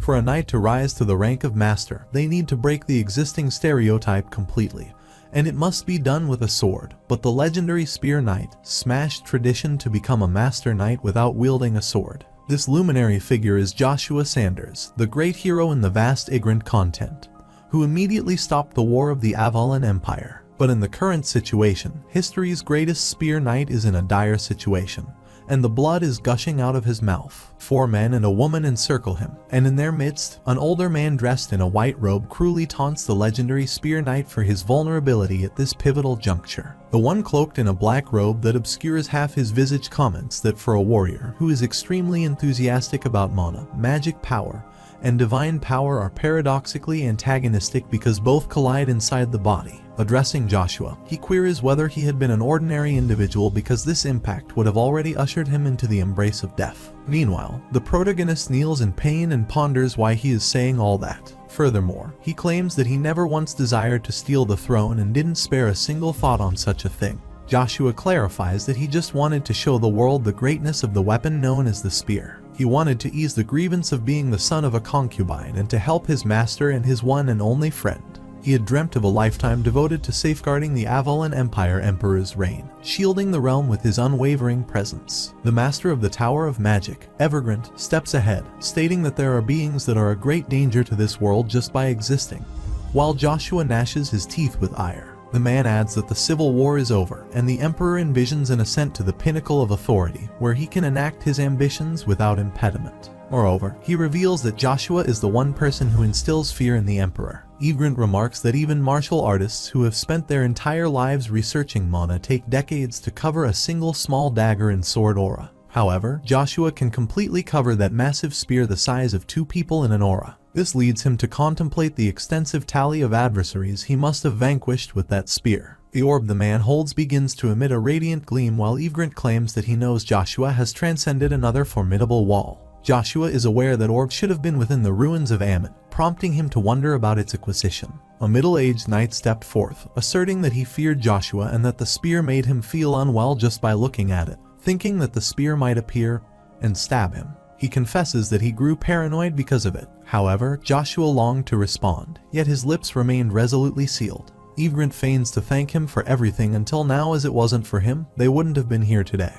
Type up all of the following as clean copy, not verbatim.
For a knight to rise to the rank of master, they need to break the existing stereotype completely, and it must be done with a sword. But the legendary spear knight smashed tradition to become a master knight without wielding a sword. This luminary figure is Joshua Sanders, the great hero in the vast Igrant content, who immediately stopped the war of the Avalon Empire. But in the current situation, history's greatest spear knight is in a dire situation, and the blood is gushing out of his mouth. 4 men and a woman encircle him, and in their midst, an older man dressed in a white robe cruelly taunts the legendary spear knight for his vulnerability at this pivotal juncture. The one cloaked in a black robe that obscures half his visage comments that for a warrior who is extremely enthusiastic about mana, magic power, and divine power are paradoxically antagonistic because both collide inside the body. Addressing Joshua, he queries whether he had been an ordinary individual because this impact would have already ushered him into the embrace of death. Meanwhile, the protagonist kneels in pain and ponders why he is saying all that. Furthermore, he claims that he never once desired to steal the throne and didn't spare a single thought on such a thing. Joshua clarifies that he just wanted to show the world the greatness of the weapon known as the spear. He wanted to ease the grievance of being the son of a concubine and to help his master and his one and only friend. He had dreamt of a lifetime devoted to safeguarding the Avalon Empire Emperor's reign, shielding the realm with his unwavering presence. The master of the Tower of Magic, Evergrant, steps ahead, stating that there are beings that are a great danger to this world just by existing. While Joshua gnashes his teeth with ire, the man adds that the civil war is over, and the Emperor envisions an ascent to the pinnacle of authority, where he can enact his ambitions without impediment. Moreover, he reveals that Joshua is the one person who instills fear in the Emperor. Egrant remarks that even martial artists who have spent their entire lives researching mana take decades to cover a single small dagger in sword aura. However, Joshua can completely cover that massive spear the size of 2 people in an aura. This leads him to contemplate the extensive tally of adversaries he must have vanquished with that spear. The orb the man holds begins to emit a radiant gleam while Egrant claims that he knows Joshua has transcended another formidable wall. Joshua is aware that orb should have been within the ruins of Ammon, prompting him to wonder about its acquisition. A middle-aged knight stepped forth, asserting that he feared Joshua and that the spear made him feel unwell just by looking at it, thinking that the spear might appear and stab him. He confesses that he grew paranoid because of it. However, Joshua longed to respond, yet his lips remained resolutely sealed. Egrant feigns to thank him for everything until now, as it wasn't for him, they wouldn't have been here today.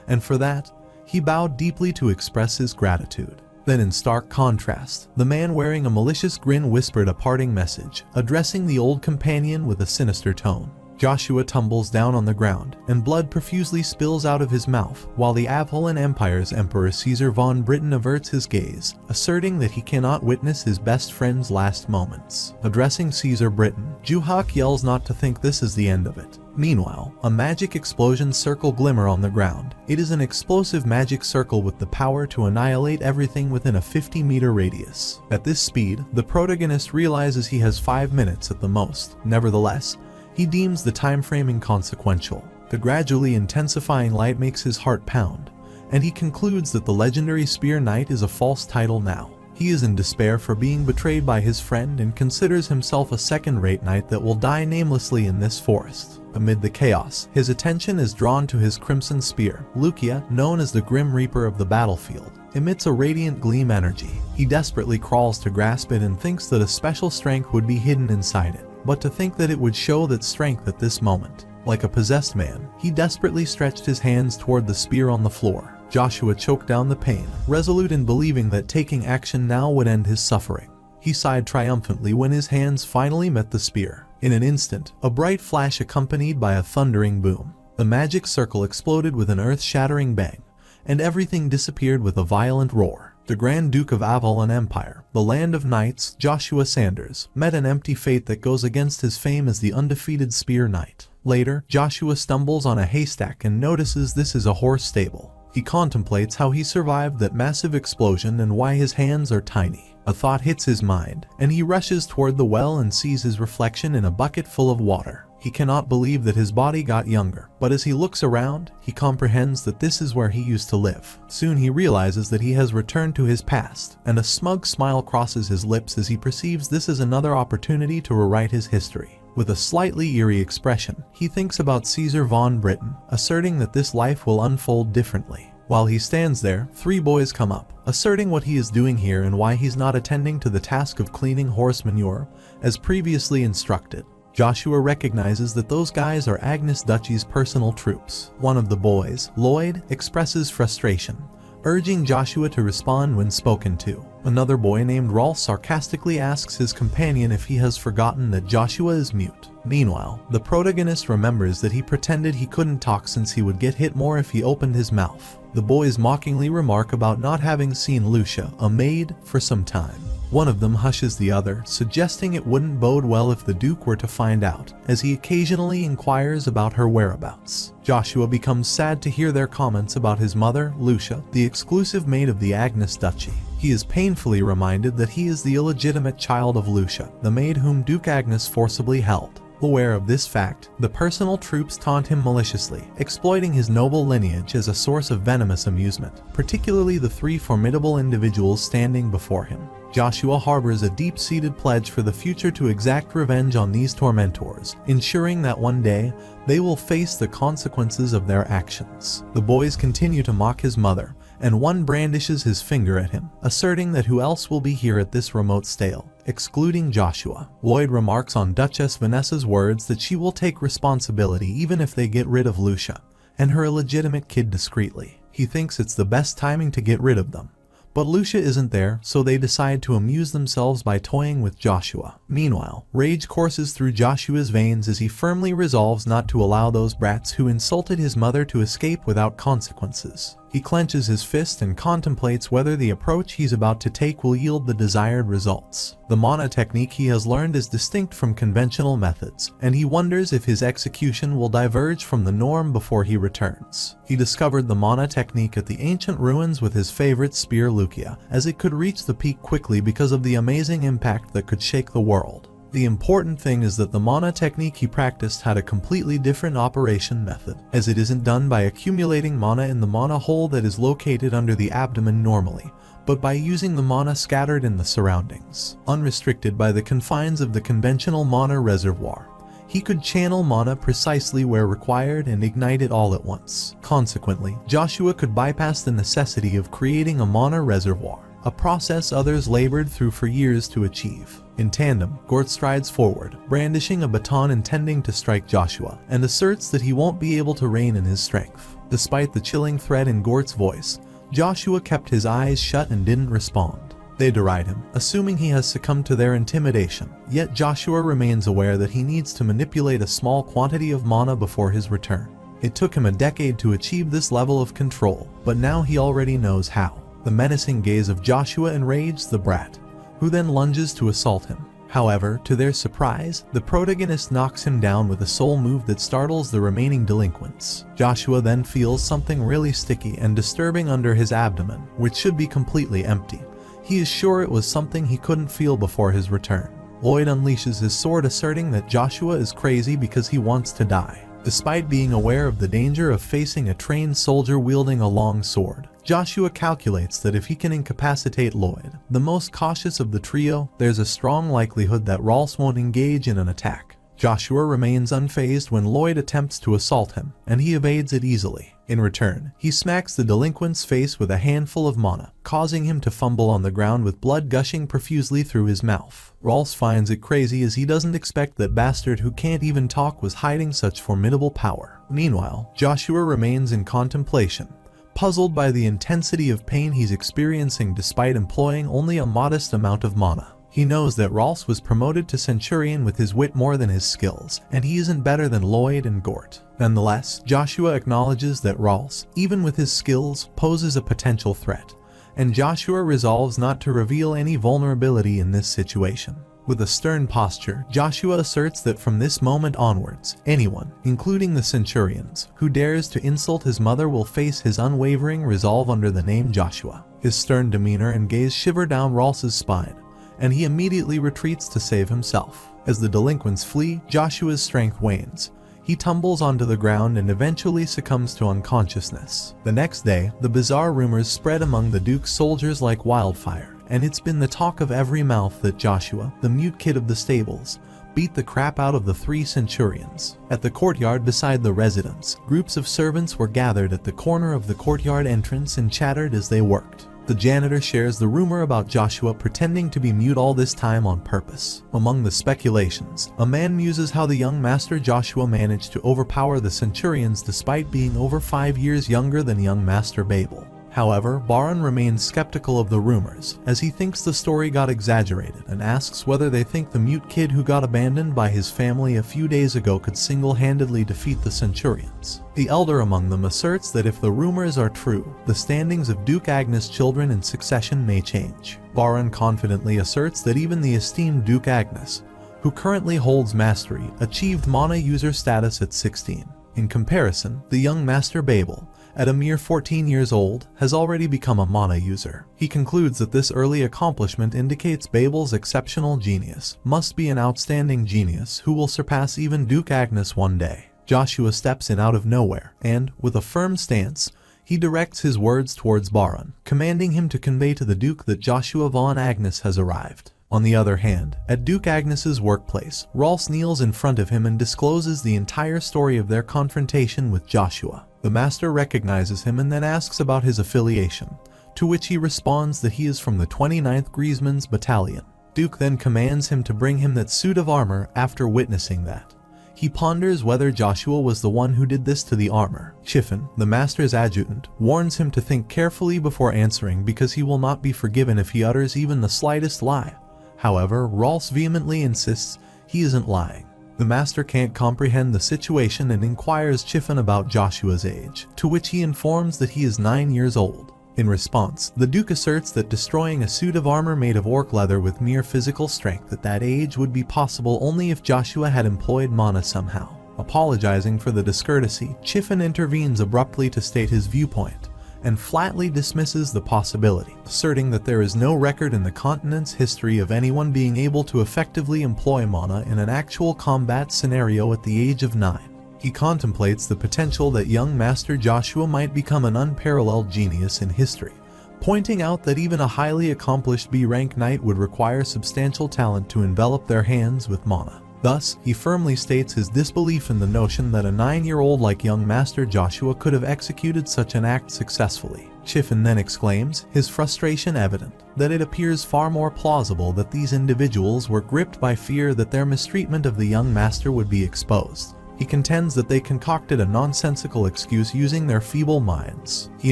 And for that, he bowed deeply to express his gratitude. Then in stark contrast, the man wearing a malicious grin whispered a parting message, addressing the old companion with a sinister tone. Joshua tumbles down on the ground, and blood profusely spills out of his mouth, while the Avalon Empire's Emperor Caesar von Britain averts his gaze, asserting that he cannot witness his best friend's last moments. Addressing Caesar Britain, Juhak yells not to think this is the end of it. Meanwhile, a magic explosion circle glimmer on the ground. It is an explosive magic circle with the power to annihilate everything within a 50-meter radius. At this speed, the protagonist realizes he has 5 minutes at the most. Nevertheless, he deems the time frame inconsequential. The gradually intensifying light makes his heart pound, and he concludes that the legendary Spear Knight is a false title now. He is in despair for being betrayed by his friend and considers himself a second-rate knight that will die namelessly in this forest. Amid the chaos, his attention is drawn to his crimson spear. Lucia, known as the Grim Reaper of the battlefield, emits a radiant gleam energy. He desperately crawls to grasp it and thinks that a special strength would be hidden inside it. But to think that it would show that strength at this moment. Like a possessed man, he desperately stretched his hands toward the spear on the floor. Joshua choked down the pain, resolute in believing that taking action now would end his suffering. He sighed triumphantly when his hands finally met the spear. In an instant, a bright flash accompanied by a thundering boom. The magic circle exploded with an earth-shattering bang, and everything disappeared with a violent roar. The Grand Duke of Avalon Empire, the land of knights, Joshua Sanders, met an empty fate that goes against his fame as the undefeated Spear Knight. Later, Joshua stumbles on a haystack and notices this is a horse stable. He contemplates how he survived that massive explosion and why his hands are tiny. A thought hits his mind, and he rushes toward the well and sees his reflection in a bucket full of water. He cannot believe that his body got younger, but as he looks around, he comprehends that this is where he used to live. Soon he realizes that he has returned to his past, and a smug smile crosses his lips as he perceives this is another opportunity to rewrite his history. With a slightly eerie expression, he thinks about Caesar von Britain, asserting that this life will unfold differently. While he stands there, 3 boys come up, asserting what he is doing here and why he's not attending to the task of cleaning horse manure, as previously instructed. Joshua recognizes that those guys are Agnes Dutchy's personal troops. One of the boys, Lloyd, expresses frustration, urging Joshua to respond when spoken to. Another boy named Rolf sarcastically asks his companion if he has forgotten that Joshua is mute. Meanwhile, the protagonist remembers that he pretended he couldn't talk since he would get hit more if he opened his mouth. The boys mockingly remark about not having seen Lucia, a maid, for some time. One of them hushes the other, suggesting it wouldn't bode well if the Duke were to find out, as he occasionally inquires about her whereabouts. Joshua becomes sad to hear their comments about his mother, Lucia, the exclusive maid of the Agnes Duchy. He is painfully reminded that he is the illegitimate child of Lucia, the maid whom Duke Agnes forcibly held. Aware of this fact, the personal troops taunt him maliciously, exploiting his noble lineage as a source of venomous amusement, particularly the 3 formidable individuals standing before him. Joshua harbors a deep-seated pledge for the future to exact revenge on these tormentors, ensuring that one day, they will face the consequences of their actions. The boys continue to mock his mother, and one brandishes his finger at him, asserting that who else will be here at this remote stale, excluding Joshua. Lloyd remarks on Duchess Vanessa's words that she will take responsibility even if they get rid of Lucia, and her illegitimate kid discreetly. He thinks it's the best timing to get rid of them. But Lucia isn't there, so they decide to amuse themselves by toying with Joshua. Meanwhile, rage courses through Joshua's veins as he firmly resolves not to allow those brats who insulted his mother to escape without consequences. He clenches his fist and contemplates whether the approach he's about to take will yield the desired results. The mana technique he has learned is distinct from conventional methods, and he wonders if his execution will diverge from the norm before he returns. He discovered the mana technique at the ancient ruins with his favorite spear Lucia, as it could reach the peak quickly because of the amazing impact that could shake the world. The important thing is that the mana technique he practiced had a completely different operation method, as it isn't done by accumulating mana in the mana hole that is located under the abdomen normally, but by using the mana scattered in the surroundings. Unrestricted by the confines of the conventional mana reservoir, he could channel mana precisely where required and ignite it all at once. Consequently, Joshua could bypass the necessity of creating a mana reservoir, a process others labored through for years to achieve. In tandem, Gort strides forward, brandishing a baton intending to strike Joshua, and asserts that he won't be able to rein in his strength. Despite the chilling threat in Gort's voice, Joshua kept his eyes shut and didn't respond. They deride him, assuming he has succumbed to their intimidation, yet Joshua remains aware that he needs to manipulate a small quantity of mana before his return. It took him a decade to achieve this level of control, but now he already knows how. The menacing gaze of Joshua enrages the brat, who then lunges to assault him. However, to their surprise, the protagonist knocks him down with a soul move that startles the remaining delinquents. Joshua then feels something really sticky and disturbing under his abdomen, which should be completely empty. He is sure it was something he couldn't feel before his return. Lloyd unleashes his sword, asserting that Joshua is crazy because he wants to die. Despite being aware of the danger of facing a trained soldier wielding a long sword, Joshua calculates that if he can incapacitate Lloyd, the most cautious of the trio, there's a strong likelihood that Rolf won't engage in an attack. Joshua remains unfazed when Lloyd attempts to assault him, and he evades it easily. In return, he smacks the delinquent's face with a handful of mana, causing him to fumble on the ground with blood gushing profusely through his mouth. Rolf finds it crazy as he doesn't expect that bastard who can't even talk was hiding such formidable power. Meanwhile, Joshua remains in contemplation, puzzled by the intensity of pain he's experiencing despite employing only a modest amount of mana. He knows that Rolf was promoted to Centurion with his wit more than his skills, and he isn't better than Lloyd and Gort. Nonetheless, Joshua acknowledges that Rolf, even with his skills, poses a potential threat, and Joshua resolves not to reveal any vulnerability in this situation. With a stern posture, Joshua asserts that from this moment onwards, anyone, including the Centurions, who dares to insult his mother will face his unwavering resolve under the name Joshua. His stern demeanor and gaze shiver down Rolf's spine, and he immediately retreats to save himself. As the delinquents flee, Joshua's strength wanes. He tumbles onto the ground and eventually succumbs to unconsciousness. The next day, the bizarre rumors spread among the Duke's soldiers like wildfire, and it's been the talk of every mouth that Joshua, the mute kid of the stables, beat the crap out of the 3 centurions. At the courtyard beside the residence, groups of servants were gathered at the corner of the courtyard entrance and chattered as they worked. The janitor shares the rumor about Joshua pretending to be mute all this time on purpose. Among the speculations, a man muses how the young master Joshua managed to overpower the centurions despite being over 5 years younger than young master Babel. However, Baran remains skeptical of the rumors, as he thinks the story got exaggerated and asks whether they think the mute kid who got abandoned by his family a few days ago could single-handedly defeat the centurions. The elder among them asserts that if the rumors are true, the standings of Duke Agnes' children in succession may change. Baran confidently asserts that even the esteemed Duke Agnes, who currently holds mastery, achieved mana user status at 16. In comparison, the young master Babel, at a mere 14 years old, has already become a mana user. He concludes that this early accomplishment indicates Babel's exceptional genius must be an outstanding genius who will surpass even Duke Agnes one day. Joshua steps in out of nowhere, and, with a firm stance, he directs his words towards Baran, commanding him to convey to the Duke that Joshua von Agnes has arrived. On the other hand, at Duke Agnes's workplace, Rolls kneels in front of him and discloses the entire story of their confrontation with Joshua. The master recognizes him and then asks about his affiliation, to which he responds that he is from the 29th Griezmann's battalion. Duke then commands him to bring him that suit of armor. After witnessing that, he ponders whether Joshua was the one who did this to the armor. Chiffon, the master's adjutant, warns him to think carefully before answering because he will not be forgiven if he utters even the slightest lie. However, Rolls vehemently insists he isn't lying. The master can't comprehend the situation and inquires Chiffon about Joshua's age, to which he informs that he is 9 years old. In response, the Duke asserts that destroying a suit of armor made of orc leather with mere physical strength at that age would be possible only if Joshua had employed mana somehow. Apologizing for the discourtesy, Chiffon intervenes abruptly to state his viewpoint, and flatly dismisses the possibility, asserting that there is no record in the continent's history of anyone being able to effectively employ mana in an actual combat scenario at the age of 9. He contemplates the potential that young Master Joshua might become an unparalleled genius in history, pointing out that even a highly accomplished B-rank knight would require substantial talent to envelop their hands with mana. Thus, he firmly states his disbelief in the notion that a 9-year-old like young Master Joshua could have executed such an act successfully. Chiffon then exclaims, his frustration evident, that it appears far more plausible that these individuals were gripped by fear that their mistreatment of the young master would be exposed. He contends that they concocted a nonsensical excuse using their feeble minds. He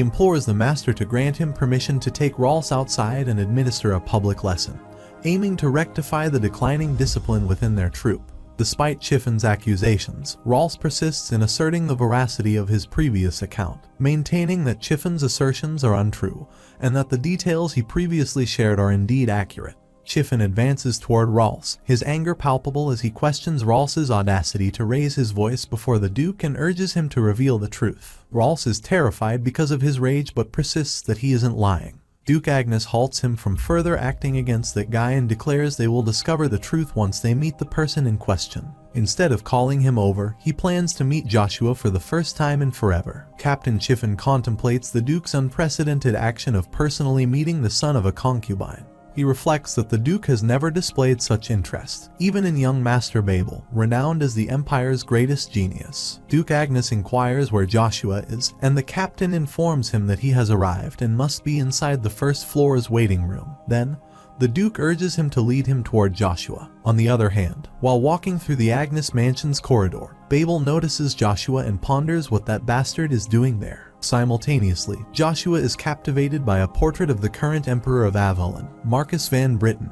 implores the master to grant him permission to take Rolls outside and administer a public lesson, aiming to rectify the declining discipline within their troop. Despite Chiffon's accusations, Rolls persists in asserting the veracity of his previous account, maintaining that Chiffon's assertions are untrue, and that the details he previously shared are indeed accurate. Chiffon advances toward Rolls, his anger palpable as he questions Rolls' audacity to raise his voice before the Duke and urges him to reveal the truth. Rolls is terrified because of his rage but persists that he isn't lying. Duke Agnes halts him from further acting against that guy and declares they will discover the truth once they meet the person in question. Instead of calling him over, he plans to meet Joshua for the first time in forever. Captain Chiffon contemplates the Duke's unprecedented action of personally meeting the son of a concubine. He reflects that the Duke has never displayed such interest, even in young Master Babel, renowned as the Empire's greatest genius. Duke Agnes inquires where Joshua is, and the captain informs him that he has arrived and must be inside the first floor's waiting room. Then, the Duke urges him to lead him toward Joshua. On the other hand, while walking through the Agnes Mansion's corridor, Babel notices Joshua and ponders what that bastard is doing there. Simultaneously, Joshua is captivated by a portrait of the current Emperor of Avalon, Marcus van Britten,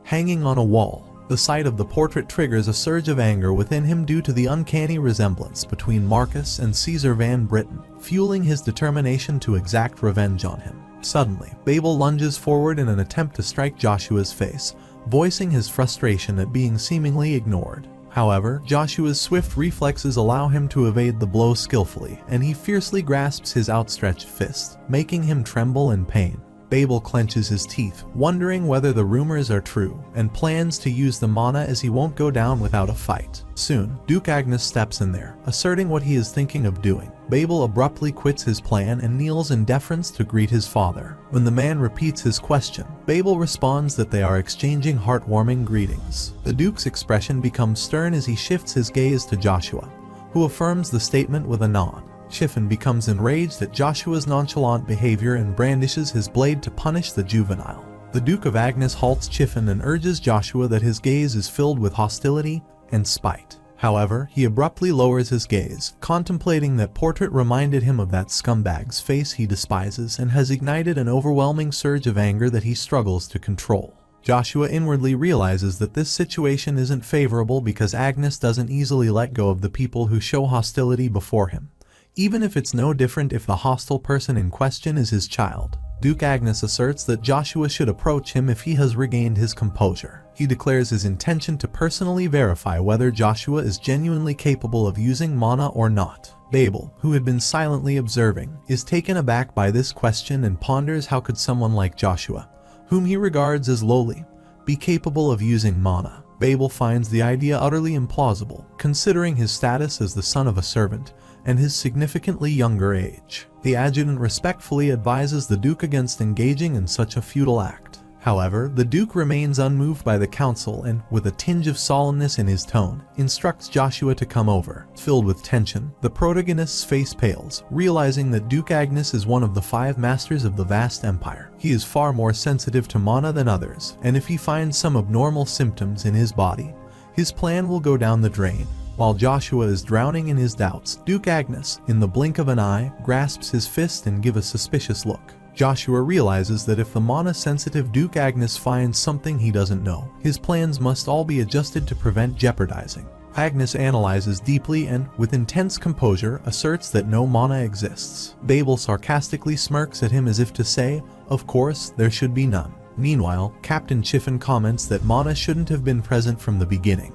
hanging on a wall. The sight of the portrait triggers a surge of anger within him due to the uncanny resemblance between Marcus and Caesar van Britten, fueling his determination to exact revenge on him. Suddenly, Babel lunges forward in an attempt to strike Joshua's face, voicing his frustration at being seemingly ignored. However, Joshua's swift reflexes allow him to evade the blow skillfully, and he fiercely grasps his outstretched fist, making him tremble in pain. Babel clenches his teeth, wondering whether the rumors are true, and plans to use the mana as he won't go down without a fight. Soon, Duke Agnes steps in there, asserting what he is thinking of doing. Babel abruptly quits his plan and kneels in deference to greet his father. When the man repeats his question, Babel responds that they are exchanging heartwarming greetings. The Duke's expression becomes stern as he shifts his gaze to Joshua, who affirms the statement with a nod. Chiffin becomes enraged at Joshua's nonchalant behavior and brandishes his blade to punish the juvenile. The Duke of Agnes halts Chiffin and urges Joshua that his gaze is filled with hostility and spite. However, he abruptly lowers his gaze, contemplating that portrait reminded him of that scumbag's face he despises and has ignited an overwhelming surge of anger that he struggles to control. Joshua inwardly realizes that this situation isn't favorable because Agnes doesn't easily let go of the people who show hostility before him, even if it's no different if the hostile person in question is his child. Duke Agnes asserts that Joshua should approach him if he has regained his composure. He declares his intention to personally verify whether Joshua is genuinely capable of using mana or not. Babel, who had been silently observing, is taken aback by this question and ponders how could someone like Joshua, whom he regards as lowly, be capable of using mana. Babel finds the idea utterly implausible, considering his status as the son of a servant and his significantly younger age. The adjutant respectfully advises the Duke against engaging in such a futile act. However, the Duke remains unmoved by the counsel and, with a tinge of solemnness in his tone, instructs Joshua to come over. Filled with tension, the protagonist's face pales, realizing that Duke Agnes is one of the 5 masters of the vast empire. He is far more sensitive to mana than others, and if he finds some abnormal symptoms in his body, his plan will go down the drain. While Joshua is drowning in his doubts, Duke Agnes, in the blink of an eye, grasps his fist and gives a suspicious look. Joshua realizes that if the mana-sensitive Duke Agnes finds something he doesn't know, his plans must all be adjusted to prevent jeopardizing. Agnes analyzes deeply and, with intense composure, asserts that no mana exists. Babel sarcastically smirks at him as if to say, "Of course, there should be none." Meanwhile, Captain Chiffin comments that mana shouldn't have been present from the beginning.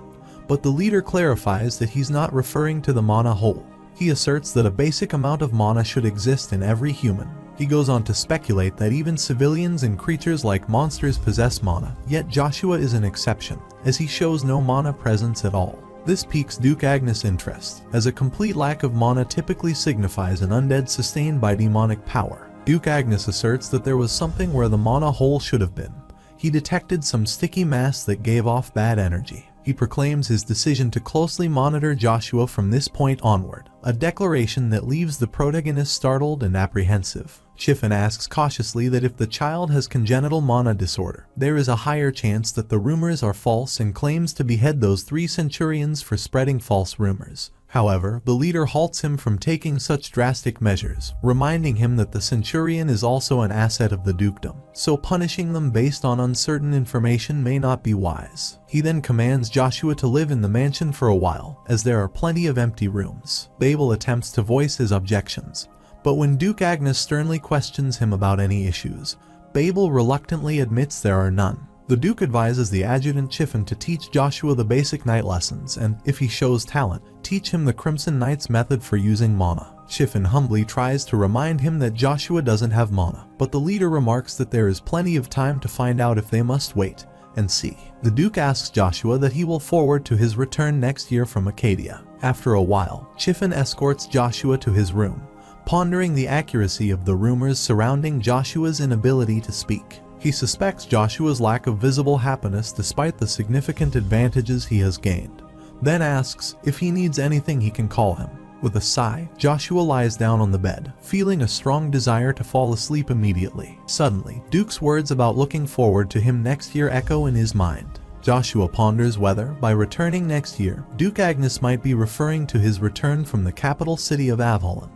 But the leader clarifies that he's not referring to the mana hole. He asserts that a basic amount of mana should exist in every human. He goes on to speculate that even civilians and creatures like monsters possess mana, yet Joshua is an exception, as he shows no mana presence at all. This piques Duke Agnes' interest, as a complete lack of mana typically signifies an undead sustained by demonic power. Duke Agnes asserts that there was something where the mana hole should have been. He detected some sticky mass that gave off bad energy. He proclaims his decision to closely monitor Joshua from this point onward, a declaration that leaves the protagonist startled and apprehensive. Chiffin asks cautiously that if the child has congenital mana disorder, there is a higher chance that the rumors are false and claims to behead those 3 centurions for spreading false rumors. However, the leader halts him from taking such drastic measures, reminding him that the centurion is also an asset of the dukedom, so punishing them based on uncertain information may not be wise. He then commands Joshua to live in the mansion for a while, as there are plenty of empty rooms. Babel attempts to voice his objections, but when Duke Agnes sternly questions him about any issues, Babel reluctantly admits there are none. The Duke advises the adjutant Chiffin to teach Joshua the basic knight lessons and, if he shows talent, teach him the Crimson Knight's method for using mana. Chiffin humbly tries to remind him that Joshua doesn't have mana, but the leader remarks that there is plenty of time to find out if they must wait and see. The Duke asks Joshua that he will forward to his return next year from Acadia. After a while, Chiffin escorts Joshua to his room, pondering the accuracy of the rumors surrounding Joshua's inability to speak. He suspects Joshua's lack of visible happiness despite the significant advantages he has gained, then asks if he needs anything he can call him. With a sigh, Joshua lies down on the bed, feeling a strong desire to fall asleep immediately. Suddenly, Duke's words about looking forward to him next year echo in his mind. Joshua ponders whether, by returning next year, Duke Agnes might be referring to his return from the capital city of Avalon,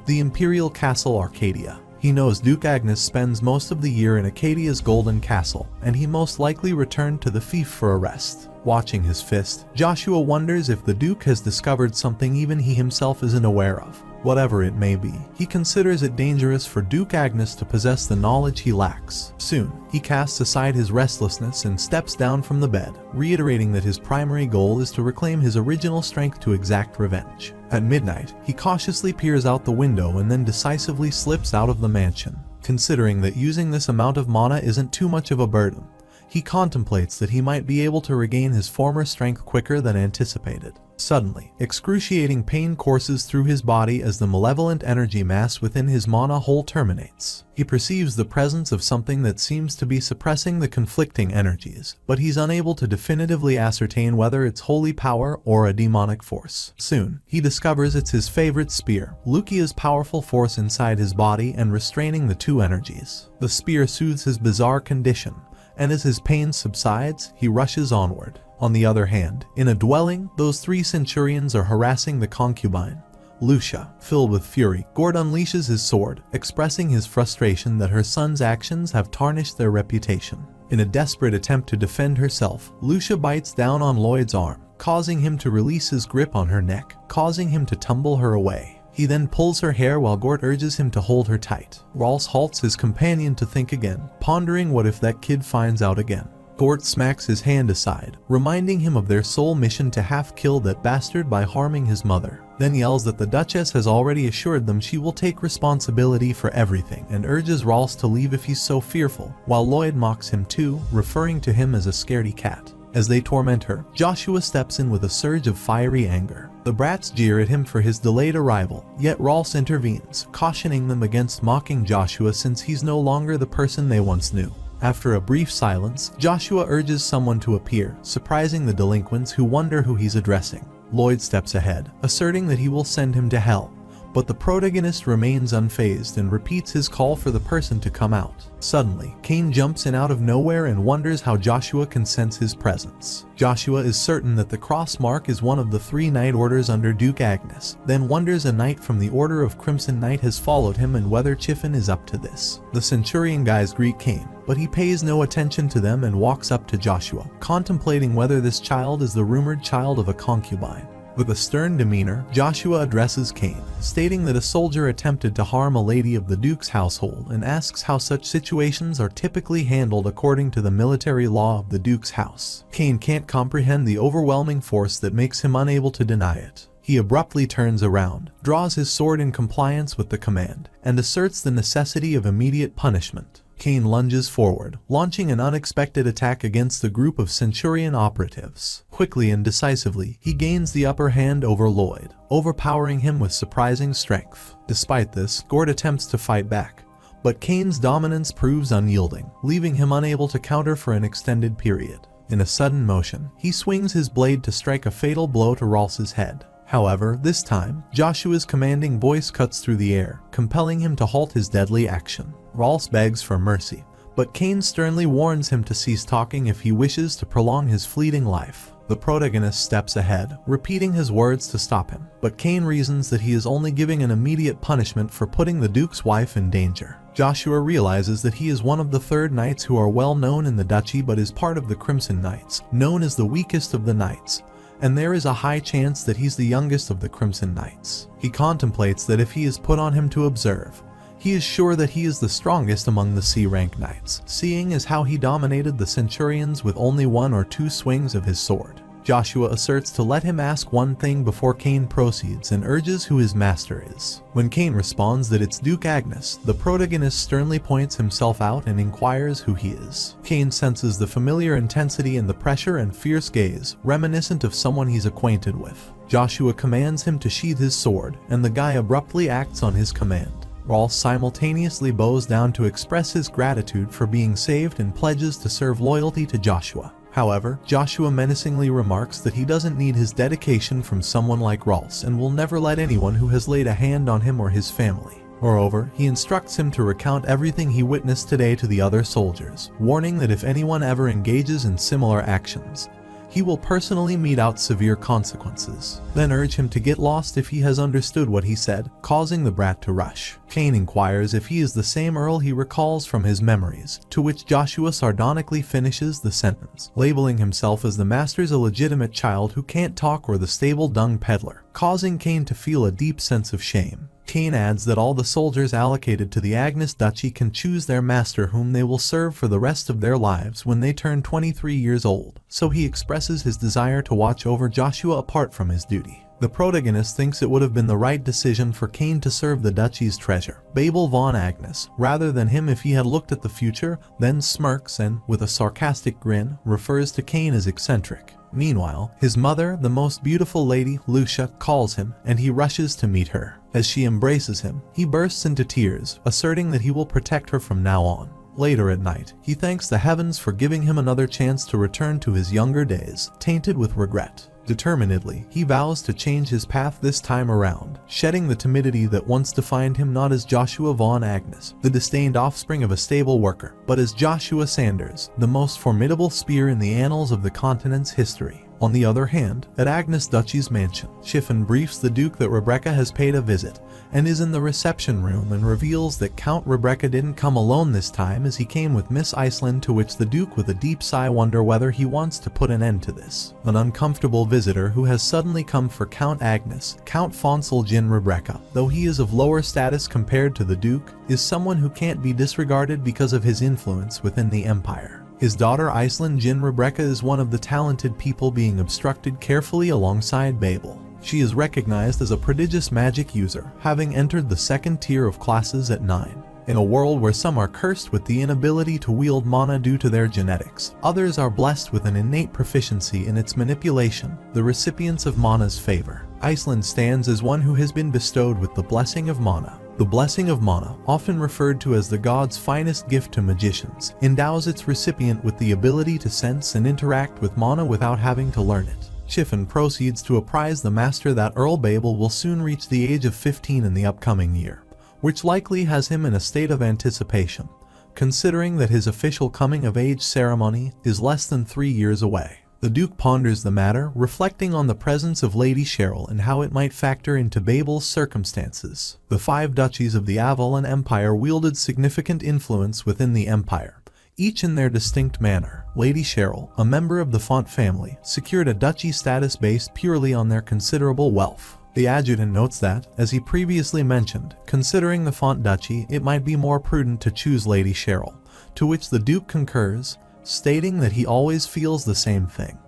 the Imperial Castle Arcadia. He knows Duke Agnes spends most of the year in Acadia's Golden Castle, and he most likely returned to the fief for a rest. Watching his fist, Joshua wonders if the Duke has discovered something even he himself isn't aware of. Whatever it may be, he considers it dangerous for Duke Agnes to possess the knowledge he lacks. Soon, he casts aside his restlessness and steps down from the bed, reiterating that his primary goal is to reclaim his original strength to exact revenge. At midnight, he cautiously peers out the window and then decisively slips out of the mansion. Considering that using this amount of mana isn't too much of a burden, He contemplates that he might be able to regain his former strength quicker than anticipated. Suddenly, excruciating pain courses through his body as the malevolent energy mass within his mana hole terminates. He perceives the presence of something that seems to be suppressing the conflicting energies, but he's unable to definitively ascertain whether it's holy power or a demonic force. Soon, he discovers it's his favorite spear, Lukia's powerful force inside his body and restraining the two energies. The spear soothes his bizarre condition, and as his pain subsides, he rushes onward. On the other hand, in a dwelling, those three centurions are harassing the concubine, Lucia. Filled with fury, Gord unleashes his sword, expressing his frustration that her son's actions have tarnished their reputation. In a desperate attempt to defend herself, Lucia bites down on Lloyd's arm, causing him to release his grip on her neck, causing him to tumble her away. He then pulls her hair while Gort urges him to hold her tight. Rolls halts his companion to think again, pondering what if that kid finds out again. Gort smacks his hand aside, reminding him of their sole mission to half-kill that bastard by harming his mother. Then yells that the Duchess has already assured them she will take responsibility for everything and urges Rolls to leave if he's so fearful, while Lloyd mocks him too, referring to him as a scaredy cat. As they torment her, Joshua steps in with a surge of fiery anger. The brats jeer at him for his delayed arrival, yet Rolls intervenes, cautioning them against mocking Joshua since he's no longer the person they once knew. After a brief silence, Joshua urges someone to appear, surprising the delinquents who wonder who he's addressing. Lloyd steps ahead, asserting that he will send him to hell, but the protagonist remains unfazed and repeats his call for the person to come out. Suddenly, Cain jumps in out of nowhere and wonders how Joshua can sense his presence. Joshua is certain that the cross mark is one of the 3 knight orders under Duke Agnes, then wonders a knight from the Order of Crimson Knight has followed him and whether Chiffin is up to this. The Centurion guys greet Cain, but he pays no attention to them and walks up to Joshua, contemplating whether this child is the rumored child of a concubine. With a stern demeanor, Joshua addresses Cain, stating that a soldier attempted to harm a lady of the Duke's household and asks how such situations are typically handled according to the military law of the Duke's house. Cain can't comprehend the overwhelming force that makes him unable to deny it. He abruptly turns around, draws his sword in compliance with the command, and asserts the necessity of immediate punishment. Cain lunges forward, launching an unexpected attack against the group of Centurion operatives. Quickly and decisively, he gains the upper hand over Lloyd, overpowering him with surprising strength. Despite this, Gord attempts to fight back, but Cain's dominance proves unyielding, leaving him unable to counter for an extended period. In a sudden motion, he swings his blade to strike a fatal blow to Rolf's head. However, this time, Joshua's commanding voice cuts through the air, compelling him to halt his deadly action. Rolf begs for mercy, but Cain sternly warns him to cease talking if he wishes to prolong his fleeting life. The protagonist steps ahead, repeating his words to stop him, but Cain reasons that he is only giving an immediate punishment for putting the Duke's wife in danger. Joshua realizes that he is one of the 3rd Knights who are well known in the duchy but is part of the Crimson Knights, known as the weakest of the Knights, and there is a high chance that he's the youngest of the Crimson Knights. He contemplates that if he is put on him to observe, he is sure that he is the strongest among the C-rank knights, seeing as how he dominated the Centurions with only 1 or 2 swings of his sword. Joshua asserts to let him ask one thing before Cain proceeds and urges who his master is. When Cain responds that it's Duke Agnes, the protagonist sternly points himself out and inquires who he is. Cain senses the familiar intensity in the pressure and fierce gaze, reminiscent of someone he's acquainted with. Joshua commands him to sheath his sword, and the guy abruptly acts on his command. Rolf simultaneously bows down to express his gratitude for being saved and pledges to serve loyalty to Joshua. However, Joshua menacingly remarks that he doesn't need his dedication from someone like Rolf and will never let anyone who has laid a hand on him or his family. Moreover, he instructs him to recount everything he witnessed today to the other soldiers, warning that if anyone ever engages in similar actions, he will personally mete out severe consequences, then urge him to get lost if he has understood what he said, causing the brat to rush. Cain inquires if he is the same Earl he recalls from his memories, to which Joshua sardonically finishes the sentence, labeling himself as the master's illegitimate child who can't talk or the stable dung peddler, causing Cain to feel a deep sense of shame. Cain adds that all the soldiers allocated to the Agnes Duchy can choose their master whom they will serve for the rest of their lives when they turn 23 years old, so he expresses his desire to watch over Joshua apart from his duty. The protagonist thinks it would have been the right decision for Kane to serve the duchy's treasure, Babel von Agnes, rather than him if he had looked at the future, then smirks and, with a sarcastic grin, refers to Kane as eccentric. Meanwhile, his mother, the most beautiful lady, Lucia, calls him, and he rushes to meet her. As she embraces him, he bursts into tears, asserting that he will protect her from now on. Later at night, he thanks the heavens for giving him another chance to return to his younger days, tainted with regret. Determinedly, he vows to change his path this time around, shedding the timidity that once defined him not as Joshua von Agnes, the disdained offspring of a stable worker, but as Joshua Sanders, the most formidable spear in the annals of the continent's history. On the other hand, at Agnes Duchy's mansion, Chiffon briefs the Duke that Rebecca has paid a visit, and is in the reception room and reveals that Count Rebecca didn't come alone this time as he came with Miss Iceland, to which the Duke with a deep sigh wonder whether he wants to put an end to this. An uncomfortable visitor who has suddenly come for Count Agnes, Count Fonsel Jin Rebecca, though he is of lower status compared to the Duke, is someone who can't be disregarded because of his influence within the Empire. His daughter Iceland Jin Rebecca is one of the talented people being obstructed carefully alongside Babel. She is recognized as a prodigious magic user, having entered the second tier of classes at 9. In a world where some are cursed with the inability to wield mana due to their genetics, others are blessed with an innate proficiency in its manipulation, the recipients of mana's favor. Iceland stands as one who has been bestowed with the blessing of mana. The blessing of mana, often referred to as the god's finest gift to magicians, endows its recipient with the ability to sense and interact with mana without having to learn it. Chiffon proceeds to apprise the master that Earl Babel will soon reach the age of 15 in the upcoming year, which likely has him in a state of anticipation, considering that his official coming-of-age ceremony is less than 3 years away. The Duke ponders the matter, reflecting on the presence of Lady Cheryl and how it might factor into Babel's circumstances. The 5 duchies of the Avalon Empire wielded significant influence within the empire, each in their distinct manner. Lady Cheryl, a member of the Font family, secured a duchy status based purely on their considerable wealth. The adjutant notes that, as he previously mentioned, considering the Font duchy, it might be more prudent to choose Lady Cheryl, to which the Duke concurs, stating that he always feels the same thing.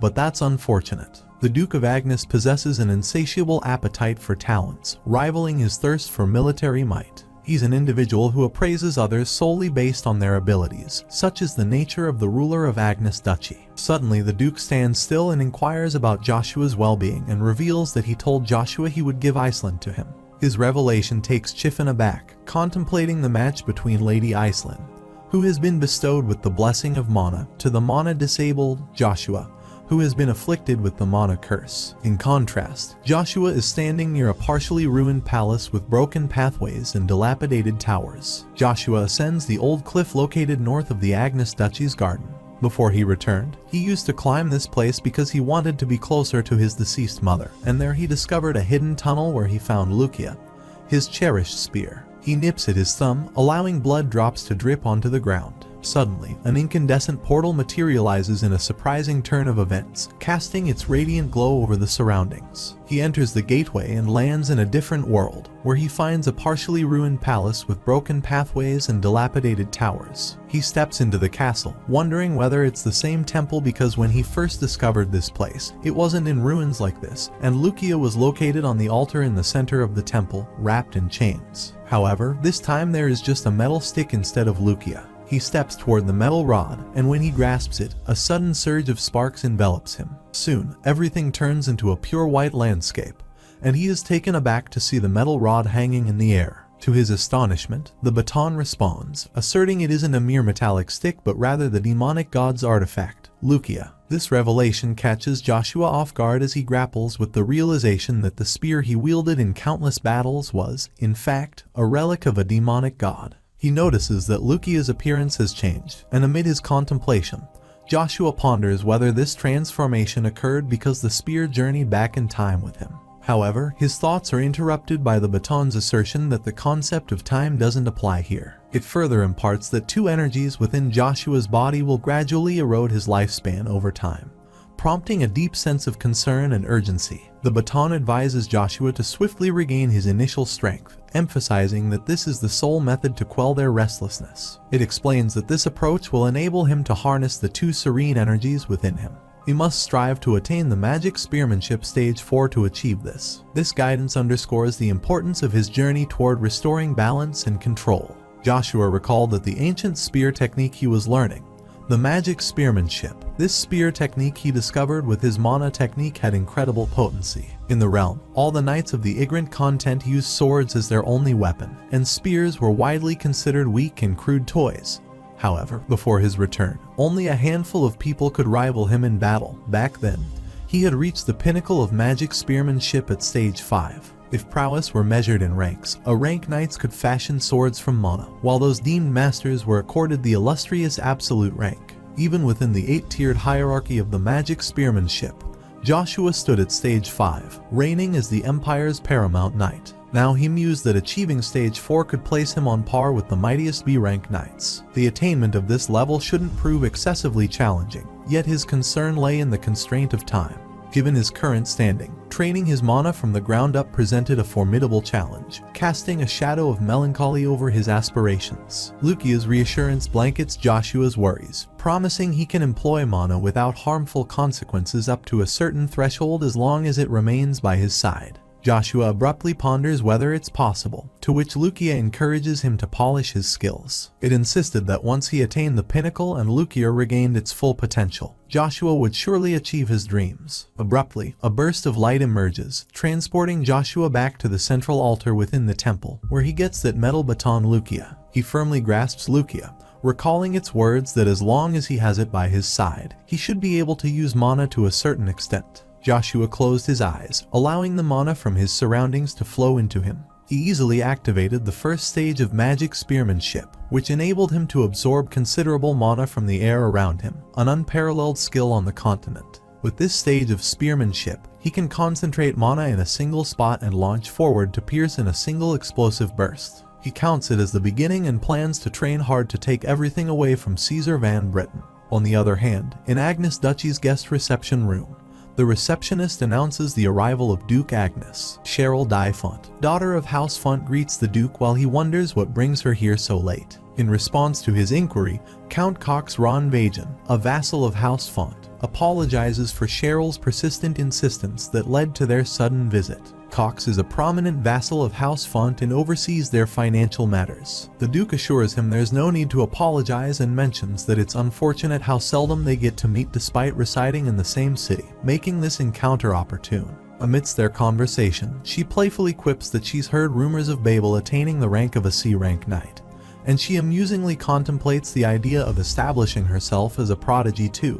But that's unfortunate. The Duke of Agnes possesses an insatiable appetite for talents, rivaling his thirst for military might. He's an individual who appraises others solely based on their abilities, such is the nature of the ruler of Agnes Duchy. Suddenly, the Duke stands still and inquires about Joshua's well-being and reveals that he told Joshua he would give Iceland to him. His revelation takes Chiffon aback, contemplating the match between Lady Iceland, who has been bestowed with the blessing of mana, to the mana-disabled Joshua, who has been afflicted with the mana curse. In contrast, Joshua is standing near a partially ruined palace with broken pathways and dilapidated towers. Joshua ascends the old cliff located north of the Agnes Duchy's garden. Before he returned, he used to climb this place because he wanted to be closer to his deceased mother, and there he discovered a hidden tunnel where he found Lucia, his cherished spear. He nips at his thumb, allowing blood drops to drip onto the ground. Suddenly, an incandescent portal materializes in a surprising turn of events, casting its radiant glow over the surroundings. He enters the gateway and lands in a different world, where he finds a partially ruined palace with broken pathways and dilapidated towers. He steps into the castle, wondering whether it's the same temple because when he first discovered this place, it wasn't in ruins like this, and Lucia was located on the altar in the center of the temple, wrapped in chains. However, this time there is just a metal stick instead of Lucia. He steps toward the metal rod, and when he grasps it, a sudden surge of sparks envelops him. Soon, everything turns into a pure white landscape, and he is taken aback to see the metal rod hanging in the air. To his astonishment, the baton responds, asserting it isn't a mere metallic stick but rather the demonic god's artifact, Lucia. This revelation catches Joshua off guard as he grapples with the realization that the spear he wielded in countless battles was, in fact, a relic of a demonic god. He notices that Lucia's appearance has changed, and amid his contemplation, Joshua ponders whether this transformation occurred because the spear journeyed back in time with him. However, his thoughts are interrupted by the baton's assertion that the concept of time doesn't apply here. It further imparts that 2 energies within Joshua's body will gradually erode his lifespan over time, prompting a deep sense of concern and urgency. The baton advises Joshua to swiftly regain his initial strength, emphasizing that this is the sole method to quell their restlessness. It explains that this approach will enable him to harness the 2 serene energies within him. He must strive to attain the magic spearmanship stage 4 to achieve this. This guidance underscores the importance of his journey toward restoring balance and control. Joshua recalled that the ancient spear technique he was learning, the magic spearmanship. This spear technique he discovered with his mana technique had incredible potency. In the realm, all the knights of the Ignorant content used swords as their only weapon, and spears were widely considered weak and crude toys. However, before his return, only a handful of people could rival him in battle. Back then, he had reached the pinnacle of magic spearmanship at stage 5. If prowess were measured in ranks, a rank knights could fashion swords from mana, while those deemed masters were accorded the illustrious absolute rank. Even within the 8-tiered hierarchy of the magic spearmanship, Joshua stood at stage 5, reigning as the Empire's paramount knight. Now he mused that achieving stage 4 could place him on par with the mightiest B-rank knights. The attainment of this level shouldn't prove excessively challenging, yet his concern lay in the constraint of time. Given his current standing, training his mana from the ground up presented a formidable challenge, casting a shadow of melancholy over his aspirations. Lukia's reassurance blankets Joshua's worries, promising he can employ mana without harmful consequences up to a certain threshold as long as it remains by his side. Joshua abruptly ponders whether it's possible, to which Lukia encourages him to polish his skills. It insisted that once he attained the pinnacle and Lukia regained its full potential, Joshua would surely achieve his dreams. Abruptly, a burst of light emerges, transporting Joshua back to the central altar within the temple, where he gets that metal baton Lukia. He firmly grasps Lukia, recalling its words that as long as he has it by his side, he should be able to use mana to a certain extent. Joshua closed his eyes, allowing the mana from his surroundings to flow into him. He easily activated the first stage of magic spearmanship, which enabled him to absorb considerable mana from the air around him, an unparalleled skill on the continent. With this stage of spearmanship, he can concentrate mana in a single spot and launch forward to pierce in a single explosive burst. He counts it as the beginning and plans to train hard to take everything away from Caesar Van Britten. On the other hand, in Agnes Duchy's guest reception room, the receptionist announces the arrival of Duke Agnes. Cheryl Dyfont, daughter of House Font, greets the Duke while he wonders what brings her here so late. In response to his inquiry, Count Cox Ron Vajan, a vassal of House Font, apologizes for Cheryl's persistent insistence that led to their sudden visit. Cox is a prominent vassal of House Font and oversees their financial matters. The Duke assures him there's no need to apologize and mentions that it's unfortunate how seldom they get to meet despite residing in the same city, making this encounter opportune. Amidst their conversation, she playfully quips that she's heard rumors of Babel attaining the rank of a C-rank knight, and she amusingly contemplates the idea of establishing herself as a prodigy too,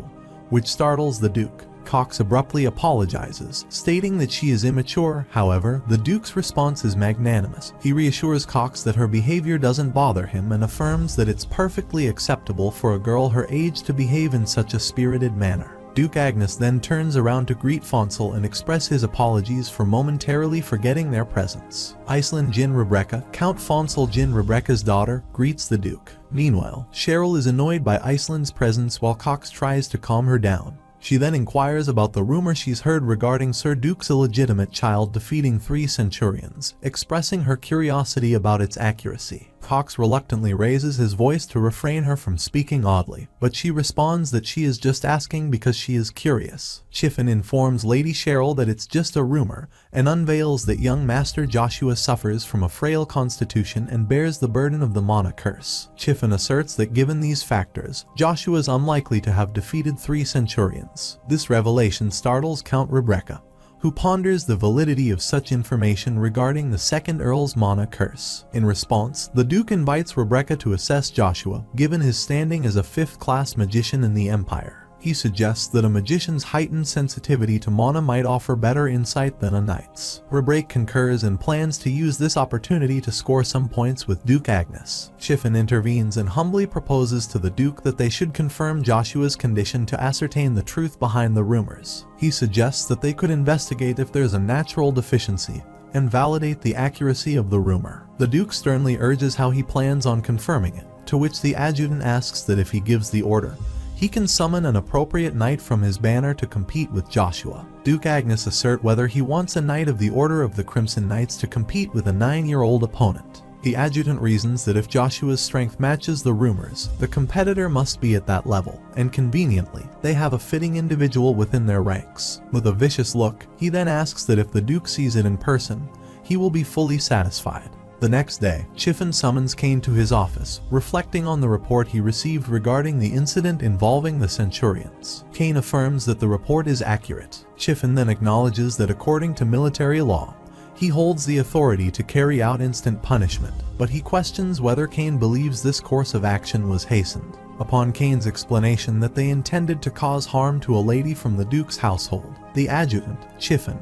which startles the Duke. Cox abruptly apologizes, stating that she is immature. However, the Duke's response is magnanimous. He reassures Cox that her behavior doesn't bother him and affirms that it's perfectly acceptable for a girl her age to behave in such a spirited manner. Duke Agnes then turns around to greet Fonsel and express his apologies for momentarily forgetting their presence. Iceland Jin Rebecca, Count Fonsel Jin Rebecca's daughter, greets the Duke. Meanwhile, Cheryl is annoyed by Iceland's presence while Cox tries to calm her down. She then inquires about the rumor she's heard regarding Sir Duke's illegitimate child defeating 3 centurions, expressing her curiosity about its accuracy. Cox reluctantly raises his voice to refrain her from speaking oddly, but she responds that she is just asking because she is curious. Chiffin informs Lady Cheryl that it's just a rumor, and unveils that young Master Joshua suffers from a frail constitution and bears the burden of the mana curse. Chiffin asserts that given these factors, Joshua is unlikely to have defeated 3 centurions. This revelation startles Count Rebecca, who ponders the validity of such information regarding the second Earl's mana curse. In response, the Duke invites Rebecca to assess Joshua, given his standing as a 5th-class magician in the Empire. He suggests that a magician's heightened sensitivity to mana might offer better insight than a knight's. Rebecca concurs and plans to use this opportunity to score some points with Duke Agnes. Chiffin intervenes and humbly proposes to the Duke that they should confirm Joshua's condition to ascertain the truth behind the rumors. He suggests that they could investigate if there's a natural deficiency and validate the accuracy of the rumor. The Duke sternly urges how he plans on confirming it, to which the adjutant asks that if he gives the order, he can summon an appropriate knight from his banner to compete with Joshua. Duke Agnes assert whether he wants a knight of the Order of the Crimson Knights to compete with a 9-year-old opponent. The adjutant reasons that if Joshua's strength matches the rumors, the competitor must be at that level, and conveniently, they have a fitting individual within their ranks. With a vicious look, he then asks that if the Duke sees it in person, he will be fully satisfied. The next day, Chiffin summons Kane to his office, reflecting on the report he received regarding the incident involving the Centurions. Kane affirms that the report is accurate. Chiffin then acknowledges that according to military law, he holds the authority to carry out instant punishment, but he questions whether Kane believes this course of action was hastened. Upon Kane's explanation that they intended to cause harm to a lady from the Duke's household, the adjutant, Chiffin,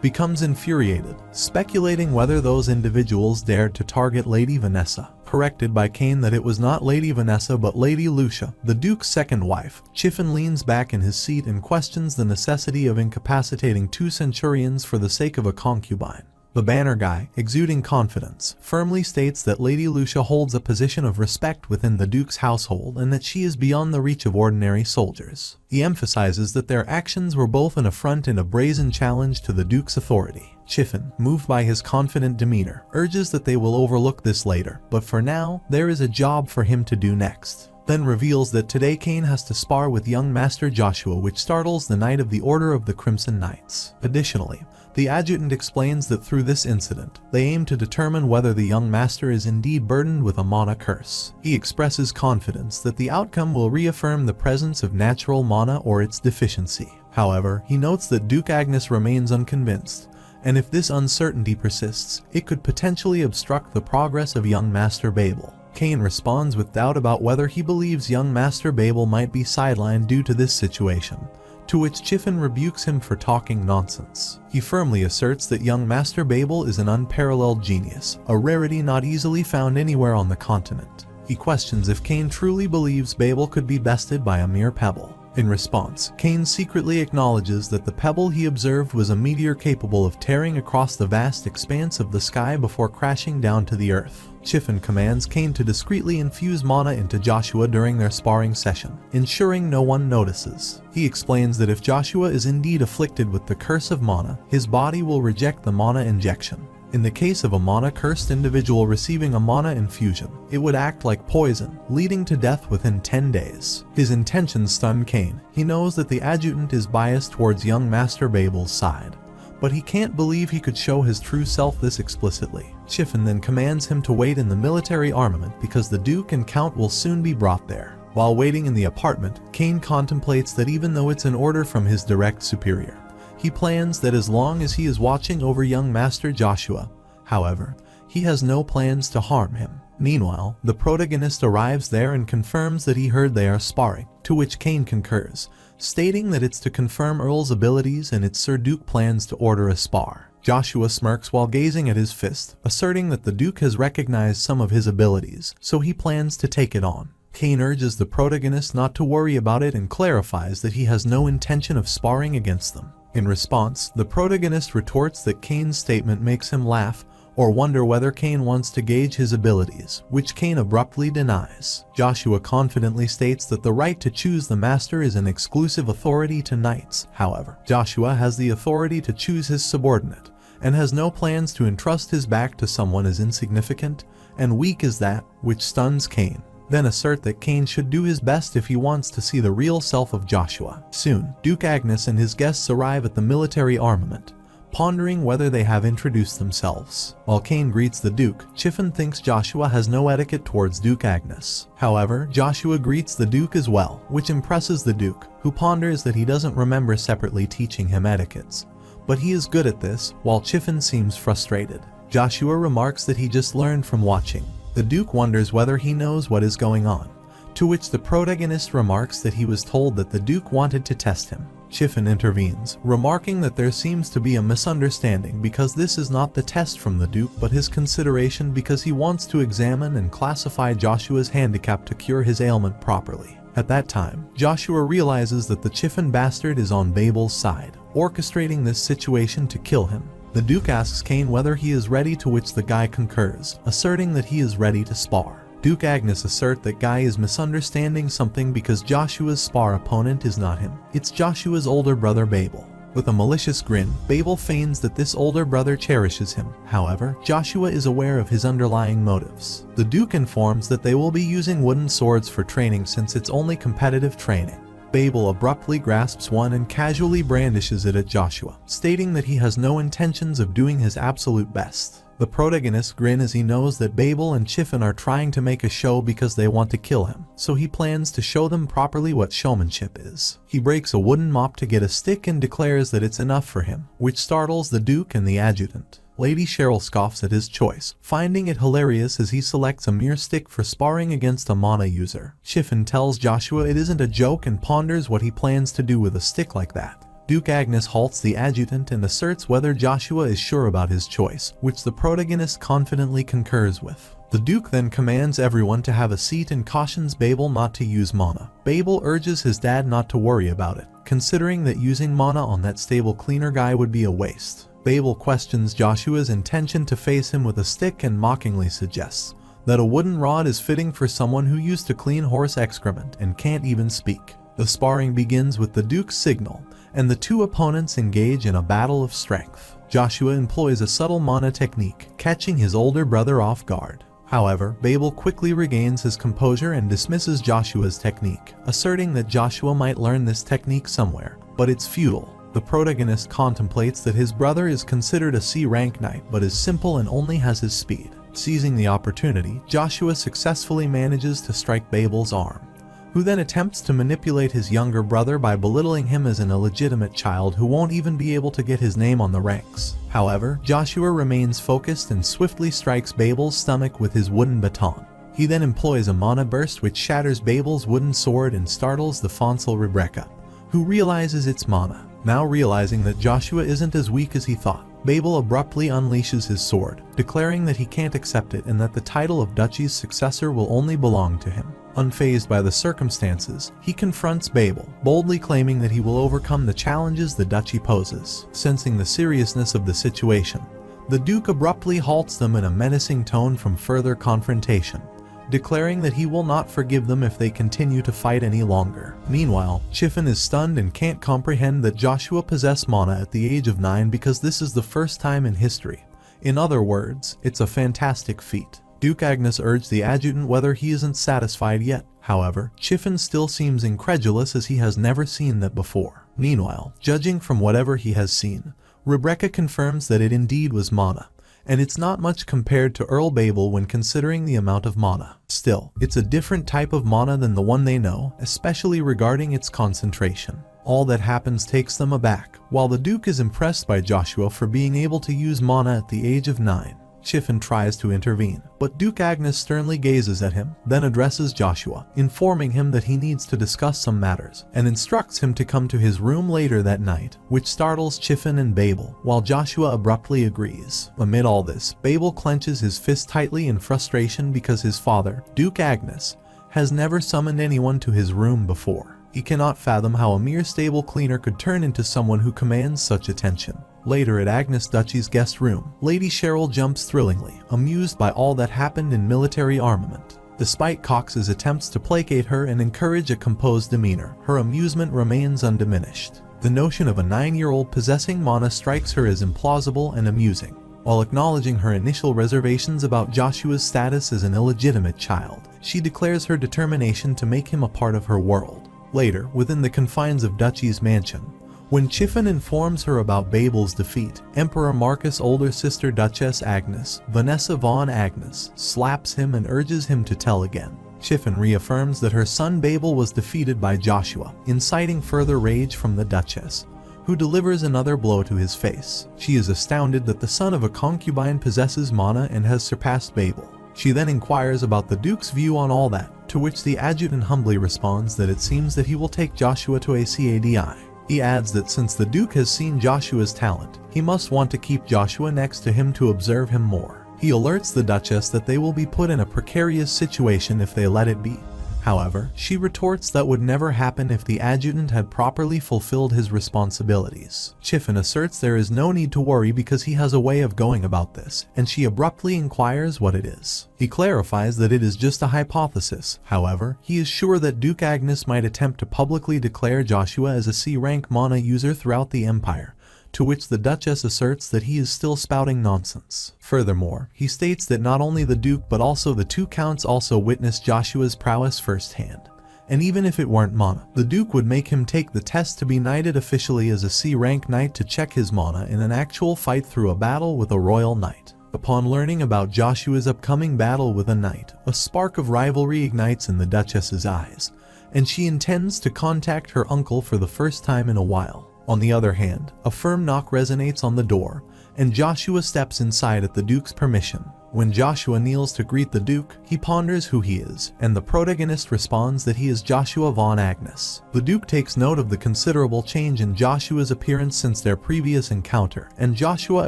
becomes infuriated, speculating whether those individuals dared to target Lady Vanessa. Corrected by Kane that it was not Lady Vanessa but Lady Lucia, the Duke's second wife, Chiffin leans back in his seat and questions the necessity of incapacitating 2 Centurions for the sake of a concubine. The banner guy, exuding confidence, firmly states that Lady Lucia holds a position of respect within the Duke's household and that she is beyond the reach of ordinary soldiers. He emphasizes that their actions were both an affront and a brazen challenge to the Duke's authority. Chiffin, moved by his confident demeanor, urges that they will overlook this later, but for now, there is a job for him to do next. Then reveals that today Kane has to spar with young Master Joshua, which startles the Knight of the Order of the Crimson Knights. Additionally, the adjutant explains that through this incident, they aim to determine whether the young master is indeed burdened with a mana curse. He expresses confidence that the outcome will reaffirm the presence of natural mana or its deficiency. However, he notes that Duke Agnes remains unconvinced, and if this uncertainty persists, it could potentially obstruct the progress of young Master Babel. Kane responds with doubt about whether he believes young Master Babel might be sidelined due to this situation, to which Chiffin rebukes him for talking nonsense. He firmly asserts that young Master Babel is an unparalleled genius, a rarity not easily found anywhere on the continent. He questions if Kane truly believes Babel could be bested by a mere pebble. In response, Kane secretly acknowledges that the pebble he observed was a meteor capable of tearing across the vast expanse of the sky before crashing down to the earth. Chiffin commands Kane to discreetly infuse mana into Joshua during their sparring session, ensuring no one notices. He explains that if Joshua is indeed afflicted with the curse of mana, his body will reject the mana injection. In the case of a mana-cursed individual receiving a mana infusion, it would act like poison, leading to death within 10 days. His intentions stun Kane. He knows that the adjutant is biased towards young Master Babel's side, but he can't believe he could show his true self this explicitly. Chiffin then commands him to wait in the military armament because the Duke and Count will soon be brought there. While waiting in the apartment, Kane contemplates that even though it's an order from his direct superior, he plans that as long as he is watching over young Master Joshua. However, he has no plans to harm him. Meanwhile, the protagonist arrives there and confirms that he heard they are sparring, to which Kane concurs, stating that it's to confirm Earl's abilities and it's Sir Duke plans to order a spar. Joshua smirks while gazing at his fist, asserting that the Duke has recognized some of his abilities, so he plans to take it on. Kane urges the protagonist not to worry about it and clarifies that he has no intention of sparring against them. In response, the protagonist retorts that Kane's statement makes him laugh or wonder whether Kane wants to gauge his abilities, which Kane abruptly denies. Joshua confidently states that the right to choose the master is an exclusive authority to knights. However, Joshua has the authority to choose his subordinate, and has no plans to entrust his back to someone as insignificant and weak as that, which stuns Kane. Then assert that Kane should do his best if he wants to see the real self of Joshua. Soon, Duke Agnes and his guests arrive at the military armament, pondering whether they have introduced themselves. While Kane greets the Duke, Chiffin thinks Joshua has no etiquette towards Duke Agnes. However, Joshua greets the Duke as well, which impresses the Duke, who ponders that he doesn't remember separately teaching him etiquettes. But he is good at this, while Chiffin seems frustrated. Joshua remarks that he just learned from watching. The Duke wonders whether he knows what is going on, to which the protagonist remarks that he was told that the Duke wanted to test him. Chiffin intervenes, remarking that there seems to be a misunderstanding because this is not the test from the Duke but his consideration because he wants to examine and classify Joshua's handicap to cure his ailment properly. At that time, Joshua realizes that the Chiffin bastard is on Babel's side, orchestrating this situation to kill him. The Duke asks Kane whether he is ready, to which the guy concurs, asserting that he is ready to spar. Duke Agnes assert that Guy is misunderstanding something because Joshua's spar opponent is not him. It's Joshua's older brother Babel. With a malicious grin, Babel feigns that this older brother cherishes him. However, Joshua is aware of his underlying motives. The Duke informs that they will be using wooden swords for training since it's only competitive training. Babel abruptly grasps one and casually brandishes it at Joshua, stating that he has no intentions of doing his absolute best. The protagonist grins as he knows that Babel and Chiffin are trying to make a show because they want to kill him, so he plans to show them properly what showmanship is. He breaks a wooden mop to get a stick and declares that it's enough for him, which startles the Duke and the adjutant. Lady Cheryl scoffs at his choice, finding it hilarious as he selects a mere stick for sparring against a mana user. Chiffin tells Joshua it isn't a joke and ponders what he plans to do with a stick like that. Duke Agnes halts the adjutant and asserts whether Joshua is sure about his choice, which the protagonist confidently concurs with. The Duke then commands everyone to have a seat and cautions Babel not to use mana. Babel urges his dad not to worry about it, considering that using mana on that stable cleaner guy would be a waste. Babel questions Joshua's intention to face him with a stick and mockingly suggests that a wooden rod is fitting for someone who used to clean horse excrement and can't even speak. The sparring begins with the Duke's signal, and the two opponents engage in a battle of strength. Joshua employs a subtle mana technique, catching his older brother off guard. However, Babel quickly regains his composure and dismisses Joshua's technique, asserting that Joshua might learn this technique somewhere, but it's futile. The protagonist contemplates that his brother is considered a C-rank knight but is simple and only has his speed. Seizing the opportunity, Joshua successfully manages to strike Babel's arm, who then attempts to manipulate his younger brother by belittling him as an illegitimate child who won't even be able to get his name on the ranks. However, Joshua remains focused and swiftly strikes Babel's stomach with his wooden baton. He then employs a mana burst which shatters Babel's wooden sword and startles the Fonsal Rebecca, who realizes it's mana. Now realizing that Joshua isn't as weak as he thought, Babel abruptly unleashes his sword, declaring that he can't accept it and that the title of Duchy's successor will only belong to him. Unfazed by the circumstances, he confronts Babel, boldly claiming that he will overcome the challenges the Duchy poses. Sensing the seriousness of the situation, the Duke abruptly halts them in a menacing tone from further confrontation, declaring that he will not forgive them if they continue to fight any longer. Meanwhile, Chiffin is stunned and can't comprehend that Joshua possessed mana at the age of 9 because this is the first time in history. In other words, it's a fantastic feat. Duke Agnes urged the adjutant whether he isn't satisfied yet. However, Chiffin still seems incredulous as he has never seen that before. Meanwhile, judging from whatever he has seen, Rebecca confirms that it indeed was mana, and it's not much compared to Earl Babel when considering the amount of mana. Still, it's a different type of mana than the one they know, especially regarding its concentration. All that happens takes them aback, while the Duke is impressed by Joshua for being able to use mana at the age of 9. Chiffin tries to intervene, but Duke Agnes sternly gazes at him, then addresses Joshua, informing him that he needs to discuss some matters, and instructs him to come to his room later that night, which startles Chiffin and Babel, while Joshua abruptly agrees. Amid all this, Babel clenches his fist tightly in frustration because his father, Duke Agnes, has never summoned anyone to his room before. He cannot fathom how a mere stable cleaner could turn into someone who commands such attention. Later at Agnes Duchy's guest room, Lady Cheryl jumps thrillingly, amused by all that happened in military armament. Despite Cox's attempts to placate her and encourage a composed demeanor, her amusement remains undiminished. The notion of a 9-year-old possessing mana strikes her as implausible and amusing. While acknowledging her initial reservations about Joshua's status as an illegitimate child, she declares her determination to make him a part of her world. Later, within the confines of Duchy's mansion, when Chiffin informs her about Babel's defeat, Emperor Marcus' older sister Duchess Agnes, Vanessa von Agnes, slaps him and urges him to tell again. Chiffin reaffirms that her son Babel was defeated by Joshua, inciting further rage from the Duchess, who delivers another blow to his face. She is astounded that the son of a concubine possesses mana and has surpassed Babel. She then inquires about the Duke's view on all that, to which the adjutant humbly responds that it seems that he will take Joshua to a CADI. He adds that since the Duke has seen Joshua's talent, he must want to keep Joshua next to him to observe him more. He alerts the Duchess that they will be put in a precarious situation if they let it be. However, she retorts that would never happen if the adjutant had properly fulfilled his responsibilities. Chiffon asserts there is no need to worry because he has a way of going about this, and she abruptly inquires what it is. He clarifies that it is just a hypothesis. However, he is sure that Duke Agnes might attempt to publicly declare Joshua as a C-rank mana user throughout the Empire, to which the Duchess asserts that he is still spouting nonsense. Furthermore, he states that not only the Duke but also the two counts also witnessed Joshua's prowess firsthand. And even if it weren't mana, the Duke would make him take the test to be knighted officially as a C-rank knight to check his mana in an actual fight through a battle with a royal knight. Upon learning about Joshua's upcoming battle with a knight, a spark of rivalry ignites in the Duchess's eyes, and she intends to contact her uncle for the first time in a while. On the other hand, a firm knock resonates on the door, and Joshua steps inside at the Duke's permission. When Joshua kneels to greet the Duke, he ponders who he is, and the protagonist responds that he is Joshua von Agnes. The Duke takes note of the considerable change in Joshua's appearance since their previous encounter, and Joshua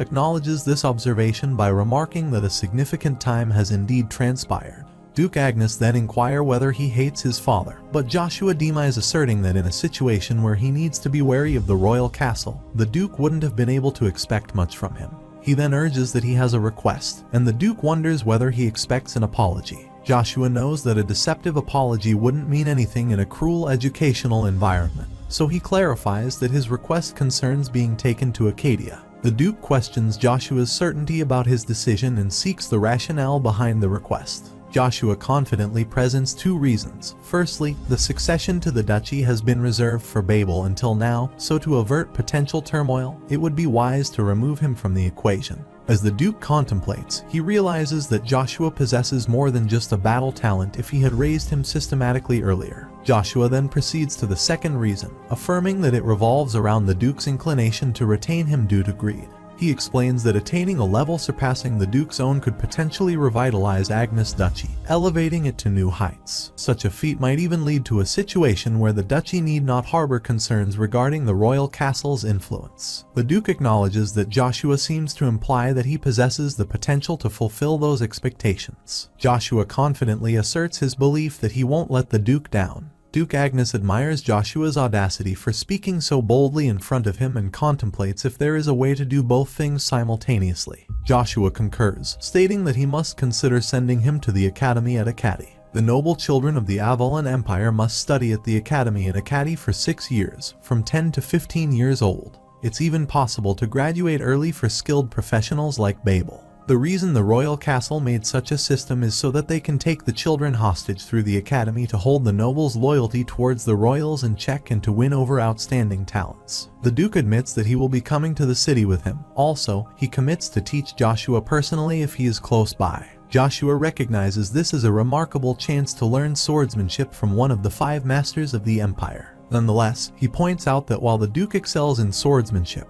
acknowledges this observation by remarking that a significant time has indeed transpired. Duke Agnes then inquire whether he hates his father, but Joshua denies, asserting that in a situation where he needs to be wary of the royal castle, the Duke wouldn't have been able to expect much from him. He then urges that he has a request, and the Duke wonders whether he expects an apology. Joshua knows that a deceptive apology wouldn't mean anything in a cruel educational environment, so he clarifies that his request concerns being taken to Acadia. The Duke questions Joshua's certainty about his decision and seeks the rationale behind the request. Joshua confidently presents two reasons. Firstly, the succession to the duchy has been reserved for Babel until now, so to avert potential turmoil, it would be wise to remove him from the equation. As the Duke contemplates, he realizes that Joshua possesses more than just a battle talent if he had raised him systematically earlier. Joshua then proceeds to the second reason, affirming that it revolves around the Duke's inclination to retain him due to greed. He explains that attaining a level surpassing the Duke's own could potentially revitalize Agnes' duchy, elevating it to new heights. Such a feat might even lead to a situation where the duchy need not harbor concerns regarding the royal castle's influence. The Duke acknowledges that Joshua seems to imply that he possesses the potential to fulfill those expectations. Joshua confidently asserts his belief that he won't let the Duke down. Duke Agnes admires Joshua's audacity for speaking so boldly in front of him and contemplates if there is a way to do both things simultaneously. Joshua concurs, stating that he must consider sending him to the academy at Acadi. The noble children of the Avalon Empire must study at the academy in Acadi for 6 years, from 10 to 15 years old. It's even possible to graduate early for skilled professionals like Babel. The reason the royal castle made such a system is so that they can take the children hostage through the academy to hold the nobles' loyalty towards the royals in check and to win over outstanding talents. The Duke admits that he will be coming to the city with him. Also, he commits to teach Joshua personally if he is close by. Joshua recognizes this as a remarkable chance to learn swordsmanship from one of the 5 masters of the Empire. Nonetheless, he points out that while the Duke excels in swordsmanship,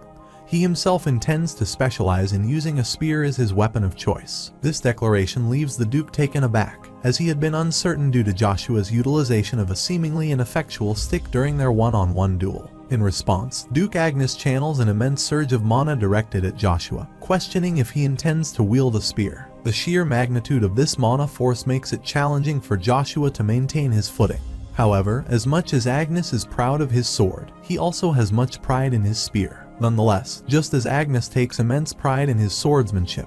he himself intends to specialize in using a spear as his weapon of choice. This declaration leaves the Duke taken aback, as he had been uncertain due to Joshua's utilization of a seemingly ineffectual stick during their one-on-one duel. In response, Duke Agnes channels an immense surge of mana directed at Joshua, questioning if he intends to wield a spear. The sheer magnitude of this mana force makes it challenging for Joshua to maintain his footing. However, as much as Agnes is proud of his sword, he also has much pride in his spear. Nonetheless, just as Agnes takes immense pride in his swordsmanship,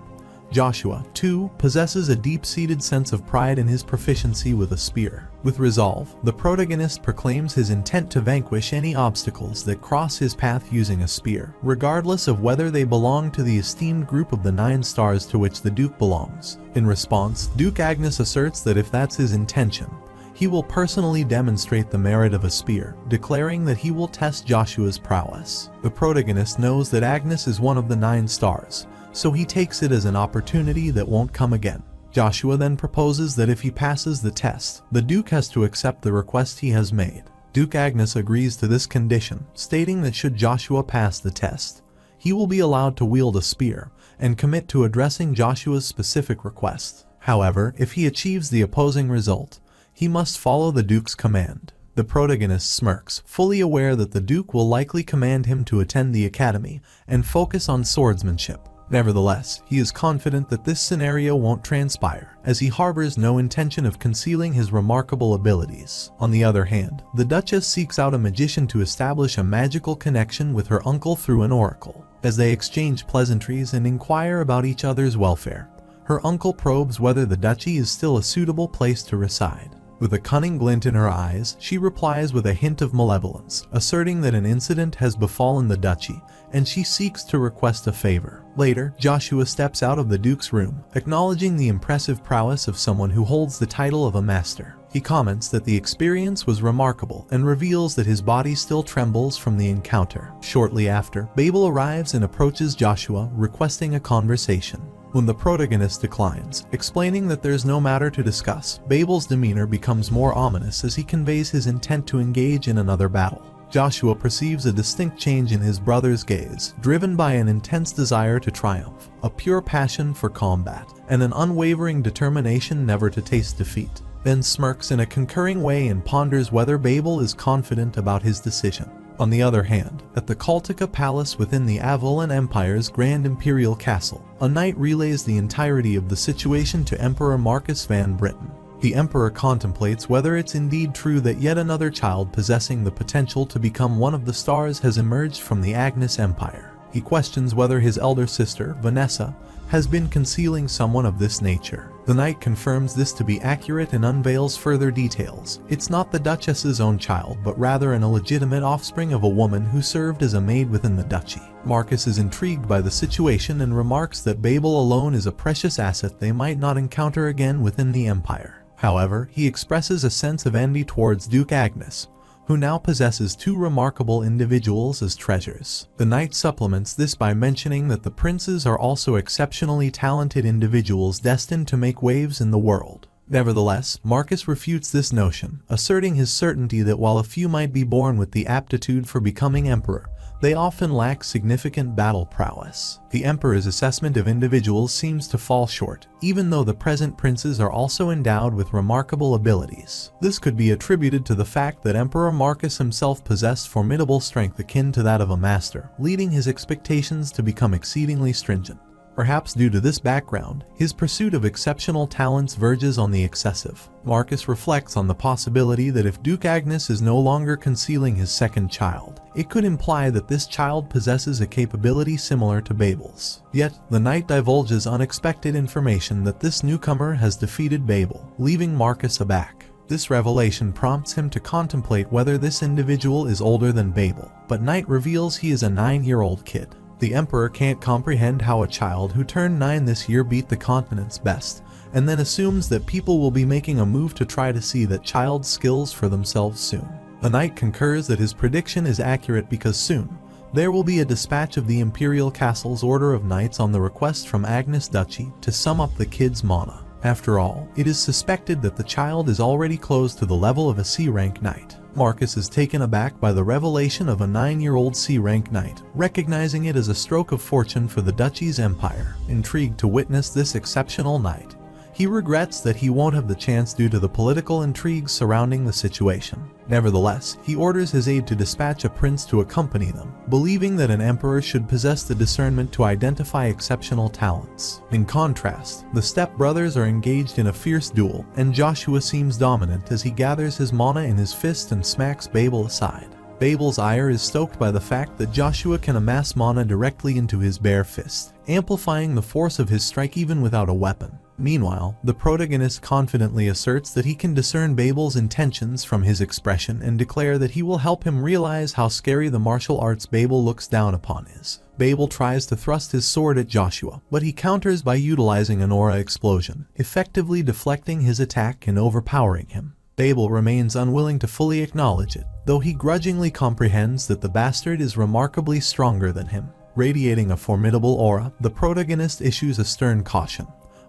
Joshua, too, possesses a deep-seated sense of pride in his proficiency with a spear. With resolve, the protagonist proclaims his intent to vanquish any obstacles that cross his path using a spear, regardless of whether they belong to the esteemed group of the 9 stars to which the Duke belongs. In response, Duke Agnes asserts that if that's his intention, he will personally demonstrate the merit of a spear, declaring that he will test Joshua's prowess. The protagonist knows that Agnes is one of the 9 stars, so he takes it as an opportunity that won't come again. Joshua then proposes that if he passes the test, the Duke has to accept the request he has made. Duke Agnes agrees to this condition, stating that should Joshua pass the test, he will be allowed to wield a spear and commit to addressing Joshua's specific request. However, if he achieves the opposing result, he must follow the Duke's command. The protagonist smirks, fully aware that the Duke will likely command him to attend the academy and focus on swordsmanship. Nevertheless, he is confident that this scenario won't transpire, as he harbors no intention of concealing his remarkable abilities. On the other hand, the Duchess seeks out a magician to establish a magical connection with her uncle through an oracle. As they exchange pleasantries and inquire about each other's welfare, her uncle probes whether the duchy is still a suitable place to reside. With a cunning glint in her eyes, she replies with a hint of malevolence, asserting that an incident has befallen the duchy, and she seeks to request a favor. Later, Joshua steps out of the Duke's room, acknowledging the impressive prowess of someone who holds the title of a master. He comments that the experience was remarkable and reveals that his body still trembles from the encounter. Shortly after, Babel arrives and approaches Joshua, requesting a conversation. When the protagonist declines, explaining that there's no matter to discuss, Babel's demeanor becomes more ominous as he conveys his intent to engage in another battle. Joshua perceives a distinct change in his brother's gaze, driven by an intense desire to triumph, a pure passion for combat, and an unwavering determination never to taste defeat. Then smirks in a concurring way and ponders whether Babel is confident about his decision. On the other hand, at the Kaltika Palace within the Avalon Empire's Grand Imperial Castle, a knight relays the entirety of the situation to Emperor Marcus van Britten. The Emperor contemplates whether it's indeed true that yet another child possessing the potential to become one of the stars has emerged from the Agnes Empire. He questions whether his elder sister, Vanessa, has been concealing someone of this nature. The knight confirms this to be accurate and unveils further details. It's not the Duchess's own child, but rather an illegitimate offspring of a woman who served as a maid within the duchy. Marcus is intrigued by the situation and remarks that Babel alone is a precious asset they might not encounter again within the Empire. However, he expresses a sense of envy towards Duke Agnes, who now possesses two remarkable individuals as treasures. The knight supplements this by mentioning that the princes are also exceptionally talented individuals destined to make waves in the world. Nevertheless, Marcus refutes this notion, asserting his certainty that while a few might be born with the aptitude for becoming emperor, they often lack significant battle prowess. The emperor's assessment of individuals seems to fall short, even though the present princes are also endowed with remarkable abilities. This could be attributed to the fact that Emperor Marcus himself possessed formidable strength akin to that of a master, leading his expectations to become exceedingly stringent. Perhaps due to this background, his pursuit of exceptional talents verges on the excessive. Marcus reflects on the possibility that if Duke Agnes is no longer concealing his second child, it could imply that this child possesses a capability similar to Babel's. Yet, the knight divulges unexpected information that this newcomer has defeated Babel, leaving Marcus aback. This revelation prompts him to contemplate whether this individual is older than Babel, but Knight reveals he is a 9-year-old kid. The Emperor can't comprehend how a child who turned 9 this year beat the continent's best, and then assumes that people will be making a move to try to see that child's skills for themselves soon. The knight concurs that his prediction is accurate because soon, there will be a dispatch of the Imperial Castle's Order of Knights on the request from Agnes Duchy to sum up the kid's mana. After all, it is suspected that the child is already close to the level of a C-rank knight. Marcus is taken aback by the revelation of a 9-year-old C-rank knight, recognizing it as a stroke of fortune for the duchy's empire. Intrigued to witness this exceptional knight, he regrets that he won't have the chance due to the political intrigues surrounding the situation. Nevertheless, he orders his aide to dispatch a prince to accompany them, believing that an emperor should possess the discernment to identify exceptional talents. In contrast, the step-brothers are engaged in a fierce duel, and Joshua seems dominant as he gathers his mana in his fist and smacks Babel aside. Babel's ire is stoked by the fact that Joshua can amass mana directly into his bare fist, amplifying the force of his strike even without a weapon. Meanwhile, the protagonist confidently asserts that he can discern Babel's intentions from his expression and declare that he will help him realize how scary the martial arts Babel looks down upon is. Babel tries to thrust his sword at Joshua, but he counters by utilizing an aura explosion, effectively deflecting his attack and overpowering him. Babel remains unwilling to fully acknowledge it, though he grudgingly comprehends that the bastard is remarkably stronger than him. Radiating a formidable aura, the protagonist issues a stern caution,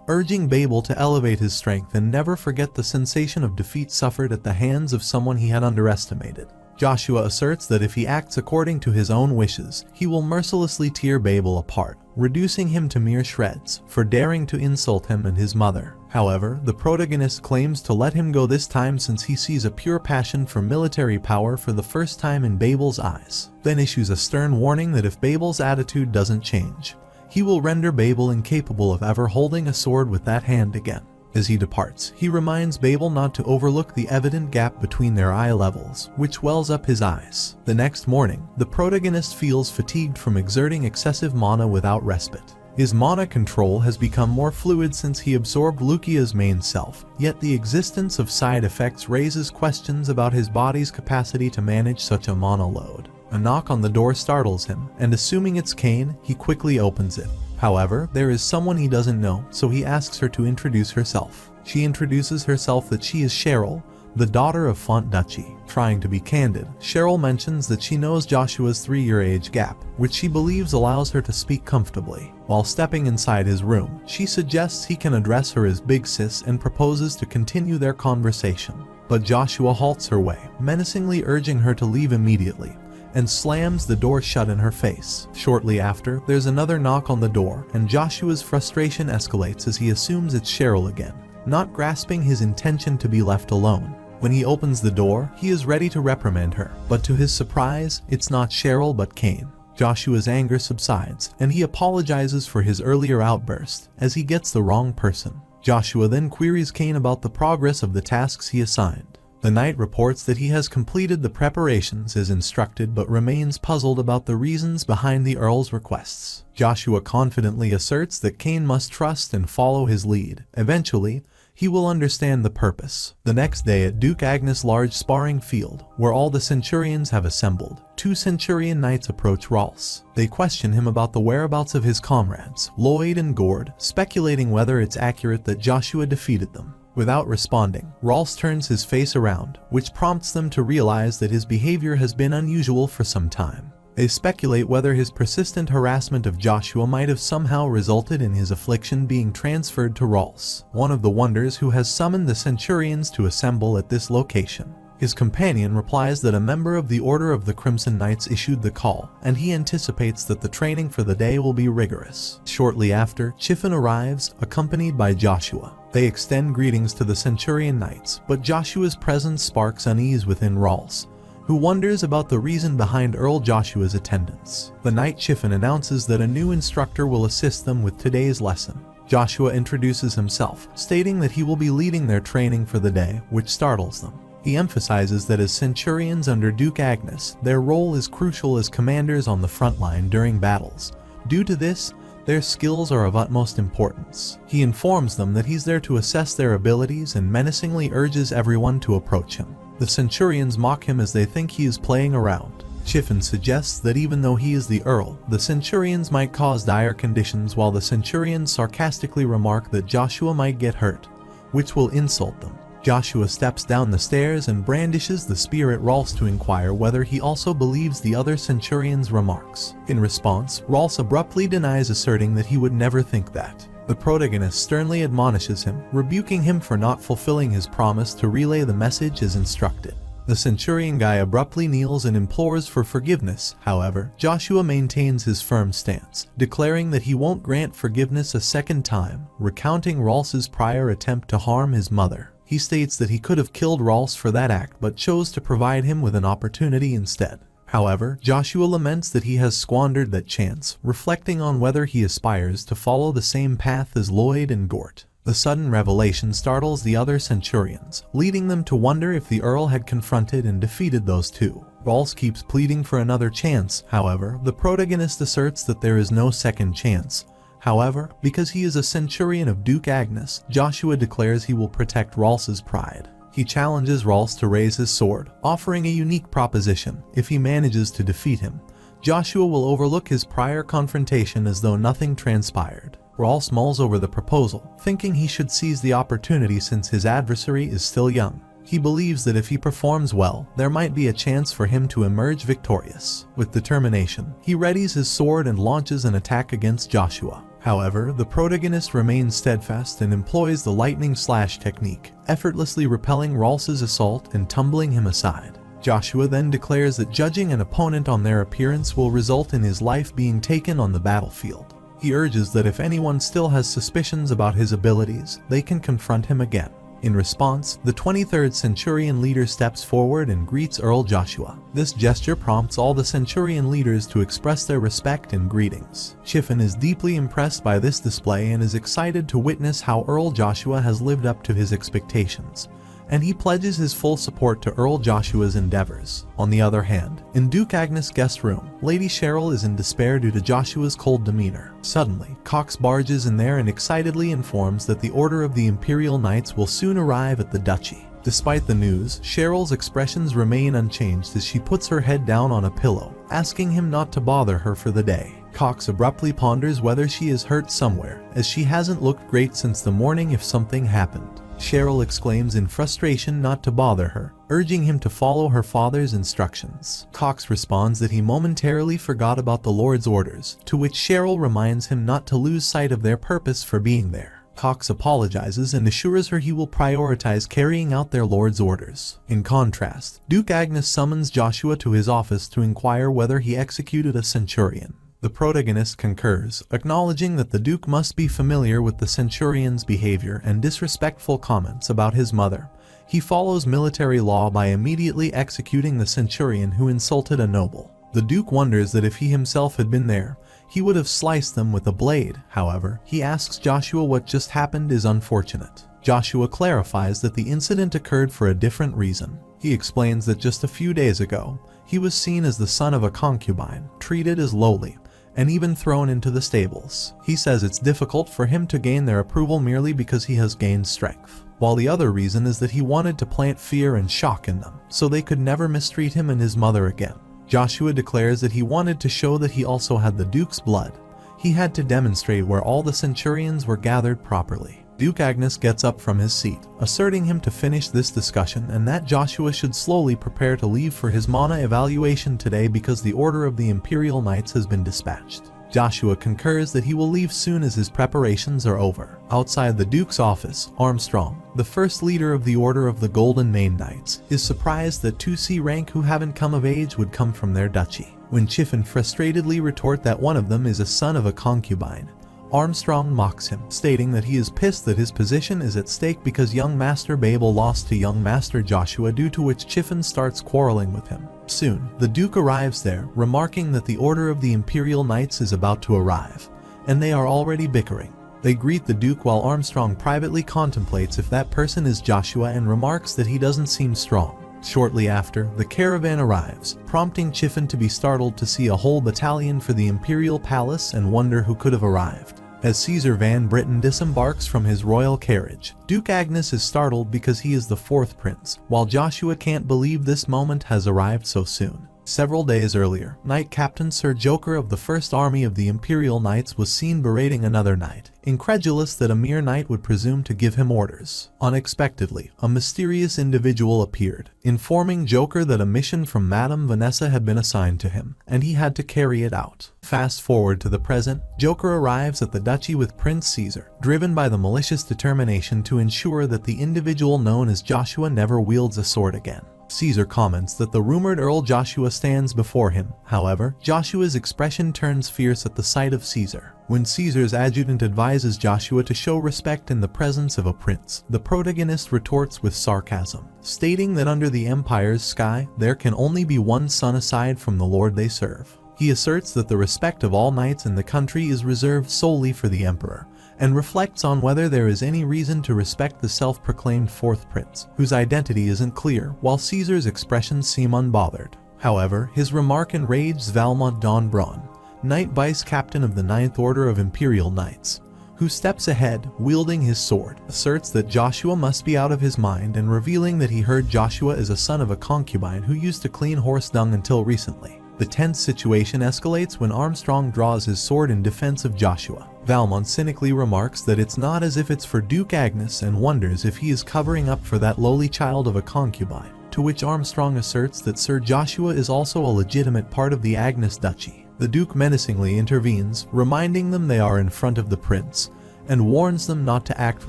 urging Babel to elevate his strength and never forget the sensation of defeat suffered at the hands of someone he had underestimated. Joshua asserts that if he acts according to his own wishes, he will mercilessly tear Babel apart, reducing him to mere shreds for daring to insult him and his mother. However, the protagonist claims to let him go this time since he sees a pure passion for military power for the first time in Babel's eyes, then issues a stern warning that if Babel's attitude doesn't change, he will render Babel incapable of ever holding a sword with that hand again. As he departs, he reminds Babel not to overlook the evident gap between their eye levels, which wells up his eyes. The next morning, the protagonist feels fatigued from exerting excessive mana without respite. His mana control has become more fluid since he absorbed Lukia's main self, yet the existence of side effects raises questions about his body's capacity to manage such a mana load. A knock on the door startles him, and assuming it's Kane, he quickly opens it. However, there is someone he doesn't know, so he asks her to introduce herself. She introduces herself that she is Cheryl, the daughter of Font Duchy. Trying to be candid, Cheryl mentions that she knows Joshua's 3-year age gap, which she believes allows her to speak comfortably. While stepping inside his room, she suggests he can address her as Big Sis and proposes to continue their conversation. But Joshua halts her way, menacingly urging her to leave immediately, and slams the door shut in her face. Shortly after, there's another knock on the door, and Joshua's frustration escalates as he assumes it's Cheryl again, not grasping his intention to be left alone. When he opens the door, he is ready to reprimand her, but to his surprise, it's not Cheryl but Kane. Joshua's anger subsides, and he apologizes for his earlier outburst, as he gets the wrong person. Joshua then queries Kane about the progress of the tasks he assigned. The knight reports that he has completed the preparations as instructed but remains puzzled about the reasons behind the Earl's requests. Joshua confidently asserts that Kane must trust and follow his lead. Eventually, he will understand the purpose. The next day at Duke Agnes' large sparring field, where all the Centurions have assembled, 2 Centurion knights approach Rolls. They question him about the whereabouts of his comrades, Lloyd and Gord, speculating whether it's accurate that Joshua defeated them. Without responding, Rolls turns his face around, which prompts them to realize that his behavior has been unusual for some time. They speculate whether his persistent harassment of Joshua might have somehow resulted in his affliction being transferred to Rolls, one of the wonders who has summoned the Centurions to assemble at this location. His companion replies that a member of the Order of the Crimson Knights issued the call, and he anticipates that the training for the day will be rigorous. Shortly after, Chiffin arrives, accompanied by Joshua. They extend greetings to the Centurion Knights, but Joshua's presence sparks unease within Rolls, who wonders about the reason behind Earl Joshua's attendance. The Knight Chiffin announces that a new instructor will assist them with today's lesson. Joshua introduces himself, stating that he will be leading their training for the day, which startles them. He emphasizes that as Centurions under Duke Agnes, their role is crucial as commanders on the front line during battles. Due to this, their skills are of utmost importance. He informs them that he's there to assess their abilities and menacingly urges everyone to approach him. The Centurions mock him as they think he is playing around. Chiffin suggests that even though he is the Earl, the Centurions might cause dire conditions, while the Centurions sarcastically remark that Joshua might get hurt, which will insult them. Joshua steps down the stairs and brandishes the spear at Rolls to inquire whether he also believes the other Centurion's remarks. In response, Rolls abruptly denies, asserting that he would never think that. The protagonist sternly admonishes him, rebuking him for not fulfilling his promise to relay the message as instructed. The Centurion guy abruptly kneels and implores for forgiveness. However, Joshua maintains his firm stance, declaring that he won't grant forgiveness a second time, recounting Rolls' prior attempt to harm his mother. He states that he could have killed Rolls for that act but chose to provide him with an opportunity instead. However, Joshua laments that he has squandered that chance, reflecting on whether he aspires to follow the same path as Lloyd and Gort. The sudden revelation startles the other Centurions, leading them to wonder if the Earl had confronted and defeated those two. Rolls keeps pleading for another chance. However, the protagonist asserts that there is no second chance. However, because he is a Centurion of Duke Agnes, Joshua declares he will protect Rolls' pride. He challenges Rolls to raise his sword, offering a unique proposition. If he manages to defeat him, Joshua will overlook his prior confrontation as though nothing transpired. Rolls mulls over the proposal, thinking he should seize the opportunity since his adversary is still young. He believes that if he performs well, there might be a chance for him to emerge victorious. With determination, he readies his sword and launches an attack against Joshua. However, the protagonist remains steadfast and employs the lightning slash technique, effortlessly repelling Rolls' assault and tumbling him aside. Joshua then declares that judging an opponent on their appearance will result in his life being taken on the battlefield. He urges that if anyone still has suspicions about his abilities, they can confront him again. In response, the 23rd Centurion leader steps forward and greets Earl Joshua. This gesture prompts all the Centurion leaders to express their respect and greetings. Chiffon is deeply impressed by this display and is excited to witness how Earl Joshua has lived up to his expectations, and he pledges his full support to Earl Joshua's endeavors. On the other hand, in Duke Agnes' guest room, Lady Cheryl is in despair due to Joshua's cold demeanor. Suddenly, Cox barges in there and excitedly informs that the Order of the Imperial Knights will soon arrive at the duchy. Despite the news, Cheryl's expressions remain unchanged as she puts her head down on a pillow, asking him not to bother her for the day. Cox abruptly ponders whether she is hurt somewhere, as she hasn't looked great since the morning if something happened. Cheryl exclaims in frustration not to bother her, urging him to follow her father's instructions. Cox responds that he momentarily forgot about the Lord's orders, to which Cheryl reminds him not to lose sight of their purpose for being there. Cox apologizes and assures her he will prioritize carrying out their Lord's orders. In contrast, Duke Agnes summons Joshua to his office to inquire whether he executed a centurion. The protagonist concurs, acknowledging that the Duke must be familiar with the Centurion's behavior and disrespectful comments about his mother. He follows military law by immediately executing the Centurion who insulted a noble. The Duke wonders that if he himself had been there, he would have sliced them with a blade. However, he asks Joshua what just happened is unfortunate. Joshua clarifies that the incident occurred for a different reason. He explains that just a few days ago, he was seen as the son of a concubine, treated as lowly, and even thrown into the stables. He says it's difficult for him to gain their approval merely because he has gained strength, while the other reason is that he wanted to plant fear and shock in them, so they could never mistreat him and his mother again. Joshua declares that he wanted to show that he also had the Duke's blood. He had to demonstrate where all the Centurions were gathered properly. Duke Agnes gets up from his seat, asserting him to finish this discussion and that Joshua should slowly prepare to leave for his Mana evaluation today because the Order of the Imperial Knights has been dispatched. Joshua concurs that he will leave soon as his preparations are over. Outside the Duke's office, Armstrong, the first leader of the Order of the Golden Mane Knights, is surprised that 2C rank who haven't come of age would come from their duchy. When Chiffon frustratedly retort that one of them is a son of a concubine, Armstrong mocks him, stating that he is pissed that his position is at stake because young Master Babel lost to young Master Joshua, due to which Chiffon starts quarreling with him. Soon, the Duke arrives there, remarking that the Order of the Imperial Knights is about to arrive, and they are already bickering. They greet the Duke while Armstrong privately contemplates if that person is Joshua and remarks that he doesn't seem strong. Shortly after, the caravan arrives, prompting Chiffon to be startled to see a whole battalion for the Imperial Palace and wonder who could have arrived. As Caesar Van Britten disembarks from his royal carriage, Duke Agnes is startled because he is the fourth prince, while Joshua can't believe this moment has arrived so soon. Several days earlier, Knight Captain Sir Joker of the First Army of the Imperial Knights was seen berating another knight, incredulous that a mere knight would presume to give him orders. Unexpectedly, a mysterious individual appeared, informing Joker that a mission from Madame Vanessa had been assigned to him, and he had to carry it out. Fast forward to the present, Joker arrives at the duchy with Prince Caesar, driven by the malicious determination to ensure that the individual known as Joshua never wields a sword again. Caesar comments that the rumored Earl Joshua stands before him. However, Joshua's expression turns fierce at the sight of Caesar. When Caesar's adjutant advises Joshua to show respect in the presence of a prince, the protagonist retorts with sarcasm, stating that under the Empire's sky, there can only be one son aside from the lord they serve. He asserts that the respect of all knights in the country is reserved solely for the emperor, and reflects on whether there is any reason to respect the self-proclaimed fourth prince, whose identity isn't clear, while Caesar's expressions seem unbothered. However, his remark enrages Valmont Don Braun, Knight Vice Captain of the Ninth Order of Imperial Knights, who steps ahead, wielding his sword, asserts that Joshua must be out of his mind and revealing that he heard Joshua is a son of a concubine who used to clean horse dung until recently. The tense situation escalates when Armstrong draws his sword in defense of Joshua. Valmont cynically remarks that it's not as if it's for Duke Agnes and wonders if he is covering up for that lowly child of a concubine, to which Armstrong asserts that Sir Joshua is also a legitimate part of the Agnes Duchy. The Duke menacingly intervenes, reminding them they are in front of the prince, and warns them not to act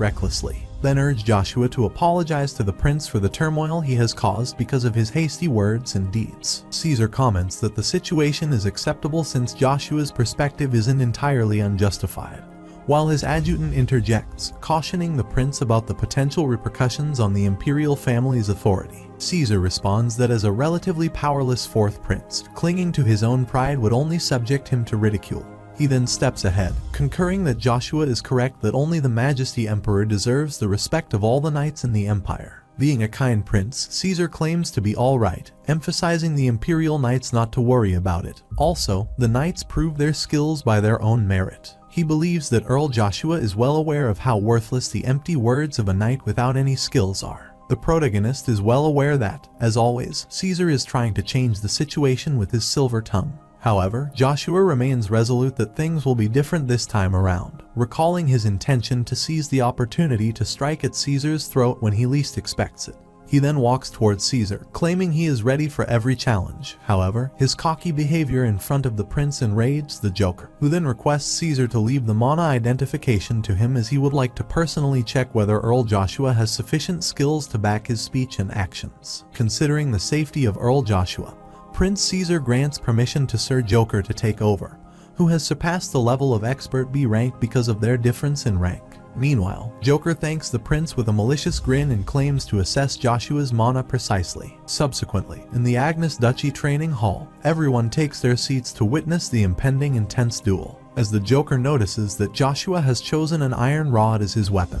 recklessly, then urges Joshua to apologize to the prince for the turmoil he has caused because of his hasty words and deeds. Caesar comments that the situation is acceptable since Joshua's perspective isn't entirely unjustified, while his adjutant interjects, cautioning the prince about the potential repercussions on the imperial family's authority. Caesar responds that as a relatively powerless fourth prince, clinging to his own pride would only subject him to ridicule. He then steps ahead, concurring that Joshua is correct that only the Majesty Emperor deserves the respect of all the knights in the empire. Being a kind prince, Caesar claims to be all right, emphasizing the imperial knights not to worry about it. Also, the knights prove their skills by their own merit. He believes that Earl Joshua is well aware of how worthless the empty words of a knight without any skills are. The protagonist is well aware that, as always, Caesar is trying to change the situation with his silver tongue. However, Joshua remains resolute that things will be different this time around, recalling his intention to seize the opportunity to strike at Caesar's throat when he least expects it. He then walks towards Caesar, claiming he is ready for every challenge. However, his cocky behavior in front of the prince enrages the Joker, who then requests Caesar to leave the Mana identification to him as he would like to personally check whether Earl Joshua has sufficient skills to back his speech and actions. Considering the safety of Earl Joshua, Prince Caesar grants permission to Sir Joker to take over, who has surpassed the level of expert B rank because of their difference in rank. Meanwhile, Joker thanks the prince with a malicious grin and claims to assess Joshua's mana precisely. Subsequently, in the Agnes Duchy training hall, everyone takes their seats to witness the impending intense duel. As the Joker notices that Joshua has chosen an iron rod as his weapon,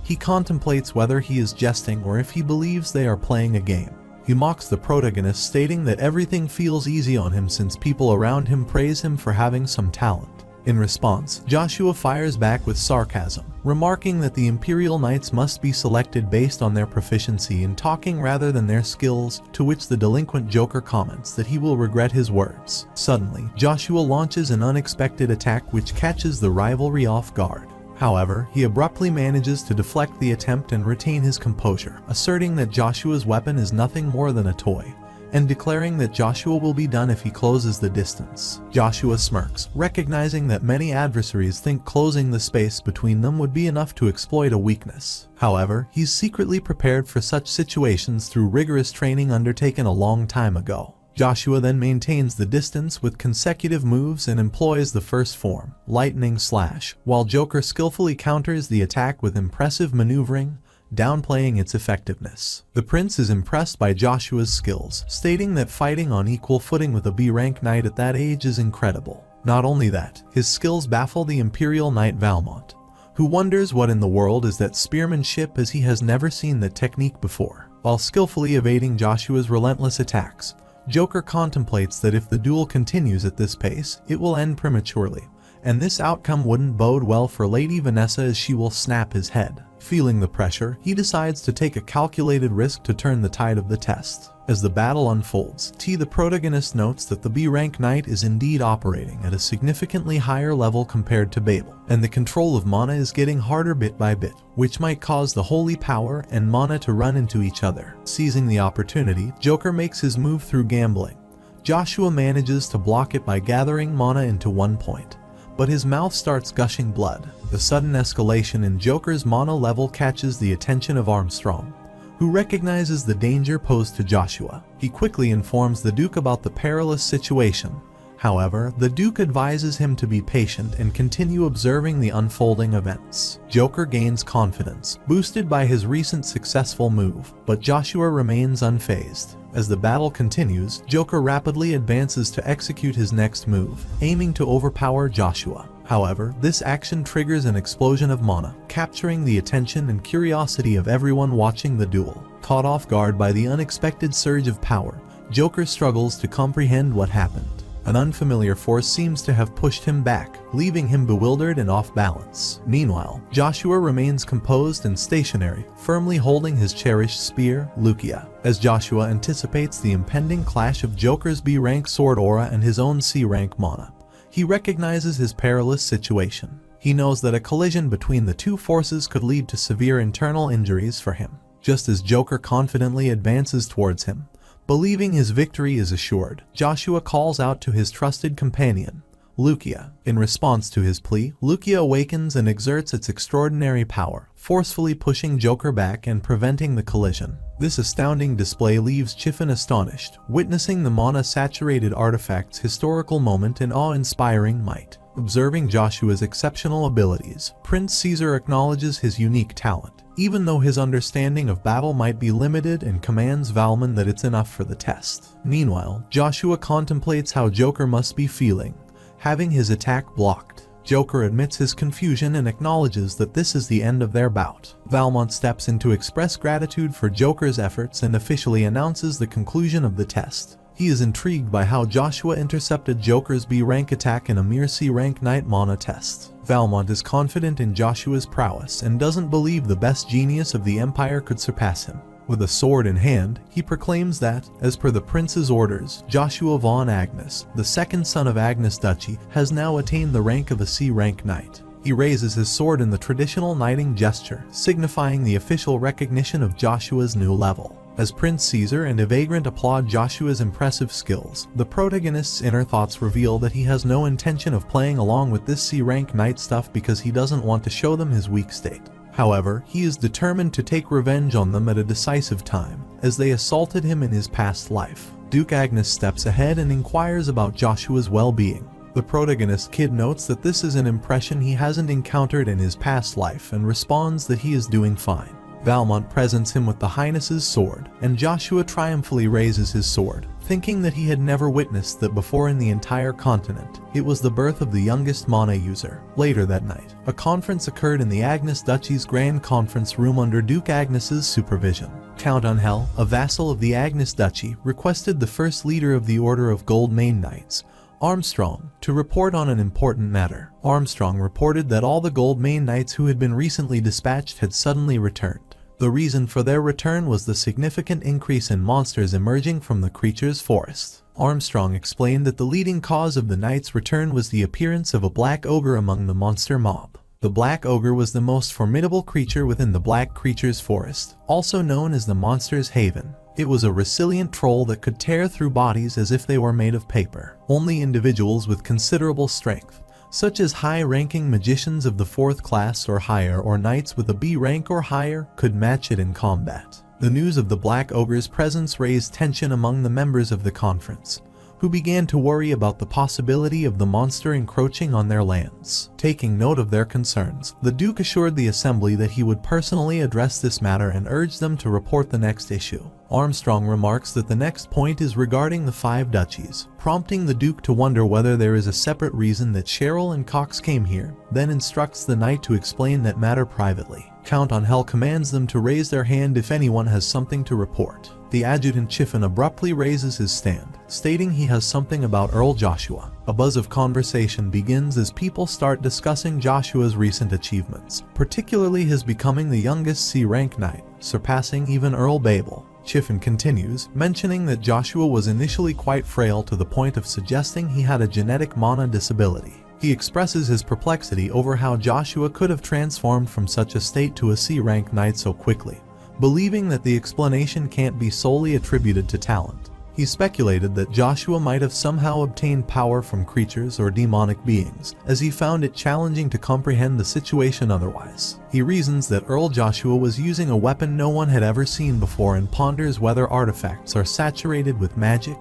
he contemplates whether he is jesting or if he believes they are playing a game. He mocks the protagonist, stating that everything feels easy on him since people around him praise him for having some talent. In response, Joshua fires back with sarcasm, remarking that the Imperial Knights must be selected based on their proficiency in talking rather than their skills, to which the delinquent Joker comments that he will regret his words. Suddenly, Joshua launches an unexpected attack which catches the rivalry off guard. However, he abruptly manages to deflect the attempt and retain his composure, asserting that Joshua's weapon is nothing more than a toy, and declaring that Joshua will be done if he closes the distance. Joshua smirks, recognizing that many adversaries think closing the space between them would be enough to exploit a weakness. However, he's secretly prepared for such situations through rigorous training undertaken a long time ago. Joshua then maintains the distance with consecutive moves and employs the first form, Lightning Slash, while Joker skillfully counters the attack with impressive maneuvering, downplaying its effectiveness. The prince is impressed by Joshua's skills, stating that fighting on equal footing with a B-rank knight at that age is incredible. Not only that, his skills baffle the Imperial Knight Valmont, who wonders what in the world is that spearmanship as he has never seen that technique before. While skillfully evading Joshua's relentless attacks, Joker contemplates that if the duel continues at this pace, it will end prematurely, and this outcome wouldn't bode well for Lady Vanessa as she will snap his head. Feeling the pressure, he decides to take a calculated risk to turn the tide of the test. As the battle unfolds, the protagonist notes that the B-rank knight is indeed operating at a significantly higher level compared to Babel, and the control of mana is getting harder bit by bit, which might cause the holy power and mana to run into each other. Seizing the opportunity, Joker makes his move through gambling. Joshua manages to block it by gathering mana into one point, but his mouth starts gushing blood. The sudden escalation in Joker's mana level catches the attention of Armstrong, who recognizes the danger posed to Joshua. He quickly informs the Duke about the perilous situation. However, the Duke advises him to be patient and continue observing the unfolding events. Joker gains confidence, boosted by his recent successful move, but Joshua remains unfazed. As the battle continues, Joker rapidly advances to execute his next move, aiming to overpower Joshua. However, this action triggers an explosion of mana, capturing the attention and curiosity of everyone watching the duel. Caught off guard by the unexpected surge of power, Joker struggles to comprehend what happened. An unfamiliar force seems to have pushed him back, leaving him bewildered and off balance. Meanwhile, Joshua remains composed and stationary, firmly holding his cherished spear, Lucia. As Joshua anticipates the impending clash of Joker's B-rank sword aura and his own C-rank mana, he recognizes his perilous situation. He knows that a collision between the two forces could lead to severe internal injuries for him. Just as Joker confidently advances towards him, believing his victory is assured, Joshua calls out to his trusted companion, Lucia. In response to his plea, Lucia awakens and exerts its extraordinary power, forcefully pushing Joker back and preventing the collision. This astounding display leaves Chiffin astonished, witnessing the mana-saturated artifact's historical moment in awe-inspiring might. Observing Joshua's exceptional abilities, Prince Caesar acknowledges his unique talent, even though his understanding of battle might be limited, and commands Valmon that it's enough for the test. Meanwhile, Joshua contemplates how Joker must be feeling, having his attack blocked. Joker admits his confusion and acknowledges that this is the end of their bout. Valmont steps in to express gratitude for Joker's efforts and officially announces the conclusion of the test. He is intrigued by how Joshua intercepted Joker's B rank attack in a mere C rank Knight Mana test. Valmont is confident in Joshua's prowess and doesn't believe the best genius of the Empire could surpass him. With a sword in hand, he proclaims that, as per the prince's orders, Joshua von Agnes, the second son of Agnes Duchy, has now attained the rank of a C rank knight. He raises his sword in the traditional knighting gesture, signifying the official recognition of Joshua's new level. As Prince Caesar and a Vagrant applaud Joshua's impressive skills, the protagonist's inner thoughts reveal that he has no intention of playing along with this C rank knight stuff because he doesn't want to show them his weak state. However, he is determined to take revenge on them at a decisive time, as they assaulted him in his past life. Duke Agnes steps ahead and inquires about Joshua's well-being. The protagonist kid notes that this is an impression he hasn't encountered in his past life and responds that he is doing fine. Valmont presents him with the Highness's sword, and Joshua triumphantly raises his sword, thinking that he had never witnessed that before in the entire continent. It was the birth of the youngest mana user. Later that night, a conference occurred in the Agnes Duchy's Grand Conference Room under Duke Agnes's supervision. Count Angel, a vassal of the Agnes Duchy, requested the first leader of the Order of Gold Main Knights, Armstrong, to report on an important matter. Armstrong reported that all the Gold Main Knights who had been recently dispatched had suddenly returned. The reason for their return was the significant increase in monsters emerging from the creature's forest. Armstrong explained that the leading cause of the Knights' return was the appearance of a black ogre among the monster mob. The black ogre was the most formidable creature within the black creature's forest, also known as the Monster's Haven. It was a resilient troll that could tear through bodies as if they were made of paper. Only individuals with considerable strength, such as high-ranking magicians of the 4th class or higher or knights with a B rank or higher, could match it in combat. The news of the Black Ogre's presence raised tension among the members of the conference, who began to worry about the possibility of the monster encroaching on their lands. Taking note of their concerns, the Duke assured the assembly that he would personally address this matter and urged them to report the next issue. Armstrong remarks that the next point is regarding the 5 duchies, prompting the Duke to wonder whether there is a separate reason that Cheryl and Cox came here, then instructs the knight to explain that matter privately. Count Angel commands them to raise their hand if anyone has something to report. The adjutant Chiffin abruptly raises his stand, stating he has something about Earl Joshua. A buzz of conversation begins as people start discussing Joshua's recent achievements, particularly his becoming the youngest C-rank knight, surpassing even Earl Babel. Chiffin continues, mentioning that Joshua was initially quite frail to the point of suggesting he had a genetic mana disability. He expresses his perplexity over how Joshua could have transformed from such a state to a C-rank knight so quickly, believing that the explanation can't be solely attributed to talent. He speculated that Joshua might have somehow obtained power from creatures or demonic beings, as he found it challenging to comprehend the situation otherwise. He reasons that Earl Joshua was using a weapon no one had ever seen before and ponders whether artifacts are saturated with magic,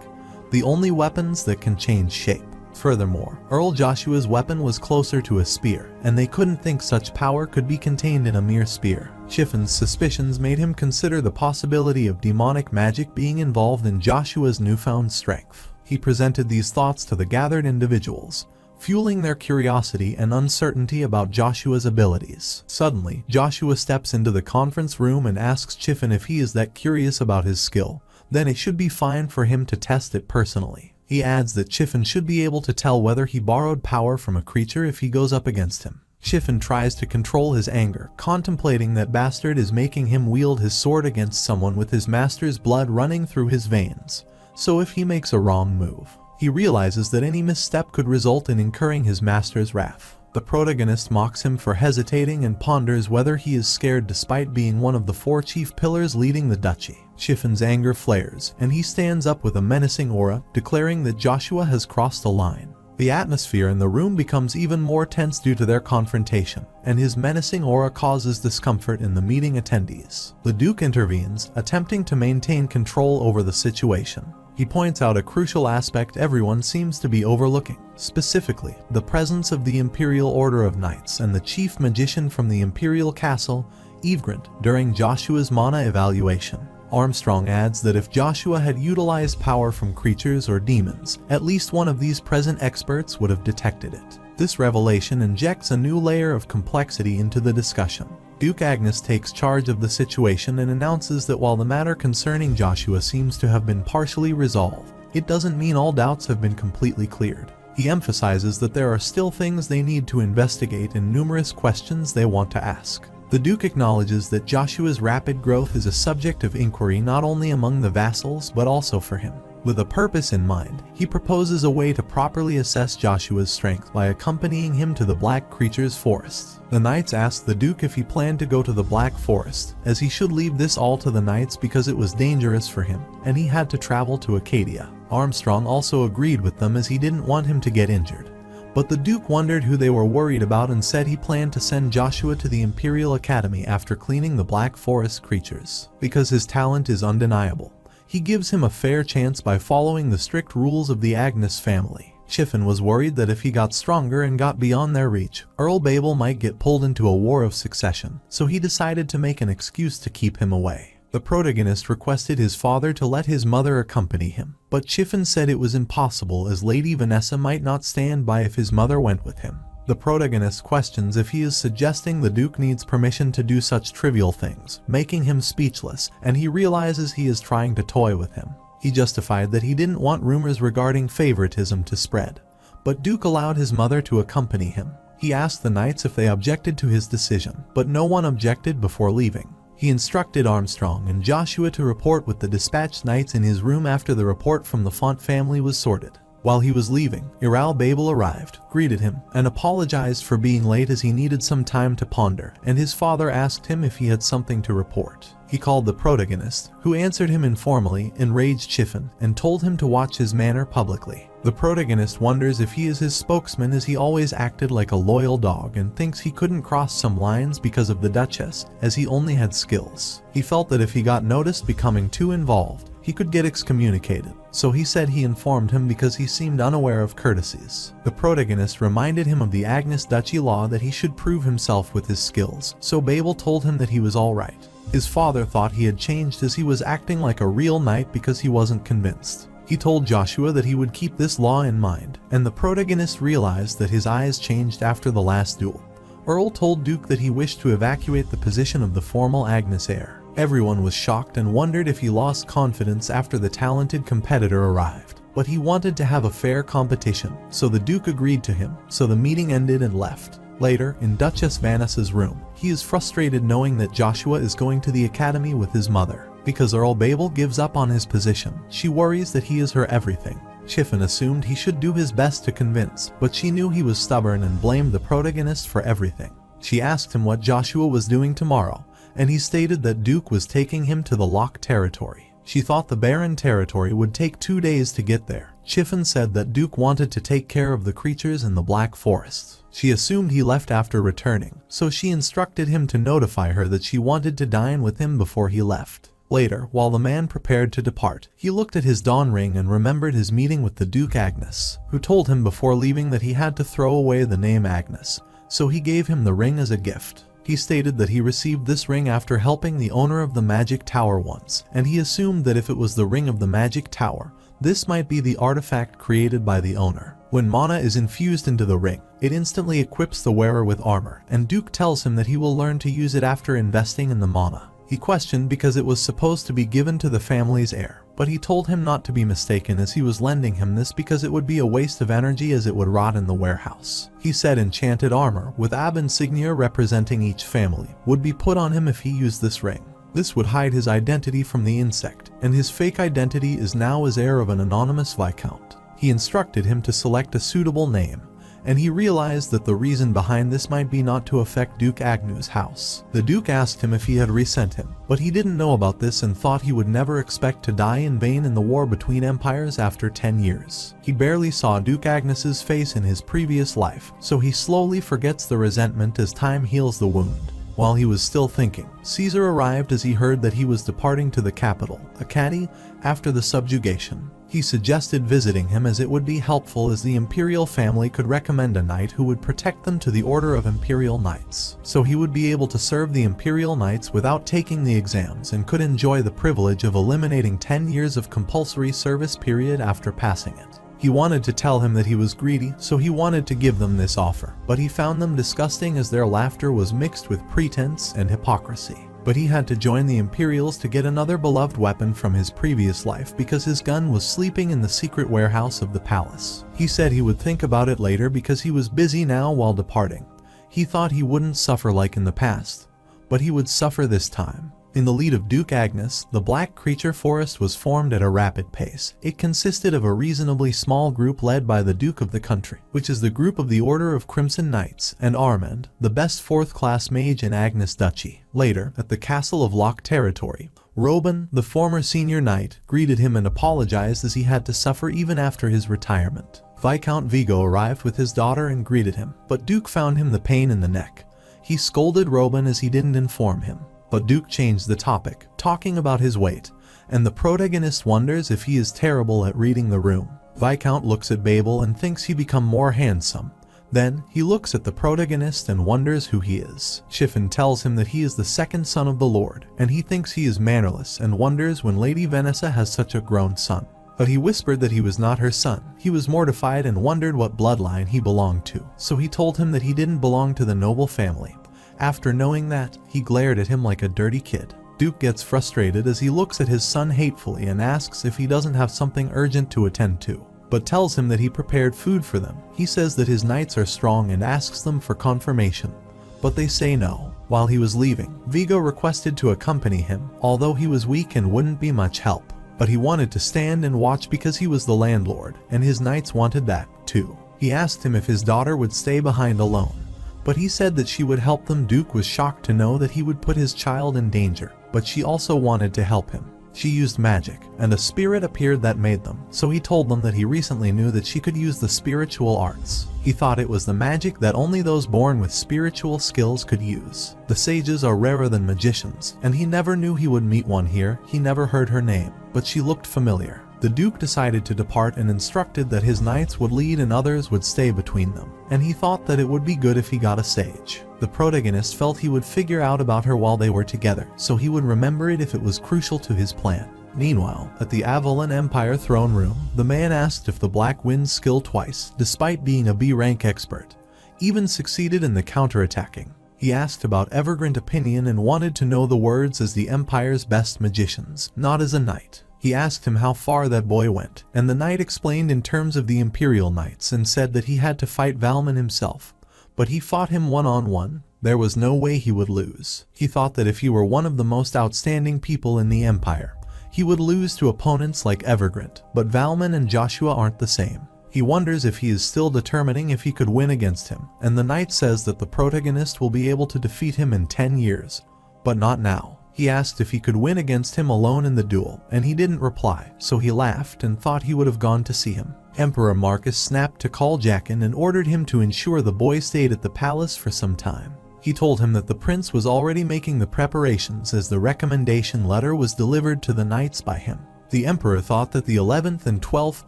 the only weapons that can change shape. Furthermore, Earl Joshua's weapon was closer to a spear, and they couldn't think such power could be contained in a mere spear. Chiffin's suspicions made him consider the possibility of demonic magic being involved in Joshua's newfound strength. He presented these thoughts to the gathered individuals, fueling their curiosity and uncertainty about Joshua's abilities. Suddenly, Joshua steps into the conference room and asks Chiffin if he is that curious about his skill, then it should be fine for him to test it personally. He adds that Chiffin should be able to tell whether he borrowed power from a creature if he goes up against him. Chiffin tries to control his anger, contemplating that Bastard is making him wield his sword against someone with his master's blood running through his veins. So if he makes a wrong move, he realizes that any misstep could result in incurring his master's wrath. The protagonist mocks him for hesitating and ponders whether he is scared despite being one of the 4 chief pillars leading the duchy. Chiffin's anger flares, and he stands up with a menacing aura, declaring that Joshua has crossed a line. The atmosphere in the room becomes even more tense due to their confrontation, and his menacing aura causes discomfort in the meeting attendees. The Duke intervenes, attempting to maintain control over the situation. He points out a crucial aspect everyone seems to be overlooking, specifically the presence of the Imperial Order of Knights and the chief magician from the Imperial Castle, Evegrant, during Joshua's mana evaluation. Armstrong adds that if Joshua had utilized power from creatures or demons, at least one of these present experts would have detected it. This revelation injects a new layer of complexity into the discussion. Duke Agnes takes charge of the situation and announces that while the matter concerning Joshua seems to have been partially resolved, it doesn't mean all doubts have been completely cleared. He emphasizes that there are still things they need to investigate and numerous questions they want to ask. The Duke acknowledges that Joshua's rapid growth is a subject of inquiry not only among the vassals but also for him. With a purpose in mind, he proposes a way to properly assess Joshua's strength by accompanying him to the Black Creature's forests. The knights asked the Duke if he planned to go to the Black Forest, as he should leave this all to the knights because it was dangerous for him, and he had to travel to Acadia. Armstrong also agreed with them as he didn't want him to get injured. But the Duke wondered who they were worried about and said he planned to send Joshua to the Imperial Academy after cleaning the Black Forest creatures. Because his talent is undeniable, he gives him a fair chance by following the strict rules of the Agnes family. Chiffon was worried that if he got stronger and got beyond their reach, Earl Babel might get pulled into a war of succession, so he decided to make an excuse to keep him away. The protagonist requested his father to let his mother accompany him, but Chiffon said it was impossible as Lady Vanessa might not stand by if his mother went with him. The protagonist questions if he is suggesting the Duke needs permission to do such trivial things, making him speechless, and he realizes he is trying to toy with him. He justified that he didn't want rumors regarding favoritism to spread, but Duke allowed his mother to accompany him. He asked the knights if they objected to his decision, but no one objected before leaving. He instructed Armstrong and Joshua to report with the dispatched knights in his room after the report from the Font family was sorted. While he was leaving, Earl Babel arrived, greeted him, and apologized for being late as he needed some time to ponder, and his father asked him if he had something to report. He called the protagonist, who answered him informally, enraged Chiffon, and told him to watch his manner publicly. The protagonist wonders if he is his spokesman as he always acted like a loyal dog and thinks he couldn't cross some lines because of the Duchess, as he only had skills. He felt that if he got noticed becoming too involved, he could get excommunicated, so he said he informed him because he seemed unaware of courtesies. The protagonist reminded him of the Agnes Duchy law that he should prove himself with his skills, so Babel told him that he was alright. His father thought he had changed as he was acting like a real knight because he wasn't convinced. He told Joshua that he would keep this law in mind, and the protagonist realized that his eyes changed after the last duel. Earl told Duke that he wished to evacuate the position of the formal Agnes heir. Everyone was shocked and wondered if he lost confidence after the talented competitor arrived. But he wanted to have a fair competition, so the Duke agreed to him, so the meeting ended and left. Later, in Duchess Vanessa's room, he is frustrated knowing that Joshua is going to the academy with his mother. Because Earl Babel gives up on his position, she worries that he is her everything. Chiffon assumed he should do his best to convince, but she knew he was stubborn and blamed the protagonist for everything. She asked him what Joshua was doing tomorrow, and he stated that Duke was taking him to the Lock territory. She thought the Barren territory would take 2 days to get there. Chiffon said that Duke wanted to take care of the creatures in the Black Forest. She assumed he left after returning, so she instructed him to notify her that she wanted to dine with him before he left. Later, while the man prepared to depart, he looked at his dawn ring and remembered his meeting with the Duke Agnes, who told him before leaving that he had to throw away the name Agnes, so he gave him the ring as a gift. He stated that he received this ring after helping the owner of the Magic Tower once, and he assumed that if it was the ring of the Magic Tower, this might be the artifact created by the owner. When mana is infused into the ring, it instantly equips the wearer with armor, and Duke tells him that he will learn to use it after investing in the mana. He questioned because it was supposed to be given to the family's heir, but he told him not to be mistaken as he was lending him this because it would be a waste of energy as it would rot in the warehouse. He said enchanted armor, with ab insignia representing each family, would be put on him if he used this ring. This would hide his identity from the insect, and his fake identity is now as heir of an anonymous viscount. He instructed him to select a suitable name, and he realized that the reason behind this might be not to affect Duke Agnew's house. The Duke asked him if he had resent him, but he didn't know about this and thought he would never expect to die in vain in the war between empires after 10 years. He barely saw Duke Agnes's face in his previous life, so he slowly forgets the resentment as time heals the wound. While he was still thinking, Caesar arrived as he heard that he was departing to the capital, Acadie, after the subjugation. He suggested visiting him as it would be helpful, as the imperial family could recommend a knight who would protect them to the Order of Imperial Knights, so he would be able to serve the imperial knights without taking the exams and could enjoy the privilege of eliminating 10 years of compulsory service period after passing it. He wanted to tell him that he was greedy, so he wanted to give them this offer, but he found them disgusting as their laughter was mixed with pretense and hypocrisy. But he had to join the Imperials to get another beloved weapon from his previous life because his gun was sleeping in the secret warehouse of the palace. He said he would think about it later because he was busy now while departing. He thought he wouldn't suffer like in the past, but he would suffer this time. In the lead of Duke Agnes, the Black Creature Forest was formed at a rapid pace. It consisted of a reasonably small group led by the Duke of the country, which is the group of the Order of Crimson Knights, and Armand, the best 4th-class mage in Agnes Duchy. Later, at the Castle of Lock Territory, Robin, the former senior knight, greeted him and apologized as he had to suffer even after his retirement. Viscount Vigo arrived with his daughter and greeted him, but Duke found him the pain in the neck. He scolded Robin as he didn't inform him. But Duke changed the topic, talking about his weight, and the protagonist wonders if he is terrible at reading the room. Viscount looks at Babel and thinks he become more handsome. Then, he looks at the protagonist and wonders who he is. Chiffon tells him that he is the second son of the Lord, and he thinks he is mannerless and wonders when Lady Vanessa has such a grown son. But he whispered that he was not her son. He was mortified and wondered what bloodline he belonged to, so he told him that he didn't belong to the noble family. After knowing that, he glared at him like a dirty kid. Duke gets frustrated as he looks at his son hatefully and asks if he doesn't have something urgent to attend to, but tells him that he prepared food for them. He says that his knights are strong and asks them for confirmation, but they say no. While he was leaving, Vigo requested to accompany him, although he was weak and wouldn't be much help. But he wanted to stand and watch because he was the landlord, and his knights wanted that, too. He asked him if his daughter would stay behind alone, but he said that she would help them. Duke was shocked to know that he would put his child in danger, but she also wanted to help him. She used magic, and a spirit appeared that made them, so he told them that he recently knew that she could use the spiritual arts. He thought it was the magic that only those born with spiritual skills could use. The sages are rarer than magicians, and he never knew he would meet one here. He never heard her name, but she looked familiar. The Duke decided to depart and instructed that his knights would lead and others would stay between them, and he thought that it would be good if he got a sage. The protagonist felt he would figure out about her while they were together, so he would remember it if it was crucial to his plan. Meanwhile, at the Avalon Empire throne room, the man asked if the Black Wind's skill twice, despite being a B-rank expert, even succeeded in the counterattacking. He asked about Evergrande opinion and wanted to know the words as the Empire's best magicians, not as a knight. He asked him how far that boy went, and the knight explained in terms of the Imperial Knights and said that he had to fight Valmon himself, but he fought him one-on-one. There was no way he would lose. He thought that if he were one of the most outstanding people in the Empire, he would lose to opponents like Evergrande, but Valmon and Joshua aren't the same. He wonders if he is still determining if he could win against him, and the knight says that the protagonist will be able to defeat him in 10 years, but not now. He asked if he could win against him alone in the duel, and he didn't reply, so he laughed and thought he would have gone to see him. Emperor Marcus snapped to call Jaqen and ordered him to ensure the boy stayed at the palace for some time. He told him that the prince was already making the preparations as the recommendation letter was delivered to the knights by him. The emperor thought that the 11th and 12th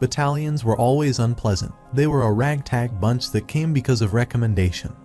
battalions were always unpleasant. They were a ragtag bunch that came because of recommendation.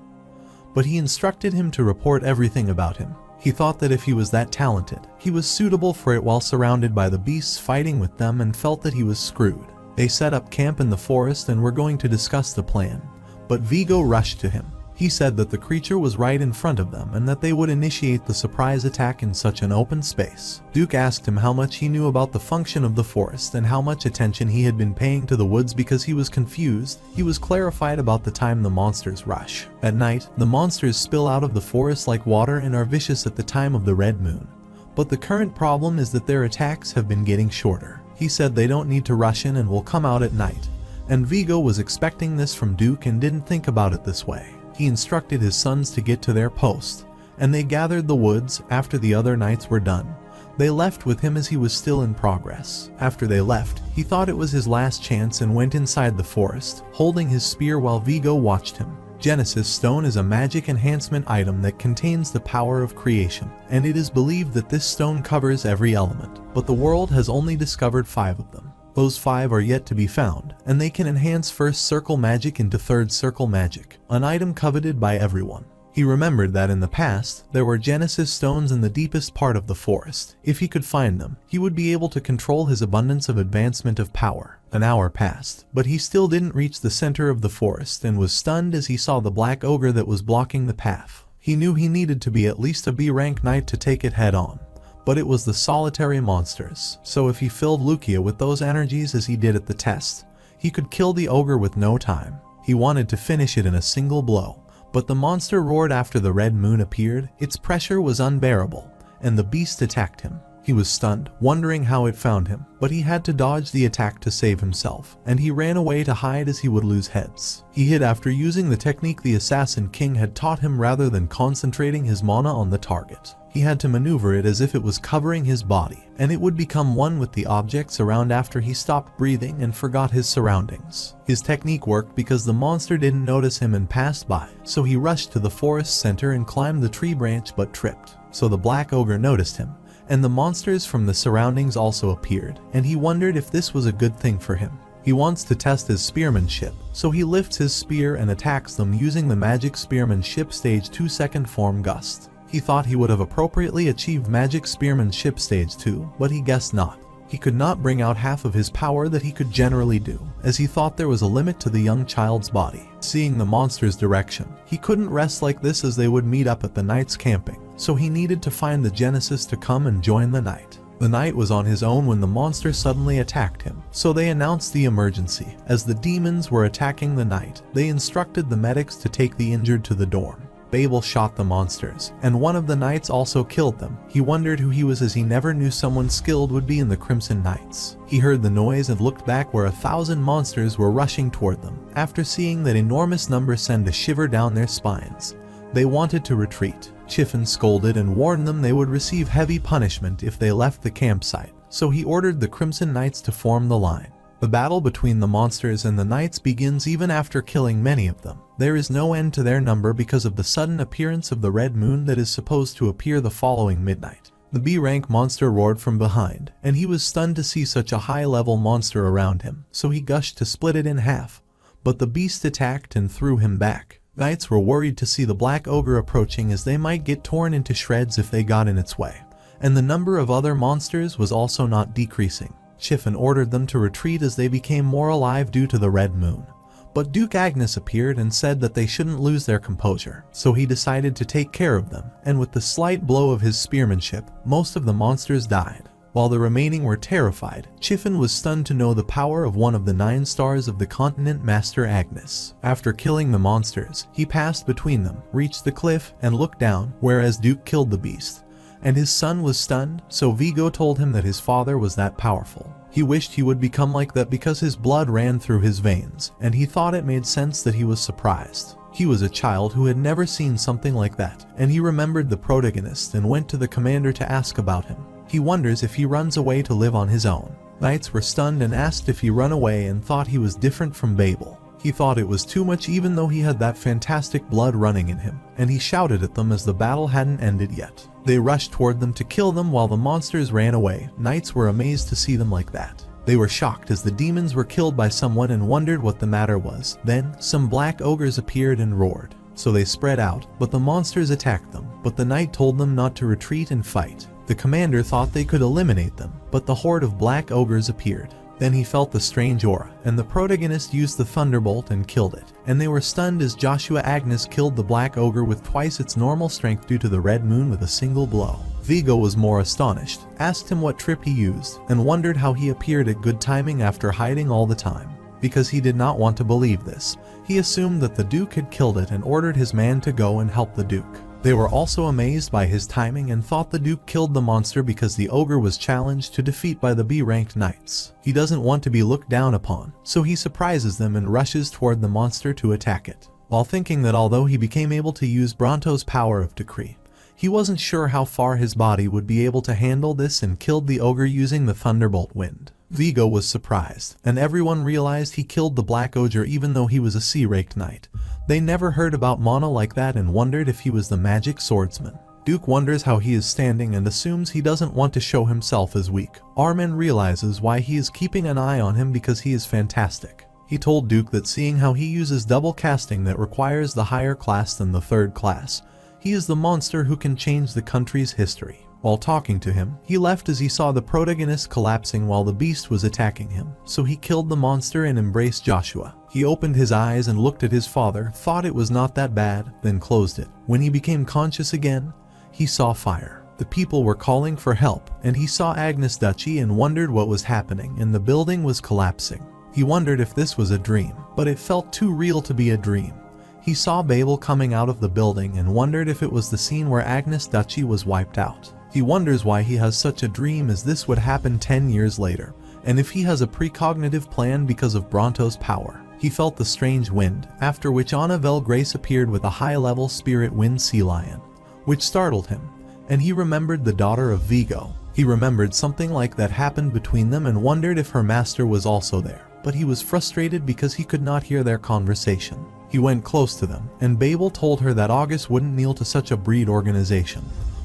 But he instructed him to report everything about him. He thought that if he was that talented, he was suitable for it while surrounded by the beasts fighting with them, and felt that he was screwed. They set up camp in the forest and were going to discuss the plan, but Vigo rushed to him. He said that the creature was right in front of them and that they would initiate the surprise attack in such an open space. Duke asked him how much he knew about the function of the forest and how much attention he had been paying to the woods because he was confused. He was clarified about the time the monsters rush. At night, the monsters spill out of the forest like water and are vicious at the time of the red moon. But the current problem is that their attacks have been getting shorter. He said they don't need to rush in and will come out at night. And Vigo was expecting this from Duke and didn't think about it this way. He instructed his sons to get to their post, and they gathered the woods after the other knights were done. They left with him as he was still in progress. After they left, he thought it was his last chance and went inside the forest, holding his spear while Vigo watched him. Genesis Stone is a magic enhancement item that contains the power of creation, and it is believed that this stone covers every element, but the world has only discovered 5 of them. Those 5 are yet to be found, and they can enhance first circle magic into third circle magic, an item coveted by everyone. He remembered that in the past, there were Genesis stones in the deepest part of the forest. If he could find them, he would be able to control his abundance of advancement of power. An hour passed, but he still didn't reach the center of the forest and was stunned as he saw the black ogre that was blocking the path. He knew he needed to be at least a B-rank knight to take it head on. But it was the solitary monsters, so if he filled Lucia with those energies as he did at the test, he could kill the ogre with no time. He wanted to finish it in a single blow. But the monster roared after the red moon appeared. Its pressure was unbearable, and the beast attacked him. He was stunned, wondering how it found him, but he had to dodge the attack to save himself, and he ran away to hide as he would lose heads. He hid after using the technique the Assassin King had taught him rather than concentrating his mana on the target. He had to maneuver it as if it was covering his body, and it would become one with the objects around after he stopped breathing and forgot his surroundings. His technique worked because the monster didn't notice him and passed by, so he rushed to the forest center and climbed the tree branch but tripped. So the black ogre noticed him, and the monsters from the surroundings also appeared, and he wondered if this was a good thing for him. He wants to test his spearmanship, so he lifts his spear and attacks them using the magic spearmanship stage 2 second form gust. He thought he would have appropriately achieved magic spearmanship stage 2, but he guessed not. He could not bring out half of his power that he could generally do, as he thought there was a limit to the young child's body. Seeing the monster's direction, he couldn't rest like this as they would meet up at the knight's camping, so he needed to find the Genesis to come and join the knight. The knight was on his own when the monster suddenly attacked him, so they announced the emergency. As the demons were attacking the knight, they instructed the medics to take the injured to the dorm. Babel shot the monsters, and one of the knights also killed them. He wondered who he was as he never knew someone skilled would be in the Crimson Knights. He heard the noise and looked back where 1,000 monsters were rushing toward them. After seeing that enormous number send a shiver down their spines, they wanted to retreat. Chiffin scolded and warned them they would receive heavy punishment if they left the campsite, so he ordered the Crimson Knights to form the line. The battle between the monsters and the knights begins even after killing many of them. There is no end to their number because of the sudden appearance of the red moon that is supposed to appear the following midnight. The B-rank monster roared from behind, and he was stunned to see such a high-level monster around him, so he gushed to split it in half. But the beast attacked and threw him back. Knights were worried to see the black ogre approaching as they might get torn into shreds if they got in its way. And the number of other monsters was also not decreasing. Chiffin ordered them to retreat as they became more alive due to the red moon. But Duke Agnes appeared and said that they shouldn't lose their composure, so he decided to take care of them, and with the slight blow of his spearmanship, most of the monsters died. While the remaining were terrified, Chiffin was stunned to know the power of one of the 9 stars of the continent, Master Agnes. After killing the monsters, he passed between them, reached the cliff, and looked down, whereas Duke killed the beast. And his son was stunned, so Vigo told him that his father was that powerful. He wished he would become like that because his blood ran through his veins, and he thought it made sense that he was surprised. He was a child who had never seen something like that, and he remembered the protagonist and went to the commander to ask about him. He wonders if he runs away to live on his own. Knights were stunned and asked if he run away and thought he was different from Babel. He thought it was too much even though he had that fantastic blood running in him, and he shouted at them as the battle hadn't ended yet. They rushed toward them to kill them while the monsters ran away. Knights were amazed to see them like that. They were shocked as the demons were killed by someone and wondered what the matter was. Then, some black ogres appeared and roared. So they spread out, but the monsters attacked them. But the knight told them not to retreat and fight. The commander thought they could eliminate them, but the horde of black ogres appeared. Then he felt the strange aura, and the protagonist used the thunderbolt and killed it. And they were stunned as Joshua Agnes killed the black ogre with twice its normal strength due to the red moon with a single blow. Vigo was more astonished, asked him what trip he used, and wondered how he appeared at good timing after hiding all the time. Because he did not want to believe this, he assumed that the Duke had killed it and ordered his man to go and help the Duke. They were also amazed by his timing and thought the Duke killed the monster because the ogre was challenged to defeat by the B-ranked knights. He doesn't want to be looked down upon, so he surprises them and rushes toward the monster to attack it. While thinking that although he became able to use Bronto's power of decree, he wasn't sure how far his body would be able to handle this and killed the ogre using the thunderbolt wind. Vigo was surprised, and everyone realized he killed the black ogre even though he was a C-ranked knight. They never heard about mana like that and wondered if he was the magic swordsman. Duke wonders how he is standing and assumes he doesn't want to show himself as weak. Armin realizes why he is keeping an eye on him because he is fantastic. He told Duke that seeing how he uses double casting that requires the higher class than the third class, he is the monster who can change the country's history. While talking to him, he left as he saw the protagonist collapsing while the beast was attacking him, so he killed the monster and embraced Joshua. He opened his eyes and looked at his father, thought it was not that bad, then closed it. When he became conscious again, he saw fire. The people were calling for help, and he saw Agnes Duchy and wondered what was happening, and the building was collapsing. He wondered if this was a dream, but it felt too real to be a dream. He saw Babel coming out of the building and wondered if it was the scene where Agnes Duchy was wiped out. He wonders why he has such a dream as this would happen 10 years later, and if he has a precognitive plan because of Bronto's power. He felt the strange wind, after which Annabelle Grace appeared with a high-level spirit wind sea lion, which startled him, and he remembered the daughter of Vigo. He remembered something like that happened between them and wondered if her master was also there, but he was frustrated because he could not hear their conversation. He went close to them, and Babel told her that August wouldn't kneel to such a breed organization.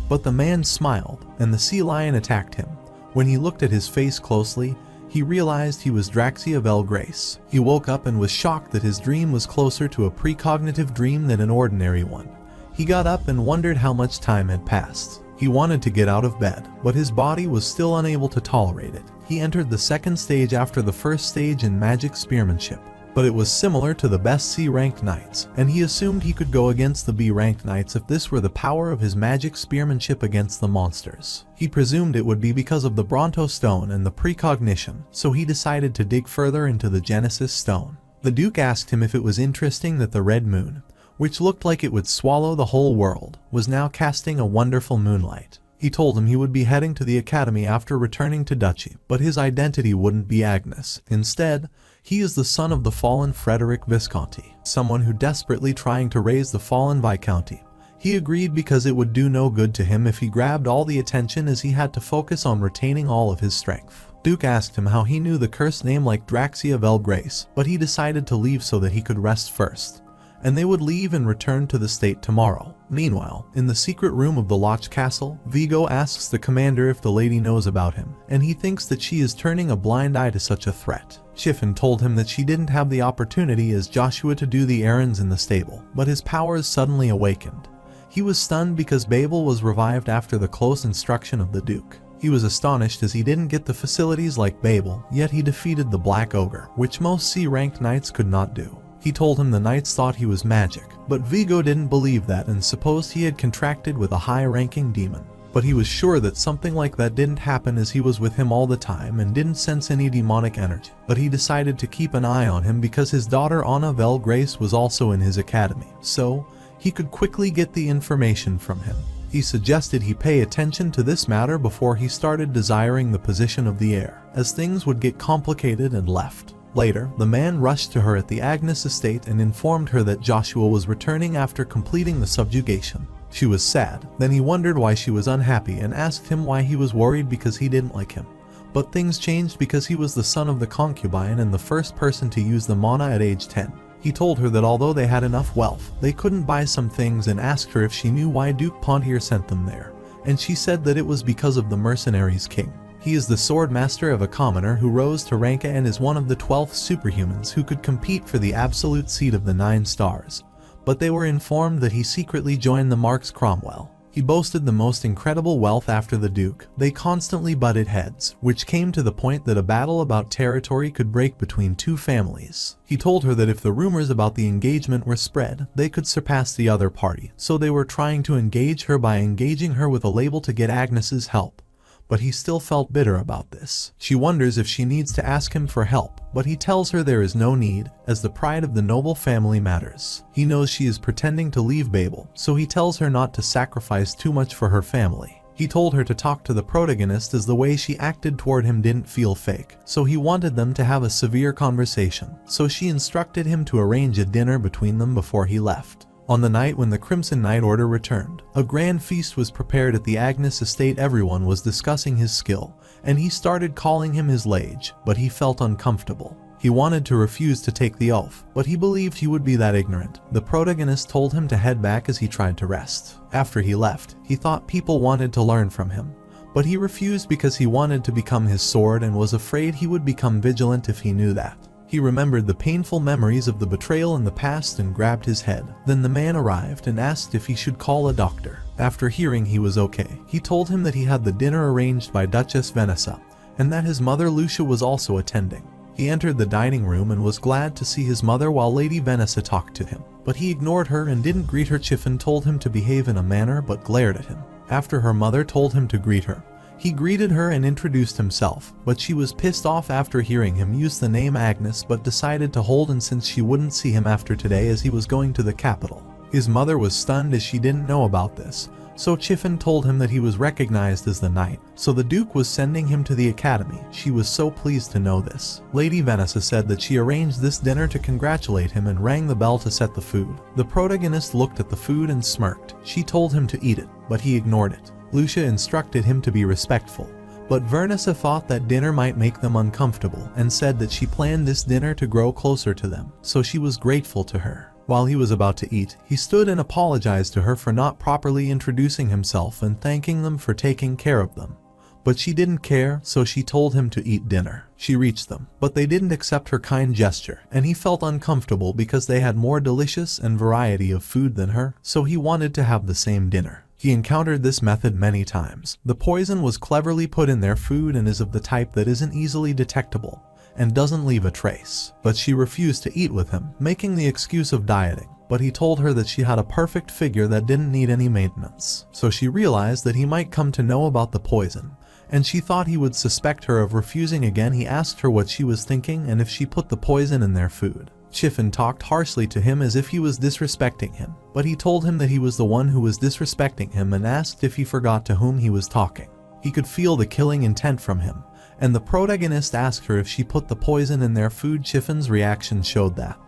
But the man smiled, and the sea lion attacked him. When he looked at his face closely, he realized he was Draxia Vel Grace. He woke up and was shocked that his dream was closer to a precognitive dream than an ordinary one. He got up and wondered how much time had passed. He wanted to get out of bed, but his body was still unable to tolerate it. He entered the second stage after the first stage in magic spearmanship, but it was similar to the best C-ranked knights, and he assumed he could go against the B-ranked knights if this were the power of his magic spearmanship against the monsters. He presumed it would be because of the Bronto stone and the precognition, so he decided to dig further into the Genesis stone. The Duke asked him if it was interesting that the red moon, which looked like it would swallow the whole world, was now casting a wonderful moonlight. He told him he would be heading to the academy after returning to Duchy, but his identity wouldn't be Agnes. Instead, he is the son of the fallen Frederick Visconti, someone who desperately trying to raise the fallen Visconti. He agreed because it would do no good to him if he grabbed all the attention as he had to focus on retaining all of his strength. Duke asked him how he knew the cursed name like Draxia Vel Grace, but he decided to leave so that he could rest first, and they would leave and return to the state tomorrow. Meanwhile, in the secret room of the Loch Castle, Vigo asks the commander if the lady knows about him, and he thinks that she is turning a blind eye to such a threat. Chiffon told him that she didn't have the opportunity as Joshua to do the errands in the stable, but his powers suddenly awakened. He was stunned because Babel was revived after the close instruction of the Duke. He was astonished as he didn't get the facilities like Babel, yet he defeated the Black Ogre, which most C-ranked knights could not do. He told him the knights thought he was magic, but Vigo didn't believe that and supposed he had contracted with a high-ranking demon. But he was sure that something like that didn't happen as he was with him all the time and didn't sense any demonic energy. But he decided to keep an eye on him because his daughter Anna Vel Grace was also in his academy, so he could quickly get the information from him. He suggested he pay attention to this matter before he started desiring the position of the heir, as things would get complicated, and left. Later, the man rushed to her at the Agnes estate and informed her that Joshua was returning after completing the subjugation. She was sad, then he wondered why she was unhappy and asked him why he was worried because he didn't like him. But things changed because he was the son of the concubine and the first person to use the mana at age 10. He told her that although they had enough wealth, they couldn't buy some things and asked her if she knew why Duke Pontier sent them there, and she said that it was because of the mercenaries king. He is the sword master of a commoner who rose to rank and is one of the 12th superhumans who could compete for the absolute seat of the 9 stars. But they were informed that he secretly joined the Marks Cromwell. He boasted the most incredible wealth after the Duke. They constantly butted heads, which came to the point that a battle about territory could break between 2 families. He told her that if the rumors about the engagement were spread, they could surpass the other party, so they were trying to engage her by engaging her with a label to get Agnes's help. But he still felt bitter about this. She wonders if she needs to ask him for help, but he tells her there is no need, as the pride of the noble family matters. He knows she is pretending to leave Babel, so he tells her not to sacrifice too much for her family. He told her to talk to the protagonist as the way she acted toward him didn't feel fake, so he wanted them to have a severe conversation, so she instructed him to arrange a dinner between them before he left. On the night when the Crimson Knight Order returned, a grand feast was prepared at the Agnes estate. Everyone was discussing his skill, and he started calling him his liege, but he felt uncomfortable. He wanted to refuse to take the oath, but he believed he would be that ignorant. The protagonist told him to head back as he tried to rest. After he left, he thought people wanted to learn from him, but he refused because he wanted to become his sword and was afraid he would become vigilant if he knew that. He remembered the painful memories of the betrayal in the past and grabbed his head. Then the man arrived and asked if he should call a doctor. After hearing he was okay, he told him that he had the dinner arranged by Duchess Vanessa, and that his mother Lucia was also attending. He entered the dining room and was glad to see his mother while Lady Vanessa talked to him. But he ignored her and didn't greet her. Chiffon told him to behave in a manner but glared at him. After her mother told him to greet her, he greeted her and introduced himself, but she was pissed off after hearing him use the name Agnes but decided to hold on since she wouldn't see him after today as he was going to the capital. His mother was stunned as she didn't know about this, so Chiffon told him that he was recognized as the knight, so the Duke was sending him to the academy. She was so pleased to know this. Lady Vanessa said that she arranged this dinner to congratulate him and rang the bell to set the food. The protagonist looked at the food and smirked. She told him to eat it, but he ignored it. Lucia instructed him to be respectful, but Vanessa thought that dinner might make them uncomfortable and said that she planned this dinner to grow closer to them, so she was grateful to her. While he was about to eat, he stood and apologized to her for not properly introducing himself and thanking them for taking care of them. But she didn't care, so she told him to eat dinner. She reached them, but they didn't accept her kind gesture, and he felt uncomfortable because they had more delicious and variety of food than her, so he wanted to have the same dinner. He encountered this method many times. The poison was cleverly put in their food and is of the type that isn't easily detectable and doesn't leave a trace. But she refused to eat with him, making the excuse of dieting. But he told her that she had a perfect figure that didn't need any maintenance. So she realized that he might come to know about the poison, and she thought he would suspect her of refusing again. He asked her what she was thinking and if she put the poison in their food. Chiffon talked harshly to him as if he was disrespecting him, but he told him that he was the one who was disrespecting him and asked if he forgot to whom he was talking. He could feel the killing intent from him, and the protagonist asked her if she put the poison in their food. Chiffon's reaction showed that,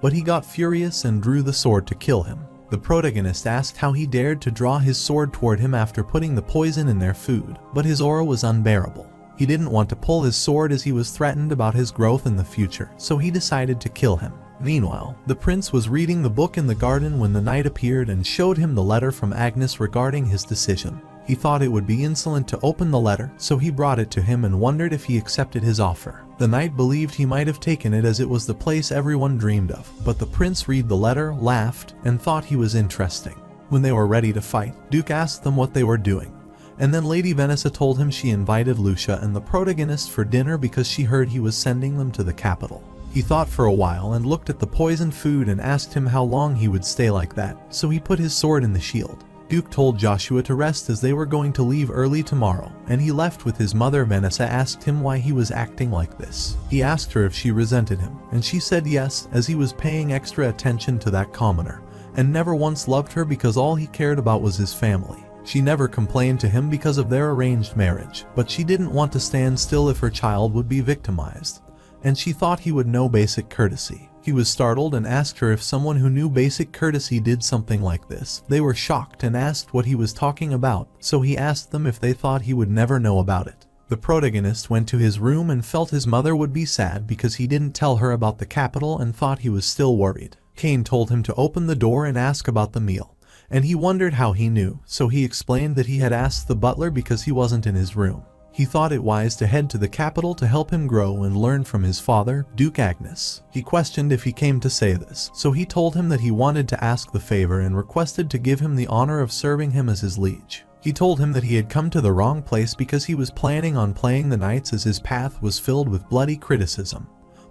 but he got furious and drew the sword to kill him. The protagonist asked how he dared to draw his sword toward him after putting the poison in their food, but his aura was unbearable. He didn't want to pull his sword as he was threatened about his growth in the future, so he decided to kill him. Meanwhile, the prince was reading the book in the garden when the knight appeared and showed him the letter from Agnes regarding his decision. He thought it would be insolent to open the letter, so he brought it to him and wondered if he accepted his offer. The knight believed he might have taken it as it was the place everyone dreamed of, but the prince read the letter, laughed, and thought he was interesting. When they were ready to fight, Duke asked them what they were doing. And then Lady Vanessa told him she invited Lucia and the protagonist for dinner because she heard he was sending them to the capital. He thought for a while and looked at the poisoned food and asked him how long he would stay like that, so he put his sword in the shield. Duke told Joshua to rest as they were going to leave early tomorrow, and he left with his mother. Vanessa asked him why he was acting like this. He asked her if she resented him, and she said yes, as he was paying extra attention to that commoner, and never once loved her because all he cared about was his family. She never complained to him because of their arranged marriage, but she didn't want to stand still if her child would be victimized, and she thought he would know basic courtesy. He was startled and asked her if someone who knew basic courtesy did something like this. They were shocked and asked what he was talking about, so he asked them if they thought he would never know about it. The protagonist went to his room and felt his mother would be sad because he didn't tell her about the capital and thought he was still worried. Kane told him to open the door and ask about the meal, and he wondered how he knew, so he explained that he had asked the butler because he wasn't in his room. He thought it wise to head to the capital to help him grow and learn from his father, Duke Agnes. He questioned if he came to say this, so he told him that he wanted to ask the favor and requested to give him the honor of serving him as his liege. He told him that he had come to the wrong place because he was planning on playing the knights as his path was filled with bloody criticism,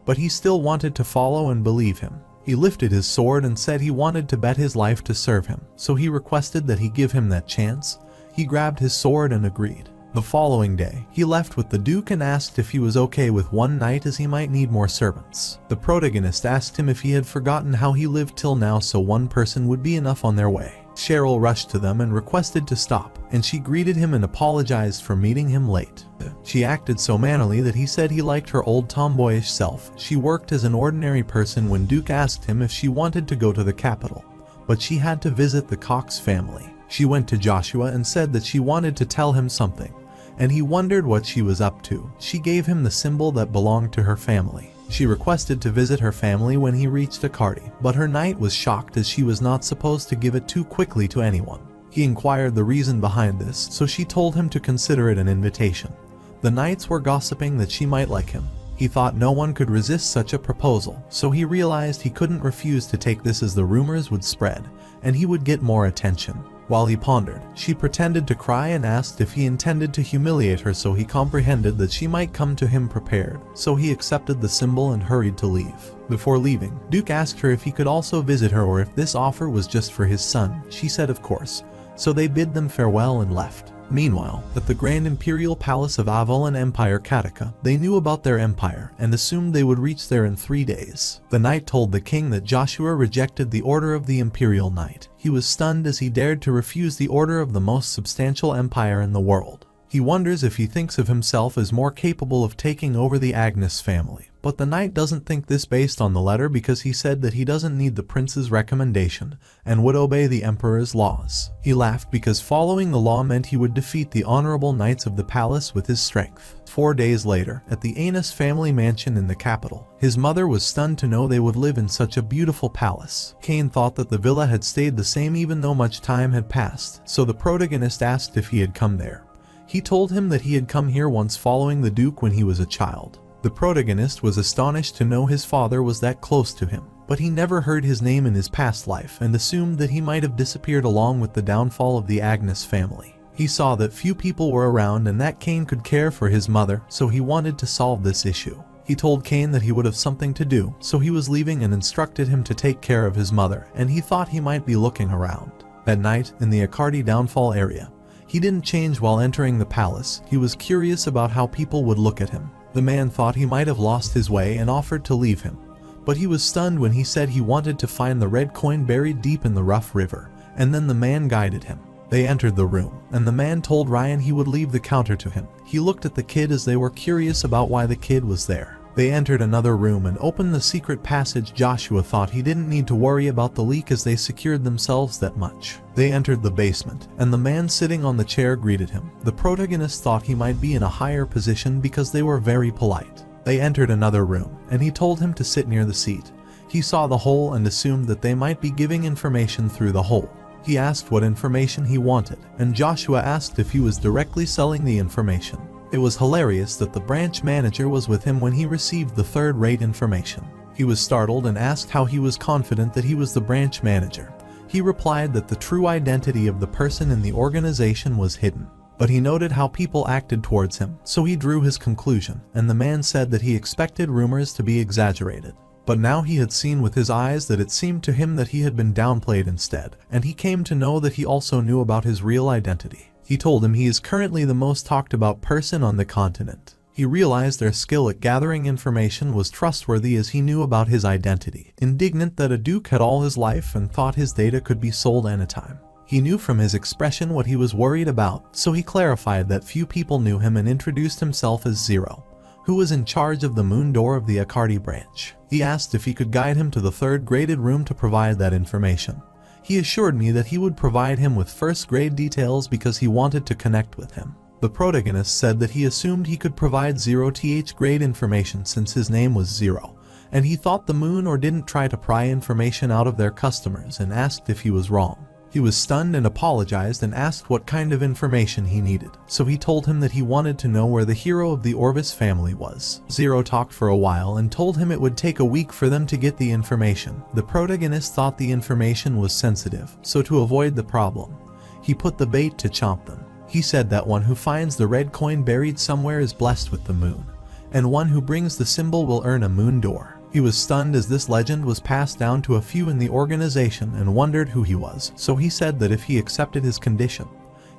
but he still wanted to follow and believe him. He lifted his sword and said he wanted to bet his life to serve him, so he requested that he give him that chance. He grabbed his sword and agreed. The following day, he left with the Duke and asked if he was okay with one night as he might need more servants. The protagonist asked him if he had forgotten how he lived till now so one person would be enough on their way. Cheryl rushed to them and requested to stop, and she greeted him and apologized for meeting him late. She acted so manly that he said he liked her old tomboyish self. She worked as an ordinary person when Duke asked him if she wanted to go to the capital, but she had to visit the Cox family. She went to Joshua and said that she wanted to tell him something, and he wondered what she was up to. She gave him the symbol that belonged to her family. She requested to visit her family when he reached Akari, but her knight was shocked as she was not supposed to give it too quickly to anyone. He inquired the reason behind this, so she told him to consider it an invitation. The knights were gossiping that she might like him. He thought no one could resist such a proposal, so he realized he couldn't refuse to take this as the rumors would spread, and he would get more attention. While he pondered, she pretended to cry and asked if he intended to humiliate her, so he comprehended that she might come to him prepared, so he accepted the symbol and hurried to leave. Before leaving, Duke asked her if he could also visit her or if this offer was just for his son. She said of course, so they bid them farewell and left. Meanwhile, at the Grand Imperial Palace of Avolan Empire Kataka, they knew about their empire and assumed they would reach there in 3 days. The knight told the king that Joshua rejected the order of the Imperial Knight. He was stunned as he dared to refuse the order of the most substantial empire in the world. He wonders if he thinks of himself as more capable of taking over the Agnes family. But the knight doesn't think this based on the letter because he said that he doesn't need the prince's recommendation and would obey the emperor's laws. He laughed because following the law meant he would defeat the honorable knights of the palace with his strength. 4 days later, at the Aenus family mansion in the capital, his mother was stunned to know they would live in such a beautiful palace. Cain thought that the villa had stayed the same even though much time had passed, so the protagonist asked if he had come there. He told him that he had come here once following the Duke when he was a child. The protagonist was astonished to know his father was that close to him, but he never heard his name in his past life and assumed that he might have disappeared along with the downfall of the Agnes family. He saw that few people were around and that Cain could care for his mother, so he wanted to solve this issue. He told Cain that he would have something to do, so he was leaving and instructed him to take care of his mother, and he thought he might be looking around. That night, in the Akardi downfall area, he didn't change while entering the palace. He was curious about how people would look at him. The man thought he might have lost his way and offered to leave him, but he was stunned when he said he wanted to find the red coin buried deep in the rough river, and then the man guided him. They entered the room, and the man told Ryan he would leave the counter to him. He looked at the kid as they were curious about why the kid was there. They entered another room and opened the secret passage. Joshua thought he didn't need to worry about the leak as they secured themselves that much. They entered the basement, and the man sitting on the chair greeted him. The protagonist thought he might be in a higher position because they were very polite. They entered another room, and he told him to sit near the seat. He saw the hole and assumed that they might be giving information through the hole. He asked what information he wanted, and Joshua asked if he was directly selling the information. It was hilarious that the branch manager was with him when he received the third-rate information. He was startled and asked how he was confident that he was the branch manager. He replied that the true identity of the person in the organization was hidden. But he noted how people acted towards him, so he drew his conclusion, and the man said that he expected rumors to be exaggerated. But now he had seen with his eyes that it seemed to him that he had been downplayed instead, and he came to know that he also knew about his real identity. He told him he is currently the most talked about person on the continent. He realized their skill at gathering information was trustworthy as he knew about his identity. Indignant that a duke had all his life and thought his data could be sold anytime. He knew from his expression what he was worried about, so he clarified that few people knew him and introduced himself as Zero, who was in charge of the moon door of the Akardi branch. He asked if he could guide him to the third-graded room to provide that information. He assured me that he would provide him with first-grade details because he wanted to connect with him. The protagonist said that he assumed he could provide 0th grade information since his name was Zero, and he thought the moon or didn't try to pry information out of their customers and asked if he was wrong. He was stunned and apologized and asked what kind of information he needed, so he told him that he wanted to know where the hero of the Orvis family was. Zero talked for a while and told him it would take a week for them to get the information. The protagonist thought the information was sensitive, so to avoid the problem, he put the bait to chomp them. He said that one who finds the red coin buried somewhere is blessed with the moon, and one who brings the symbol will earn a moon door. He was stunned as this legend was passed down to a few in the organization and wondered who he was, so he said that if he accepted his condition,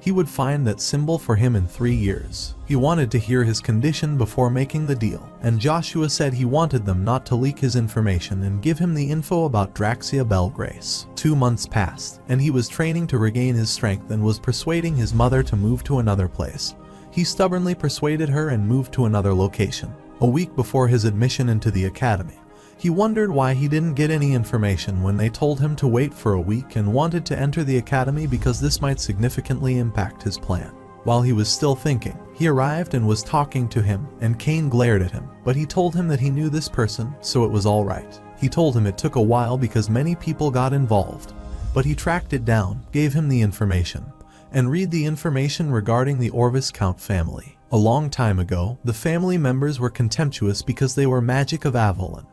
he would find that symbol for him in 3 years. He wanted to hear his condition before making the deal, and Joshua said he wanted them not to leak his information and give him the info about Draxia Belgrace. 2 months passed, and he was training to regain his strength and was persuading his mother to move to another place. He stubbornly persuaded her and moved to another location. A week before his admission into the academy, he wondered why he didn't get any information when they told him to wait for a week and wanted to enter the academy because this might significantly impact his plan. While he was still thinking, he arrived and was talking to him, and Cain glared at him, but he told him that he knew this person, so it was alright. He told him it took a while because many people got involved, but he tracked it down, gave him the information, and read the information regarding the Orvis Count family. A long time ago, the family members were contemptuous because they were magic of Avalon,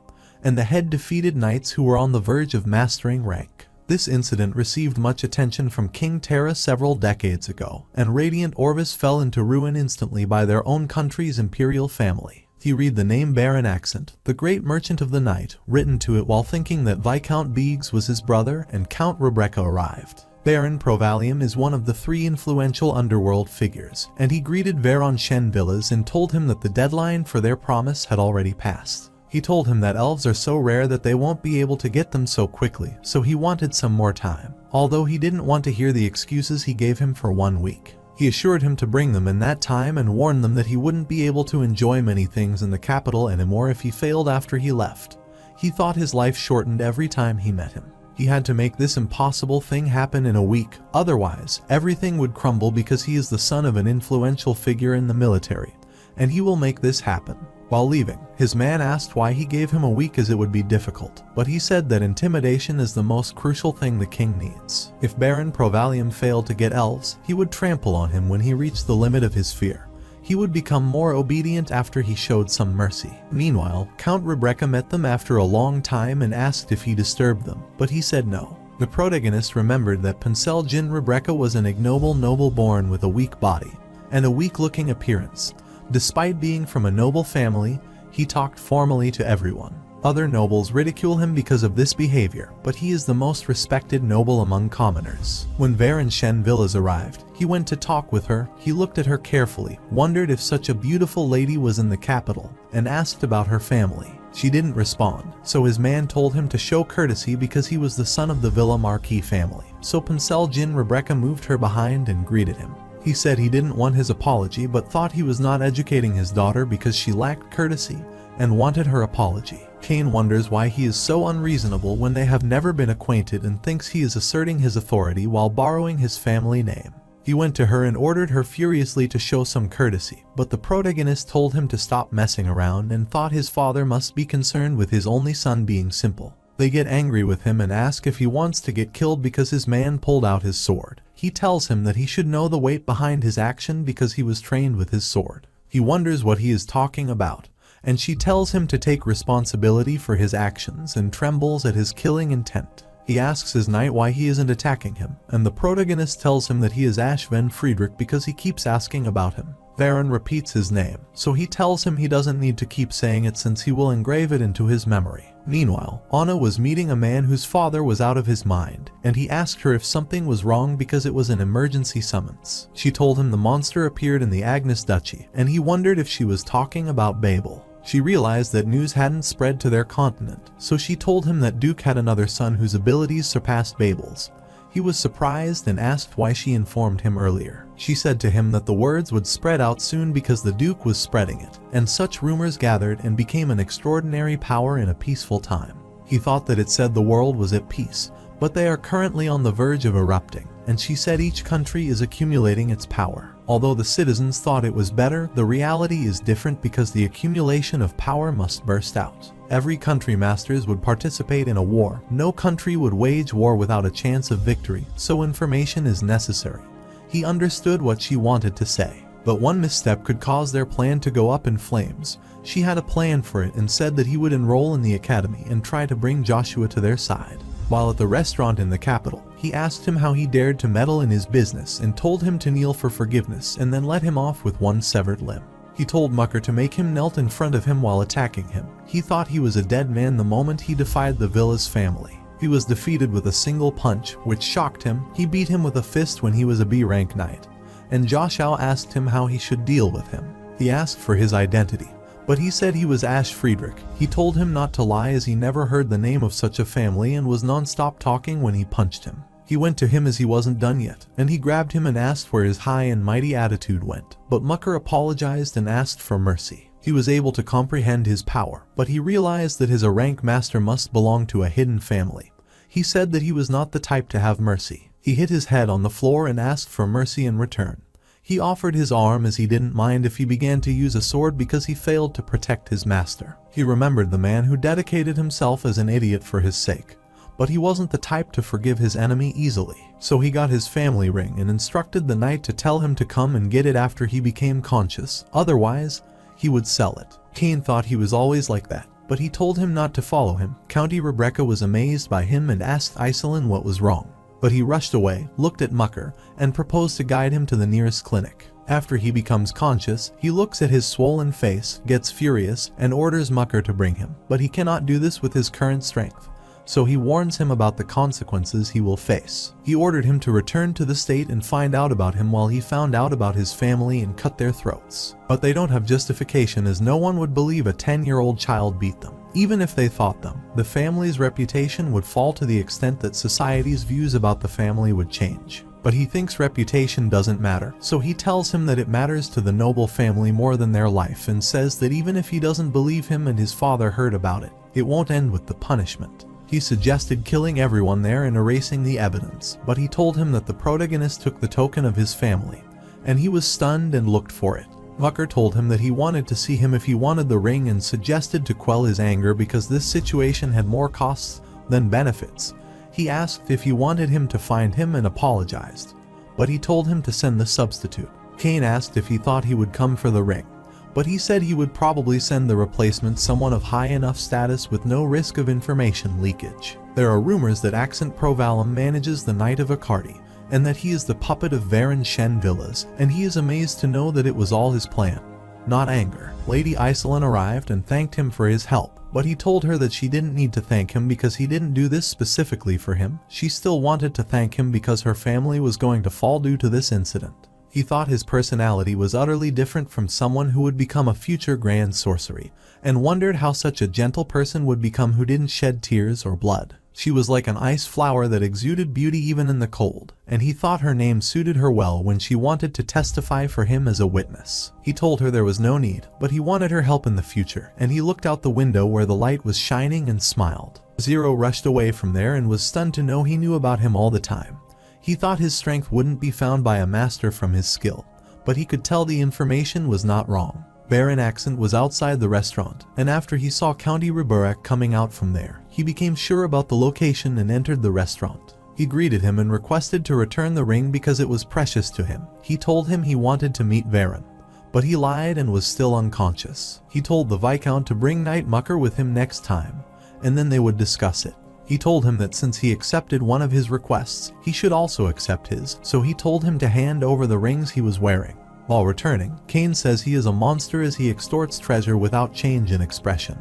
and the head defeated knights who were on the verge of mastering rank. This incident received much attention from King Terra several decades ago, and Radiant Orvis fell into ruin instantly by their own country's imperial family. He read the name Baron Accent, the great merchant of the night, written to it while thinking that Viscount Biggs was his brother and Count Rebecca arrived. Baron Provalium is one of the 3 influential underworld figures, and he greeted Veron Shen Villas and told him that the deadline for their promise had already passed. He told him that elves are so rare that they won't be able to get them so quickly, so he wanted some more time, although he didn't want to hear the excuses he gave him for 1 week. He assured him to bring them in that time and warned them that he wouldn't be able to enjoy many things in the capital anymore if he failed after he left. He thought his life shortened every time he met him. He had to make this impossible thing happen in a week, otherwise everything would crumble because he is the son of an influential figure in the military, and he will make this happen. While leaving, his man asked why he gave him a week as it would be difficult, but he said that intimidation is the most crucial thing the king needs. If Baron Provalium failed to get elves, he would trample on him when he reached the limit of his fear. He would become more obedient after he showed some mercy. Meanwhile, Count Rebecca met them after a long time and asked if he disturbed them, but he said no. The protagonist remembered that Pincel Jin Rebecca was an ignoble noble born with a weak body and a weak-looking appearance. Despite being from a noble family, he talked formally to everyone. Other nobles ridicule him because of this behavior, but he is the most respected noble among commoners. When Veron Shen Villas arrived, he went to talk with her. He looked at her carefully, wondered if such a beautiful lady was in the capital, and asked about her family. She didn't respond, so his man told him to show courtesy because he was the son of the Villa Marquis family. So Pincel Jin Rebecca moved her behind and greeted him. He said he didn't want his apology but thought he was not educating his daughter because she lacked courtesy and wanted her apology. Cain wonders why he is so unreasonable when they have never been acquainted and thinks he is asserting his authority while borrowing his family name. He went to her and ordered her furiously to show some courtesy, but the protagonist told him to stop messing around and thought his father must be concerned with his only son being simple. They get angry with him and ask if he wants to get killed because his man pulled out his sword. He tells him that he should know the weight behind his action because he was trained with his sword. He wonders what he is talking about, and she tells him to take responsibility for his actions and trembles at his killing intent. He asks his knight why he isn't attacking him, and the protagonist tells him that he is Ashven Friedrich because he keeps asking about him. Veron repeats his name, so he tells him he doesn't need to keep saying it since he will engrave it into his memory. Meanwhile, Anna was meeting a man whose father was out of his mind, and he asked her if something was wrong because it was an emergency summons. She told him the monster appeared in the Agnes Duchy, and he wondered if she was talking about Babel. She realized that news hadn't spread to their continent, so she told him that Duke had another son whose abilities surpassed Babel's. He was surprised and asked why she informed him earlier. She said to him that the words would spread out soon because the Duke was spreading it, and such rumors gathered and became an extraordinary power in a peaceful time. He thought that it said the world was at peace, but they are currently on the verge of erupting, and she said each country is accumulating its power. Although the citizens thought it was better, the reality is different because the accumulation of power must burst out. Every country masters would participate in a war. No country would wage war without a chance of victory, so information is necessary. He understood what she wanted to say, but one misstep could cause their plan to go up in flames. She had a plan for it and said that he would enroll in the academy and try to bring Joshua to their side. While at the restaurant in the capital, he asked him how he dared to meddle in his business and told him to kneel for forgiveness and then let him off with one severed limb. He told Mucker to make him knelt in front of him while attacking him. He thought he was a dead man the moment he defied the Villa's family. He was defeated with a single punch, which shocked him. He beat him with a fist when he was a B-rank knight, and Joshua asked him how he should deal with him. He asked for his identity, but he said he was Ash Friedrich. He told him not to lie as he never heard the name of such a family and was non-stop talking when he punched him. He went to him as he wasn't done yet, and he grabbed him and asked where his high and mighty attitude went. But Mucker apologized and asked for mercy. He was able to comprehend his power, but he realized that his rank master must belong to a hidden family. He said that he was not the type to have mercy. He hit his head on the floor and asked for mercy in return. He offered his arm as he didn't mind if he began to use a sword because he failed to protect his master. He remembered the man who dedicated himself as an idiot for his sake, but he wasn't the type to forgive his enemy easily. So he got his family ring and instructed the knight to tell him to come and get it after he became conscious, otherwise he would sell it. Cain thought he was always like that, but he told him not to follow him. Countess Rebecca was amazed by him and asked Iselin what was wrong. But he rushed away, looked at Mucker, and proposed to guide him to the nearest clinic. After he becomes conscious, he looks at his swollen face, gets furious, and orders Mucker to bring him. But he cannot do this with his current strength, so he warns him about the consequences he will face. He ordered him to return to the state and find out about him while he found out about his family and cut their throats. But they don't have justification, as no one would believe a 10-year-old child beat them. Even if they fought them, the family's reputation would fall to the extent that society's views about the family would change. But he thinks reputation doesn't matter, so he tells him that it matters to the noble family more than their life, and says that even if he doesn't believe him and his father heard about it, it won't end with the punishment. He suggested killing everyone there and erasing the evidence, but he told him that the protagonist took the token of his family, and he was stunned and looked for it. Mucker told him that he wanted to see him if he wanted the ring and suggested to quell his anger because this situation had more costs than benefits. He asked if he wanted him to find him and apologized, but he told him to send the substitute. Cain asked if he thought he would come for the ring, but he said he would probably send the replacement someone of high enough status with no risk of information leakage. There are rumors that Accent Provalum manages the Knight of Accardi, and that he is the puppet of Baron Shen Villas, and he is amazed to know that it was all his plan, not anger. Lady Iselin arrived and thanked him for his help, but he told her that she didn't need to thank him because he didn't do this specifically for him. She still wanted to thank him because her family was going to fall due to this incident. He thought his personality was utterly different from someone who would become a future grand sorcery, and wondered how such a gentle person would become who didn't shed tears or blood. She was like an ice flower that exuded beauty even in the cold, and he thought her name suited her well when she wanted to testify for him as a witness. He told her there was no need, but he wanted her help in the future, and he looked out the window where the light was shining and smiled. Zero rushed away from there and was stunned to know he knew about him all the time. He thought his strength wouldn't be found by a master from his skill, but he could tell the information was not wrong. Baron Accent was outside the restaurant, and after he saw Countess Rebecca coming out from there, he became sure about the location and entered the restaurant. He greeted him and requested to return the ring because it was precious to him. He told him he wanted to meet Baron, but he lied and was still unconscious. He told the Viscount to bring Knight Mucker with him next time, and then they would discuss it. He told him that since he accepted one of his requests, he should also accept his, so he told him to hand over the rings he was wearing. While returning, Cain says he is a monster as he extorts treasure without change in expression,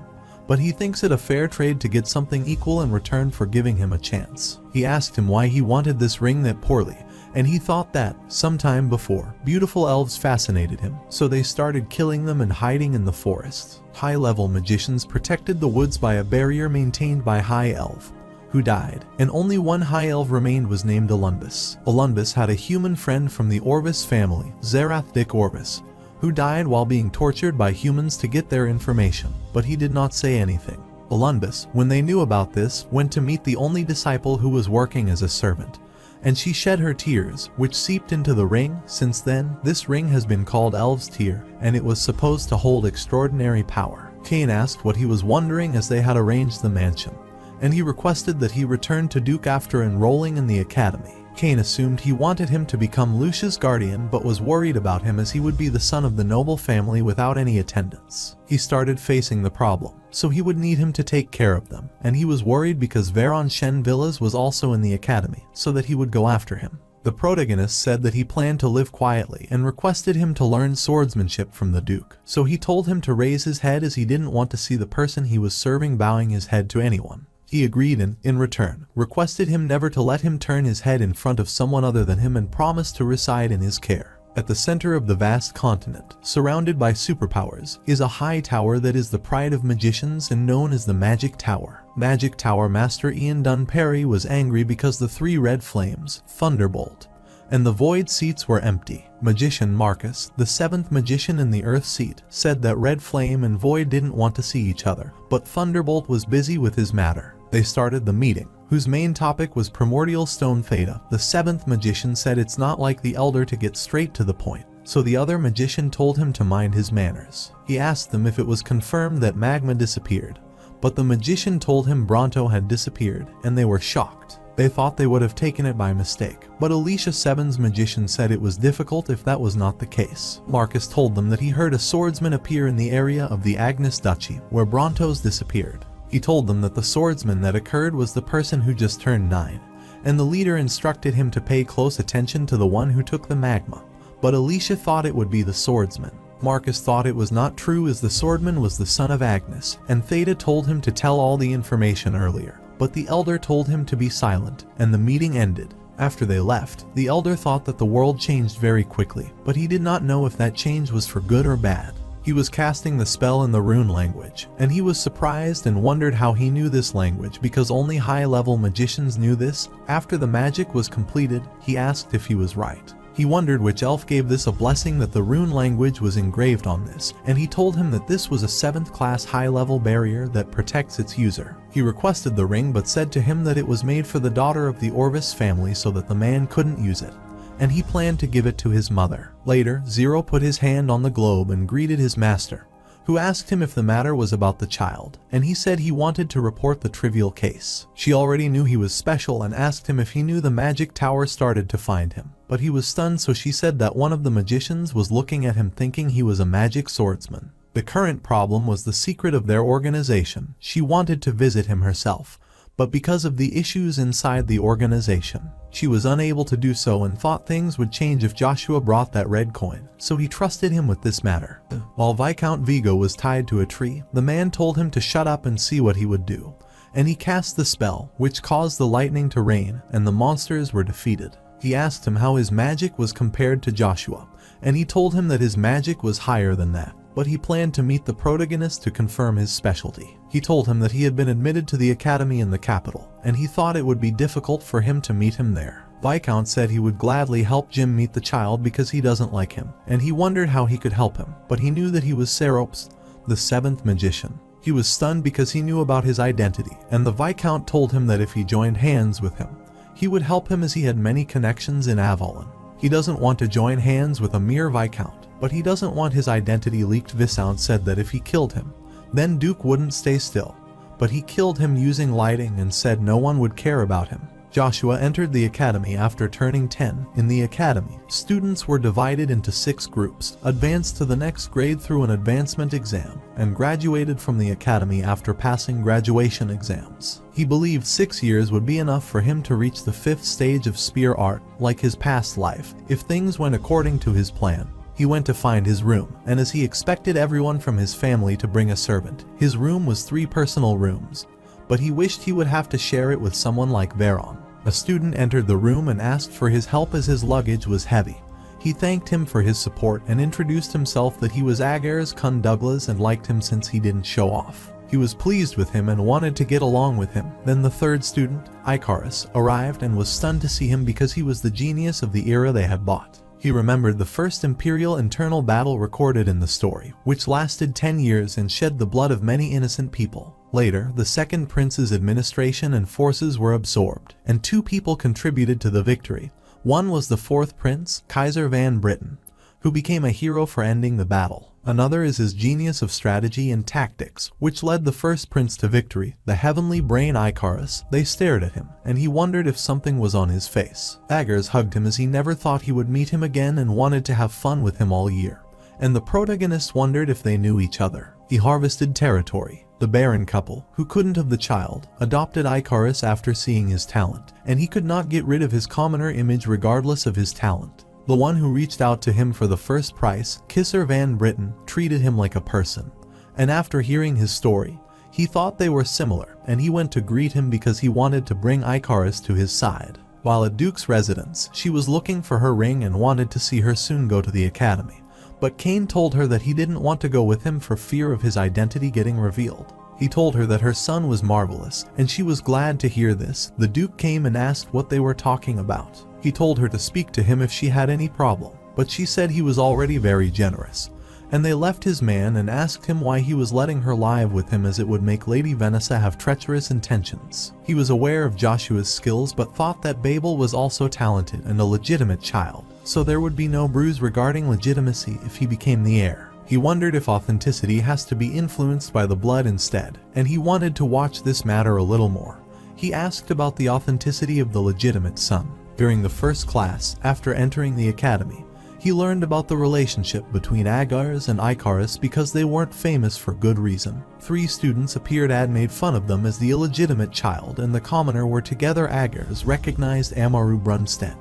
but he thinks it a fair trade to get something equal in return for giving him a chance. He asked him why he wanted this ring that poorly, and he thought that, sometime before, beautiful elves fascinated him, so they started killing them and hiding in the forest. High-level magicians protected the woods by a barrier maintained by High Elf, who died, and only one High Elf remained was named Alunbus. Alunbus had a human friend from the Orvis family, Zerath Dick Orvis, who died while being tortured by humans to get their information, but he did not say anything. Alunbus, when they knew about this, went to meet the only disciple who was working as a servant, and she shed her tears, which seeped into the ring. Since then, this ring has been called Elves' Tear, and it was supposed to hold extraordinary power. Cain asked what he was wondering as they had arranged the mansion, and he requested that he return to Duke after enrolling in the academy. Cain assumed he wanted him to become Lucia's guardian, but was worried about him as he would be the son of the noble family without any attendants. He started facing the problem, so he would need him to take care of them, and he was worried because Baron Shen Villas was also in the academy, so that he would go after him. The protagonist said that he planned to live quietly and requested him to learn swordsmanship from the Duke, so he told him to raise his head as he didn't want to see the person he was serving bowing his head to anyone. He agreed and, in return, requested him never to let him turn his head in front of someone other than him and promised to reside in his care. At the center of the vast continent, surrounded by superpowers, is a high tower that is the pride of magicians and known as the Magic Tower. Magic Tower Master Ian Dunperry was angry because the three red flames, Thunderbolt, and the Void seats were empty. Magician Marcus, the seventh magician in the Earth seat, said that Red Flame and Void didn't want to see each other, but Thunderbolt was busy with his matter. They started the meeting, whose main topic was Primordial Stone Theta. The seventh magician said it's not like the Elder to get straight to the point. so the other magician told him to mind his manners. He asked them if it was confirmed that Magma disappeared, but the magician told him Bronto had disappeared, and they were shocked. They thought they would have taken it by mistake, but Alicia Seven's magician said it was difficult if that was not the case. Marcus told them that he heard a swordsman appear in the area of the Agnes Duchy, where Bronto's disappeared. He told them that the swordsman that occurred was the person who just turned 9, and the leader instructed him to pay close attention to the one who took the magma, but Alicia thought it would be the swordsman. Marcus thought it was not true as the swordman was the son of Agnes, and Theta told him to tell all the information earlier, but the elder told him to be silent, and the meeting ended. After they left, the elder thought that the world changed very quickly, but he did not know if that change was for good or bad. He was casting the spell in the rune language, and he was surprised and wondered how he knew this language because only high-level magicians knew this. After the magic was completed, he asked if he was right. He wondered which elf gave this a blessing that the rune language was engraved on this, and he told him that this was a 7th class high-level barrier that protects its user. He requested the ring but said to him that it was made for the daughter of the Orvis family so that the man couldn't use it, and he planned to give it to his mother. Later, Zero put his hand on the globe and greeted his master, who asked him if the matter was about the child, and he said he wanted to report the trivial case. She already knew he was special and asked him if he knew the magic tower started to find him, but he was stunned, so she said that one of the magicians was looking at him thinking he was a magic swordsman. The current problem was the secret of their organization. She wanted to visit him herself, but because of the issues inside the organization, she was unable to do so and thought things would change if Joshua brought that red coin, so he trusted him with this matter. While Viscount Vigo was tied to a tree, the man told him to shut up and see what he would do, and he cast the spell, which caused the lightning to rain, and the monsters were defeated. He asked him how his magic was compared to Joshua, and he told him that his magic was higher than that, but he planned to meet the protagonist to confirm his specialty. He told him that he had been admitted to the academy in the capital, and he thought it would be difficult for him to meet him there. Viscount said he would gladly help Jim meet the child because he doesn't like him, and he wondered how he could help him, but he knew that he was Serops, the 7th magician. He was stunned because he knew about his identity, and the Viscount told him that if he joined hands with him, he would help him as he had many connections in Avalon. He doesn't want to join hands with a mere Viscount, but he doesn't want his identity leaked. Viscount said that if he killed him, then Duke wouldn't stay still, but he killed him using lighting and said no one would care about him. Joshua entered the academy after turning 10. In the academy, students were divided into 6 groups, advanced to the next grade through an advancement exam, and graduated from the academy after passing graduation exams. He believed 6 years would be enough for him to reach the 5th stage of spear art, like his past life, if things went according to his plan. He went to find his room, and as he expected everyone from his family to bring a servant, his room was 3 personal rooms, but he wished he would have to share it with someone like Veron. A student entered the room and asked for his help as his luggage was heavy. He thanked him for his support and introduced himself that he was Agar's Kun Douglas and liked him since he didn't show off. He was pleased with him and wanted to get along with him. Then the 3rd student, Icarus, arrived and was stunned to see him because he was the genius of the era they had bought. He remembered the first Imperial internal battle recorded in the story, which lasted 10 years and shed the blood of many innocent people. Later, the 2nd Prince's administration and forces were absorbed, and 2 people contributed to the victory. One was the 4th Prince, Kaiser Van Britten, who became a hero for ending the battle. Another is his genius of strategy and tactics, which led the 1st Prince to victory, the heavenly brain Icarus. They stared at him, and he wondered if something was on his face. Agars hugged him as he never thought he would meet him again and wanted to have fun with him all year. And the protagonist wondered if they knew each other. He harvested territory. The Baron couple, who couldn't have the child, adopted Icarus after seeing his talent, and he could not get rid of his commoner image regardless of his talent. The one who reached out to him for the first price, Kisser Van Britten, treated him like a person, and after hearing his story, he thought they were similar, and he went to greet him because he wanted to bring Icarus to his side. While at Duke's residence, she was looking for her ring and wanted to see her soon go to the academy, but Cain told her that he didn't want to go with him for fear of his identity getting revealed. He told her that her son was marvelous, and she was glad to hear this. The Duke came and asked what they were talking about. He told her to speak to him if she had any problem, but she said he was already very generous, and they left his man and asked him why he was letting her live with him, as it would make Lady Vanessa have treacherous intentions. He was aware of Joshua's skills but thought that Babel was also talented and a legitimate child, so there would be no bruise regarding legitimacy if he became the heir. He wondered if authenticity has to be influenced by the blood instead, and he wanted to watch this matter a little more. He asked about the authenticity of the legitimate son. During the first class, after entering the academy, he learned about the relationship between Agars and Icarus because they weren't famous for good reason. 3 students appeared and made fun of them as the illegitimate child, and the commoner were together. Agars recognized Amaru Brunstead,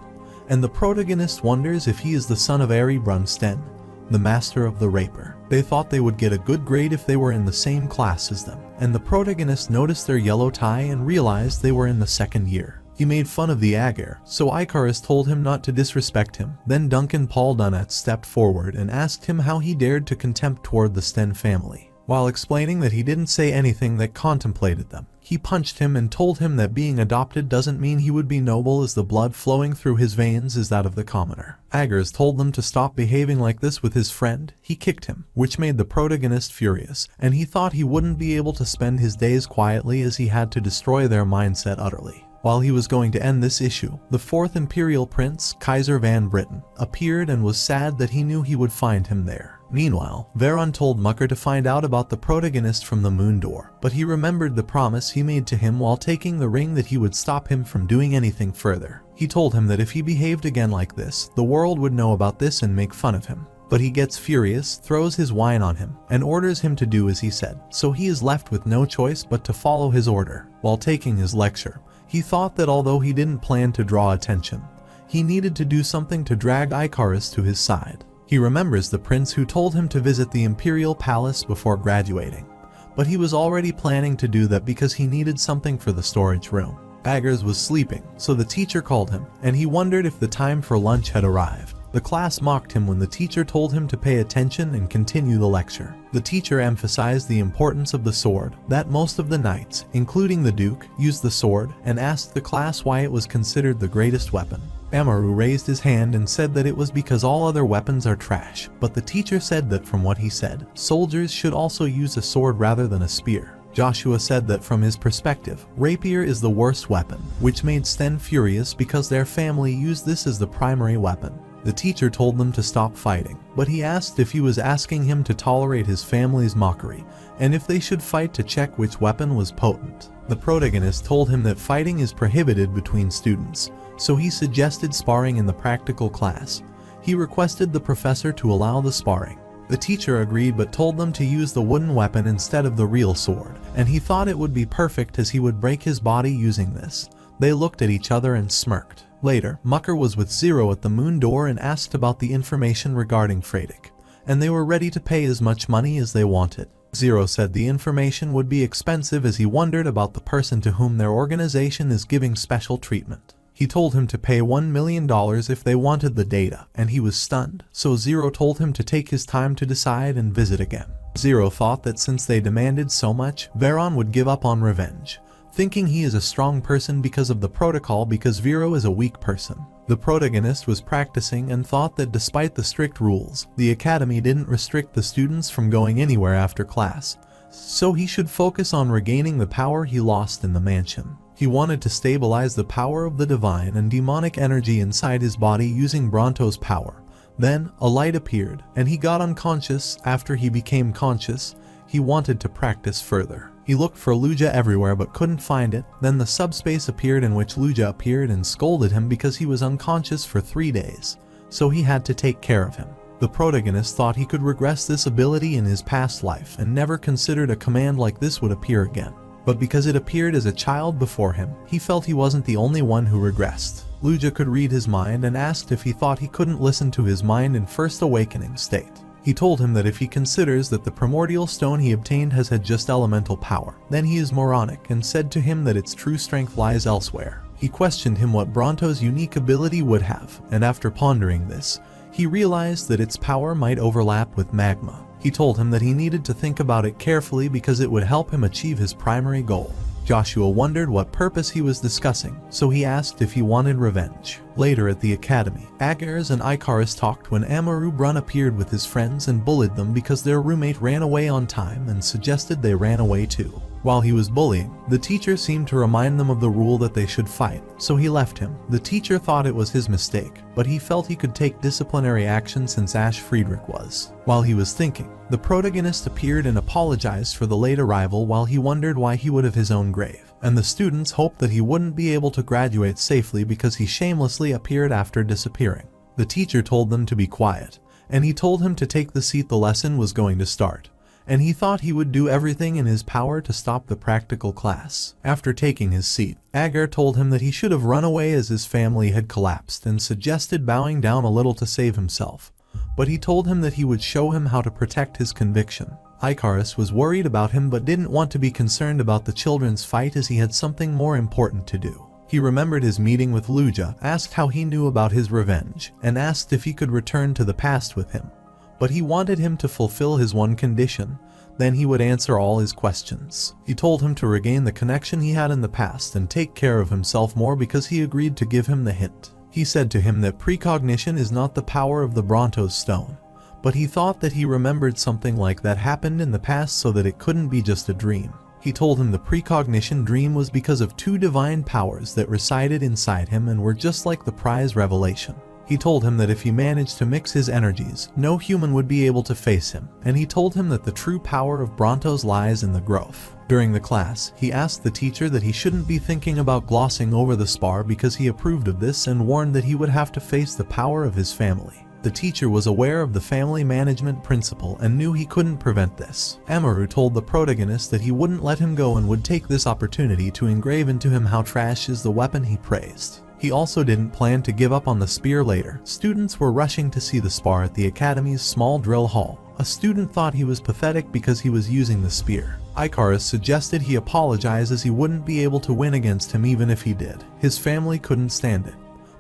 and the protagonist wonders if he is the son of Ari Brunstead, the master of the raper. They thought they would get a good grade if they were in the same class as them, and the protagonist noticed their yellow tie and realized they were in the second year. He made fun of the Agar, so Icarus told him not to disrespect him. Then Duncan Paul Dunnett stepped forward and asked him how he dared to contempt toward the Sten family. While explaining that he didn't say anything that contemplated them, he punched him and told him that being adopted doesn't mean he would be noble, as the blood flowing through his veins is that of the commoner. Agars told them to stop behaving like this with his friend. He kicked him, which made the protagonist furious, and he thought he wouldn't be able to spend his days quietly as he had to destroy their mindset utterly. While he was going to end this issue, the 4th Imperial Prince, Kaiser Van Britten, appeared and was sad that he knew he would find him there. Meanwhile, Veron told Mucker to find out about the protagonist from the moon door, but he remembered the promise he made to him while taking the ring that he would stop him from doing anything further. He told him that if he behaved again like this, the world would know about this and make fun of him. But he gets furious, throws his wine on him, and orders him to do as he said, so he is left with no choice but to follow his order. While taking his lecture, he thought that although he didn't plan to draw attention, he needed to do something to drag Icarus to his side. He remembers the prince who told him to visit the Imperial Palace before graduating, but he was already planning to do that because he needed something for the storage room. Agars was sleeping, so the teacher called him, and he wondered if the time for lunch had arrived. The class mocked him when the teacher told him to pay attention and continue the lecture. The teacher emphasized the importance of the sword, that most of the knights, including the Duke, used the sword, and asked the class why it was considered the greatest weapon. Amaru raised his hand and said that it was because all other weapons are trash, but the teacher said that from what he said, soldiers should also use a sword rather than a spear. Joshua said that from his perspective, rapier is the worst weapon, which made Sten furious because their family used this as the primary weapon. The teacher told them to stop fighting, but he asked if he was asking him to tolerate his family's mockery, and if they should fight to check which weapon was potent. The protagonist told him that fighting is prohibited between students, so he suggested sparring in the practical class. He requested the professor to allow the sparring. The teacher agreed but told them to use the wooden weapon instead of the real sword, and he thought it would be perfect as he would break his body using this. They looked at each other and smirked. Later, Mucker was with Zero at the moon door and asked about the information regarding Freydic, and they were ready to pay as much money as they wanted. Zero said the information would be expensive as he wondered about the person to whom their organization is giving special treatment. He told him to pay $1 million if they wanted the data, and he was stunned, so Zero told him to take his time to decide and visit again. Zero thought that since they demanded so much, Veron would give up on revenge, thinking he is a strong person because of the protocol because Vero is a weak person. The protagonist was practicing and thought that despite the strict rules, the academy didn't restrict the students from going anywhere after class, so he should focus on regaining the power he lost in the mansion. He wanted to stabilize the power of the divine and demonic energy inside his body using Bronto's power. Then, a light appeared, and he got unconscious. After he became conscious, he wanted to practice further. He looked for Luja everywhere but couldn't find it. Then the subspace appeared in which Luja appeared and scolded him because he was unconscious for 3 days, so he had to take care of him. The protagonist thought he could regress this ability in his past life and never considered a command like this would appear again. But because it appeared as a child before him, he felt he wasn't the only one who regressed. Luja could read his mind and asked if he thought he couldn't listen to his mind in first awakening state. He told him that if he considers that the primordial stone he obtained has had just elemental power, then he is moronic, and said to him that its true strength lies elsewhere. He questioned him what Bronto's unique ability would have, and after pondering this, he realized that its power might overlap with magma. He told him that he needed to think about it carefully because it would help him achieve his primary goal. Joshua wondered what purpose he was discussing, so he asked if he wanted revenge. Later at the academy, Agares and Icarus talked when Amaru Brun appeared with his friends and bullied them because their roommate ran away on time and suggested they ran away too. While he was bullying, the teacher seemed to remind them of the rule that they should fight, so he left him. The teacher thought it was his mistake, but he felt he could take disciplinary action since Ash Friedrich was. While he was thinking, the protagonist appeared and apologized for the late arrival while he wondered why he would have his own grave, and the students hoped that he wouldn't be able to graduate safely because he shamelessly appeared after disappearing. The teacher told them to be quiet, and he told him to take the seat the lesson was going to start, and he thought he would do everything in his power to stop the practical class. After taking his seat, Agar told him that he should have run away as his family had collapsed and suggested bowing down a little to save himself, but he told him that he would show him how to protect his conviction. Icarus was worried about him but didn't want to be concerned about the children's fight as he had something more important to do. He remembered his meeting with Luja, asked how he knew about his revenge, and asked if he could return to the past with him. But he wanted him to fulfill his one condition, then he would answer all his questions. He told him to regain the connection he had in the past and take care of himself more because he agreed to give him the hint. He said to him that precognition is not the power of the Brontos stone, but he thought that he remembered something like that happened in the past so that it couldn't be just a dream. He told him the precognition dream was because of two divine powers that resided inside him and were just like the prize revelation. He told him that if he managed to mix his energies, no human would be able to face him, and he told him that the true power of Brontos lies in the growth. During the class, he asked the teacher that he shouldn't be thinking about glossing over the spar because he approved of this and warned that he would have to face the power of his family. The teacher was aware of the family management principle and knew he couldn't prevent this. Amaru told the protagonist that he wouldn't let him go and would take this opportunity to engrave into him how trash is the weapon he praised. He also didn't plan to give up on the spear later. Students were rushing to see the spar at the academy's small drill hall. A student thought he was pathetic because he was using the spear. Icarus suggested he apologize as he wouldn't be able to win against him even if he did. His family couldn't stand it.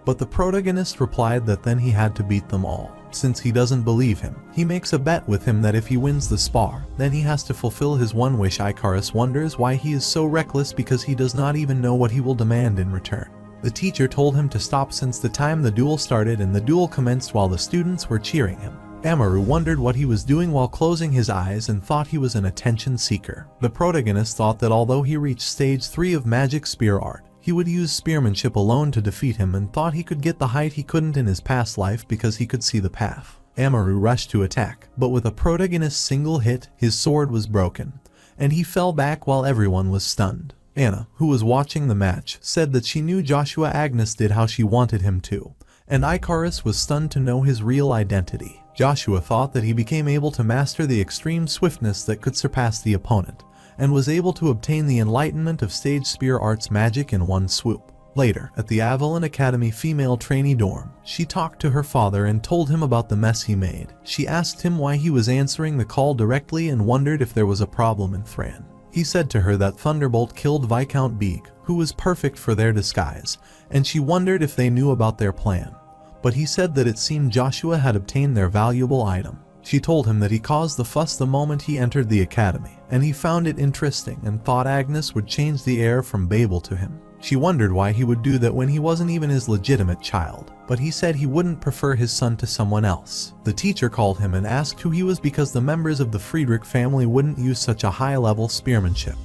But the protagonist replied that then he had to beat them all. Since he doesn't believe him, he makes a bet with him that if he wins the spar, then he has to fulfill his one wish. Icarus wonders why he is so reckless because he does not even know what he will demand in return. The teacher told him to stop since the time the duel started, and the duel commenced while the students were cheering him. Amaru wondered what he was doing while closing his eyes and thought he was an attention seeker. The protagonist thought that although he reached stage 3 of magic spear art, he would use spearmanship alone to defeat him and thought he could get the height he couldn't in his past life because he could see the path. Amaru rushed to attack, but with a protagonist's single hit, his sword was broken, and he fell back while everyone was stunned. Anna, who was watching the match, said that she knew Joshua Agnes did how she wanted him to, and Icarus was stunned to know his real identity. Joshua thought that he became able to master the extreme swiftness that could surpass the opponent, and was able to obtain the enlightenment of stage spear arts magic in one swoop. Later, at the Avalon Academy female trainee dorm, she talked to her father and told him about the mess he made. She asked him why he was answering the call directly and wondered if there was a problem in Thran. He said to her that Thunderbolt killed Viscount Beak, who was perfect for their disguise, and she wondered if they knew about their plan. But he said that it seemed Joshua had obtained their valuable item. She told him that he caused the fuss the moment he entered the academy, and he found it interesting and thought Agnes would change the heir from Babel to him. She wondered why he would do that when he wasn't even his legitimate child, but he said he wouldn't prefer his son to someone else. The teacher called him and asked who he was because the members of the Friedrich family wouldn't use such a high-level spearmanship,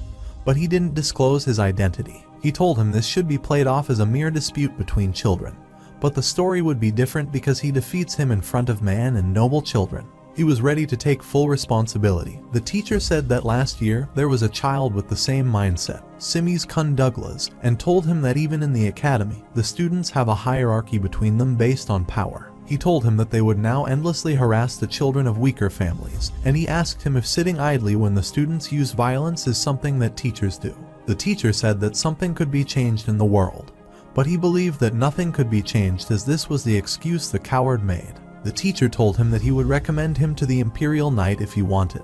but he didn't disclose his identity. He told him this should be played off as a mere dispute between children, but the story would be different because he defeats him in front of man and noble children. He was ready to take full responsibility. The teacher said that last year there was a child with the same mindset, Simmy's Kun Douglas, and told him that even in the academy, the students have a hierarchy between them based on power. He told him that they would now endlessly harass the children of weaker families, and he asked him if sitting idly when the students use violence is something that teachers do. The teacher said that something could be changed in the world, but he believed that nothing could be changed as this was the excuse the coward made. The teacher told him that he would recommend him to the Imperial Knight if he wanted,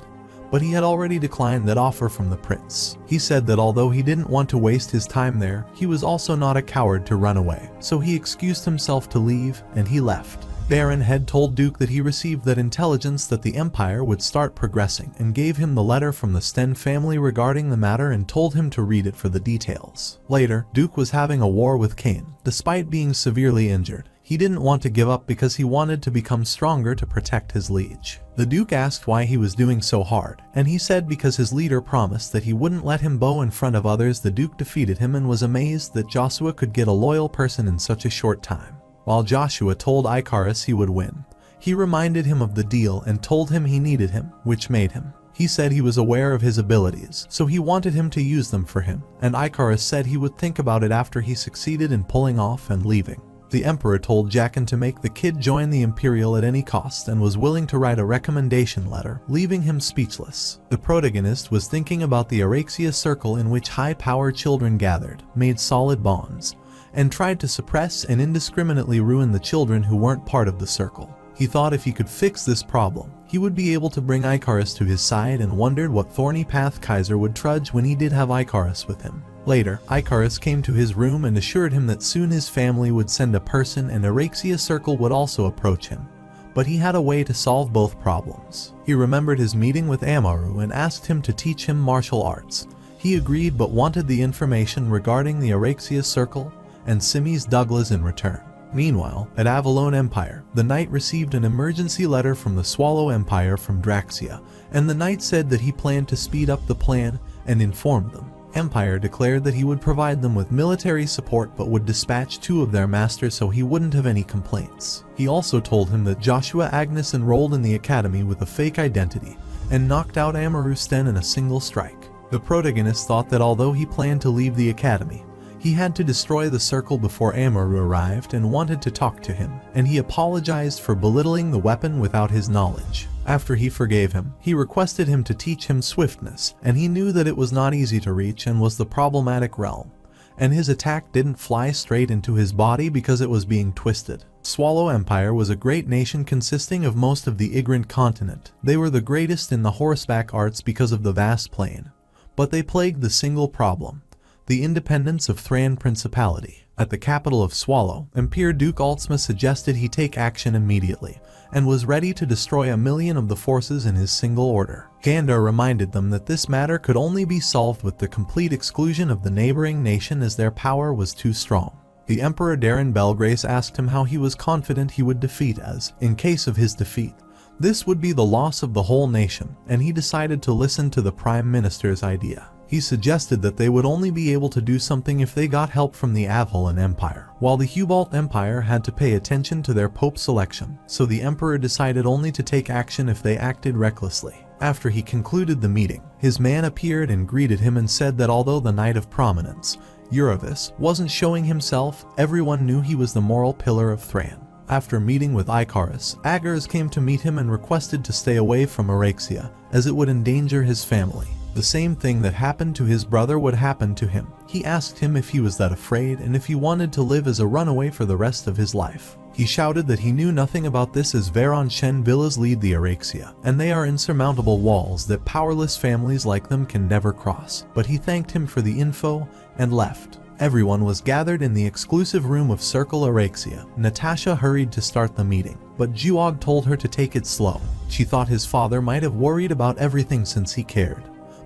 but he had already declined that offer from the prince. He said that although he didn't want to waste his time there, he was also not a coward to run away, so he excused himself to leave, and he left. Darren had told Duke that he received that intelligence that the Empire would start progressing and gave him the letter from the Sten family regarding the matter and told him to read it for the details. Later, Duke was having a war with Kane. Despite being severely injured, he didn't want to give up because he wanted to become stronger to protect his liege. The Duke asked why he was doing so hard, and he said because his leader promised that he wouldn't let him bow in front of others. The Duke defeated him and was amazed that Joshua could get a loyal person in such a short time. While Joshua told Icarus he would win, he reminded him of the deal and told him he needed him, which made him. He said he was aware of his abilities, so he wanted him to use them for him, and Icarus said he would think about it after he succeeded in pulling off and leaving. The Emperor told Jaqen to make the kid join the Imperial at any cost and was willing to write a recommendation letter, leaving him speechless. The protagonist was thinking about the Arexia circle in which high-powered children gathered, made solid bonds, and tried to suppress and indiscriminately ruin the children who weren't part of the circle. He thought if he could fix this problem, he would be able to bring Icarus to his side and wondered what thorny path Kaiser would trudge when he did have Icarus with him. Later, Icarus came to his room and assured him that soon his family would send a person and Arexia circle would also approach him. But he had a way to solve both problems. He remembered his meeting with Amaru and asked him to teach him martial arts. He agreed but wanted the information regarding the Arexia circle and Simis Douglas in return. Meanwhile, at Avalon Empire, the knight received an emergency letter from the Swallow Empire from Draxia, and the knight said that he planned to speed up the plan and informed them. Empire declared that he would provide them with military support but would dispatch 2 of their masters so he wouldn't have any complaints. He also told him that Joshua Agnes enrolled in the academy with a fake identity and knocked out Amaru Sten in a single strike. The protagonist thought that although he planned to leave the academy, he had to destroy the circle before Amaru arrived and wanted to talk to him, and he apologized for belittling the weapon without his knowledge. After he forgave him, he requested him to teach him swiftness, and he knew that it was not easy to reach and was the problematic realm, and his attack didn't fly straight into his body because it was being twisted. Swallow Empire was a great nation consisting of most of the Igrant continent. They were the greatest in the horseback arts because of the vast plain, but they plagued the single problem: the independence of Thran Principality. At the capital of Swallow, Emperor Duke Altsma suggested he take action immediately, and was ready to destroy 1,000,000 of the forces in his single order. Gandar reminded them that this matter could only be solved with the complete exclusion of the neighboring nation as their power was too strong. The Emperor Darren Belgrace asked him how he was confident he would defeat as, in case of his defeat, this would be the loss of the whole nation, and he decided to listen to the Prime Minister's idea. He suggested that they would only be able to do something if they got help from the Avalon Empire, while the Hubalt Empire had to pay attention to their Pope selection, so the Emperor decided only to take action if they acted recklessly. After he concluded the meeting, his man appeared and greeted him and said that although the Knight of Prominence, Uravis, wasn't showing himself, everyone knew he was the moral pillar of Thran. After meeting with Icarus, Agars came to meet him and requested to stay away from Arexia, as it would endanger his family. The same thing that happened to his brother would happen to him. He asked him if he was that afraid and if he wanted to live as a runaway for the rest of his life. He shouted that he knew nothing about this as Veron Shen villas lead the Arexia, and they are insurmountable walls that powerless families like them can never cross. But he thanked him for the info and left. Everyone was gathered in the exclusive room of Circle Arexia. Natasha hurried to start the meeting, but Juog told her to take it slow. She thought his father might have worried about everything since he cared,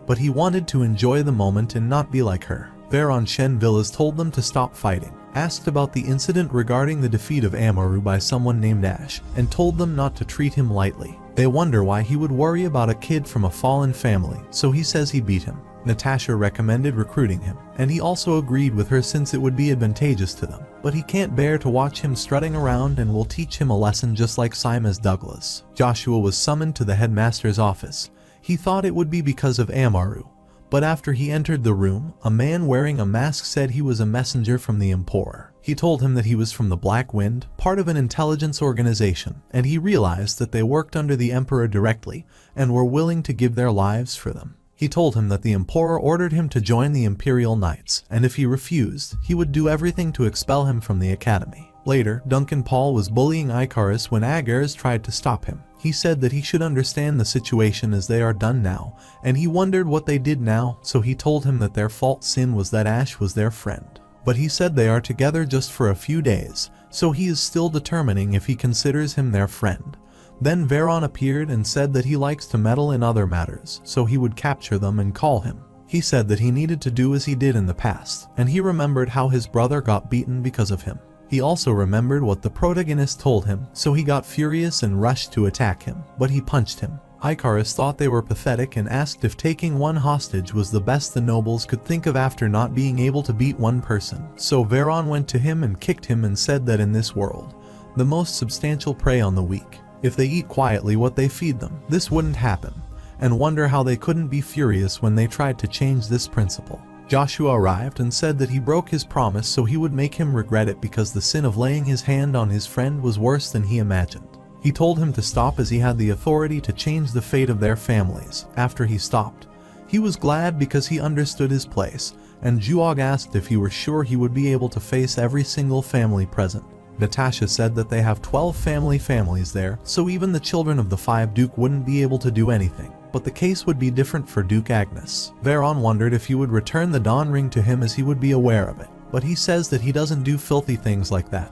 but he wanted to enjoy the moment and not be like her. Veron Shen Villas told them to stop fighting, asked about the incident regarding the defeat of Amaru by someone named Ash, and told them not to treat him lightly. They wonder why he would worry about a kid from a fallen family, so he says he beat him. Natasha recommended recruiting him, and he also agreed with her since it would be advantageous to them. But he can't bear to watch him strutting around and will teach him a lesson just like Simas Douglas. Joshua was summoned to the headmaster's office. He thought it would be because of Amaru, but after he entered the room, a man wearing a mask said he was a messenger from the Emperor. He told him that he was from the Black Wind, part of an intelligence organization, and he realized that they worked under the Emperor directly and were willing to give their lives for them. He told him that the Emperor ordered him to join the Imperial Knights, and if he refused, he would do everything to expel him from the academy. Later, Duncan Paul was bullying Icarus when Agars tried to stop him. He said that he should understand the situation as they are done now, and he wondered what they did now, so he told him that their fault sin was that Ash was their friend. But he said they are together just for a few days, so he is still determining if he considers him their friend. Then Veron appeared and said that he likes to meddle in other matters, so he would capture them and call him. He said that he needed to do as he did in the past, and he remembered how his brother got beaten because of him. He also remembered what the protagonist told him, so he got furious and rushed to attack him, but he punched him. Icarus thought they were pathetic and asked if taking one hostage was the best the nobles could think of after not being able to beat one person. So Veron went to him and kicked him and said that in this world, the most substantial prey on the weak. If they eat quietly what they feed them, this wouldn't happen, and wonder how they couldn't be furious when they tried to change this principle. Joshua arrived and said that he broke his promise so he would make him regret it because the sin of laying his hand on his friend was worse than he imagined. He told him to stop as he had the authority to change the fate of their families. After he stopped, he was glad because he understood his place, and Juog asked if he were sure he would be able to face every single family present. Natasha said that they have 12 families there, so even the children of the 5 Duke wouldn't be able to do anything. But the case would be different for Duke Agnes. Veron wondered if he would return the Dawn Ring to him as he would be aware of it, but he says that he doesn't do filthy things like that.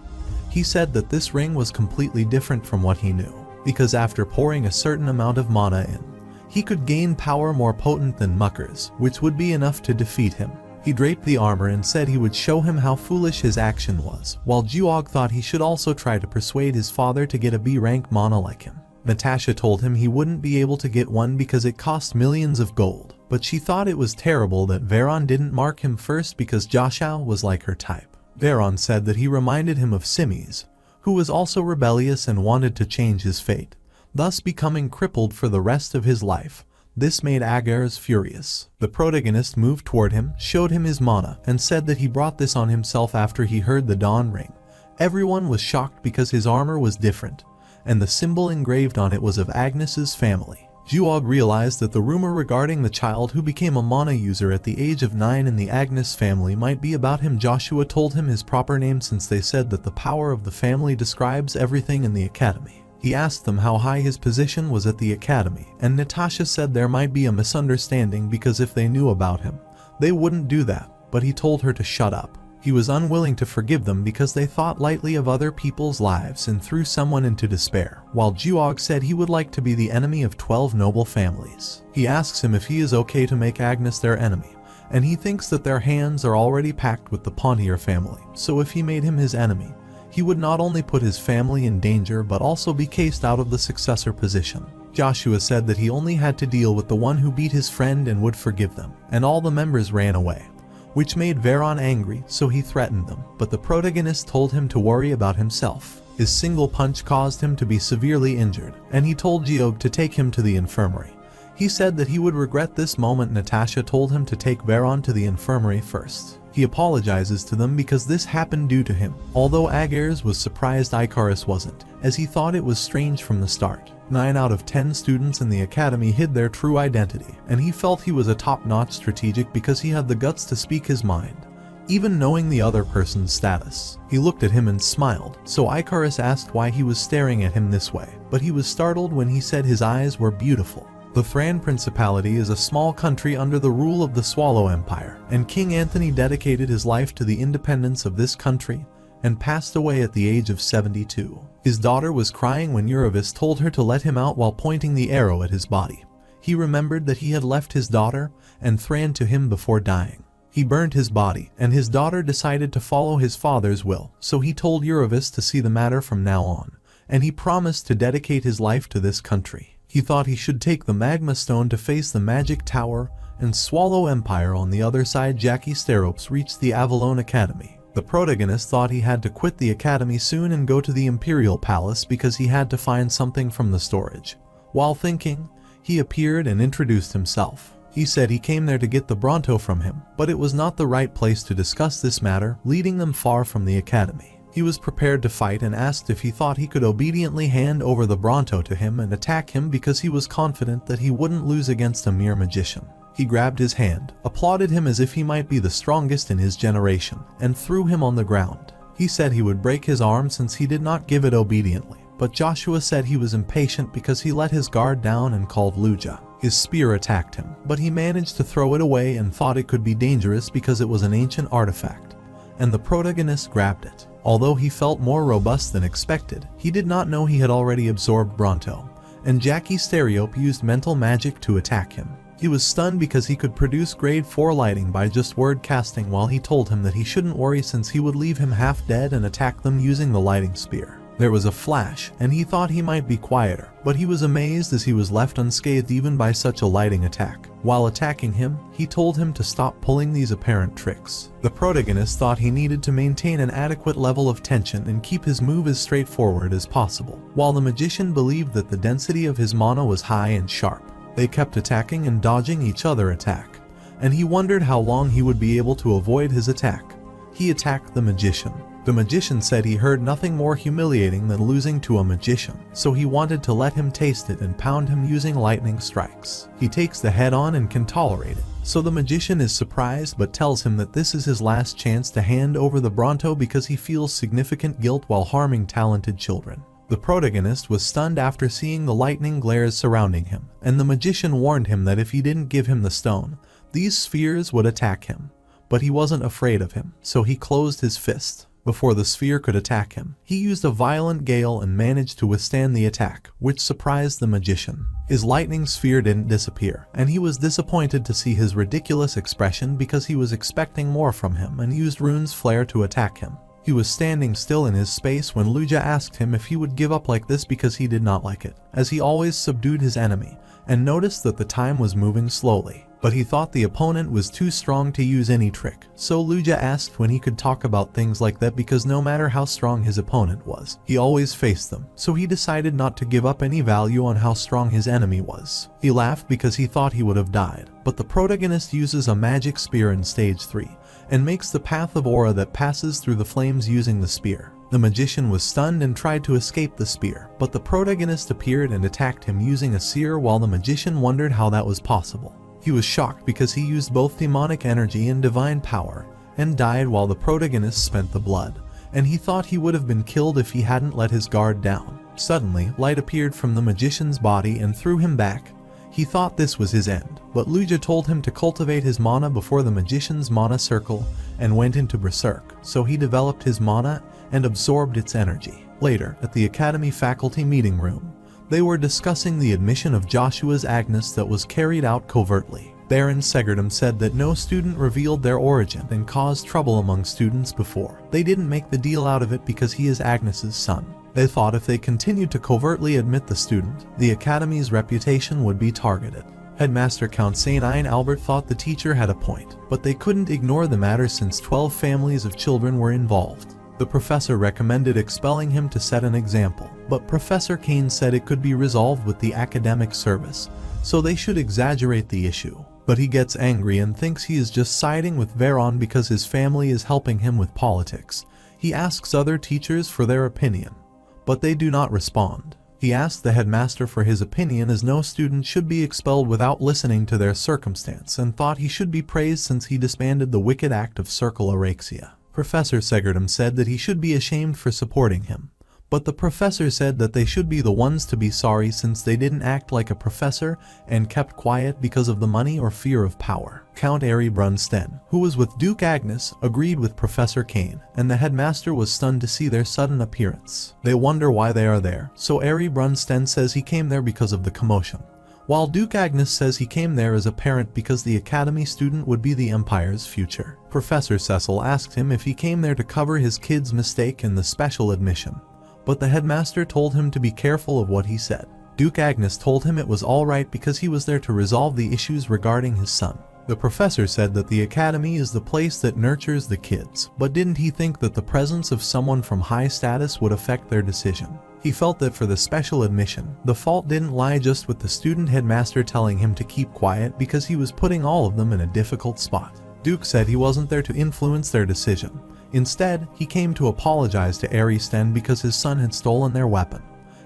He said that this ring was completely different from what he knew, because after pouring a certain amount of mana in, he could gain power more potent than Mucker's, which would be enough to defeat him. He draped the armor and said he would show him how foolish his action was, while Juog thought he should also try to persuade his father to get a B-rank mana like him. Natasha told him he wouldn't be able to get one because it cost millions of gold, but she thought it was terrible that Veron didn't mark him first because Joshua was like her type. Veron said that he reminded him of Simis, who was also rebellious and wanted to change his fate, thus becoming crippled for the rest of his life. This made Agars furious. The protagonist moved toward him, showed him his mana, and said that he brought this on himself after he heard the Dawn Ring. Everyone was shocked because his armor was different, and the symbol engraved on it was of Agnes's family. Juog realized that the rumor regarding the child who became a mana user at the age of 9 in the Agnes family might be about him. Joshua told him his proper name since they said that the power of the family describes everything in the academy. He asked them how high his position was at the academy, and Natasha said there might be a misunderstanding because if they knew about him, they wouldn't do that, but he told her to shut up. He was unwilling to forgive them because they thought lightly of other people's lives and threw someone into despair, while Juog said he would like to be the enemy of 12 noble families. He asks him if he is okay to make Agnes their enemy, and he thinks that their hands are already packed with the Pontier family, so if he made him his enemy, he would not only put his family in danger but also be cast out of the successor position. Joshua said that he only had to deal with the one who beat his friend and would forgive them, and all the members ran away, which made Veron angry, so he threatened them, but the protagonist told him to worry about himself. His single punch caused him to be severely injured, and he told Juog to take him to the infirmary. He said that he would regret this moment. Natasha told him to take Veron to the infirmary first. He apologizes to them because this happened due to him, although Agars was surprised Icarus wasn't, as he thought it was strange from the start. 9 out of 10 students in the academy hid their true identity, and he felt he was a top-notch strategic because he had the guts to speak his mind, even knowing the other person's status. He looked at him and smiled, so Icarus asked why he was staring at him this way, but he was startled when he said his eyes were beautiful. The Thran Principality is a small country under the rule of the Swallow Empire, and King Anthony dedicated his life to the independence of this country and passed away at the age of 72. His daughter was crying when Uravis told her to let him out while pointing the arrow at his body. He remembered that he had left his daughter and Thran to him before dying. He burned his body, and his daughter decided to follow his father's will, so he told Uravis to see the matter from now on, and he promised to dedicate his life to this country. He thought he should take the Magma Stone to face the Magic Tower and Swallow Empire on the other side. Jackie Steropes reached the Avalon Academy. The protagonist thought he had to quit the academy soon and go to the Imperial Palace because he had to find something from the storage. While thinking, he appeared and introduced himself. He said he came there to get the Bronto from him, but it was not the right place to discuss this matter, leading them far from the academy. He was prepared to fight and asked if he thought he could obediently hand over the Bronto to him and attack him because he was confident that he wouldn't lose against a mere magician. He grabbed his hand, applauded him as if he might be the strongest in his generation, and threw him on the ground. He said he would break his arm since he did not give it obediently, but Joshua said he was impatient because he let his guard down and called Luja. His spear attacked him, but he managed to throw it away and thought it could be dangerous because it was an ancient artifact, and the protagonist grabbed it. Although he felt more robust than expected, he did not know he had already absorbed Bronto, and Jackie Stereope used mental magic to attack him. He was stunned because he could produce grade 4 lighting by just word casting, while he told him that he shouldn't worry since he would leave him half dead and attack them using the lighting spear. There was a flash, and he thought he might be quieter, but he was amazed as he was left unscathed even by such a lighting attack. While attacking him, he told him to stop pulling these apparent tricks. The protagonist thought he needed to maintain an adequate level of tension and keep his move as straightforward as possible, while the magician believed that the density of his mana was high and sharp. They kept attacking and dodging each other attack, and he wondered how long he would be able to avoid his attack. He attacked the magician. The magician said he heard nothing more humiliating than losing to a magician, so he wanted to let him taste it and pound him using lightning strikes. He takes the head on and can tolerate it, so the magician is surprised but tells him that this is his last chance to hand over the Bronto because he feels significant guilt while harming talented children. The protagonist was stunned after seeing the lightning glares surrounding him, and the magician warned him that if he didn't give him the stone, these spheres would attack him. But he wasn't afraid of him, so he closed his fist. Before the sphere could attack him, he used a violent gale and managed to withstand the attack, which surprised the magician. His lightning sphere didn't disappear, and he was disappointed to see his ridiculous expression because he was expecting more from him and used Rune's flare to attack him. He was standing still in his space when Luja asked him if he would give up like this because he did not like it, as he always subdued his enemy, and noticed that the time was moving slowly. But he thought the opponent was too strong to use any trick, so Luja asked when he could talk about things like that because no matter how strong his opponent was, he always faced them, so he decided not to give up any value on how strong his enemy was. He laughed because he thought he would have died, but the protagonist uses a magic spear in stage 3, and makes the path of aura that passes through the flames using the spear. The magician was stunned and tried to escape the spear, but the protagonist appeared and attacked him using a seer while the magician wondered how that was possible. He was shocked because he used both demonic energy and divine power, and died while the protagonist spent the blood, and he thought he would have been killed if he hadn't let his guard down. Suddenly, light appeared from the magician's body and threw him back. He thought this was his end, but Luja told him to cultivate his mana before the magician's mana circle and went into berserk, so he developed his mana and absorbed its energy. Later, at the Academy faculty meeting room, they were discussing the admission of Joshua's Agnes that was carried out covertly. Baron Segerdum said that no student revealed their origin and caused trouble among students before. They didn't make the deal out of it because he is Agnes's son. They thought if they continued to covertly admit the student, the Academy's reputation would be targeted. Headmaster Count Saint Albert thought the teacher had a point, but they couldn't ignore the matter since 12 families of children were involved. The professor recommended expelling him to set an example, but Professor Kane said it could be resolved with the academic service, so they should exaggerate the issue. But he gets angry and thinks he is just siding with Veron because his family is helping him with politics. He asks other teachers for their opinion, but they do not respond. He asked the headmaster for his opinion as no student should be expelled without listening to their circumstance, and thought he should be praised since he disbanded the wicked act of circle Arexia. Professor Segerdum said that he should be ashamed for supporting him, but the professor said that they should be the ones to be sorry since they didn't act like a professor and kept quiet because of the money or fear of power. Count Ari Brunsten, who was with Duke Agnes, agreed with Professor Kane, and the headmaster was stunned to see their sudden appearance. They wonder why they are there, so Ari Brunsten says he came there because of the commotion, while Duke Agnes says he came there as a parent because the Academy student would be the Empire's future. Professor Cecil asked him if he came there to cover his kid's mistake in the special admission, but the headmaster told him to be careful of what he said. Duke Agnes told him it was alright because he was there to resolve the issues regarding his son. The professor said that the Academy is the place that nurtures the kids, but didn't he think that the presence of someone from high status would affect their decision? He felt that for the special admission, the fault didn't lie just with the student headmaster telling him to keep quiet because he was putting all of them in a difficult spot. Duke said he wasn't there to influence their decision. Instead, he came to apologize to Ari Sten because his son had stolen their weapon,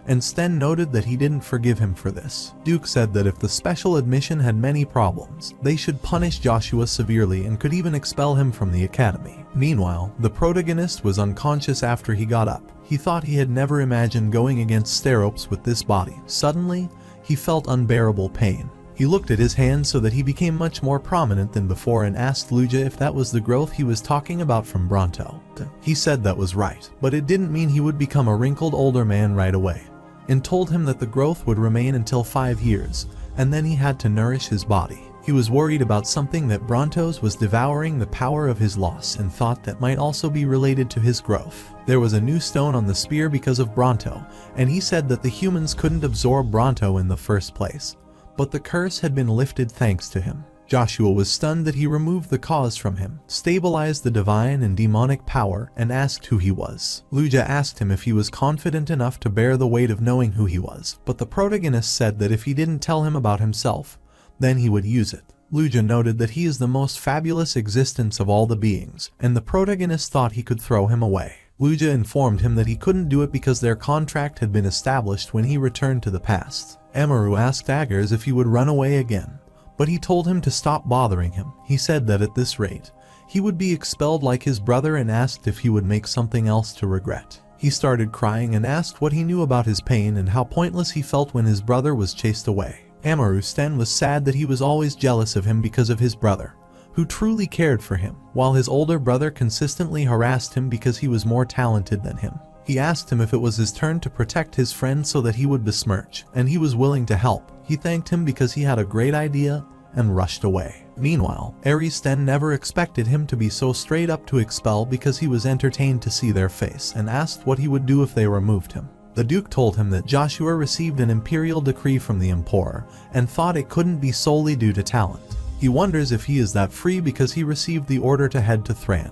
and Sten noted that he didn't forgive him for this. Duke said that if the special admission had many problems, they should punish Joshua severely and could even expel him from the Academy. Meanwhile, the protagonist was unconscious after he got up. He thought he had never imagined going against Steropes with this body. Suddenly, he felt unbearable pain. He He looked at his hand so that he became much more prominent than before and asked Luja if that was the growth he was talking about from Bronto. He said that was right, but it didn't mean he would become a wrinkled older man right away, and told him that the growth would remain until 5 years, and then he had to nourish his body. He was worried about something that Bronto's was devouring the power of his loss and thought that might also be related to his growth. There was a new stone on the spear because of Bronto, and he said that the humans couldn't absorb Bronto in the first place, but the curse had been lifted thanks to him. Joshua was stunned that he removed the cause from him, stabilized the divine and demonic power, and asked who he was. Luja asked him if he was confident enough to bear the weight of knowing who he was, but the protagonist said that if he didn't tell him about himself, then he would use it. Luja noted that he is the most fabulous existence of all the beings, and the protagonist thought he could throw him away. Luja informed him that he couldn't do it because their contract had been established when he returned to the past. Amaru asked Aggers if he would run away again, but he told him to stop bothering him. He said that at this rate, he would be expelled like his brother and asked if he would make something else to regret. He started crying and asked what he knew about his pain and how pointless he felt when his brother was chased away. Amaru Sten was sad that he was always jealous of him because of his brother, who truly cared for him, while his older brother consistently harassed him because he was more talented than him. He asked him if it was his turn to protect his friend so that he would besmirch, and he was willing to help. He thanked him because he had a great idea and rushed away. Meanwhile, Sten never expected him to be so straight up to expel because he was entertained to see their face and asked what he would do if they removed him. The Duke told him that Joshua received an imperial decree from the Emperor and thought it couldn't be solely due to talent. He wonders if he is that free because he received the order to head to Thran,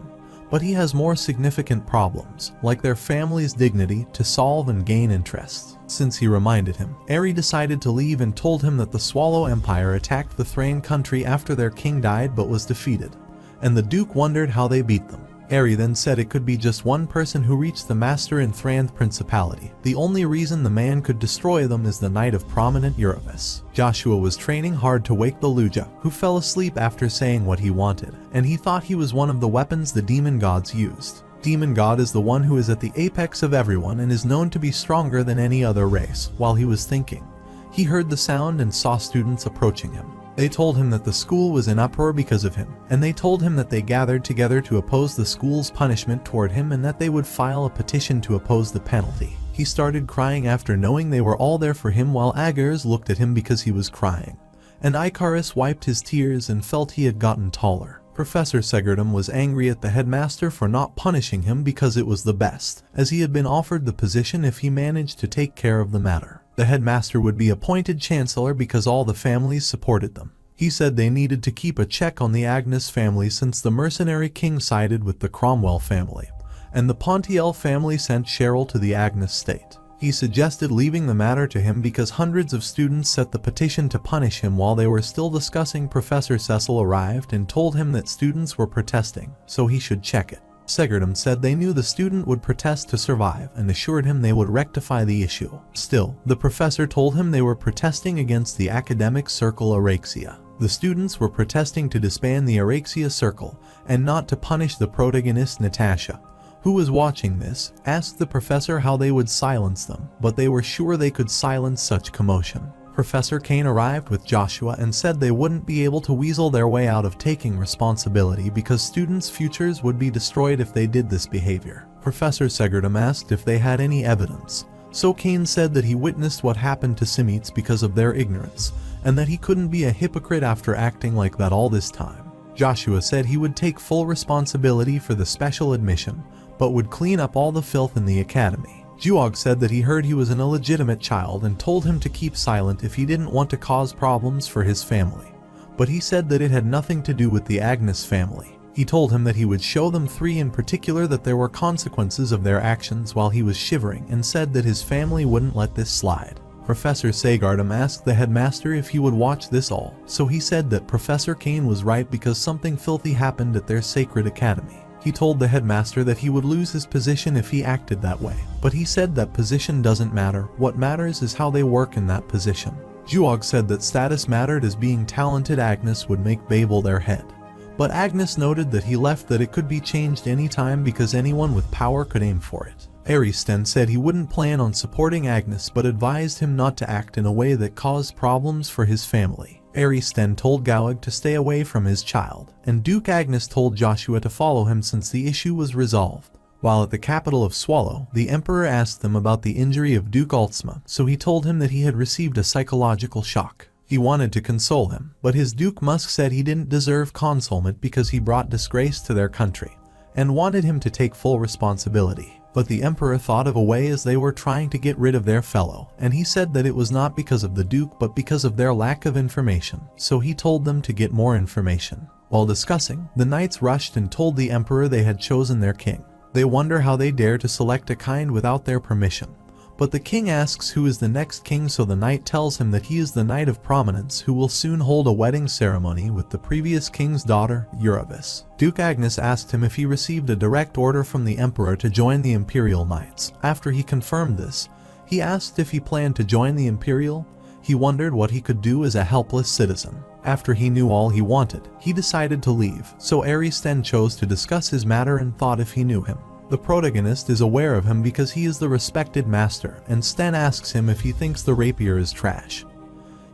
but he has more significant problems, like their family's dignity, to solve and gain interest. Since he reminded him, Eri decided to leave and told him that the Swallow Empire attacked the Thran country after their king died but was defeated, and the Duke wondered how they beat them. Eri then said it could be just one person who reached the master in Thran's principality. The only reason the man could destroy them is the night of prominent Erebus. Joshua was training hard to wake the Luja, who fell asleep after saying what he wanted, and he thought he was one of the weapons the demon gods used. Demon God is the one who is at the apex of everyone and is known to be stronger than any other race. While he was thinking, he heard the sound and saw students approaching him. They told him that the school was in uproar because of him, and they told him that they gathered together to oppose the school's punishment toward him and that they would file a petition to oppose the penalty. He started crying after knowing they were all there for him while Aggers looked at him because he was crying, and Icarus wiped his tears and felt he had gotten taller. Professor Segardum was angry at the headmaster for not punishing him because it was the best, as he had been offered the position if he managed to take care of the matter. The headmaster would be appointed chancellor because all the families supported them. He said they needed to keep a check on the Agnes family since the mercenary king sided with the Cromwell family, and the Pontiel family sent Cheryl to the Agnes state. He suggested leaving the matter to him because hundreds of students set the petition to punish him while they were still discussing. Professor Cecil arrived and told him that students were protesting, so he should check it. Segardum said they knew the student would protest to survive and assured him they would rectify the issue. Still, the professor told him they were protesting against the academic circle Araxia. The students were protesting to disband the Araxia circle and not to punish the protagonist Natasha, who was watching this, asked the professor how they would silence them, but they were sure they could silence such commotion. Professor Kane arrived with Joshua and said they wouldn't be able to weasel their way out of taking responsibility because students' futures would be destroyed if they did this behavior. Professor Segardum asked if they had any evidence, so Kane said that he witnessed what happened to Simites because of their ignorance, and that he couldn't be a hypocrite after acting like that all this time. Joshua said he would take full responsibility for the special admission, but would clean up all the filth in the academy. Juog said that he heard he was an illegitimate child and told him to keep silent if he didn't want to cause problems for his family, but he said that it had nothing to do with the Agnes family. He told him that he would show them three in particular that there were consequences of their actions while he was shivering and said that his family wouldn't let this slide. Professor Segardum asked the headmaster if he would watch this all, so he said that Professor Kane was right because something filthy happened at their sacred academy. He told the headmaster that he would lose his position if he acted that way, but he said that position doesn't matter, what matters is how they work in that position. Juog said that status mattered as being talented Agnes would make Babel their head, but Agnes noted that he left that it could be changed anytime because anyone with power could aim for it. Aristen said he wouldn't plan on supporting Agnes but advised him not to act in a way that caused problems for his family. Regressed told Gowag to stay away from his child, and Duke Agnes told Joshua to follow him since the issue was resolved. While at the capital of Swallow, the Emperor asked them about the injury of Duke Ultzma, so he told him that he had received a psychological shock. He wanted to console him, but his Duke Musk said he didn't deserve consolement because he brought disgrace to their country, and wanted him to take full responsibility. But the Emperor thought of a way as they were trying to get rid of their fellow, and he said that it was not because of the Duke but because of their lack of information, so he told them to get more information. While discussing, the knights rushed and told the Emperor they had chosen their king. They wonder how they dare to select a kind without their permission. But the king asks who is the next king, so the knight tells him that he is the knight of prominence who will soon hold a wedding ceremony with the previous king's daughter, Erebus. Duke Agnes asked him if he received a direct order from the Emperor to join the Imperial Knights. After he confirmed this, he asked if he planned to join the Imperial. He wondered what he could do as a helpless citizen. After he knew all he wanted, he decided to leave, so Regressed chose to discuss his matter and thought if he knew him. The protagonist is aware of him because he is the respected master, and Sten asks him if he thinks the rapier is trash.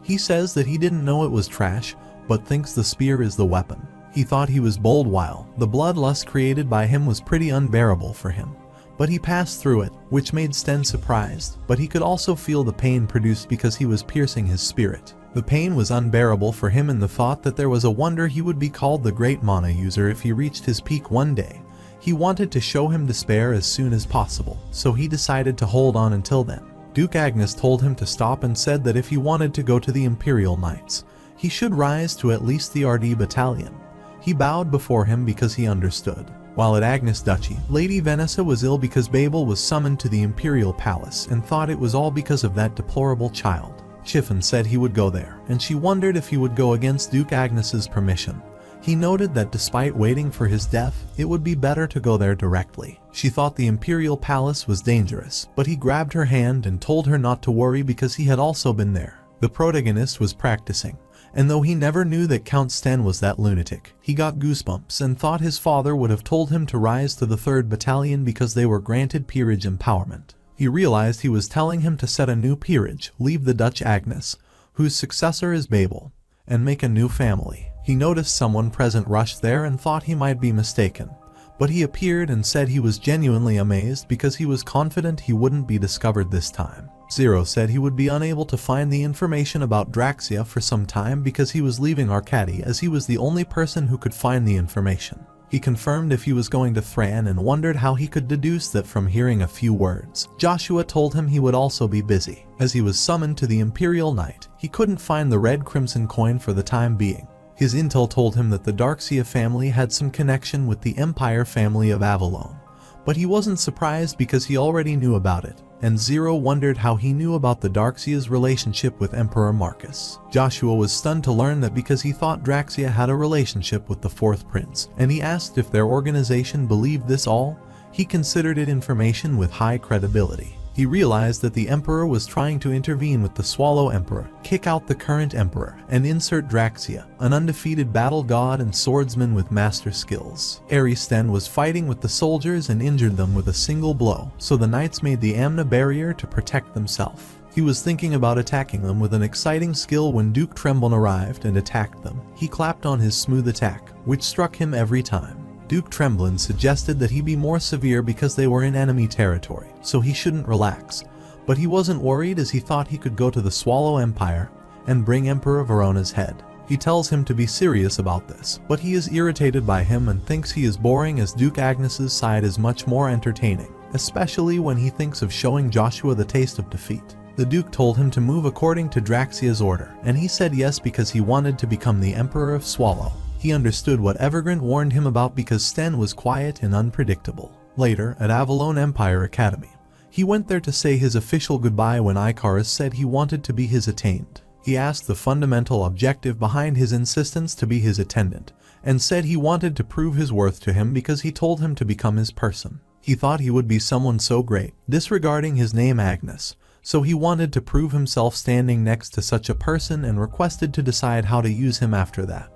He says that he didn't know it was trash, but thinks the spear is the weapon. He thought he was bold while the bloodlust created by him was pretty unbearable for him. But he passed through it, which made Sten surprised, but he could also feel the pain produced because he was piercing his spirit. The pain was unbearable for him in the thought that there was a wonder he would be called the great mana user if he reached his peak one day. He wanted to show him despair as soon as possible, so he decided to hold on until then. Duke Agnes told him to stop and said that if he wanted to go to the Imperial Knights, he should rise to at least the RD battalion. He bowed before him because he understood. While at Agnes Duchy, Lady Vanessa was ill because Babel was summoned to the Imperial Palace and thought it was all because of that deplorable child. Chiffon said he would go there, and she wondered if he would go against Duke Agnes's permission. He noted that despite waiting for his death, it would be better to go there directly. She thought the Imperial Palace was dangerous, but he grabbed her hand and told her not to worry because he had also been there. The protagonist was practicing, and though he never knew that Count Sten was that lunatic, he got goosebumps and thought his father would have told him to rise to the 3rd Battalion because they were granted peerage empowerment. He realized he was telling him to set a new peerage, leave the Dutch Agnes, whose successor is Babel, and make a new family. He noticed someone present rushed there and thought he might be mistaken, but he appeared and said he was genuinely amazed because he was confident he wouldn't be discovered this time. Zero said he would be unable to find the information about Draxia for some time because he was leaving Arcady as he was the only person who could find the information. He confirmed if he was going to Thran and wondered how he could deduce that from hearing a few words. Joshua told him he would also be busy. As he was summoned to the Imperial Knight, he couldn't find the red crimson coin for the time being. His intel told him that the Darksia family had some connection with the Empire family of Avalon, but he wasn't surprised because he already knew about it, and Zero wondered how he knew about the Darksia's relationship with Emperor Marcus. Joshua was stunned to learn that because he thought Draxia had a relationship with the 4th Prince, and he asked if their organization believed this all. He considered it information with high credibility. He realized that the Emperor was trying to intervene with the Swallow Emperor, kick out the current Emperor, and insert Draxia, an undefeated battle god and swordsman with master skills. Regressed was fighting with the soldiers and injured them with a single blow, so the knights made the Amna barrier to protect themselves. He was thinking about attacking them with an exciting skill when Duke Tremblon arrived and attacked them. He clapped on his smooth attack, which struck him every time. Duke Tremblon suggested that he be more severe because they were in enemy territory, so he shouldn't relax, but he wasn't worried as he thought he could go to the Swallow Empire and bring Emperor Verona's head. He tells him to be serious about this, but he is irritated by him and thinks he is boring as Duke Agnes's side is much more entertaining, especially when he thinks of showing Joshua the taste of defeat. The Duke told him to move according to Draxia's order, and he said yes because he wanted to become the Emperor of Swallow. He understood what Evergrande warned him about because Sten was quiet and unpredictable. Later, at Avalon Empire Academy, he went there to say his official goodbye when Icarus said he wanted to be his attendant. He asked the fundamental objective behind his insistence to be his attendant, and said he wanted to prove his worth to him because he told him to become his person. He thought he would be someone so great, disregarding his name Agnes, so he wanted to prove himself standing next to such a person and requested to decide how to use him after that.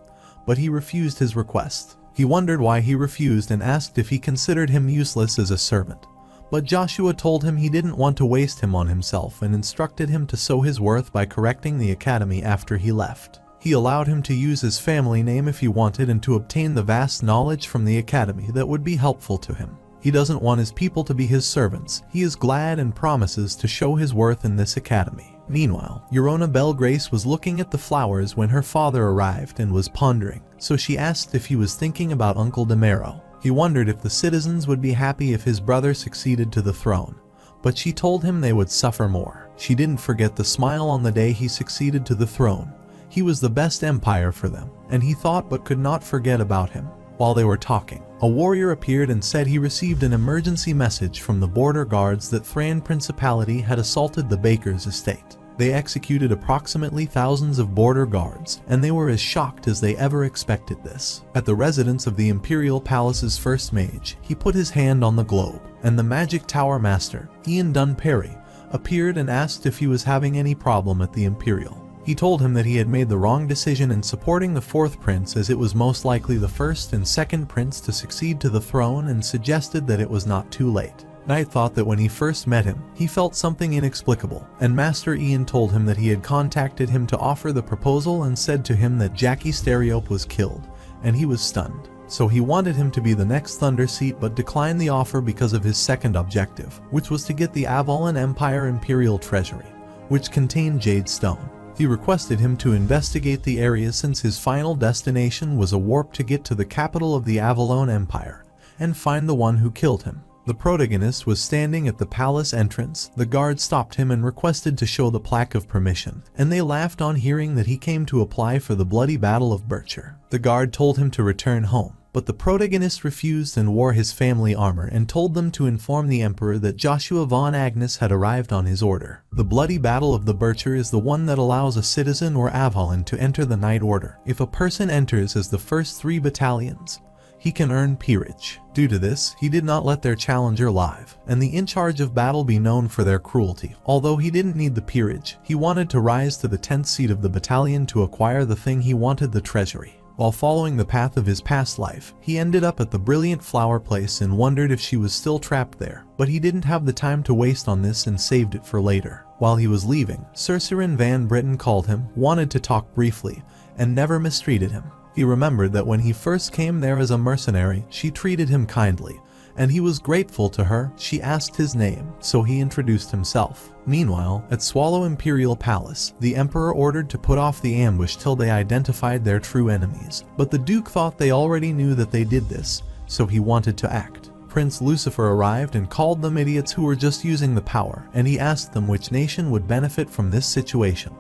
But he refused his request. He wondered why he refused and asked if he considered him useless as a servant. But Joshua told him he didn't want to waste him on himself and instructed him to show his worth by correcting the academy after he left. He allowed him to use his family name if he wanted and to obtain the vast knowledge from the academy that would be helpful to him. He doesn't want his people to be his servants. He is glad and promises to show his worth in this academy. Meanwhile, Yorona Belgrace was looking at the flowers when her father arrived and was pondering, so she asked if he was thinking about Uncle Demero. He wondered if the citizens would be happy if his brother succeeded to the throne, but she told him they would suffer more. She didn't forget the smile on the day he succeeded to the throne. He was the best empire for them, and he thought but could not forget about him. While they were talking, a warrior appeared and said he received an emergency message from the border guards that Thran Principality had assaulted the baker's estate. They executed approximately thousands of border guards, and they were as shocked as they ever expected this. At the residence of the Imperial Palace's first mage, he put his hand on the globe, and the Magic Tower Master, Ian Dunperry, appeared and asked if he was having any problem at the Imperial. He told him that he had made the wrong decision in supporting the fourth prince, as it was most likely the first and second prince to succeed to the throne, and suggested that it was not too late. Knight thought that when he first met him, he felt something inexplicable, and Master Ian told him that he had contacted him to offer the proposal and said to him that Jackie Stereope was killed, and he was stunned. So he wanted him to be the next Thunder Seat but declined the offer because of his second objective, which was to get the Avalon Empire Imperial Treasury, which contained Jade Stone. He requested him to investigate the area since his final destination was a warp to get to the capital of the Avalon Empire and find the one who killed him. The protagonist was standing at the palace entrance. The guard stopped him and requested to show the plaque of permission, and they laughed on hearing that he came to apply for the bloody Battle of Bircher. The guard told him to return home, but the protagonist refused and wore his family armor and told them to inform the emperor that Joshua von Agnes had arrived on his order. The bloody Battle of the Bircher is the one that allows a citizen or Avalon to enter the Knight Order. If a person enters as the first 3 battalions, he can earn peerage. Due to this, he did not let their challenger live, and the in charge of battle be known for their cruelty. Although he didn't need the peerage, he wanted to rise to the 10th seat of the battalion to acquire the thing he wanted, the treasury. While following the path of his past life, he ended up at the Brilliant Flower Place and wondered if she was still trapped there, but he didn't have the time to waste on this and saved it for later. While he was leaving, Cercerin Van Britten called him, wanted to talk briefly, and never mistreated him. He remembered that when he first came there as a mercenary, she treated him kindly, and he was grateful to her. She asked his name, so he introduced himself. Meanwhile, at Swallow Imperial Palace, the Emperor ordered to put off the ambush till they identified their true enemies, but the Duke thought they already knew that they did this, so he wanted to act. Prince Lucifer arrived and called them idiots who were just using the power, and he asked them which nation would benefit from this situation,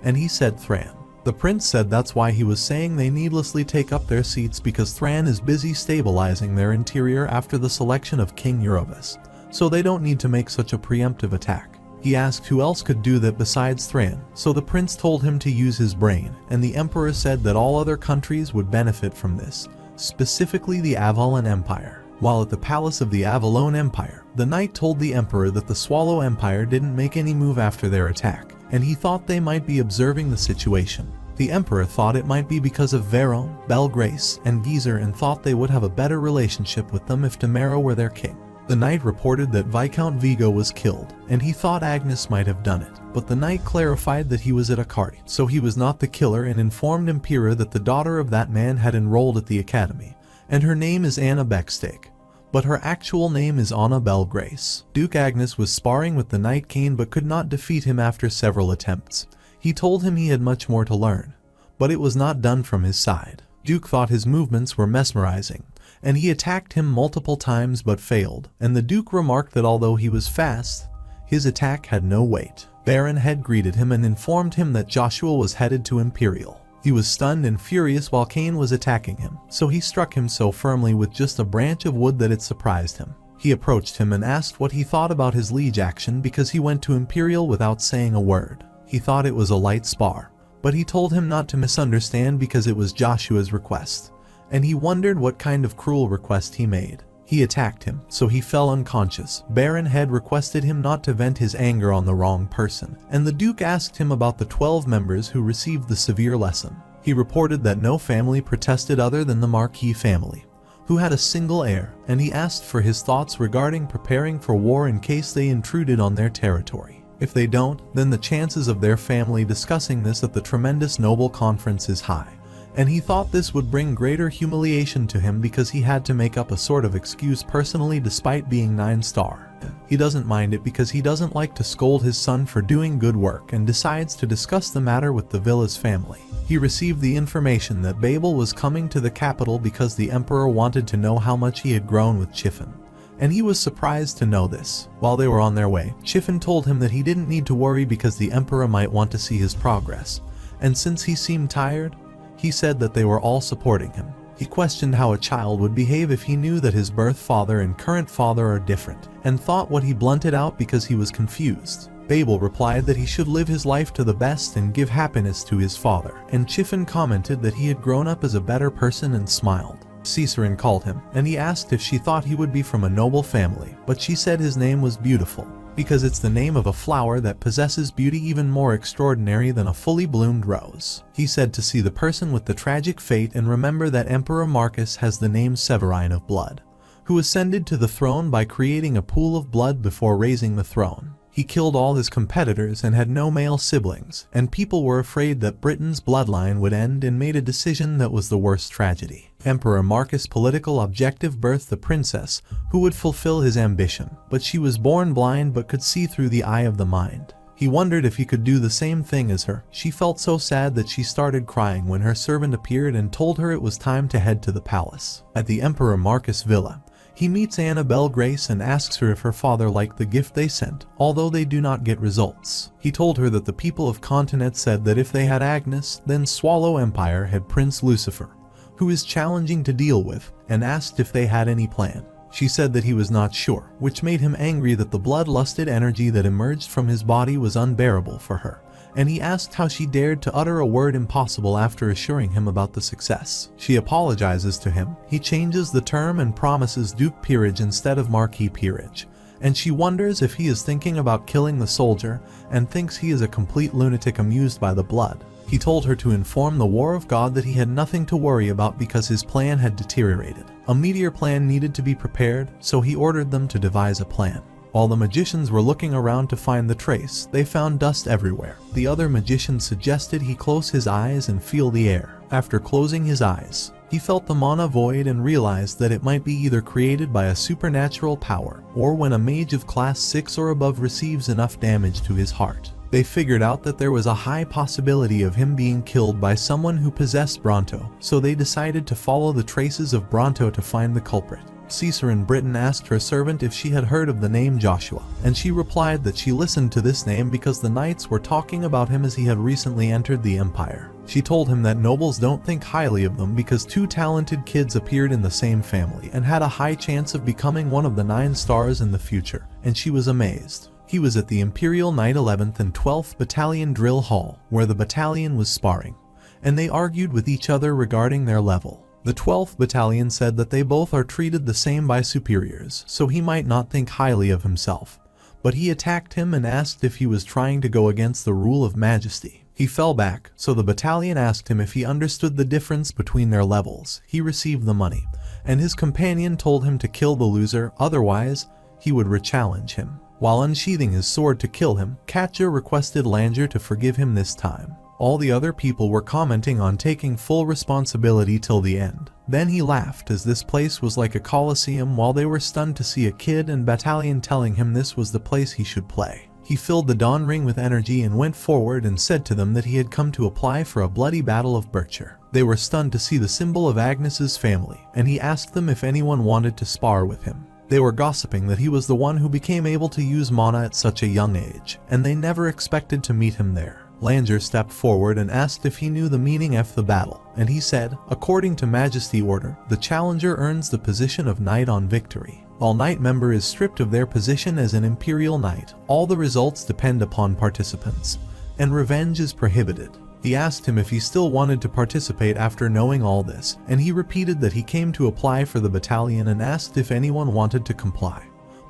and he said Thran. The prince said that's why he was saying they needlessly take up their seats, because Thran is busy stabilizing their interior after the selection of King Eurovus, so they don't need to make such a preemptive attack. He asked who else could do that besides Thran, so the prince told him to use his brain, and the emperor said that all other countries would benefit from this, specifically the Avalon Empire. While at the palace of the Avalon Empire, the knight told the emperor that the Swallow Empire didn't make any move after their attack, and he thought they might be observing the situation. The emperor thought it might be because of Veron, Belgrace, and Geezer, and thought they would have a better relationship with them if Demero were their king. The knight reported that Viscount Vigo was killed, and he thought Agnes might have done it, but the knight clarified that he was at Akari, so he was not the killer, and informed Impera that the daughter of that man had enrolled at the academy, and her name is Anna Beckstake, but her actual name is Anna Belgrace. Duke Agnes was sparring with the Knight Cain but could not defeat him after several attempts. He told him he had much more to learn, but it was not done from his side. Duke thought his movements were mesmerizing, and he attacked him multiple times but failed, and the Duke remarked that although he was fast, his attack had no weight. Baron Head greeted him and informed him that Joshua was headed to Imperial. He was stunned and furious while Cain was attacking him, so he struck him so firmly with just a branch of wood that it surprised him. He approached him and asked what he thought about his liege action because he went to Imperial without saying a word. He thought it was a light spar, but he told him not to misunderstand because it was Joshua's request, and he wondered what kind of cruel request he made. He attacked him, so he fell unconscious. Baron Head requested him not to vent his anger on the wrong person, and the Duke asked him about the 12 members who received the severe lesson. He reported that no family protested other than the Marquis family, who had a single heir, and he asked for his thoughts regarding preparing for war in case they intruded on their territory. If they don't, then the chances of their family discussing this at the tremendous noble conference is high. And he thought this would bring greater humiliation to him because he had to make up a sort of excuse personally despite being 9-star. He doesn't mind it because he doesn't like to scold his son for doing good work and decides to discuss the matter with the villa's family. He received the information that Babel was coming to the capital because the emperor wanted to know how much he had grown with Chiffon. And he was surprised to know this. While they were on their way, Chiffon told him that he didn't need to worry because the emperor might want to see his progress. And since he seemed tired, he said that they were all supporting him. He questioned how a child would behave if he knew that his birth father and current father are different, and thought what he blunted out because he was confused. Babel replied that he should live his life to the best and give happiness to his father, and Chiffon commented that he had grown up as a better person and smiled. Cicerone called him, and he asked if she thought he would be from a noble family, but she said his name was Beautiful, because it's the name of a flower that possesses beauty even more extraordinary than a fully bloomed rose. He said to see the person with the tragic fate and remember that Emperor Marcus has the name Severine of Blood, who ascended to the throne by creating a pool of blood before raising the throne. He killed all his competitors and had no male siblings, and people were afraid that Britain's bloodline would end and made a decision that was the worst tragedy. Emperor Marcus' political objective birthed a princess who would fulfill his ambition, but she was born blind but could see through the eye of the mind. He wondered if he could do the same thing as her. She felt so sad that she started crying when her servant appeared and told her it was time to head to the palace. At the Emperor Marcus' villa, he meets Annabelle Grace and asks her if her father liked the gift they sent, although they do not get results. He told her that the people of Continent said that if they had Agnes, then Swallow Empire had Prince Lucifer, who is challenging to deal with, and asked if they had any plan. She said that he was not sure, which made him angry that the blood-lusted energy that emerged from his body was unbearable for her, and he asked how she dared to utter a word impossible after assuring him about the success. She apologizes to him. He changes the term and promises Duke Peerage instead of Marquis Peerage, and she wonders if he is thinking about killing the soldier and thinks he is a complete lunatic amused by the blood. He told her to inform the War of God that he had nothing to worry about because his plan had deteriorated. A meteor plan needed to be prepared, so he ordered them to devise a plan. While the magicians were looking around to find the trace, they found dust everywhere. The other magicians suggested he close his eyes and feel the air. After closing his eyes, he felt the mana void and realized that it might be either created by a supernatural power, or when a mage of class 6 or above receives enough damage to his heart. They figured out that there was a high possibility of him being killed by someone who possessed Bronto, so they decided to follow the traces of Bronto to find the culprit. Cicerone Britain asked her servant if she had heard of the name Joshua, and she replied that she listened to this name because the knights were talking about him as he had recently entered the empire. She told him that nobles don't think highly of them because 2 talented kids appeared in the same family and had a high chance of becoming one of the 9 stars in the future, and she was amazed. He was at the Imperial Knight 11th and 12th Battalion Drill Hall, where the battalion was sparring, and they argued with each other regarding their level. The 12th Battalion said that they both are treated the same by superiors, so he might not think highly of himself. But he attacked him and asked if he was trying to go against the rule of majesty. He fell back, so the battalion asked him if he understood the difference between their levels. He received the money, and his companion told him to kill the loser, otherwise he would re-challenge him. While unsheathing his sword to kill him, Katja requested Langer to forgive him this time. All the other people were commenting on taking full responsibility till the end. Then he laughed as this place was like a coliseum while they were stunned to see a kid and battalion telling him this was the place he should play. He filled the Dawn Ring with energy and went forward and said to them that he had come to apply for a bloody battle of Bircher. They were stunned to see the symbol of Agnes's family, and he asked them if anyone wanted to spar with him. They were gossiping that he was the one who became able to use mana at such a young age, and they never expected to meet him there. Langer stepped forward and asked if he knew the meaning of the battle, and he said, according to Majesty Order, the challenger earns the position of Knight on victory. While Knight member is stripped of their position as an Imperial Knight, all the results depend upon participants, and revenge is prohibited. He asked him if he still wanted to participate after knowing all this, and he repeated that he came to apply for the battalion and asked if anyone wanted to comply.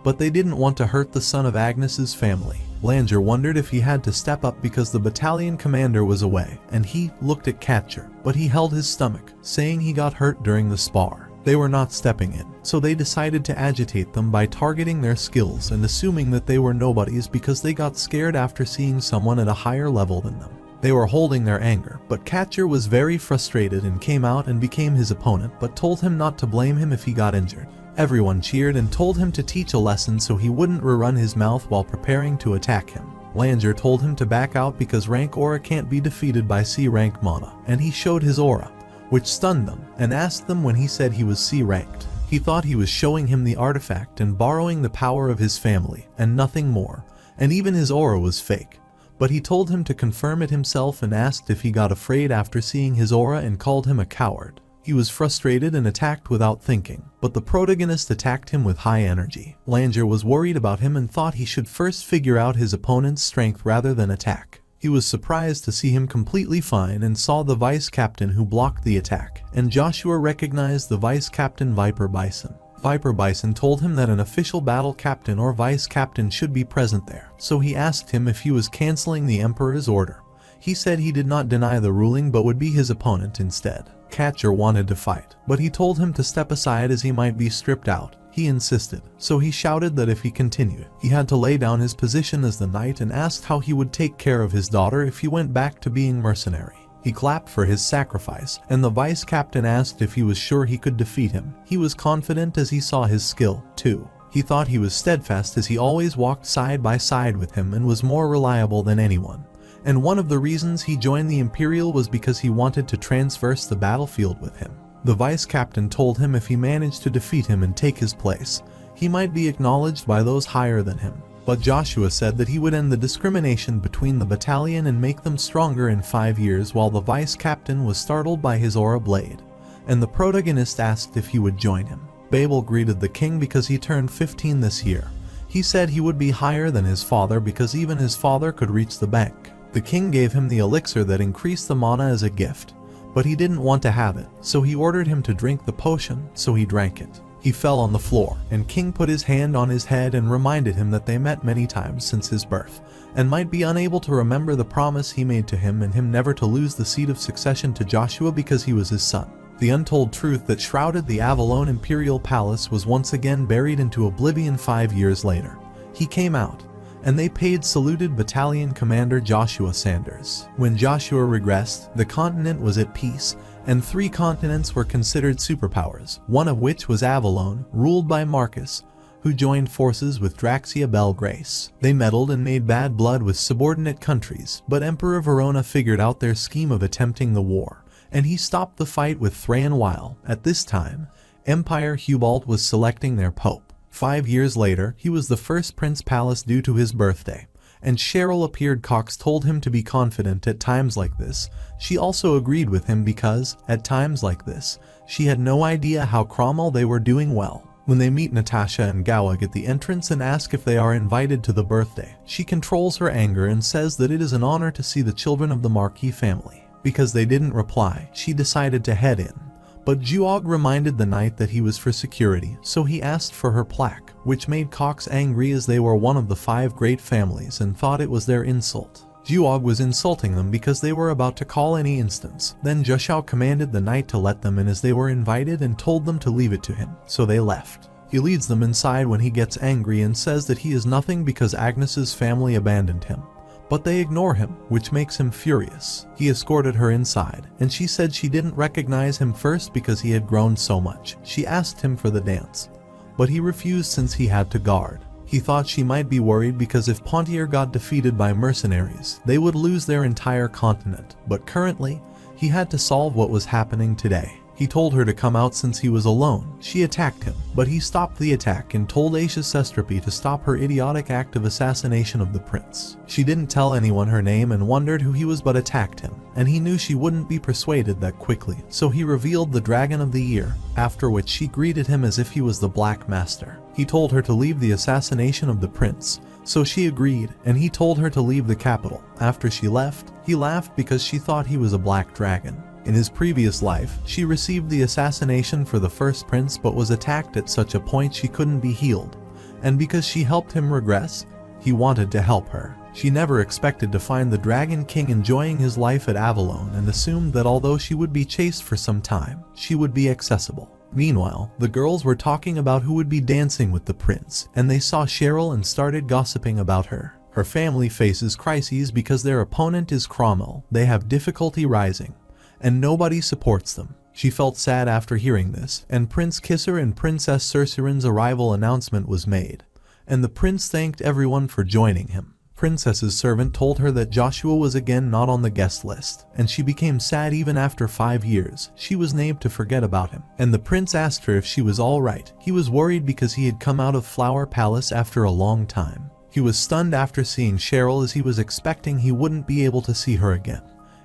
But they didn't want to hurt the son of Agnes's family. Langer wondered if he had to step up because the battalion commander was away, and he looked at Katja, but he held his stomach, saying he got hurt during the spar. They were not stepping in, so they decided to agitate them by targeting their skills and assuming that they were nobodies because they got scared after seeing someone at a higher level than them. They were holding their anger, but Catcher was very frustrated and came out and became his opponent but told him not to blame him if he got injured. Everyone cheered and told him to teach a lesson so he wouldn't run his mouth while preparing to attack him. Langer told him to back out because rank aura can't be defeated by C rank mana, and he showed his aura, which stunned them, and asked them when he said he was C ranked. He thought he was showing him the artifact and borrowing the power of his family, and nothing more, and even his aura was fake. But he told him to confirm it himself and asked if he got afraid after seeing his aura and called him a coward. He was frustrated and attacked without thinking, but the protagonist attacked him with high energy. Langer was worried about him and thought he should first figure out his opponent's strength rather than attack. He was surprised to see him completely fine and saw the vice captain who blocked the attack, and Joshua recognized the vice captain Viper Bison. Viper Bison told him that an official battle captain or vice captain should be present there, so he asked him if he was canceling the Emperor's order. He said he did not deny the ruling but would be his opponent instead. Catcher wanted to fight, but he told him to step aside as he might be stripped out. He insisted, so he shouted that if he continued, he had to lay down his position as the knight and asked how he would take care of his daughter if he went back to being mercenary. He clapped for his sacrifice, and the vice captain asked if he was sure he could defeat him. He was confident as he saw his skill, too. He thought he was steadfast as he always walked side by side with him and was more reliable than anyone. And one of the reasons he joined the Imperial was because he wanted to traverse the battlefield with him. The vice captain told him if he managed to defeat him and take his place, he might be acknowledged by those higher than him. But Joshua said that he would end the discrimination between the battalion and make them stronger in 5 years, while the vice captain was startled by his aura blade, and the protagonist asked if he would join him. Babel greeted the king because he turned 15 this year. He said he would be higher than his father because even his father could reach the bank. The king gave him the elixir that increased the mana as a gift, but he didn't want to have it, so he ordered him to drink the potion, so he drank it. He fell on the floor, and King put his hand on his head and reminded him that they met many times since his birth, and might be unable to remember the promise he made to him and him never to lose the seat of succession to Joshua because he was his son. The untold truth that shrouded the Avalon Imperial Palace was once again buried into oblivion 5 years later. He came out, and they saluted Battalion Commander Joshua Sanders. When Joshua regressed, the continent was at peace, and 3 continents were considered superpowers, one of which was Avalon, ruled by Marcus, who joined forces with Draxia Belgrace. They meddled and made bad blood with subordinate countries, but Emperor Verona figured out their scheme of attempting the war, and he stopped the fight with Thrain while, at this time, Empire Hubalt was selecting their pope. 5 years later, he was the first Prince Palace due to his birthday, and Cheryl appeared. Cox told him to be confident at times like this. She also agreed with him because, at times like this, she had no idea how Cromwell they were doing well. When they meet Natasha and Gowag at the entrance and ask if they are invited to the birthday, she controls her anger and says that it is an honor to see the children of the Marquis family. Because they didn't reply, she decided to head in. But Juog reminded the knight that he was for security, so he asked for her plaque, which made Cox angry as they were one of the 5 great families and thought it was their insult. Juog was insulting them because they were about to call any instance. Then Jushao commanded the knight to let them in as they were invited and told them to leave it to him, so they left. He leads them inside when he gets angry and says that he is nothing because Agnes's family abandoned him. But they ignore him, which makes him furious. He escorted her inside, and she said she didn't recognize him first because he had grown so much. She asked him for the dance, but he refused since he had to guard. He thought she might be worried because if Pontier got defeated by mercenaries, they would lose their entire continent, but currently, he had to solve what was happening today. He told her to come out since he was alone. She attacked him, but he stopped the attack and told Aisha Sestrapi to stop her idiotic act of assassination of the prince. She didn't tell anyone her name and wondered who he was but attacked him, and he knew she wouldn't be persuaded that quickly, so he revealed the Dragon of the Year, after which she greeted him as if he was the Black Master. He told her to leave the assassination of the prince, so she agreed, and he told her to leave the capital. After she left, he laughed because she thought he was a black dragon. In his previous life, she received the assassination for the first prince but was attacked at such a point she couldn't be healed, and because she helped him regress, he wanted to help her. She never expected to find the Dragon King enjoying his life at Avalon and assumed that although she would be chased for some time, she would be accessible. Meanwhile, the girls were talking about who would be dancing with the prince, and they saw Cheryl and started gossiping about her. Her family faces crises because their opponent is Cromwell. They have difficulty rising, and nobody supports them. She felt sad after hearing this, and Prince Kisser and Princess Cerceran's arrival announcement was made, and the prince thanked everyone for joining him. Princess's servant told her that Joshua was again not on the guest list, and she became sad even after 5 years. She was named to forget about him, and the prince asked her if she was alright. He was worried because he had come out of Flower Palace after a long time. He was stunned after seeing Cheryl as he was expecting he wouldn't be able to see her again.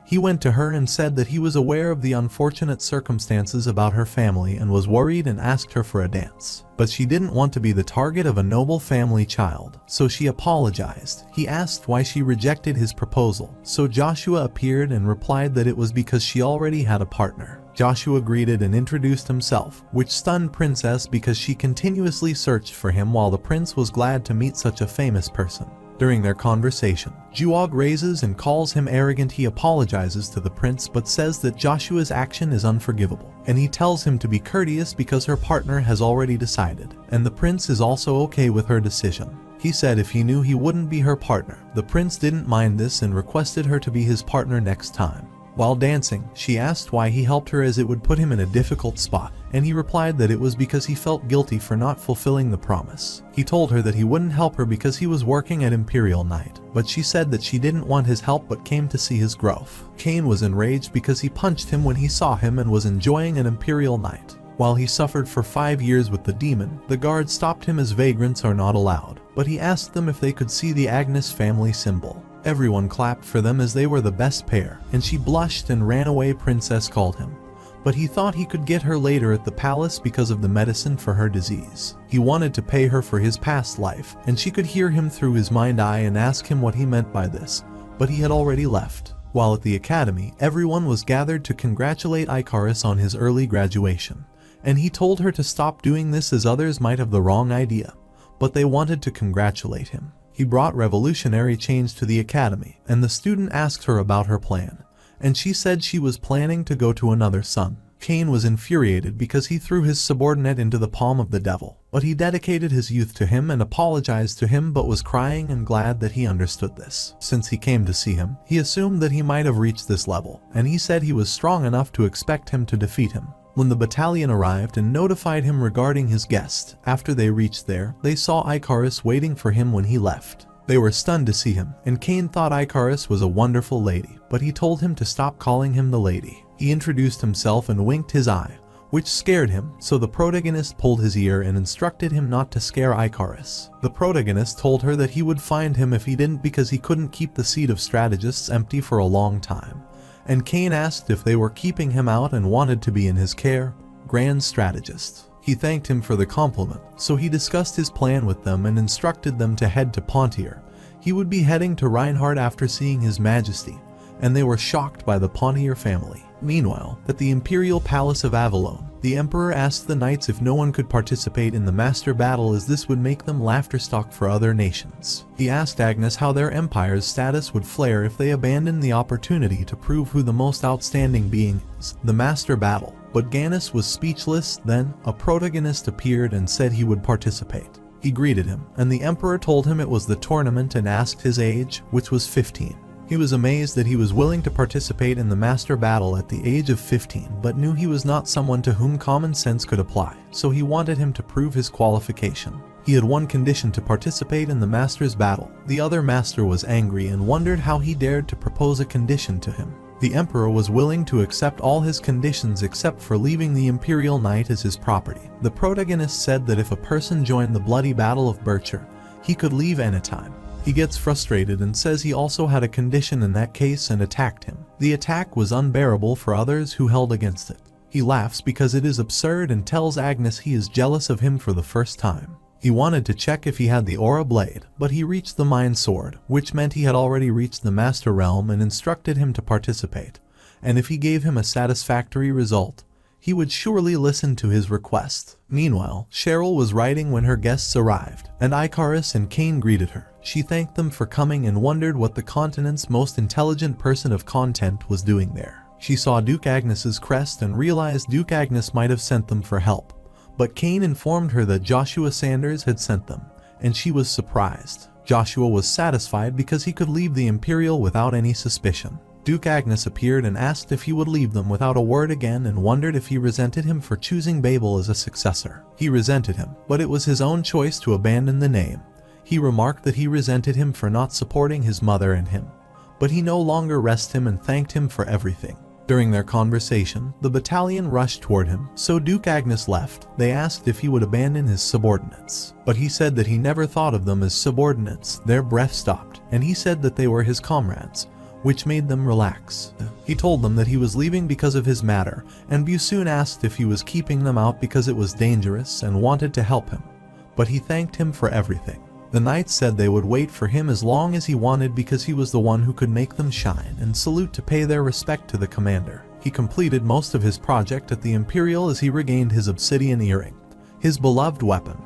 He went to her and said that he was aware of the unfortunate circumstances about her family and was worried and asked her for a dance. But she didn't want to be the target of a noble family child, so she apologized. He asked why she rejected his proposal, so Joshua appeared and replied that it was because she already had a partner. Joshua greeted and introduced himself, which stunned Princess because she continuously searched for him while the prince was glad to meet such a famous person. During their conversation, Juog raises and calls him arrogant. He apologizes to the prince but says that Joshua's action is unforgivable, and he tells him to be courteous because her partner has already decided, and the prince is also okay with her decision. He said if he knew he wouldn't be her partner. The prince didn't mind this and requested her to be his partner next time. While dancing, she asked why he helped her as it would put him in a difficult spot, and he replied that it was because he felt guilty for not fulfilling the promise. He told her that he wouldn't help her because he was working at Imperial Night, but she said that she didn't want his help but came to see his growth. Cain was enraged because he punched him when he saw him and was enjoying an Imperial Night. While he suffered for 5 years with the demon, the guards stopped him as vagrants are not allowed, but he asked them if they could see the Agnes family symbol. Everyone clapped for them as they were the best pair, and she blushed and ran away. Princess called him, but he thought he could get her later at the palace because of the medicine for her disease. He wanted to pay her for his past life, and she could hear him through his mind eye and ask him what he meant by this, but he had already left. While at the academy, everyone was gathered to congratulate Icarus on his early graduation, and he told her to stop doing this as others might have the wrong idea, but they wanted to congratulate him. He brought revolutionary change to the academy, and the student asked her about her plan, and she said she was planning to go to another sun. Cain was infuriated because he threw his subordinate into the palm of the devil, but he dedicated his youth to him and apologized to him but was crying and glad that he understood this. Since he came to see him, he assumed that he might have reached this level, and he said he was strong enough to expect him to defeat him. When the battalion arrived and notified him regarding his guest, after they reached there, they saw Icarus waiting for him when he left. They were stunned to see him, and Cain thought Icarus was a wonderful lady, but he told him to stop calling him the lady. He introduced himself and winked his eye, which scared him, so the protagonist pulled his ear and instructed him not to scare Icarus. The protagonist told her that he would find him if he didn't because he couldn't keep the seat of strategists empty for a long time. And Cain asked if they were keeping him out and wanted to be in his care. Grand strategist. He thanked him for the compliment, so he discussed his plan with them and instructed them to head to Pontier. He would be heading to Reinhardt after seeing His Majesty, and they were shocked by the Pontier family. Meanwhile, at the Imperial Palace of Avalon, the Emperor asked the knights if no one could participate in the master battle as this would make them laughterstock for other nations. He asked Agnes how their empire's status would flare if they abandoned the opportunity to prove who the most outstanding being is, the master battle. But Gannis was speechless. Then, a protagonist appeared and said he would participate. He greeted him, and the Emperor told him it was the tournament and asked his age, which was 15. He was amazed that he was willing to participate in the master battle at the age of 15, but knew he was not someone to whom common sense could apply, so he wanted him to prove his qualification. He had one condition to participate in the master's battle. The other master was angry and wondered how he dared to propose a condition to him. The Emperor was willing to accept all his conditions except for leaving the Imperial Knight as his property. The protagonist said that if a person joined the bloody Battle of Bircher, he could leave anytime. He gets frustrated and says he also had a condition in that case and attacked him. The attack was unbearable for others who held against it. He laughs because it is absurd and tells Agnes he is jealous of him for the first time. He wanted to check if he had the Aura Blade, but he reached the Mind Sword, which meant he had already reached the Master Realm, and instructed him to participate. And if he gave him a satisfactory result, he would surely listen to his request. Meanwhile, Cheryl was writing when her guests arrived, and Icarus and Cain greeted her. She thanked them for coming and wondered what the continent's most intelligent person of content was doing there. She saw Duke Agnes's crest and realized Duke Agnes might have sent them for help. But Kane informed her that Joshua Sanders had sent them, and she was surprised. Joshua was satisfied because he could leave the Imperial without any suspicion. Duke Agnes appeared and asked if he would leave them without a word again, and wondered if he resented him for choosing Babel as a successor. He resented him, but it was his own choice to abandon the name. He remarked that he resented him for not supporting his mother and him, but he no longer rested him and thanked him for everything. During their conversation, the battalion rushed toward him, so Duke Agnes left. They asked if he would abandon his subordinates, but he said that he never thought of them as subordinates. Their breath stopped, and he said that they were his comrades, which made them relax. He told them that he was leaving because of his matter, and Busoon asked if he was keeping them out because it was dangerous and wanted to help him, but he thanked him for everything. The knights said they would wait for him as long as he wanted because he was the one who could make them shine, and salute to pay their respect to the commander. He completed most of his project at the Imperial as he regained his obsidian earring, his beloved weapon,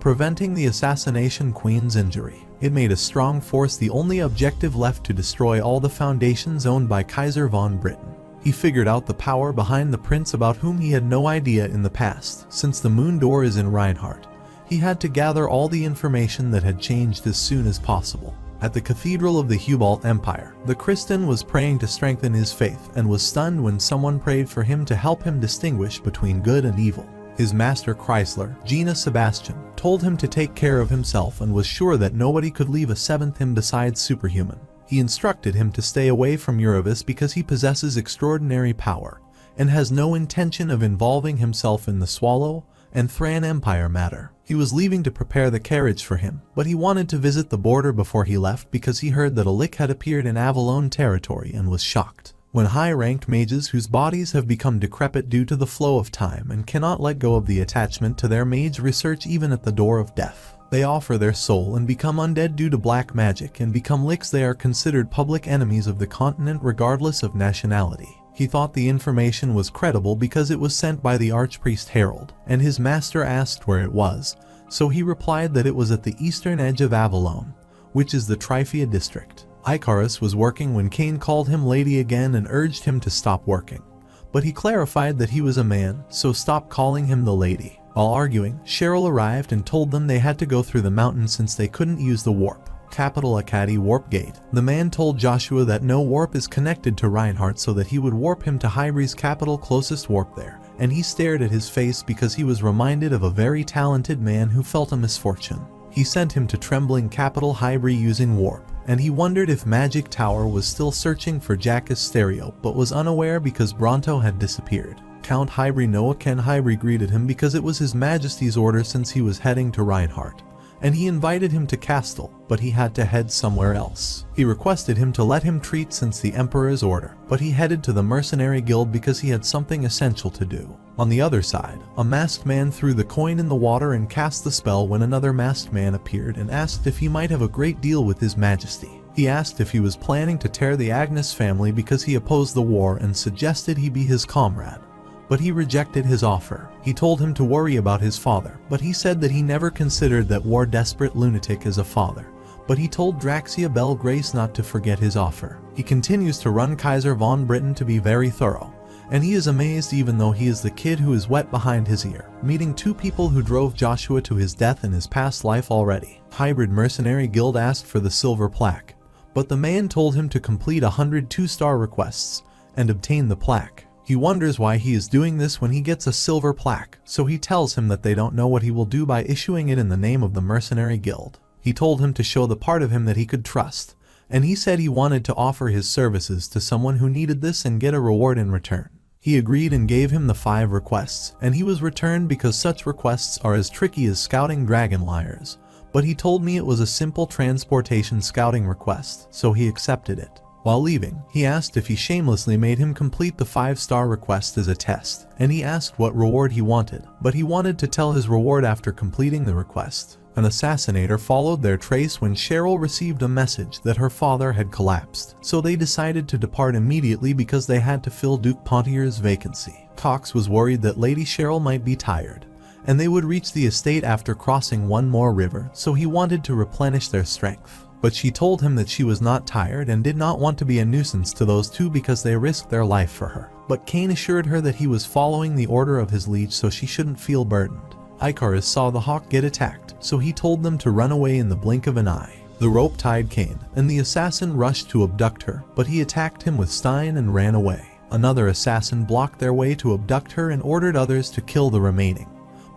preventing the assassination queen's injury. It made a strong force the only objective left to destroy all the foundations owned by Kaiser von Britain. He figured out the power behind the prince about whom he had no idea in the past. Since the moon door is in Reinhardt, he had to gather all the information that had changed as soon as possible. At the Cathedral of the Hubalt Empire, the Christian was praying to strengthen his faith and was stunned when someone prayed for him to help him distinguish between good and evil. His master Chrysler, Gina Sebastian, told him to take care of himself and was sure that nobody could leave a seventh him besides superhuman. He instructed him to stay away from Uravis because he possesses extraordinary power and has no intention of involving himself in the Swallow and Thran Empire matter. He was leaving to prepare the carriage for him, but he wanted to visit the border before he left because he heard that a Lich had appeared in Avalon territory and was shocked. When high-ranked mages whose bodies have become decrepit due to the flow of time and cannot let go of the attachment to their mage research even at the door of death, they offer their soul and become undead due to black magic and become Lichs, they are considered public enemies of the continent regardless of nationality. He thought the information was credible because it was sent by the Archpriest Harold, and his master asked where it was, so he replied that it was at the eastern edge of Avalon, which is the Tryphia district. Icarus was working when Kane called him lady again and urged him to stop working, but he clarified that he was a man, so stopped calling him the lady. While arguing, Cheryl arrived and told them they had to go through the mountain since they couldn't use the warp. Capital Academy Warp Gate. The man told Joshua that no warp is connected to Reinhardt so that he would warp him to Hybree's capital closest warp there, and he stared at his face because he was reminded of a very talented man who felt a misfortune. He sent him to trembling capital Hybree using warp, and he wondered if Magic Tower was still searching for Jackus Stereo but was unaware because Bronto had disappeared. Count Hybree Noah Ken Hybree greeted him because it was His Majesty's order since he was heading to Reinhardt, and he invited him to Castle, but he had to head somewhere else. He requested him to let him treat since the Emperor's order, but he headed to the Mercenary Guild because he had something essential to do. On the other side, a masked man threw the coin in the water and cast the spell when another masked man appeared and asked if he might have a great deal with His Majesty. He asked if he was planning to tear the Agnes family because he opposed the war and suggested he be his comrade, but he rejected his offer. He told him to worry about his father, but he said that he never considered that war-desperate lunatic as a father. But he told Draxia Bell Grace not to forget his offer. He continues to run Kaiser von Britain to be very thorough, and he is amazed even though he is the kid who is wet behind his ear, meeting two people who drove Joshua to his death in his past life already. Hybrid Mercenary Guild asked for the silver plaque, but the man told him to complete 100 2-star requests and obtain the plaque. He wonders why he is doing this when he gets a silver plaque, so he tells him that they don't know what he will do by issuing it in the name of the Mercenary Guild. He told him to show the part of him that he could trust, and he said he wanted to offer his services to someone who needed this and get a reward in return. He agreed and gave him the 5 requests, and he was returned because such requests are as tricky as scouting dragon liars, but he told me it was a simple transportation scouting request, so he accepted it. While leaving, he asked if he shamelessly made him complete the 5-star request as a test, and he asked what reward he wanted, but he wanted to tell his reward after completing the request. An assassinator followed their trace when Cheryl received a message that her father had collapsed, so they decided to depart immediately because they had to fill Duke Pontier's vacancy. Cox was worried that Lady Cheryl might be tired, and they would reach the estate after crossing one more river, so he wanted to replenish their strength. but she told him that she was not tired and did not want to be a nuisance to those two because they risked their life for her. But Cain assured her that he was following the order of his liege, so she shouldn't feel burdened. Icarus saw the hawk get attacked, so he told them to run away in the blink of an eye. The rope tied Cain, and the assassin rushed to abduct her, but he attacked him with Stein and ran away. Another assassin blocked their way to abduct her and ordered others to kill the remaining.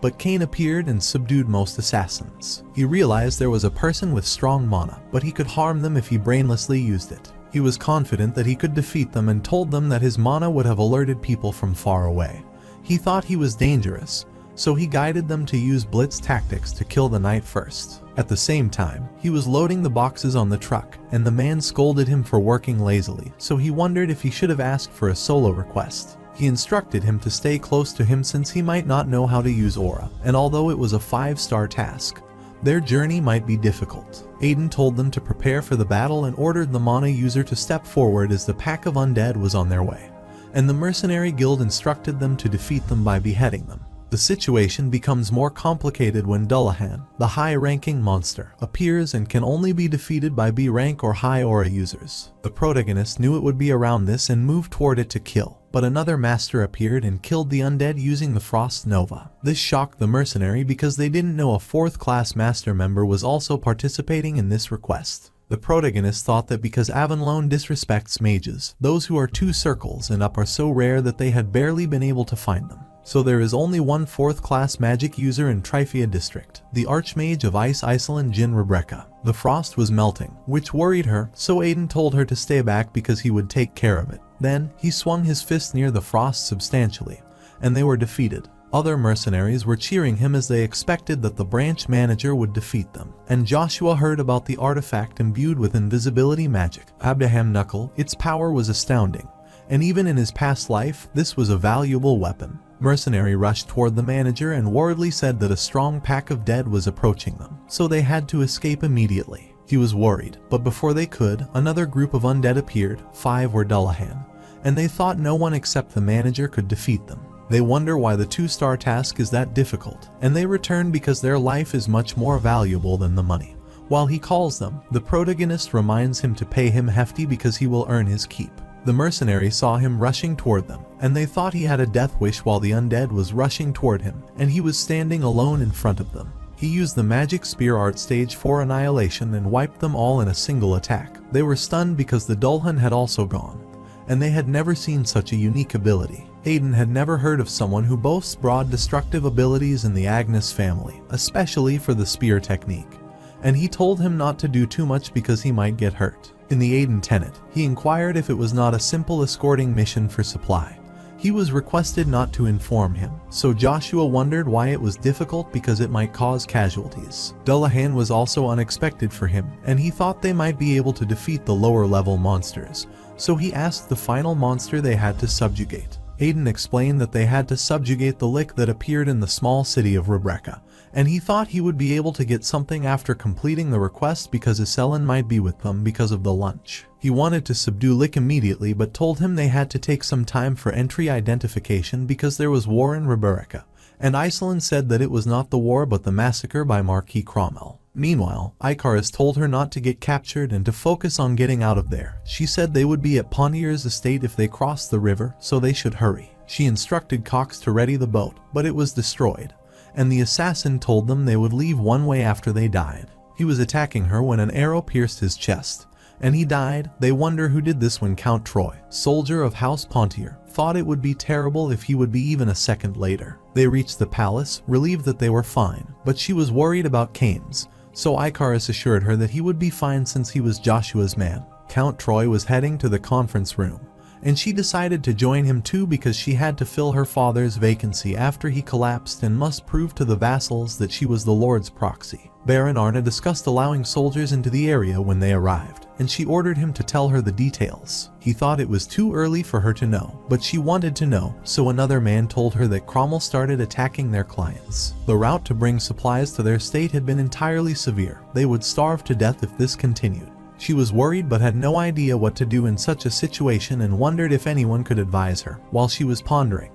But Cain appeared and subdued most assassins. He realized there was a person with strong mana, but he could harm them if he brainlessly used it. He was confident that he could defeat them and told them that his mana would have alerted people from far away. He thought he was dangerous, so he guided them to use blitz tactics to kill the knight first. At the same time, he was loading the boxes on the truck, and the man scolded him for working lazily, so he wondered if he should have asked for a solo request. He instructed him to stay close to him since he might not know how to use aura, and although it was a 5-star task, their journey might be difficult. Aiden told them to prepare for the battle and ordered the mana user to step forward as the pack of undead was on their way, and the mercenary guild instructed them to defeat them by beheading them. The situation becomes more complicated when Dullahan, the high-ranking monster, appears and can only be defeated by B rank or high aura users. The protagonist knew it would be around this and moved toward it to kill, but another master appeared and killed the undead using the Frost Nova. This shocked the mercenary because they didn't know a 4th-class master member was also participating in this request. The protagonist thought that because Avonlone disrespects mages, those who are 2 circles and up are so rare that they had barely been able to find them. So there is only one 4th-class magic user in Trifia district, the Archmage of Ice Iceland Jin Rebecca. The frost was melting, which worried her, so Aiden told her to stay back because he would take care of it. Then, he swung his fist near the frost substantially, and they were defeated. Other mercenaries were cheering him as they expected that the branch manager would defeat them. And Joshua heard about the artifact imbued with invisibility magic, Abraham Knuckle. Its power was astounding, and even in his past life, this was a valuable weapon. Mercenary rushed toward the manager and worriedly said that a strong pack of dead was approaching them, so they had to escape immediately. He was worried, but before they could, another group of undead appeared. 5 were Dullahan, and they thought no one except the manager could defeat them. They wonder why the 2-star task is that difficult, and they return because their life is much more valuable than the money. While he calls them, the protagonist reminds him to pay him hefty because he will earn his keep. The mercenary saw him rushing toward them, and they thought he had a death wish while the undead was rushing toward him, and he was standing alone in front of them. He used the magic spear art stage for annihilation and wiped them all in a single attack. They were stunned because the Dullahan had also gone, and they had never seen such a unique ability. Aiden had never heard of someone who boasts broad destructive abilities in the Agnes family, especially for the spear technique, and he told him not to do too much because he might get hurt. In the Aiden Tenet, he inquired if it was not a simple escorting mission for supply. He was requested not to inform him, so Joshua wondered why it was difficult because it might cause casualties. Dullahan was also unexpected for him, and he thought they might be able to defeat the lower level monsters, so he asked the final monster they had to subjugate. Aiden explained that they had to subjugate the lick that appeared in the small city of Rebecca, and he thought he would be able to get something after completing the request because Iselin might be with them because of the lunch. He wanted to subdue Lick immediately but told him they had to take some time for entry identification because there was war in Rebecca, and Iselin said that it was not the war but the massacre by Marquis Cromwell. Meanwhile, Icarus told her not to get captured and to focus on getting out of there. She said they would be at Pondier's estate if they crossed the river, so they should hurry. She instructed Cox to ready the boat, but it was destroyed, and the assassin told them they would leave one way after they died. He was attacking her when an arrow pierced his chest, and he died. They wonder who did this when Count Troy, soldier of House Pontier, thought it would be terrible if he would be even a second later. They reached the palace, relieved that they were fine, but she was worried about Cain's, so Icarus assured her that he would be fine since he was Joshua's man. Count Troy was heading to the conference room, and she decided to join him too because she had to fill her father's vacancy after he collapsed and must prove to the vassals that she was the Lord's proxy. Baron Arna discussed allowing soldiers into the area when they arrived, and she ordered him to tell her the details. He thought it was too early for her to know, but she wanted to know, so another man told her that Cromwell started attacking their clients. The route to bring supplies to their state had been entirely severe. They would starve to death if this continued. She was worried but had no idea what to do in such a situation and wondered if anyone could advise her. While she was pondering,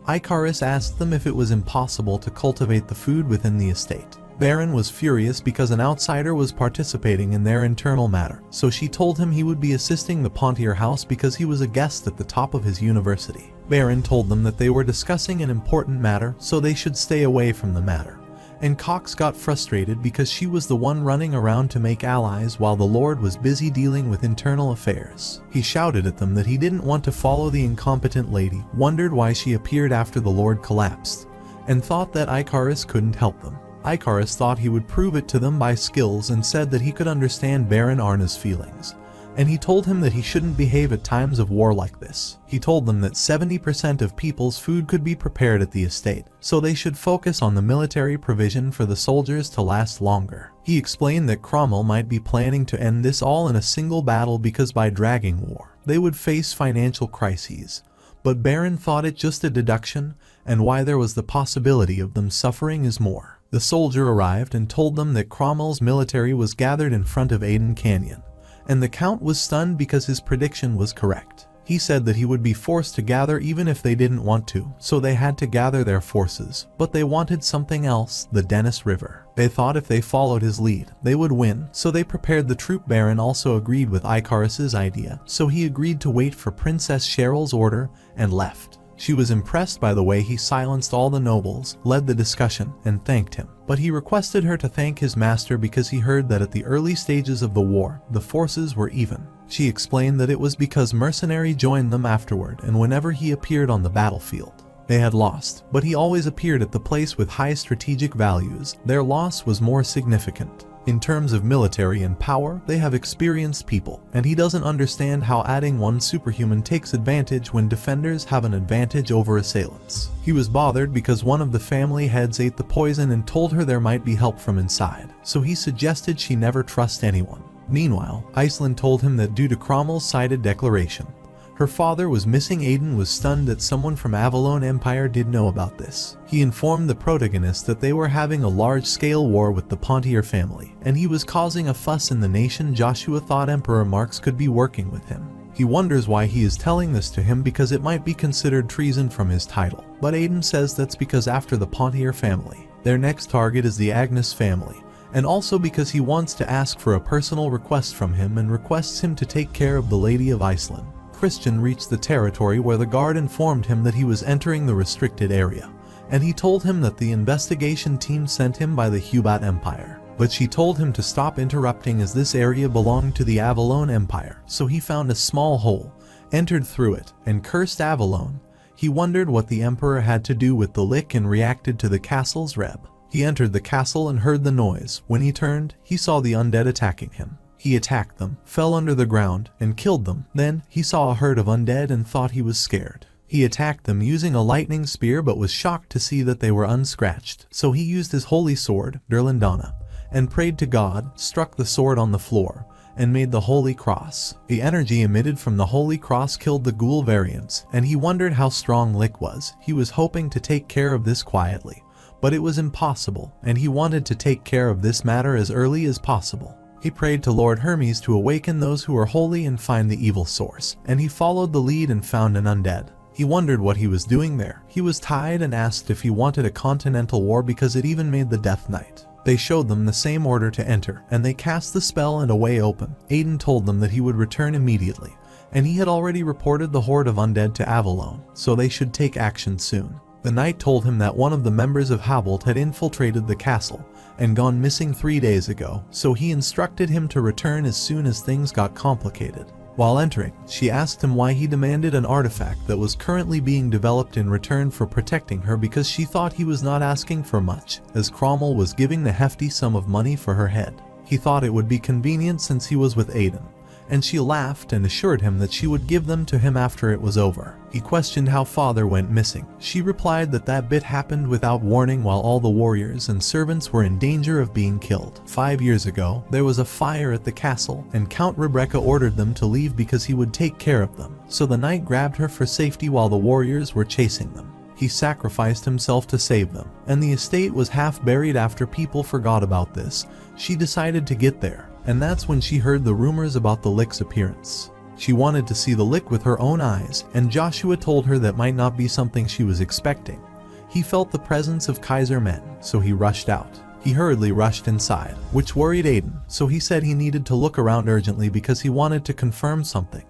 Icarus asked them if it was impossible to cultivate the food within the estate. Baron was furious because an outsider was participating in their internal matter, so she told him he would be assisting the Pontier house because he was a guest at the top of his university. Baron told them that they were discussing an important matter, so they should stay away from the matter. And Cox got frustrated because she was the one running around to make allies while the Lord was busy dealing with internal affairs. He shouted at them that he didn't want to follow the incompetent lady, wondered why she appeared after the Lord collapsed, and thought that Icarus couldn't help them. Icarus thought he would prove it to them by skills and said that he could understand Baron Arna's feelings. And he told him that he shouldn't behave at times of war like this. He told them that 70% of people's food could be prepared at the estate, so they should focus on the military provision for the soldiers to last longer. He explained that Cromwell might be planning to end this all in a single battle because by dragging war, they would face financial crises. But Baron thought it just a deduction, and why there was the possibility of them suffering is more. The soldier arrived and told them that Cromwell's military was gathered in front of Aden Canyon, and the Count was stunned because his prediction was correct. He said that he would be forced to gather even if they didn't want to, so they had to gather their forces, but they wanted something else, the Dennis River. They thought if they followed his lead, they would win, so they prepared the troop. Baron also agreed with Icarus's idea, so he agreed to wait for Princess Cheryl's order and left. She was impressed by the way he silenced all the nobles, led the discussion, and thanked him. But he requested her to thank his master because he heard that at the early stages of the war, the forces were even. She explained that it was because mercenary joined them afterward, and whenever he appeared on the battlefield, they had lost, but he always appeared at the place with high strategic values. Their loss was more significant. In terms of military and power, they have experienced people, and he doesn't understand how adding one superhuman takes advantage when defenders have an advantage over assailants. He was bothered because one of the family heads ate the poison and told her there might be help from inside, so he suggested she never trust anyone. Meanwhile, Iceland told him that due to Cromwell's cited declaration, her father was missing. Aden was stunned that someone from Avalon Empire did know about this. He informed the protagonist that they were having a large-scale war with the Pontier family, and he was causing a fuss in the nation. Joshua thought Emperor Marx could be working with him. He wonders why he is telling this to him because it might be considered treason from his title. But Aden says that's because after the Pontier family, their next target is the Agnes family, and also because he wants to ask for a personal request from him and requests him to take care of the Lady of Iceland. Christian reached the territory where the guard informed him that he was entering the restricted area, and he told him that the investigation team sent him by the Hubat Empire. But she told him to stop interrupting as this area belonged to the Avalon Empire, so he found a small hole, entered through it, and cursed Avalon. He wondered what the Emperor had to do with the lick and reacted to the castle's reb. He entered the castle and heard the noise. When he turned, he saw the undead attacking him. He attacked them, fell under the ground, and killed them. Then, he saw a herd of undead and thought he was scared. He attacked them using a lightning spear but was shocked to see that they were unscratched. So he used his holy sword, Durlandana, and prayed to God, struck the sword on the floor, and made the holy cross. The energy emitted from the holy cross killed the ghoul variants, and he wondered how strong Lick was. He was hoping to take care of this quietly, but it was impossible, and he wanted to take care of this matter as early as possible. He prayed to Lord Hermes to awaken those who are holy and find the evil source, and he followed the lead and found an undead. He wondered what he was doing there. He was tied and asked if he wanted a continental war because it even made the Death Knight. They showed them the same order to enter, and they cast the spell and a way open. Aden told them that he would return immediately, and he had already reported the horde of undead to Avalon, so they should take action soon. The knight told him that one of the members of Habolt had infiltrated the castle and gone missing 3 days ago, so he instructed him to return as soon as things got complicated. While entering, she asked him why he demanded an artifact that was currently being developed in return for protecting her because she thought he was not asking for much, as Cromwell was giving the hefty sum of money for her head. He thought it would be convenient since he was with Aden, and she laughed and assured him that she would give them to him after it was over. He questioned how father went missing. She replied that that bit happened without warning while all the warriors and servants were in danger of being killed. 5 years ago, there was a fire at the castle, and Count Rebecca ordered them to leave because he would take care of them. So the knight grabbed her for safety while the warriors were chasing them. He sacrificed himself to save them, and the estate was half buried after people forgot about this. She decided to get there, and that's when she heard the rumors about the Lick's appearance. She wanted to see the Lick with her own eyes, and Joshua told her that might not be something she was expecting. He felt the presence of Kaiser men, so he rushed out. He hurriedly rushed inside, which worried Aiden, so he said he needed to look around urgently because he wanted to confirm something.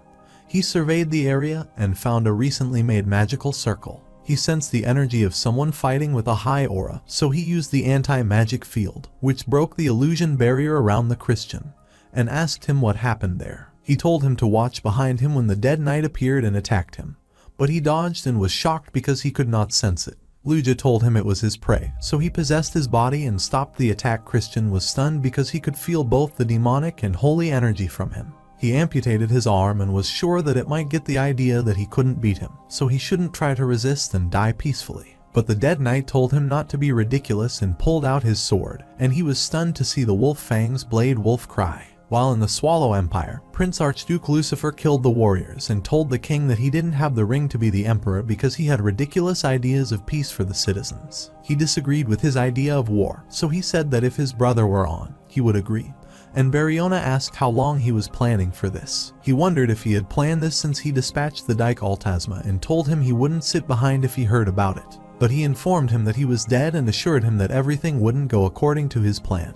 He surveyed the area and found a recently made magical circle. He sensed the energy of someone fighting with a high aura, so he used the anti-magic field, which broke the illusion barrier around the Christian, and asked him what happened there. He told him to watch behind him when the dead knight appeared and attacked him, but he dodged and was shocked because he could not sense it. Luja told him it was his prey, so he possessed his body and stopped the attack. Christian was stunned because he could feel both the demonic and holy energy from him. He amputated his arm and was sure that it might get the idea that he couldn't beat him, so he shouldn't try to resist and die peacefully. But the dead knight told him not to be ridiculous and pulled out his sword, and he was stunned to see the wolf fangs blade wolf cry. While in the Swallow Empire, Prince Archduke Lucifer killed the warriors and told the king that he didn't have the ring to be the emperor because he had ridiculous ideas of peace for the citizens. He disagreed with his idea of war, so he said that if his brother were on, he would agree. And Bariona asked how long he was planning for this. He wondered if he had planned this since he dispatched the Dyke Altasma and told him he wouldn't sit behind if he heard about it. But he informed him that he was dead and assured him that everything wouldn't go according to his plan.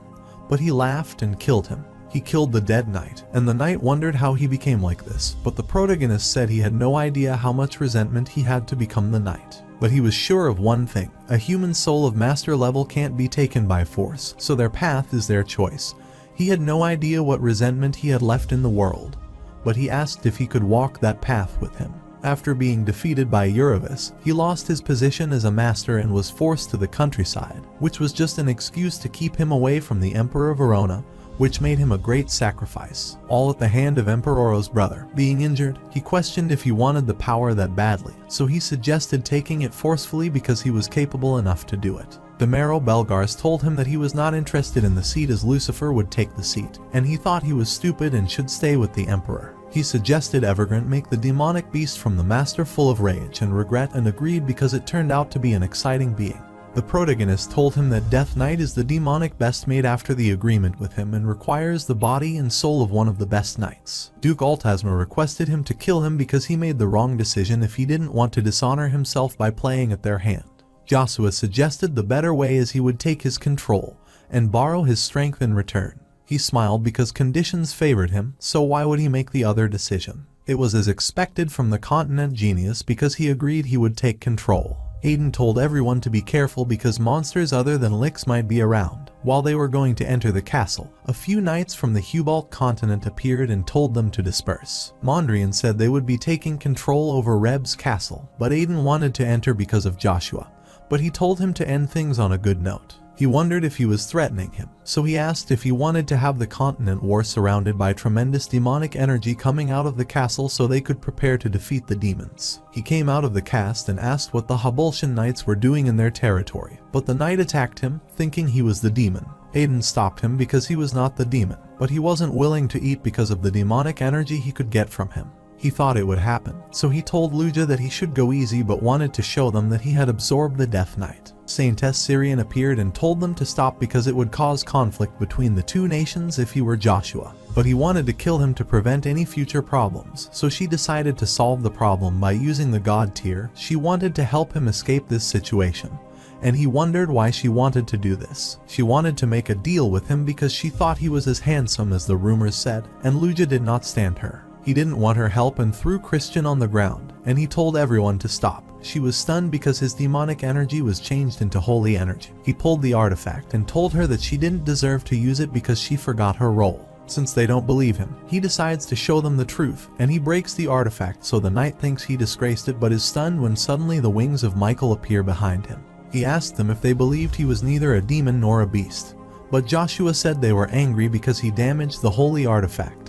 But he laughed and killed him. He killed the dead knight, and the knight wondered how he became like this, but the protagonist said he had no idea how much resentment he had to become the knight. But he was sure of one thing: a human soul of master level can't be taken by force, so their path is their choice. He had no idea what resentment he had left in the world, but he asked if he could walk that path with him. After being defeated by Uravis, he lost his position as a master and was forced to the countryside, which was just an excuse to keep him away from the Emperor Verona, which made him a great sacrifice, all at the hand of Emperor Oro's brother. Being injured, he questioned if he wanted the power that badly, so he suggested taking it forcefully because he was capable enough to do it. Demaro Belgars told him that he was not interested in the seat as Lucifer would take the seat, and he thought he was stupid and should stay with the Emperor. He suggested Evergrant make the demonic beast from the master full of rage and regret, and agreed because it turned out to be an exciting being. The protagonist told him that Death Knight is the demonic best made after the agreement with him and requires the body and soul of one of the best knights. Duke Altasma requested him to kill him because he made the wrong decision if he didn't want to dishonor himself by playing at their hand. Joshua suggested the better way as he would take his control and borrow his strength in return. He smiled because conditions favored him, so why would he make the other decision? It was as expected from the continent genius because he agreed he would take control. Aiden told everyone to be careful because monsters other than Lix might be around. While they were going to enter the castle, a few knights from the Hubalt continent appeared and told them to disperse. Mondrian said they would be taking control over Reb's castle, but Aiden wanted to enter because of Joshua, but he told him to end things on a good note. He wondered if he was threatening him, so he asked if he wanted to have the continent war surrounded by tremendous demonic energy coming out of the castle so they could prepare to defeat the demons. He came out of the cast and asked what the Habultian knights were doing in their territory, but the knight attacked him, thinking he was the demon. Aiden stopped him because he was not the demon, but he wasn't willing to eat because of the demonic energy he could get from him. He thought it would happen, so he told Luja that he should go easy but wanted to show them that he had absorbed the Death Knight. Saintess Syrian appeared and told them to stop because it would cause conflict between the two nations if he were Joshua. But he wanted to kill him to prevent any future problems, so she decided to solve the problem by using the God tier. She wanted to help him escape this situation, and he wondered why she wanted to do this. She wanted to make a deal with him because she thought he was as handsome as the rumors said, and Luja did not stand her. He didn't want her help and threw Christian on the ground, and he told everyone to stop. She was stunned because his demonic energy was changed into holy energy. He pulled the artifact and told her that she didn't deserve to use it because she forgot her role. Since they don't believe him, he decides to show them the truth, and he breaks the artifact so the knight thinks he disgraced it but is stunned when suddenly the wings of Michael appear behind him. He asked them if they believed he was neither a demon nor a beast, but Joshua said they were angry because he damaged the holy artifact.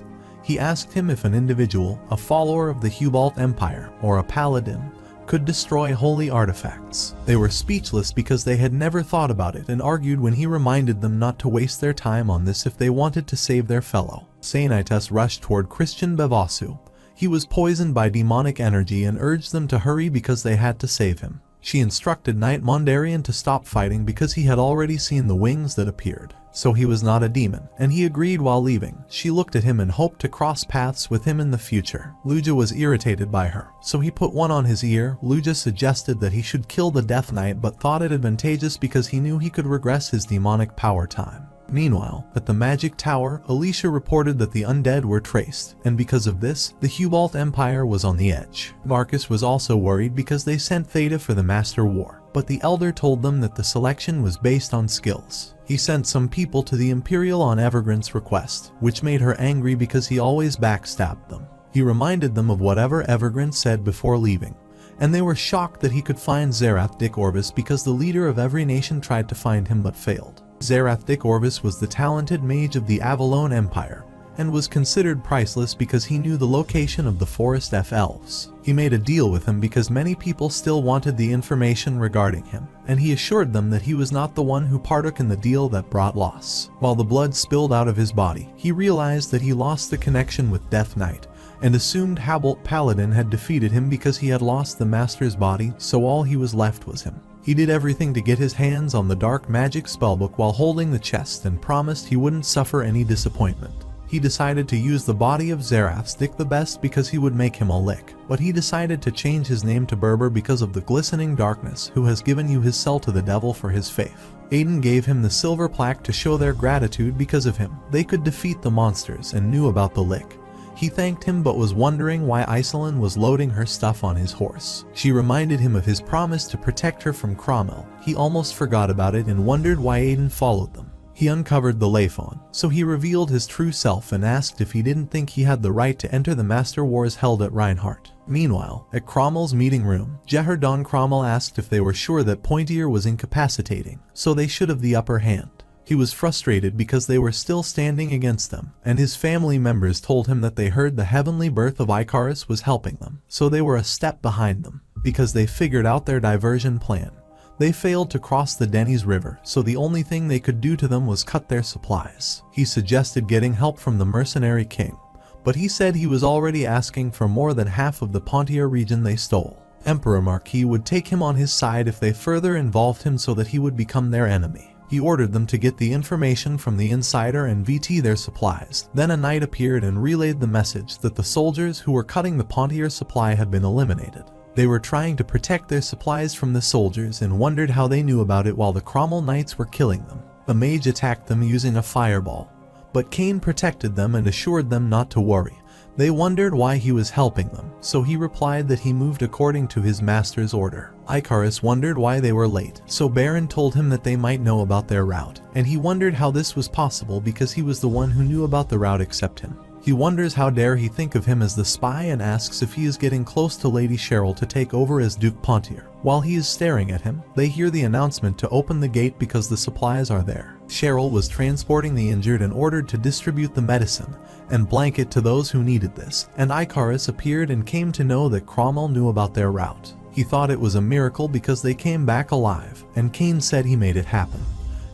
He asked him if an individual, a follower of the Hubalt Empire, or a paladin, could destroy holy artifacts. They were speechless because they had never thought about it and argued when he reminded them not to waste their time on this if they wanted to save their fellow. Sainitas rushed toward Christian Bevasu. He was poisoned by demonic energy and urged them to hurry because they had to save him. She instructed Knight Mondarian to stop fighting because he had already seen the wings that appeared. So he was not a demon, and he agreed while leaving. She looked at him and hoped to cross paths with him in the future. Luja was irritated by her, so he put one on his ear. Luja suggested that he should kill the Death Knight but thought it advantageous because he knew he could regress his demonic power time. Meanwhile, at the Magic Tower, Alicia reported that the undead were traced, and because of this, the Hubalt Empire was on the edge. Marcus was also worried because they sent Theta for the Master War, but the Elder told them that the selection was based on skills. He sent some people to the Imperial on Evergrance's request, which made her angry because he always backstabbed them. He reminded them of whatever Evergrance said before leaving, and they were shocked that he could find Zerath Dick Orvis because the leader of every nation tried to find him but failed. Zerath Dick Orvis was the talented mage of the Avalon Empire, and was considered priceless because he knew the location of the Forest Elves. He made a deal with him because many people still wanted the information regarding him, and he assured them that he was not the one who partook in the deal that brought loss. While the blood spilled out of his body, he realized that he lost the connection with Death Knight, and assumed Hubalt Paladin had defeated him because he had lost the Master's body, so all he was left was him. He did everything to get his hands on the dark magic spellbook while holding the chest and promised he wouldn't suffer any disappointment. He decided to use the body of Zerath Dick the best because he would make him a lick, but he decided to change his name to Berber because of the glistening darkness who has given you his cell to the devil for his faith. Aiden gave him the silver plaque to show their gratitude because of him. They could defeat the monsters and knew about the lick. He thanked him but was wondering why Iselin was loading her stuff on his horse. She reminded him of his promise to protect her from Cromwell. He almost forgot about it and wondered why Aiden followed them. He uncovered the Laphon, so he revealed his true self and asked if he didn't think he had the right to enter the Master Wars held at Reinhardt. Meanwhile, at Cromwell's meeting room, Jehar Don Cromwell asked if they were sure that Pointier was incapacitating, so they should have the upper hand. He was frustrated because they were still standing against them, and his family members told him that they heard the heavenly birth of Icarus was helping them, so they were a step behind them, because they figured out their diversion plan. They failed to cross the Denny's River, so the only thing they could do to them was cut their supplies. He suggested getting help from the mercenary king, but he said he was already asking for more than half of the Pontier region they stole. Emperor Marquis would take him on his side if they further involved him so that he would become their enemy. He ordered them to get the information from the insider and VT their supplies. Then a knight appeared and relayed the message that the soldiers who were cutting the Pontier supply had been eliminated. They were trying to protect their supplies from the soldiers and wondered how they knew about it while the Cromwell knights were killing them. A mage attacked them using a fireball, but Cain protected them and assured them not to worry. They wondered why he was helping them, so he replied that he moved according to his master's order. Icarus wondered why they were late, so Baron told him that they might know about their route, and he wondered how this was possible because he was the one who knew about the route except him. He wonders how dare he think of him as the spy and asks if he is getting close to Lady Cheryl to take over as Duke Pontier. While he is staring at him, they hear the announcement to open the gate because the supplies are there. Cheryl was transporting the injured and ordered to distribute the medicine and blanket to those who needed this, and Icarus appeared and came to know that Cromwell knew about their route. He thought it was a miracle because they came back alive, and Cain said he made it happen.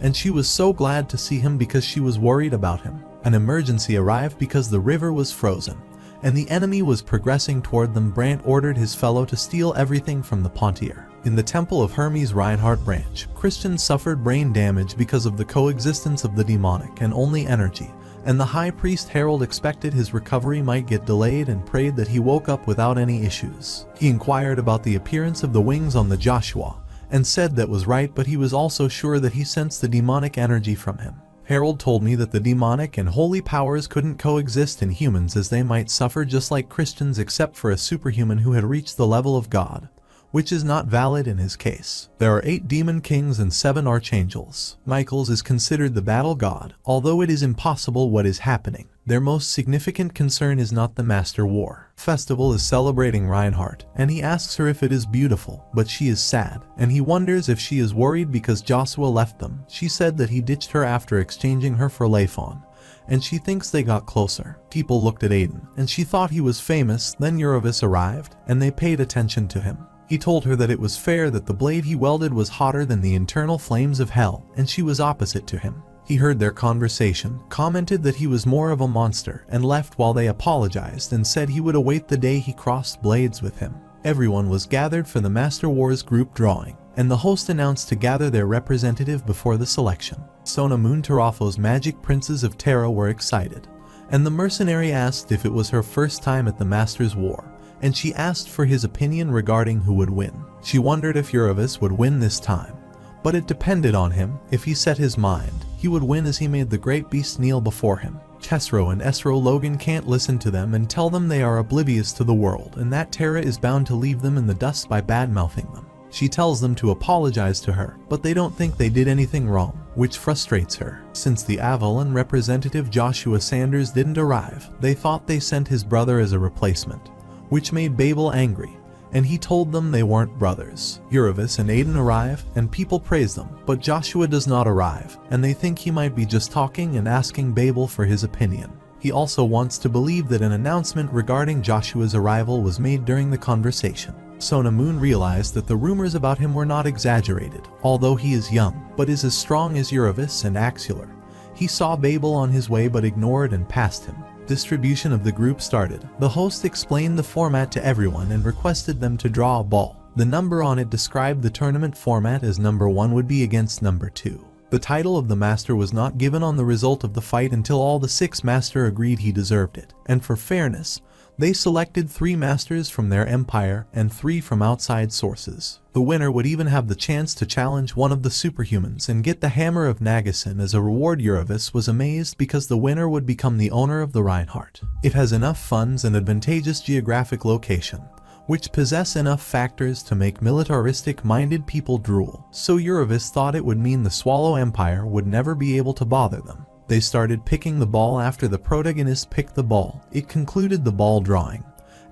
And she was so glad to see him because she was worried about him. An emergency arrived because the river was frozen, and the enemy was progressing toward them. Brant ordered his fellow to steal everything from the Pontier. In the Temple of Hermes Reinhardt branch, Christian suffered brain damage because of the coexistence of the demonic and only energy, and the High Priest Harold expected his recovery might get delayed and prayed that he woke up without any issues. He inquired about the appearance of the wings on the Joshua, and said that was right, but he was also sure that he sensed the demonic energy from him. Harold told me that the demonic and holy powers couldn't coexist in humans as they might suffer just like Christians except for a superhuman who had reached the level of God, which is not valid in his case. There are 8 demon kings and 7 archangels. Michael's is considered the battle god, although it is impossible what is happening. Their most significant concern is not the Master War. Festival is celebrating Reinhardt, and he asks her if it is beautiful, but she is sad, and he wonders if she is worried because Joshua left them. She said that he ditched her after exchanging her for Laphon, and she thinks they got closer. People looked at Aiden, and she thought he was famous. Then Eurovis arrived, and they paid attention to him. He told her that it was fair that the blade he welded was hotter than the internal flames of hell, and she was opposite to him. He heard their conversation, commented that he was more of a monster, and left while they apologized and said he would await the day he crossed blades with him. Everyone was gathered for the Master Wars group drawing, and the host announced to gather their representative before the selection. Sona Moon Tarafo's magic princes of Terra were excited, and the mercenary asked if it was her first time at the Master's War, and she asked for his opinion regarding who would win. She wondered if Uravis would win this time, but it depended on him. If he set his mind, he would win, as he made the great beast kneel before him. Chesro and Esro Logan can't listen to them and tell them they are oblivious to the world and that Terra is bound to leave them in the dust by bad-mouthing them. She tells them to apologize to her, but they don't think they did anything wrong, which frustrates her. Since the Avalon representative Joshua Sanders didn't arrive, they thought they sent his brother as a replacement, which made Babel angry, and he told them they weren't brothers. Uravis and Aiden arrive, and people praise them, but Joshua does not arrive, and they think he might be just talking and asking Babel for his opinion. He also wants to believe that an announcement regarding Joshua's arrival was made during the conversation. Sona Moon realized that the rumors about him were not exaggerated, although he is young, but is as strong as Uravis and Axular. He saw Babel on his way but ignored and passed him. Distribution of the group started. The host explained the format to everyone and requested them to draw a ball. The number on it described the tournament format as number 1 would be against number 2. The title of the master was not given on the result of the fight until all the 6 master agreed he deserved it, and for fairness, they selected 3 masters from their empire and 3 from outside sources. The winner would even have the chance to challenge one of the superhumans and get the Hammer of Nagasan as a reward. Uravis was amazed because the winner would become the owner of the Reinhardt. It has enough funds and advantageous geographic location, which possess enough factors to make militaristic-minded people drool. So Uravis thought it would mean the Swallow Empire would never be able to bother them. They started picking the ball after the protagonist picked the ball. It concluded the ball drawing,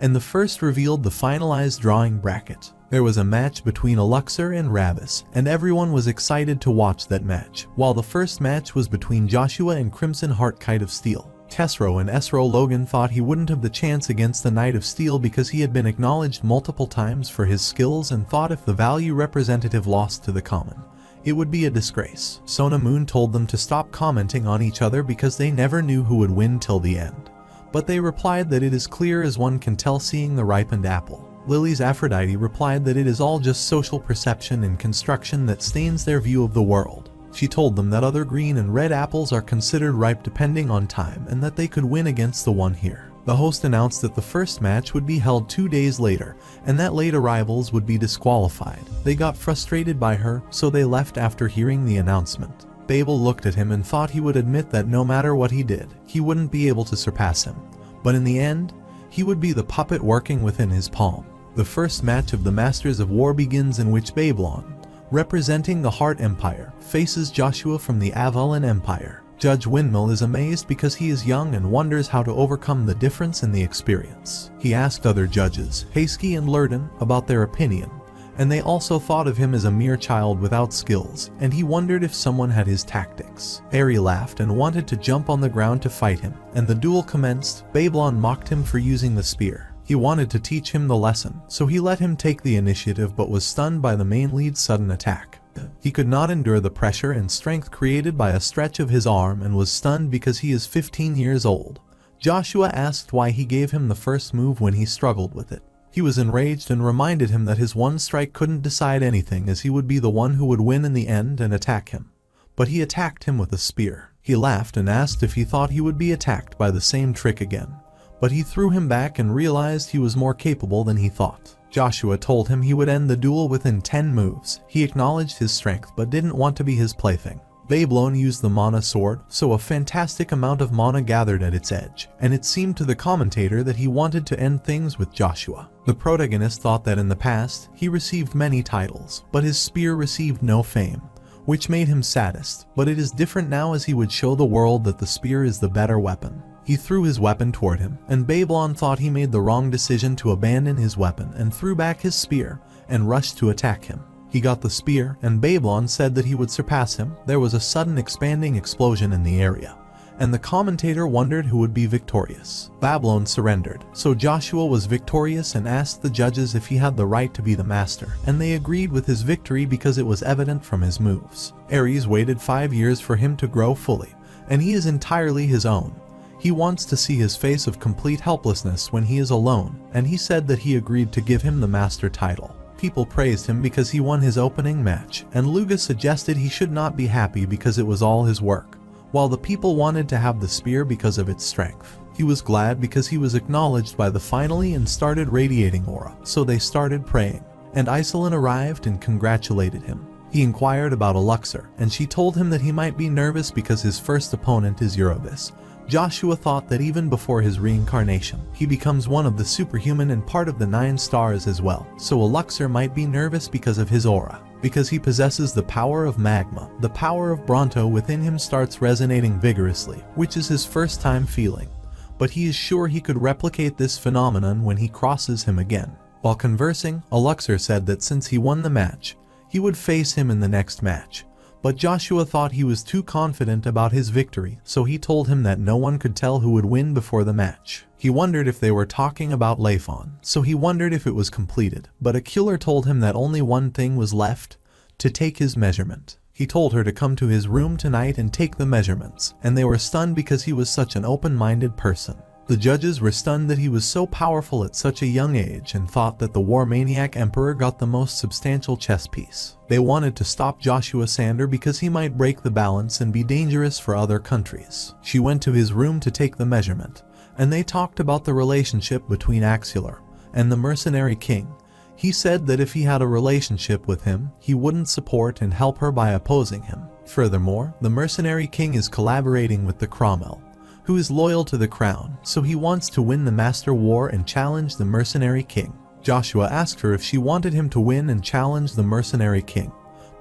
and the first revealed the finalized drawing bracket. There was a match between Aluxor and Ravis, and everyone was excited to watch that match, while the first match was between Joshua and Crimson Heart Kite of Steel. Tesro and Esro Logan thought he wouldn't have the chance against the Knight of Steel because he had been acknowledged multiple times for his skills, and thought if the value representative lost to the common, it would be a disgrace. Sona Moon told them to stop commenting on each other because they never knew who would win till the end. But they replied that it is clear as one can tell seeing the ripened apple. Lily's Aphrodite replied that it is all just social perception and construction that stains their view of the world. She told them that other green and red apples are considered ripe depending on time and that they could win against the one here. The host announced that the first match would be held 2 days later and that late arrivals would be disqualified. They got frustrated by her, so they left after hearing the announcement. Babel looked at him and thought he would admit that no matter what he did, he wouldn't be able to surpass him. But in the end, he would be the puppet working within his palm. The first match of the Masters of War begins, in which Babylon, representing the Heart Empire, faces Joshua from the Avalon Empire. Judge Windmill is amazed because he is young and wonders how to overcome the difference in the experience. He asked other judges, Hasky and Lurden, about their opinion, and they also thought of him as a mere child without skills, and he wondered if someone had his tactics. Ari laughed and wanted to jump on the ground to fight him, and the duel commenced. Babylon mocked him for using the spear. He wanted to teach him the lesson, so he let him take the initiative but was stunned by the main lead's sudden attack. He could not endure the pressure and strength created by a stretch of his arm and was stunned because he is 15 years old. Joshua asked why he gave him the first move when he struggled with it. He was enraged and reminded him that his one strike couldn't decide anything, as he would be the one who would win in the end and attack him. But he attacked him with a spear. He laughed and asked if he thought he would be attacked by the same trick again. But he threw him back and realized he was more capable than he thought. Joshua told him he would end the duel within 10 moves. He acknowledged his strength but didn't want to be his plaything. Babylon used the mana sword, so a fantastic amount of mana gathered at its edge, and it seemed to the commentator that he wanted to end things with Joshua. The protagonist thought that in the past, he received many titles, but his spear received no fame, which made him saddest, but it is different now, as he would show the world that the spear is the better weapon. He threw his weapon toward him, and Babylon thought he made the wrong decision to abandon his weapon and threw back his spear and rushed to attack him. He got the spear, and Babylon said that he would surpass him. There was a sudden expanding explosion in the area, and the commentator wondered who would be victorious. Babylon surrendered, so Joshua was victorious and asked the judges if he had the right to be the master, and they agreed with his victory because it was evident from his moves. Ares waited 5 years for him to grow fully, and he is entirely his own. He wants to see his face of complete helplessness when he is alone, and he said that he agreed to give him the master title. People praised him because he won his opening match, and Luga suggested he should not be happy because it was all his work, while the people wanted to have the spear because of its strength. He was glad because he was acknowledged by the finally and started radiating aura, so they started praying, and Iselin arrived and congratulated him. He inquired about Luxor, and she told him that he might be nervous because his first opponent is Eurobis. Joshua thought that even before his reincarnation, he becomes one of the superhuman and part of the 9 stars as well, so Luxor might be nervous because of his aura. Because he possesses the power of magma, the power of Bronto within him starts resonating vigorously, which is his first time feeling. But he is sure he could replicate this phenomenon when he crosses him again. While conversing, Luxor said that since he won the match, he would face him in the next match. But Joshua thought he was too confident about his victory, so he told him that no one could tell who would win before the match. He wondered if they were talking about Leifon, so he wondered if it was completed, but Aquila told him that only one thing was left, to take his measurement. He told her to come to his room tonight and take the measurements, and they were stunned because he was such an open-minded person. The judges were stunned that he was so powerful at such a young age and thought that the war maniac emperor got the most substantial chess piece. They wanted to stop Joshua Sander because he might break the balance and be dangerous for other countries. She went to his room to take the measurement, and they talked about the relationship between Axular and the mercenary king. He said that if he had a relationship with him, he wouldn't support and help her by opposing him. Furthermore, the mercenary king is collaborating with the Cromwell, who is loyal to the crown, so he wants to win the Master War and challenge the mercenary king. Joshua asked her if she wanted him to win and challenge the mercenary king,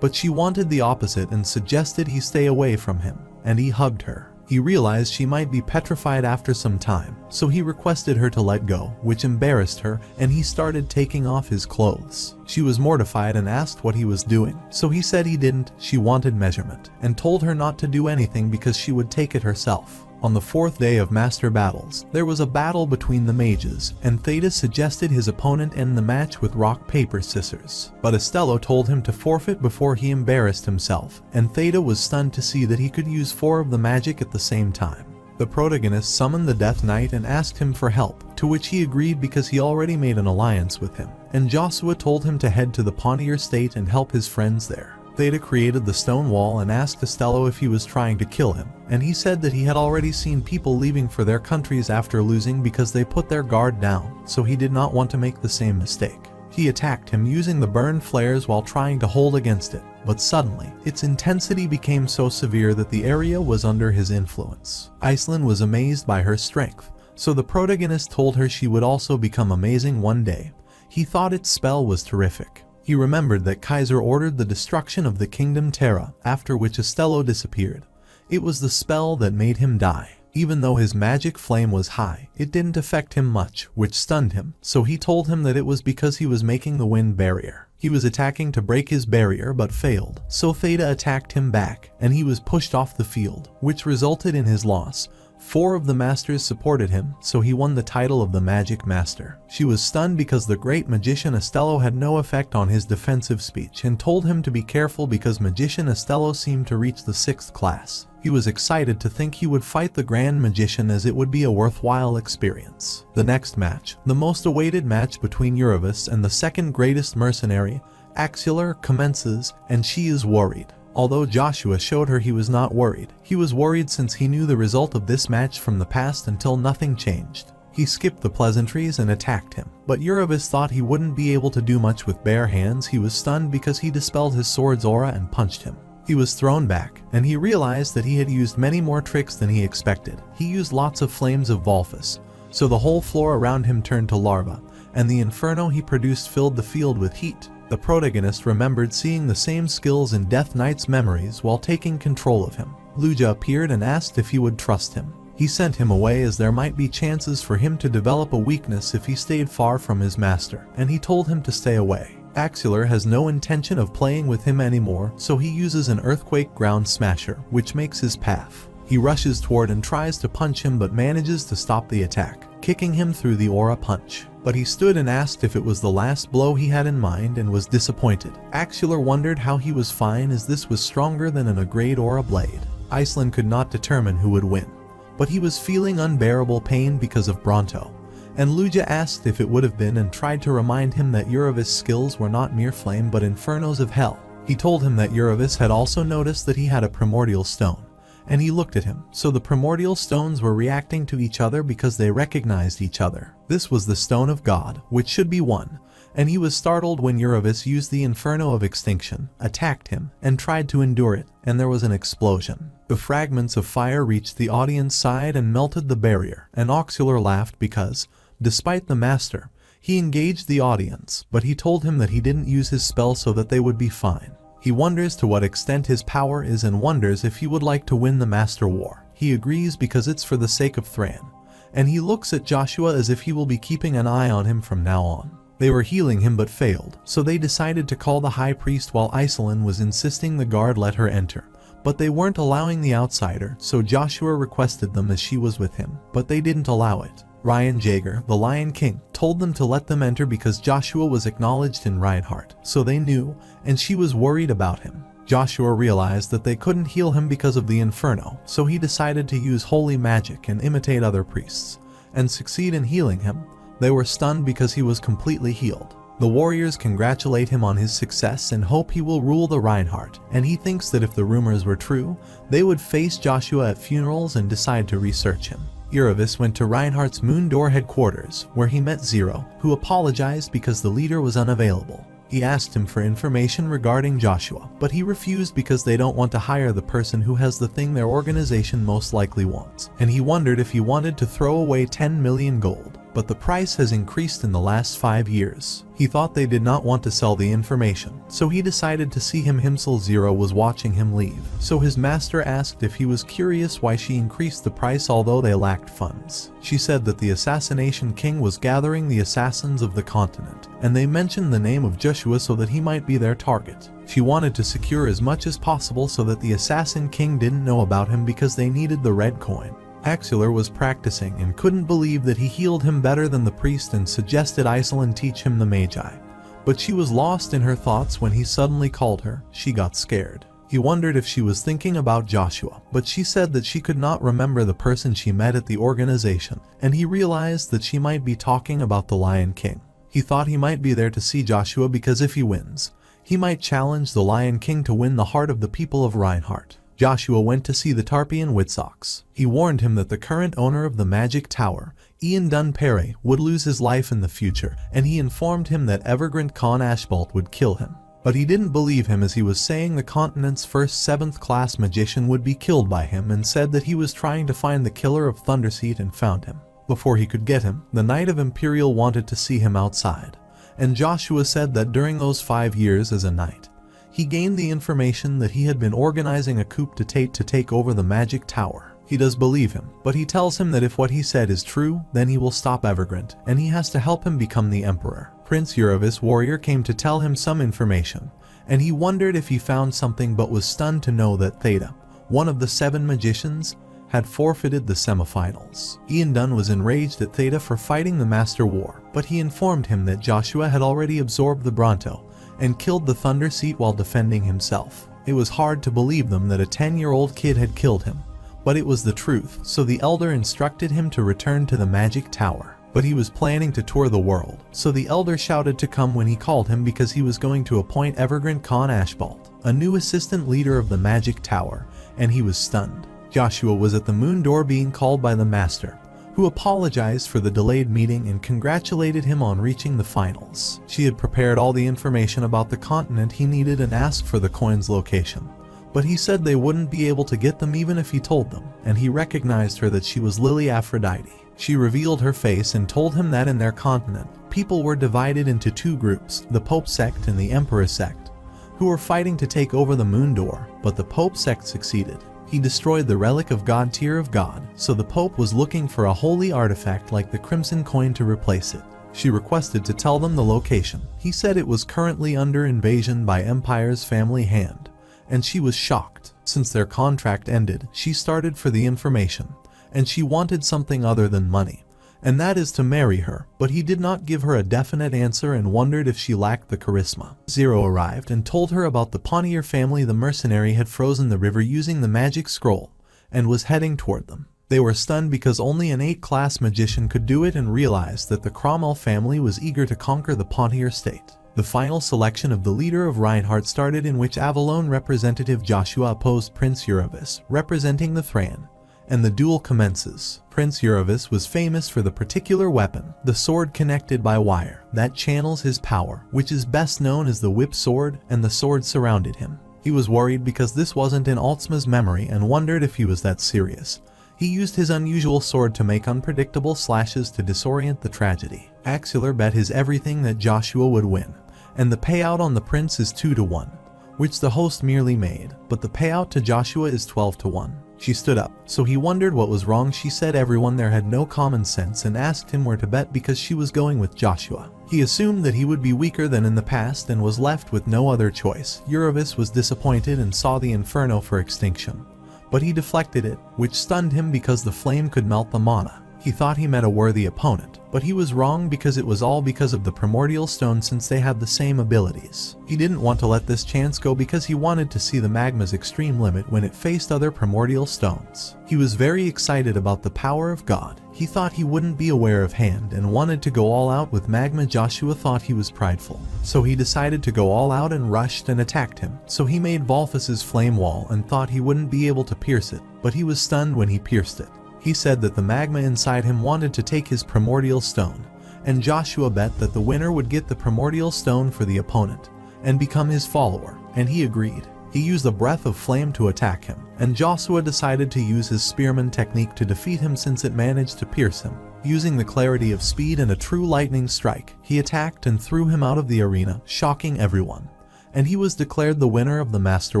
but she wanted the opposite and suggested he stay away from him, and he hugged her. He realized she might be petrified after some time, so he requested her to let go, which embarrassed her, and he started taking off his clothes. She was mortified and asked what he was doing, so he said he didn't. She wanted measurement, and told her not to do anything because she would take it herself. On the 4th day of Master Battles, there was a battle between the mages, and Theta suggested his opponent end the match with rock, paper, scissors. But Estello told him to forfeit before he embarrassed himself, and Theta was stunned to see that he could use 4 of the magic at the same time. The protagonist summoned the Death Knight and asked him for help, to which he agreed because he already made an alliance with him, and Joshua told him to head to the Pontier State and help his friends there. Theta created the stone wall and asked Estello if he was trying to kill him, and he said that he had already seen people leaving for their countries after losing because they put their guard down, so he did not want to make the same mistake. He attacked him using the burn flares while trying to hold against it, but suddenly, its intensity became so severe that the area was under his influence. Iselin was amazed by her strength, so the protagonist told her she would also become amazing one day. He thought its spell was terrific. He remembered that Kaiser ordered the destruction of the kingdom Terra, after which Estello disappeared. It was the spell that made him die. Even though his magic flame was high, it didn't affect him much, which stunned him, so he told him that it was because he was making the wind barrier. He was attacking to break his barrier but failed, so Theta attacked him back, and he was pushed off the field, which resulted in his loss. 4 of the masters supported him, so he won the title of the Magic Master. She was stunned because the great magician Estello had no effect on his defensive speech and told him to be careful because magician Estello seemed to reach the 6th class. He was excited to think he would fight the Grand Magician as it would be a worthwhile experience. The next match, the most awaited match between Eurobis and the second greatest mercenary, Axular, commences, and she is worried. Although Joshua showed her he was not worried, he was worried since he knew the result of this match from the past until nothing changed. He skipped the pleasantries and attacked him, but Eurobis thought he wouldn't be able to do much with bare hands. He was stunned because he dispelled his sword's aura and punched him. He was thrown back, and he realized that he had used many more tricks than he expected. He used lots of flames of Volphus, so the whole floor around him turned to lava, and the inferno he produced filled the field with heat. The protagonist remembered seeing the same skills in Death Knight's memories while taking control of him. Luja appeared and asked if he would trust him. He sent him away as there might be chances for him to develop a weakness if he stayed far from his master, and he told him to stay away. Axular has no intention of playing with him anymore, so he uses an earthquake ground smasher, which makes his path. He rushes toward and tries to punch him but manages to stop the attack, kicking him through the aura punch. But he stood and asked if it was the last blow he had in mind and was disappointed. Axular wondered how he was fine as this was stronger than an grade aura blade. Iselin could not determine who would win, but he was feeling unbearable pain because of Bronto. And Lugia asked if it would have been and tried to remind him that Uravis' skills were not mere flame but infernos of hell. He told him that Uravis had also noticed that he had a primordial stone, and he looked at him, so the primordial stones were reacting to each other because they recognized each other. This was the Stone of God, which should be one, and he was startled when Uravis used the Inferno of Extinction, attacked him, and tried to endure it, and there was an explosion. The fragments of fire reached the audience side and melted the barrier, and Auxiliar laughed because, despite the master, he engaged the audience, but he told him that he didn't use his spell so that they would be fine. He wonders to what extent his power is and wonders if he would like to win the Master War. He agrees because it's for the sake of Thran, and he looks at Joshua as if he will be keeping an eye on him from now on. They were healing him but failed, so they decided to call the High Priest while Iselin was insisting the guard let her enter. But they weren't allowing the outsider, so Joshua requested them as she was with him, but they didn't allow it. Ryan Jaeger, the Lion King, told them to let them enter because Joshua was acknowledged in Reinhardt, so they knew, and she was worried about him. Joshua realized that they couldn't heal him because of the Inferno, so he decided to use holy magic and imitate other priests, and succeed in healing him. They were stunned because he was completely healed. The warriors congratulate him on his success and hope he will rule the Reinhardt, and he thinks that if the rumors were true, they would face Joshua at funerals and decide to research him. Uravis went to Reinhardt's Moondor headquarters, where he met Zero, who apologized because the leader was unavailable. He asked him for information regarding Joshua, but he refused because they don't want to hire the person who has the thing their organization most likely wants, and he wondered if he wanted to throw away 10 million gold. But the price has increased in the last 5 years. He thought they did not want to sell the information, so he decided to see him. Himself Zero was watching him leave, so his master asked if he was curious why she increased the price although they lacked funds. She said that the Assassination King was gathering the assassins of the continent, and they mentioned the name of Joshua so that he might be their target. She wanted to secure as much as possible so that the Assassin King didn't know about him because they needed the red coin. Axelar was practicing and couldn't believe that he healed him better than the priest and suggested Iselin teach him the Magi. But she was lost in her thoughts when he suddenly called her. She got scared. He wondered if she was thinking about Joshua, but she said that she could not remember the person she met at the organization, and he realized that she might be talking about the Lion King. He thought he might be there to see Joshua because if he wins, he might challenge the Lion King to win the heart of the people of Reinhardt. Joshua went to see the Tarpeian Witsox. He warned him that the current owner of the Magic Tower, Ian Dunpere, would lose his life in the future, and he informed him that Evergrande Khan Ashbolt would kill him. But he didn't believe him as he was saying the continent's first 7th class magician would be killed by him and said that he was trying to find the killer of Thunderseat and found him. Before he could get him, the Knight of Imperial wanted to see him outside, and Joshua said that during those 5 years as a knight, he gained the information that he had been organizing a coup d'etat to take over the Magic Tower. He does believe him, but he tells him that if what he said is true, then he will stop Evergrande, and he has to help him become the Emperor. Prince Uravis Warrior came to tell him some information, and he wondered if he found something but was stunned to know that Theta, one of the 7 magicians, had forfeited the semifinals. Ian Dunn was enraged at Theta for fighting the Master War, but he informed him that Joshua had already absorbed the Bronto and killed the Thunder Seat while defending himself. It was hard to believe them that a 10-year-old kid had killed him, but it was the truth, so the Elder instructed him to return to the Magic Tower. But he was planning to tour the world, so the Elder shouted to come when he called him because he was going to appoint Evergrande Khan Ashbolt, a new assistant leader of the Magic Tower, and he was stunned. Joshua was at the Moondor being called by the Master, who apologized for the delayed meeting and congratulated him on reaching the finals. She had prepared all the information about the continent he needed and asked for the coin's location, but he said they wouldn't be able to get them even if he told them, and he recognized her that she was Lily Aphrodite. She revealed her face and told him that in their continent, people were divided into 2 groups, the Pope sect and the Emperor sect, who were fighting to take over the Moondor, but the Pope sect succeeded. He destroyed the relic of God Tear of God, so the Pope was looking for a holy artifact like the Crimson Coin to replace it. She requested to tell them the location. He said it was currently under invasion by Empire's family hand, and she was shocked. Since their contract ended, she started for the information, and she wanted something other than money, and that is to marry her, but he did not give her a definite answer and wondered if she lacked the charisma. Zero arrived and told her about the Pontier family. The mercenary had frozen the river using the magic scroll and was heading toward them. They were stunned because only an 8th-class magician could do it and realized that the Cromwell family was eager to conquer the Pontier state. The final selection of the leader of Reinhardt started, in which Avalon representative Joshua opposed Prince Uravis, representing the Thran, and the duel commences. Prince Uravis was famous for the particular weapon, the sword connected by wire, that channels his power, which is best known as the whip sword, and the sword surrounded him. He was worried because this wasn't in Altsma's memory and wondered if he was that serious. He used his unusual sword to make unpredictable slashes to disorient the tragedy. Axelar bet his everything that Joshua would win, and the payout on the prince is 2-1, which the host merely made, but the payout to Joshua is 12-1. She stood up, so he wondered what was wrong. She said everyone there had no common sense and asked him where to bet because she was going with Joshua. He assumed that he would be weaker than in the past and was left with no other choice. Uravis was disappointed and saw the inferno for extinction, but he deflected it, which stunned him because the flame could melt the mana. He thought he met a worthy opponent, but he was wrong because it was all because of the primordial stone, since they had the same abilities. He didn't want to let this chance go because he wanted to see the magma's extreme limit when it faced other primordial stones. He was very excited about the power of God. He thought he wouldn't be aware of hand and wanted to go all out with magma. Joshua thought he was prideful, so he decided to go all out and rushed and attacked him. So he made Volfus's flame wall and thought he wouldn't be able to pierce it, but he was stunned when he pierced it. He said that the magma inside him wanted to take his primordial stone, and Joshua bet that the winner would get the primordial stone for the opponent and become his follower, and he agreed. He used a breath of flame to attack him, and Joshua decided to use his spearman technique to defeat him since it managed to pierce him. Using the clarity of speed and a true lightning strike, he attacked and threw him out of the arena, shocking everyone, and he was declared the winner of the Master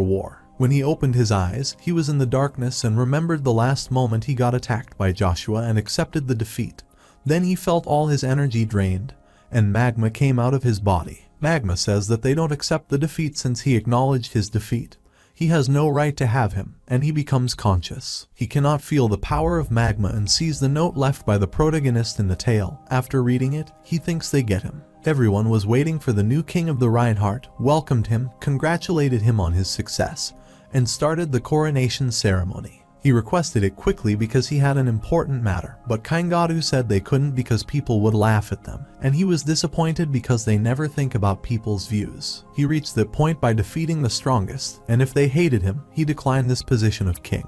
War. When he opened his eyes, he was in the darkness and remembered the last moment he got attacked by Joshua and accepted the defeat. Then he felt all his energy drained, and magma came out of his body. Magma says that they don't accept the defeat since he acknowledged his defeat. He has no right to have him, and he becomes conscious. He cannot feel the power of magma and sees the note left by the protagonist in the tale. After reading it, he thinks they get him. Everyone was waiting for the new king of the Reinhardt, welcomed him, congratulated him on his success, and started the coronation ceremony. He requested it quickly because he had an important matter, but Kaingadu said they couldn't because people would laugh at them, and he was disappointed because they never think about people's views. He reached that point by defeating the strongest, and if they hated him, he declined this position of king.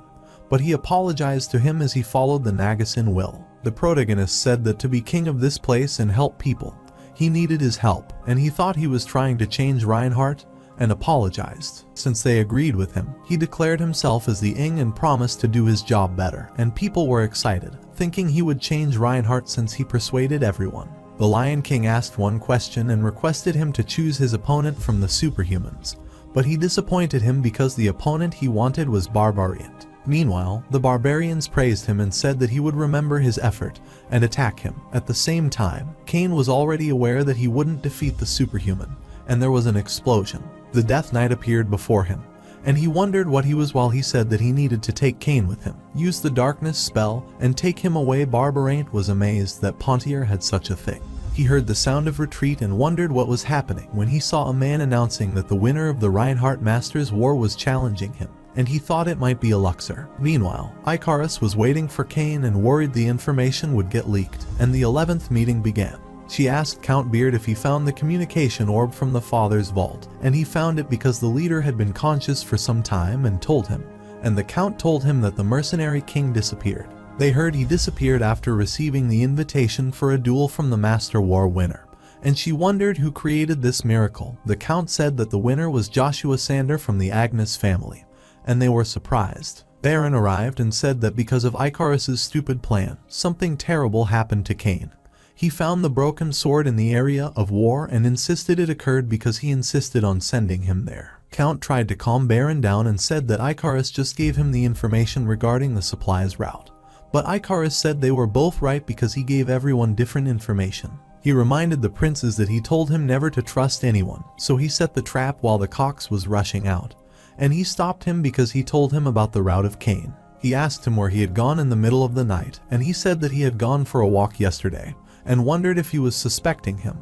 But he apologized to him as he followed the Nagasin will. The protagonist said that to be king of this place and help people, he needed his help, and he thought he was trying to change Reinhardt, and apologized. Since they agreed with him, he declared himself as the Ing and promised to do his job better, and people were excited, thinking he would change Reinhardt since he persuaded everyone. The Lion King asked one question and requested him to choose his opponent from the superhumans, but he disappointed him because the opponent he wanted was Barbarian. Meanwhile, the barbarians praised him and said that he would remember his effort and attack him. At the same time, Cain was already aware that he wouldn't defeat the superhuman, and there was an explosion. The Death Knight appeared before him, and he wondered what he was while he said that he needed to take Cain with him, use the darkness spell, and take him away. Barbaraint was amazed that Pontier had such a thing. He heard the sound of retreat and wondered what was happening when he saw a man announcing that the winner of the Reinhardt Masters War was challenging him, and he thought it might be a Luxor. Meanwhile, Icarus was waiting for Cain and worried the information would get leaked, and the 11th meeting began. She asked Count Beard if he found the communication orb from the father's vault, and he found it because the leader had been conscious for some time and told him, and the Count told him that the mercenary king disappeared. They heard he disappeared after receiving the invitation for a duel from the Master War winner, and she wondered who created this miracle. The Count said that the winner was Joshua Sander from the Agnes family, and they were surprised. Baron arrived and said that because of Icarus's stupid plan, something terrible happened to Cain. He found the broken sword in the area of war and insisted it occurred because he insisted on sending him there. Count tried to calm Baron down and said that Icarus just gave him the information regarding the supplies route. But Icarus said they were both right because he gave everyone different information. He reminded the princes that he told him never to trust anyone, so he set the trap while the Cox was rushing out, and he stopped him because he told him about the route of Cain. He asked him where he had gone in the middle of the night, and he said that he had gone for a walk yesterday, and wondered if he was suspecting him,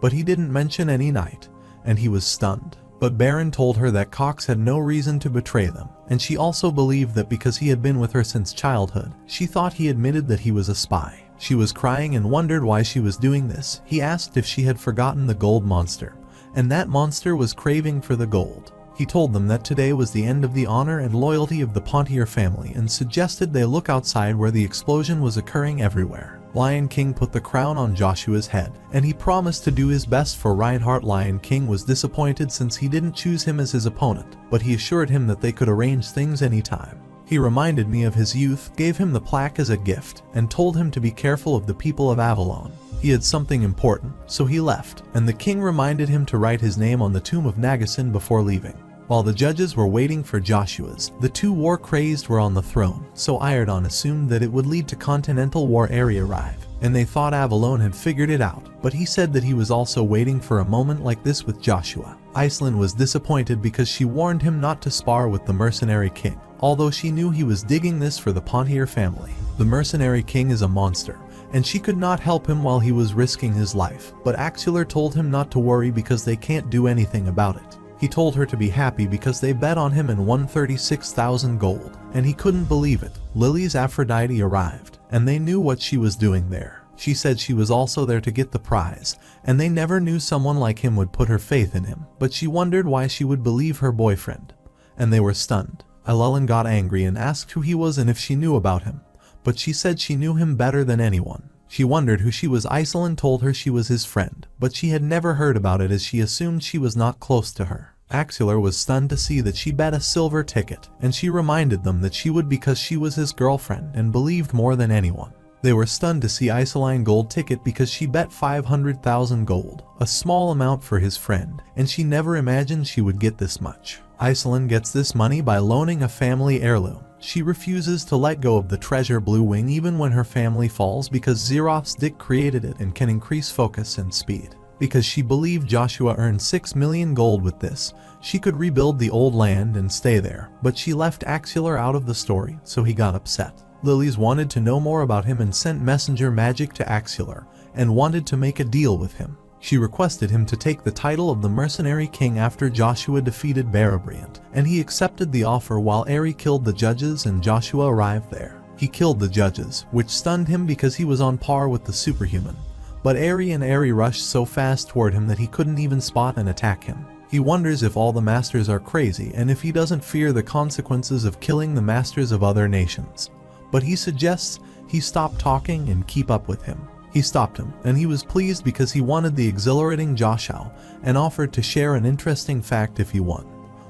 but he didn't mention any night, and he was stunned. But Baron told her that Cox had no reason to betray them, and she also believed that because he had been with her since childhood, she thought he admitted that he was a spy. She was crying and wondered why she was doing this. He asked if she had forgotten the gold monster, and that monster was craving for the gold. He told them that today was the end of the honor and loyalty of the Pontier family and suggested they look outside where the explosion was occurring everywhere. Lion King put the crown on Joshua's head, and he promised to do his best for Reinhardt. Lion King was disappointed since he didn't choose him as his opponent, but he assured him that they could arrange things anytime. He reminded me of his youth, gave him the plaque as a gift, and told him to be careful of the people of Avalon. He had something important, so he left, and the king reminded him to write his name on the tomb of Nagasin before leaving. While the judges were waiting for Joshua's, the two war-crazed were on the throne, so Iredon assumed that it would lead to Continental War Area arrive, and they thought Avalon had figured it out, but he said that he was also waiting for a moment like this with Joshua. Iceland was disappointed because she warned him not to spar with the mercenary king, although she knew he was digging this for the Pontier family. The mercenary king is a monster, and she could not help him while he was risking his life, but Axelar told him not to worry because they can't do anything about it. He told her to be happy because they bet on him and won 36,000 gold, and he couldn't believe it. Lily's Aphrodite arrived, and they knew what she was doing there. She said she was also there to get the prize, and they never knew someone like him would put her faith in him, but she wondered why she would believe her boyfriend, and they were stunned. Llewellyn got angry and asked who he was and if she knew about him, but she said she knew him better than anyone. She wondered who she was. Iceland told her she was his friend, but she had never heard about it as she assumed she was not close to her. Axelar was stunned to see that she bet a silver ticket, and she reminded them that she would because she was his girlfriend and believed more than anyone. They were stunned to see Iceline gold ticket because she bet 500,000 gold, a small amount for his friend, and she never imagined she would get this much. Iceland gets this money by loaning a family heirloom. She refuses to let go of the treasure Blue Wing even when her family falls because Xeroth's Dick created it and can increase focus and speed. Because she believed Joshua earned 6 million gold with this, she could rebuild the old land and stay there, but she left Axelar out of the story, so he got upset. Lilies wanted to know more about him and sent messenger magic to Axelar, and wanted to make a deal with him. She requested him to take the title of the Mercenary King after Joshua defeated Barabriant, and he accepted the offer while Eri killed the judges and Joshua arrived there. He killed the judges, which stunned him because he was on par with the superhuman. But Eri rushed so fast toward him that he couldn't even spot and attack him. He wonders if all the masters are crazy and if he doesn't fear the consequences of killing the masters of other nations. But he suggests he stop talking and keep up with him. He stopped him, and he was pleased because he wanted the exhilarating Joshua and offered to share an interesting fact if he won,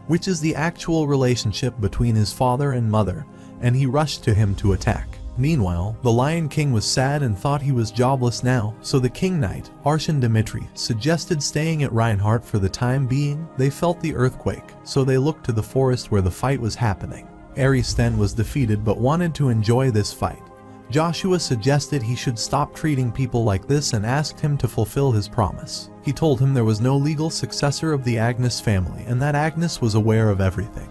which is the actual relationship between his father and mother, and he rushed to him to attack. Meanwhile, the Lion King was sad and thought he was jobless now, so the King Knight, Arshan Dimitri, suggested staying at Reinhardt for the time being. They felt the earthquake, so they looked to the forest where the fight was happening. Aristen was defeated but wanted to enjoy this fight. Joshua suggested he should stop treating people like this and asked him to fulfill his promise. He told him there was no legal successor of the Agnes family and that Agnes was aware of everything.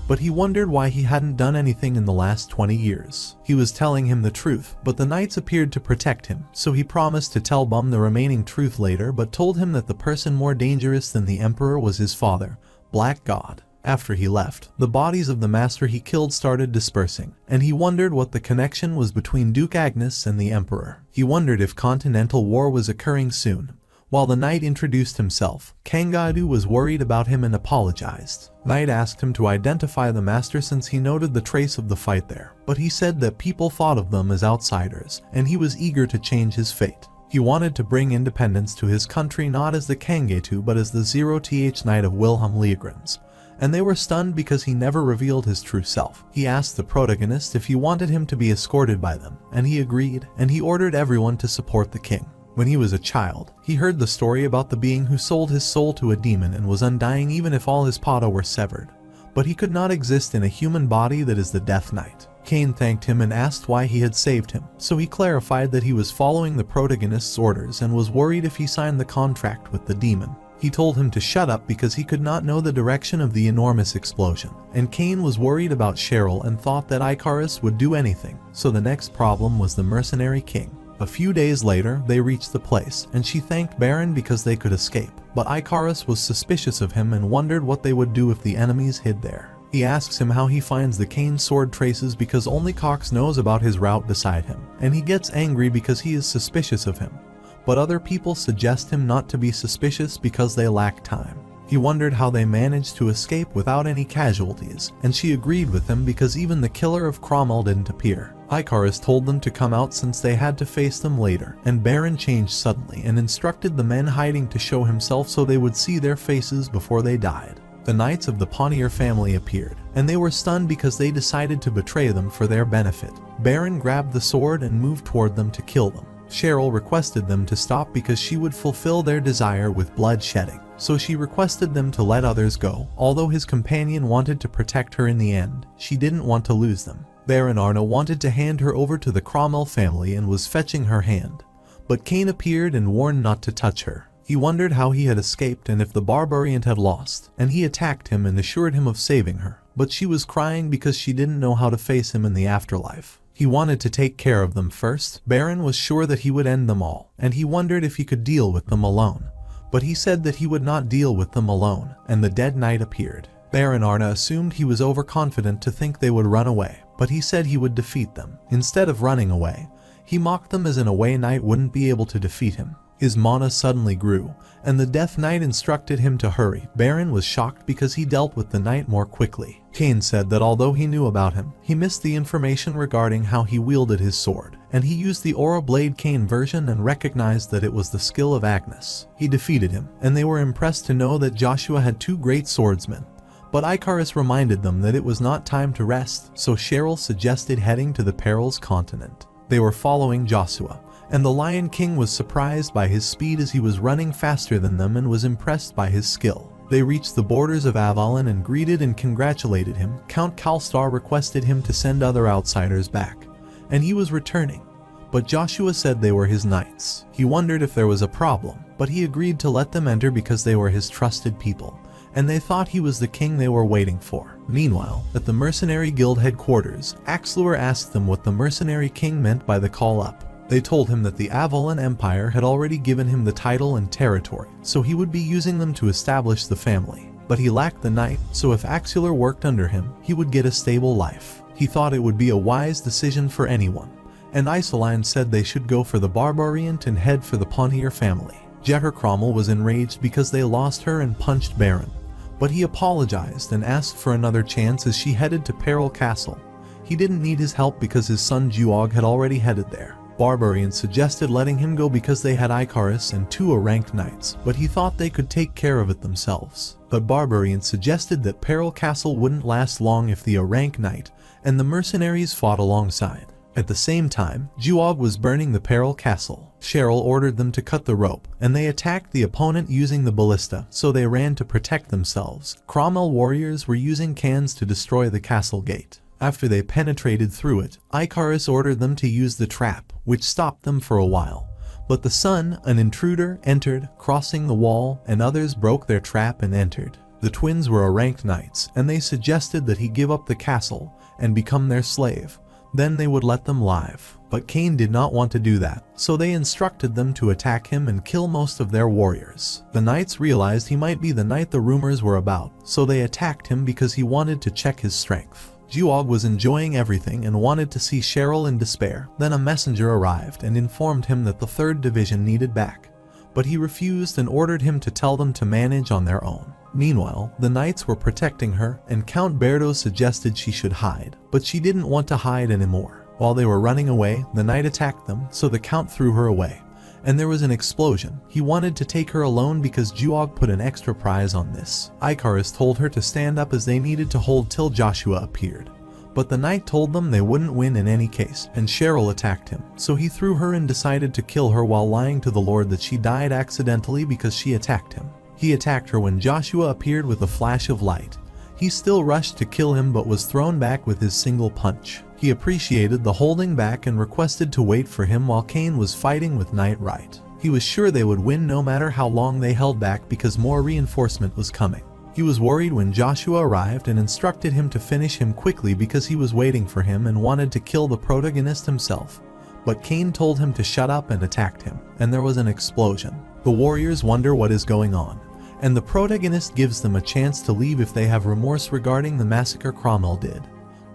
But he wondered why he hadn't done anything in the last 20 years. He was telling him the truth, but the knights appeared to protect him, so he promised to tell Bum the remaining truth later but told him that the person more dangerous than the Emperor was his father, Black God. After he left, the bodies of the master he killed started dispersing, and he wondered what the connection was between Duke Agnes and the Emperor. He wondered if Continental War was occurring soon. While the knight introduced himself, Kangadu was worried about him and apologized. Knight asked him to identify the master since he noted the trace of the fight there, but he said that people thought of them as outsiders, and he was eager to change his fate. He wanted to bring independence to his country not as the Kangetu but as the 0th Knight of Wilhelm Leogrens. And they were stunned because he never revealed his true self. He asked the protagonist if he wanted him to be escorted by them, and he agreed, and he ordered everyone to support the king. When he was a child, he heard the story about the being who sold his soul to a demon and was undying even if all his pada were severed. But he could not exist in a human body that is the Death Knight. Cain thanked him and asked why he had saved him, so he clarified that he was following the protagonist's orders and was worried if he signed the contract with the demon. He told him to shut up because he could not know the direction of the enormous explosion, and Cain was worried about Cheryl and thought that Icarus would do anything, so the next problem was the Mercenary King. A few days later, they reached the place, and she thanked Baron because they could escape. But Icarus was suspicious of him and wondered what they would do if the enemies hid there. He asks him how he finds the cane sword traces because only Cox knows about his route beside him, and he gets angry because he is suspicious of him. But other people suggest him not to be suspicious because they lack time. He wondered how they managed to escape without any casualties, and she agreed with him because even the killer of Cromwell didn't appear. Icarus told them to come out since they had to face them later, and Baron changed suddenly and instructed the men hiding to show himself so they would see their faces before they died. The knights of the Pontier family appeared, and they were stunned because they decided to betray them for their benefit. Baron grabbed the sword and moved toward them to kill them. Cheryl requested them to stop because she would fulfill their desire with blood shedding, so she requested them to let others go. Although his companion wanted to protect her in the end, she didn't want to lose them. Baron Arna wanted to hand her over to the Cromwell family and was fetching her hand, but Cain appeared and warned not to touch her. He wondered how he had escaped and if the barbarian had lost, and he attacked him and assured him of saving her, but she was crying because she didn't know how to face him in the afterlife. He wanted to take care of them first. Baron was sure that he would end them all, and he wondered if he could deal with them alone. But he said that he would not deal with them alone, and the dead knight appeared. Baron Arna assumed he was overconfident to think they would run away, but he said he would defeat them. Instead of running away, he mocked them as an away knight wouldn't be able to defeat him. His mana suddenly grew, and the Death Knight instructed him to hurry. Baron was shocked because he dealt with the knight more quickly. Cain said that although he knew about him, he missed the information regarding how he wielded his sword, and he used the Aura Blade Cain version and recognized that it was the skill of Agnes. He defeated him, and they were impressed to know that Joshua had two great swordsmen. But Icarus reminded them that it was not time to rest, so Cheryl suggested heading to the Perils continent. They were following Joshua, and the Lion King was surprised by his speed as he was running faster than them and was impressed by his skill. They reached the borders of Avalon and greeted and congratulated him. Count Kalstar requested him to send other outsiders back, and he was returning. But Joshua said they were his knights. He wondered if there was a problem, but he agreed to let them enter because they were his trusted people, and they thought he was the king they were waiting for. Meanwhile, at the Mercenary Guild headquarters, Axluer asked them what the Mercenary King meant by the call-up. They told him that the Avalon Empire had already given him the title and territory, so he would be using them to establish the family. But he lacked the knight, so if Axluer worked under him, he would get a stable life. He thought it would be a wise decision for anyone, and Isoline said they should go for the Barbariant and head for the Pontier family. Jetter Cromwell was enraged because they lost her and punched Baron, but he apologized and asked for another chance as she headed to Peril Castle. He didn't need his help because his son Juog had already headed there. Barbarian suggested letting him go because they had Icarus and two ranked knights, but he thought they could take care of it themselves. But Barbarian suggested that Peril Castle wouldn't last long if the rank knight and the mercenaries fought alongside. At the same time, Juog was burning the Peril Castle. Cheryl ordered them to cut the rope, and they attacked the opponent using the ballista, so they ran to protect themselves. Cromwell warriors were using cans to destroy the castle gate. After they penetrated through it, Icarus ordered them to use the trap, which stopped them for a while. But the sun, an intruder, entered, crossing the wall, and others broke their trap and entered. The twins were ranked knights, and they suggested that he give up the castle and become their slave. Then they would let them live. But Cain did not want to do that, so they instructed them to attack him and kill most of their warriors. The knights realized he might be the knight the rumors were about, so they attacked him because he wanted to check his strength. Juog was enjoying everything and wanted to see Cheryl in despair. Then a messenger arrived and informed him that the 3rd Division needed back, but he refused and ordered him to tell them to manage on their own. Meanwhile, the knights were protecting her, and Count Berdo suggested she should hide, but she didn't want to hide anymore. While they were running away, the knight attacked them, so the Count threw her away, and there was an explosion. He wanted to take her alone because Juog put an extra prize on this. Icarus told her to stand up as they needed to hold till Joshua appeared. But the knight told them they wouldn't win in any case, and Cheryl attacked him, so he threw her and decided to kill her while lying to the Lord that she died accidentally because she attacked him. He attacked her when Joshua appeared with a flash of light. He still rushed to kill him but was thrown back with his single punch. He appreciated the holding back and requested to wait for him while Cain was fighting with Knight Right. He was sure they would win no matter how long they held back because more reinforcement was coming. He was worried when Joshua arrived and instructed him to finish him quickly because he was waiting for him and wanted to kill the protagonist himself. but Cain told him to shut up and attacked him, and there was an explosion. The warriors wonder what is going on, and the protagonist gives them a chance to leave if they have remorse regarding the massacre Cromwell did.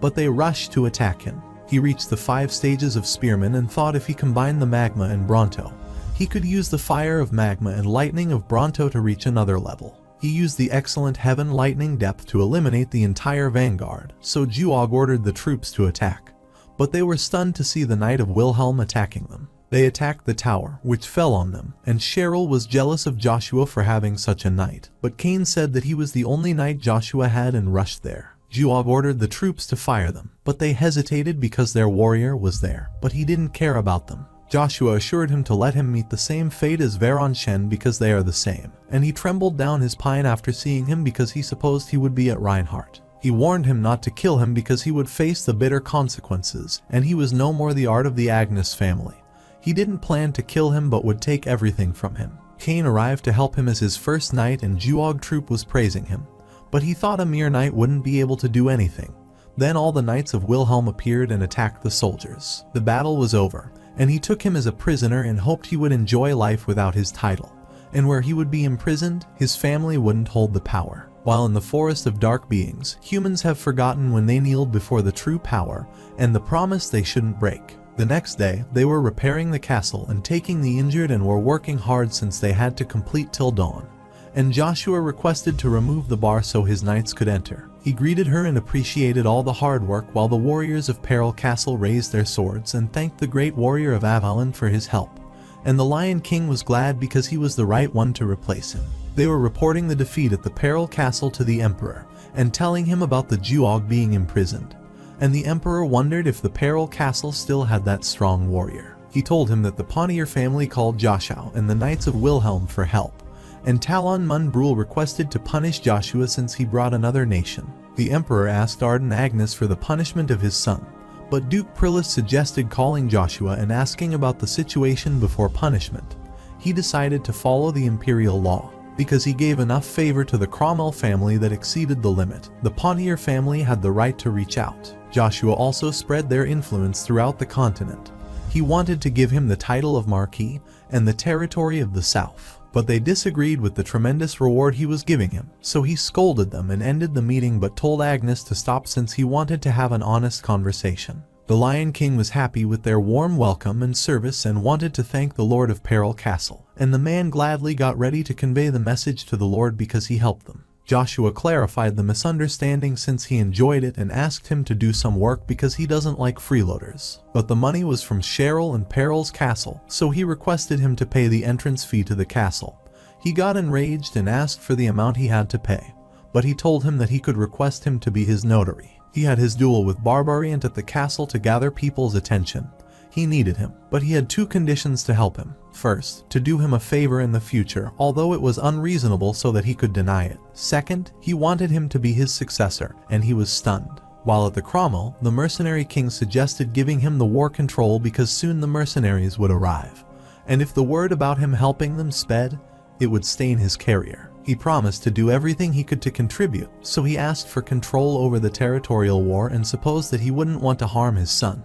But they rush to attack him. He reached the 5 stages of Spearman and thought if he combined the magma and Bronto, he could use the fire of magma and lightning of Bronto to reach another level. He used the excellent Heaven Lightning Depth to eliminate the entire vanguard, so Juog ordered the troops to attack. But they were stunned to see the Knight of Wilhelm attacking them. They attacked the tower, which fell on them, and Cheryl was jealous of Joshua for having such a knight. But Cain said that he was the only knight Joshua had and rushed there. Juog ordered the troops to fire them, but they hesitated because their warrior was there, but he didn't care about them. Joshua assured him to let him meet the same fate as Veron Shen because they are the same, and he trembled down his pine after seeing him because he supposed he would be at Reinhardt. He warned him not to kill him because he would face the bitter consequences, and he was no more the art of the Agnes family. He didn't plan to kill him but would take everything from him. Cain arrived to help him as his first knight and Juog troop was praising him, but he thought a mere knight wouldn't be able to do anything. Then all the knights of Wilhelm appeared and attacked the soldiers. The battle was over, and he took him as a prisoner and hoped he would enjoy life without his title, and where he would be imprisoned, his family wouldn't hold the power. While in the forest of dark beings, humans have forgotten when they kneeled before the true power and the promise they shouldn't break. The next day, they were repairing the castle and taking the injured and were working hard since they had to complete till dawn. And Joshua requested to remove the bar so his knights could enter. He greeted her and appreciated all the hard work while the warriors of Peril Castle raised their swords and thanked the great warrior of Avalon for his help. And the Lion King was glad because he was the right one to replace him. They were reporting the defeat at the Peril Castle to the Emperor and telling him about the Juog being imprisoned. And the Emperor wondered if the Peril Castle still had that strong warrior. He told him that the Pontier family called Joshua and the Knights of Wilhelm for help, and Talon Munbrul requested to punish Joshua since he brought another nation. The Emperor asked Arden Agnes for the punishment of his son, but Duke Prillis suggested calling Joshua and asking about the situation before punishment. He decided to follow the imperial law, because he gave enough favor to the Cromwell family that exceeded the limit. The Pontier family had the right to reach out. Joshua also spread their influence throughout the continent. He wanted to give him the title of Marquis and the territory of the South, but they disagreed with the tremendous reward he was giving him, so he scolded them and ended the meeting but told Agnes to stop since he wanted to have an honest conversation. The Lion King was happy with their warm welcome and service and wanted to thank the Lord of Peril Castle, and the man gladly got ready to convey the message to the Lord because he helped them. Joshua clarified the misunderstanding since he enjoyed it and asked him to do some work because he doesn't like freeloaders. But the money was from Cheryl and Peril's castle, so he requested him to pay the entrance fee to the castle. He got enraged and asked for the amount he had to pay, but he told him that he could request him to be his notary. He had his duel with Barbariant at the castle to gather people's attention. He needed him, but he had 2 conditions to help him. First, to do him a favor in the future, although it was unreasonable so that he could deny it. Second, he wanted him to be his successor, and he was stunned. While at the Cromwell, the mercenary king suggested giving him the war control because soon the mercenaries would arrive. And if the word about him helping them sped, it would stain his career. He promised to do everything he could to contribute, so he asked for control over the territorial war and supposed that he wouldn't want to harm his son.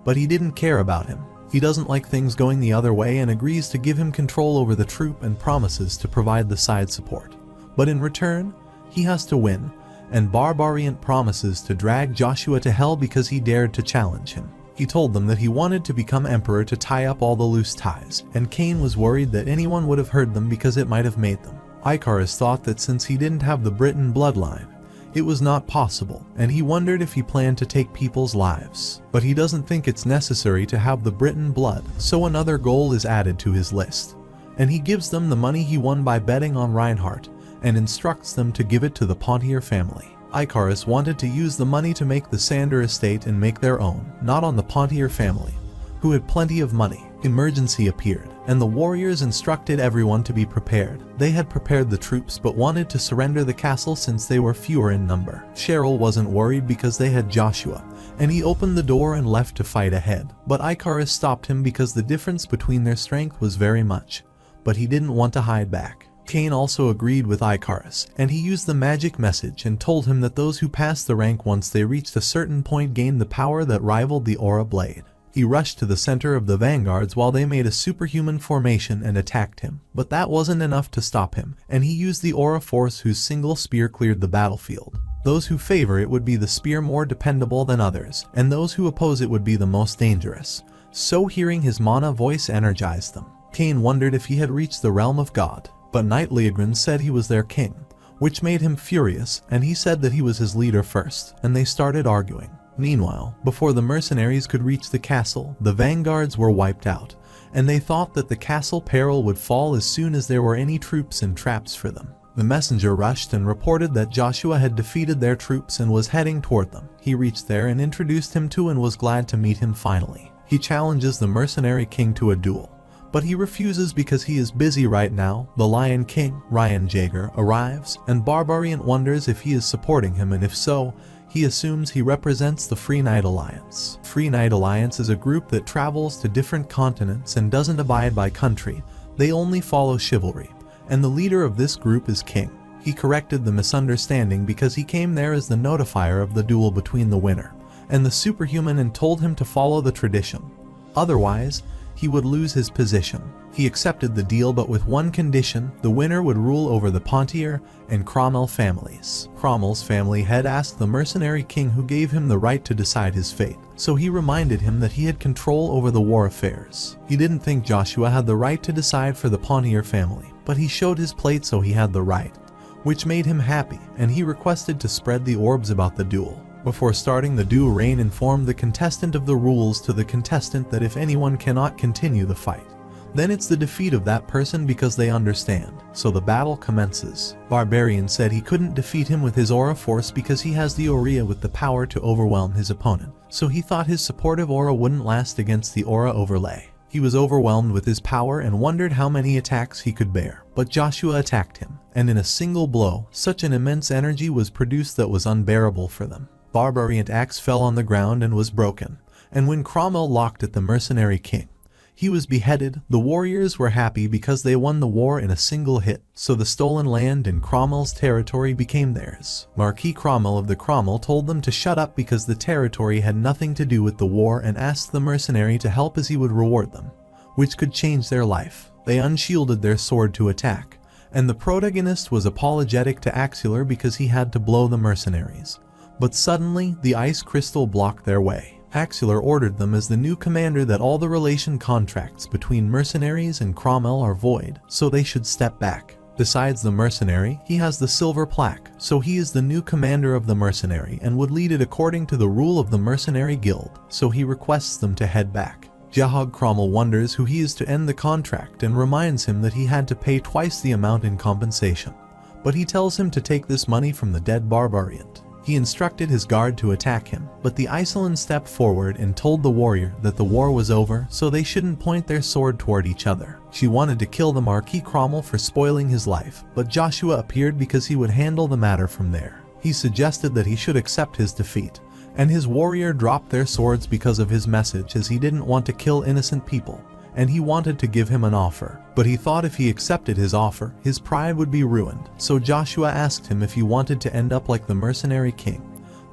But he didn't care about him. He doesn't like things going the other way and agrees to give him control over the troop and promises to provide the side support. But in return, he has to win, and Barbariant promises to drag Joshua to hell because he dared to challenge him. He told them that he wanted to become emperor to tie up all the loose ties, and Cain was worried that anyone would have heard them because it might have made them. Icarus thought that since he didn't have the Britain bloodline, it was not possible, and he wondered if he planned to take people's lives. But he doesn't think it's necessary to have the Britain blood, so another goal is added to his list. And he gives them the money he won by betting on Reinhardt, and instructs them to give it to the Pontier family. Icarus wanted to use the money to make the Sander estate and make their own, not on the Pontier family, who had plenty of money. Emergency appeared, and the warriors instructed everyone to be prepared. They had prepared the troops but wanted to surrender the castle since they were fewer in number. Cheryl wasn't worried because they had Joshua, and he opened the door and left to fight ahead. But Icarus stopped him because the difference between their strength was very much, but he didn't want to hide back. Cain also agreed with Icarus, and he used the magic message and told him that those who passed the rank once they reached a certain point gained the power that rivaled the Aura Blade. He rushed to the center of the vanguards while they made a superhuman formation and attacked him, but that wasn't enough to stop him, and he used the aura force whose single spear cleared the battlefield. Those who favor it would be the spear more dependable than others, and those who oppose it would be the most dangerous. So hearing his mana voice energized them. Cain wondered if he had reached the realm of God, but Knight Leogrin said he was their king, which made him furious, and he said that he was his leader first, and they started arguing. Meanwhile, before the mercenaries could reach the castle, the vanguards were wiped out, and they thought that the castle peril would fall as soon as there were any troops and traps for them. The messenger rushed and reported that Joshua had defeated their troops and was heading toward them. He reached there and introduced him to and was glad to meet him finally. He challenges the mercenary king to a duel, but he refuses because he is busy right now. The Lion King, Ryan Jaeger, arrives, and Barbarian wonders if he is supporting him, and if so, he assumes he represents the Free Knight Alliance. Free Knight Alliance is a group that travels to different continents and doesn't abide by country. They only follow chivalry, and the leader of this group is King. He corrected the misunderstanding because he came there as the notifier of the duel between the winner and the superhuman and told him to follow the tradition. Otherwise, he would lose his position. He accepted the deal, but with one condition: the winner would rule over the Pontier and Cromwell families. Cromwell's family had asked the mercenary king who gave him the right to decide his fate, so he reminded him that he had control over the war affairs. He didn't think Joshua had the right to decide for the Pontier family, but he showed his plate, so he had the right, which made him happy, and he requested to spread the orbs about the duel. Before starting the duel, Rain informed the contestant of the rules to the contestant that if anyone cannot continue the fight, then it's the defeat of that person because they understand. So the battle commences. Barbarian said he couldn't defeat him with his aura force because he has the Aurea with the power to overwhelm his opponent, so he thought his supportive aura wouldn't last against the aura overlay. He was overwhelmed with his power and wondered how many attacks he could bear, but Joshua attacked him, and in a single blow, such an immense energy was produced that was unbearable for them. Barbarian axe fell on the ground and was broken, and when Cromwell locked at the mercenary king, he was beheaded. The warriors were happy because they won the war in a single hit, so the stolen land in Cromwell's territory became theirs. Marquis Cromwell of the Cromwell told them to shut up because the territory had nothing to do with the war, and asked the mercenary to help as he would reward them, which could change their life. They unshielded their sword to attack, and the protagonist was apologetic to Axelar because he had to blow the mercenaries. But suddenly, the ice crystal blocked their way. Axelar ordered them as the new commander that all the relation contracts between mercenaries and Cromwell are void, so they should step back. Besides the mercenary, he has the silver plaque, so he is the new commander of the mercenary and would lead it according to the rule of the mercenary guild, so he requests them to head back. Jahog Cromwell wonders who he is to end the contract and reminds him that he had to pay twice the amount in compensation, but he tells him to take this money from the dead barbarian. He instructed his guard to attack him, but the Iceland stepped forward and told the warrior that the war was over, so they shouldn't point their sword toward each other. She wanted to kill the Marquis Cromwell for spoiling his life, but Joshua appeared because he would handle the matter from there. He suggested that he should accept his defeat, and his warrior dropped their swords because of his message, as he didn't want to kill innocent people, and he wanted to give him an offer. But he thought if he accepted his offer, his pride would be ruined, so Joshua asked him if he wanted to end up like the mercenary king.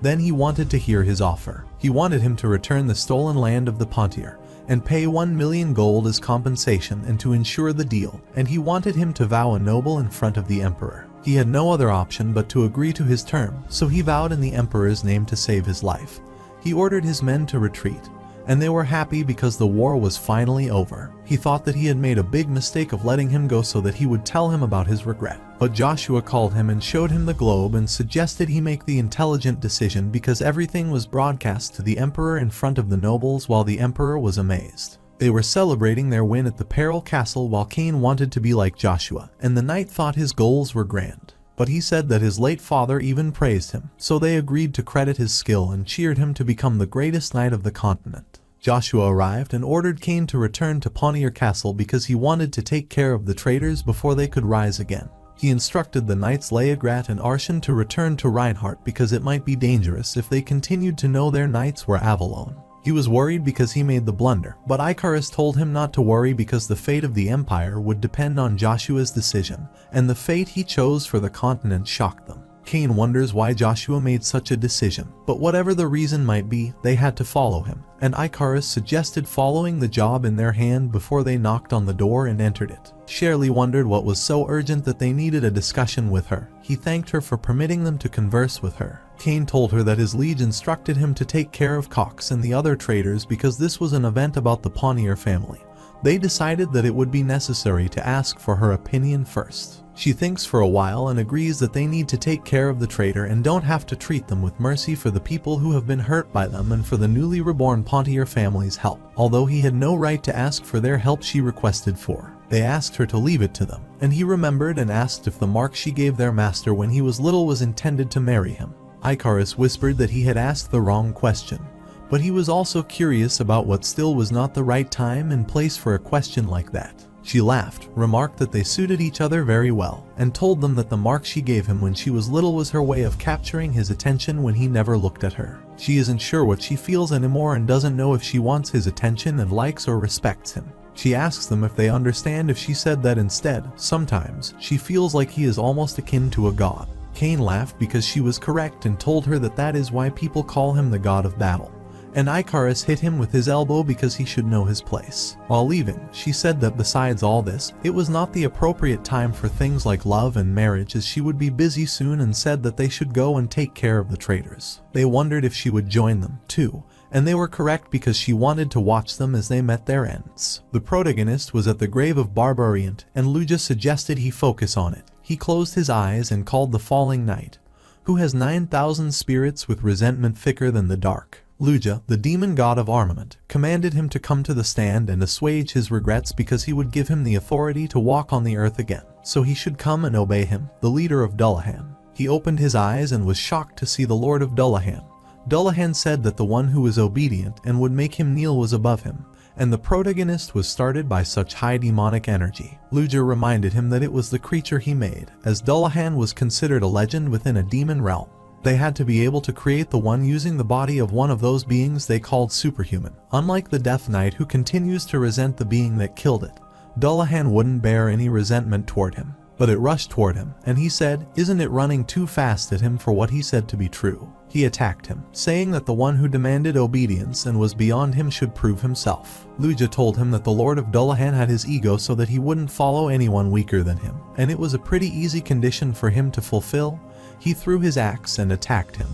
Then he wanted to hear his offer. He wanted him to return the stolen land of the Pontier and pay 1 million gold as compensation and to ensure the deal, and he wanted him to vow a noble in front of the emperor. He had no other option but to agree to his term, so he vowed in the emperor's name to save his life. He ordered his men to retreat, and they were happy because the war was finally over. He thought that he had made a big mistake of letting him go so that he would tell him about his regret. But Joshua called him and showed him the globe and suggested he make the intelligent decision because everything was broadcast to the emperor in front of the nobles while the emperor was amazed. They were celebrating their win at the Peril Castle while Cain wanted to be like Joshua, and the knight thought his goals were grand. But he said that his late father even praised him, so they agreed to credit his skill and cheered him to become the greatest knight of the continent. Joshua arrived and ordered Cain to return to Pontier Castle because he wanted to take care of the traitors before they could rise again. He instructed the knights Leograt and Arshan to return to Reinhardt because it might be dangerous if they continued to know their knights were Avalon. He was worried because he made the blunder, but Icarus told him not to worry because the fate of the empire would depend on Joshua's decision, and the fate he chose for the continent shocked them. Cain wonders why Joshua made such a decision, but whatever the reason might be, they had to follow him, and Icarus suggested following the job in their hand before they knocked on the door and entered it. Shirley wondered what was so urgent that they needed a discussion with her. He thanked her for permitting them to converse with her. Cain told her that his liege instructed him to take care of Cox and the other traders because this was an event about the Pontier family. They decided that it would be necessary to ask for her opinion first. She thinks for a while and agrees that they need to take care of the traitor and don't have to treat them with mercy for the people who have been hurt by them and for the newly reborn Pontier family's help. Although he had no right to ask for their help, she requested for. They asked her to leave it to them, and he remembered and asked if the mark she gave their master when he was little was intended to marry him. Icarus whispered that he had asked the wrong question, but he was also curious about what still was not the right time and place for a question like that. She laughed, remarked that they suited each other very well, and told them that the mark she gave him when she was little was her way of capturing his attention when he never looked at her. She isn't sure what she feels anymore and doesn't know if she wants his attention and likes or respects him. She asks them if they understand if she said that instead, sometimes, she feels like he is almost akin to a god. Cain laughed because she was correct and told her that that is why people call him the god of battle. And Icarus hit him with his elbow because he should know his place. While leaving, she said that besides all this, it was not the appropriate time for things like love and marriage as she would be busy soon, and said that they should go and take care of the traitors. They wondered if she would join them, too, and they were correct because she wanted to watch them as they met their ends. The protagonist was at the grave of Barbariant, and Luja suggested he focus on it. He closed his eyes and called the falling night, who has 9,000 spirits with resentment thicker than the dark. Luja, the demon god of armament, commanded him to come to the stand and assuage his regrets because he would give him the authority to walk on the earth again. So he should come and obey him, the leader of Dullahan. He opened his eyes and was shocked to see the Lord of Dullahan. Dullahan said that the one who was obedient and would make him kneel was above him, and the protagonist was started by such high demonic energy. Luja reminded him that it was the creature he made, as Dullahan was considered a legend within a demon realm. They had to be able to create the one using the body of one of those beings they called superhuman. Unlike the Death Knight who continues to resent the being that killed it, Dullahan wouldn't bear any resentment toward him. But it rushed toward him, and he said, "Isn't it running too fast at him for what he said to be true?" He attacked him, saying that the one who demanded obedience and was beyond him should prove himself. Luja told him that the Lord of Dullahan had his ego so that he wouldn't follow anyone weaker than him, and it was a pretty easy condition for him to fulfill. He threw his axe and attacked him,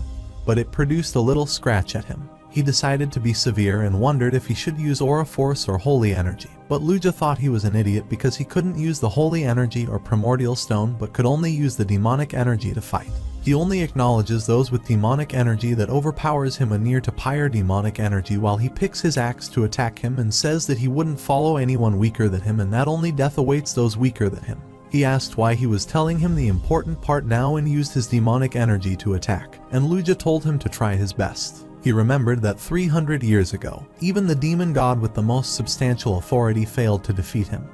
but it produced a little scratch at him. He decided to be severe and wondered if he should use aura force or holy energy. But Luja thought he was an idiot because he couldn't use the holy energy or primordial stone but could only use the demonic energy to fight. He only acknowledges those with demonic energy that overpowers him a near to pyre demonic energy while he picks his axe to attack him and says that he wouldn't follow anyone weaker than him and that only death awaits those weaker than him. He asked why he was telling him the important part now and used his demonic energy to attack, and Luja told him to try his best. He remembered that 300 years ago, even the demon god with the most substantial authority failed to defeat him.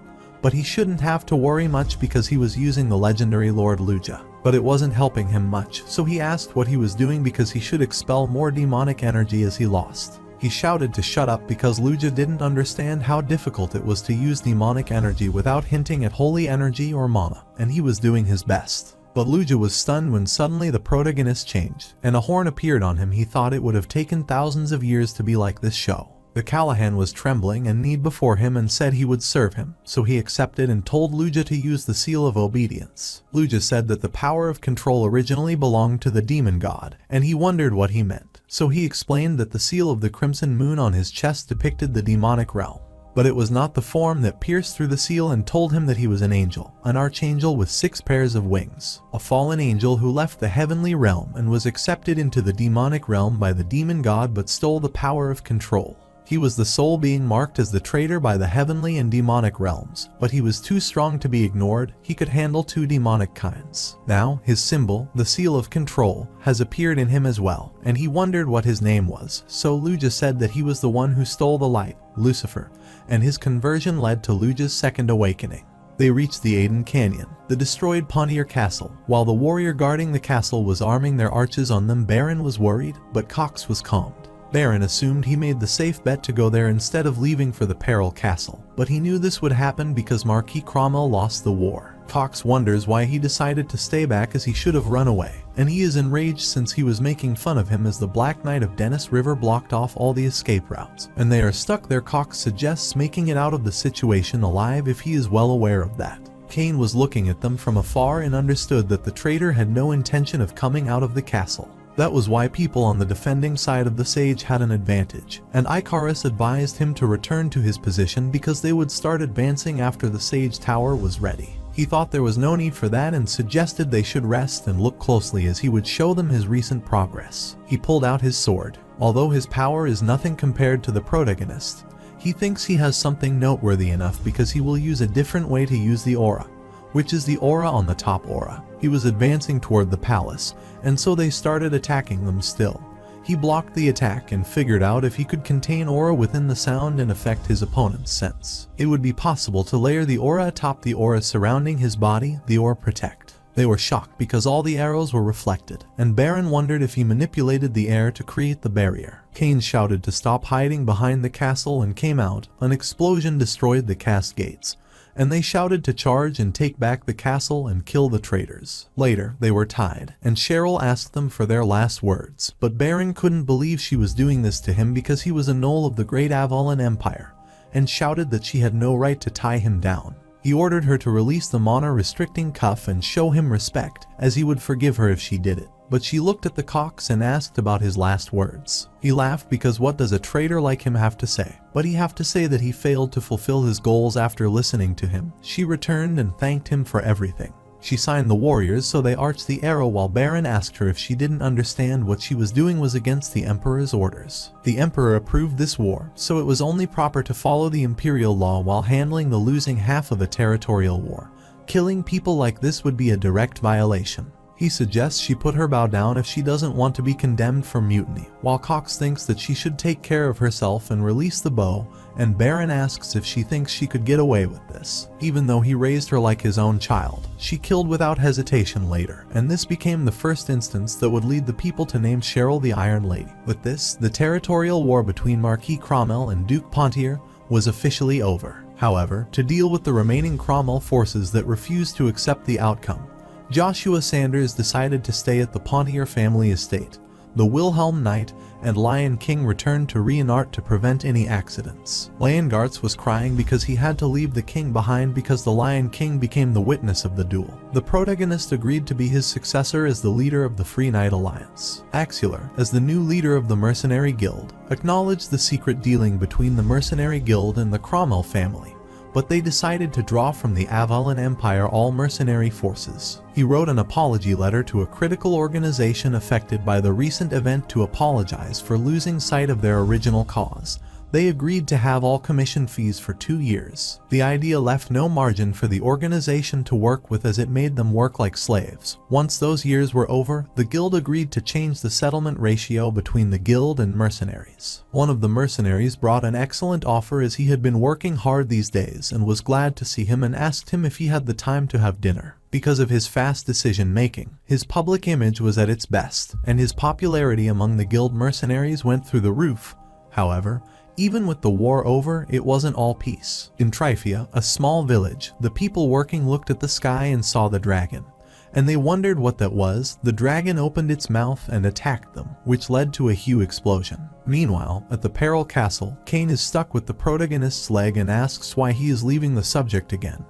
But he shouldn't have to worry much because he was using the legendary Lord Luja. But it wasn't helping him much, so he asked what he was doing because he should expel more demonic energy as he lost. He shouted to shut up because Luja didn't understand how difficult it was to use demonic energy without hinting at holy energy or mana, and he was doing his best. But Luja was stunned when suddenly the protagonist changed, and a horn appeared on him. He thought it would have taken thousands of years to be like this show. The Callahan was trembling and kneed before him and said he would serve him, so he accepted and told Luja to use the seal of obedience. Luja said that the power of control originally belonged to the demon god, and he wondered what he meant. So he explained that the seal of the crimson moon on his chest depicted the demonic realm. But it was not the form that pierced through the seal, and told him that he was an angel, an archangel with 6 pairs of wings, a fallen angel who left the heavenly realm and was accepted into the demonic realm by the demon god but stole the power of control. He was the soul being marked as the traitor by the heavenly and demonic realms, but he was too strong to be ignored. He could handle 2 demonic kinds. Now, his symbol, the seal of control, has appeared in him as well, and he wondered what his name was, so Luja said that he was the one who stole the light, Lucifer, and his conversion led to Luja's second awakening. They reached the Aden Canyon, the destroyed Pontier Castle. While the warrior guarding the castle was arming their archers on them, Baron was worried, but Cox was calmed. Baron assumed he made the safe bet to go there instead of leaving for the Peril Castle, but he knew this would happen because Marquis Cromwell lost the war. Cox wonders why he decided to stay back as he should have run away, and he is enraged since he was making fun of him as the Black Knight of Dennis River blocked off all the escape routes, and they are stuck there. Cox suggests making it out of the situation alive if he is well aware of that. Kane was looking at them from afar and understood that the traitor had no intention of coming out of the castle. That was why people on the defending side of the sage had an advantage, and Icarus advised him to return to his position because they would start advancing after the sage tower was ready. He thought there was no need for that and suggested they should rest and look closely as he would show them his recent progress. He pulled out his sword. Although his power is nothing compared to the protagonist, he thinks he has something noteworthy enough because he will use a different way to use the aura, which is the aura on the top aura. He was advancing toward the palace, and so they started attacking them still. He blocked the attack and figured out if he could contain aura within the sound and affect his opponent's sense, it would be possible to layer the aura atop the aura surrounding his body, the aura protect. They were shocked because all the arrows were reflected, and Baron wondered if he manipulated the air to create the barrier. Kane shouted to stop hiding behind the castle and came out. An explosion destroyed the cast gates, and they shouted to charge and take back the castle and kill the traitors. Later, they were tied, and Cheryl asked them for their last words, but Baron couldn't believe she was doing this to him because he was a gnoll of the Great Avalon Empire, and shouted that she had no right to tie him down. He ordered her to release the mana-restricting cuff and show him respect, as he would forgive her if she did it. But she looked at the Cox and asked about his last words. He laughed because what does a traitor like him have to say? But he have to say that he failed to fulfill his goals after listening to him. She returned and thanked him for everything. She signed the warriors so they arched the arrow while Baron asked her if she didn't understand what she was doing was against the Emperor's orders. The Emperor approved this war, so it was only proper to follow the imperial law while handling the losing half of a territorial war. Killing people like this would be a direct violation. He suggests she put her bow down if she doesn't want to be condemned for mutiny, while Cox thinks that she should take care of herself and release the bow, and Baron asks if she thinks she could get away with this. Even though he raised her like his own child, she killed without hesitation later, and this became the first instance that would lead the people to name Cheryl the Iron Lady. With this, the territorial war between Marquis Cromwell and Duke Pontier was officially over. However, to deal with the remaining Cromwell forces that refused to accept the outcome, Joshua Sanders decided to stay at the Pontier family estate. The Wilhelm Knight and Lion King returned to Reinart to prevent any accidents. Leongartz was crying because he had to leave the king behind because the Lion King became the witness of the duel. The protagonist agreed to be his successor as the leader of the Free Knight Alliance. Axular, as the new leader of the Mercenary Guild, acknowledged the secret dealing between the Mercenary Guild and the Cromwell family, but they decided to draw from the Avalon Empire all mercenary forces. He wrote an apology letter to a critical organization affected by the recent event to apologize for losing sight of their original cause. They agreed to have all commission fees for 2 years. The idea left no margin for the organization to work with as it made them work like slaves. Once those years were over, the guild agreed to change the settlement ratio between the guild and mercenaries. One of the mercenaries brought an excellent offer as he had been working hard these days and was glad to see him and asked him if he had the time to have dinner. Because of his fast decision-making, his public image was at its best, and his popularity among the guild mercenaries went through the roof. However, even with the war over, it wasn't all peace. In Tryphia, a small village, the people working looked at the sky and saw the dragon, and they wondered what that was. The dragon opened its mouth and attacked them, which led to a huge explosion. Meanwhile, at the Peril Castle, Kane is stuck with the protagonist's leg and asks why he is leaving the subject again.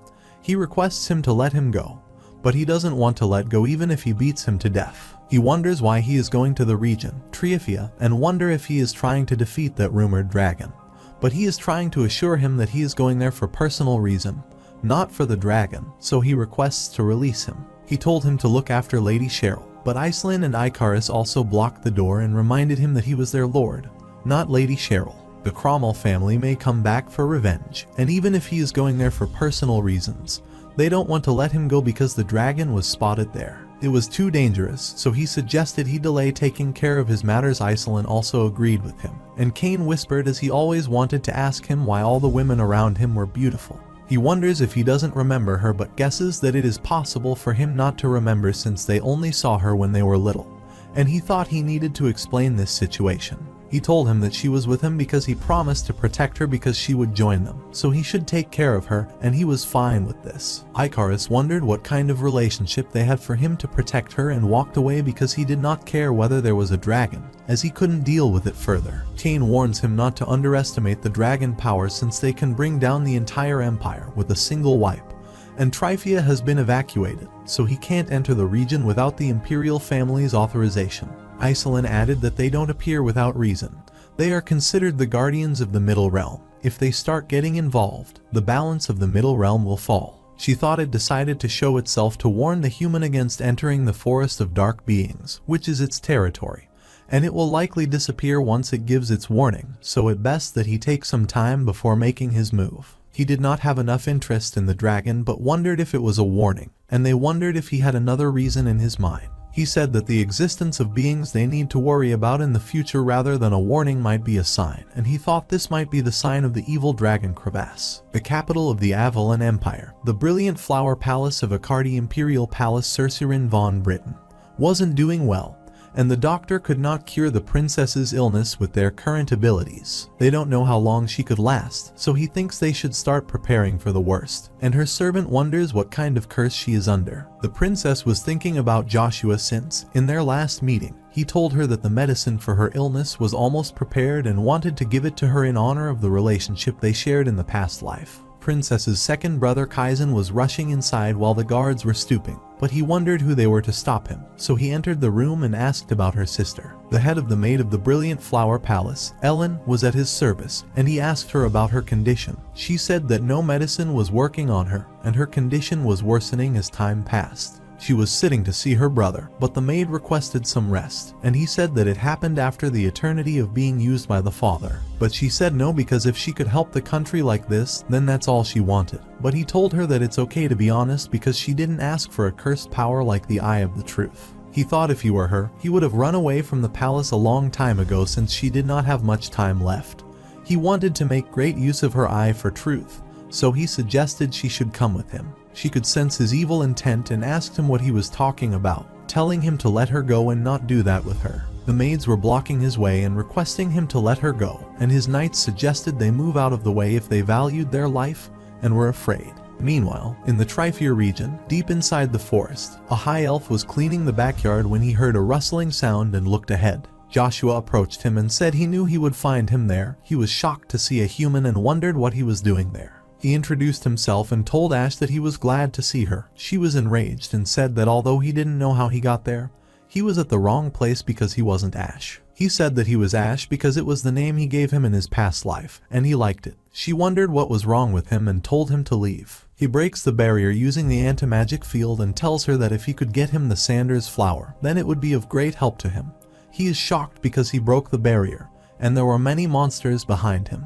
He requests him to let him go, but he doesn't want to let go even if he beats him to death. He wonders why he is going to the region, Tryphia, and wonder if he is trying to defeat that rumored dragon. But he is trying to assure him that he is going there for personal reason, not for the dragon, so he requests to release him. He told him to look after Lady Cheryl, but Iceland and Icarus also blocked the door and reminded him that he was their lord, not Lady Cheryl. The Cromwell family may come back for revenge, and even if he is going there for personal reasons, they don't want to let him go because the dragon was spotted there. It was too dangerous, so he suggested he delay taking care of his matters. Iceland also agreed with him, and Kane whispered as he always wanted to ask him why all the women around him were beautiful. He wonders if he doesn't remember her but guesses that it is possible for him not to remember since they only saw her when they were little, and he thought he needed to explain this situation. He told him that she was with him because he promised to protect her because she would join them, so he should take care of her, and he was fine with this. Icarus wondered what kind of relationship they had for him to protect her and walked away because he did not care whether there was a dragon, as he couldn't deal with it further. Cain warns him not to underestimate the dragon power since they can bring down the entire empire with a single wipe. And Tryphia has been evacuated, so he can't enter the region without the imperial family's authorization. Iselin added that they don't appear without reason. They are considered the guardians of the Middle Realm. If they start getting involved, the balance of the Middle Realm will fall. She thought it decided to show itself to warn the human against entering the Forest of Dark Beings, which is its territory, and it will likely disappear once it gives its warning, so it best that he take some time before making his move. He did not have enough interest in the dragon but wondered if it was a warning, and they wondered if he had another reason in his mind. He said that the existence of beings they need to worry about in the future rather than a warning might be a sign, and he thought this might be the sign of the evil dragon crevasse, the capital of the Avalon Empire. The brilliant flower palace of Accardi Imperial Palace Cercerin von Britain wasn't doing well, and the doctor could not cure the princess's illness with their current abilities. They don't know how long she could last, so he thinks they should start preparing for the worst, and her servant wonders what kind of curse she is under. The princess was thinking about Joshua since, in their last meeting, he told her that the medicine for her illness was almost prepared and wanted to give it to her in honor of the relationship they shared in the past life. Princess's second brother Kaizen was rushing inside while the guards were stooping, but he wondered who they were to stop him, so he entered the room and asked about her sister. The head of the maid of the brilliant flower palace, Ellen, was at his service, and he asked her about her condition. She said that no medicine was working on her, and her condition was worsening as time passed. She was sitting to see her brother, but the maid requested some rest, and he said that it happened after the eternity of being used by the father. But she said no because if she could help the country like this, then that's all she wanted. But he told her that it's okay to be honest because she didn't ask for a cursed power like the Eye of the Truth. He thought if he were her, he would have run away from the palace a long time ago since she did not have much time left. He wanted to make great use of her eye for truth, so he suggested she should come with him. She could sense his evil intent and asked him what he was talking about, telling him to let her go and not do that with her. The maids were blocking his way and requesting him to let her go, and his knights suggested they move out of the way if they valued their life and were afraid. Meanwhile, in the Tryphia region, deep inside the forest, a high elf was cleaning the backyard when he heard a rustling sound and looked ahead. Joshua approached him and said he knew he would find him there. He was shocked to see a human and wondered what he was doing there. He introduced himself and told Ash that he was glad to see her. She was enraged and said that although he didn't know how he got there, he was at the wrong place because he wasn't Ash. He said that he was Ash because it was the name he gave him in his past life, and he liked it. She wondered what was wrong with him and told him to leave. He breaks the barrier using the anti-magic field and tells her that if he could get him the Sanders flower, then it would be of great help to him. He is shocked because he broke the barrier, and there were many monsters behind him.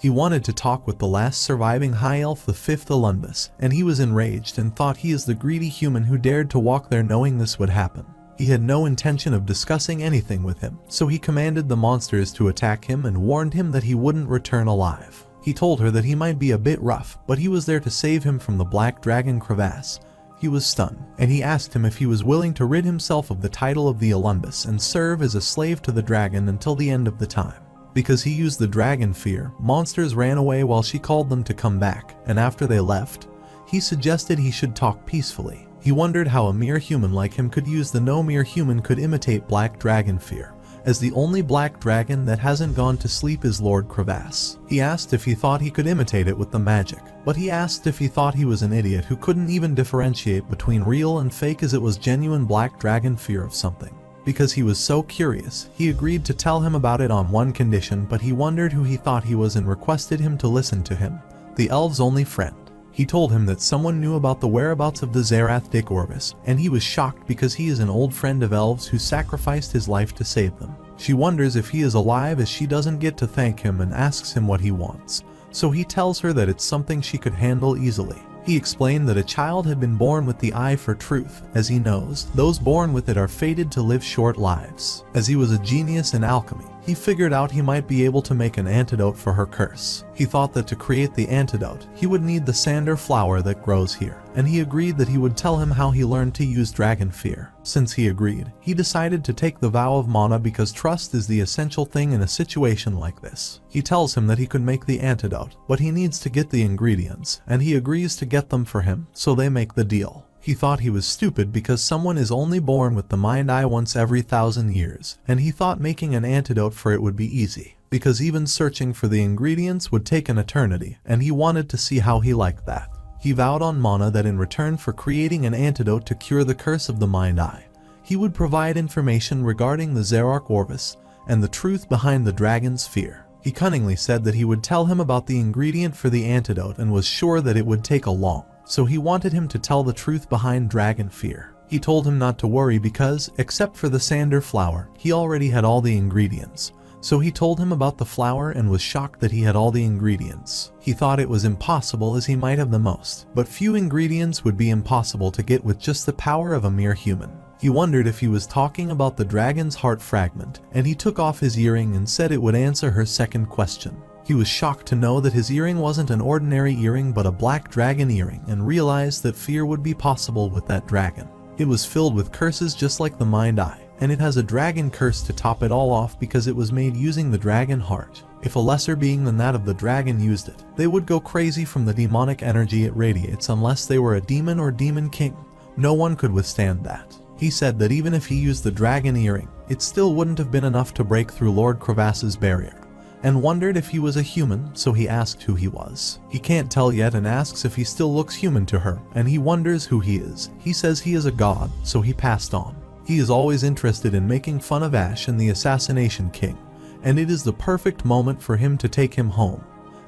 He wanted to talk with the last surviving high elf, the fifth Alunbus, and he was enraged and thought he is the greedy human who dared to walk there knowing this would happen. He had no intention of discussing anything with him, so he commanded the monsters to attack him and warned him that he wouldn't return alive. He told her that he might be a bit rough, but he was there to save him from the black dragon crevasse. He was stunned, and he asked him if he was willing to rid himself of the title of the Alunbus and serve as a slave to the dragon until the end of the time. Because he used the dragon fear, monsters ran away while she called them to come back, and after they left, he suggested he should talk peacefully. He wondered how a mere human like him could use the no mere human could imitate black dragon fear, as the only black dragon that hasn't gone to sleep is Lord Crevasse. He asked if he thought he could imitate it with the magic, but he asked if he thought he was an idiot who couldn't even differentiate between real and fake as it was genuine black dragon fear of something. Because he was so curious, he agreed to tell him about it on one condition, but he wondered who he thought he was and requested him to listen to him, the elf's only friend. He told him that someone knew about the whereabouts of the Zerath Dick Orvis, and he was shocked because he is an old friend of elves who sacrificed his life to save them. She wonders if he is alive as she doesn't get to thank him and asks him what he wants, so he tells her that it's something she could handle easily. He explained that a child had been born with the eye for truth. As he knows, those born with it are fated to live short lives. As he was a genius in alchemy, he figured out he might be able to make an antidote for her curse. He thought that to create the antidote, he would need the sander flower that grows here, and he agreed that he would tell him how he learned to use dragon fear. Since he agreed, he decided to take the vow of mana because trust is the essential thing in a situation like this. He tells him that he could make the antidote, but he needs to get the ingredients, and he agrees to get them for him, so they make the deal. He thought he was stupid because someone is only born with the mind eye once every 1,000 years, and he thought making an antidote for it would be easy, because even searching for the ingredients would take an eternity, and he wanted to see how he liked that. He vowed on Mana that in return for creating an antidote to cure the curse of the mind eye, he would provide information regarding the Zerarch Orvis and the truth behind the dragon's fear. He cunningly said that he would tell him about the ingredient for the antidote and was sure that it would take a long. So he wanted him to tell the truth behind dragon fear. He told him not to worry because, except for the sander flower, he already had all the ingredients. So he told him about the flower and was shocked that he had all the ingredients. He thought it was impossible as he might have the most, but few ingredients would be impossible to get with just the power of a mere human. He wondered if he was talking about the dragon's heart fragment, and he took off his earring and said it would answer her second question. He was shocked to know that his earring wasn't an ordinary earring but a black dragon earring, and realized that fear would be possible with that dragon. It was filled with curses just like the mind eye, and it has a dragon curse to top it all off because it was made using the dragon heart. If a lesser being than that of the dragon used it, they would go crazy from the demonic energy it radiates unless they were a demon or demon king. No one could withstand that. He said that even if he used the dragon earring, it still wouldn't have been enough to break through Lord Crevass's barrier, and wondered if he was a human, so he asked who he was. He can't tell yet and asks if he still looks human to her, and he wonders who he is. He says he is a god, so he passed on. He is always interested in making fun of Ash and the Assassination King, and it is the perfect moment for him to take him home.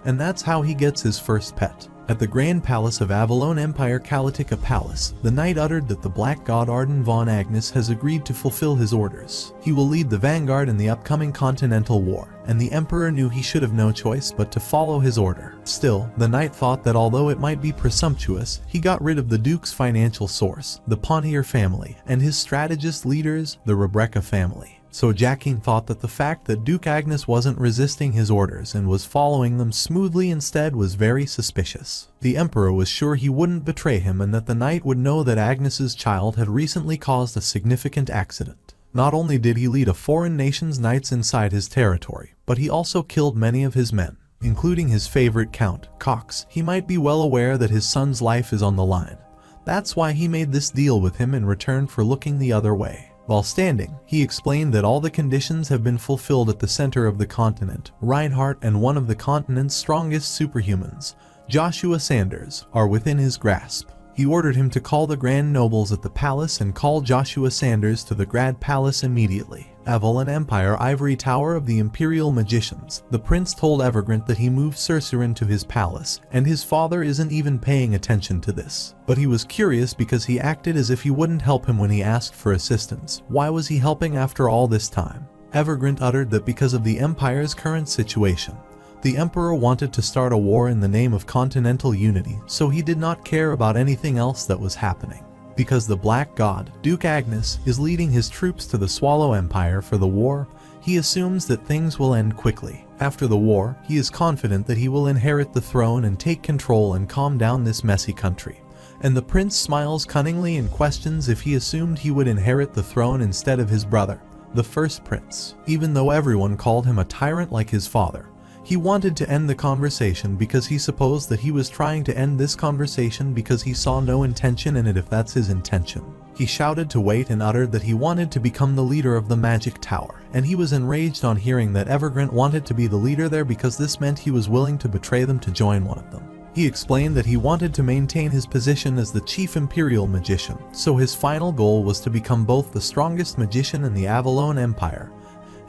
And that's how he gets his first pet. At the Grand Palace of Avalon Empire Kalatika Palace, the knight uttered that the Black God Arden von Agnes has agreed to fulfill his orders. He will lead the vanguard in the upcoming Continental War, and the Emperor knew he should have no choice but to follow his order. Still, the knight thought that although it might be presumptuous, he got rid of the Duke's financial source, the Pontier family, and his strategist leaders, the Rebecca family. So Jacqueline thought that the fact that Duke Agnes wasn't resisting his orders and was following them smoothly instead was very suspicious. The Emperor was sure he wouldn't betray him and that the knight would know that Agnes's child had recently caused a significant accident. Not only did he lead a foreign nation's knights inside his territory, but he also killed many of his men, including his favorite Count, Cox. He might be well aware that his son's life is on the line. That's why he made this deal with him in return for looking the other way. While standing, he explained that all the conditions have been fulfilled at the center of the continent. Reinhardt and one of the continent's strongest superhumans, Joshua Sanders, are within his grasp. He ordered him to call the Grand Nobles at the palace and call Joshua Sanders to the Grand Palace immediately. Avalon Empire Ivory Tower of the Imperial Magicians. The prince told Evergrant that he moved Cercerin to his palace, and his father isn't even paying attention to this. But he was curious because he acted as if he wouldn't help him when he asked for assistance. Why was he helping after all this time? Evergrant uttered that because of the Empire's current situation, the Emperor wanted to start a war in the name of continental unity, so he did not care about anything else that was happening. Because the Black God, Duke Agnes, is leading his troops to the Swallow Empire for the war, he assumes that things will end quickly. After the war, he is confident that he will inherit the throne and take control and calm down this messy country. And the prince smiles cunningly and questions if he assumed he would inherit the throne instead of his brother, the first prince. Even though everyone called him a tyrant like his father, he wanted to end the conversation because he supposed that he was trying to end this conversation because he saw no intention in it if that's his intention. He shouted to wait and uttered that he wanted to become the leader of the Magic Tower, and he was enraged on hearing that Evergrant wanted to be the leader there because this meant he was willing to betray them to join one of them. He explained that he wanted to maintain his position as the chief imperial magician, so his final goal was to become both the strongest magician in the Avalon Empire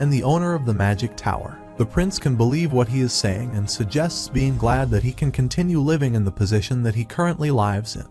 and the owner of the Magic Tower. The prince can believe what he is saying and suggests being glad that he can continue living in the position that he currently lives in.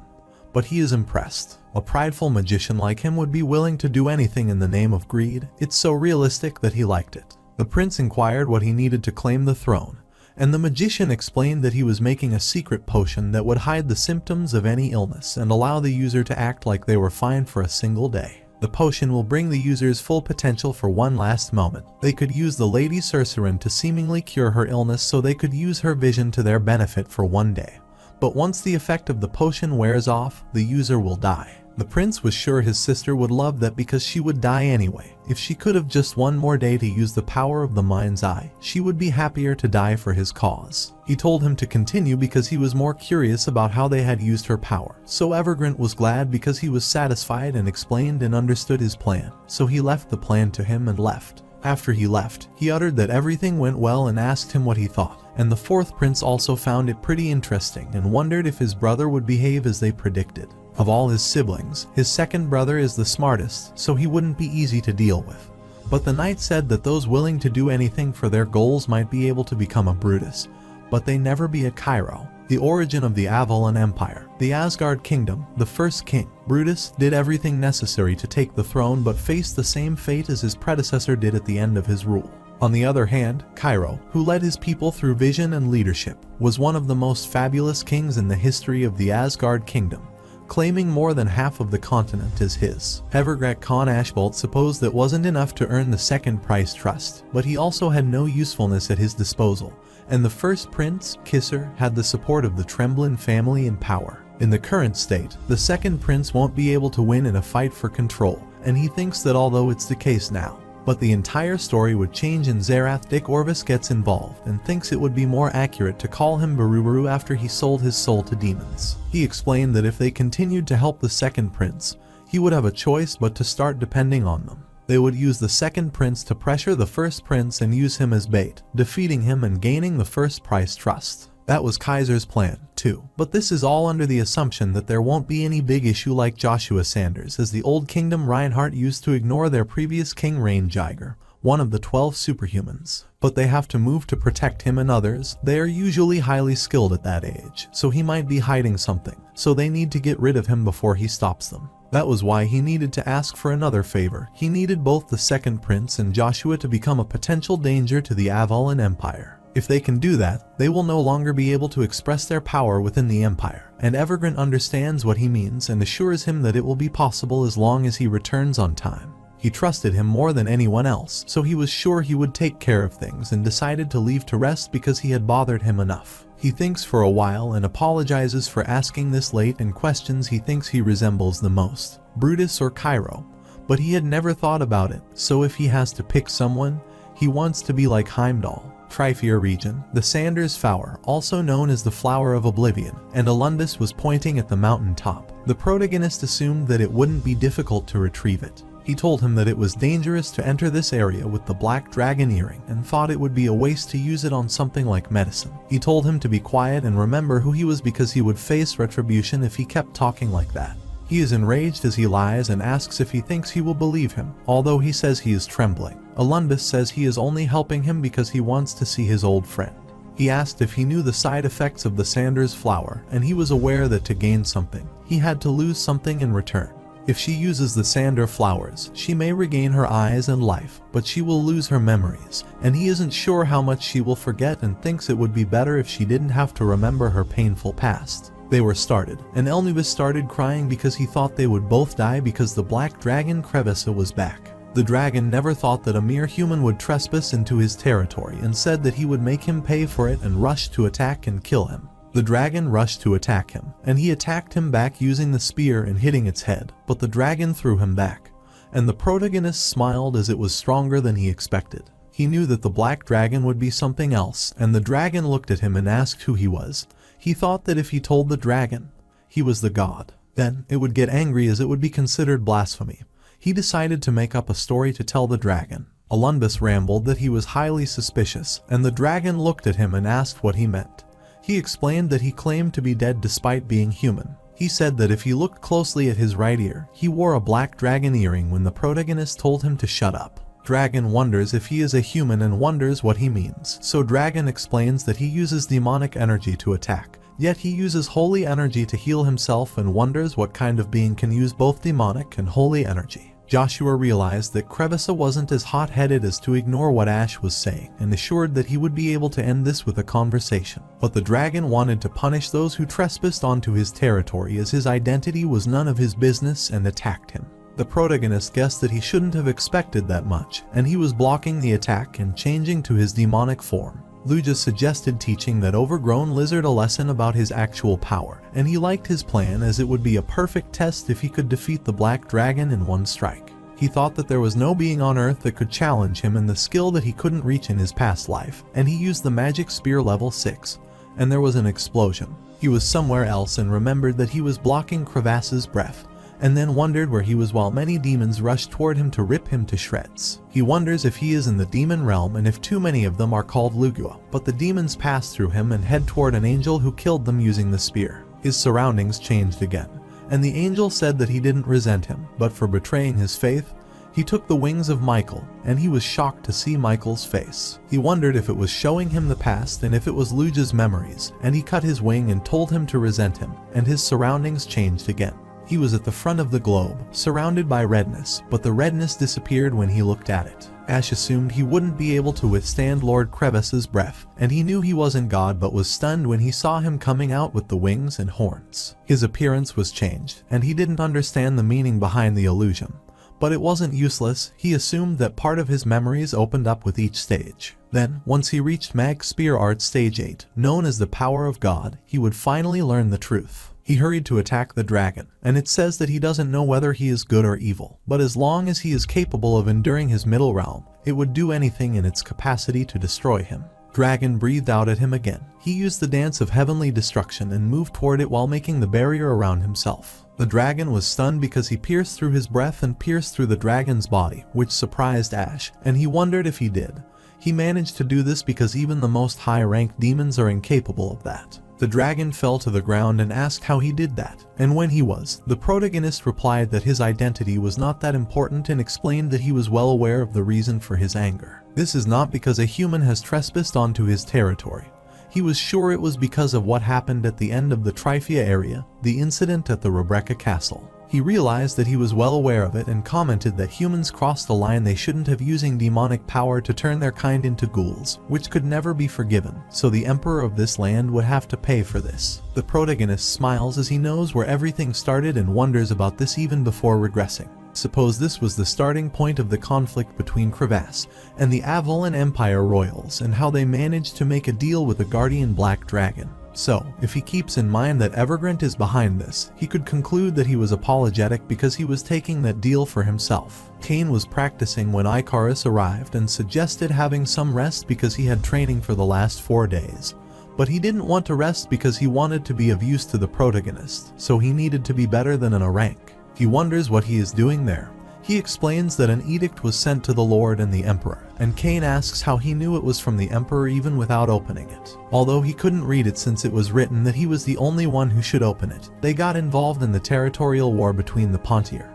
But he is impressed. A prideful magician like him would be willing to do anything in the name of greed. It's so realistic that he liked it. The prince inquired what he needed to claim the throne, and the magician explained that he was making a secret potion that would hide the symptoms of any illness and allow the user to act like they were fine for a single day. The potion will bring the user's full potential for one last moment. They could use the Lady Sorcerin to seemingly cure her illness so they could use her vision to their benefit for one day. But once the effect of the potion wears off, the user will die. The prince was sure his sister would love that because she would die anyway. If she could have just one more day to use the power of the mind's eye, she would be happier to die for his cause. He told him to continue because he was more curious about how they had used her power. So Evergrant was glad because he was satisfied and explained and understood his plan. So he left the plan to him and left. After he left, he uttered that everything went well and asked him what he thought. And the fourth prince also found it pretty interesting and wondered if his brother would behave as they predicted. Of all his siblings, his second brother is the smartest, so he wouldn't be easy to deal with. But the knight said that those willing to do anything for their goals might be able to become a Brutus, but they never be a Cairo. The origin of the Avalon Empire, the Asgard kingdom, the first king, Brutus, did everything necessary to take the throne but faced the same fate as his predecessor did at the end of his rule. On the other hand, Cairo, who led his people through vision and leadership, was one of the most fabulous kings in the history of the Asgard kingdom, claiming more than half of the continent as his. Evergrant Khan Ashbolt supposed that wasn't enough to earn the second prize trust, but he also had no usefulness at his disposal, and the first prince, Kisser, had the support of the Tremblin family in power. In the current state, the second prince won't be able to win in a fight for control, and he thinks that although it's the case now, but the entire story would change in Zerath. Dick Orvis gets involved and thinks it would be more accurate to call him Barubaru after he sold his soul to demons. He explained that if they continued to help the second prince, he would have a choice but to start depending on them. They would use the second prince to pressure the first prince and use him as bait, defeating him and gaining the first prize trust. That was Kaiser's plan, too. But this is all under the assumption that there won't be any big issue like Joshua Sanders, as the Old Kingdom Reinhardt used to ignore their previous king Rain-Jiger, one of the 12 superhumans. But they have to move to protect him and others. They are usually highly skilled at that age, so he might be hiding something, so they need to get rid of him before he stops them. That was why he needed to ask for another favor. He needed both the second prince and Joshua to become a potential danger to the Avalon Empire. If they can do that, they will no longer be able to express their power within the Empire, and Evergrant understands what he means and assures him that it will be possible as long as he returns on time. He trusted him more than anyone else, so he was sure he would take care of things and decided to leave to rest because he had bothered him enough. He thinks for a while and apologizes for asking this late and questions he thinks he resembles the most, Brutus or Cairo, but he had never thought about it, so if he has to pick someone, he wants to be like Heimdall. Trifier region, the Sanders Flower, also known as the Flower of Oblivion, and Alundus was pointing at the mountain top. The protagonist assumed that it wouldn't be difficult to retrieve it. He told him that it was dangerous to enter this area with the black dragon earring and thought it would be a waste to use it on something like medicine. He told him to be quiet and remember who he was because he would face retribution if he kept talking like that. He is enraged as he lies and asks if he thinks he will believe him, although he says he is trembling. Alundus says he is only helping him because he wants to see his old friend. He asked if he knew the side effects of the Sanders Flower, and he was aware that to gain something, he had to lose something in return. If she uses the Sander flowers, she may regain her eyes and life, but she will lose her memories, and he isn't sure how much she will forget and thinks it would be better if she didn't have to remember her painful past. They were started, and Elnubis started crying because he thought they would both die because the black dragon Krevissa was back. The dragon never thought that a mere human would trespass into his territory and said that he would make him pay for it and rushed to attack and kill him. The dragon rushed to attack him, and he attacked him back using the spear and hitting its head, but the dragon threw him back, and the protagonist smiled as it was stronger than he expected. He knew that the black dragon would be something else, and the dragon looked at him and asked who he was. He thought that if he told the dragon he was the god, then it would get angry as it would be considered blasphemy. He decided to make up a story to tell the dragon. Alundus rambled that he was highly suspicious, and the dragon looked at him and asked what he meant. He explained that he claimed to be dead despite being human. He said that if he looked closely at his right ear, he wore a black dragon earring when the protagonist told him to shut up. Dragon wonders if he is a human and wonders what he means. So Dragon explains that he uses demonic energy to attack, yet he uses holy energy to heal himself and wonders what kind of being can use both demonic and holy energy. Joshua realized that Krevissa wasn't as hot-headed as to ignore what Ash was saying and assured that he would be able to end this with a conversation. But the dragon wanted to punish those who trespassed onto his territory as his identity was none of his business and attacked him. The protagonist guessed that he shouldn't have expected that much, and he was blocking the attack and changing to his demonic form. Luja suggested teaching that overgrown lizard a lesson about his actual power, and he liked his plan as it would be a perfect test if he could defeat the black dragon in one strike. He thought that there was no being on Earth that could challenge him in the skill that he couldn't reach in his past life, and he used the magic spear level 6, and there was an explosion. He was somewhere else and remembered that he was blocking Crevass's breath, and then wondered where he was while many demons rushed toward him to rip him to shreds. He wonders if he is in the demon realm and if too many of them are called Lugua, but the demons pass through him and head toward an angel who killed them using the spear. His surroundings changed again, and the angel said that he didn't resent him, but for betraying his faith, he took the wings of Michael, and he was shocked to see Michael's face. He wondered if it was showing him the past and if it was Luja's memories, and he cut his wing and told him to resent him, and his surroundings changed again. He was at the front of the globe, surrounded by redness, but the redness disappeared when he looked at it. Ash assumed he wouldn't be able to withstand Lord Crevass's breath, and he knew he wasn't God but was stunned when he saw him coming out with the wings and horns. His appearance was changed, and he didn't understand the meaning behind the illusion. But it wasn't useless. He assumed that part of his memories opened up with each stage. Then, once he reached Mag Spear Art Stage 8, known as the Power of God, he would finally learn the truth. He hurried to attack the dragon, and it says that he doesn't know whether he is good or evil, but as long as he is capable of enduring his middle realm, it would do anything in its capacity to destroy him. Dragon breathed out at him again. He used the dance of heavenly destruction and moved toward it while making the barrier around himself. The dragon was stunned because he pierced through his breath and pierced through the dragon's body, which surprised Ash, and he wondered if he did. He managed to do this because even the most high-ranked demons are incapable of that. The dragon fell to the ground and asked how he did that, and when he was, the protagonist replied that his identity was not that important and explained that he was well aware of the reason for his anger. This is not because a human has trespassed onto his territory. He was sure it was because of what happened at the end of the Trifia area, the incident at the Regressed castle. He realized that he was well aware of it and commented that humans crossed the line they shouldn't have using demonic power to turn their kind into ghouls, which could never be forgiven, so the emperor of this land would have to pay for this. The protagonist smiles as he knows where everything started and wonders about this even before regressing. Suppose this was the starting point of the conflict between Crevasse and the Avalon Empire royals and how they managed to make a deal with the guardian black dragon. So, if he keeps in mind that Evergrande is behind this, he could conclude that he was apologetic because he was taking that deal for himself. Cain was practicing when Icarus arrived and suggested having some rest because he had training for the last 4 days. But he didn't want to rest because he wanted to be of use to the protagonist, so he needed to be better than in a rank. He wonders what he is doing there. He explains that an edict was sent to the Lord and the Emperor, and Cain asks how he knew it was from the Emperor even without opening it. Although he couldn't read it since it was written that he was the only one who should open it, they got involved in the territorial war between the Pontier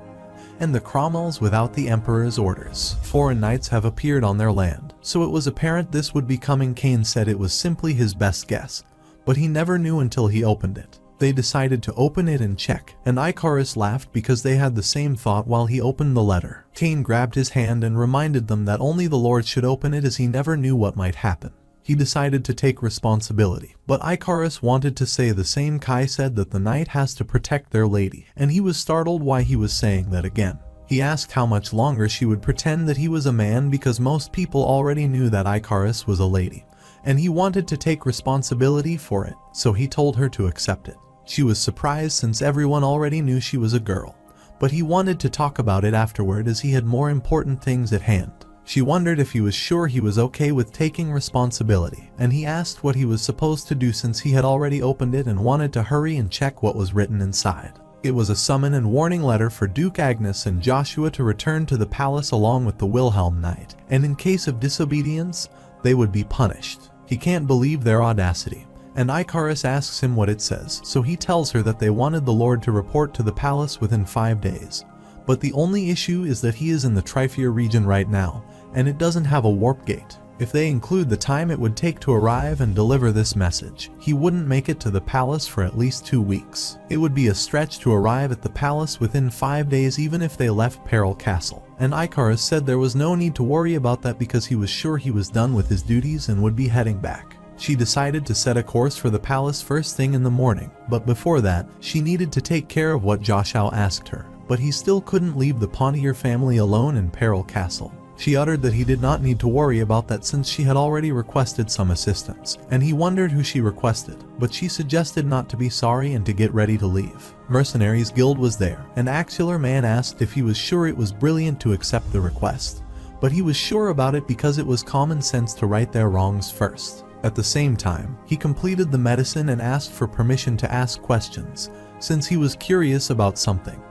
and the Cromwells without the Emperor's orders. Foreign knights have appeared on their land, so it was apparent this would be coming. Cain said it was simply his best guess, but he never knew until he opened it. They decided to open it and check, and Icarus laughed because they had the same thought while he opened the letter. Cain grabbed his hand and reminded them that only the Lord should open it as he never knew what might happen. He decided to take responsibility, but Icarus wanted to say the same. Kai said that the knight has to protect their lady, and he was startled why he was saying that again. He asked how much longer she would pretend that he was a man because most people already knew that Icarus was a lady, and he wanted to take responsibility for it, so he told her to accept it. She was surprised since everyone already knew she was a girl, but he wanted to talk about it afterward as he had more important things at hand. She wondered if he was sure he was okay with taking responsibility, and he asked what he was supposed to do since he had already opened it and wanted to hurry and check what was written inside. It was a summon and warning letter for Duke Agnes and Joshua to return to the palace along with the Wilhelm Knight, and in case of disobedience, they would be punished. He can't believe their audacity, and Icarus asks him what it says, so he tells her that they wanted the Lord to report to the palace within 5 days. But the only issue is that he is in the Trifia region right now, and it doesn't have a warp gate. If they include the time it would take to arrive and deliver this message, he wouldn't make it to the palace for at least 2 weeks. It would be a stretch to arrive at the palace within 5 days even if they left Peril Castle, and Icarus said there was no need to worry about that because he was sure he was done with his duties and would be heading back. She decided to set a course for the palace first thing in the morning, but before that, she needed to take care of what Joshua asked her. But but he still couldn't leave the Pontier family alone in Peril Castle. She uttered that he did not need to worry about that since she had already requested some assistance, and he wondered who she requested, but she suggested not to be sorry and to get ready to leave. Mercenaries Guild was there, and Axular Man asked if he was sure it was brilliant to accept the request, but he was sure about it because it was common sense to right their wrongs first. At the same time, he completed the medicine and asked for permission to ask questions, since he was curious about something.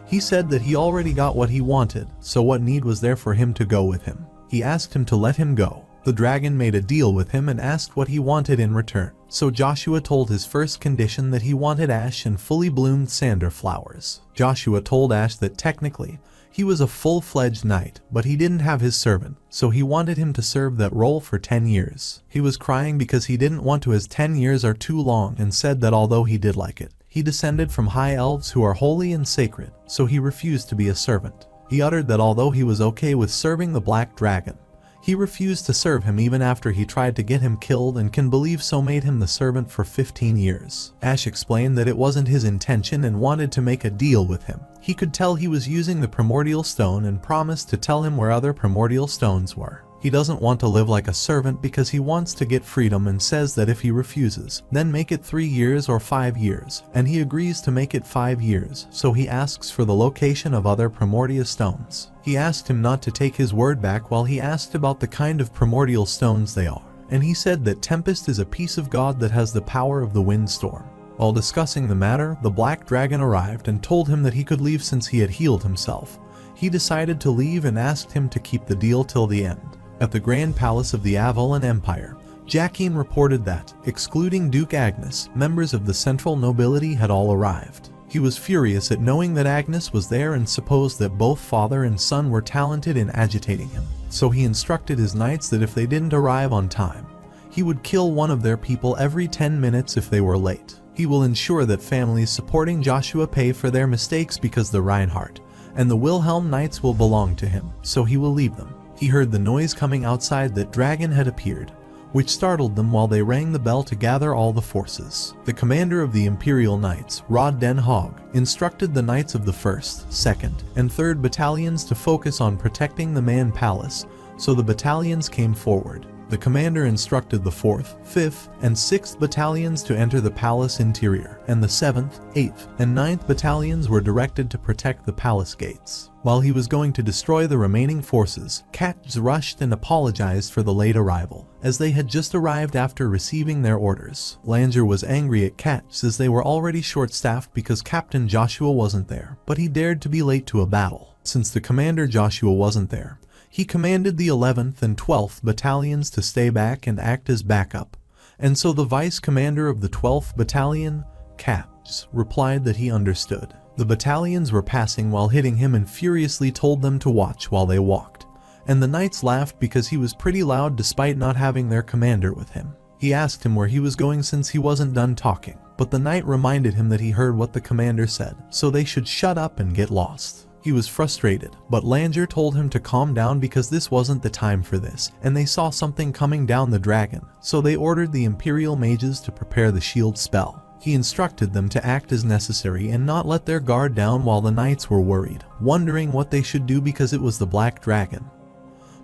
He said that he already got what he wanted, so what need was there for him to go with him? He asked him to let him go. The dragon made a deal with him and asked what he wanted in return. So Joshua told his first condition that he wanted Ash and fully bloomed sander flowers. Joshua told Ash that technically, he was a full-fledged knight, but he didn't have his servant, so he wanted him to serve that role for 10 years. He was crying because he didn't want to, as 10 years are too long, and said that although he did like it, he descended from high elves who are holy and sacred, so he refused to be a servant. He uttered that although he was okay with serving the black dragon, he refused to serve him even after he tried to get him killed, and can believe so made him the servant for 15 years. Ash explained that it wasn't his intention and wanted to make a deal with him. He could tell he was using the primordial stone and promised to tell him where other primordial stones were. He doesn't want to live like a servant because he wants to get freedom and says that if he refuses, then make it 3 years or 5 years, and he agrees to make it 5 years, so he asks for the location of other primordial stones. He asked him not to take his word back while he asked about the kind of primordial stones they are, and he said that Tempest is a piece of God that has the power of the windstorm. While discussing the matter, the black dragon arrived and told him that he could leave since he had healed himself. He decided to leave and asked him to keep the deal till the end. At the Grand Palace of the Avalon Empire, Jacqueline reported that, excluding Duke Agnes, members of the central nobility had all arrived. He was furious at knowing that Agnes was there and supposed that both father and son were talented in agitating him. So he instructed his knights that if they didn't arrive on time, he would kill one of their people every 10 minutes if they were late. He will ensure that families supporting Joshua pay for their mistakes because the Reinhardt and the Wilhelm Knights will belong to him, so he will leave them. He heard the noise coming outside that Dragon had appeared, which startled them while they rang the bell to gather all the forces. The commander of the Imperial Knights, Rod Den Haag, instructed the knights of the 1st, 2nd, and 3rd battalions to focus on protecting the Man Palace, so the battalions came forward. The commander instructed the 4th, 5th, and 6th battalions to enter the palace interior, and the 7th, 8th, and 9th battalions were directed to protect the palace gates. While he was going to destroy the remaining forces, Katz rushed and apologized for the late arrival, as they had just arrived after receiving their orders. Langer was angry at Katz as they were already short-staffed because Captain Joshua wasn't there, but he dared to be late to a battle. Since the commander Joshua wasn't there, he commanded the 11th and 12th battalions to stay back and act as backup, and so the vice commander of the 12th battalion, Katz, replied that he understood. The battalions were passing while hitting him and furiously told them to watch while they walked, and the knights laughed because he was pretty loud despite not having their commander with him. He asked him where he was going since he wasn't done talking, but the knight reminded him that he heard what the commander said, so they should shut up and get lost. He was frustrated, but Langer told him to calm down because this wasn't the time for this, and they saw something coming down the dragon, so they ordered the Imperial mages to prepare the shield spell. He instructed them to act as necessary and not let their guard down while the knights were worried, wondering what they should do because it was the Black Dragon.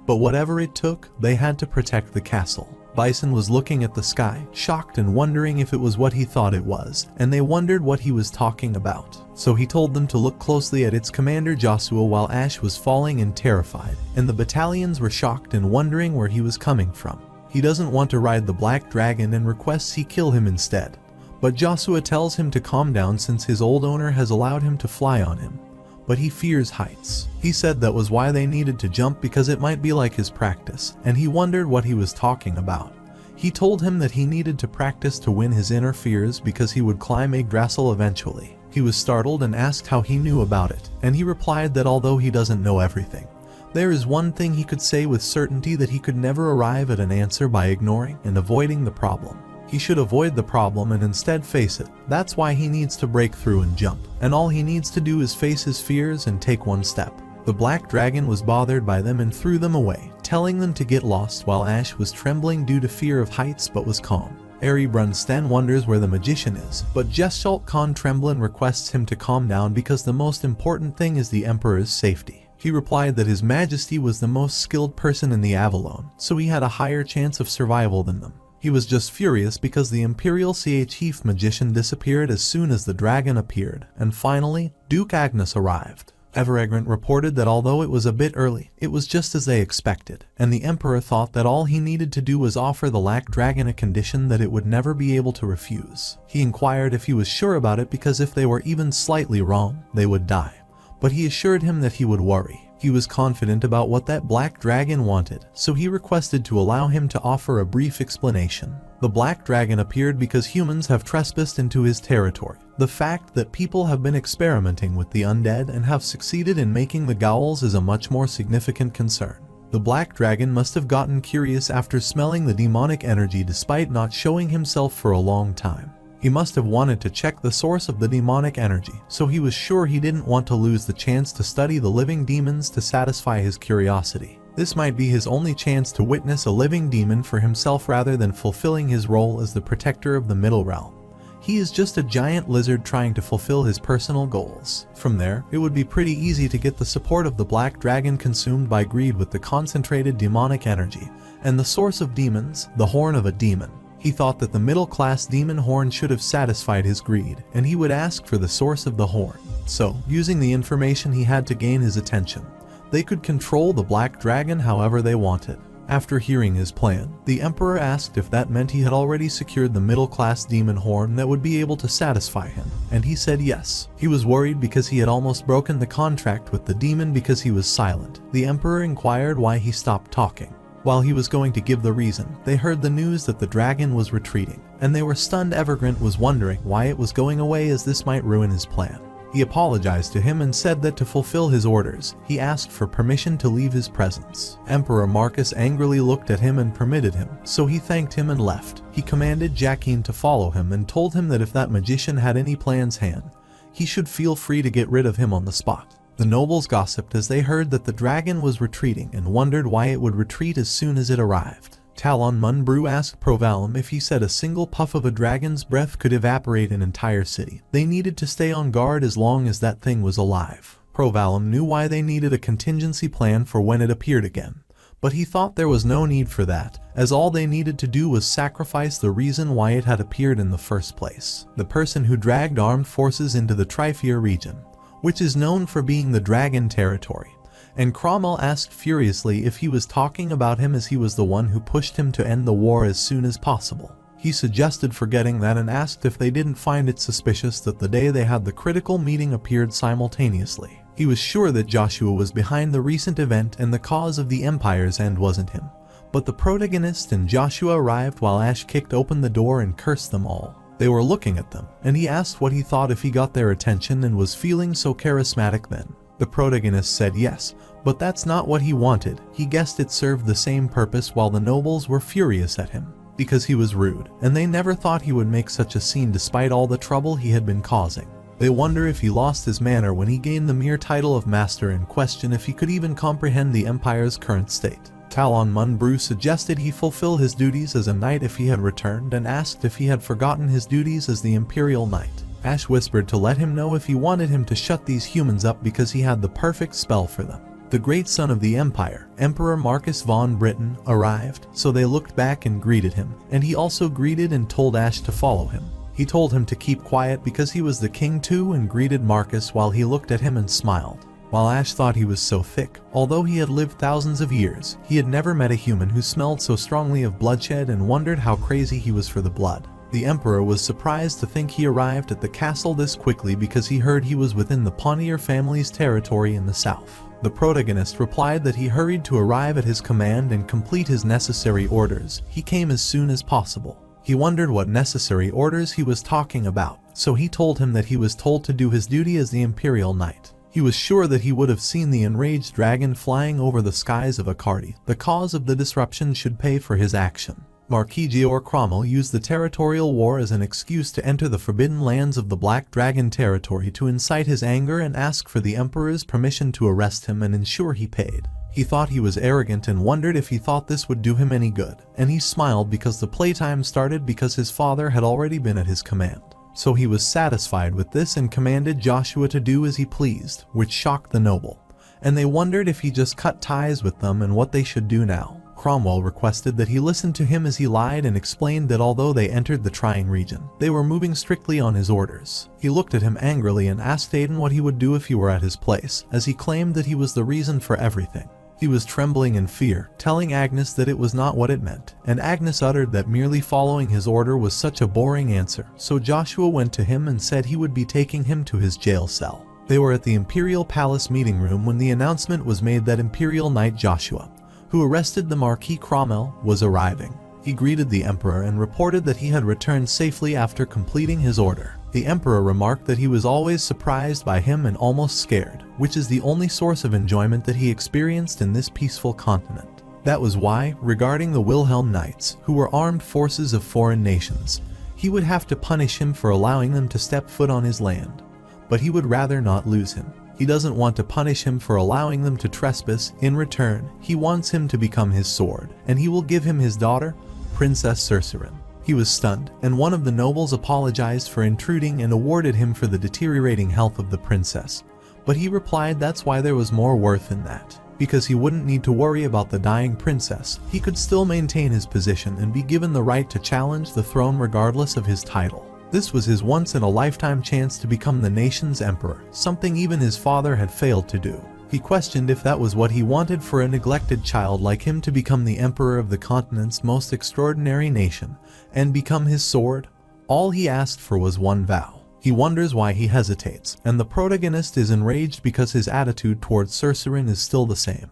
But whatever it took, they had to protect the castle. Bison was looking at the sky, shocked and wondering if it was what he thought it was, and they wondered what he was talking about. So he told them to look closely at its commander Joshua while Ash was falling and terrified, and the battalions were shocked and wondering where he was coming from. He doesn't want to ride the Black Dragon and requests he kill him instead. But Joshua tells him to calm down since his old owner has allowed him to fly on him. But he fears heights. He said that was why they needed to jump because it might be like his practice, and he wondered what he was talking about. He told him that he needed to practice to win his inner fears because he would climb Yggdrasil eventually. He was startled and asked how he knew about it, and he replied that although he doesn't know everything, there is one thing he could say with certainty, that he could never arrive at an answer by ignoring and avoiding the problem. He should avoid the problem and instead face it. That's why he needs to break through and jump. And all he needs to do is face his fears and take one step. The Black Dragon was bothered by them and threw them away, telling them to get lost while Ash was trembling due to fear of heights but was calm. Brunsten wonders where the magician is, but Gestalt Khan Tremblin requests him to calm down because the most important thing is the Emperor's safety. He replied that His Majesty was the most skilled person in the Avalon, so he had a higher chance of survival than them. He was just furious because the Imperial Chief Magician disappeared as soon as the dragon appeared, and finally, Duke Agnes arrived. Evergrant reported that although it was a bit early, it was just as they expected, and the Emperor thought that all he needed to do was offer the Black Dragon a condition that it would never be able to refuse. He inquired if he was sure about it because if they were even slightly wrong, they would die. But he assured him that he would worry. He was confident about what that Black Dragon wanted, so he requested to allow him to offer a brief explanation. The Black Dragon appeared because humans have trespassed into his territory. The fact that people have been experimenting with the undead and have succeeded in making the ghouls is a much more significant concern. The Black Dragon must have gotten curious after smelling the demonic energy despite not showing himself for a long time. He must have wanted to check the source of the demonic energy, so he was sure he didn't want to lose the chance to study the living demons to satisfy his curiosity. This might be his only chance to witness a living demon for himself rather than fulfilling his role as the protector of the Middle Realm. He is just a giant lizard trying to fulfill his personal goals. From there, it would be pretty easy to get the support of the Black Dragon consumed by greed with the concentrated demonic energy, and the source of demons, the horn of a demon. He thought that the middle-class demon horn should have satisfied his greed, and he would ask for the source of the horn. So, using the information he had to gain his attention, they could control the Black Dragon however they wanted. After hearing his plan, the Emperor asked if that meant he had already secured the middle-class demon horn that would be able to satisfy him, and he said yes. He was worried because he had almost broken the contract with the demon because he was silent. The Emperor inquired why he stopped talking. While he was going to give the reason, they heard the news that the dragon was retreating, and they were stunned. Evergrant was wondering why it was going away as this might ruin his plan. He apologized to him and said that to fulfill his orders, he asked for permission to leave his presence. Emperor Marcus angrily looked at him and permitted him, so he thanked him and left. He commanded Jacqueline to follow him and told him that if that magician had any plans hand, he should feel free to get rid of him on the spot. The nobles gossiped as they heard that the dragon was retreating and wondered why it would retreat as soon as it arrived. Talon Munbrew asked Provalum if he said a single puff of a dragon's breath could evaporate an entire city. They needed to stay on guard as long as that thing was alive. Provalum knew why they needed a contingency plan for when it appeared again, but he thought there was no need for that, as all they needed to do was sacrifice the reason why it had appeared in the first place. The person who dragged armed forces into the Trifear region, which is known for being the dragon territory, and Cromwell asked furiously if he was talking about him as he was the one who pushed him to end the war as soon as possible. He suggested forgetting that and asked if they didn't find it suspicious that the day they had the critical meeting appeared simultaneously. He was sure that Joshua was behind the recent event and the cause of the Empire's end wasn't him. But the protagonist and Joshua arrived while Ash kicked open the door and cursed them all. They were looking at them, and he asked what he thought if he got their attention and was feeling so charismatic then. The protagonist said yes, but that's not what he wanted. He guessed it served the same purpose while the nobles were furious at him, because he was rude, and they never thought he would make such a scene despite all the trouble he had been causing. They wonder if he lost his manner when he gained the mere title of master and question if he could even comprehend the Empire's current state. Talon Munbrew suggested he fulfill his duties as a knight if he had returned and asked if he had forgotten his duties as the Imperial Knight. Ash whispered to let him know if he wanted him to shut these humans up because he had the perfect spell for them. The great son of the Empire, Emperor Marcus von Britain, arrived, so they looked back and greeted him, and he also greeted and told Ash to follow him. He told him to keep quiet because he was the king too and greeted Marcus while he looked at him and smiled. While Ash thought he was so thick, although he had lived thousands of years, he had never met a human who smelled so strongly of bloodshed and wondered how crazy he was for the blood. The Emperor was surprised to think he arrived at the castle this quickly because he heard he was within the Pontier family's territory in the south. The protagonist replied that he hurried to arrive at his command and complete his necessary orders. He came as soon as possible. He wondered what necessary orders he was talking about, so he told him that he was told to do his duty as the Imperial Knight. He was sure that he would have seen the enraged dragon flying over the skies of Akardi. The cause of the disruption should pay for his action. Marquis Georg Cromwell used the territorial war as an excuse to enter the forbidden lands of the Black Dragon territory to incite his anger and ask for the Emperor's permission to arrest him and ensure he paid. He thought he was arrogant and wondered if he thought this would do him any good, and he smiled because the playtime started because his father had already been at his command. So he was satisfied with this and commanded Joshua to do as he pleased, which shocked the noble, and they wondered if he just cut ties with them and what they should do now. Cromwell requested that he listen to him as he lied and explained that although they entered the trying region, they were moving strictly on his orders. He looked at him angrily and asked Aidan what he would do if he were at his place, as he claimed that he was the reason for everything. He was trembling in fear, telling Agnes that it was not what it meant, and Agnes uttered that merely following his order was such a boring answer, so Joshua went to him and said he would be taking him to his jail cell. They were at the Imperial Palace meeting room when the announcement was made that Imperial Knight Joshua, who arrested the Marquis Cromwell, was arriving. He greeted the Emperor and reported that he had returned safely after completing his order. The Emperor remarked that he was always surprised by him and almost scared, which is the only source of enjoyment that he experienced in this peaceful continent. That was why, regarding the Wilhelm Knights, who were armed forces of foreign nations, he would have to punish him for allowing them to step foot on his land. But he would rather not lose him. He doesn't want to punish him for allowing them to trespass. In return, he wants him to become his sword, and he will give him his daughter, Princess Cercerin. He was stunned, and one of the nobles apologized for intruding and awarded him for the deteriorating health of the princess. But he replied that's why there was more worth in that. Because he wouldn't need to worry about the dying princess, he could still maintain his position and be given the right to challenge the throne regardless of his title. This was his once-in-a-lifetime chance to become the nation's emperor, something even his father had failed to do. He questioned if that was what he wanted for a neglected child like him to become the emperor of the continent's most extraordinary nation, and become his sword. All he asked for was one vow. He wonders why he hesitates, and the protagonist is enraged because his attitude towards Cercerin is still the same,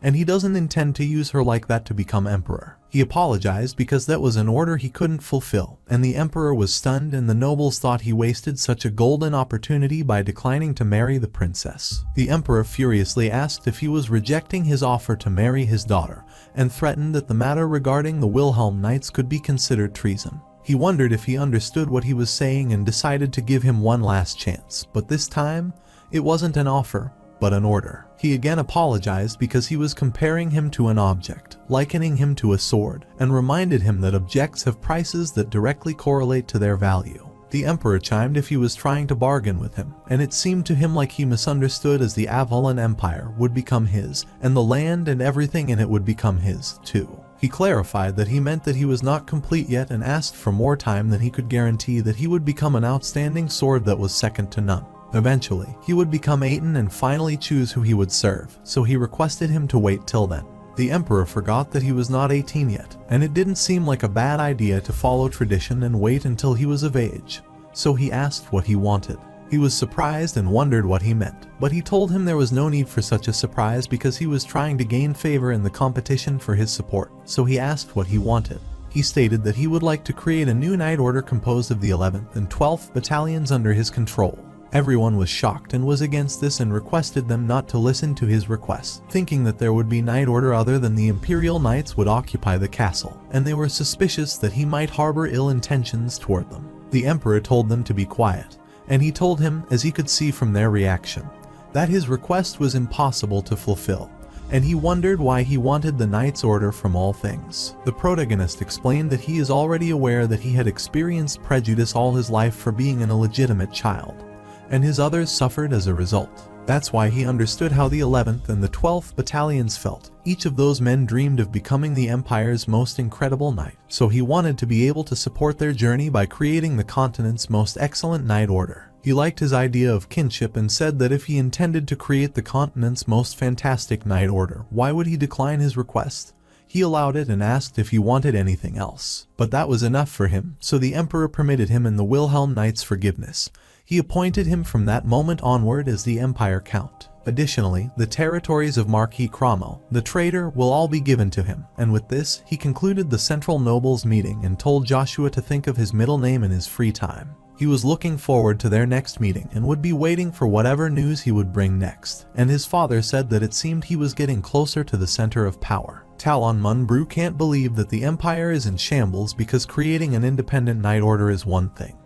and he doesn't intend to use her like that to become emperor. He apologized because that was an order he couldn't fulfill, and the emperor was stunned and the nobles thought he wasted such a golden opportunity by declining to marry the princess. The emperor furiously asked if he was rejecting his offer to marry his daughter, and threatened that the matter regarding the Wilhelm Knights could be considered treason. He wondered if he understood what he was saying and decided to give him one last chance, but this time, it wasn't an offer, but an order. He again apologized because he was comparing him to an object, likening him to a sword, and reminded him that objects have prices that directly correlate to their value. The emperor chimed if he was trying to bargain with him, and it seemed to him like he misunderstood as the Avalon Empire would become his, and the land and everything in it would become his, too. He clarified that he meant that he was not complete yet and asked for more time than he could guarantee that he would become an outstanding sword that was second to none. Eventually, he would become 18 and finally choose who he would serve, so he requested him to wait till then. The emperor forgot that he was not 18 yet, and it didn't seem like a bad idea to follow tradition and wait until he was of age, so he asked what he wanted. He was surprised and wondered what he meant, but he told him there was no need for such a surprise because he was trying to gain favor in the competition for his support, so he asked what he wanted. He stated that he would like to create a new knight order composed of the 11th and 12th battalions under his control. Everyone was shocked and was against this and requested them not to listen to his request, thinking that there would be knight order other than the Imperial Knights would occupy the castle, and they were suspicious that he might harbor ill intentions toward them. The emperor told them to be quiet, and he told him, as he could see from their reaction, that his request was impossible to fulfill, and he wondered why he wanted the knight's order from all things. The protagonist explained that he is already aware that he had experienced prejudice all his life for being an illegitimate child, and his others suffered as a result. That's why he understood how the 11th and the 12th battalions felt. Each of those men dreamed of becoming the Empire's most incredible knight, so he wanted to be able to support their journey by creating the continent's most excellent knight order. He liked his idea of kinship and said that if he intended to create the continent's most fantastic knight order, why would he decline his request? He allowed it and asked if he wanted anything else. But that was enough for him, so the emperor permitted him in the Wilhelm Knight's forgiveness. He appointed him from that moment onward as the Empire Count. Additionally, the territories of Marquis Cromwell, the traitor, will all be given to him, and with this, he concluded the Central Nobles meeting and told Joshua to think of his middle name in his free time. He was looking forward to their next meeting and would be waiting for whatever news he would bring next, and his father said that it seemed he was getting closer to the center of power. Talon Munbrew can't believe that the Empire is in shambles because creating an independent knight order is one thing,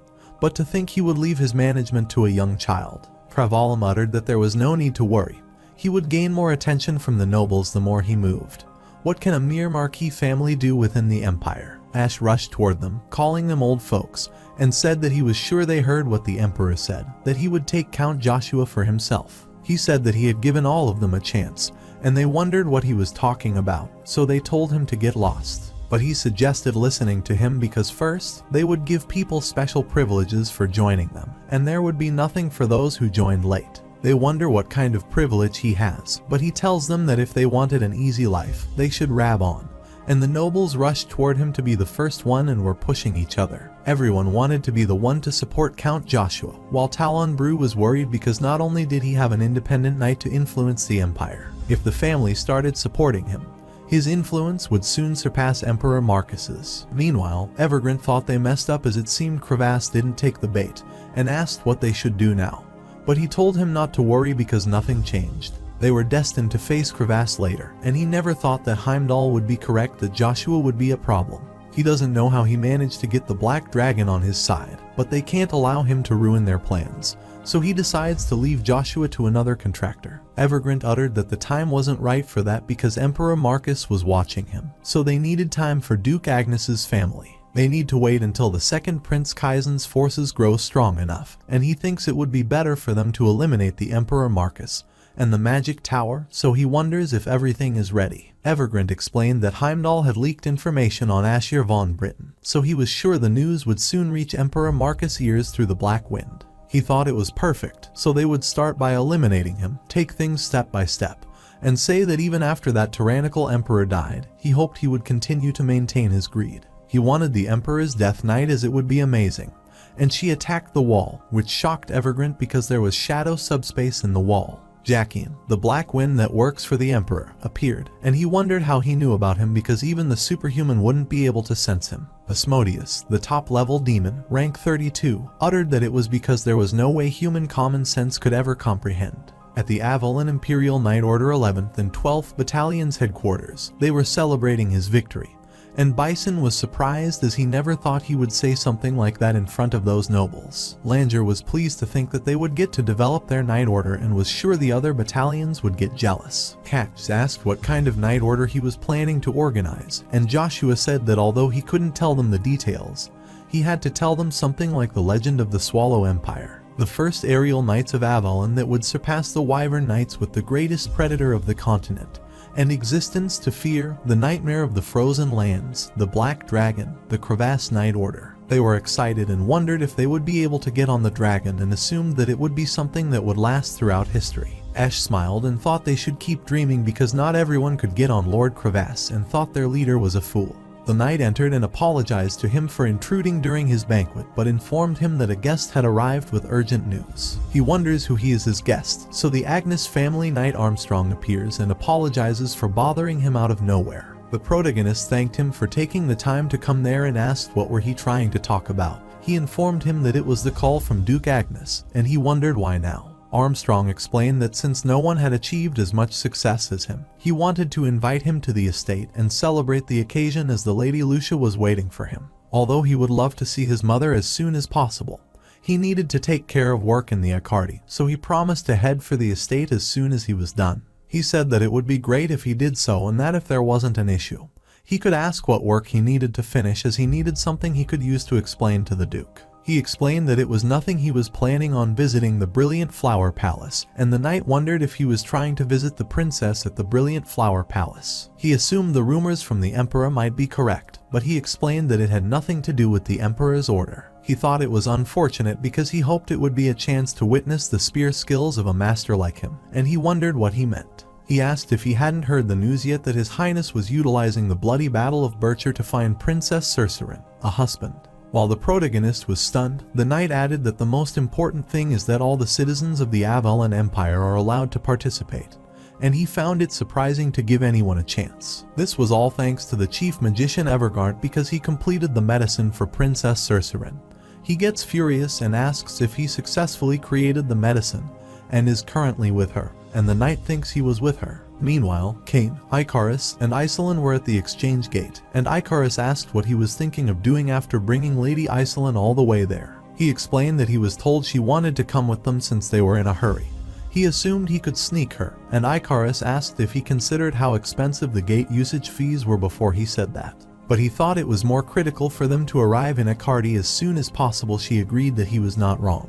but to think he would leave his management to a young child. Pravalum uttered that there was no need to worry. He would gain more attention from the nobles the more he moved. What can a mere marquis family do within the empire? Ash rushed toward them, calling them old folks, and said that he was sure they heard what the emperor said, that he would take Count Joshua for himself. He said that he had given all of them a chance, and they wondered what he was talking about, so they told him to get lost. But he suggested listening to him because first, they would give people special privileges for joining them, and there would be nothing for those who joined late. They wonder what kind of privilege he has, but he tells them that if they wanted an easy life, they should rab on. And the nobles rushed toward him to be the first one and were pushing each other. Everyone wanted to be the one to support Count Joshua, while Talon Brew was worried because not only did he have an independent knight to influence the empire, if the family started supporting him, his influence would soon surpass Emperor Marcus's. Meanwhile, Evergreen thought they messed up as it seemed Crevasse didn't take the bait, and asked what they should do now. But he told him not to worry because nothing changed. They were destined to face Crevasse later, and he never thought that Heimdall would be correct, that Joshua would be a problem. He doesn't know how he managed to get the Black Dragon on his side, but they can't allow him to ruin their plans. So he decides to leave Joshua to another contractor. Evergreen uttered that the time wasn't right for that because Emperor Marcus was watching him, so they needed time for Duke Agnes's family. They need to wait until the second Prince Kaizen's forces grow strong enough, and he thinks it would be better for them to eliminate the Emperor Marcus and the magic tower, so he wonders if everything is ready. Evergreen explained that Heimdall had leaked information on Asher von Britten, so he was sure the news would soon reach Emperor Marcus' ears through the Black Wind. He thought it was perfect, so they would start by eliminating him, take things step by step, and say that even after that tyrannical emperor died, he hoped he would continue to maintain his greed. He wanted the Emperor's Death Knight as it would be amazing, and she attacked the wall, which shocked Evergreen because there was shadow subspace in the wall. Jackian, the Black Wind that works for the Emperor, appeared, and he wondered how he knew about him because even the superhuman wouldn't be able to sense him. Asmodeus, the top-level demon, rank 32, uttered that it was because there was no way human common sense could ever comprehend. At the Avalon Imperial Knight Order 11th and 12th Battalion's headquarters, they were celebrating his victory, and Bison was surprised as he never thought he would say something like that in front of those nobles. Langer was pleased to think that they would get to develop their Knight Order and was sure the other battalions would get jealous. Cax asked what kind of Knight Order he was planning to organize, and Joshua said that although he couldn't tell them the details, he had to tell them something like the legend of the Swallow Empire, the first aerial knights of Avalon that would surpass the Wyvern Knights with the greatest predator of the continent, and existence to fear, the nightmare of the frozen lands, the Black Dragon, the Crevasse Knight Order. They were excited and wondered if they would be able to get on the dragon and assumed that it would be something that would last throughout history. Ash smiled and thought they should keep dreaming because not everyone could get on Lord Crevasse and thought their leader was a fool. The knight entered and apologized to him for intruding during his banquet, but informed him that a guest had arrived with urgent news. He wonders who he is his guest, so the Agnes family Knight Armstrong appears and apologizes for bothering him out of nowhere. The protagonist thanked him for taking the time to come there and asked what were he trying to talk about. He informed him that it was the call from Duke Agnes, and he wondered why now. Armstrong explained that since no one had achieved as much success as him, he wanted to invite him to the estate and celebrate the occasion as the Lady Lucia was waiting for him. Although he would love to see his mother as soon as possible, he needed to take care of work in the Accardi, so he promised to head for the estate as soon as he was done. He said that it would be great if he did so and that if there wasn't an issue, he could ask what work he needed to finish as he needed something he could use to explain to the Duke. He explained that it was nothing, he was planning on visiting the Brilliant Flower Palace, and the knight wondered if he was trying to visit the princess at the Brilliant Flower Palace. He assumed the rumors from the Emperor might be correct, but he explained that it had nothing to do with the Emperor's order. He thought it was unfortunate because he hoped it would be a chance to witness the spear skills of a master like him, and he wondered what he meant. He asked if he hadn't heard the news yet that His Highness was utilizing the bloody Battle of Bircher to find Princess Cercerin, a husband. While the protagonist was stunned, the knight added that the most important thing is that all the citizens of the Avalon Empire are allowed to participate, and he found it surprising to give anyone a chance. This was all thanks to the chief magician Evergard because he completed the medicine for Princess Cercerin. He gets furious and asks if he successfully created the medicine and is currently with her, and the knight thinks he was with her. Meanwhile, Cain, Icarus, and Iselin were at the exchange gate, and Icarus asked what he was thinking of doing after bringing Lady Iselin all the way there. He explained that he was told she wanted to come with them since they were in a hurry, He assumed he could sneak her, and Icarus asked if he considered how expensive the gate usage fees were before he said that. But he thought it was more critical for them to arrive in Akardi as soon as possible. She agreed that he was not wrong.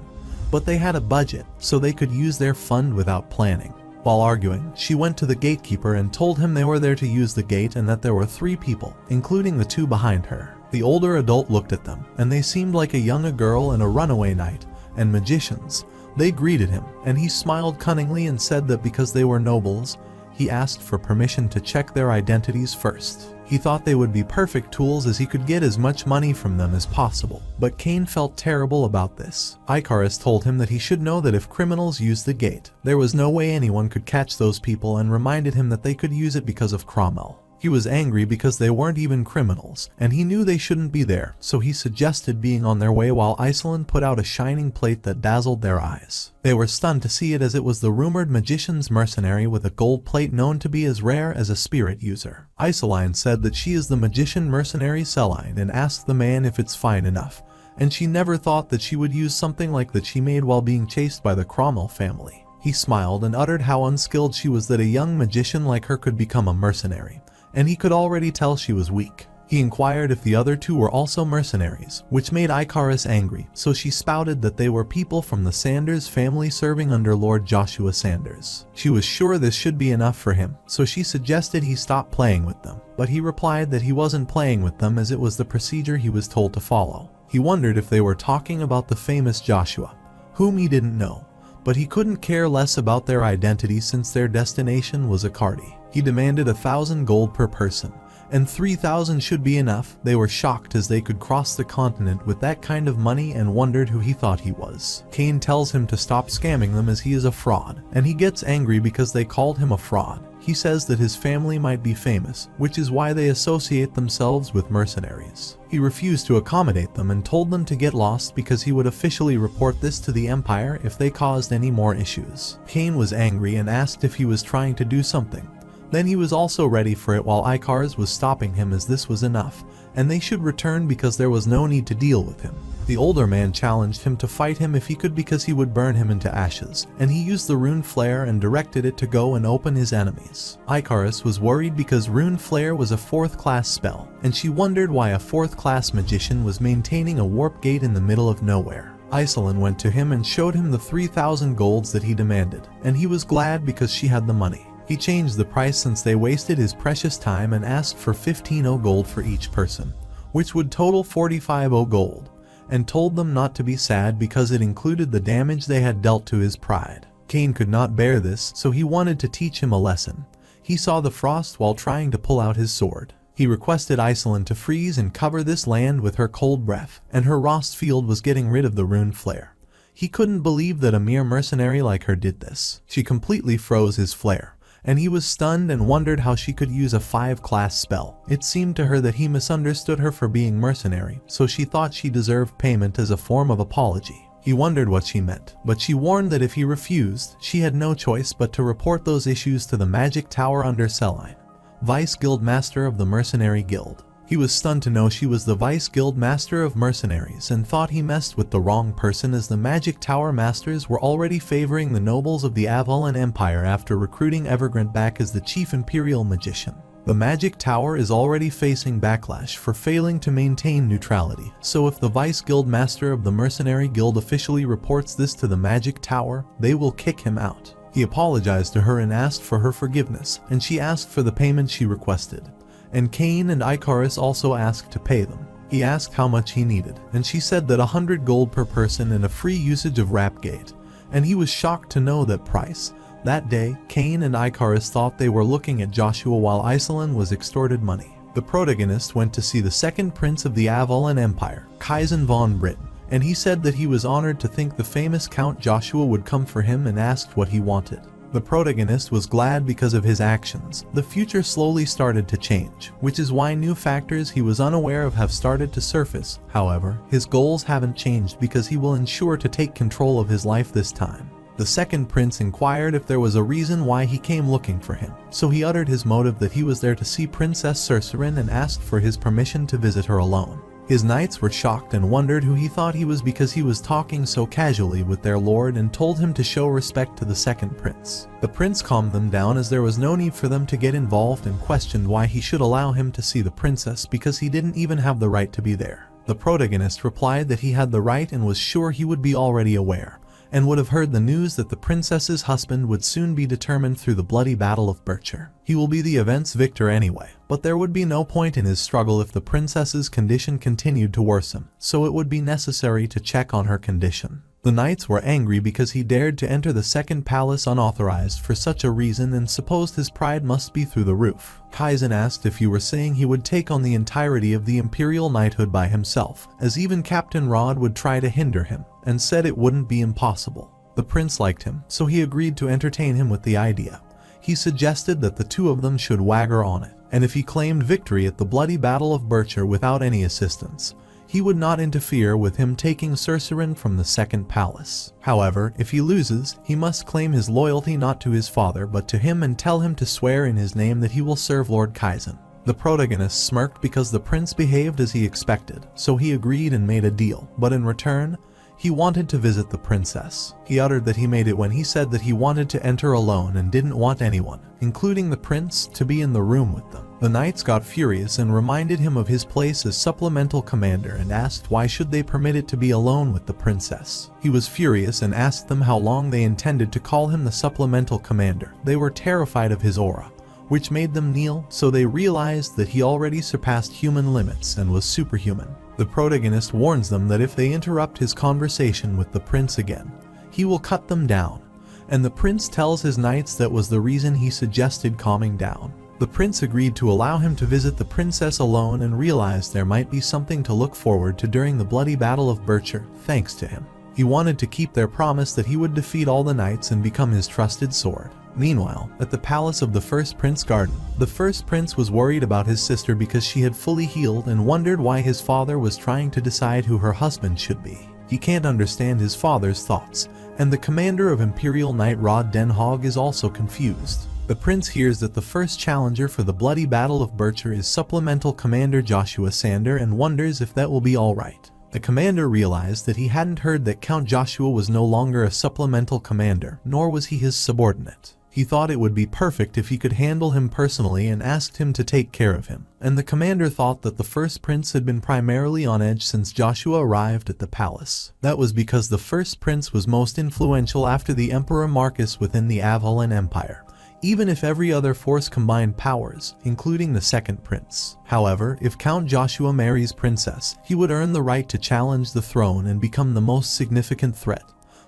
But they had a budget, so they could use their fund without planning. While arguing, she went to the gatekeeper and told him they were there to use the gate and that there were 3 people, including the 2 behind her. The older adult looked at them, and they seemed like a young girl and a runaway knight, and magicians. They greeted him, and he smiled cunningly and said that because they were nobles, he asked for permission to check their identities first. He thought they would be perfect tools as he could get as much money from them as possible. But Cain felt terrible about this. Icarus told him that he should know that if criminals used the gate, there was no way anyone could catch those people, and reminded him that they could use it because of Cromwell. He was angry because they weren't even criminals, and he knew they shouldn't be there, so he suggested being on their way while Iceland put out a shining plate that dazzled their eyes. They were stunned to see it, as it was the rumored magician's mercenary with a gold plate known to be as rare as a spirit user. Iceline said that she is the magician mercenary Celine and asked the man if it's fine enough, and she never thought that she would use something like that she made while being chased by the Cromwell family. He smiled and uttered how unskilled she was that a young magician like her could become a mercenary, and he could already tell she was weak. He inquired if the other 2 were also mercenaries, which made Icarus angry, so she spouted that they were people from the Sanders family serving under Lord Joshua Sanders. She was sure this should be enough for him, so she suggested he stop playing with them, but he replied that he wasn't playing with them as it was the procedure he was told to follow. He wondered if they were talking about the famous Joshua, whom he didn't know, but he couldn't care less about their identity since their destination was Akardi. He demanded 1,000 gold per person, and 3,000 should be enough. They were shocked as they could cross the continent with that kind of money and wondered who he thought he was. Cain tells him to stop scamming them as he is a fraud, and he gets angry because they called him a fraud. He says that his family might be famous, which is why they associate themselves with mercenaries. He refused to accommodate them and told them to get lost because he would officially report this to the Empire if they caused any more issues. Cain was angry and asked if he was trying to do something. Then he was also ready for it while Icarus was stopping him, as this was enough, and they should return because there was no need to deal with him. The older man challenged him to fight him if he could because he would burn him into ashes, and he used the rune flare and directed it to go and open his enemies. Icarus was worried because rune flare was a 4th class spell, and she wondered why a 4th class magician was maintaining a warp gate in the middle of nowhere. Iceland went to him and showed him the 3,000 golds that he demanded, and he was glad because she had the money. He changed the price since they wasted his precious time and asked for 15 gold for each person, which would total 45 gold, and told them not to be sad because it included the damage they had dealt to his pride. Cain could not bear this, so he wanted to teach him a lesson. He saw the frost while trying to pull out his sword. He requested Iceland to freeze and cover this land with her cold breath, and her Rost field was getting rid of the rune flare. He couldn't believe that a mere mercenary like her did this. She completely froze his flare, and he was stunned and wondered how she could use a 5-class spell. It seemed to her that he misunderstood her for being mercenary, so she thought she deserved payment as a form of apology. He wondered what she meant, but she warned that if he refused, she had no choice but to report those issues to the Magic Tower under Celine, Vice Guild Master of the Mercenary Guild. He was stunned to know she was the Vice Guild Master of Mercenaries and thought he messed with the wrong person, as the Magic Tower Masters were already favoring the nobles of the Avalon Empire after recruiting Evergrande back as the Chief Imperial Magician. The Magic Tower is already facing backlash for failing to maintain neutrality, so if the Vice Guild Master of the Mercenary Guild officially reports this to the Magic Tower, they will kick him out. He apologized to her and asked for her forgiveness, and she asked for the payment she requested. And Cain and Icarus also asked to pay them. He asked how much he needed, and she said that 100 gold per person and a free usage of Rapgate, and he was shocked to know that price. That day, Cain and Icarus thought they were looking at Joshua while Iceland was extorted money. The protagonist went to see the second prince of the Avalon Empire, Kaizen von Britten, and he said that he was honored to think the famous Count Joshua would come for him and asked what he wanted. The protagonist was glad because of his actions. The future slowly started to change, which is why new factors he was unaware of have started to surface. However, his goals haven't changed because he will ensure to take control of his life this time. The second prince inquired if there was a reason why he came looking for him, so he uttered his motive that he was there to see Princess Cercerin and asked for his permission to visit her alone. His knights were shocked and wondered who he thought he was because he was talking so casually with their lord and told him to show respect to the second prince. The prince calmed them down as there was no need for them to get involved and questioned why he should allow him to see the princess because he didn't even have the right to be there. The protagonist replied that he had the right and was sure he would be already aware, and would have heard the news that the princess's husband would soon be determined through the bloody battle of Bircher. He will be the event's victor anyway, but there would be no point in his struggle if the princess's condition continued to worsen, so it would be necessary to check on her condition. The knights were angry because he dared to enter the second palace unauthorized for such a reason and supposed his pride must be through the roof. Kaizen asked if you were saying he would take on the entirety of the imperial knighthood by himself, as even Captain Rod would try to hinder him, and said it wouldn't be impossible. The prince liked him, so he agreed to entertain him with the idea. He suggested that the two of them should wager on it, and if he claimed victory at the bloody battle of Bircher without any assistance, he would not interfere with him taking Cercerin from the second palace. However, if he loses, he must claim his loyalty not to his father but to him and tell him to swear in his name that he will serve Lord Kaizen. The protagonist smirked because the prince behaved as he expected, so he agreed and made a deal, but in return, he wanted to visit the princess. He uttered that he made it when he said that he wanted to enter alone and didn't want anyone, including the prince, to be in the room with them. The knights got furious and reminded him of his place as supplemental commander and asked why should they permit it to be alone with the princess. He was furious and asked them how long they intended to call him the supplemental commander. They were terrified of his aura, which made them kneel, so they realized that he already surpassed human limits and was superhuman. The protagonist warns them that if they interrupt his conversation with the prince again, he will cut them down, and the prince tells his knights that was the reason he suggested calming down. The prince agreed to allow him to visit the princess alone and realized there might be something to look forward to during the bloody battle of Bircher, thanks to him. He wanted to keep their promise that he would defeat all the knights and become his trusted sword. Meanwhile, at the palace of the first prince garden, the first prince was worried about his sister because she had fully healed and wondered why his father was trying to decide who her husband should be. He can't understand his father's thoughts, and the commander of Imperial Knight Rod Den Haag is also confused. The prince hears that the first challenger for the bloody battle of Bircher is supplemental commander Joshua Sander and wonders if that will be alright. The commander realized that he hadn't heard that Count Joshua was no longer a supplemental commander, nor was he his subordinate. He thought it would be perfect if he could handle him personally and asked him to take care of him. And the commander thought that the first prince had been primarily on edge since Joshua arrived at the palace. That was because the first prince was most influential after the Emperor Marcus within the Avalan Empire, even if every other force combined powers, including the second prince. However, if Count Joshua marries Princess, he would earn the right to challenge the throne and become the most significant threat.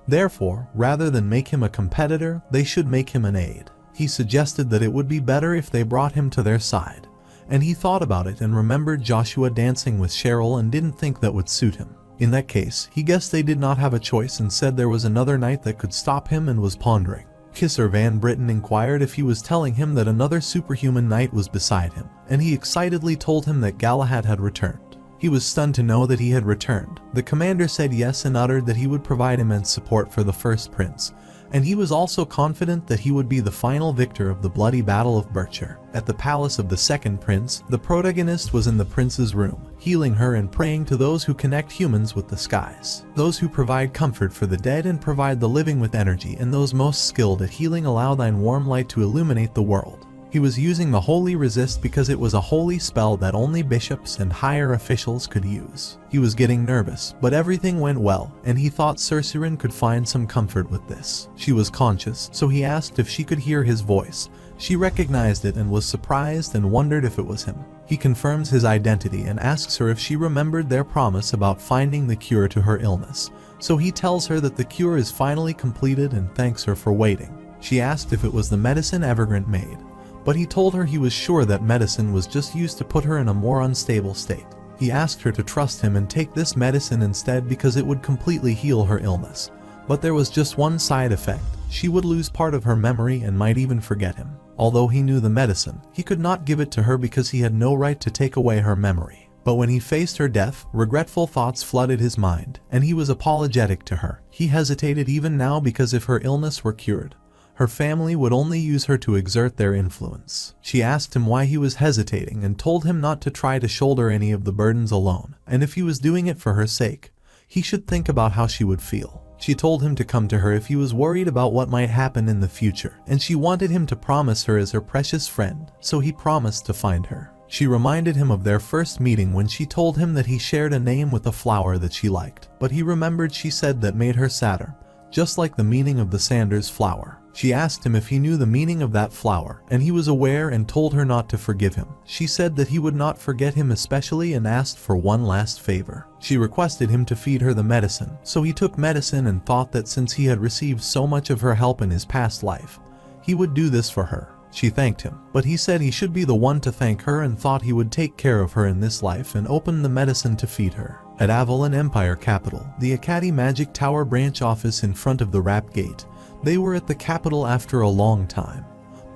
Therefore, rather than make him a competitor, they should make him an aide. He suggested that it would be better if they brought him to their side, and he thought about it and remembered Joshua dancing with Cheryl and didn't think that would suit him. In that case, he guessed they did not have a choice and said there was another knight that could stop him and was pondering. Kisser Van Britten inquired if he was telling him that another superhuman knight was beside him, and he excitedly told him that Galahad had returned. He was stunned to know that he had returned. The commander said yes and uttered that he would provide immense support for the first prince, and he was also confident that he would be the final victor of the bloody battle of Bircher. At the palace of the second prince, the protagonist was in the prince's room, healing her and praying to those who connect humans with the skies, those who provide comfort for the dead and provide the living with energy, and those most skilled at healing allow thine warm light to illuminate the world. He was using the Holy Resist because it was a holy spell that only bishops and higher officials could use. He was getting nervous, but everything went well, and he thought Cercerin could find some comfort with this. She was conscious, so he asked if she could hear his voice. She recognized it and was surprised and wondered if it was him. He confirms his identity and asks her if she remembered their promise about finding the cure to her illness. So he tells her that the cure is finally completed and thanks her for waiting. She asked if it was the medicine Evergrant made, but he told her he was sure that medicine was just used to put her in a more unstable state. He asked her to trust him and take this medicine instead because it would completely heal her illness. But there was just one side effect. She would lose part of her memory and might even forget him. Although he knew the medicine, he could not give it to her because he had no right to take away her memory. But when he faced her death, regretful thoughts flooded his mind, and he was apologetic to her. He hesitated even now because if her illness were cured, Her family would only use her to exert their influence. She asked him why he was hesitating and told him not to try to shoulder any of the burdens alone, and if he was doing it for her sake, he should think about how she would feel. She told him to come to her if he was worried about what might happen in the future, and she wanted him to promise her as her precious friend, so he promised to find her. She reminded him of their first meeting when she told him that he shared a name with a flower that she liked, but he remembered she said that made her sadder, just like the meaning of the Sanders flower. She asked him if he knew the meaning of that flower, and he was aware and told her not to forgive him. She said that he would not forget him especially and asked for one last favor. She requested him to feed her the medicine, so he took medicine and thought that since he had received so much of her help in his past life, he would do this for her. She thanked him, but he said he should be the one to thank her and thought he would take care of her in this life and opened the medicine to feed her. At Avalon Empire capital, the Academy Magic Tower branch office in front of the Rap Gate, they were at the capital after a long time,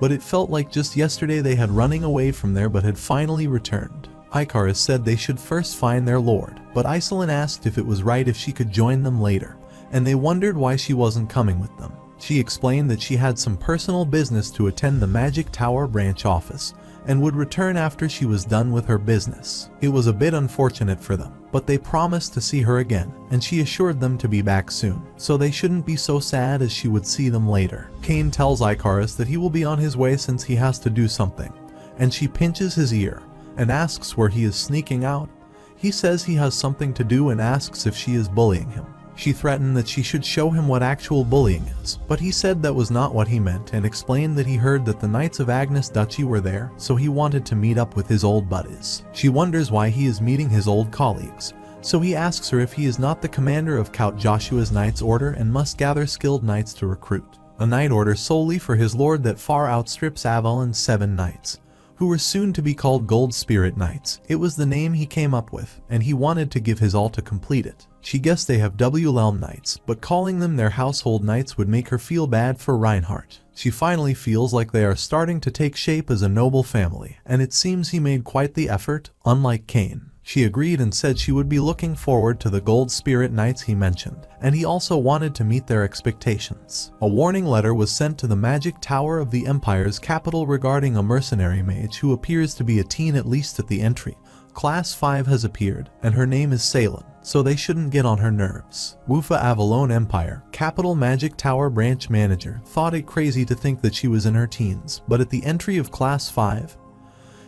but it felt like just yesterday they had running away from there but had finally returned. Icarus said they should first find their lord, but Iselin asked if it was right if she could join them later, and they wondered why she wasn't coming with them. She explained that she had some personal business to attend the Magic Tower branch office and would return after she was done with her business. It was a bit unfortunate for them, but they promised to see her again, and she assured them to be back soon, so they shouldn't be so sad as she would see them later. Cain tells Icarus that he will be on his way since he has to do something, and she pinches his ear and asks where he is sneaking out. He says he has something to do and asks if she is bullying him. She threatened that she should show him what actual bullying is, but he said that was not what he meant and explained that he heard that the Knights of Agnes Duchy were there, so he wanted to meet up with his old buddies. She wonders why he is meeting his old colleagues, so he asks her if he is not the commander of Count Joshua's Knights Order and must gather skilled knights to recruit. A knight order solely for his lord that far outstrips Avalon's 7 knights, who were soon to be called Gold Spirit Knights. It was the name he came up with, and he wanted to give his all to complete it. She guessed they have WLM Knights, but calling them their household knights would make her feel bad for Reinhardt. She finally feels like they are starting to take shape as a noble family, and it seems he made quite the effort, unlike Cain. She agreed and said she would be looking forward to the Gold Spirit Knights he mentioned, and he also wanted to meet their expectations. A warning letter was sent to the Magic Tower of the Empire's capital regarding a mercenary mage who appears to be a teen at least at the entry. Class 5 has appeared, and her name is Salem, so they shouldn't get on her nerves. Wufa Avalon Empire, Capital Magic Tower branch manager, thought it crazy to think that she was in her teens, but at the entry of Class 5,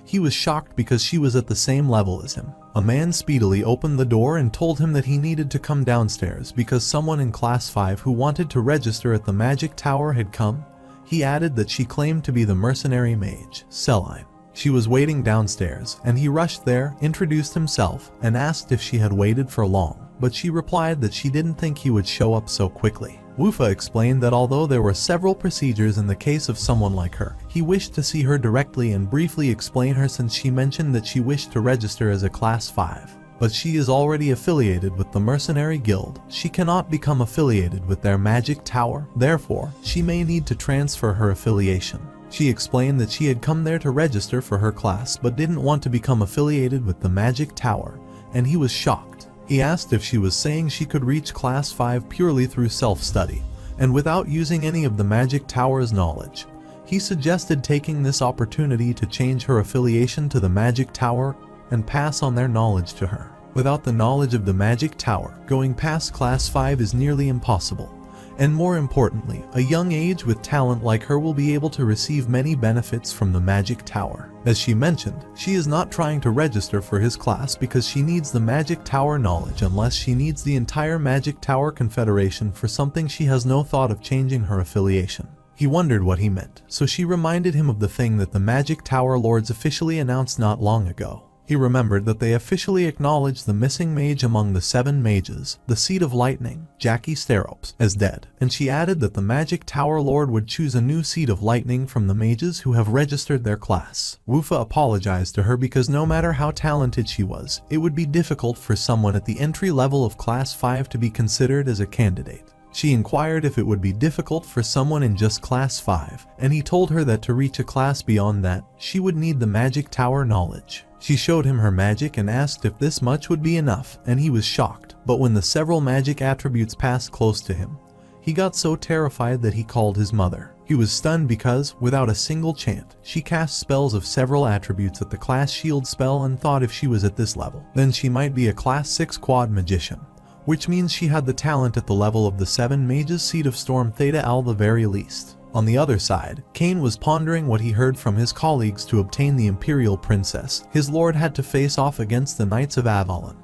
he was shocked because she was at the same level as him. A man speedily opened the door and told him that he needed to come downstairs because someone in Class 5 who wanted to register at the Magic Tower had come. He added that she claimed to be the mercenary mage, Celine. She was waiting downstairs, and he rushed there, introduced himself, and asked if she had waited for long, but she replied that she didn't think he would show up so quickly. Wufa explained that although there were several procedures in the case of someone like her, he wished to see her directly and briefly explain her since she mentioned that she wished to register as a Class 5. But she is already affiliated with the Mercenary Guild. She cannot become affiliated with their Magic Tower, therefore, she may need to transfer her affiliation. She explained that she had come there to register for her class but didn't want to become affiliated with the Magic Tower, and he was shocked. He asked if she was saying she could reach Class 5 purely through self-study, and without using any of the Magic Tower's knowledge. He suggested taking this opportunity to change her affiliation to the Magic Tower and pass on their knowledge to her. Without the knowledge of the Magic Tower, going past Class 5 is nearly impossible. And more importantly, a young age with talent like her will be able to receive many benefits from the Magic Tower. As she mentioned, she is not trying to register for his class because she needs the Magic Tower knowledge unless she needs the entire Magic Tower Confederation for something. She has no thought of changing her affiliation. He wondered what he meant, so she reminded him of the thing that the Magic Tower Lords officially announced not long ago. He remembered that they officially acknowledged the missing mage among the 7 mages, the Seed of Lightning, Jackie Steropes, as dead, and she added that the Magic Tower Lord would choose a new Seed of Lightning from the mages who have registered their class. Wufa apologized to her because no matter how talented she was, it would be difficult for someone at the entry level of Class 5 to be considered as a candidate. She inquired if it would be difficult for someone in just Class 5, and he told her that to reach a class beyond that, she would need the Magic Tower knowledge. She showed him her magic and asked if this much would be enough, and he was shocked. But when the several magic attributes passed close to him, he got so terrified that he called his mother. He was stunned because, without a single chant, she cast spells of several attributes at the class shield spell and thought if she was at this level, then she might be a class 6 quad magician, which means she had the talent at the level of the 7 mages seed of Storm Theta Al the very least. On the other side, Cain was pondering what he heard from his colleagues to obtain the Imperial Princess. His lord had to face off against the Knights of Avalon,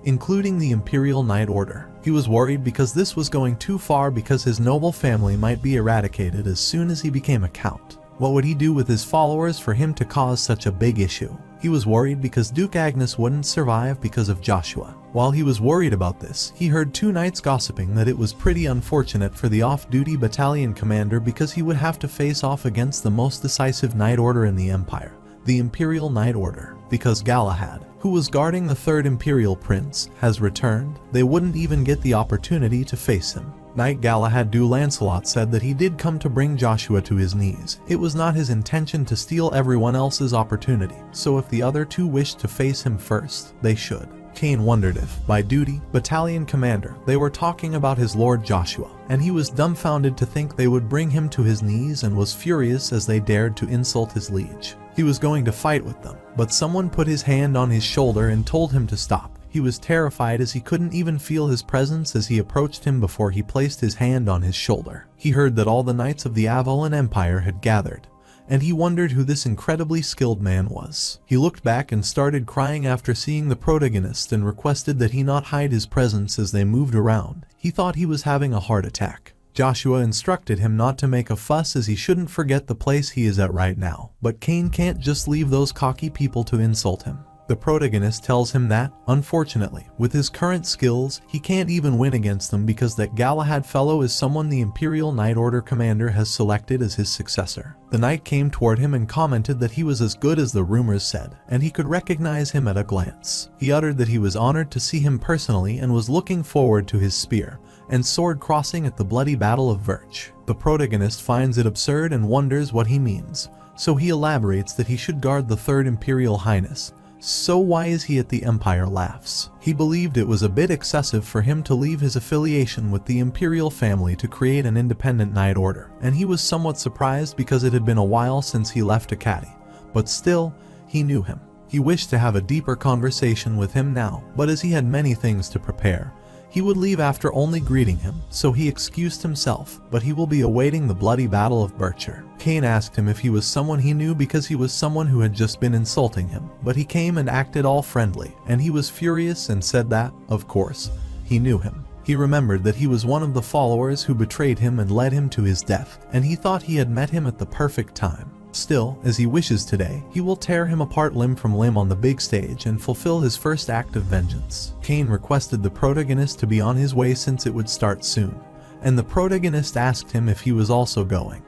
including the Imperial Knight Order. He was worried because this was going too far because his noble family might be eradicated as soon as he became a count. What would he do with his followers for him to cause such a big issue? He was worried because Duke Agnes wouldn't survive because of Joshua. While he was worried about this, he heard 2 knights gossiping that it was pretty unfortunate for the off-duty battalion commander because he would have to face off against the most decisive knight order in the Empire, the Imperial Knight Order. Because Galahad, who was guarding the 3rd Imperial Prince, has returned, they wouldn't even get the opportunity to face him. Knight Galahad du Lancelot said that he did come to bring Joshua to his knees. It was not his intention to steal everyone else's opportunity, so if the other 2 wished to face him first, they should. Cain wondered if, by duty, battalion commander, they were talking about his lord Joshua, and he was dumbfounded to think they would bring him to his knees and was furious as they dared to insult his liege. He was going to fight with them, but someone put his hand on his shoulder and told him to stop. He was terrified as he couldn't even feel his presence as he approached him before he placed his hand on his shoulder. He heard that all the knights of the Avalon Empire had gathered, and he wondered who this incredibly skilled man was. He looked back and started crying after seeing the protagonist and requested that he not hide his presence as they moved around. He thought he was having a heart attack. Joshua instructed him not to make a fuss as he shouldn't forget the place he is at right now. But Cain can't just leave those cocky people to insult him. The protagonist tells him that, unfortunately, with his current skills, he can't even win against them because that Galahad fellow is someone the Imperial Knight Order commander has selected as his successor. The knight came toward him and commented that he was as good as the rumors said, and he could recognize him at a glance. He uttered that he was honored to see him personally and was looking forward to his spear and sword crossing at the bloody Battle of Verch. The protagonist finds it absurd and wonders what he means, so he elaborates that he should guard the 3rd Imperial Highness. So why is he at the Empire? Laughs. He believed it was a bit excessive for him to leave his affiliation with the Imperial family to create an independent Knight Order, and he was somewhat surprised because it had been a while since he left Acadie. But still, he knew him. He wished to have a deeper conversation with him now, but as he had many things to prepare, he would leave after only greeting him, so he excused himself, but he will be awaiting the bloody Battle of Bircher. Cain asked him if he was someone he knew because he was someone who had just been insulting him, but he came and acted all friendly, and he was furious and said that, of course, he knew him. He remembered that he was one of the followers who betrayed him and led him to his death, and he thought he had met him at the perfect time. Still, as he wishes today, he will tear him apart limb from limb on the big stage and fulfill his first act of vengeance. Cain requested the protagonist to be on his way since it would start soon, and the protagonist asked him if he was also going.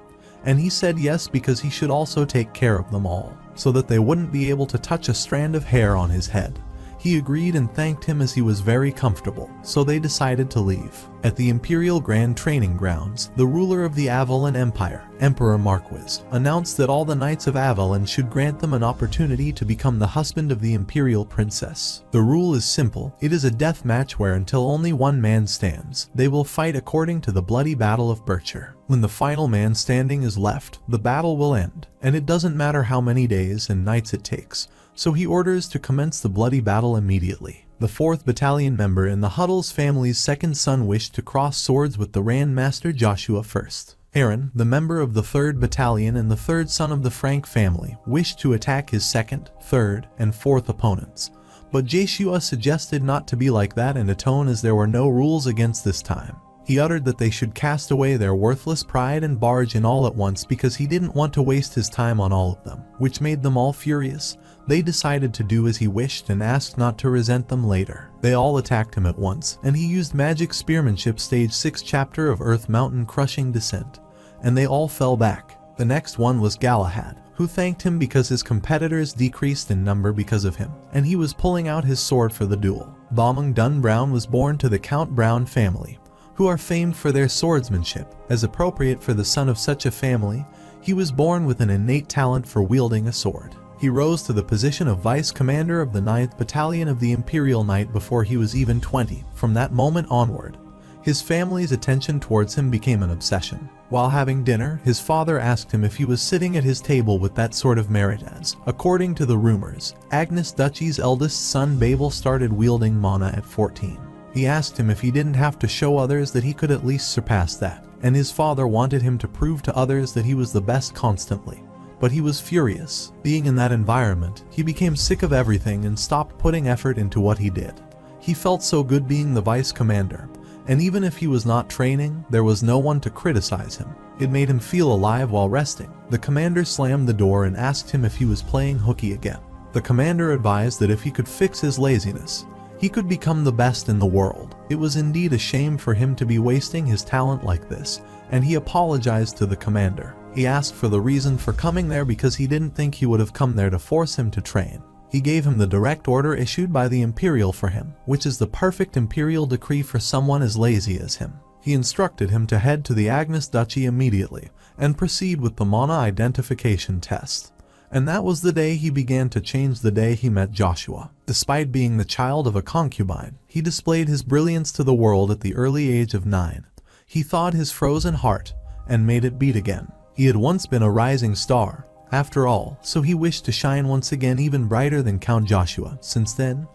And he said yes because he should also take care of them all, so that they wouldn't be able to touch a strand of hair on his head. He agreed and thanked him as he was very comfortable, so they decided to leave. At the Imperial Grand Training Grounds, the ruler of the Avalon Empire, Emperor Marquis, announced that all the Knights of Avalon should grant them an opportunity to become the husband of the Imperial Princess. The rule is simple. It is a death match where until only one man stands, they will fight according to the bloody Battle of Bircher. When the final man standing is left, the battle will end, and it doesn't matter how many days and nights it takes. So he orders to commence the bloody battle immediately. The 4th Battalion member in the Huddles family's second son wished to cross swords with the Rand Master Joshua first. Aaron, the member of the 3rd Battalion and the 3rd son of the Frank family, wished to attack his 2nd, 3rd, and 4th opponents. But Joshua suggested not to be like that in a tone as there were no rules against this time. He uttered that they should cast away their worthless pride and barge in all at once because he didn't want to waste his time on all of them, which made them all furious. They decided to do as he wished and asked not to resent them later. They all attacked him at once, and he used magic spearmanship stage 6 chapter of Earth Mountain crushing descent, and they all fell back. The next one was Galahad, who thanked him because his competitors decreased in number because of him, and he was pulling out his sword for the duel. Balmung Dun Brown was born to the Count Brown family, who are famed for their swordsmanship. As appropriate for the son of such a family, he was born with an innate talent for wielding a sword. He rose to the position of vice commander of the 9th Battalion of the Imperial Knight before he was even 20. From that moment onward, His family's attention towards him became an obsession. While having dinner, his father asked him if he was sitting at his table with that sort of merit as, according to the rumors, Agnes Duchy's eldest son Babel started wielding mana at 14. He asked him if he didn't have to show others that he could at least surpass that, and his father wanted him to prove to others that he was the best constantly. But he was furious. Being in that environment, he became sick of everything and stopped putting effort into what he did. He felt so good being the vice commander, and even if he was not training, there was no one to criticize him. It made him feel alive while resting. The commander slammed the door and asked him if he was playing hooky again. The commander advised that if he could fix his laziness, he could become the best in the world. It was indeed a shame for him to be wasting his talent like this, and he apologized to the commander. He asked for the reason for coming there because he didn't think he would have come there to force him to train. He gave him the direct order issued by the Imperial for him, which is the perfect Imperial decree for someone as lazy as him. He instructed him to head to the Agnes Duchy immediately and proceed with the mana identification test. And that was the day he began to change, the day he met Joshua. Despite being the child of a concubine, he displayed his brilliance to the world at the early age of 9. He thawed his frozen heart and made it beat again. He had once been a rising star, after all, so he wished to shine once again even brighter than Count Joshua. Since then,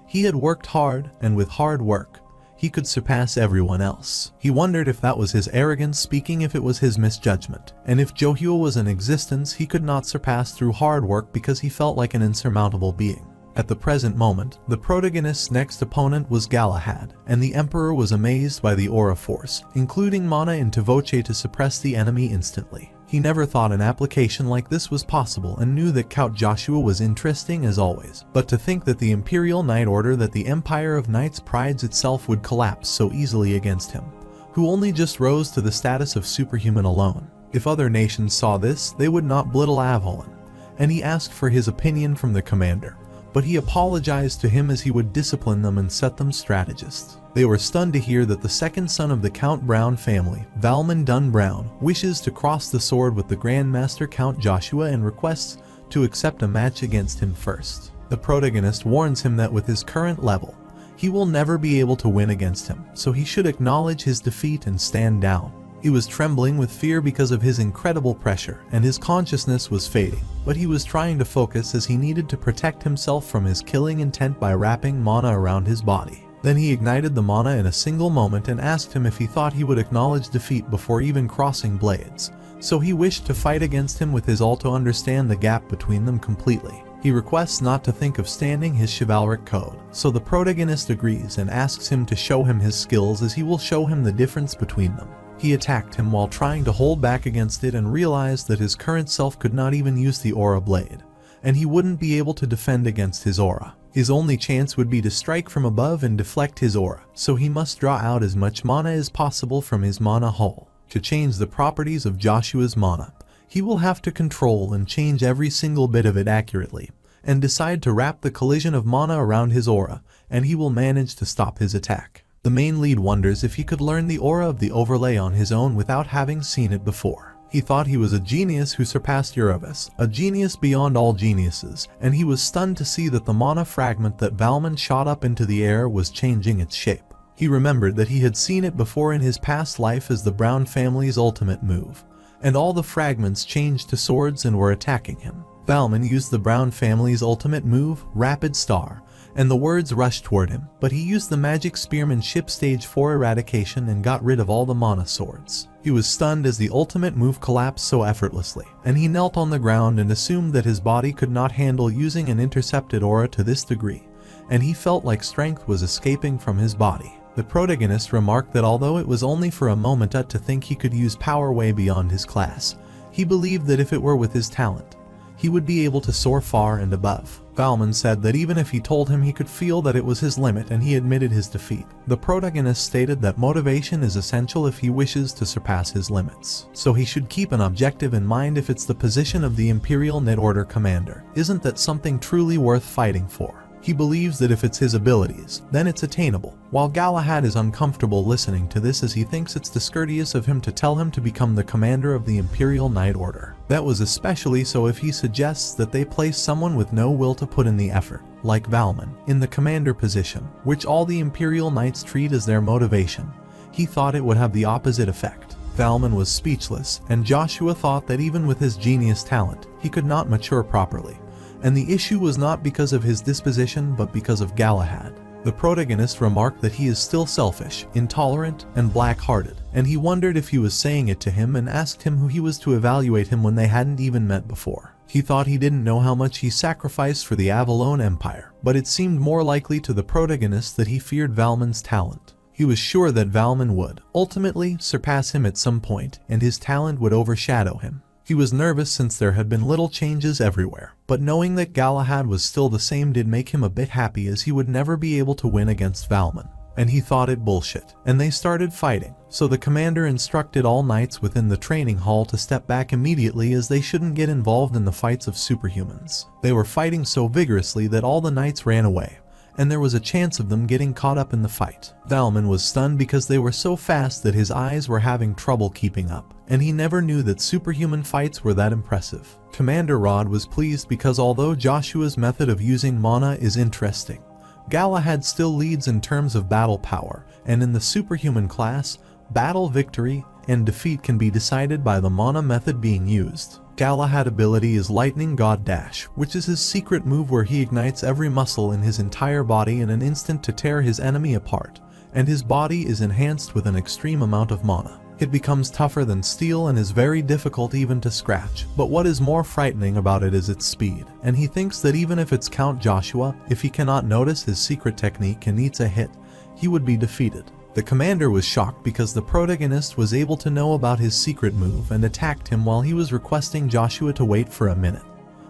he had worked hard, and with hard work, he could surpass everyone else. He wondered if that was his arrogance speaking, if it was his misjudgment, and if Joshua was an existence he could not surpass through hard work because he felt like an insurmountable being. At the present moment, the protagonist's next opponent was Galahad, and the Emperor was amazed by the aura force, including mana into Voce to suppress the enemy instantly. He never thought an application like this was possible and knew that Count Joshua was interesting as always, but to think that the Imperial Knight Order, that the Empire of Knights prides itself, would collapse so easily against him, who only just rose to the status of superhuman alone. If other nations saw this, they would not belittle Avalon, and he asked for his opinion from the commander. But he apologized to him as he would discipline them and set them strategists. They were stunned to hear that the second son of the Count Brown family, Valmon Dunn Brown, wishes to cross the sword with the Grandmaster Count Joshua and requests to accept a match against him first. The protagonist warns him that with his current level, he will never be able to win against him, so he should acknowledge his defeat and stand down. He was trembling with fear because of his incredible pressure, and his consciousness was fading, but he was trying to focus as he needed to protect himself from his killing intent by wrapping mana around his body. Then he ignited the mana in a single moment and asked him if he thought he would acknowledge defeat before even crossing blades. So he wished to fight against him with his all to understand the gap between them completely. He requests not to think of standing his chivalric code, so the protagonist agrees and asks him to show him his skills as he will show him the difference between them. He attacked him while trying to hold back against it and realized that his current self could not even use the aura blade, and he wouldn't be able to defend against his aura. His only chance would be to strike from above and deflect his aura, so he must draw out as much mana as possible from his mana hull. To change the properties of Joshua's mana, he will have to control and change every single bit of it accurately, and decide to wrap the collision of mana around his aura, and he will manage to stop his attack. The main lead wonders if he could learn the aura of the overlay on his own without having seen it before. He thought he was a genius who surpassed Uravus, a genius beyond all geniuses, and he was stunned to see that the mana fragment that Valmon shot up into the air was changing its shape. He remembered that he had seen it before in his past life as the Brown family's ultimate move, and all the fragments changed to swords and were attacking him. Valmon used the Brown family's ultimate move, Rapid Star, and the words rushed toward him, but he used the magic spearmanship stage 4 eradication and got rid of all the mana swords. He was stunned as the ultimate move collapsed so effortlessly, and he knelt on the ground and assumed that his body could not handle using an intercepted aura to this degree, and he felt like strength was escaping from his body. The protagonist remarked that although it was only for a moment to think he could use power way beyond his class, he believed that if it were with his talent, he would be able to soar far and above. Valmon said that even if he told him, he could feel that it was his limit, and he admitted his defeat. The protagonist stated that motivation is essential if he wishes to surpass his limits, so he should keep an objective in mind. If it's the position of the Imperial Knight Order commander, isn't that something truly worth fighting for? He believes that if it's his abilities, then it's attainable. While Galahad is uncomfortable listening to this as he thinks it's discourteous of him to tell him to become the commander of the Imperial Knight Order. That was especially so if he suggests that they place someone with no will to put in the effort, like Valmon, in the commander position, which all the Imperial Knights treat as their motivation. he thought it would have the opposite effect. Valmon was speechless, and Joshua thought that even with his genius talent, he could not mature properly. And the issue was not because of his disposition but because of Galahad. The protagonist remarked that he is still selfish, intolerant, and black-hearted, and he wondered if he was saying it to him and asked him who he was to evaluate him when they hadn't even met before. He thought he didn't know how much he sacrificed for the Avalon Empire, but it seemed more likely to the protagonist that he feared Valmon's talent. He was sure that Valmon would, ultimately, surpass him at some point, and his talent would overshadow him. He was nervous since there had been little changes everywhere, but knowing that Galahad was still the same did make him a bit happy, as he would never be able to win against Valmon. And he thought it bullshit, and they started fighting. So the commander instructed all knights within the training hall to step back immediately, as they shouldn't get involved in the fights of superhumans. They were fighting so vigorously that all the knights ran away, and there was a chance of them getting caught up in the fight. Valmon was stunned because they were so fast that his eyes were having trouble keeping up, and he never knew that superhuman fights were that impressive. Commander Rod was pleased because although Joshua's method of using mana is interesting, Galahad still leads in terms of battle power, and in the superhuman class, battle victory and defeat can be decided by the mana method being used. Galahad's ability is Lightning God Dash, which is his secret move where he ignites every muscle in his entire body in an instant to tear his enemy apart, and his body is enhanced with an extreme amount of mana. It becomes tougher than steel and is very difficult even to scratch, but what is more frightening about it is its speed, and he thinks that even if it's Count Joshua, if he cannot notice his secret technique and eats a hit, he would be defeated. The commander was shocked because the protagonist was able to know about his secret move and attacked him while he was requesting Joshua to wait for a minute.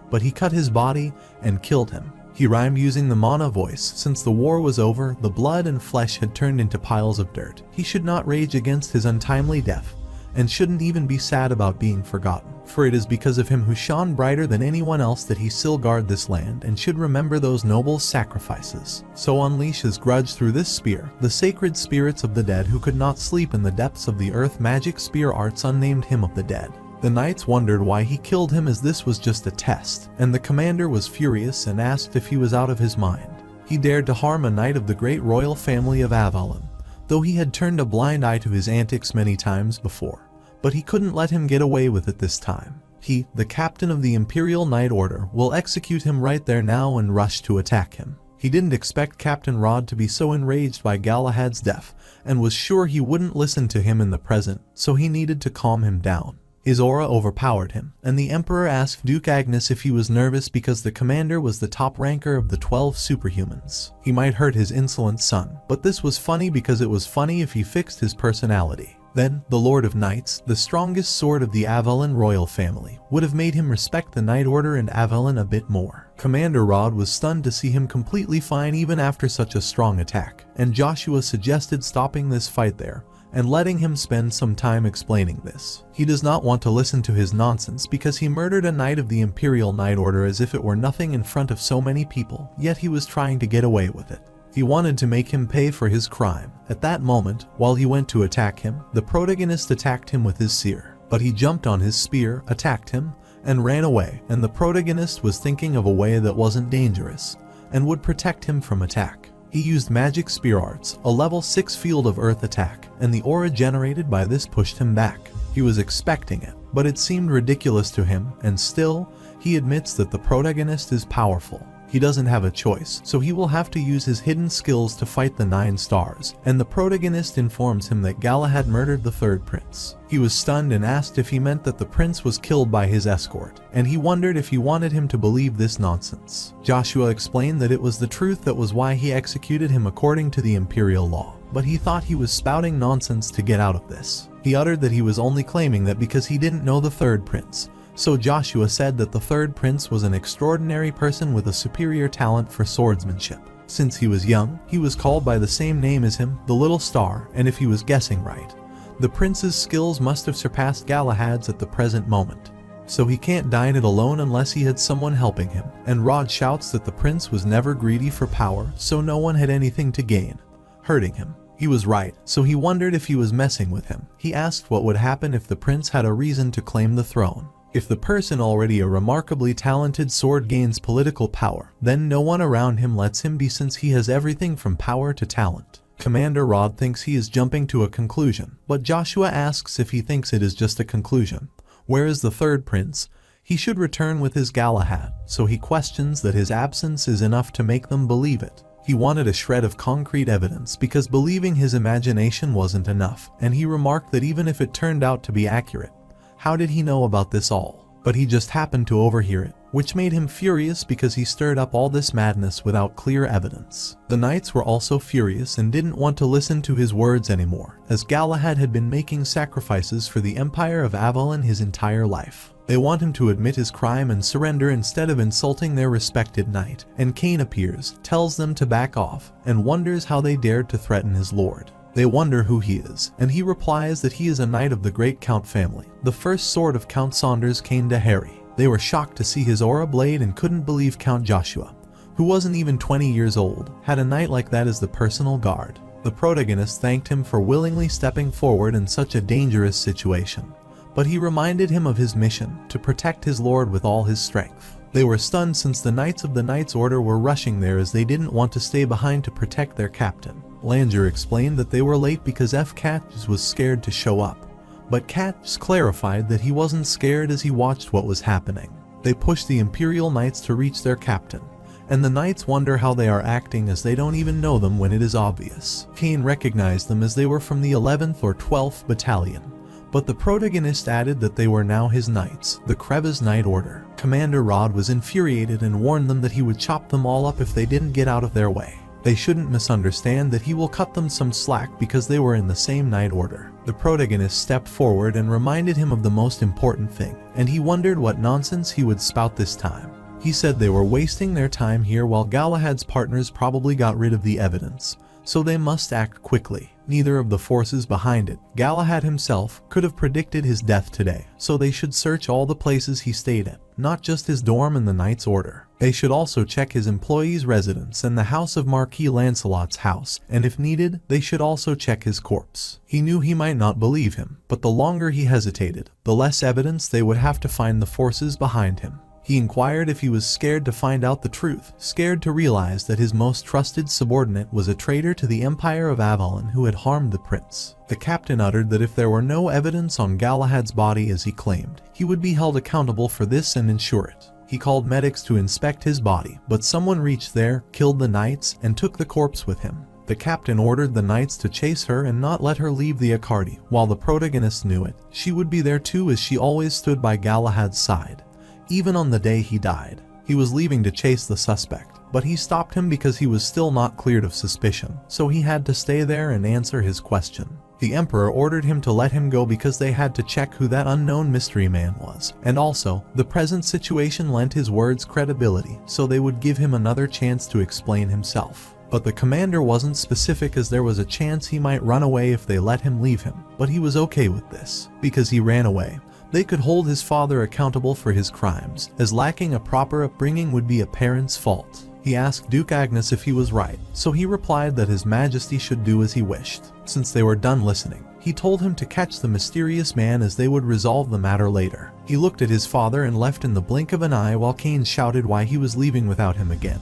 But he cut his body and killed him. He rhymed using the mana voice. Since the war was over, the blood and flesh had turned into piles of dirt. He should not rage against his untimely death, and shouldn't even be sad about being forgotten. For it is because of him who shone brighter than anyone else that he still guard this land, and should remember those noble sacrifices. So unleash his grudge through this spear. The sacred spirits of the dead who could not sleep in the depths of the earth magic spear arts unnamed him of the dead. The knights wondered why he killed him, as this was just a test, and the commander was furious and asked if he was out of his mind. He dared to harm a knight of the great royal family of Avalon, though he had turned a blind eye to his antics many times before. But he couldn't let him get away with it this time. He, the captain of the Imperial Knight Order, will execute him right there now and rush to attack him. He didn't expect Captain Rod to be so enraged by Galahad's death, and was sure he wouldn't listen to him in the present, so he needed to calm him down. His aura overpowered him, and the Emperor asked Duke Agnes if he was nervous because the commander was the top ranker of the 12 superhumans. He might hurt his insolent son, but this was funny because it was funny if he fixed his personality. Then, the Lord of Knights, the strongest sword of the Avalon royal family, would have made him respect the Knight Order and Avalon a bit more. Commander Rod was stunned to see him completely fine even after such a strong attack, and Joshua suggested stopping this fight there, and letting him spend some time explaining this. He does not want to listen to his nonsense because he murdered a knight of the Imperial Knight Order as if it were nothing in front of so many people, yet he was trying to get away with it. He wanted to make him pay for his crime. At that moment, while he went to attack him, the protagonist attacked him with his seer. But he jumped on his spear, attacked him, and ran away, and the protagonist was thinking of a way that wasn't dangerous, and would protect him from attack. He used magic spear arts, a level 6 field of earth attack, and the aura generated by this pushed him back. He was expecting it, but it seemed ridiculous to him, and still, he admits that the protagonist is powerful. He doesn't have a choice, so he will have to use his hidden skills to fight the 9 stars, and the protagonist informs him that Galahad murdered the 3rd prince. He was stunned and asked if he meant that the prince was killed by his escort, and he wondered if he wanted him to believe this nonsense. Joshua explained that it was the truth that was why he executed him according to the imperial law, but he thought he was spouting nonsense to get out of this. He uttered that he was only claiming that because he didn't know the 3rd prince. So Joshua said that the 3rd prince was an extraordinary person with a superior talent for swordsmanship. Since he was young, he was called by the same name as him, the Little Star, and if he was guessing right, the prince's skills must have surpassed Galahad's at the present moment. So he can't dine it alone unless he had someone helping him, and Rod shouts that the prince was never greedy for power, so no one had anything to gain hurting him. He was right, so he wondered if he was messing with him. He asked what would happen if the prince had a reason to claim the throne. If the person already a remarkably talented sword gains political power, then no one around him lets him be, since he has everything from power to talent. Commander Rod thinks he is jumping to a conclusion, but Joshua asks if he thinks it is just a conclusion. Where is the third prince? He should return with his Galahad, so he questions that his absence is enough to make them believe it. He wanted a shred of concrete evidence because believing his imagination wasn't enough, and he remarked that even if it turned out to be accurate, how did he know about this all? But he just happened to overhear it, which made him furious because he stirred up all this madness without clear evidence. The knights were also furious and didn't want to listen to his words anymore, as Galahad had been making sacrifices for the Empire of Avalon his entire life. They want him to admit his crime and surrender instead of insulting their respected knight, and Cain appears, tells them to back off, and wonders how they dared to threaten his lord. They wonder who he is, and he replies that he is a knight of the great Count family, the first sword of Count Saunders Cain de Harry. They were shocked to see his aura blade and couldn't believe Count Joshua, who wasn't even 20 years old, had a knight like that as the personal guard. The protagonist thanked him for willingly stepping forward in such a dangerous situation, but he reminded him of his mission to protect his lord with all his strength. They were stunned since the Knights of the Knight's Order were rushing there as they didn't want to stay behind to protect their captain. Langer explained that they were late because Katz was scared to show up, but Katz clarified that he wasn't scared as he watched what was happening. They push the Imperial Knights to reach their captain, and the Knights wonder how they are acting as they don't even know them when it is obvious. Cain recognized them as they were from the 11th or 12th Battalion, but the protagonist added that they were now his knights, the Kreva's Knight Order. Commander Rod was infuriated and warned them that he would chop them all up if they didn't get out of their way. They shouldn't misunderstand that he will cut them some slack because they were in the same Knight Order. The protagonist stepped forward and reminded him of the most important thing, and he wondered what nonsense he would spout this time. He said they were wasting their time here while Galahad's partners probably got rid of the evidence, so they must act quickly. Neither of the forces behind it, Galahad himself, could have predicted his death today, so they should search all the places he stayed at, not just his dorm and the Knight's Order. They should also check his employees' residence and the house of Marquis Lancelot's house, and if needed, they should also check his corpse. He knew he might not believe him, but the longer he hesitated, the less evidence they would have to find the forces behind him. He inquired if he was scared to find out the truth, scared to realize that his most trusted subordinate was a traitor to the Empire of Avalon who had harmed the prince. The captain uttered that if there were no evidence on Galahad's body as he claimed, he would be held accountable for this and ensure it. He called medics to inspect his body, but someone reached there, killed the knights, and took the corpse with him. The captain ordered the knights to chase her and not let her leave the Accardi. While the protagonist knew it, she would be there too as she always stood by Galahad's side. Even on the day he died, he was leaving to chase the suspect, but he stopped him because he was still not cleared of suspicion, so he had to stay there and answer his question. The Emperor ordered him to let him go because they had to check who that unknown mystery man was, and also, the present situation lent his words credibility, so they would give him another chance to explain himself. But the commander wasn't specific as there was a chance he might run away if they let him leave him, but he was okay with this, because he ran away. They could hold his father accountable for his crimes, as lacking a proper upbringing would be a parent's fault. He asked Duke Agnes if he was right, so he replied that His Majesty should do as he wished. Since they were done listening, he told him to catch the mysterious man as they would resolve the matter later. He looked at his father and left in the blink of an eye while Cain shouted why he was leaving without him again.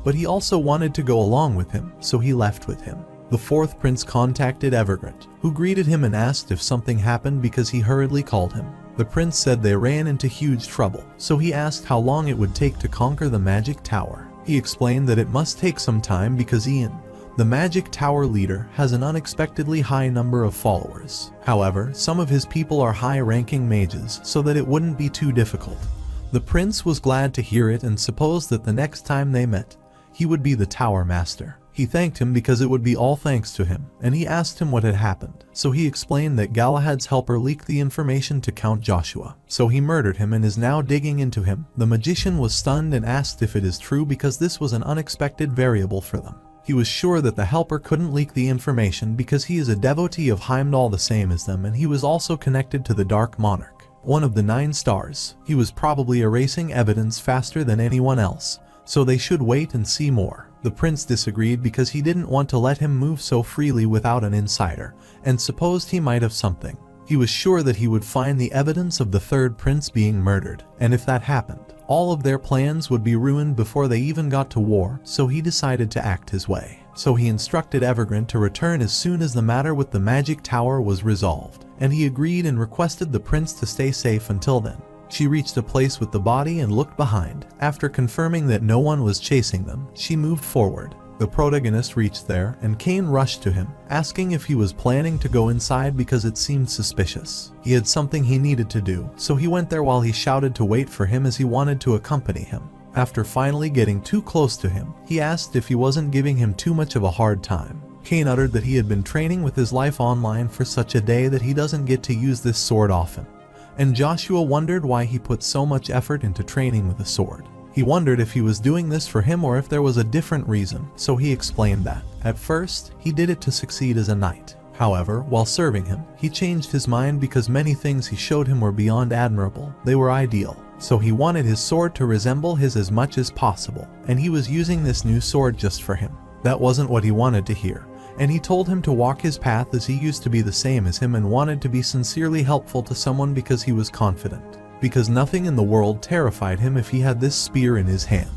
But he also wanted to go along with him, so he left with him. The fourth prince contacted Evergrande, who greeted him and asked if something happened because he hurriedly called him. The prince said they ran into huge trouble, so he asked how long it would take to conquer the magic tower. He explained that it must take some time because Ian, the magic tower leader, has an unexpectedly high number of followers. However, some of his people are high-ranking mages, so that it wouldn't be too difficult. The prince was glad to hear it and supposed that the next time they met, he would be the tower master. He thanked him because it would be all thanks to him, and he asked him what had happened. So he explained that Galahad's helper leaked the information to Count Joshua, so he murdered him and is now digging into him. The magician was stunned and asked if it is true because this was an unexpected variable for them. He was sure that the helper couldn't leak the information because he is a devotee of Heimdall the same as them, and he was also connected to the Dark Monarch, one of the 9 stars. He was probably erasing evidence faster than anyone else, so they should wait and see more. The prince disagreed because he didn't want to let him move so freely without an insider, and supposed he might have something. He was sure that he would find the evidence of the third prince being murdered, and if that happened, all of their plans would be ruined before they even got to war, so he decided to act his way. so he instructed Evergrande to return as soon as the matter with the magic tower was resolved, and he agreed and requested the prince to stay safe until then. She reached a place with the body and looked behind. After confirming that no one was chasing them, she moved forward. The protagonist reached there, and Kane rushed to him, asking if he was planning to go inside because it seemed suspicious. He had something he needed to do, so he went there while he shouted to wait for him as he wanted to accompany him. After finally getting too close to him, he asked if he wasn't giving him too much of a hard time. Kane uttered that he had been training with his life online for such a day that he doesn't get to use this sword often. And Joshua wondered why he put so much effort into training with a sword. He wondered if he was doing this for him or if there was a different reason, so he explained that. At first, he did it to succeed as a knight. However, while serving him, he changed his mind because many things he showed him were beyond admirable. They were ideal. So he wanted his sword to resemble his as much as possible, and he was using this new sword just for him. That wasn't what he wanted to hear, and he told him to walk his path as he used to be the same as him and wanted to be sincerely helpful to someone because he was confident. Because nothing in the world terrified him if he had this spear in his hand.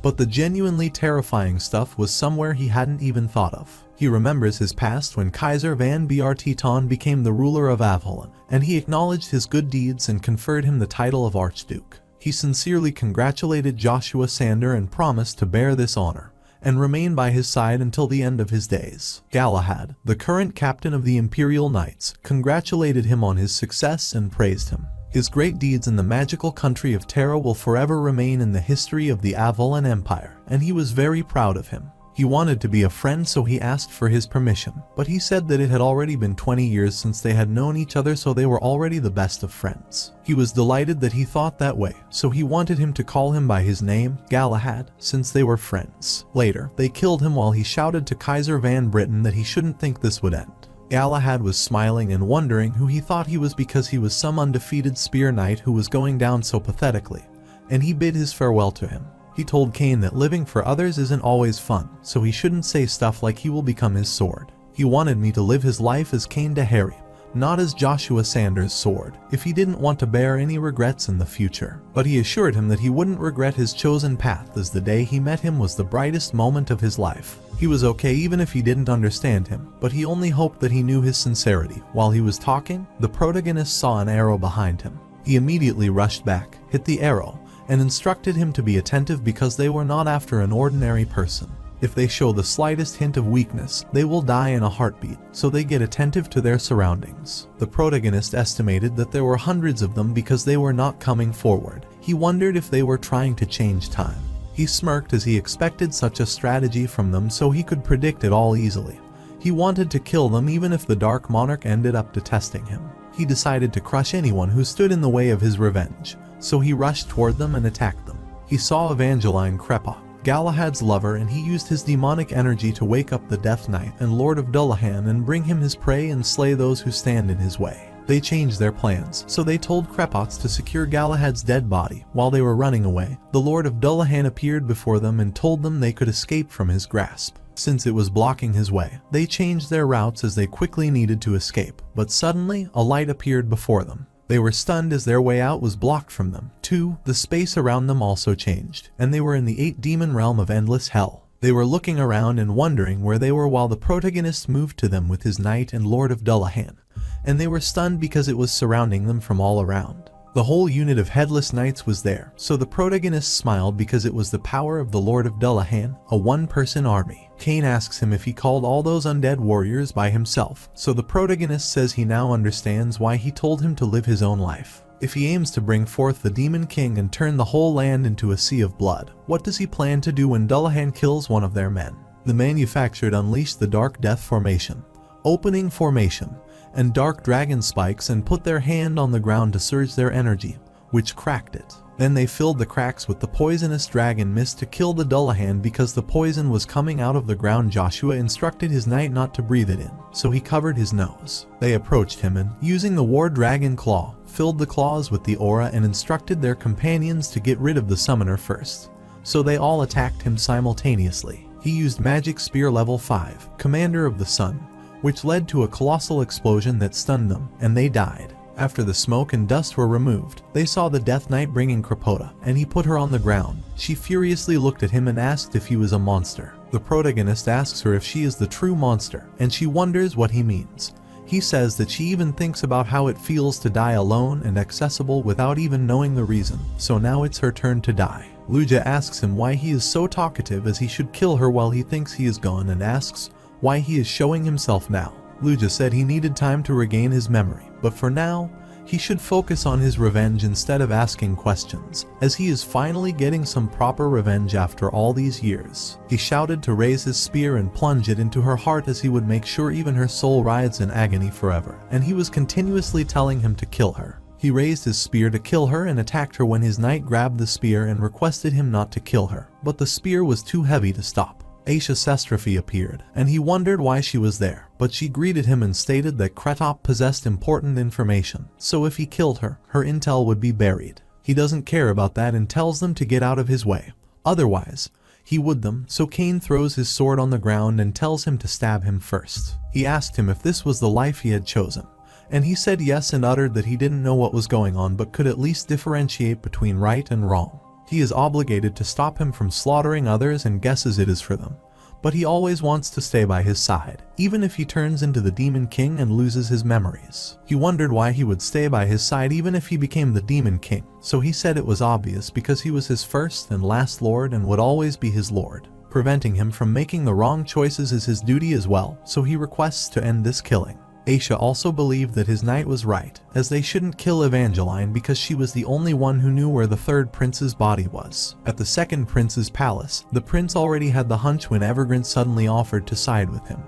But the genuinely terrifying stuff was somewhere he hadn't even thought of. He remembers his past when Kaiser van Bjarteton became the ruler of Avalon, and he acknowledged his good deeds and conferred him the title of Archduke. He sincerely congratulated Joshua Sander and promised to bear this honor and remain by his side until the end of his days. Galahad, the current captain of the Imperial Knights, congratulated him on his success and praised him. His great deeds in the magical country of Terra will forever remain in the history of the Avalon Empire, and he was very proud of him. He wanted to be a friend, so he asked for his permission, but he said that it had already been 20 years since they had known each other, so they were already the best of friends. He was delighted that he thought that way, so he wanted him to call him by his name, Galahad, since they were friends. Later, they killed him while he shouted to Kaiser van Britain that he shouldn't think this would end. Galahad was smiling and wondering who he thought he was because he was some undefeated spear knight who was going down so pathetically, and he bid his farewell to him. He told Kane that living for others isn't always fun, so he shouldn't say stuff like he will become his sword. He wanted me to live his life as Kane to Harry, not as Joshua Sanders' sword, if he didn't want to bear any regrets in the future. But he assured him that he wouldn't regret his chosen path, as the day he met him was the brightest moment of his life. He was okay even if he didn't understand him, but he only hoped that he knew his sincerity. While he was talking, the protagonist saw an arrow behind him. He immediately rushed back, hit the arrow, and instructed him to be attentive because they were not after an ordinary person. If they show the slightest hint of weakness, they will die in a heartbeat, so they get attentive to their surroundings. The protagonist estimated that there were hundreds of them because they were not coming forward. He wondered if they were trying to change time. He smirked as he expected such a strategy from them, so he could predict it all easily. He wanted to kill them even if the Dark Monarch ended up detesting him. He decided to crush anyone who stood in the way of his revenge, so he rushed toward them and attacked them. He saw Evangeline Crepa, Galahad's lover, and he used his demonic energy to wake up the Death Knight and Lord of Dullahan and bring him his prey and slay those who stand in his way. They changed their plans, so they told Krepots to secure Galahad's dead body. While they were running away, the Lord of Dullahan appeared before them and told them they could escape from his grasp. Since it was blocking his way, they changed their routes as they quickly needed to escape, but suddenly a light appeared before them. They were stunned as their way out was blocked from them. 2. The space around them also changed, and they were in the 8-demon realm of endless hell. They were looking around and wondering where they were while the protagonist moved to them with his knight and Lord of Dullahan, and they were stunned because it was surrounding them from all around. The whole unit of headless knights was there, so the protagonist smiled because it was the power of the Lord of Dullahan, a one-person army. Kane asks him if he called all those undead warriors by himself, so the protagonist says he now understands why he told him to live his own life. If he aims to bring forth the Demon King and turn the whole land into a sea of blood, what does he plan to do when Dullahan kills one of their men? The manufactured unleashed the Dark Death Formation, Opening Formation, and Dark Dragon Spikes and put their hand on the ground to surge their energy, which cracked it. Then they filled the cracks with the poisonous dragon mist to kill the Dullahan because the poison was coming out of the ground. Joshua instructed his knight not to breathe it in, so he covered his nose. They approached him and, using the War Dragon Claw, filled the claws with the aura and instructed their companions to get rid of the summoner first. So they all attacked him simultaneously. He used Magic Spear level 5, Commander of the Sun, which led to a colossal explosion that stunned them, and they died. After the smoke and dust were removed, they saw the Death Knight bringing Krapota, and he put her on the ground. She furiously looked at him and asked if he was a monster. The protagonist asks her if she is the true monster, and she wonders what he means. He says that she even thinks about how it feels to die alone and accessible without even knowing the reason, so now it's her turn to die. Luja asks him why he is so talkative as he should kill her while he thinks he is gone, and asks why he is showing himself now. Luja said he needed time to regain his memory, but for now, he should focus on his revenge instead of asking questions, as he is finally getting some proper revenge after all these years. He shouted to raise his spear and plunge it into her heart as he would make sure even her soul writhes in agony forever, and he was continuously telling him to kill her. He raised his spear to kill her and attacked her when his knight grabbed the spear and requested him not to kill her, but the spear was too heavy to stop. Aisha Sestrophy appeared, and he wondered why she was there, but she greeted him and stated that Kretop possessed important information, so if he killed her, her intel would be buried. He doesn't care about that and tells them to get out of his way. Otherwise, he would them, so Cain throws his sword on the ground and tells him to stab him first. He asked him if this was the life he had chosen, and he said yes and uttered that he didn't know what was going on but could at least differentiate between right and wrong. He is obligated to stop him from slaughtering others and guesses it is for them, but he always wants to stay by his side, even if he turns into the Demon King and loses his memories. He wondered why he would stay by his side even if he became the Demon King, so he said it was obvious because he was his first and last lord and would always be his lord. Preventing him from making the wrong choices is his duty as well, so he requests to end this killing. Aisha also believed that his knight was right, as they shouldn't kill Evangeline because she was the only one who knew where the third prince's body was. At the second prince's palace, the prince already had the hunch when Evergrande suddenly offered to side with him,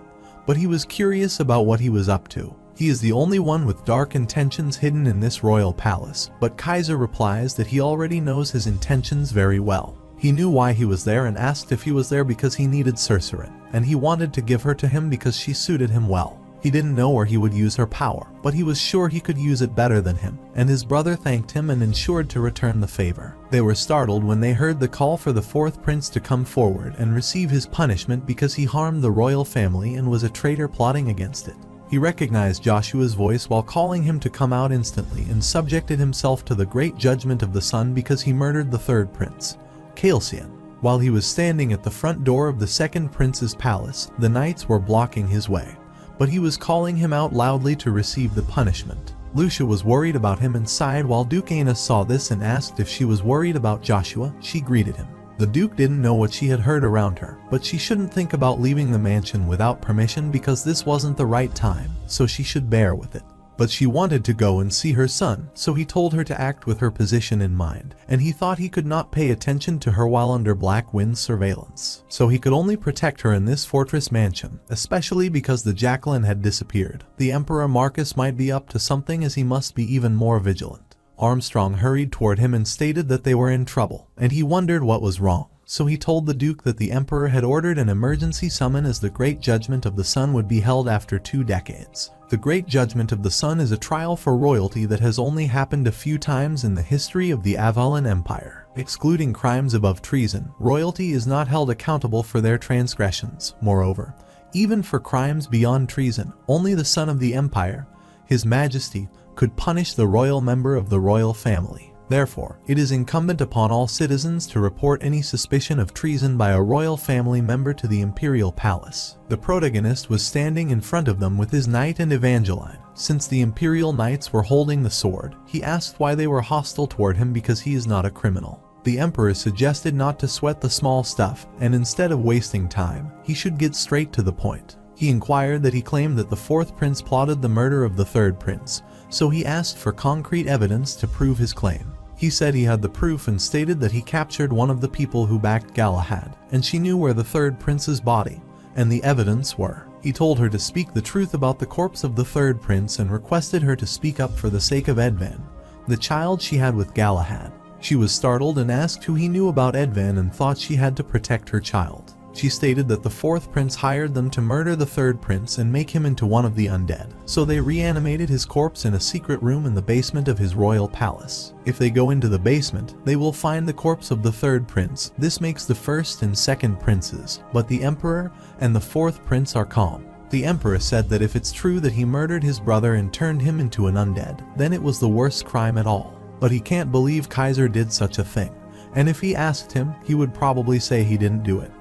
but he was curious about what he was up to. He is the only one with dark intentions hidden in this royal palace, but Kaiser replies that he already knows his intentions very well. He knew why he was there and asked if he was there because he needed Cercerin, and he wanted to give her to him because she suited him well. He didn't know where he would use her power, but he was sure he could use it better than him, and his brother thanked him and ensured to return the favor. They were startled when they heard the call for the fourth prince to come forward and receive his punishment because he harmed the royal family and was a traitor plotting against it. He recognized Joshua's voice while calling him to come out instantly and subjected himself to the great judgment of the sun because he murdered the third prince, Calcian. While he was standing at the front door of the second prince's palace, the knights were blocking his way, but he was calling him out loudly to receive the punishment. Lucia was worried about him and sighed while Duke Aina saw this and asked if she was worried about Joshua. She greeted him. The Duke didn't know what she had heard around her, but she shouldn't think about leaving the mansion without permission because this wasn't the right time, so she should bear with it. But she wanted to go and see her son, so he told her to act with her position in mind, and he thought he could not pay attention to her while under Black Wind's surveillance. So he could only protect her in this fortress mansion, especially because the Jacqueline had disappeared. The Emperor Marcus might be up to something as he must be even more vigilant. Armstrong hurried toward him and stated that they were in trouble, and he wondered what was wrong. So he told the Duke that the Emperor had ordered an emergency summon as the Great Judgment of the Sun would be held after 2 decades. The Great Judgment of the Sun is a trial for royalty that has only happened a few times in the history of the Avalon Empire. Excluding crimes above treason, royalty is not held accountable for their transgressions. Moreover, even for crimes beyond treason, only the son of the Empire, His Majesty, could punish the royal member of the royal family. Therefore, it is incumbent upon all citizens to report any suspicion of treason by a royal family member to the imperial palace. The protagonist was standing in front of them with his knight and Evangeline. Since the imperial knights were holding the sword, he asked why they were hostile toward him because he is not a criminal. The emperor suggested not to sweat the small stuff, and instead of wasting time, he should get straight to the point. He inquired that he claimed that the fourth prince plotted the murder of the third prince, so he asked for concrete evidence to prove his claim. He said he had the proof and stated that he captured one of the people who backed Galahad, and she knew where the third prince's body and the evidence were. He told her to speak the truth about the corpse of the third prince and requested her to speak up for the sake of Edvan, the child she had with Galahad. She was startled and asked who he knew about Edvan and thought she had to protect her child. She stated that the fourth prince hired them to murder the third prince and make him into one of the undead, so they reanimated his corpse in a secret room in the basement of his royal palace. If they go into the basement, they will find the corpse of the third prince. This makes the first and second princes, but the emperor and the fourth prince are calm. The emperor said that if it's true that he murdered his brother and turned him into an undead, then it was the worst crime at all. But he can't believe Kaiser did such a thing, and if he asked him, he would probably say he didn't do it.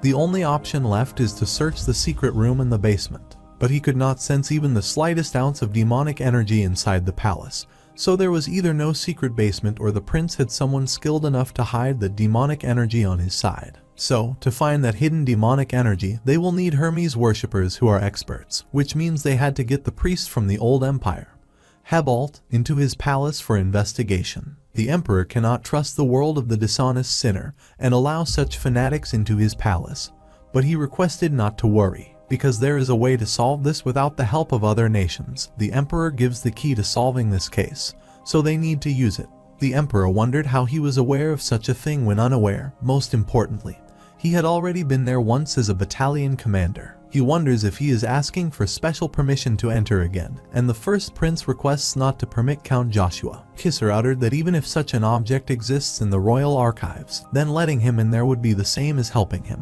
The only option left is to search the secret room in the basement. But he could not sense even the slightest ounce of demonic energy inside the palace, so there was either no secret basement or the prince had someone skilled enough to hide the demonic energy on his side. So, to find that hidden demonic energy, they will need Hermes worshippers who are experts, which means they had to get the priest from the old empire, Hebalt, into his palace for investigation. The emperor cannot trust the world of the dishonest sinner and allow such fanatics into his palace, but he requested not to worry, because there is a way to solve this without the help of other nations. The emperor gives the key to solving this case, so they need to use it. The emperor wondered how he was aware of such a thing when unaware. Most importantly, he had already been there once as a battalion commander. He wonders if he is asking for special permission to enter again, and the first prince requests not to permit Count Joshua. Kisser uttered that even if such an object exists in the royal archives, then letting him in there would be the same as helping him,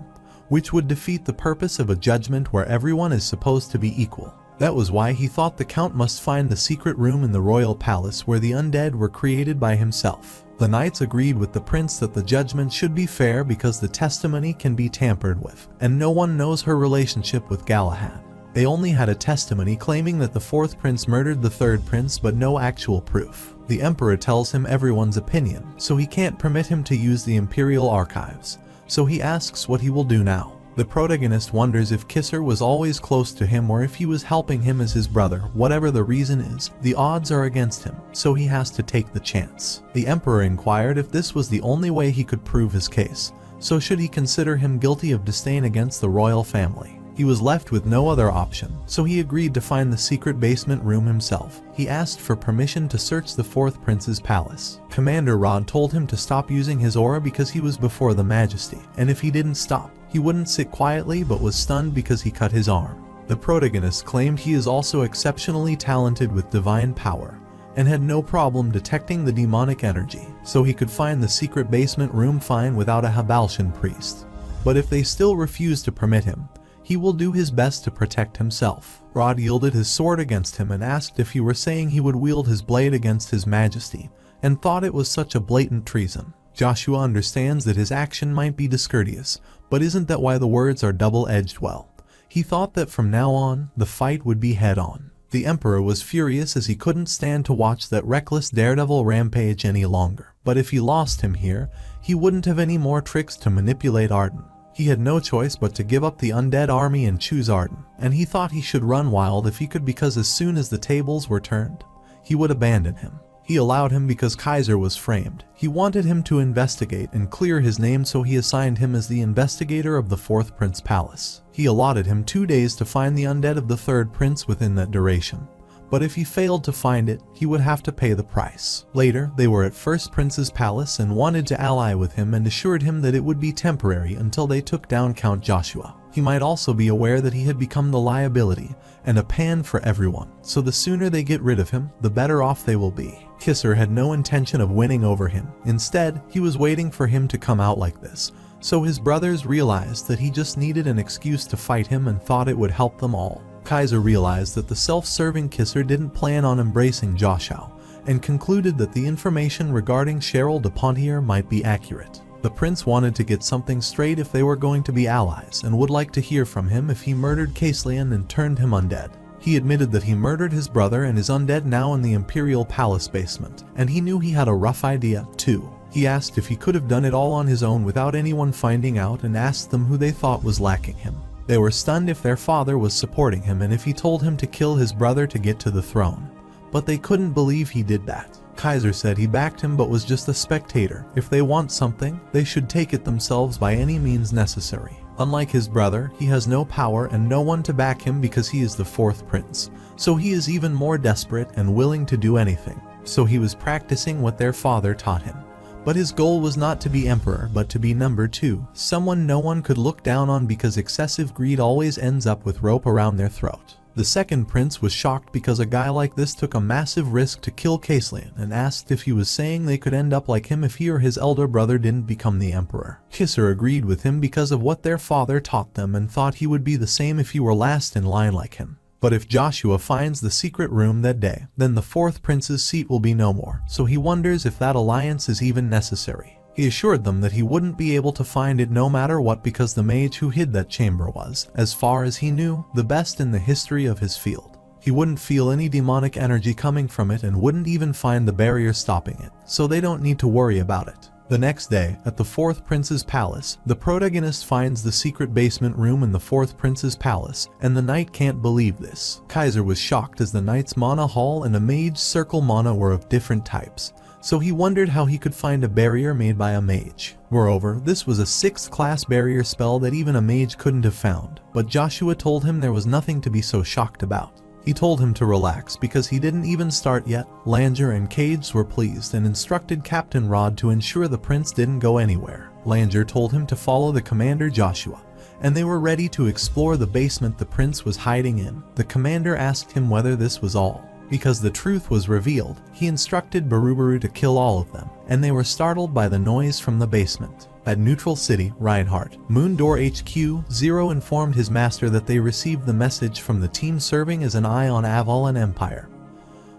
which would defeat the purpose of a judgment where everyone is supposed to be equal. That was why he thought the count must find the secret room in the royal palace where the undead were created by himself. The knights agreed with the prince that the judgment should be fair because the testimony can be tampered with, and no one knows her relationship with Galahad. They only had a testimony claiming that the fourth prince murdered the third prince, but no actual proof. The emperor tells him everyone's opinion, so he can't permit him to use the imperial archives, so he asks what he will do now. The protagonist wonders if Kisser was always close to him or if he was helping him as his brother. Whatever the reason is, the odds are against him, so he has to take the chance. The emperor inquired if this was the only way he could prove his case, so should he consider him guilty of disdain against the royal family. He was left with no other option, so he agreed to find the secret basement room himself. He asked for permission to search the fourth prince's palace. Commander Rod told him to stop using his aura because he was before the majesty, and if he didn't stop, he wouldn't sit quietly but was stunned because he cut his arm. The protagonist claimed he is also exceptionally talented with divine power, and had no problem detecting the demonic energy, so he could find the secret basement room fine without a Habalshan priest. But if they still refuse to permit him, he will do his best to protect himself. Rod yielded his sword against him and asked if he were saying he would wield his blade against his majesty, and thought it was such a blatant treason. Joshua understands that his action might be discourteous, but isn't that why the words are double-edged? Well, he thought that from now on, the fight would be head-on. The emperor was furious as he couldn't stand to watch that reckless daredevil rampage any longer. But if he lost him here, he wouldn't have any more tricks to manipulate Arden. He had no choice but to give up the undead army and choose Arden, and he thought he should run wild if he could because as soon as the tables were turned, he would abandon him. He allowed him because Kaiser was framed. He wanted him to investigate and clear his name, so he assigned him as the investigator of the fourth prince palace. He allotted him 2 days to find the undead of the third prince within that duration. But if he failed to find it, he would have to pay the price. Later, they were at First Prince's palace and wanted to ally with him and assured him that it would be temporary until they took down Count Joshua. He might also be aware that he had become the liability and a pan for everyone, so the sooner they get rid of him, the better off they will be. Kisser had no intention of winning over him. Instead, he was waiting for him to come out like this, so his brothers realized that he just needed an excuse to fight him and thought it would help them all. Kaiser realized that the self-serving Kisser didn't plan on embracing Joshua, and concluded that the information regarding Cheryl de Pontier might be accurate. The prince wanted to get something straight if they were going to be allies, and would like to hear from him if he murdered Caislian and turned him undead. He admitted that he murdered his brother and is undead now in the Imperial Palace basement, and he knew he had a rough idea, too. He asked if he could have done it all on his own without anyone finding out and asked them who they thought was lacking him. They were stunned if their father was supporting him and if he told him to kill his brother to get to the throne. But they couldn't believe he did that. Kaiser said he backed him but was just a spectator. If they want something, they should take it themselves by any means necessary. Unlike his brother, he has no power and no one to back him because he is the fourth prince. So he is even more desperate and willing to do anything. So he was practicing what their father taught him. But his goal was not to be emperor but to be number 2, someone no one could look down on because excessive greed always ends up with rope around their throat. The second prince was shocked because a guy like this took a massive risk to kill Caislian and asked if he was saying they could end up like him if he or his elder brother didn't become the emperor. Kisser agreed with him because of what their father taught them and thought he would be the same if he were last in line like him. But if Joshua finds the secret room that day, then the fourth prince's seat will be no more, so he wonders if that alliance is even necessary. He assured them that he wouldn't be able to find it no matter what because the mage who hid that chamber was, as far as he knew, the best in the history of his field. He wouldn't feel any demonic energy coming from it and wouldn't even find the barrier stopping it, so they don't need to worry about it. The next day, at the fourth prince's palace, the protagonist finds the secret basement room in the fourth prince's palace, and the knight can't believe this. Kaiser was shocked as the knight's mana hall and a mage circle mana were of different types, so he wondered how he could find a barrier made by a mage. Moreover, this was a 6th class barrier spell that even a mage couldn't have found, but Joshua told him there was nothing to be so shocked about. He told him to relax because he didn't even start yet. Langer and Cage were pleased and instructed Captain Rod to ensure the prince didn't go anywhere. Langer told him to follow the commander Joshua, and they were ready to explore the basement the prince was hiding in. The commander asked him whether this was all. Because the truth was revealed, he instructed Barubaru to kill all of them, and they were startled by the noise from the basement. At Neutral City, Reinhardt, Moondor HQ, Zero informed his master that they received the message from the team serving as an eye on Aval and Empire,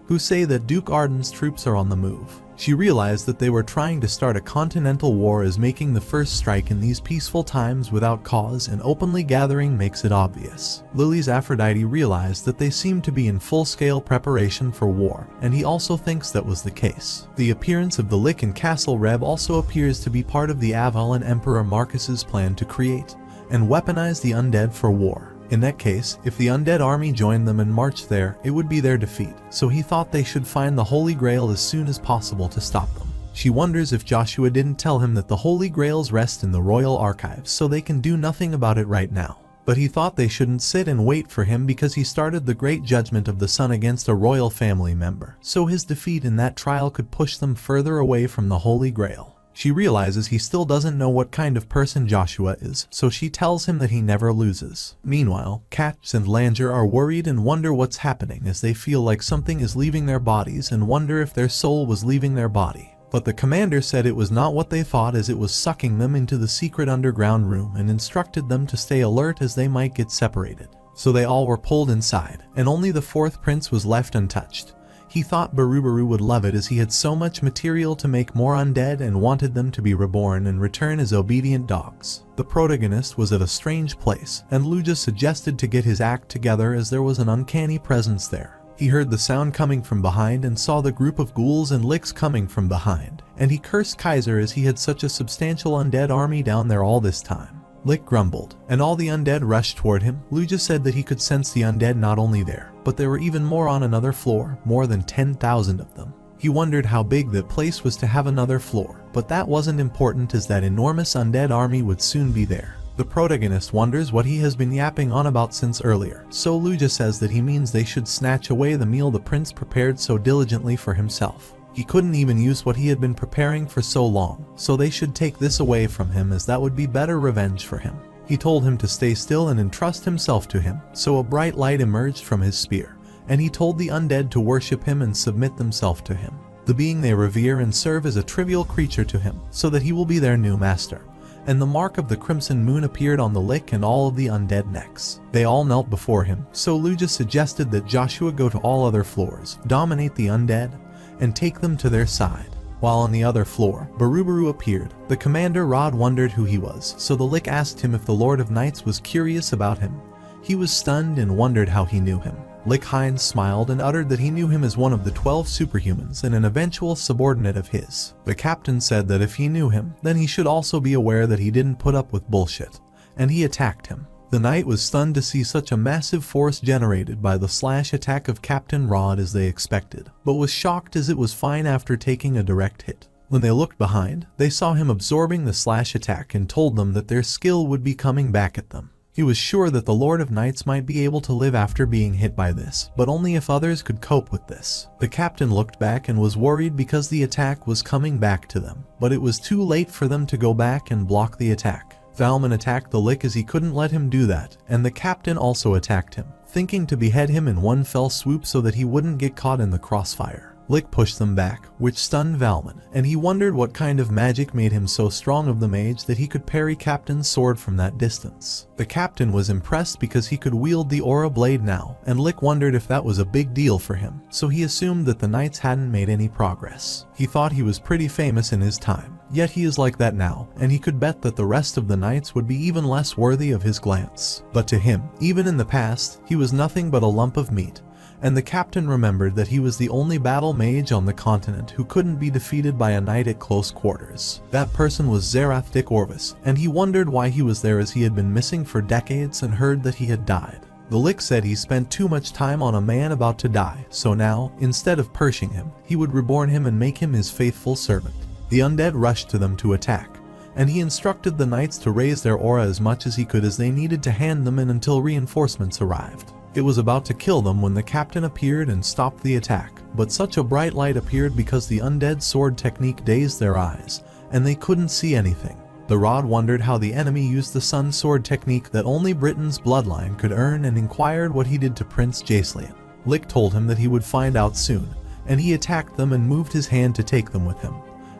who say that Duke Arden's troops are on the move. She realized that they were trying to start a continental war as making the first strike in these peaceful times without cause and openly gathering makes it obvious. Lily's Aphrodite realized that they seemed to be in full-scale preparation for war, and he also thinks that was the case. The appearance of the Lich and Castle Reb also appears to be part of the Aval and Emperor Marcus's plan to create and weaponize the undead for war. In that case, if the undead army joined them and marched there, it would be their defeat, so he thought they should find the Holy Grail as soon as possible to stop them. She wonders if Joshua didn't tell him that the Holy Grails rest in the royal archives so they can do nothing about it right now. But he thought they shouldn't sit and wait for him because he started the Great Judgment of the Sun against a royal family member, so his defeat in that trial could push them further away from the Holy Grail. She realizes he still doesn't know what kind of person Joshua is, so she tells him that he never loses. Meanwhile, Katz and Langer are worried and wonder what's happening as they feel like something is leaving their bodies and wonder if their soul was leaving their body. But the commander said it was not what they thought as it was sucking them into the secret underground room and instructed them to stay alert as they might get separated. So they all were pulled inside, and only the fourth prince was left untouched. He thought Barubaru would love it as he had so much material to make more undead and wanted them to be reborn and return as obedient dogs. The protagonist was at a strange place, and Luja suggested to get his act together as there was an uncanny presence there. He heard the sound coming from behind and saw the group of ghouls and licks coming from behind, and he cursed Kaiser as he had such a substantial undead army down there all this time. Lick grumbled, and all the undead rushed toward him. Luja said that he could sense the undead not only there, but there were even more on another floor, more than 10,000 of them. He wondered how big that place was to have another floor, but that wasn't important as that enormous undead army would soon be there. The protagonist wonders what he has been yapping on about since earlier, so Luja says that he means they should snatch away the meal the prince prepared so diligently for himself. He couldn't even use what he had been preparing for so long, so they should take this away from him as that would be better revenge for him. He told him to stay still and entrust himself to him, so a bright light emerged from his spear, and he told the undead to worship him and submit themselves to him. The being they revere and serve as a trivial creature to him, so that he will be their new master. And the mark of the crimson moon appeared on the Lick and all of the undead necks. They all knelt before him, so Luja suggested that Joshua go to all other floors, dominate the undead, and take them to their side. While on the other floor, Barubaru appeared. The commander Rod wondered who he was, so the Lick asked him if the Lord of Knights was curious about him. He was stunned and wondered how he knew him. Lick Hines smiled and uttered that he knew him as one of the 12 superhumans and an eventual subordinate of his. The captain said that if he knew him, then he should also be aware that he didn't put up with bullshit, and he attacked him. The knight was stunned to see such a massive force generated by the slash attack of Captain Rod as they expected, but was shocked as it was fine after taking a direct hit. When they looked behind, they saw him absorbing the slash attack and told them that their skill would be coming back at them. He was sure that the Lord of Knights might be able to live after being hit by this, but only if others could cope with this. The captain looked back and was worried because the attack was coming back to them, but it was too late for them to go back and block the attack. Valmon attacked the Lick as he couldn't let him do that, and the captain also attacked him, thinking to behead him in one fell swoop so that he wouldn't get caught in the crossfire. Lick pushed them back, which stunned Valmon, and he wondered what kind of magic made him so strong of the mage that he could parry Captain's sword from that distance. The captain was impressed because he could wield the aura blade now, and Lick wondered if that was a big deal for him, so he assumed that the knights hadn't made any progress. He thought he was pretty famous in his time, yet he is like that now, and he could bet that the rest of the knights would be even less worthy of his glance. But to him, even in the past, he was nothing but a lump of meat. And the captain remembered that he was the only battle mage on the continent who couldn't be defeated by a knight at close quarters. That person was Zerath Dick Orvis, and he wondered why he was there as he had been missing for decades and heard that he had died. The Lick said he spent too much time on a man about to die, so now, instead of perishing him, he would reborn him and make him his faithful servant. The undead rushed to them to attack, and he instructed the knights to raise their aura as much as he could as they needed to hand them in until reinforcements arrived. It was about to kill them when the captain appeared and stopped the attack, but such a bright light appeared because the undead sword technique dazed their eyes, and they couldn't see anything. The Rod wondered how the enemy used the sun sword technique that only Britain's bloodline could earn and inquired what he did to Prince Jacelyn. Lick told him that he would find out soon, and he attacked them and moved his hand to take them with him.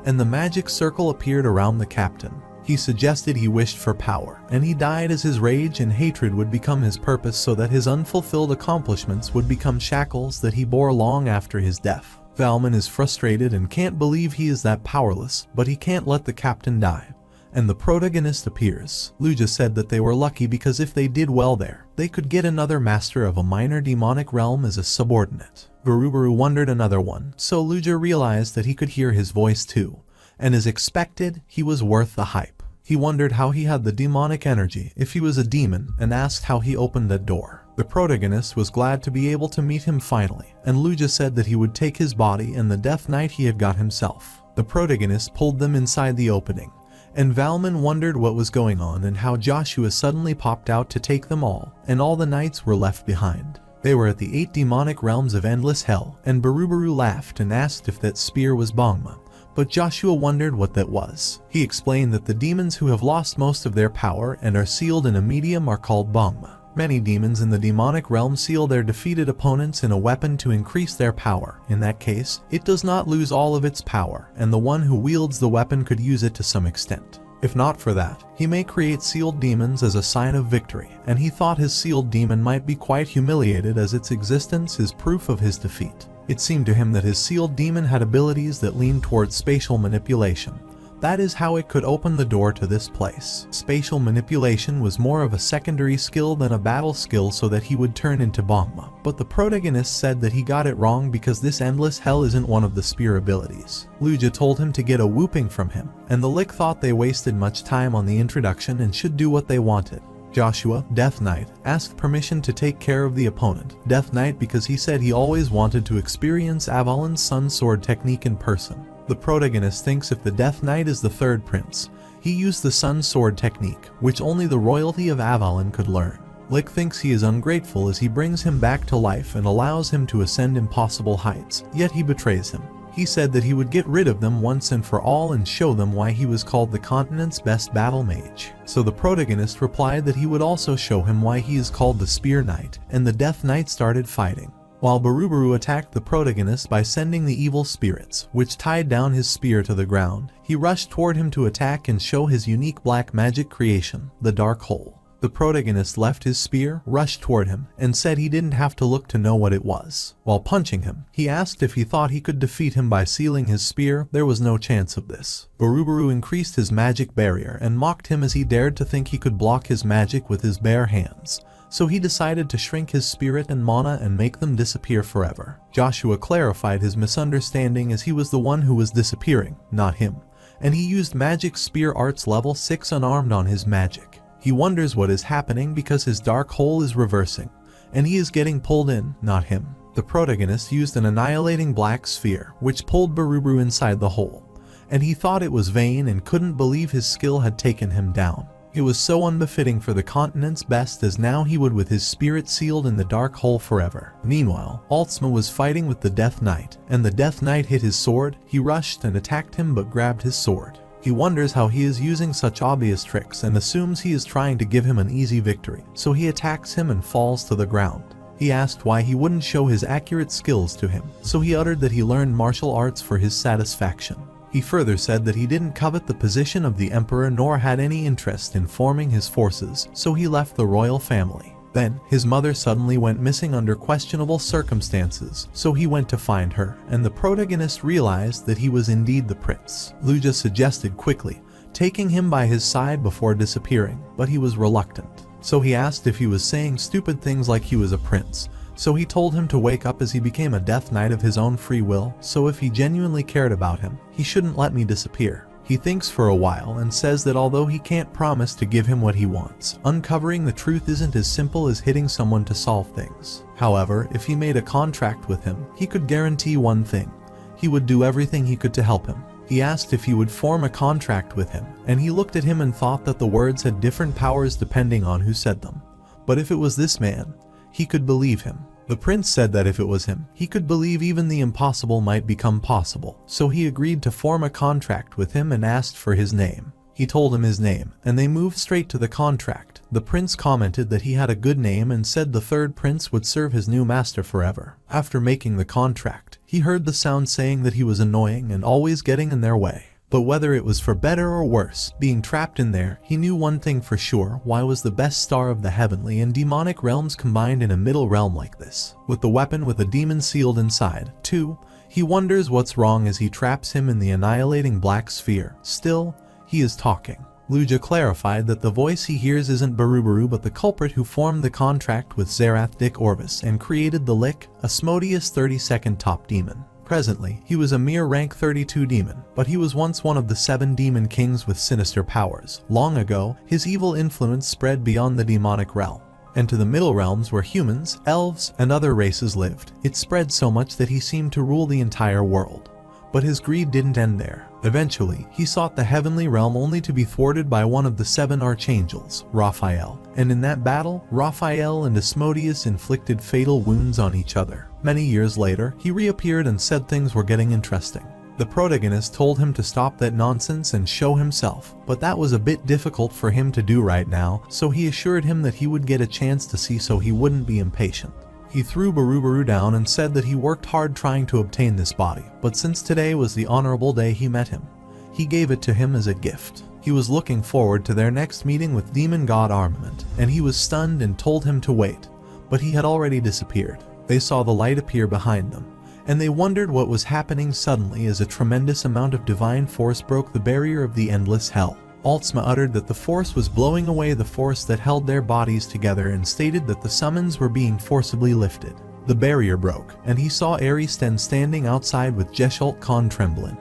And the magic circle appeared around the captain. He suggested he wished for power, and he died as his rage and hatred would become his purpose so that his unfulfilled accomplishments would become shackles that he bore long after his death. Valmon is frustrated and can't believe he is that powerless, but he can't let the captain die. And the protagonist appears. Luja said that they were lucky because if they did well there, they could get another master of a minor demonic realm as a subordinate. Baruburu wondered another one, so Luja realized that he could hear his voice too. And as expected, he was worth the hype. He wondered how he had the demonic energy if he was a demon and asked how he opened that door. The protagonist was glad to be able to meet him finally, and Luja said that he would take his body and the death knight he had got himself. The protagonist pulled them inside the opening, and Valmon wondered what was going on and how Joshua suddenly popped out to take them all, and all the knights were left behind. They were at the 8 demonic realms of endless hell, and Baruburu laughed and asked if that spear was Bangma. But Joshua wondered what that was. He explained that the demons who have lost most of their power and are sealed in a medium are called Bangma. Many demons in the demonic realm seal their defeated opponents in a weapon to increase their power. In that case, it does not lose all of its power, and the one who wields the weapon could use it to some extent. If not for that, he may create sealed demons as a sign of victory, and he thought his sealed demon might be quite humiliated as its existence is proof of his defeat. It seemed to him that his sealed demon had abilities that leaned towards spatial manipulation. That is how it could open the door to this place. Spatial manipulation was more of a secondary skill than a battle skill so that he would turn into Bangma. But the protagonist said that he got it wrong because this endless hell isn't one of the spear abilities. Luja told him to get a whooping from him, and the Lick thought they wasted much time on the introduction and should do what they wanted. Joshua, Death Knight, asked permission to take care of the opponent, Death Knight, because he said he always wanted to experience Avalon's sun sword technique in person. The protagonist thinks if the Death Knight is the third prince, he used the sun sword technique, which only the royalty of Avalon could learn. Lick thinks he is ungrateful as he brings him back to life and allows him to ascend impossible heights, yet he betrays him. He said that he would get rid of them once and for all and show them why he was called the continent's best battle mage. So the protagonist replied that he would also show him why he is called the Spear Knight, and the Death Knight started fighting. While Baruburu attacked the protagonist by sending the evil spirits, which tied down his spear to the ground, he rushed toward him to attack and show his unique black magic creation, the Dark Hole. The protagonist left his spear, rushed toward him, and said he didn't have to look to know what it was. While punching him, he asked if he thought he could defeat him by sealing his spear. There was no chance of this. Baruburu increased his magic barrier and mocked him as he dared to think he could block his magic with his bare hands. So he decided to shrink his spirit and mana and make them disappear forever. Joshua clarified his misunderstanding as he was the one who was disappearing, not him. And he used Magic Spear Arts level 6 unarmed on his magic. He wonders what is happening because his dark hole is reversing, and he is getting pulled in, not him. The protagonist used an annihilating black sphere, which pulled Baruburu inside the hole, and he thought it was vain and couldn't believe his skill had taken him down. It was so unbefitting for the continent's best, as now he would with his spirit sealed in the dark hole forever. Meanwhile, Altsma was fighting with the Death Knight, and the Death Knight hit his sword. He rushed and attacked him but grabbed his sword. He wonders how he is using such obvious tricks and assumes he is trying to give him an easy victory, so he attacks him and falls to the ground. He asked why he wouldn't show his accurate skills to him, so he uttered that he learned martial arts for his satisfaction. He further said that he didn't covet the position of the emperor nor had any interest in forming his forces, so he left the royal family. Then, his mother suddenly went missing under questionable circumstances, so he went to find her, and the protagonist realized that he was indeed the prince. Luja suggested quickly, taking him by his side before disappearing, but he was reluctant. So he asked if he was saying stupid things like he was a prince, so he told him to wake up as he became a Death Knight of his own free will, so if he genuinely cared about him, he shouldn't let me disappear. He thinks for a while and says that although he can't promise to give him what he wants, uncovering the truth isn't as simple as hitting someone to solve things. However, if he made a contract with him, he could guarantee one thing: he would do everything he could to help him. He asked if he would form a contract with him, and he looked at him and thought that the words had different powers depending on who said them. But if it was this man, he could believe him. The prince said that if it was him, he could believe even the impossible might become possible, so he agreed to form a contract with him and asked for his name. He told him his name, and they moved straight to the contract. The prince commented that he had a good name and said the third prince would serve his new master forever. After making the contract, he heard the sound saying that he was annoying and always getting in their way. But whether it was for better or worse, being trapped in there, he knew one thing for sure: why was the best star of the heavenly and demonic realms combined in a middle realm like this, with the weapon with a demon sealed inside. 2. He wonders what's wrong as he traps him in the annihilating black sphere. Still, he is talking. Luja clarified that the voice he hears isn't Barubaru but the culprit who formed the contract with Zerath Dik Orvis and created the Lick, Asmodeus 32nd top demon. Presently, he was a mere rank 32 demon, but he was once one of the 7 demon kings with sinister powers. Long ago, his evil influence spread beyond the demonic realm, and to the middle realms where humans, elves, and other races lived. It spread so much that he seemed to rule the entire world. But his greed didn't end there. Eventually, he sought the heavenly realm only to be thwarted by one of the 7 archangels, Raphael, and in that battle, Raphael and Asmodeus inflicted fatal wounds on each other. Many years later, he reappeared and said things were getting interesting. The protagonist told him to stop that nonsense and show himself, but that was a bit difficult for him to do right now, so he assured him that he would get a chance to see so he wouldn't be impatient. He threw Barubaru down and said that he worked hard trying to obtain this body, but since today was the honorable day he met him, he gave it to him as a gift. He was looking forward to their next meeting with Demon God Armament, and he was stunned and told him to wait, but he had already disappeared. They saw the light appear behind them, and they wondered what was happening suddenly as a tremendous amount of divine force broke the barrier of the endless hell. Altsma uttered that the force was blowing away the force that held their bodies together and stated that the summons were being forcibly lifted. The barrier broke, and he saw Aristen standing outside with Jesholt Khan Tremblin,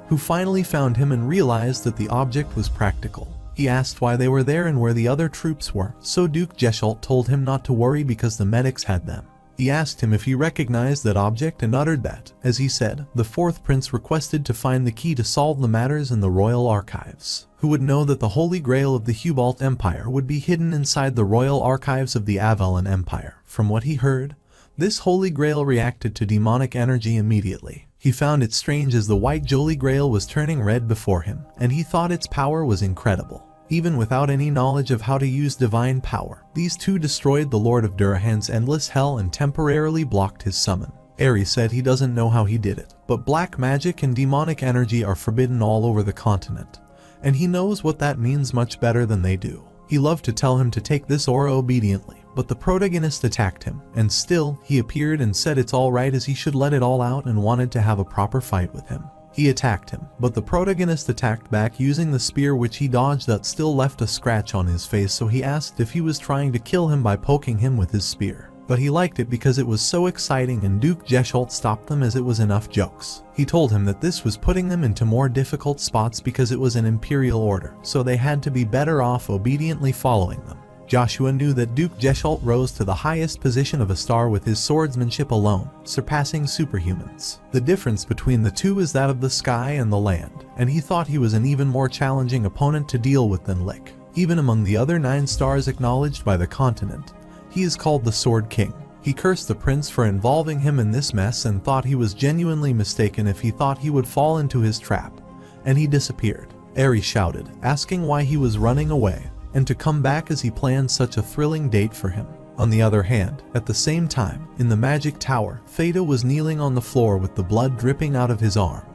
who finally found him and realized that the object was practical. He asked why they were there and where the other troops were, so Duke Jesholt told him not to worry because the medics had them. He asked him if he recognized that object and uttered that, as he said, the 4th prince requested to find the key to solve the matters in the royal archives. Who would know that the Holy Grail of the Hubalt Empire would be hidden inside the royal archives of the Avalon Empire? From what he heard, this Holy Grail reacted to demonic energy immediately. He found it strange as the white Jolly Grail was turning red before him, and he thought its power was incredible. Even without any knowledge of how to use divine power, these two destroyed the Lord of Durahan's endless hell and temporarily blocked his summon. Ares said he doesn't know how he did it, but black magic and demonic energy are forbidden all over the continent, and he knows what that means much better than they do. He loved to tell him to take this aura obediently, but the protagonist attacked him, and still, he appeared and said it's alright as he should let it all out and wanted to have a proper fight with him. He attacked him, but the protagonist attacked back using the spear which he dodged that still left a scratch on his face, so he asked if he was trying to kill him by poking him with his spear. But he liked it because it was so exciting and Duke Jesholt stopped them as it was enough jokes. He told him that this was putting them into more difficult spots because it was an imperial order, so they had to be better off obediently following them. Joshua knew that Duke Jesholt rose to the highest position of a star with his swordsmanship alone, surpassing superhumans. The difference between the two is that of the sky and the land, and he thought he was an even more challenging opponent to deal with than Lick. Even among the other 9 stars acknowledged by the continent, he is called the Sword King. He cursed the prince for involving him in this mess and thought he was genuinely mistaken if he thought he would fall into his trap, and he disappeared. Eri shouted, asking why he was running away, and to come back as he planned such a thrilling date for him. On the other hand, at the same time, in the magic tower, Theta was kneeling on the floor with the blood dripping out of his arm,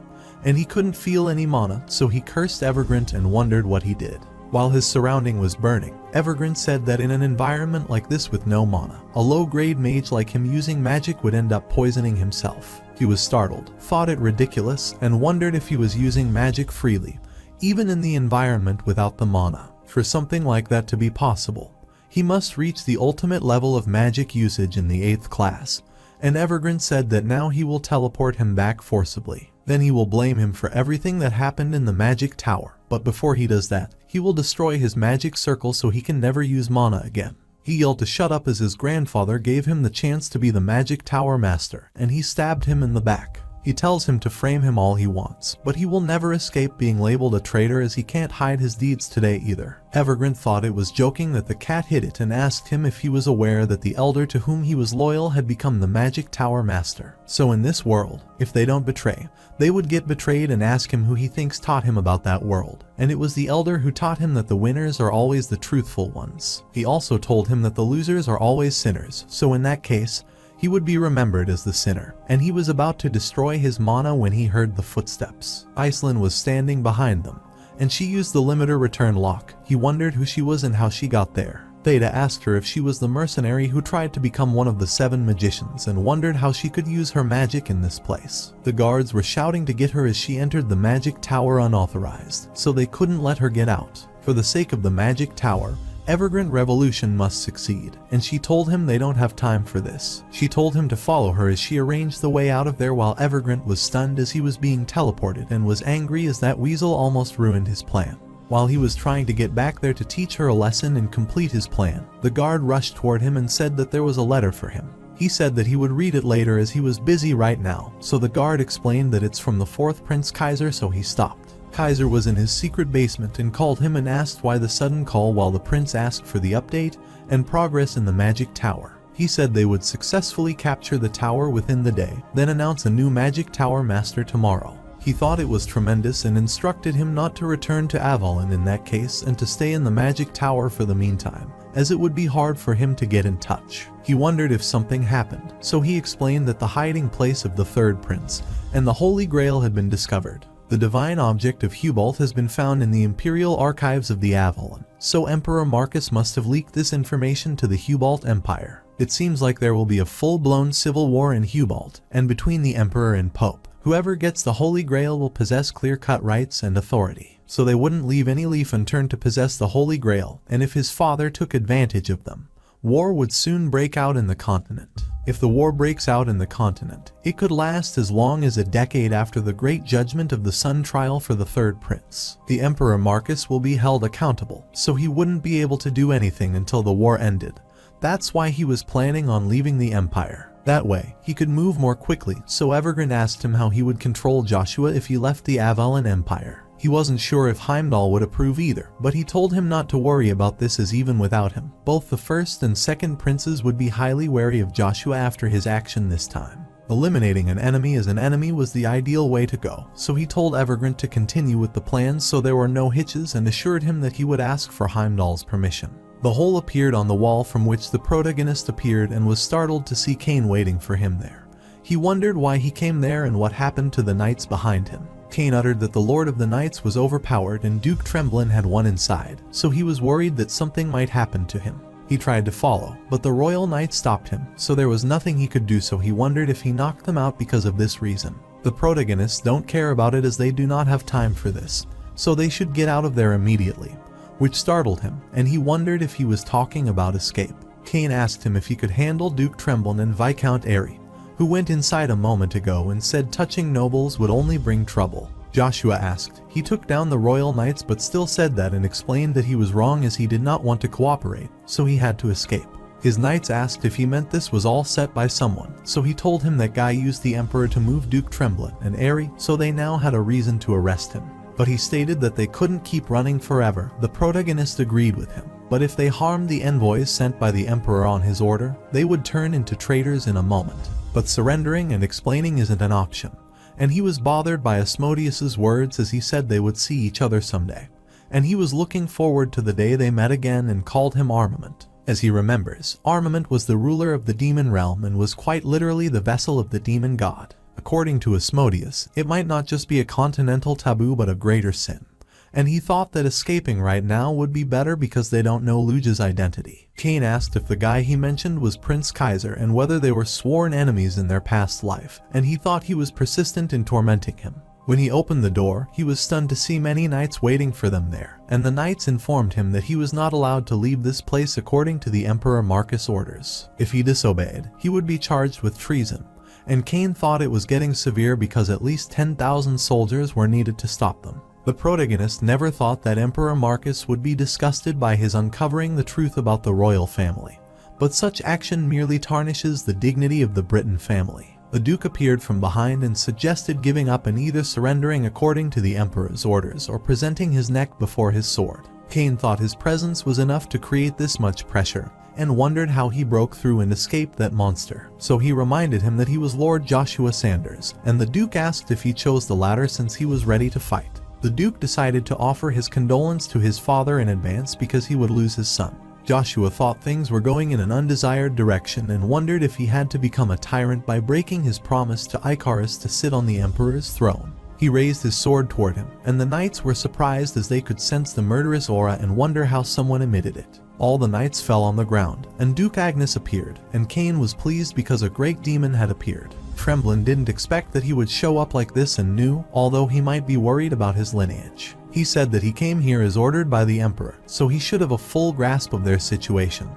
and he couldn't feel any mana, so he cursed Evergrande and wondered what he did. While his surrounding was burning, Evergrande said that in an environment like this with no mana, a low-grade mage like him using magic would end up poisoning himself. He was startled, thought it ridiculous, and wondered if he was using magic freely, even in the environment without the mana. For something like that to be possible, he must reach the ultimate level of magic usage in the 8th class, and Evergrande said that now he will teleport him back forcibly. Then he will blame him for everything that happened in the magic tower, but before he does that, he will destroy his magic circle so he can never use mana again. He yelled to shut up as his grandfather gave him the chance to be the magic tower master, and he stabbed him in the back. He tells him to frame him all he wants, but he will never escape being labeled a traitor as he can't hide his deeds today either. Evergrande thought it was joking that the cat hit it and asked him if he was aware that the elder to whom he was loyal had become the magic tower master. So in this world, if they don't betray, they would get betrayed and ask him who he thinks taught him about that world. And it was the elder who taught him that the winners are always the truthful ones. He also told him that the losers are always sinners, so in that case, he would be remembered as the sinner, and he was about to destroy his mana when he heard the footsteps. Iceland was standing behind them, and she used the limiter return lock. He wondered who she was and how she got there. Theta asked her if she was the mercenary who tried to become one of the 7 magicians and wondered how she could use her magic in this place. The guards were shouting to get her as she entered the magic tower unauthorized, so they couldn't let her get out. For the sake of the magic tower, Evergrande Revolution must succeed, and she told him they don't have time for this. She told him to follow her as she arranged the way out of there while Evergrande was stunned as he was being teleported and was angry as that weasel almost ruined his plan. While he was trying to get back there to teach her a lesson and complete his plan, the guard rushed toward him and said that there was a letter for him. He said that he would read it later as he was busy right now, so the guard explained that it's from the 4th Prince Kaiser, so he stopped. Kaiser was in his secret basement and called him and asked why the sudden call while the prince asked for the update and progress in the magic tower. He said they would successfully capture the tower within the day, then announce a new magic tower master tomorrow. He thought it was tremendous and instructed him not to return to Avalon in that case and to stay in the magic tower for the meantime, as it would be hard for him to get in touch. He wondered if something happened, so he explained that the hiding place of the 3rd prince and the Holy Grail had been discovered. The divine object of Hubalt has been found in the Imperial Archives of the Avalon, so Emperor Marcus must have leaked this information to the Hubalt Empire. It seems like there will be a full-blown civil war in Hubalt, and between the Emperor and Pope. Whoever gets the Holy Grail will possess clear-cut rights and authority, so they wouldn't leave any leaf unturned to possess the Holy Grail, and if his father took advantage of them, war would soon break out in the continent. If the war breaks out in the continent, it could last as long as a decade after the Great Judgment of the Sun trial for the 3rd prince. The Emperor Marcus will be held accountable, so he wouldn't be able to do anything until the war ended. That's why he was planning on leaving the Empire. That way, he could move more quickly, so Evergrande asked him how he would control Joshua if he left the Avalon Empire. He wasn't sure if Heimdall would approve either, but he told him not to worry about this as even without him, both the 1st and 2nd princes would be highly wary of Joshua after his action this time. Eliminating an enemy as an enemy was the ideal way to go, so he told Evergrande to continue with the plans so there were no hitches and assured him that he would ask for Heimdall's permission. The hole appeared on the wall from which the protagonist appeared and was startled to see Cain waiting for him there. He wondered why he came there and what happened to the knights behind him. Cain uttered that the Lord of the Knights was overpowered and Duke Tremblin had one inside, so he was worried that something might happen to him. He tried to follow, but the Royal Knight stopped him, so there was nothing he could do, so he wondered if he knocked them out because of this reason. The protagonists don't care about it as they do not have time for this, so they should get out of there immediately, which startled him, and he wondered if he was talking about escape. Cain asked him if he could handle Duke Tremblin and Viscount Airy, who went inside a moment ago and said touching nobles would only bring trouble. Joshua asked. He took down the Royal Knights but still said that and explained that he was wrong as he did not want to cooperate, so he had to escape. His knights asked if he meant this was all set by someone, so he told him that Guy used the Emperor to move Duke Tremblin and Airy, so they now had a reason to arrest him. but he stated that they couldn't keep running forever. The protagonist agreed with him, but if they harmed the envoys sent by the emperor on his order, they would turn into traitors in a moment. But surrendering and explaining isn't an option, and he was bothered by Asmodeus's words as he said they would see each other someday, and he was looking forward to the day they met again and called him Armament. As he remembers, Armament was the ruler of the demon realm and was quite literally the vessel of the demon god. According to Asmodeus, it might not just be a continental taboo but a greater sin, and he thought that escaping right now would be better because they don't know Luja's identity. Cain asked if the guy he mentioned was Prince Kaiser and whether they were sworn enemies in their past life, and he thought he was persistent in tormenting him. When he opened the door, he was stunned to see many knights waiting for them there, and the knights informed him that he was not allowed to leave this place according to the Emperor Marcus' orders. If he disobeyed, he would be charged with treason, and Cain thought it was getting severe because at least 10,000 soldiers were needed to stop them. The protagonist never thought that Emperor Marcus would be disgusted by his uncovering the truth about the royal family, but such action merely tarnishes the dignity of the Britain family. The Duke appeared from behind and suggested giving up and either surrendering according to the Emperor's orders or presenting his neck before his sword. Cain thought his presence was enough to create this much pressure, and wondered how he broke through and escaped that monster. So he reminded him that he was Lord Joshua Sanders, and the Duke asked if he chose the latter since he was ready to fight. The Duke decided to offer his condolence to his father in advance because he would lose his son. Joshua thought things were going in an undesired direction and wondered if he had to become a tyrant by breaking his promise to Icarus to sit on the Emperor's throne. He raised his sword toward him, and the knights were surprised as they could sense the murderous aura and wonder how someone emitted it. All the knights fell on the ground, and Duke Agnes appeared, and Cain was pleased because a great demon had appeared. Tremblin didn't expect that he would show up like this and knew, although he might be worried about his lineage. He said that he came here as ordered by the Emperor, so he should have a full grasp of their situation.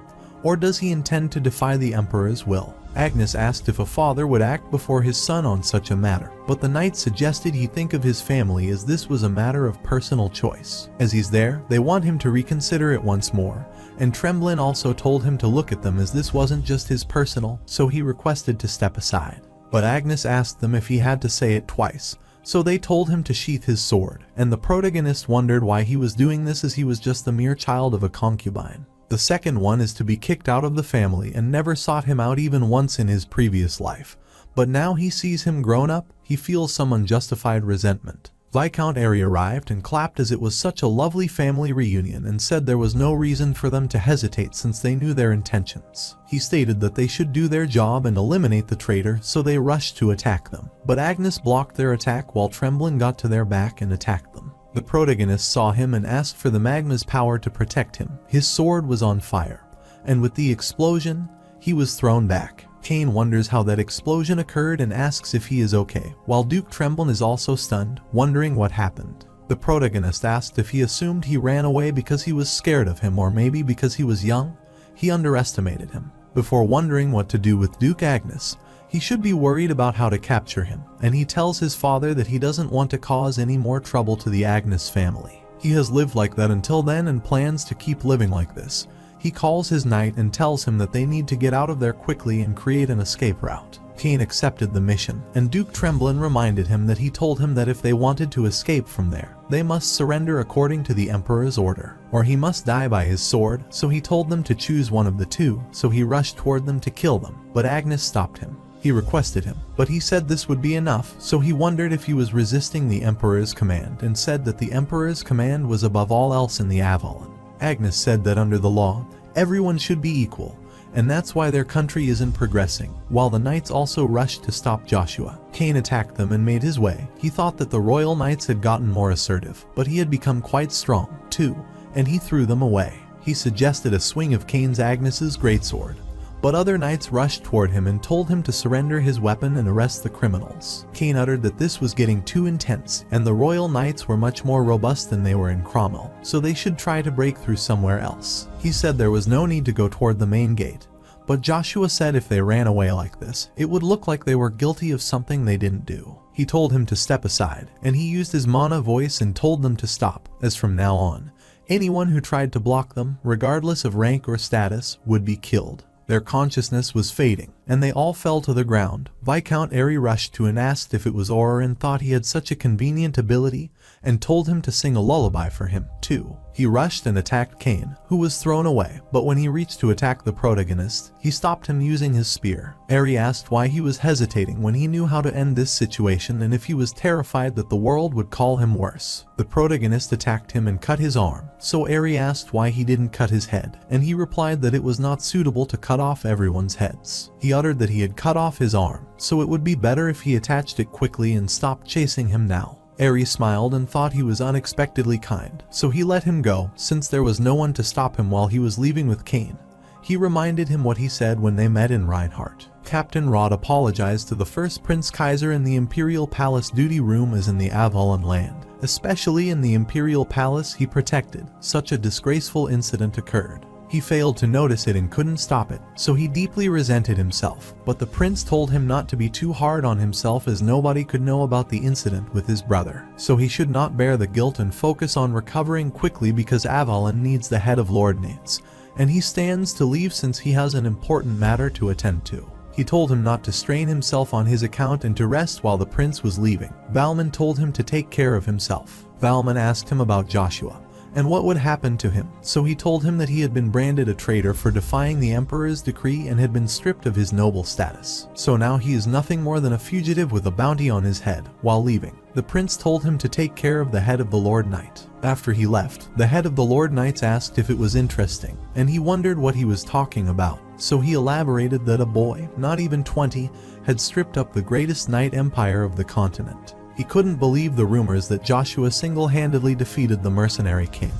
Or does he intend to defy the Emperor's will? Agnes asked if a father would act before his son on such a matter, but the knight suggested he think of his family as this was a matter of personal choice. As he's there, they want him to reconsider it once more, and Tremblin also told him to look at them as this wasn't just his personal, so he requested to step aside. But Agnes asked them if he had to say it twice, so they told him to sheath his sword, and the protagonist wondered why he was doing this as he was just the mere child of a concubine. The second one is to be kicked out of the family and never sought him out even once in his previous life, but now he sees him grown up, he feels some unjustified resentment. Viscount Airy arrived and clapped as it was such a lovely family reunion and said there was no reason for them to hesitate since they knew their intentions. He stated that they should do their job and eliminate the traitor, so they rushed to attack them. But Agnes blocked their attack while Tremblin got to their back and attacked them. The protagonist saw him and asked for the magma's power to protect him. His sword was on fire, and with the explosion, he was thrown back. Cain wonders how that explosion occurred and asks if he is okay, while Duke Tremblin is also stunned, wondering what happened. The protagonist asked if he assumed he ran away because he was scared of him or maybe because he was young. He underestimated him. Before wondering what to do with Duke Agnes, he should be worried about how to capture him, and he tells his father that he doesn't want to cause any more trouble to the Agnes family. He has lived like that until then and plans to keep living like this. He calls his knight and tells him that they need to get out of there quickly and create an escape route. Cain accepted the mission, and Duke Tremblin reminded him that he told him that if they wanted to escape from there, they must surrender according to the Emperor's order, or he must die by his sword, so he told them to choose one of the two, so he rushed toward them to kill them, but Agnes stopped him. He requested him, but he said this would be enough, so he wondered if he was resisting the Emperor's command and said that the Emperor's command was above all else in the Avalon. Agnes said that under the law, everyone should be equal, and that's why their country isn't progressing, while the knights also rushed to stop Joshua. Cain attacked them and made his way. He thought that the royal knights had gotten more assertive, but he had become quite strong, too, and he threw them away. He suggested a swing of Cain's Agnes's greatsword, but other knights rushed toward him and told him to surrender his weapon and arrest the criminals. Cain uttered that this was getting too intense, and the royal knights were much more robust than they were in Cromwell, so they should try to break through somewhere else. He said there was no need to go toward the main gate, but Joshua said if they ran away like this, it would look like they were guilty of something they didn't do. He told him to step aside, and he used his mana voice and told them to stop, as from now on, anyone who tried to block them, regardless of rank or status, would be killed. Their consciousness was fading, and they all fell to the ground. Viscount Airy rushed to and asked if it was Auror, thought he had such a convenient ability, and told him to sing a lullaby for him, too. He rushed and attacked Cain, who was thrown away, but when he reached to attack the protagonist, he stopped him using his spear. Airy asked why he was hesitating when he knew how to end this situation and if he was terrified that the world would call him worse. The protagonist attacked him and cut his arm, so Airy asked why he didn't cut his head, and he replied that it was not suitable to cut off everyone's heads. He uttered that he had cut off his arm, so it would be better if he attached it quickly and stopped chasing him now. Airy smiled and thought he was unexpectedly kind, so he let him go, since there was no one to stop him while he was leaving with Cain. He reminded him what he said when they met in Reinhardt. Captain Rod apologized to the first Prince Kaiser in the Imperial Palace duty room as in the Avalon land. Especially in the Imperial Palace he protected, such a disgraceful incident occurred. He failed to notice it and couldn't stop it, so he deeply resented himself, but the prince told him not to be too hard on himself as nobody could know about the incident with his brother, so he should not bear the guilt and focus on recovering quickly because Avalon needs the head of Lord Nates, and he stands to leave since he has an important matter to attend to. He told him not to strain himself on his account and to rest while the prince was leaving. Valmon told him to take care of himself. Valmon asked him about Joshua and what would happen to him, so he told him that he had been branded a traitor for defying the emperor's decree and had been stripped of his noble status. So now he is nothing more than a fugitive with a bounty on his head. While leaving, the prince told him to take care of the head of the Lord Knight. After he left, the head of the Lord Knights asked if it was interesting, and he wondered what he was talking about, so he elaborated that a boy, not even 20, had stripped up the greatest knight empire of the continent. He couldn't believe the rumors that Joshua single-handedly defeated the mercenary king,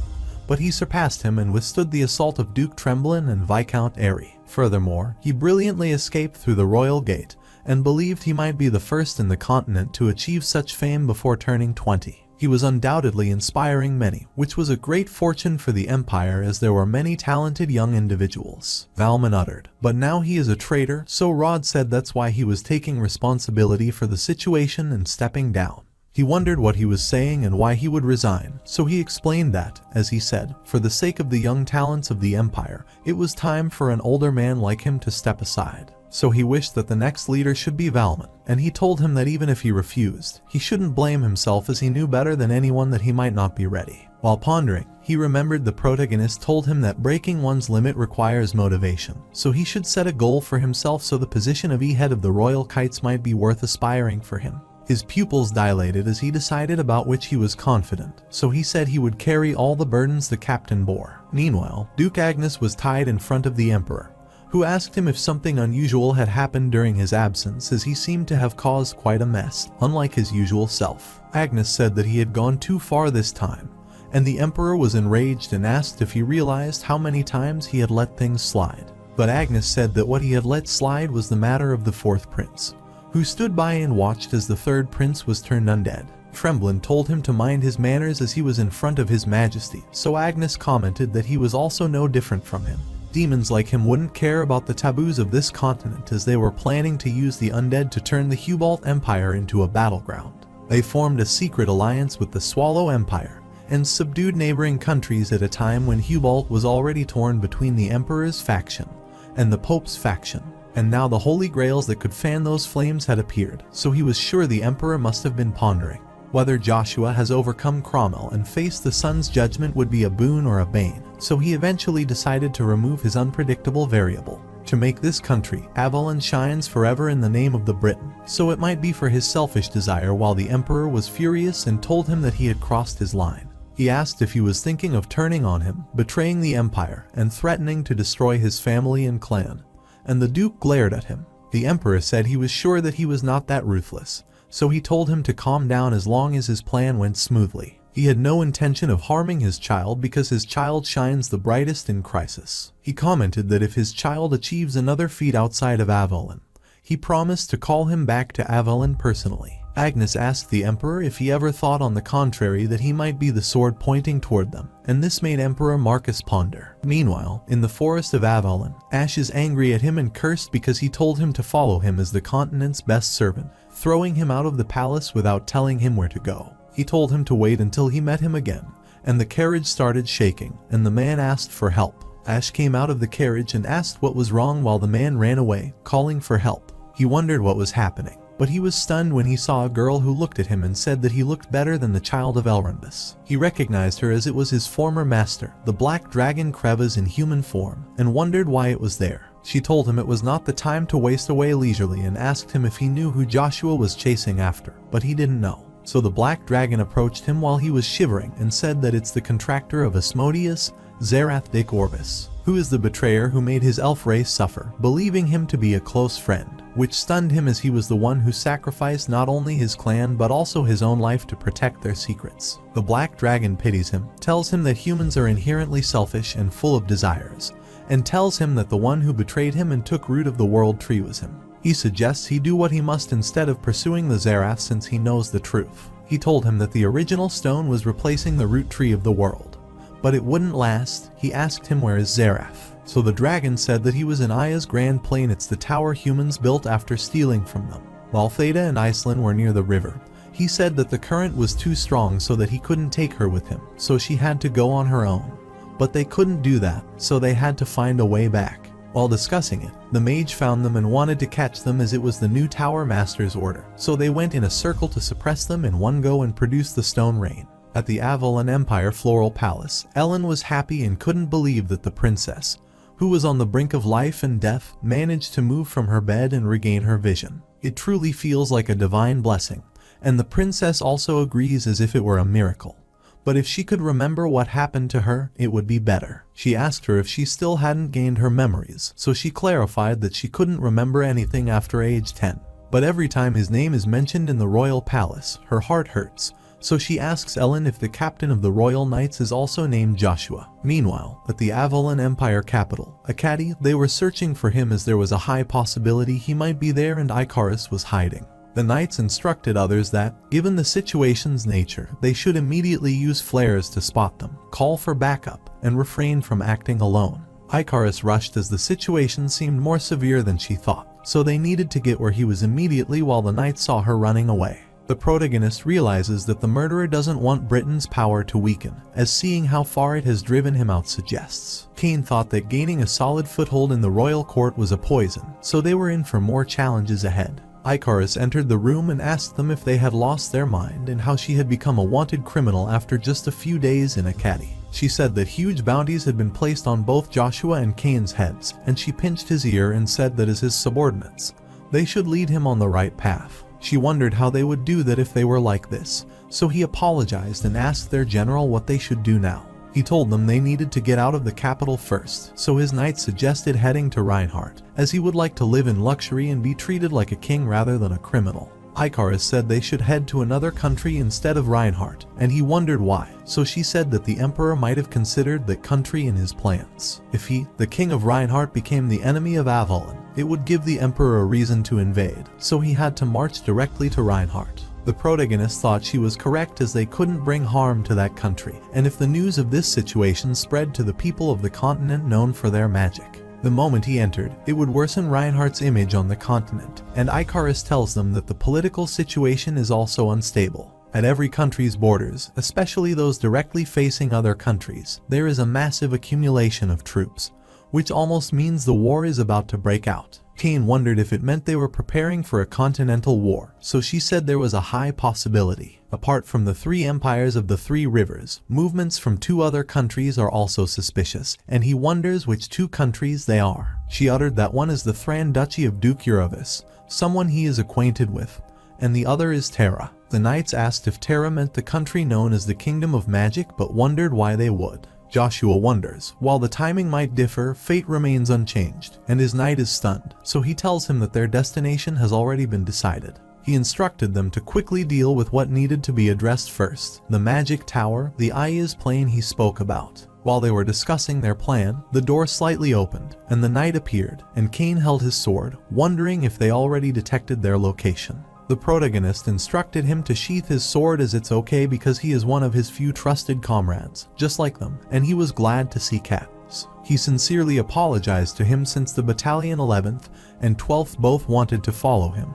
but he surpassed him and withstood the assault of Duke Tremblin and Viscount Airy. Furthermore, he brilliantly escaped through the royal gate and believed he might be the first in the continent to achieve such fame before turning 20. He was undoubtedly inspiring many, which was a great fortune for the empire as there were many talented young individuals. Valmon uttered, but now he is a traitor, so Rod said that's why he was taking responsibility for the situation and stepping down. He wondered what he was saying and why he would resign, so he explained that, as he said, for the sake of the young talents of the empire, it was time for an older man like him to step aside. So he wished that the next leader should be Valmon, and he told him that even if he refused, he shouldn't blame himself as he knew better than anyone that he might not be ready. While pondering, he remembered the protagonist told him that breaking one's limit requires motivation, so he should set a goal for himself so the position of head of the Royal Kites might be worth aspiring for him. His pupils dilated as he decided about which he was confident, so he said he would carry all the burdens the captain bore. Meanwhile, Duke Agnes was tied in front of the emperor, who asked him if something unusual had happened during his absence as he seemed to have caused quite a mess, unlike his usual self. Agnes said that he had gone too far this time, and the emperor was enraged and asked if he realized how many times he had let things slide. But Agnes said that what he had let slide was the matter of the fourth prince, who stood by and watched as the third prince was turned undead. Tremblin told him to mind his manners as he was in front of his majesty, so Agnes commented that he was also no different from him. Demons like him wouldn't care about the taboos of this continent as they were planning to use the undead to turn the Hubalt Empire into a battleground. They formed a secret alliance with the Swallow Empire and subdued neighboring countries at a time when Hubalt was already torn between the Emperor's faction and the Pope's faction. And now the holy grails that could fan those flames had appeared, so he was sure the Emperor must have been pondering whether Joshua has overcome Cromwell and faced the sun's judgment would be a boon or a bane, so he eventually decided to remove his unpredictable variable. To make this country, Avalon shines forever in the name of the Briton, so it might be for his selfish desire while the Emperor was furious and told him that he had crossed his line. He asked if he was thinking of turning on him, betraying the Empire, and threatening to destroy his family and clan, and the Duke glared at him. The Emperor said he was sure that he was not that ruthless, so he told him to calm down as long as his plan went smoothly. He had no intention of harming his child because his child shines the brightest in crisis. He commented that if his child achieves another feat outside of Avalon, he promised to call him back to Avalon personally. Agnes asked the Emperor if he ever thought on the contrary that he might be the sword pointing toward them, and this made Emperor Marcus ponder. Meanwhile, in the forest of Avalon, Ash is angry at him and cursed because he told him to follow him as the continent's best servant, throwing him out of the palace without telling him where to go. He told him to wait until he met him again, and the carriage started shaking, and the man asked for help. Ash came out of the carriage and asked what was wrong while the man ran away, calling for help. He wondered what was happening, but he was stunned when he saw a girl who looked at him and said that he looked better than the child of Elrondis. He recognized her as it was his former master, the black dragon Krevas in human form, and wondered why it was there. She told him it was not the time to waste away leisurely and asked him if he knew who Joshua was chasing after, but he didn't know. So the black dragon approached him while he was shivering and said that it's the contractor of Asmodeus, Zerath Dic Orbis, who is the betrayer who made his elf race suffer, believing him to be a close friend, which stunned him as he was the one who sacrificed not only his clan but also his own life to protect their secrets. The black dragon pities him, tells him that humans are inherently selfish and full of desires, and tells him that the one who betrayed him and took root of the world tree was him. He suggests he do what he must instead of pursuing the Zerath since he knows the truth. He told him that the original stone was replacing the root tree of the world, but it wouldn't last. He asked him where is Zerath. So the dragon said that he was in Aya's Grand Plain. It's the tower humans built after stealing from them. While Theta and Iceland were near the river, he said that the current was too strong so that he couldn't take her with him, so she had to go on her own. But they couldn't do that, so they had to find a way back. While discussing it, the mage found them and wanted to catch them as it was the new Tower Master's order, so they went in a circle to suppress them in one go and produce the stone rain. At the Avalon Empire Floral Palace, Ellen was happy and couldn't believe that the princess, who was on the brink of life and death, managed to move from her bed and regain her vision. It truly feels like a divine blessing, and the princess also agrees as if it were a miracle. But if she could remember what happened to her, it would be better. She asked her if she still hadn't gained her memories, so she clarified that she couldn't remember anything after age 10. But every time his name is mentioned in the royal palace, her heart hurts, so she asks Ellen if the captain of the royal knights is also named Joshua. Meanwhile, at the Avalon Empire capital, Akkadi, they were searching for him as there was a high possibility he might be there and Icarus was hiding. The knights instructed others that, given the situation's nature, they should immediately use flares to spot them, call for backup, and refrain from acting alone. Icarus rushed as the situation seemed more severe than she thought, so they needed to get where he was immediately while the knights saw her running away. The protagonist realizes that the murderer doesn't want Britain's power to weaken, as seeing how far it has driven him out suggests. Cain thought that gaining a solid foothold in the royal court was a poison, so they were in for more challenges ahead. Icarus entered the room and asked them if they had lost their mind and how she had become a wanted criminal after just a few days in Akkadi. She said that huge bounties had been placed on both Joshua and Cain's heads, and she pinched his ear and said that as his subordinates, they should lead him on the right path. She wondered how they would do that if they were like this, so he apologized and asked their general what they should do now. He told them they needed to get out of the capital first, so his knight suggested heading to Reinhardt, as he would like to live in luxury and be treated like a king rather than a criminal. Icarus said they should head to another country instead of Reinhardt, and he wondered why, so she said that the emperor might have considered that country in his plans. If he, the king of Reinhardt, became the enemy of Avalon, it would give the emperor a reason to invade, so he had to march directly to Reinhardt. The protagonist thought she was correct as they couldn't bring harm to that country, and if the news of this situation spread to the people of the continent known for their magic, the moment he entered, it would worsen Reinhardt's image on the continent, and Icarus tells them that the political situation is also unstable. At every country's borders, especially those directly facing other countries, there is a massive accumulation of troops, which almost means the war is about to break out. Cain wondered if it meant they were preparing for a continental war, so she said there was a high possibility. Apart from the three empires of the three rivers, movements from two other countries are also suspicious, and he wonders which two countries they are. She uttered that one is the Thran Duchy of Duke Uravis, someone he is acquainted with, and the other is Terra. The knights asked if Terra meant the country known as the Kingdom of Magic, but wondered why they would. Joshua wonders, while the timing might differ, fate remains unchanged, and his knight is stunned, so he tells him that their destination has already been decided. He instructed them to quickly deal with what needed to be addressed first, the magic tower, the Aya's plane he spoke about. While they were discussing their plan, the door slightly opened, and the knight appeared, and Cain held his sword, wondering if they already detected their location. The protagonist instructed him to sheath his sword as it's okay because he is one of his few trusted comrades, just like them, and he was glad to see Katniss. He sincerely apologized to him since the Battalion 11th and 12th both wanted to follow him,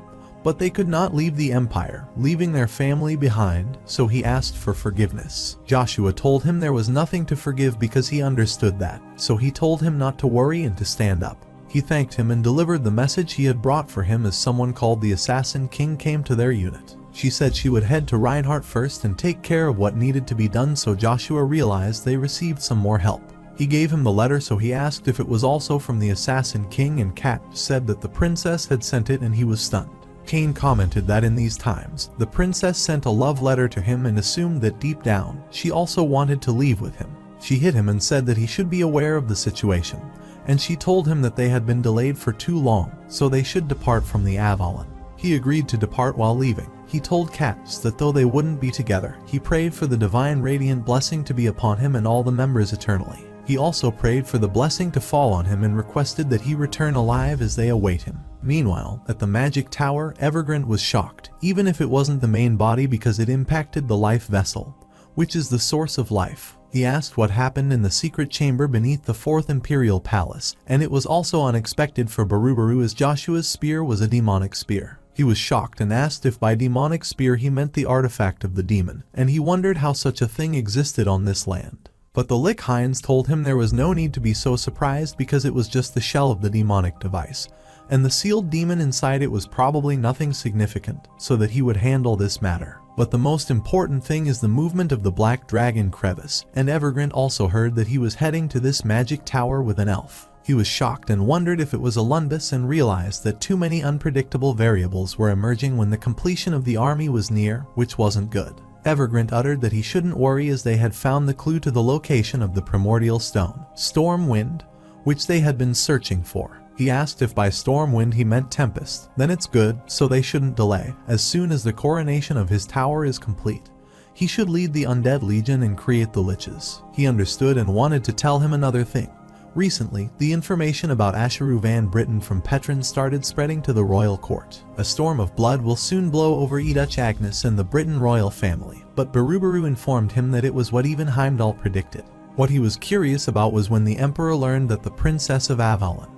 But they could not leave the empire, leaving their family behind, so he asked for forgiveness. Joshua told him there was nothing to forgive because he understood that, so he told him not to worry and to stand up. He thanked him and delivered the message he had brought for him as someone called the Assassin King came to their unit. She said she would head to Reinhardt first and take care of what needed to be done, so Joshua realized they received some more help. He gave him the letter, so he asked if it was also from the Assassin King, and Kat said that the princess had sent it, and he was stunned. Kane commented that in these times, the princess sent a love letter to him and assumed that deep down, she also wanted to leave with him. She hit him and said that he should be aware of the situation, and she told him that they had been delayed for too long, so they should depart from the Avalon. He agreed to depart while leaving. He told Katz that though they wouldn't be together, he prayed for the divine radiant blessing to be upon him and all the members eternally. He also prayed for the blessing to fall on him and requested that he return alive as they await him. Meanwhile, at the magic tower, Evergrande was shocked, even if it wasn't the main body, because it impacted the life vessel, which is the source of life. He asked what happened in the secret chamber beneath the 4th Imperial Palace, and it was also unexpected for Barubaru as Joshua's spear was a demonic spear. He was shocked and asked if by demonic spear he meant the artifact of the demon, and he wondered how such a thing existed on this land. But the Lichhines told him there was no need to be so surprised because it was just the shell of the demonic device, and the sealed demon inside it was probably nothing significant, so that he would handle this matter. But the most important thing is the movement of the Black Dragon crevice, and Evergrande also heard that he was heading to this magic tower with an elf. He was shocked and wondered if it was a Lundus, and realized that too many unpredictable variables were emerging when the completion of the army was near, which wasn't good. Evergrande uttered that he shouldn't worry as they had found the clue to the location of the primordial stone, Stormwind, which they had been searching for. He asked if by Stormwind he meant Tempest. Then it's good, so they shouldn't delay. As soon as the coronation of his tower is complete, he should lead the Undead Legion and create the Liches. He understood and wanted to tell him another thing. Recently, the information about Asheru Van Britten from Petrin started spreading to the royal court. A storm of blood will soon blow over Edutch Agnes and the Britten royal family, but Barubaru informed him that it was what even Heimdall predicted. What he was curious about was when the Emperor learned that the Princess of Avalon,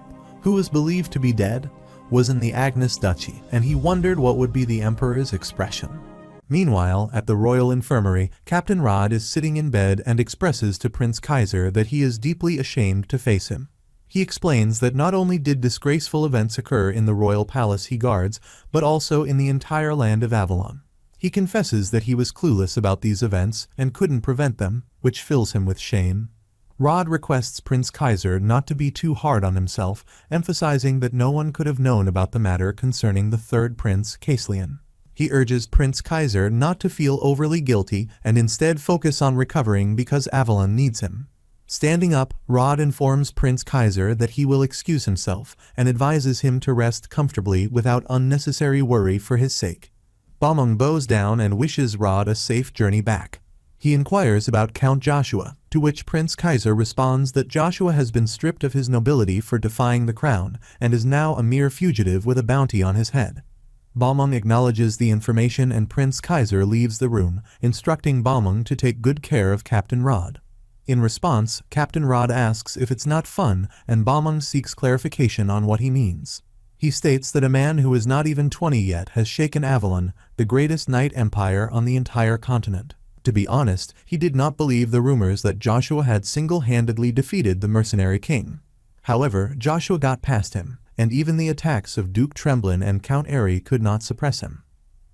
who was believed to be dead, was in the Agnes Duchy, and he wondered what would be the Emperor's expression. Meanwhile, at the royal infirmary, Captain Rod is sitting in bed and expresses to Prince Kaiser that he is deeply ashamed to face him. He explains that not only did disgraceful events occur in the royal palace he guards, but also in the entire land of Avalon. He confesses that he was clueless about these events and couldn't prevent them, which fills him with shame. Rod requests Prince Kaiser not to be too hard on himself, emphasizing that no one could have known about the matter concerning the third prince, Caislian. He urges Prince Kaiser not to feel overly guilty and instead focus on recovering because Avalon needs him. Standing up, Rod informs Prince Kaiser that he will excuse himself and advises him to rest comfortably without unnecessary worry for his sake. Balmung bows down and wishes Rod a safe journey back. He inquires about Count Joshua, to which Prince Kaiser responds that Joshua has been stripped of his nobility for defying the crown and is now a mere fugitive with a bounty on his head. Balmung acknowledges the information and Prince Kaiser leaves the room, instructing Balmung to take good care of Captain Rod. In response, Captain Rod asks if it's not fun, and Balmung seeks clarification on what he means. He states that a man who is not even 20 yet has shaken Avalon, the greatest knight empire on the entire continent. To be honest, he did not believe the rumors that Joshua had single-handedly defeated the mercenary king. However, Joshua got past him, and even the attacks of Duke Tremblin and Count Airy could not suppress him.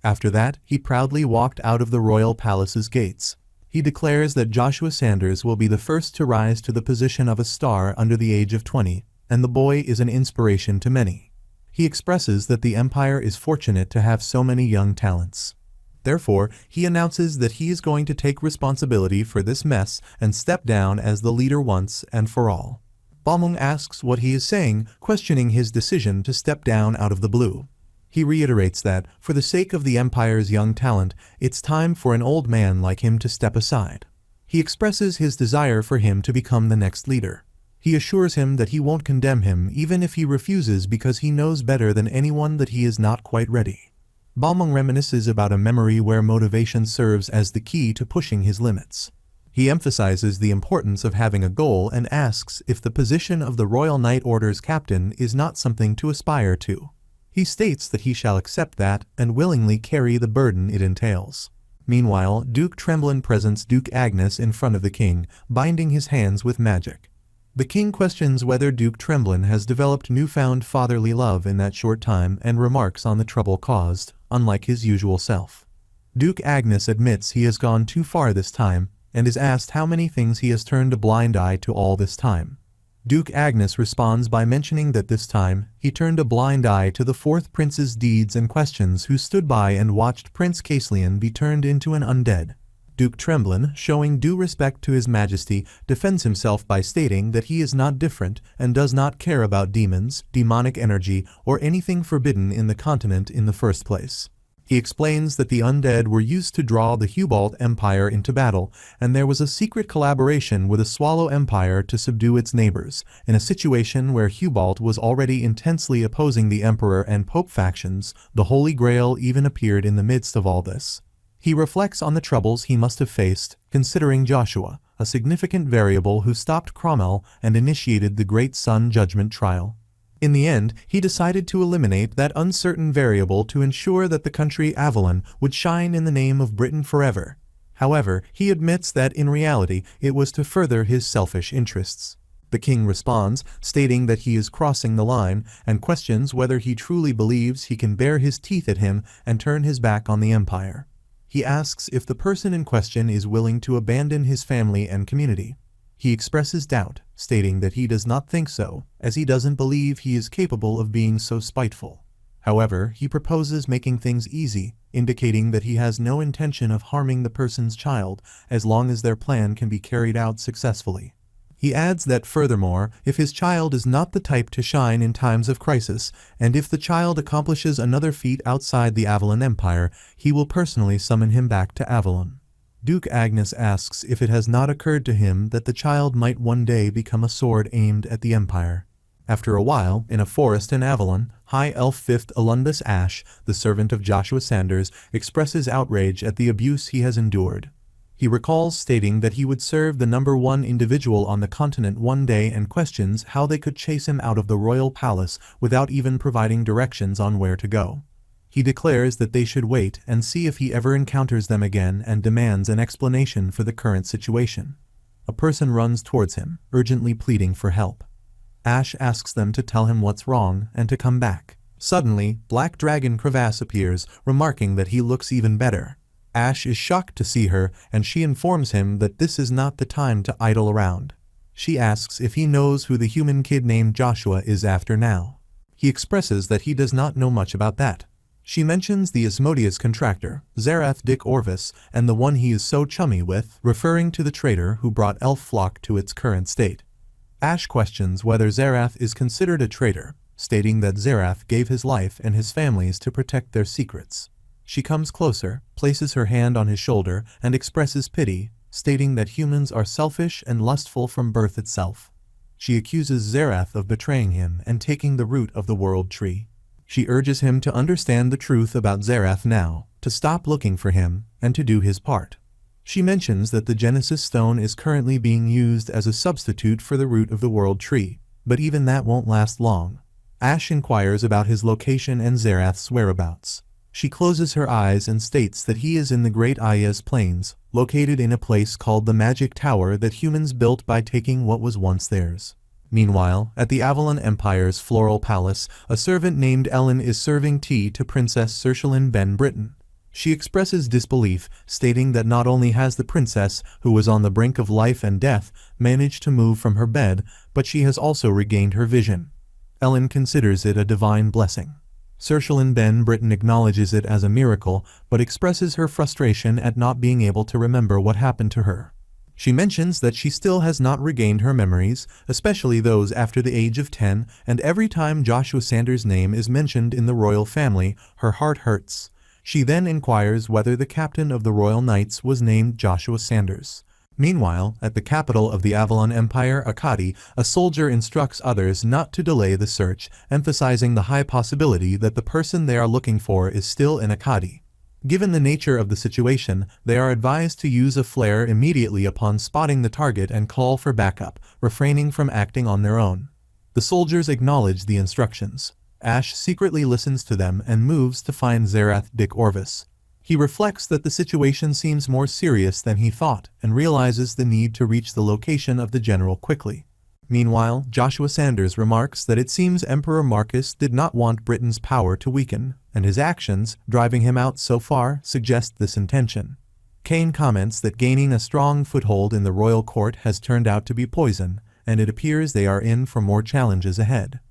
After that, he proudly walked out of the royal palace's gates. He declares that Joshua Sanders will be the first to rise to the position of a star under the age of 20, and the boy is an inspiration to many. He expresses that the empire is fortunate to have so many young talents. Therefore, he announces that he is going to take responsibility for this mess and step down as the leader once and for all. Balmung asks what he is saying, questioning his decision to step down out of the blue. He reiterates that, for the sake of the Empire's young talent, it's time for an old man like him to step aside. He expresses his desire for him to become the next leader. He assures him that he won't condemn him even if he refuses because he knows better than anyone that he is not quite ready. Balmung reminisces about a memory where motivation serves as the key to pushing his limits. He emphasizes the importance of having a goal and asks if the position of the Royal Knight Order's captain is not something to aspire to. He states that he shall accept that and willingly carry the burden it entails. Meanwhile, Duke Tremblin presents Duke Agnes in front of the king, binding his hands with magic. The king questions whether Duke Tremblin has developed newfound fatherly love in that short time and remarks on the trouble caused, unlike his usual self. Duke Agnes admits he has gone too far this time, and is asked how many things he has turned a blind eye to all this time. Duke Agnes responds by mentioning that this time, he turned a blind eye to the fourth prince's deeds and questions who stood by and watched Prince Caecilian be turned into an undead. Duke Tremblin, showing due respect to his majesty, defends himself by stating that he is not different and does not care about demons, demonic energy, or anything forbidden in the continent in the first place. He explains that the undead were used to draw the Hubalt Empire into battle, and there was a secret collaboration with the Swallow Empire to subdue its neighbors, in a situation where Hubalt was already intensely opposing the Emperor and Pope factions. The Holy Grail even appeared in the midst of all this. He reflects on the troubles he must have faced, considering Joshua, a significant variable who stopped Cromwell and initiated the Great Sun Judgment trial. In the end, he decided to eliminate that uncertain variable to ensure that the country Avalon would shine in the name of Britain forever. However, he admits that in reality it was to further his selfish interests. The king responds, stating that he is crossing the line, and questions whether he truly believes he can bare his teeth at him and turn his back on the empire. He asks if the person in question is willing to abandon his family and community. He expresses doubt, stating that he does not think so, as he doesn't believe he is capable of being so spiteful. However, he proposes making things easy, indicating that he has no intention of harming the person's child as long as their plan can be carried out successfully. He adds that furthermore, if his child is not the type to shine in times of crisis, and if the child accomplishes another feat outside the Avalon Empire, he will personally summon him back to Avalon. Duke Agnes asks if it has not occurred to him that the child might one day become a sword aimed at the Empire. After a while, in a forest in Avalon, High Elf 5th Alundus Ash, the servant of Joshua Sanders, expresses outrage at the abuse he has endured. He recalls stating that he would serve the number one individual on the continent one day and questions how they could chase him out of the royal palace without even providing directions on where to go. He declares that they should wait and see if he ever encounters them again and demands an explanation for the current situation. A person runs towards him, urgently pleading for help. Ash asks them to tell him what's wrong and to come back. Suddenly, Black Dragon Crevasse appears, remarking that he looks even better. Ash is shocked to see her, and she informs him that this is not the time to idle around. She asks if he knows who the human kid named Joshua is after now. He expresses that he does not know much about that. She mentions the Asmodeus contractor, Zarath Dick Orvis, and the one he is so chummy with, referring to the traitor who brought Elf Flock to its current state. Ash questions whether Zarath is considered a traitor, stating that Zarath gave his life and his family's to protect their secrets. She comes closer, places her hand on his shoulder, and expresses pity, stating that humans are selfish and lustful from birth itself. She accuses Zarath of betraying him and taking the root of the world tree. She urges him to understand the truth about Zarath now, to stop looking for him, and to do his part. She mentions that the Genesis Stone is currently being used as a substitute for the root of the world tree, but even that won't last long. Ash inquires about his location and Zarath's whereabouts. She closes her eyes and states that he is in the Great Ayaz Plains, located in a place called the Magic Tower that humans built by taking what was once theirs. Meanwhile, at the Avalon Empire's Floral Palace, a servant named Ellen is serving tea to Princess Cershalyn Ben Britain. She expresses disbelief, stating that not only has the princess, who was on the brink of life and death, managed to move from her bed, but she has also regained her vision. Ellen considers it a divine blessing. Cershalyn Ben Britain acknowledges it as a miracle, but expresses her frustration at not being able to remember what happened to her. She mentions that she still has not regained her memories, especially those after the age of 10, and every time Joshua Sanders' name is mentioned in the royal family, her heart hurts. She then inquires whether the captain of the Royal Knights was named Joshua Sanders. Meanwhile, at the capital of the Avalon Empire, Akkadi, a soldier instructs others not to delay the search, emphasizing the high possibility that the person they are looking for is still in Akkadi. Given the nature of the situation, they are advised to use a flare immediately upon spotting the target and call for backup, refraining from acting on their own. The soldiers acknowledge the instructions. Ash secretly listens to them and moves to find Zerath Dick Orvis. He reflects that the situation seems more serious than he thought and realizes the need to reach the location of the general quickly. Meanwhile, Joshua Sanders remarks that it seems Emperor Marcus did not want Britain's power to weaken, and his actions, driving him out so far, suggest this intention. Kane comments that gaining a strong foothold in the royal court has turned out to be poison, and it appears they are in for more challenges ahead.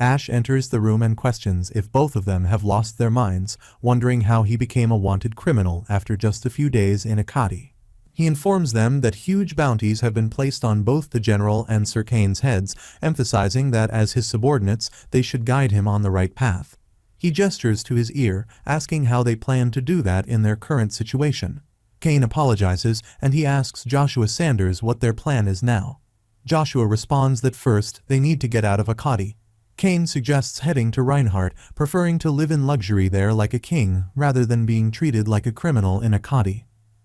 Ash enters the room and questions if both of them have lost their minds, wondering how he became a wanted criminal after just a few days in Akati. He informs them that huge bounties have been placed on both the general and Sir Kane's heads, emphasizing that as his subordinates, they should guide him on the right path. He gestures to his ear, asking how they plan to do that in their current situation. Kane apologizes, and he asks Joshua Sanders what their plan is now. Joshua responds that first, they need to get out of Akati. Kane suggests heading to Reinhardt, preferring to live in luxury there like a king, rather than being treated like a criminal in Akati.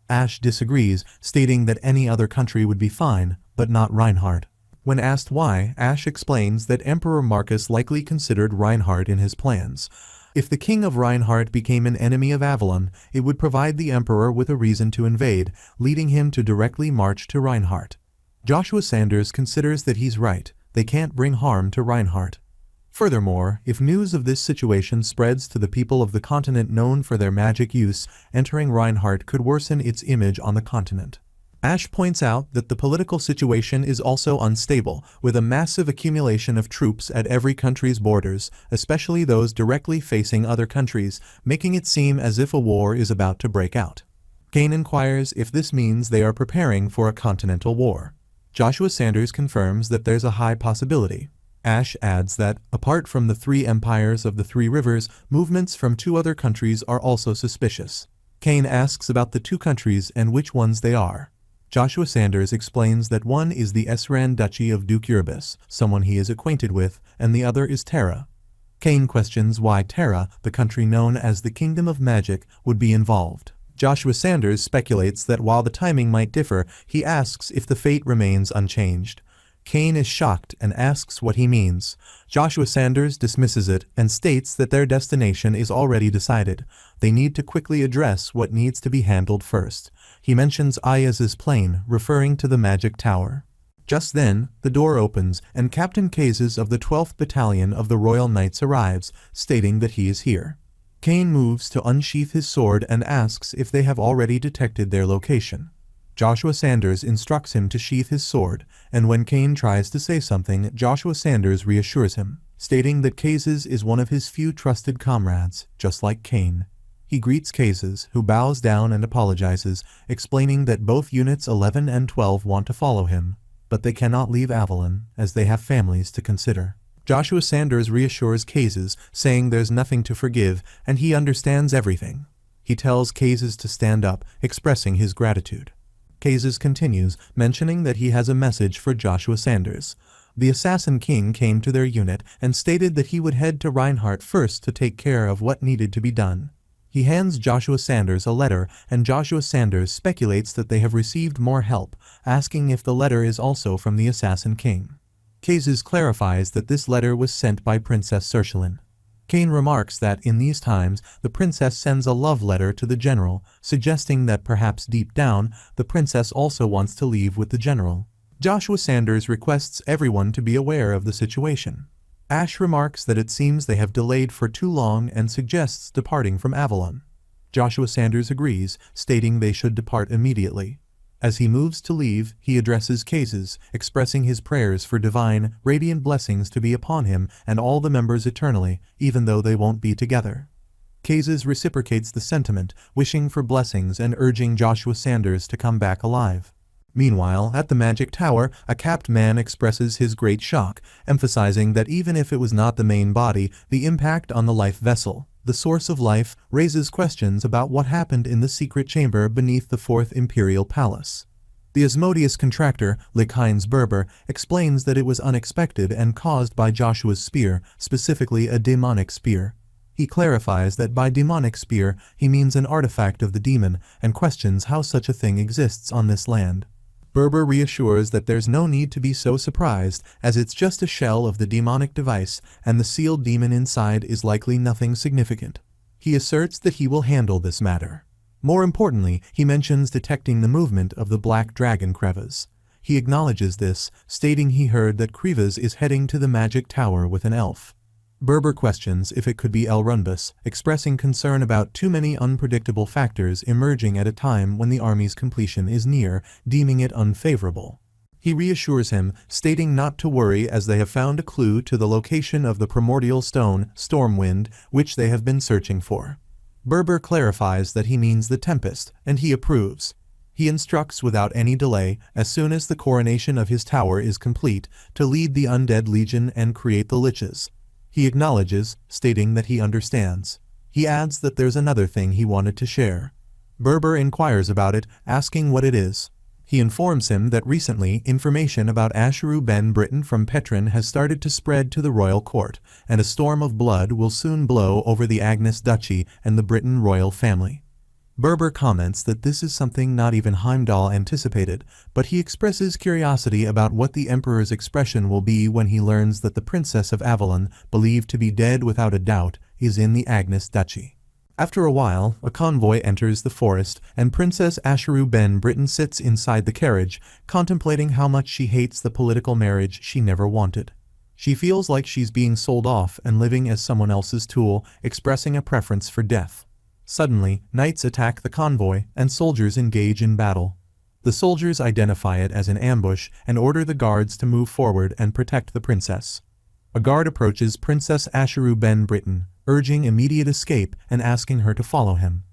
Ash disagrees, stating that any other country would be fine, but not Reinhardt. When asked why, Ash explains that Emperor Marcus likely considered Reinhardt in his plans. If the king of Reinhardt became an enemy of Avalon, it would provide the emperor with a reason to invade, leading him to directly march to Reinhardt. Joshua Sanders considers that he's right, they can't bring harm to Reinhardt. Furthermore, if news of this situation spreads to the people of the continent known for their magic use, entering Reinhardt could worsen its image on the continent. Ash points out that the political situation is also unstable, with a massive accumulation of troops at every country's borders, especially those directly facing other countries, making it seem as if a war is about to break out. Kane inquires if this means they are preparing for a continental war. Joshua Sanders confirms that there's a high possibility. Ash adds that, apart from the three empires of the three rivers, movements from two other countries are also suspicious. Kane asks about the two countries and which ones they are. Joshua Sanders explains that one is the Esran Duchy of Duke Erebus, someone he is acquainted with, and the other is Terra. Kane questions why Terra, the country known as the Kingdom of Magic, would be involved. Joshua Sanders speculates that while the timing might differ, he asks if the fate remains unchanged. Kane is shocked and asks what he means. Joshua Sanders dismisses it and states that their destination is already decided. They need to quickly address what needs to be handled first. He mentions Ayaz's plane, referring to the magic tower. Just then, the door opens and Captain Kazes of the 12th Battalion of the Royal Knights arrives, stating that he is here. Kane moves to unsheath his sword and asks if they have already detected their location. Joshua Sanders instructs him to sheath his sword, and when Kane tries to say something, Joshua Sanders reassures him, stating that Kazes is one of his few trusted comrades, just like Kane. He greets Kazes, who bows down and apologizes, explaining that both Units 11 and 12 want to follow him, but they cannot leave Avalon, as they have families to consider. Joshua Sanders reassures Kazes, saying there's nothing to forgive, and he understands everything. He tells Kazes to stand up, expressing his gratitude. Kazes continues, mentioning that he has a message for Joshua Sanders. The Assassin King came to their unit and stated that he would head to Reinhardt first to take care of what needed to be done. He hands Joshua Sanders a letter, and Joshua Sanders speculates that they have received more help, asking if the letter is also from the Assassin King. Kazes clarifies that this letter was sent by Princess Cershalin. Kane remarks that, in these times, the princess sends a love letter to the general, suggesting that perhaps deep down, the princess also wants to leave with the general. Joshua Sanders requests everyone to be aware of the situation. Ash remarks that it seems they have delayed for too long and suggests departing from Avalon. Joshua Sanders agrees, stating they should depart immediately. As he moves to leave, he addresses Kazes, expressing his prayers for divine, radiant blessings to be upon him and all the members eternally, even though they won't be together. Kazes reciprocates the sentiment, wishing for blessings and urging Joshua Sanders to come back alive. Meanwhile, at the Magic Tower, a capped man expresses his great shock, emphasizing that even if it was not the main body, the impact on the life vessel, the source of life, raises questions about what happened in the secret chamber beneath the 4th Imperial Palace. The Asmodeus contractor, Lycain's Berber, explains that it was unexpected and caused by Joshua's spear, specifically a demonic spear. He clarifies that by demonic spear, he means an artifact of the demon, and questions how such a thing exists on this land. Berber reassures that there's no need to be so surprised, as it's just a shell of the demonic device, and the sealed demon inside is likely nothing significant. He asserts that he will handle this matter. More importantly, he mentions detecting the movement of the black dragon Krevas. He acknowledges this, stating he heard that Krevas is heading to the magic tower with an elf. Berber questions if it could be El Runbus, expressing concern about too many unpredictable factors emerging at a time when the army's completion is near, deeming it unfavorable. He reassures him, stating not to worry as they have found a clue to the location of the primordial stone, Stormwind, which they have been searching for. Berber clarifies that he means the Tempest, and he approves. He instructs without any delay, as soon as the coronation of his tower is complete, to lead the undead legion and create the liches. He acknowledges, stating that he understands. He adds that there's another thing he wanted to share. Berber inquires about it, asking what it is. He informs him that recently information about Asheru ben Britain from Petrin has started to spread to the royal court, and a storm of blood will soon blow over the Agnes Duchy and the Britain royal family. Berber comments that this is something not even Heimdall anticipated, but he expresses curiosity about what the Emperor's expression will be when he learns that the Princess of Avalon, believed to be dead without a doubt, is in the Agnes Duchy. After a while, a convoy enters the forest, and Princess Asheru ben Britain sits inside the carriage, contemplating how much she hates the political marriage she never wanted. She feels like she's being sold off and living as someone else's tool, expressing a preference for death. Suddenly, knights attack the convoy, and soldiers engage in battle. The soldiers identify it as an ambush and order the guards to move forward and protect the princess. A guard approaches Princess Asheru ben Britain, urging immediate escape and asking her to follow him.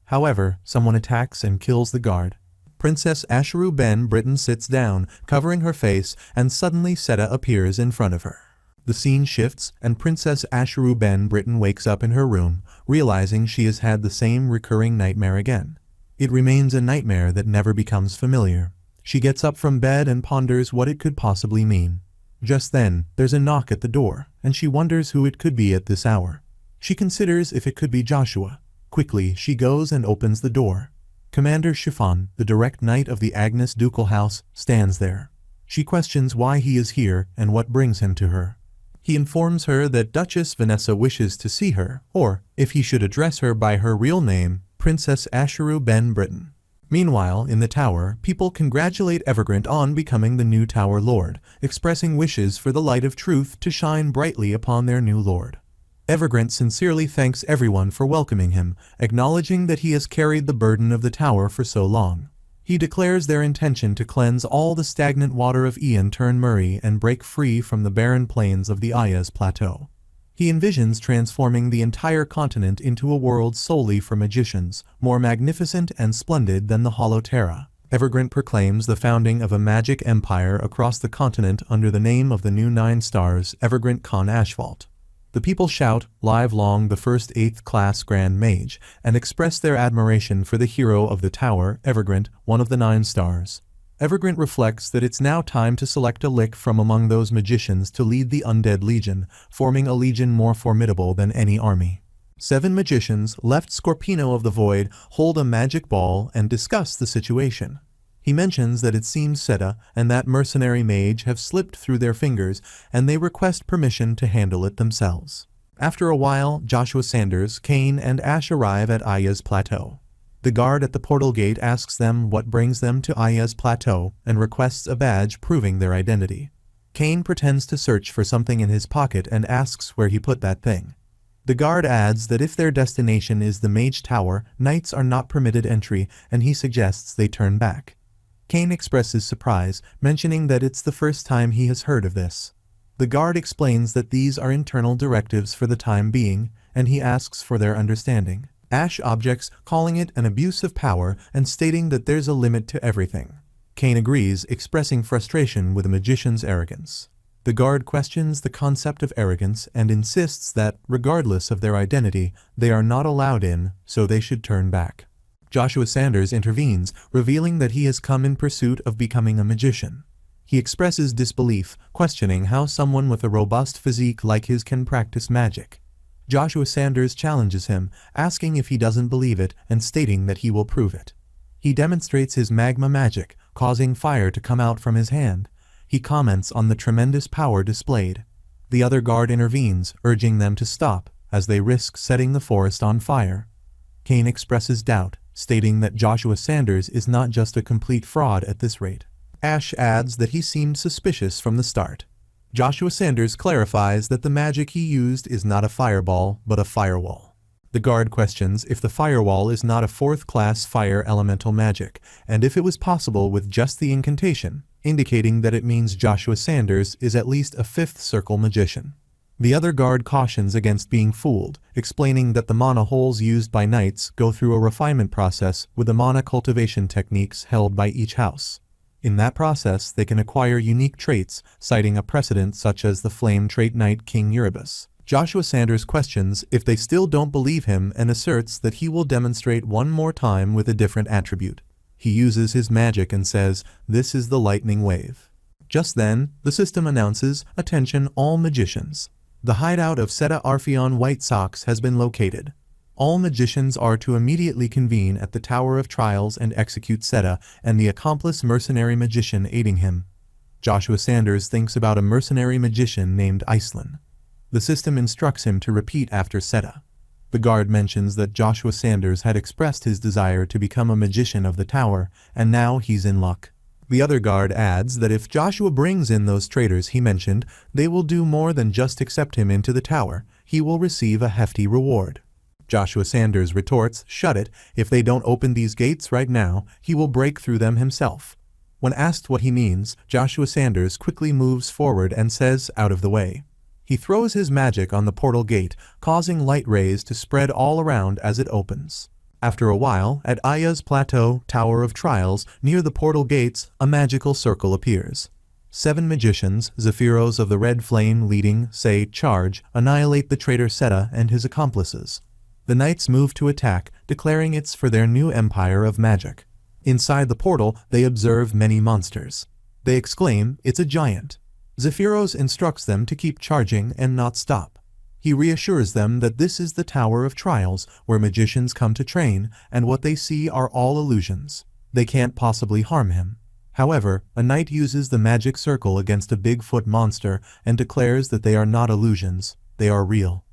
However, someone attacks and kills the guard. Princess Asheru ben Britain sits down, covering her face, and suddenly Seta appears in front of her. The scene shifts, and Princess Asheru ben Britain wakes up in her room, realizing she has had the same recurring nightmare again. It remains a nightmare that never becomes familiar. She gets up from bed and ponders what it could possibly mean. Just then, there's a knock at the door, and she wonders who it could be at this hour. She considers if it could be Joshua. Quickly, she goes and opens the door. Commander Chiffon, the direct knight of the Agnes ducal house, stands there. She questions why he is here and what brings him to her. He informs her that Duchess Vanessa wishes to see her, or, if he should address her by her real name, Princess Asheru ben Britain. Meanwhile, in the tower, people congratulate Evergrant on becoming the new Tower Lord, expressing wishes for the light of truth to shine brightly upon their new lord. Evergrant sincerely thanks everyone for welcoming him, acknowledging that he has carried the burden of the tower for so long. He declares their intention to cleanse all the stagnant water of Ian Turn Murray and break free from the barren plains of the Ayas Plateau. He envisions transforming the entire continent into a world solely for magicians, more magnificent and splendid than the Hollow Terra. Evergrant proclaims the founding of a magic empire across the continent under the name of the new 9 stars, Evergrant Con Asphalt. The people shout, "Live long the first 8th class Grand Mage," and express their admiration for the hero of the tower, Evergrant, one of the 9 stars. Evergrant reflects that it's now time to select a lick from among those magicians to lead the Undead Legion, forming a legion more formidable than any army. 7 magicians, left Scorpino of the Void, hold a magic ball and discuss the situation. He mentions that it seems Seta and that mercenary mage have slipped through their fingers, and they request permission to handle it themselves. After a while, Joshua Sanders, Kane, and Ash arrive at Aya's Plateau. The guard at the portal gate asks them what brings them to Aya's Plateau and requests a badge proving their identity. Kane pretends to search for something in his pocket and asks where he put that thing. The guard adds that if their destination is the Mage Tower, knights are not permitted entry, and he suggests they turn back. Kane expresses surprise, mentioning that it's the first time he has heard of this. The guard explains that these are internal directives for the time being, and he asks for their understanding. Ash objects, calling it an abuse of power and stating that there's a limit to everything. Kane agrees, expressing frustration with the magician's arrogance. The guard questions the concept of arrogance and insists that, regardless of their identity, they are not allowed in, so they should turn back. Joshua Sanders intervenes, revealing that he has come in pursuit of becoming a magician. He expresses disbelief, questioning how someone with a robust physique like his can practice magic. Joshua Sanders challenges him, asking if he doesn't believe it and stating that he will prove it. He demonstrates his magma magic, causing fire to come out from his hand. He comments on the tremendous power displayed. The other guard intervenes, urging them to stop, as they risk setting the forest on fire. Kane expresses doubt, stating that Joshua Sanders is not just a complete fraud at this rate. Ash adds that he seemed suspicious from the start. Joshua Sanders clarifies that the magic he used is not a fireball, but a firewall. The guard questions if the firewall is not a fourth-class fire elemental magic, and if it was possible with just the incantation, indicating that it means Joshua Sanders is at least a fifth-circle magician. The other guard cautions against being fooled, explaining that the mana holes used by knights go through a refinement process with the mana cultivation techniques held by each house. In that process, they can acquire unique traits, citing a precedent such as the flame trait knight King Erebus. Joshua Sanders questions if they still don't believe him and asserts that he will demonstrate one more time with a different attribute. He uses his magic and says, "This is the lightning wave." Just then, the system announces, "Attention all magicians. The hideout of Seta Arpheon White Sox has been located. All magicians are to immediately convene at the Tower of Trials and execute Seta and the accomplice mercenary magician aiding him." Joshua Sanders thinks about a mercenary magician named Iceland. The system instructs him to repeat after Seta. The guard mentions that Joshua Sanders had expressed his desire to become a magician of the tower, and now he's in luck. The other guard adds that if Joshua brings in those traitors he mentioned, they will do more than just accept him into the tower. He will receive a hefty reward. Joshua Sanders retorts, "Shut it, if they don't open these gates right now, he will break through them himself." When asked what he means, Joshua Sanders quickly moves forward and says, "Out of the way." He throws his magic on the portal gate, causing light rays to spread all around as it opens. After a while, at Aya's Plateau, Tower of Trials, near the portal gates, a magical circle appears. 7 magicians, Zephyros of the Red Flame leading, say, "Charge," annihilate the traitor Seta and his accomplices. The knights move to attack, declaring it's for their new empire of magic. Inside the portal, they observe many monsters. They exclaim, "It's a giant." Zephyros instructs them to keep charging and not stop. He reassures them that this is the Tower of Trials, where magicians come to train, and what they see are all illusions. They can't possibly harm him. However, a knight uses the magic circle against a Bigfoot monster and declares that they are not illusions, they are real.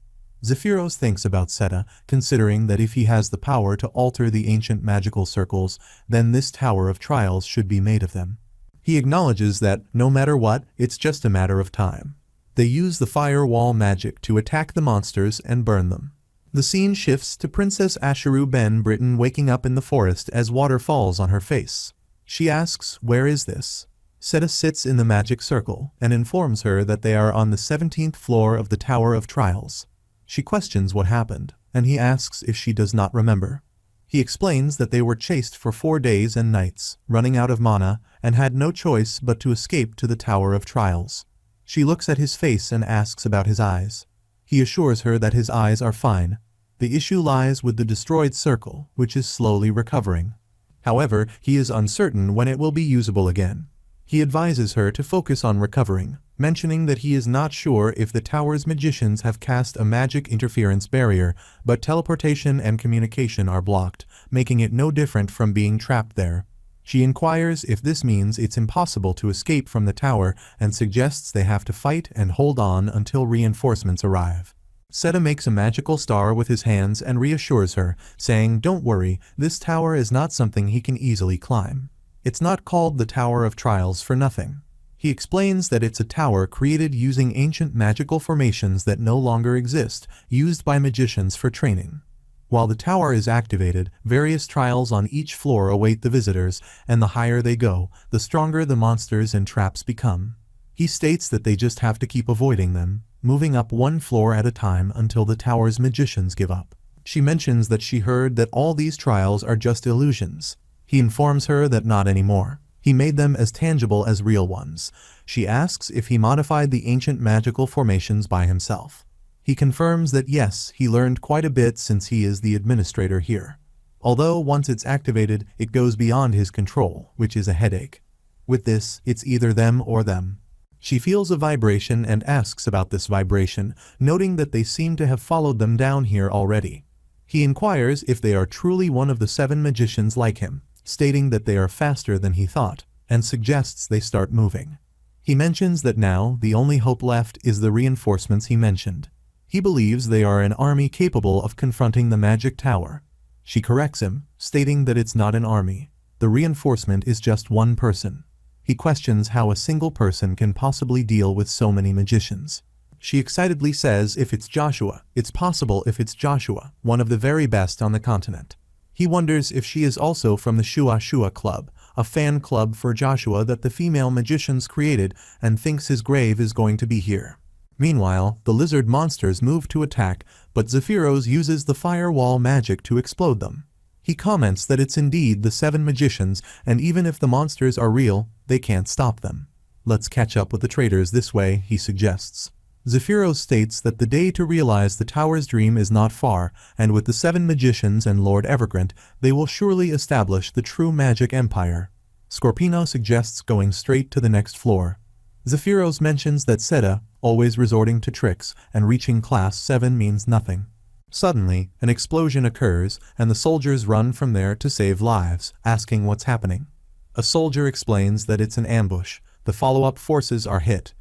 Zephyros thinks about Seta, considering that if he has the power to alter the ancient magical circles, then this Tower of Trials should be made of them. He acknowledges that, no matter what, it's just a matter of time. They use the firewall magic to attack the monsters and burn them. The scene shifts to Princess Asheru Ben Britain waking up in the forest as water falls on her face. She asks, "Where is this?" Seta sits in the magic circle and informs her that they are on the 17th floor of the Tower of Trials. She questions what happened, and he asks if she does not remember. He explains that they were chased for 4 days and nights, running out of mana, and had no choice but to escape to the Tower of Trials. She looks at his face and asks about his eyes. He assures her that his eyes are fine. The issue lies with the destroyed circle, which is slowly recovering. However, he is uncertain when it will be usable again. He advises her to focus on recovering, mentioning that he is not sure if the tower's magicians have cast a magic interference barrier, but teleportation and communication are blocked, making it no different from being trapped there. She inquires if this means it's impossible to escape from the tower and suggests they have to fight and hold on until reinforcements arrive. Seta makes a magical star with his hands and reassures her, saying, "Don't worry, this tower is not something he can easily climb. It's not called the Tower of Trials for nothing." He explains that it's a tower created using ancient magical formations that no longer exist, used by magicians for training. While the tower is activated, various trials on each floor await the visitors, and the higher they go, the stronger the monsters and traps become. He states that they just have to keep avoiding them, moving up one floor at a time until the tower's magicians give up. She mentions that she heard that all these trials are just illusions. He informs her that not anymore. He made them as tangible as real ones. She asks if he modified the ancient magical formations by himself. He confirms that yes, he learned quite a bit since he is the administrator here. Although once it's activated, it goes beyond his control, which is a headache. With this, it's either them or them. She feels a vibration and asks about this vibration, noting that they seem to have followed them down here already. He inquires if they are truly one of the 7 magicians like him, stating that they are faster than he thought. and suggests they start moving. He mentions that now the only hope left is the reinforcements he mentioned. He believes they are an army capable of confronting the magic tower. She corrects him, stating that it's not an army. The reinforcement is just one person. He questions how a single person can possibly deal with so many magicians. She excitedly says if it's Joshua, it's possible if it's Joshua, one of the very best on the continent. He wonders if she is also from the Shua Shua Club, a fan club for Joshua that the female magicians created, and thinks his grave is going to be here. Meanwhile, the lizard monsters move to attack, but Zephyros uses the firewall magic to explode them. He comments that it's indeed the 7 magicians, and even if the monsters are real, they can't stop them. Let's catch up with the traitors this way, he suggests. Zephyros states that the day to realize the tower's dream is not far, and with the 7 magicians and Lord Evergrant, they will surely establish the true magic empire. Scorpino suggests going straight to the next floor. Zephyros mentions that Seta, always resorting to tricks, and reaching class 7 means nothing. Suddenly, an explosion occurs, and the soldiers run from there to save lives, asking what's happening. A soldier explains that it's an ambush. The follow-up forces are hit.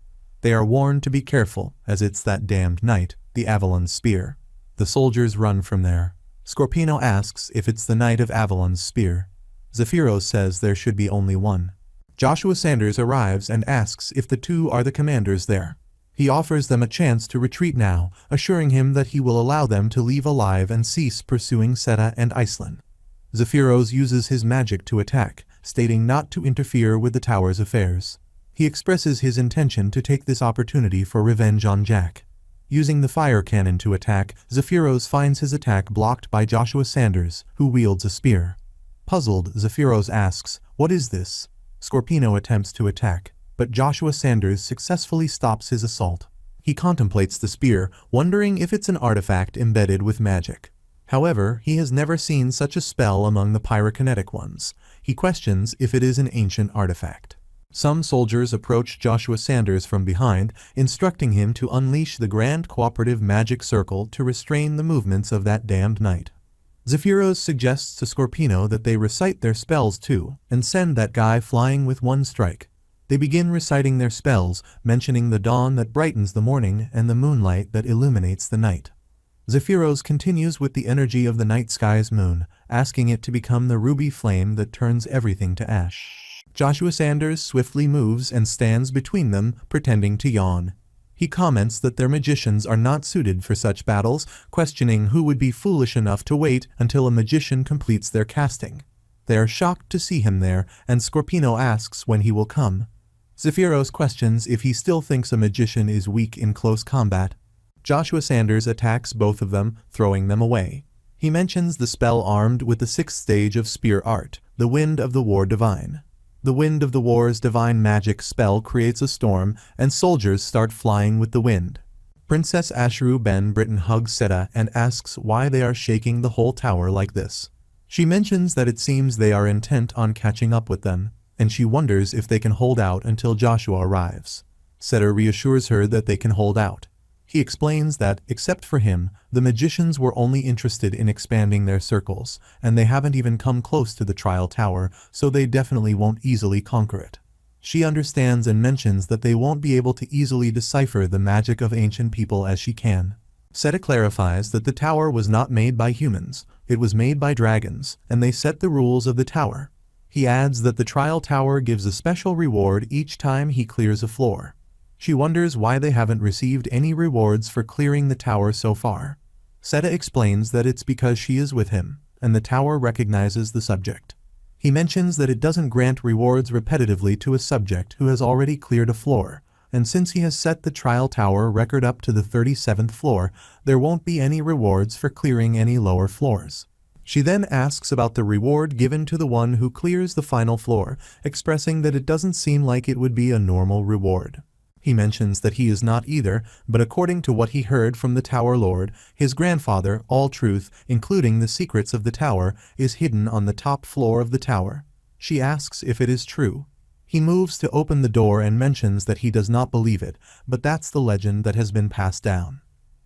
They are warned to be careful, as it's that damned knight, the Avalon's spear. The soldiers run from there. Scorpino asks if it's the knight of Avalon's spear. Zephyros says there should be only one. Joshua Sanders arrives and asks if the 2 are the commanders there. He offers them a chance to retreat now, assuring him that he will allow them to leave alive and cease pursuing Seta and Iceland. Zephyros uses his magic to attack, stating not to interfere with the tower's affairs. He expresses his intention to take this opportunity for revenge on Jack. Using the fire cannon to attack, Zephyros finds his attack blocked by Joshua Sanders, who wields a spear. Puzzled, Zephyros asks, "What is this?" Scorpino attempts to attack, but Joshua Sanders successfully stops his assault. He contemplates the spear, wondering if it's an artifact embedded with magic. However, he has never seen such a spell among the pyrokinetic ones. He questions if it is an ancient artifact. Some soldiers approach Joshua Sanders from behind, instructing him to unleash the Grand Cooperative Magic Circle to restrain the movements of that damned knight. Zephyros suggests to Scorpino that they recite their spells too, and send that guy flying with one strike. They begin reciting their spells, mentioning the dawn that brightens the morning and the moonlight that illuminates the night. Zephyros continues with the energy of the night sky's moon, asking it to become the ruby flame that turns everything to ash. Joshua Sanders swiftly moves and stands between them, pretending to yawn. He comments that their magicians are not suited for such battles, questioning who would be foolish enough to wait until a magician completes their casting. They are shocked to see him there, and Scorpino asks when he will come. Zephyros questions if he still thinks a magician is weak in close combat. Joshua Sanders attacks both of them, throwing them away. He mentions the spell armed with the 6th stage of spear art, the Wind of the War Divine. The Wind of the War's divine magic spell creates a storm, and soldiers start flying with the wind. Princess Ashru Ben Britain hugs Seta and asks why they are shaking the whole tower like this. She mentions that it seems they are intent on catching up with them, and she wonders if they can hold out until Joshua arrives. Seta reassures her that they can hold out. He explains that, except for him, the magicians were only interested in expanding their circles, and they haven't even come close to the trial tower, so they definitely won't easily conquer it. She understands and mentions that they won't be able to easily decipher the magic of ancient people as she can. Seta clarifies that the tower was not made by humans, it was made by dragons, and they set the rules of the tower. He adds that the trial tower gives a special reward each time he clears a floor. She wonders why they haven't received any rewards for clearing the tower so far. Seta explains that it's because she is with him, and the tower recognizes the subject. He mentions that it doesn't grant rewards repetitively to a subject who has already cleared a floor, and since he has set the trial tower record up to the 37th floor, there won't be any rewards for clearing any lower floors. She then asks about the reward given to the one who clears the final floor, expressing that it doesn't seem like it would be a normal reward. He mentions that he is not either, but according to what he heard from the Tower Lord, his grandfather, all truth, including the secrets of the tower, is hidden on the top floor of the tower. She asks if it is true. He moves to open the door and mentions that he does not believe it, but that's the legend that has been passed down.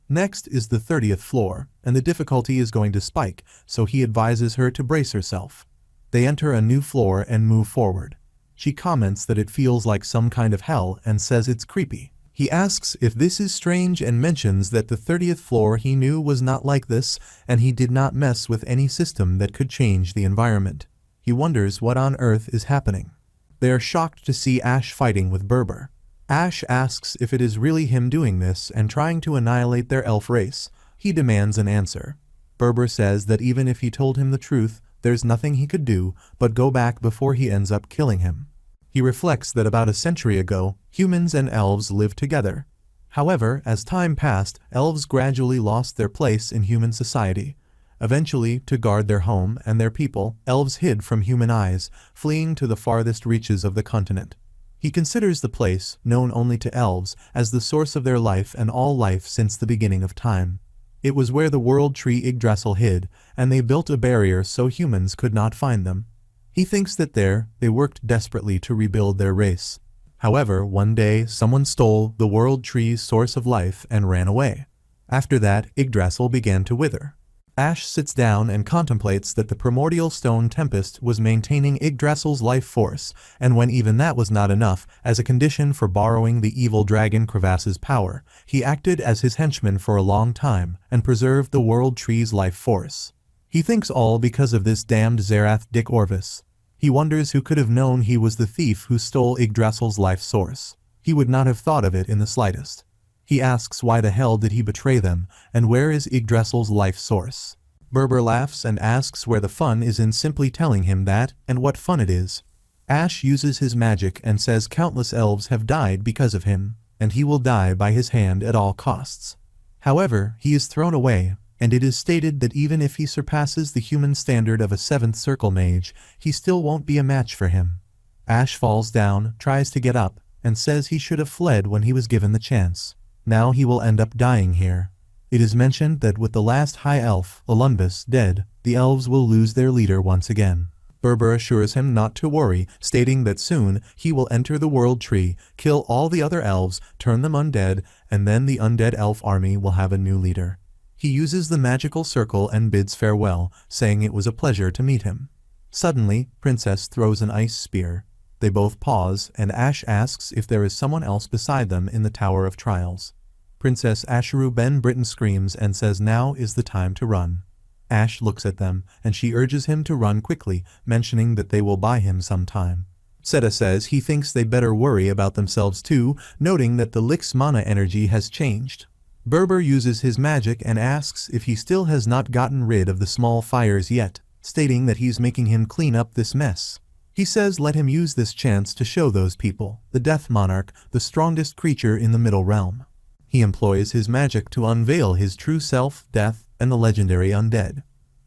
Next is the 30th floor, and the difficulty is going to spike, so he advises her to brace herself. They enter a new floor and move forward. She comments that it feels like some kind of hell and says it's creepy. He asks if this is strange and mentions that the 30th floor he knew was not like this, and he did not mess with any system that could change the environment. He wonders what on earth is happening. They are shocked to see Ash fighting with Berber. Ash asks if it is really him doing this and trying to annihilate their elf race. He demands an answer. Berber says that even if he told him the truth, there's nothing he could do but go back before he ends up killing him. He reflects that about a century ago, humans and elves lived together. However, as time passed, elves gradually lost their place in human society. Eventually, to guard their home and their people, elves hid from human eyes, fleeing to the farthest reaches of the continent. He considers the place, known only to elves, as the source of their life and all life since the beginning of time. It was where the world tree Yggdrasil hid, and they built a barrier so humans could not find them. He thinks that there, they worked desperately to rebuild their race. However, one day, someone stole the world tree's source of life and ran away. After that, Yggdrasil began to wither. Ash sits down and contemplates that the primordial stone tempest was maintaining Yggdrasil's life force, and when even that was not enough, as a condition for borrowing the evil dragon Crevass's power, he acted as his henchman for a long time and preserved the world tree's life force. He thinks all because of this damned Zerath Dick Orvis. He wonders who could have known he was the thief who stole Yggdrasil's life source. He would not have thought of it in the slightest. He asks why the hell did he betray them, and where is Yggdrasil's life source? Berber laughs and asks where the fun is in simply telling him that, and what fun it is. Ash uses his magic and says countless elves have died because of him, and he will die by his hand at all costs. However, he is thrown away, and it is stated that even if he surpasses the human standard of a 7th circle mage, he still won't be a match for him. Ash falls down, tries to get up, and says he should have fled when he was given the chance. Now he will end up dying here. It is mentioned that with the last high elf, Olumbus, dead, the elves will lose their leader once again. Berber assures him not to worry, stating that soon he will enter the world tree, kill all the other elves, turn them undead, and then the undead elf army will have a new leader. He uses the magical circle and bids farewell, saying it was a pleasure to meet him. Suddenly, Princess throws an ice spear. They both pause, and Ash asks if there is someone else beside them in the Tower of Trials. Princess Asheru Ben Britton screams and says now is the time to run. Ash looks at them, and she urges him to run quickly, mentioning that they will buy him some time. Seta says he thinks they better worry about themselves too, noting that the Lick's mana energy has changed. Berber uses his magic and asks if he still has not gotten rid of the small fires yet, stating that he's making him clean up this mess. He says let him use this chance to show those people, the Death Monarch, the strongest creature in the Middle Realm. He employs his magic to unveil his true self, Death, and the legendary undead.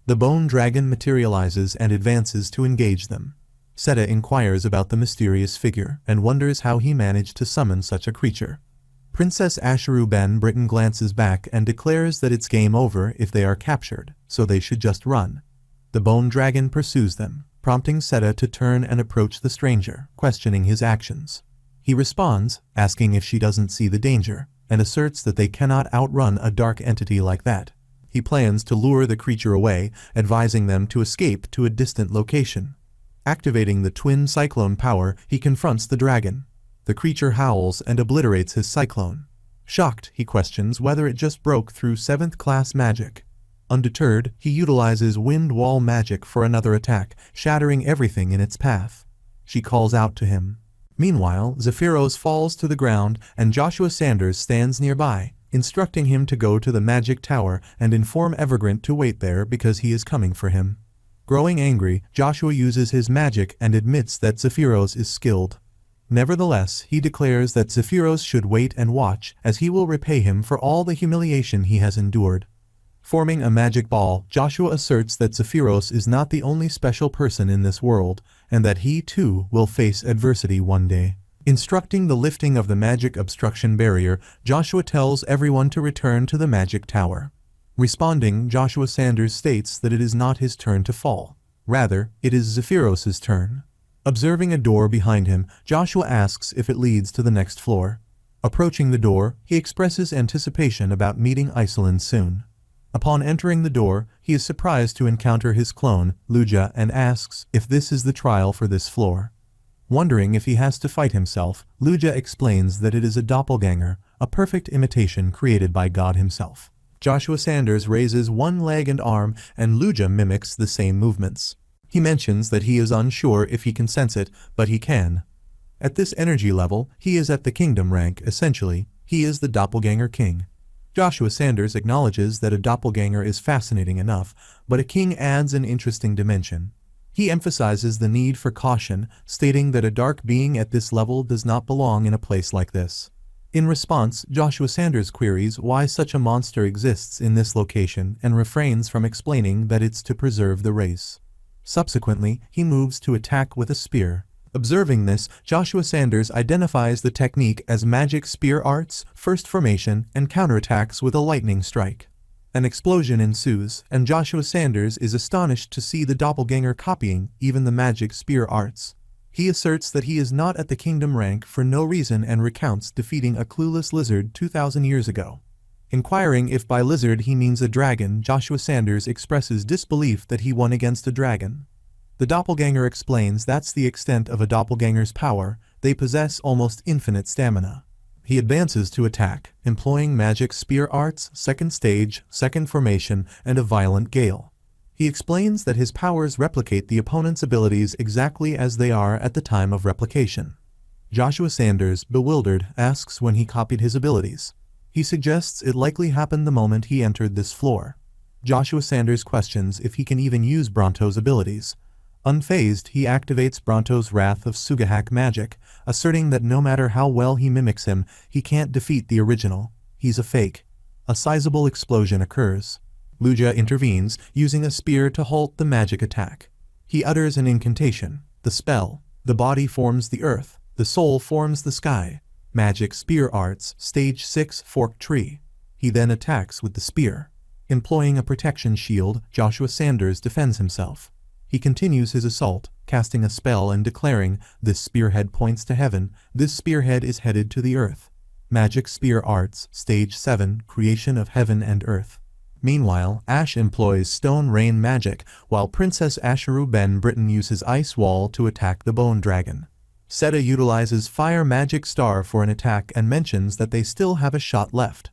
The bone dragon materializes and advances to engage them. Seta inquires about the mysterious figure and wonders how he managed to summon such a creature. Princess Asheru Ben Britton glances back and declares that it's game over if they are captured, so they should just run. The bone dragon pursues them, prompting Seta to turn and approach the stranger, questioning his actions. He responds, asking if she doesn't see the danger, and asserts that they cannot outrun a dark entity like that. He plans to lure the creature away, advising them to escape to a distant location. Activating the twin cyclone power, he confronts the dragon. The creature howls and obliterates his cyclone. Shocked, he questions whether it just broke through 7th class magic. Undeterred, he utilizes wind wall magic for another attack, shattering everything in its path. She calls out to him. Meanwhile, Zephyros falls to the ground and Joshua Sanders stands nearby, instructing him to go to the magic tower and inform Evergrant to wait there because he is coming for him. Growing angry, Joshua uses his magic and admits that Zephyros is skilled. Nevertheless, he declares that Zephyros should wait and watch, as he will repay him for all the humiliation he has endured. Forming a magic ball, Joshua asserts that Zephyros is not the only special person in this world, and that he too will face adversity one day. Instructing the lifting of the magic obstruction barrier, Joshua tells everyone to return to the magic tower. Responding, Joshua Sanders states that it is not his turn to fall. Rather, it is Zephyros's turn. Observing a door behind him, Joshua asks if it leads to the next floor. Approaching the door, he expresses anticipation about meeting Iselin soon. Upon entering the door, he is surprised to encounter his clone, Luja, and asks if this is the trial for this floor. Wondering if he has to fight himself, Luja explains that it is a doppelganger, a perfect imitation created by God himself. Joshua Sanders raises one leg and arm, and Luja mimics the same movements. He mentions that he is unsure if he can sense it, but he can. At this energy level, he is at the kingdom rank. Essentially, he is the doppelganger king. Joshua Sanders acknowledges that a doppelganger is fascinating enough, but a king adds an interesting dimension. He emphasizes the need for caution, stating that a dark being at this level does not belong in a place like this. In response, Joshua Sanders queries why such a monster exists in this location and refrains from explaining that it's to preserve the race. Subsequently, he moves to attack with a spear. Observing this, Joshua Sanders identifies the technique as magic spear arts, first formation, and counterattacks with a lightning strike. An explosion ensues, and Joshua Sanders is astonished to see the doppelganger copying even the magic spear arts. He asserts that he is not at the kingdom rank for no reason and recounts defeating a clueless lizard 2,000 years ago. Inquiring if by lizard he means a dragon, Joshua Sanders expresses disbelief that he won against a dragon. The doppelganger explains that's the extent of a doppelganger's power, they possess almost infinite stamina. He advances to attack, employing magic spear arts, second stage, second formation, and a violent gale. He explains that his powers replicate the opponent's abilities exactly as they are at the time of replication. Joshua Sanders, bewildered, asks when he copied his abilities. He suggests it likely happened the moment he entered this floor. Joshua Sanders questions if he can even use Bronto's abilities. Unfazed, he activates Bronto's Wrath of Sugahak magic, asserting that no matter how well he mimics him, he can't defeat the original. He's a fake. A sizable explosion occurs. Luja intervenes, using a spear to halt the magic attack. He utters an incantation. The spell. The body forms the earth. The soul forms the sky. Magic spear arts, stage 6 forked tree. He then attacks with the spear. Employing a protection shield, Joshua Sanders defends himself. He continues his assault, casting a spell and declaring, "This spearhead points to heaven, this spearhead is headed to the earth." Magic Spear Arts, Stage 7, Creation of Heaven and Earth. Meanwhile, Ash employs Stone Rain magic, while Princess Asheru Ben Britain uses Ice Wall to attack the Bone Dragon. Seta utilizes Fire Magic Star for an attack and mentions that they still have a shot left.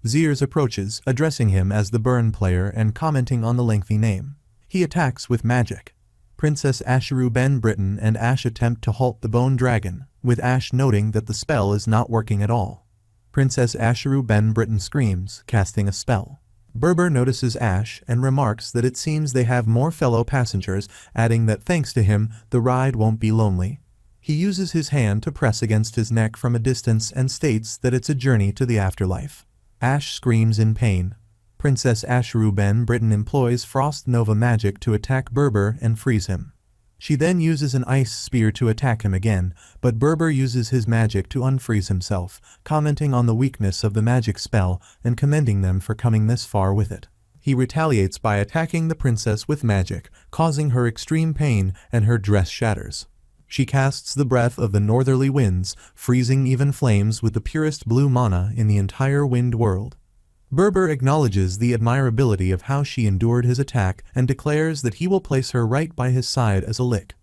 Zeers approaches, addressing him as the Burn player and commenting on the lengthy name. He attacks with magic. Princess Asheru Ben Britain and Ash attempt to halt the Bone Dragon, with Ash noting that the spell is not working at all. Princess Asheru Ben Britain screams, casting a spell. Berber notices Ash and remarks that it seems they have more fellow passengers, adding that thanks to him, the ride won't be lonely. He uses his hand to press against his neck from a distance and states that it's a journey to the afterlife. Ash screams in pain. Princess Asheru Ben Britain employs Frost Nova magic to attack Berber and freeze him. She then uses an ice spear to attack him again, but Berber uses his magic to unfreeze himself, commenting on the weakness of the magic spell and commending them for coming this far with it. He retaliates by attacking the princess with magic, causing her extreme pain and her dress shatters. She casts the breath of the northerly winds, freezing even flames with the purest blue mana in the entire wind world. Berber acknowledges the admirability of how she endured his attack and declares that he will place her right by his side as a lick.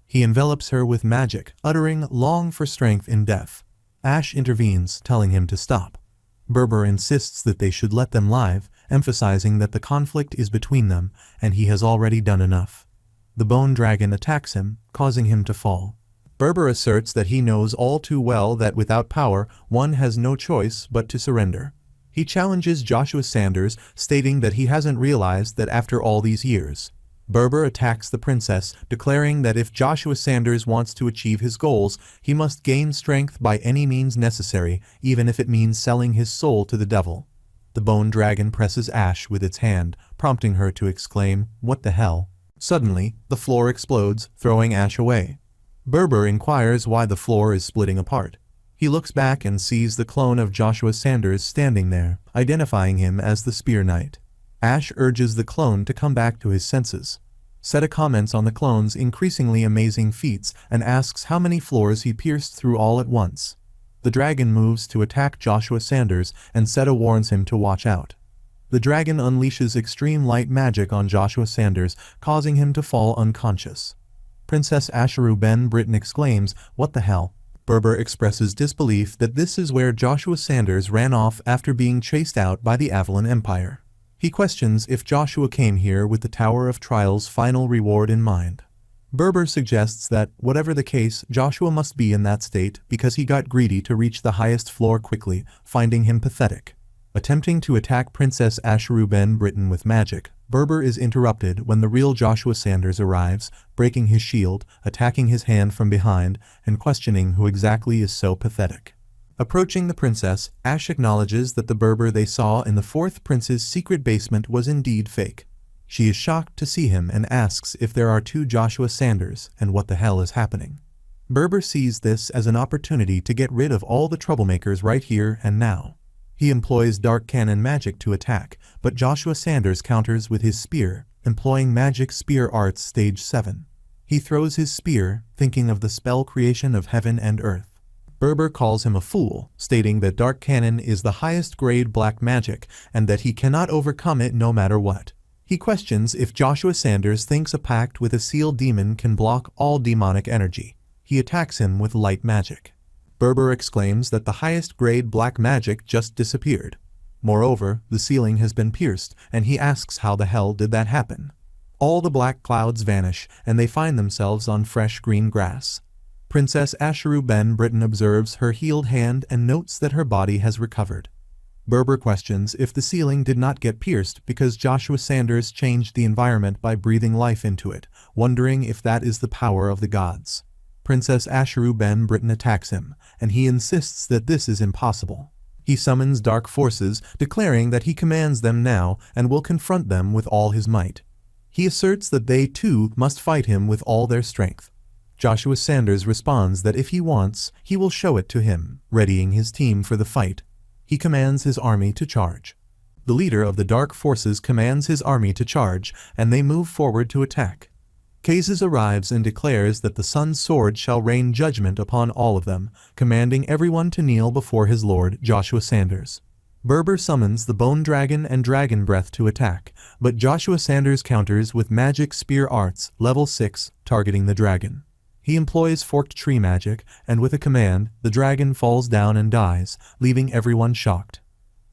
He envelops her with magic, uttering "long for strength in death." Ash intervenes, telling him to stop. Berber insists that they should let them live, emphasizing that the conflict is between them, and he has already done enough. The Bone Dragon attacks him, causing him to fall. Berber asserts that he knows all too well that without power, one has no choice but to surrender. He challenges Joshua Sanders, stating that he hasn't realized that after all these years. Berber attacks the princess, declaring that if Joshua Sanders wants to achieve his goals, he must gain strength by any means necessary, even if it means selling his soul to the devil. The Bone Dragon presses Ash with its hand, prompting her to exclaim, "What the hell?" Suddenly, the floor explodes, throwing Ash away. Berber inquires why the floor is splitting apart. He looks back and sees the clone of Joshua Sanders standing there, identifying him as the Spear Knight. Ash urges the clone to come back to his senses. Seta comments on the clone's increasingly amazing feats and asks how many floors he pierced through all at once. The dragon moves to attack Joshua Sanders, and Seta warns him to watch out. The dragon unleashes extreme light magic on Joshua Sanders, causing him to fall unconscious. Princess Asheru Ben Britton exclaims, "What the hell?" Berber expresses disbelief that this is where Joshua Sanders ran off after being chased out by the Avalon Empire. He questions if Joshua came here with the Tower of Trial's final reward in mind. Berber suggests that, whatever the case, Joshua must be in that state because he got greedy to reach the highest floor quickly, finding him pathetic. Attempting to attack Princess Asheru Ben Britton with magic, Berber is interrupted when the real Joshua Sanders arrives, breaking his shield, attacking his hand from behind, and questioning who exactly is so pathetic. Approaching the princess, Ash acknowledges that the Berber they saw in the fourth prince's secret basement was indeed fake. She is shocked to see him and asks if there are two Joshua Sanders and what the hell is happening. Berber sees this as an opportunity to get rid of all the troublemakers right here and now. He employs dark cannon magic to attack, but Joshua Sanders counters with his spear, employing Magic Spear Arts Stage 7. He throws his spear, thinking of the spell creation of heaven and earth. Berber calls him a fool, stating that dark cannon is the highest grade black magic and that he cannot overcome it no matter what. He questions if Joshua Sanders thinks a pact with a sealed demon can block all demonic energy. He attacks him with light magic. Berber exclaims that the highest grade black magic just disappeared. Moreover, the ceiling has been pierced, and he asks how the hell did that happen. All the black clouds vanish, and they find themselves on fresh green grass. Princess Asheru Ben Britton observes her healed hand and notes that her body has recovered. Berber questions if the ceiling did not get pierced because Joshua Sanders changed the environment by breathing life into it, wondering if that is the power of the gods. Princess Asheru Ben Britton attacks him, and he insists that this is impossible. He summons dark forces, declaring that he commands them now and will confront them with all his might. He asserts that they too must fight him with all their strength. Joshua Sanders responds that if he wants, he will show it to him, readying his team for the fight. He commands his army to charge. The leader of the dark forces commands his army to charge, and they move forward to attack. Kazes arrives and declares that the sun's sword shall rain judgment upon all of them, commanding everyone to kneel before his lord, Joshua Sanders. Berber summons the Bone Dragon and Dragon Breath to attack, but Joshua Sanders counters with Magic Spear Arts, level 6, targeting the dragon. He employs Forked Tree magic, and with a command, the dragon falls down and dies, leaving everyone shocked.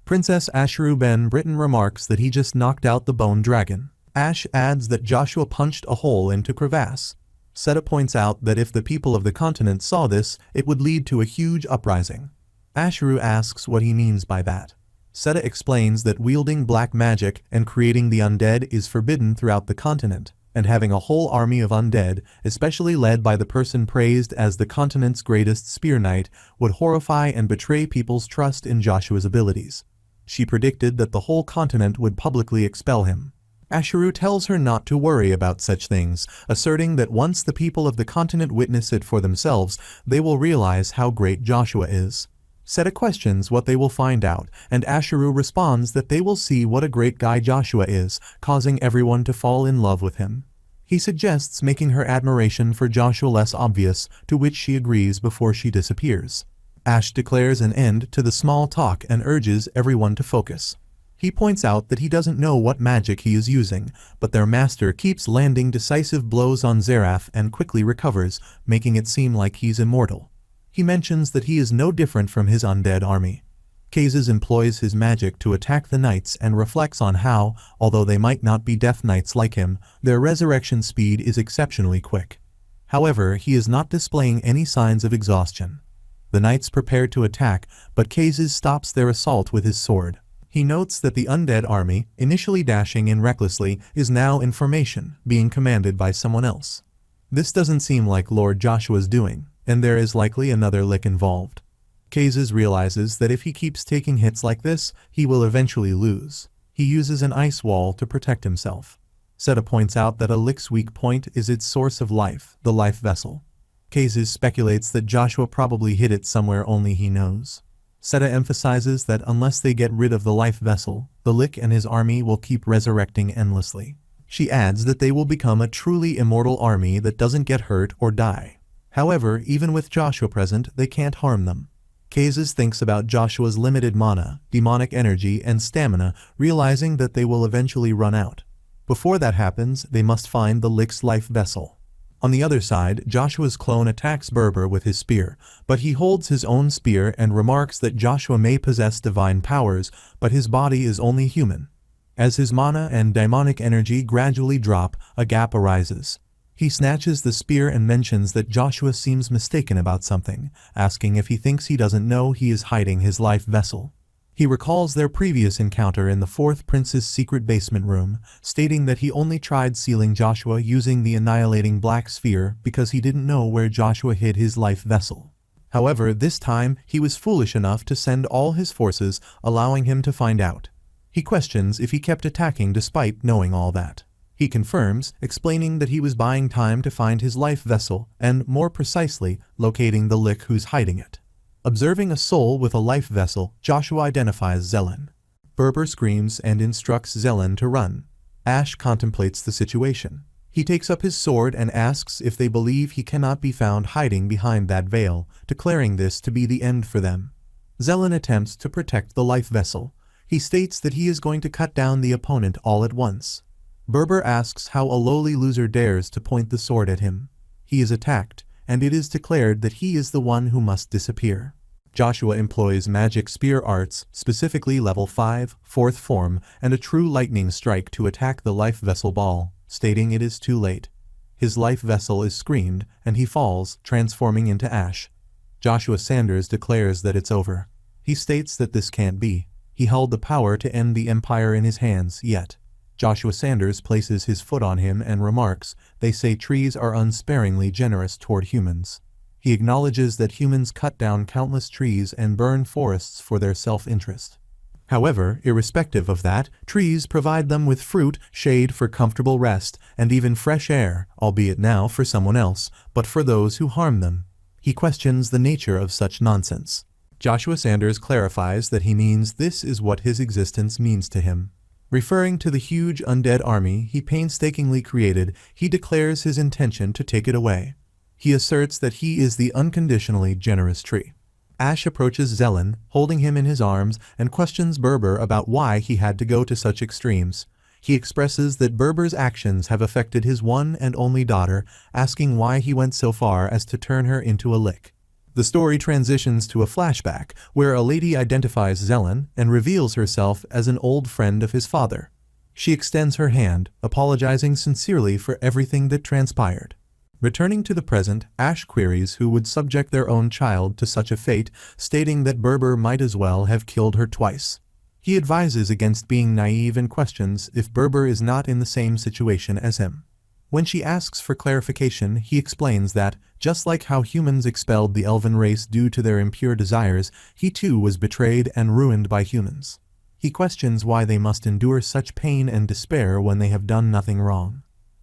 Princess Asheru Ben Britton remarks that he just knocked out the Bone Dragon. Ash adds that Joshua punched a hole into crevasse. Seta points out that if the people of the continent saw this, it would lead to a huge uprising. Asheru asks what he means by that. Seta explains that wielding black magic and creating the undead is forbidden throughout the continent, and having a whole army of undead, especially led by the person praised as the continent's greatest spear knight, would horrify and betray people's trust in Joshua's abilities. She predicted that the whole continent would publicly expel him. Asheru tells her not to worry about such things, asserting that once the people of the continent witness it for themselves, they will realize how great Joshua is. Seta questions what they will find out, and Asheru responds that they will see what a great guy Joshua is, causing everyone to fall in love with him. He suggests making her admiration for Joshua less obvious, to which she agrees before she disappears. Ash declares an end to the small talk and urges everyone to focus. He points out that he doesn't know what magic he is using, but their master keeps landing decisive blows on Zaraph and quickly recovers, making it seem like he's immortal. He mentions that he is no different from his undead army. Kazes employs his magic to attack the knights and reflects on how, although they might not be death knights like him, their resurrection speed is exceptionally quick. However, he is not displaying any signs of exhaustion. The knights prepare to attack, but Kazes stops their assault with his sword. He notes that the undead army, initially dashing in recklessly, is now in formation, being commanded by someone else. This doesn't seem like Lord Joshua's doing, and there is likely another lick involved. Kazes realizes that if he keeps taking hits like this, he will eventually lose. He uses an ice wall to protect himself. Seta points out that a lick's weak point is its source of life, the life vessel. Kazes speculates that Joshua probably hid it somewhere only he knows. Seta emphasizes that unless they get rid of the life vessel, the Lick and his army will keep resurrecting endlessly. She adds that they will become a truly immortal army that doesn't get hurt or die. However, even with Joshua present, they can't harm them. Kazes thinks about Joshua's limited mana, demonic energy, and stamina, realizing that they will eventually run out. Before that happens, they must find the Lick's life vessel. On the other side, Joshua's clone attacks Berber with his spear, but he holds his own spear and remarks that Joshua may possess divine powers, but his body is only human. As his mana and daimonic energy gradually drop, a gap arises. He snatches the spear and mentions that Joshua seems mistaken about something, asking if he thinks he doesn't know he is hiding his life vessel. He recalls their previous encounter in the fourth prince's secret basement room, stating that he only tried sealing Joshua using the annihilating black sphere because he didn't know where Joshua hid his life vessel. However, this time he was foolish enough to send all his forces, allowing him to find out. He questions if he kept attacking despite knowing all that. He confirms, explaining that he was buying time to find his life vessel and, more precisely, locating the Lich who's hiding it. Observing a soul with a life vessel, Joshua identifies Zelen. Berber screams and instructs Zelen to run. Ash contemplates the situation. He takes up his sword and asks if they believe he cannot be found hiding behind that veil, declaring this to be the end for them. Zelen attempts to protect the life vessel. He states that he is going to cut down the opponent all at once. Berber asks how a lowly loser dares to point the sword at him. He is attacked, and it is declared that he is the one who must disappear. Joshua employs magic spear arts, specifically level 5, 4th form, and a true lightning strike to attack the life vessel ball, stating it is too late. His life vessel is screamed, and he falls, transforming into ash. Joshua Sanders declares that it's over. He states that this can't be. He held the power to end the empire in his hands, yet. Joshua Sanders places his foot on him and remarks, "They say trees are unsparingly generous toward humans." He acknowledges that humans cut down countless trees and burn forests for their self-interest. However, irrespective of that, trees provide them with fruit, shade for comfortable rest, and even fresh air, albeit now for someone else, but for those who harm them. He questions the nature of such nonsense. Joshua Sanders clarifies that he means this is what his existence means to him. Referring to the huge undead army he painstakingly created, he declares his intention to take it away. He asserts that he is the unconditionally generous tree. Ash approaches Zelen, holding him in his arms, and questions Berber about why he had to go to such extremes. He expresses that Berber's actions have affected his one and only daughter, asking why he went so far as to turn her into a Lich. The story transitions to a flashback, where a lady identifies Zelen and reveals herself as an old friend of his father. She extends her hand, apologizing sincerely for everything that transpired. Returning to the present, Ash queries who would subject their own child to such a fate, stating that Berber might as well have killed her twice. He advises against being naive and questions if Berber is not in the same situation as him. When she asks for clarification, he explains that, just like how humans expelled the elven race due to their impure desires, he too was betrayed and ruined by humans. He questions why they must endure such pain and despair when they have done nothing wrong.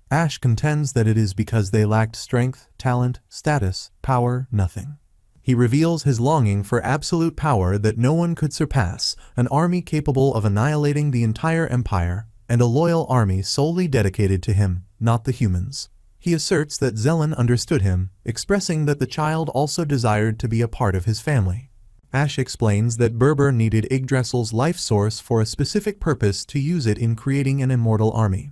Ash contends that it is because they lacked strength, talent, status, power, nothing. He reveals his longing for absolute power that no one could surpass, an army capable of annihilating the entire empire, and a loyal army solely dedicated to him, not the humans. He asserts that Zelen understood him, expressing that the child also desired to be a part of his family. Ash explains that Berber needed Yggdrasil's life source for a specific purpose to use it in creating an immortal army.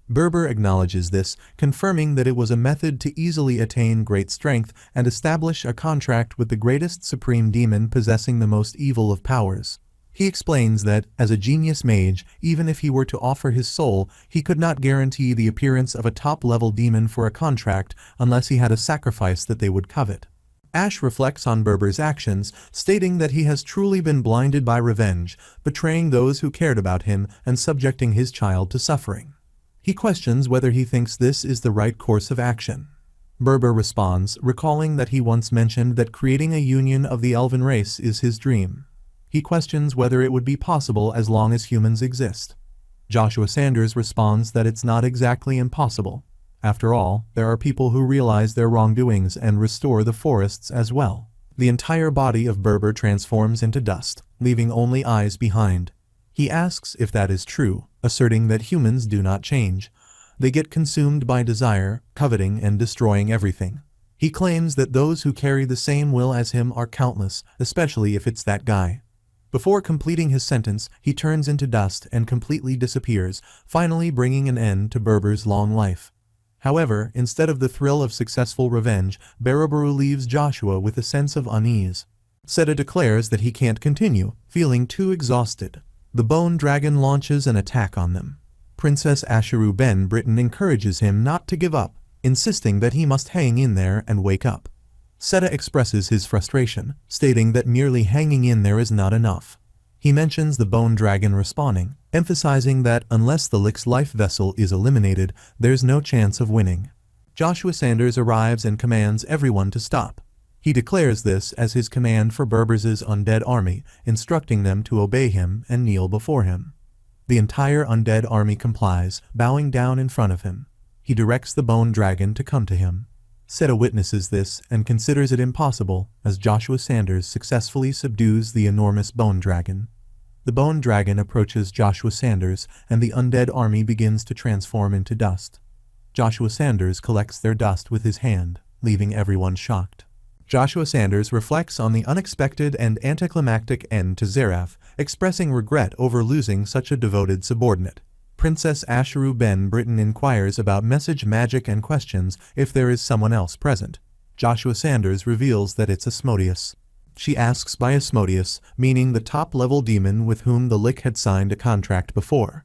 Berber acknowledges this, confirming that it was a method to easily attain great strength and establish a contract with the greatest supreme demon possessing the most evil of powers. He explains that, as a genius mage, even if he were to offer his soul, he could not guarantee the appearance of a top-level demon for a contract unless he had a sacrifice that they would covet. Ash reflects on Berber's actions, stating that he has truly been blinded by revenge, betraying those who cared about him and subjecting his child to suffering. He questions whether he thinks this is the right course of action. Berber responds, recalling that he once mentioned that creating a union of the elven race is his dream. He questions whether it would be possible as long as humans exist. Joshua Sanders responds that it's not exactly impossible. After all, there are people who realize their wrongdoings and restore the forests as well. The entire body of Berber transforms into dust, leaving only eyes behind. He asks if that is true, asserting that humans do not change. They get consumed by desire, coveting, and destroying everything. He claims that those who carry the same will as him are countless, especially if it's that guy. Before completing his sentence, he turns into dust and completely disappears, finally bringing an end to Berber's long life. However, instead of the thrill of successful revenge, Baraburu leaves Joshua with a sense of unease. Seta declares that he can't continue, feeling too exhausted. The bone dragon launches an attack on them. Princess Asheru Ben Britain encourages him not to give up, insisting that he must hang in there and wake up. Seta expresses his frustration, stating that merely hanging in there is not enough. He mentions the bone dragon respawning, emphasizing that unless the Lick's life vessel is eliminated, there's no chance of winning. Joshua Sanders arrives and commands everyone to stop. He declares this as his command for Berbers's undead army, instructing them to obey him and kneel before him. The entire undead army complies, bowing down in front of him. He directs the bone dragon to come to him. Seta witnesses this and considers it impossible as Joshua Sanders successfully subdues the enormous bone dragon. The bone dragon approaches Joshua Sanders and the undead army begins to transform into dust. Joshua Sanders collects their dust with his hand, leaving everyone shocked. Joshua Sanders reflects on the unexpected and anticlimactic end to Zeraf, expressing regret over losing such a devoted subordinate. Princess Asheru Ben Britain inquires about message magic and questions if there is someone else present. Joshua Sanders reveals that it's Asmodeus. She asks by Asmodeus, meaning the top-level demon with whom the Lick had signed a contract before.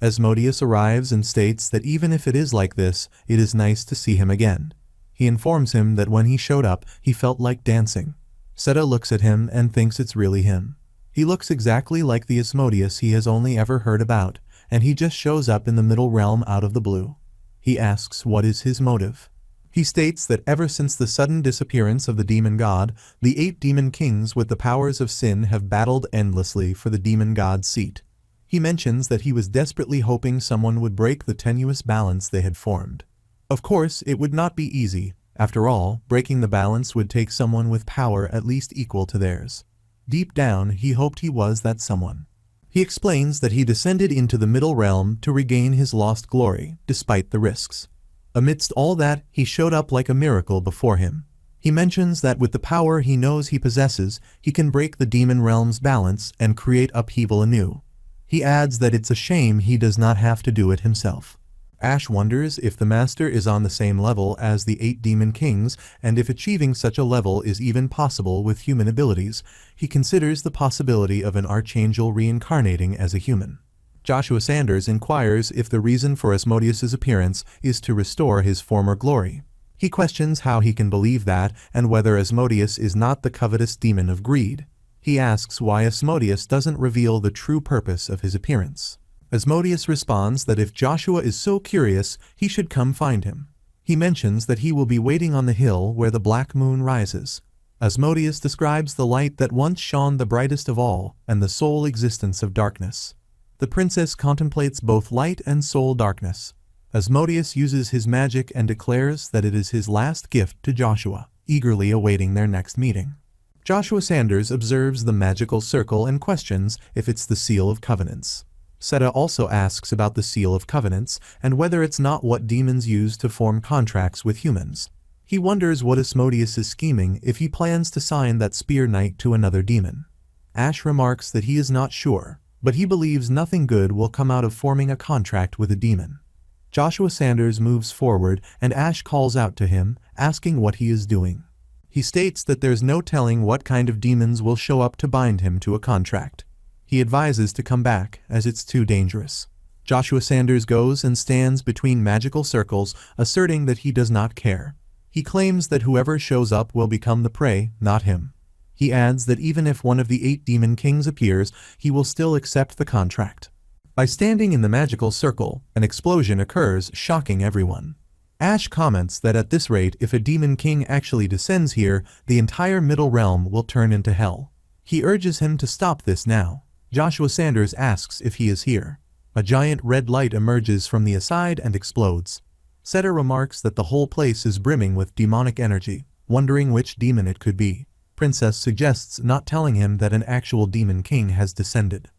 Asmodeus arrives and states that even if it is like this, it is nice to see him again. He informs him that when he showed up, he felt like dancing. Seta looks at him and thinks it's really him. He looks exactly like the Asmodeus he has only ever heard about, and he just shows up in the middle realm out of the blue. He asks what is his motive. He states that ever since the sudden disappearance of the demon god, the 8 demon kings with the powers of sin have battled endlessly for the demon god's seat. He mentions that he was desperately hoping someone would break the tenuous balance they had formed. Of course, it would not be easy. After all, breaking the balance would take someone with power at least equal to theirs. Deep down, he hoped he was that someone. He explains that he descended into the middle realm to regain his lost glory, despite the risks. Amidst all that, he showed up like a miracle before him. He mentions that with the power he knows he possesses, he can break the demon realm's balance and create upheaval anew. He adds that it's a shame he does not have to do it himself. Ash wonders if the Master is on the same level as the 8 demon kings, and if achieving such a level is even possible with human abilities. He considers the possibility of an archangel reincarnating as a human. Joshua Sanders inquires if the reason for Asmodeus's appearance is to restore his former glory. He questions how he can believe that and whether Asmodeus is not the covetous demon of greed. He asks why Asmodeus doesn't reveal the true purpose of his appearance. Asmodeus responds that if Joshua is so curious, he should come find him. He mentions that he will be waiting on the hill where the black moon rises. Asmodeus describes the light that once shone the brightest of all and the sole existence of darkness. The princess contemplates both light and soul darkness. Asmodeus uses his magic and declares that it is his last gift to Joshua, eagerly awaiting their next meeting. Joshua Sanders observes the magical circle and questions if it's the Seal of Covenants. Seta also asks about the Seal of Covenants and whether it's not what demons use to form contracts with humans. He wonders what Asmodeus is scheming if he plans to sign that Spear Knight to another demon. Ash remarks that he is not sure, but he believes nothing good will come out of forming a contract with a demon. Joshua Sanders moves forward and Ash calls out to him, asking what he is doing. He states that there's no telling what kind of demons will show up to bind him to a contract. He advises to come back, as it's too dangerous. Joshua Sanders goes and stands between magical circles, asserting that he does not care. He claims that whoever shows up will become the prey, not him. He adds that even if one of the 8 demon kings appears, he will still accept the contract. By standing in the magical circle, an explosion occurs, shocking everyone. Ash comments that at this rate, if a demon king actually descends here, the entire middle realm will turn into hell. He urges him to stop this now. Joshua Sanders asks if he is here. A giant red light emerges from the aside and explodes. Seta remarks that the whole place is brimming with demonic energy, wondering which demon it could be. Princess suggests not telling him that an actual demon king has descended.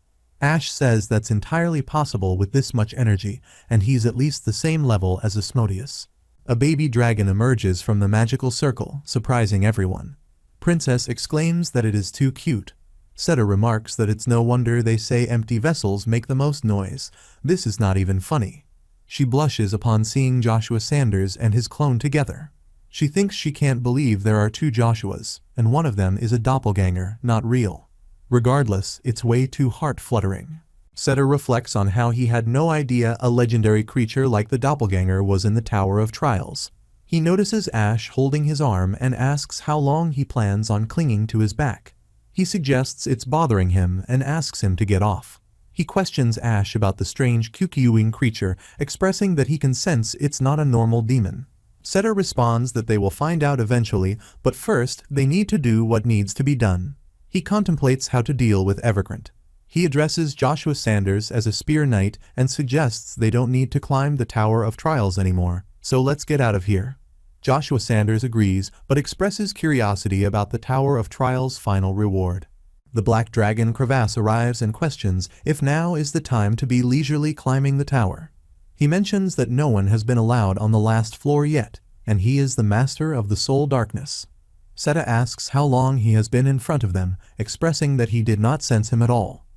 Ash says that's entirely possible with this much energy, and he's at least the same level as Asmodeus. A baby dragon emerges from the magical circle, surprising everyone. Princess exclaims that it is too cute. Seta remarks that it's no wonder they say empty vessels make the most noise. This is not even funny. She blushes upon seeing Joshua Sanders and his clone together. She thinks she can't believe there are two Joshuas, and one of them is a doppelganger, not real. Regardless, it's way too heart-fluttering. Setter reflects on how he had no idea a legendary creature like the doppelganger was in the Tower of Trials. He notices Ash holding his arm and asks how long he plans on clinging to his back. He suggests it's bothering him and asks him to get off. He questions Ash about the strange Kyukyuing creature, expressing that he can sense it's not a normal demon. Setter responds that they will find out eventually, but first they need to do what needs to be done. He contemplates how to deal with Evergrant. He addresses Joshua Sanders as a spear knight and suggests they don't need to climb the Tower of Trials anymore, so let's get out of here. Joshua Sanders agrees, but expresses curiosity about the Tower of Trials' final reward. The Black Dragon Crevasse arrives and questions if now is the time to be leisurely climbing the tower. He mentions that no one has been allowed on the last floor yet, and he is the master of the soul darkness. Seta asks how long he has been in front of them, expressing that he did not sense him at all.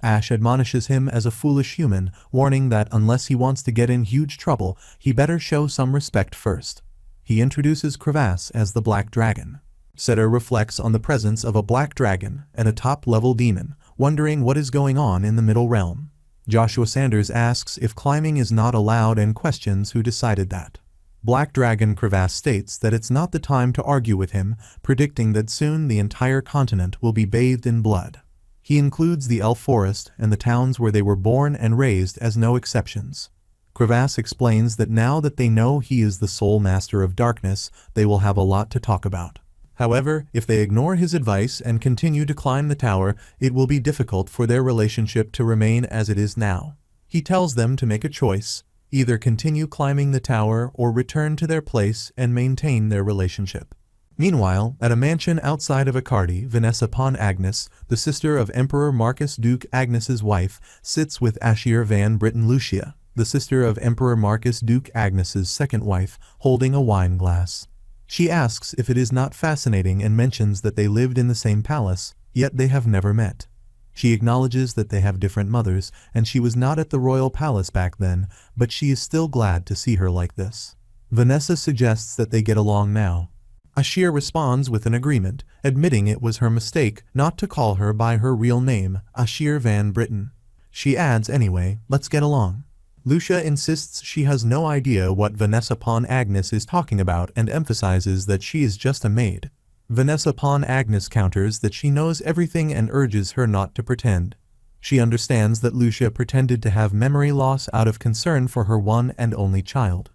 Ash admonishes him as a foolish human, warning that unless he wants to get in huge trouble, he better show some respect first. He introduces Crevasse as the Black Dragon. Setter reflects on the presence of a black dragon and a top-level demon, wondering what is going on in the Middle Realm. Joshua Sanders asks if climbing is not allowed and questions who decided that. Black Dragon Crevasse states that it's not the time to argue with him, predicting that soon the entire continent will be bathed in blood. He includes the Elf Forest and the towns where they were born and raised as no exceptions. Crevasse explains that now that they know he is the sole master of darkness, they will have a lot to talk about. However, if they ignore his advice and continue to climb the tower, it will be difficult for their relationship to remain as it is now. He tells them to make a choice, either continue climbing the tower or return to their place and maintain their relationship. Meanwhile, at a mansion outside of Accardi, Vanessa Pawn Agnes, the sister of Emperor Marcus Duke Agnes's wife, sits with Ashir Van Britten Lucia, the sister of Emperor Marcus Duke Agnes's second wife, holding a wine glass. She asks if it is not fascinating and mentions that they lived in the same palace, yet they have never met. She acknowledges that they have different mothers, and she was not at the royal palace back then, but she is still glad to see her like this. Vanessa suggests that they get along now. Ashir responds with an agreement, admitting it was her mistake not to call her by her real name, Ashir Van Britten. She adds anyway, let's get along. Lucia insists she has no idea what Vanessa Pawn Agnes is talking about and emphasizes that she is just a maid. Vanessa Pawn Agnes counters that she knows everything and urges her not to pretend. She understands that Lucia pretended to have memory loss out of concern for her one and only child.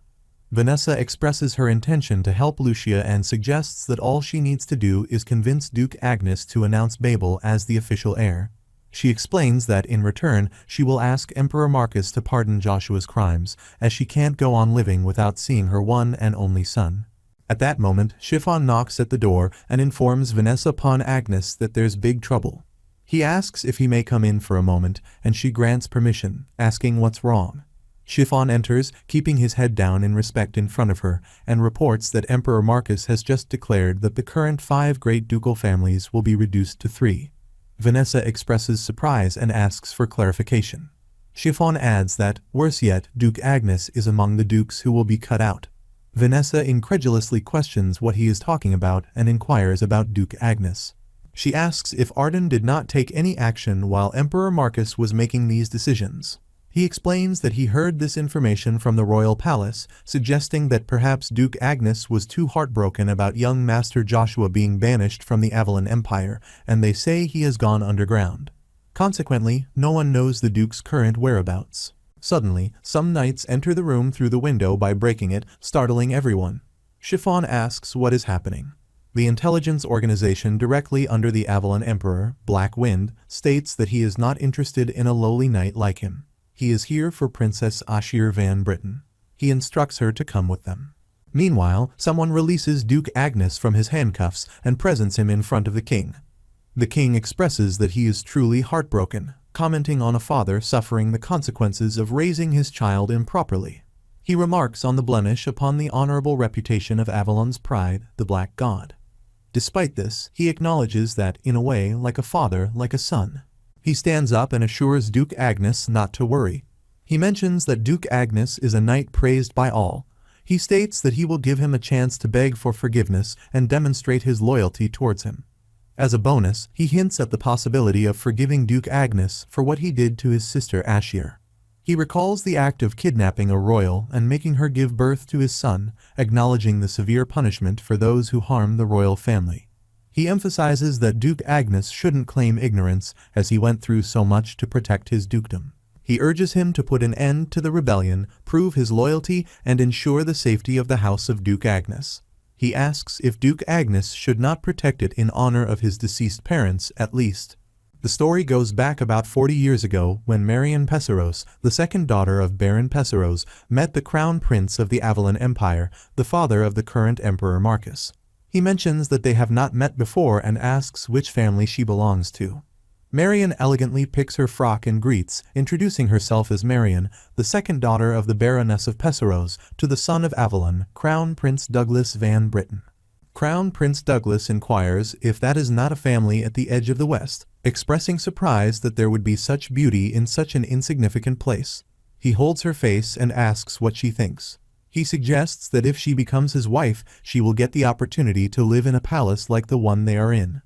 Vanessa expresses her intention to help Lucia and suggests that all she needs to do is convince Duke Agnes to announce Babel as the official heir. She explains that in return, she will ask Emperor Marcus to pardon Joshua's crimes, as she can't go on living without seeing her one and only son. At that moment, Chiffon knocks at the door and informs Vanessa Pawn Agnes that there's big trouble. He asks if he may come in for a moment, and she grants permission, asking what's wrong. Chiffon enters, keeping his head down in respect in front of her, and reports that Emperor Marcus has just declared that the current 5 great ducal families will be reduced to 3. Vanessa expresses surprise and asks for clarification. Chiffon adds that, worse yet, Duke Agnes is among the dukes who will be cut out. Vanessa incredulously questions what he is talking about and inquires about Duke Agnes. She asks if Arden did not take any action while Emperor Marcus was making these decisions. He explains that he heard this information from the royal palace, suggesting that perhaps Duke Agnes was too heartbroken about young Master Joshua being banished from the Avalon Empire, and they say he has gone underground. Consequently, no one knows the Duke's current whereabouts. Suddenly, some knights enter the room through the window by breaking it, startling everyone. Chiffon asks what is happening. The intelligence organization directly under the Avalon Emperor, Black Wind, states that he is not interested in a lowly knight like him. He is here for Princess Ashir Van Britten. He instructs her to come with them. Meanwhile, someone releases Duke Agnes from his handcuffs and presents him in front of the king. The king expresses that he is truly heartbroken, commenting on a father suffering the consequences of raising his child improperly. He remarks on the blemish upon the honorable reputation of Avalon's pride, the Black God. Despite this, he acknowledges that, in a way, like a father, like a son. He stands up and assures Duke Agnes not to worry. He mentions that Duke Agnes is a knight praised by all. He states that he will give him a chance to beg for forgiveness and demonstrate his loyalty towards him. As a bonus, he hints at the possibility of forgiving Duke Agnes for what he did to his sister Ashir. He recalls the act of kidnapping a royal and making her give birth to his son, acknowledging the severe punishment for those who harm the royal family. He emphasizes that Duke Agnes shouldn't claim ignorance as he went through so much to protect his dukedom. He urges him to put an end to the rebellion, prove his loyalty, and ensure the safety of the house of Duke Agnes. He asks if Duke Agnes should not protect it in honor of his deceased parents, at least. The story goes back about 40 years ago when Marion Pesseros, the second daughter of Baron Pesseros, met the crown prince of the Avalon Empire, the father of the current Emperor Marcus. He mentions that they have not met before and asks which family she belongs to. Marion elegantly picks her frock and greets, introducing herself as Marion, the second daughter of the Baroness of Pesseros, to the son of Avalon, Crown Prince Douglas Van Britten. Crown Prince Douglas inquires if that is not a family at the edge of the West, expressing surprise that there would be such beauty in such an insignificant place. He holds her face and asks what she thinks. He suggests that if she becomes his wife, she will get the opportunity to live in a palace like the one they are in.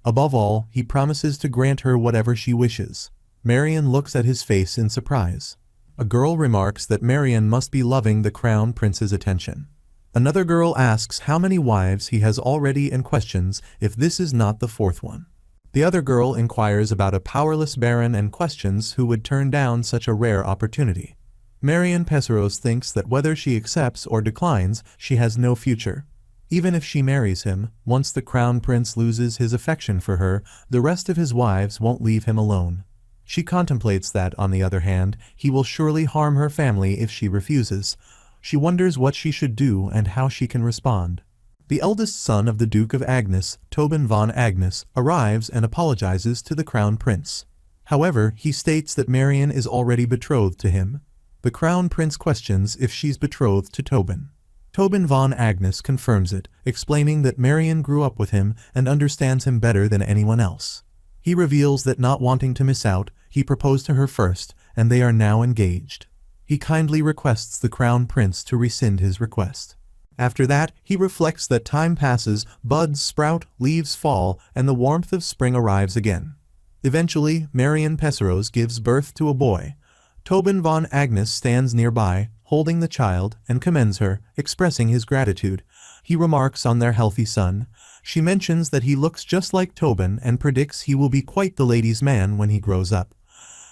Above all, he promises to grant her whatever she wishes. Marion looks at his face in surprise. A girl remarks that Marion must be loving the crown prince's attention. Another girl asks how many wives he has already and questions if this is not the fourth one. The other girl inquires about a powerless baron and questions who would turn down such a rare opportunity. Marion Pesseros thinks that whether she accepts or declines, she has no future. Even if she marries him, once the crown prince loses his affection for her, the rest of his wives won't leave him alone. She contemplates that, on the other hand, he will surely harm her family if she refuses. She wonders what she should do and how she can respond. The eldest son of the Duke of Agnes, Tobin von Agnes, arrives and apologizes to the crown prince. However, he states that Marion is already betrothed to him. The crown prince questions if she's betrothed to Tobin. Tobin von Agnes confirms it, explaining that Marion grew up with him and understands him better than anyone else. He reveals that not wanting to miss out, he proposed to her first, and they are now engaged. He kindly requests the crown prince to rescind his request. After that, he reflects that time passes, buds sprout, leaves fall, and the warmth of spring arrives again. Eventually, Marion Pesseros gives birth to a boy. Tobin von Agnes stands nearby, holding the child, and commends her, expressing his gratitude. He remarks on their healthy son. She mentions that he looks just like Tobin and predicts he will be quite the ladies' man when he grows up.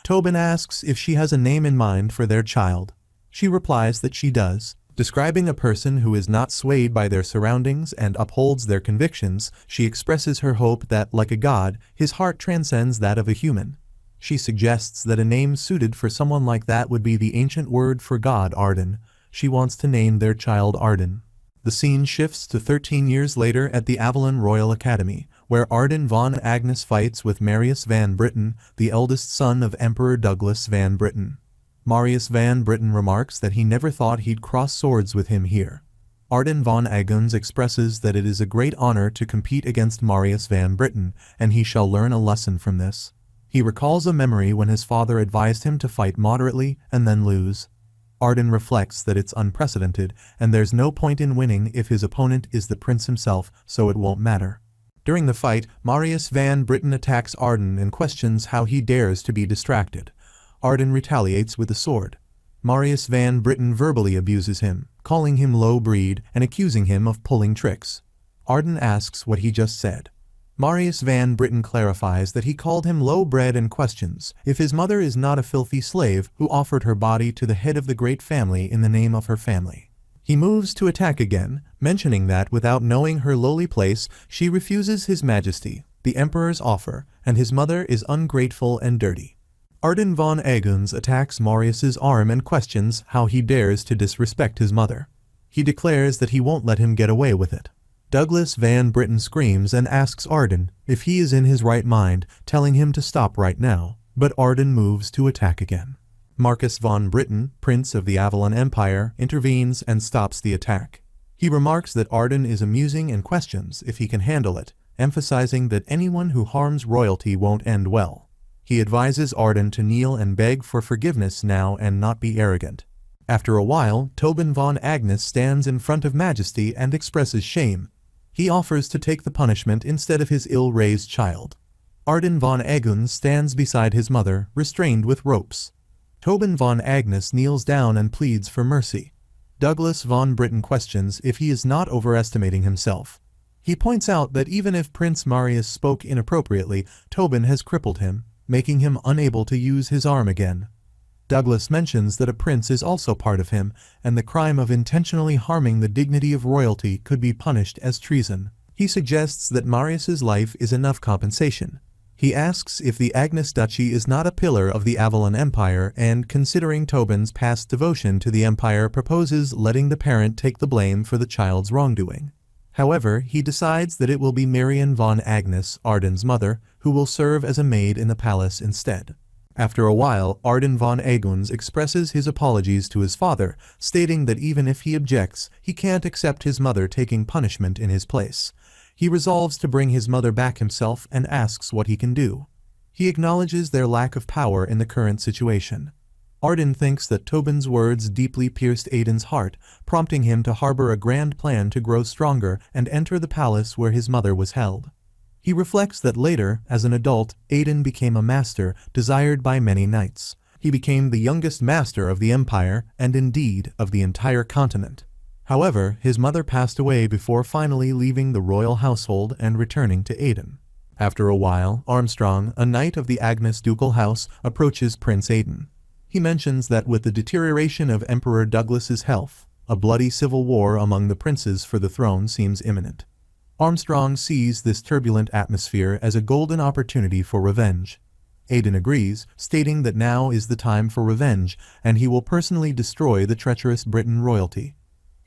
Tobin asks if she has a name in mind for their child. She replies that she does. Describing a person who is not swayed by their surroundings and upholds their convictions, she expresses her hope that, like a god, his heart transcends that of a human. She suggests that a name suited for someone like that would be the ancient word for God, Arden. She wants to name their child Arden. The scene shifts to 13 years later at the Avalon Royal Academy, where Arden von Agnes fights with Marius van Britten, the eldest son of Emperor Douglas van Britten. Marius van Britten remarks that he never thought he'd cross swords with him here. Arden von Agnes expresses that it is a great honor to compete against Marius van Britten, and he shall learn a lesson from this. He recalls a memory when his father advised him to fight moderately and then lose. Arden reflects that it's unprecedented, and there's no point in winning if his opponent is the prince himself, so it won't matter. During the fight, Marius van Britten attacks Arden and questions how he dares to be distracted. Arden retaliates with a sword. Marius van Britten verbally abuses him, calling him low breed and accusing him of pulling tricks. Arden asks what he just said. Marius van Britten clarifies that he called him low-bred and questions if his mother is not a filthy slave who offered her body to the head of the great family in the name of her family. He moves to attack again, mentioning that without knowing her lowly place, she refuses his majesty, the emperor's offer, and his mother is ungrateful and dirty. Arden von Agnes attacks Marius's arm and questions how he dares to disrespect his mother. He declares that he won't let him get away with it. Douglas van Britten screams and asks Arden if he is in his right mind, telling him to stop right now, but Arden moves to attack again. Marcus von Britten, Prince of the Avalon Empire, intervenes and stops the attack. He remarks that Arden is amusing and questions if he can handle it, emphasizing that anyone who harms royalty won't end well. He advises Arden to kneel and beg for forgiveness now and not be arrogant. After a while, Tobin von Agnes stands in front of Majesty and expresses shame. He offers to take the punishment instead of his ill-raised child. Arden von Aegon stands beside his mother, restrained with ropes. Tobin von Agnes kneels down and pleads for mercy. Douglas von Britain questions if he is not overestimating himself. He points out that even if Prince Marius spoke inappropriately, Tobin has crippled him, making him unable to use his arm again. Douglas mentions that a prince is also part of him, and the crime of intentionally harming the dignity of royalty could be punished as treason. He suggests that Marius's life is enough compensation. He asks if the Agnes Duchy is not a pillar of the Avalon Empire and, considering Tobin's past devotion to the Empire, proposes letting the parent take the blame for the child's wrongdoing. However, he decides that it will be Marian von Agnes, Arden's mother, who will serve as a maid in the palace instead. After a while, Arden von Aegon expresses his apologies to his father, stating that even if he objects, he can't accept his mother taking punishment in his place. He resolves to bring his mother back himself and asks what he can do. He acknowledges their lack of power in the current situation. Arden thinks that Tobin's words deeply pierced Aiden's heart, prompting him to harbor a grand plan to grow stronger and enter the palace where his mother was held. He reflects that later, as an adult, Aiden became a master desired by many knights. He became the youngest master of the empire, and indeed of the entire continent. However, his mother passed away before finally leaving the royal household and returning to Aiden. After a while, Armstrong, a knight of the Agnes ducal house, approaches Prince Aiden. He mentions that with the deterioration of Emperor Douglas's health, a bloody civil war among the princes for the throne seems imminent. Armstrong sees this turbulent atmosphere as a golden opportunity for revenge. Aiden agrees, stating that now is the time for revenge, and he will personally destroy the treacherous Britain royalty.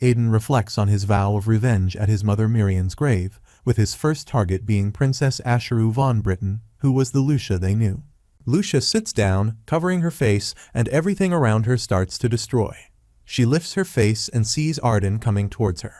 Aiden reflects on his vow of revenge at his mother Mirian's grave, with his first target being Princess Asheru von Britain, who was the Lucia they knew. Lucia sits down, covering her face, and everything around her starts to destroy. She lifts her face and sees Arden coming towards her.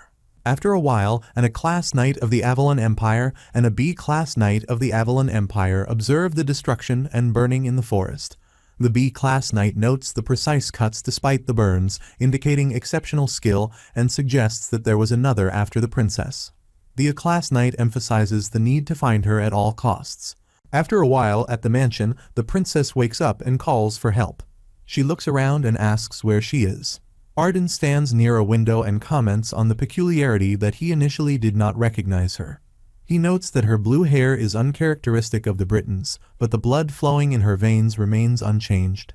After a while, an A-class knight of the Avalon Empire and a B-class knight of the Avalon Empire observe the destruction and burning in the forest. The B-class knight notes the precise cuts despite the burns, indicating exceptional skill, and suggests that there was another after the princess. The A-class knight emphasizes the need to find her at all costs. After a while at the mansion, the princess wakes up and calls for help. She looks around and asks where she is. Arden stands near a window and comments on the peculiarity that he initially did not recognize her. He notes that her blue hair is uncharacteristic of the Britons, but the blood flowing in her veins remains unchanged.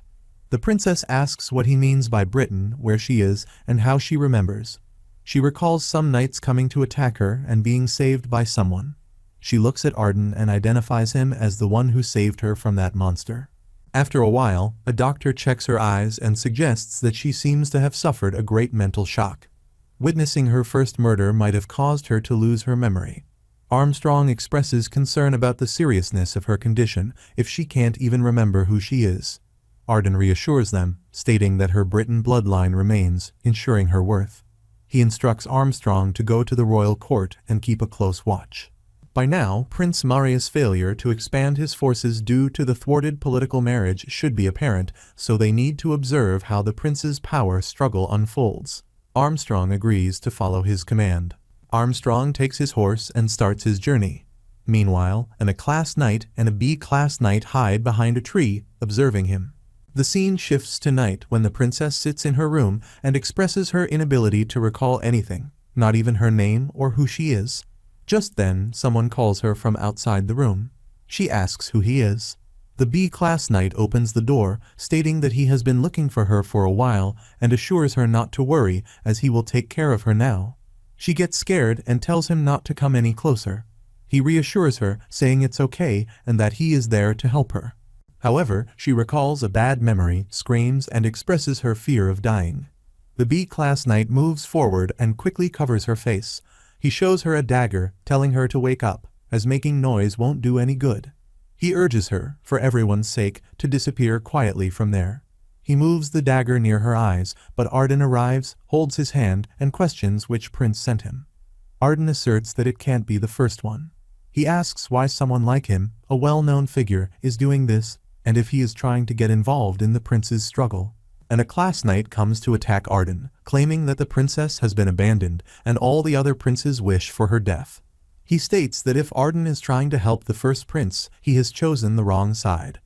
The princess asks what he means by Britain, where she is, and how she remembers. She recalls some knights coming to attack her and being saved by someone. She looks at Arden and identifies him as the one who saved her from that monster. After a while, a doctor checks her eyes and suggests that she seems to have suffered a great mental shock. Witnessing her first murder might have caused her to lose her memory. Armstrong expresses concern about the seriousness of her condition if she can't even remember who she is. Arden reassures them, stating that her Briton bloodline remains, ensuring her worth. He instructs Armstrong to go to the royal court and keep a close watch. By now, Prince Marius' failure to expand his forces due to the thwarted political marriage should be apparent, so they need to observe how the prince's power struggle unfolds. Armstrong agrees to follow his command. Armstrong takes his horse and starts his journey. Meanwhile, an A-class knight and a B-class knight hide behind a tree, observing him. The scene shifts to night when the princess sits in her room and expresses her inability to recall anything, not even her name or who she is. Just then, someone calls her from outside the room. She asks who he is. The B-class knight opens the door, stating that he has been looking for her for a while and assures her not to worry as he will take care of her now. She gets scared and tells him not to come any closer. He reassures her, saying it's okay and that he is there to help her. However, she recalls a bad memory, screams, and expresses her fear of dying. The B-class knight moves forward and quickly covers her face. He shows her a dagger, telling her to wake up, as making noise won't do any good. He urges her, for everyone's sake, to disappear quietly from there. He moves the dagger near her eyes, but Arden arrives, holds his hand, and questions which prince sent him. Arden asserts that it can't be the first one. He asks why someone like him, a well-known figure, is doing this, and if he is trying to get involved in the prince's struggle. And a class knight comes to attack Arden, claiming that the princess has been abandoned and all the other princes wish for her death. He states that if Arden is trying to help the first prince, he has chosen the wrong side.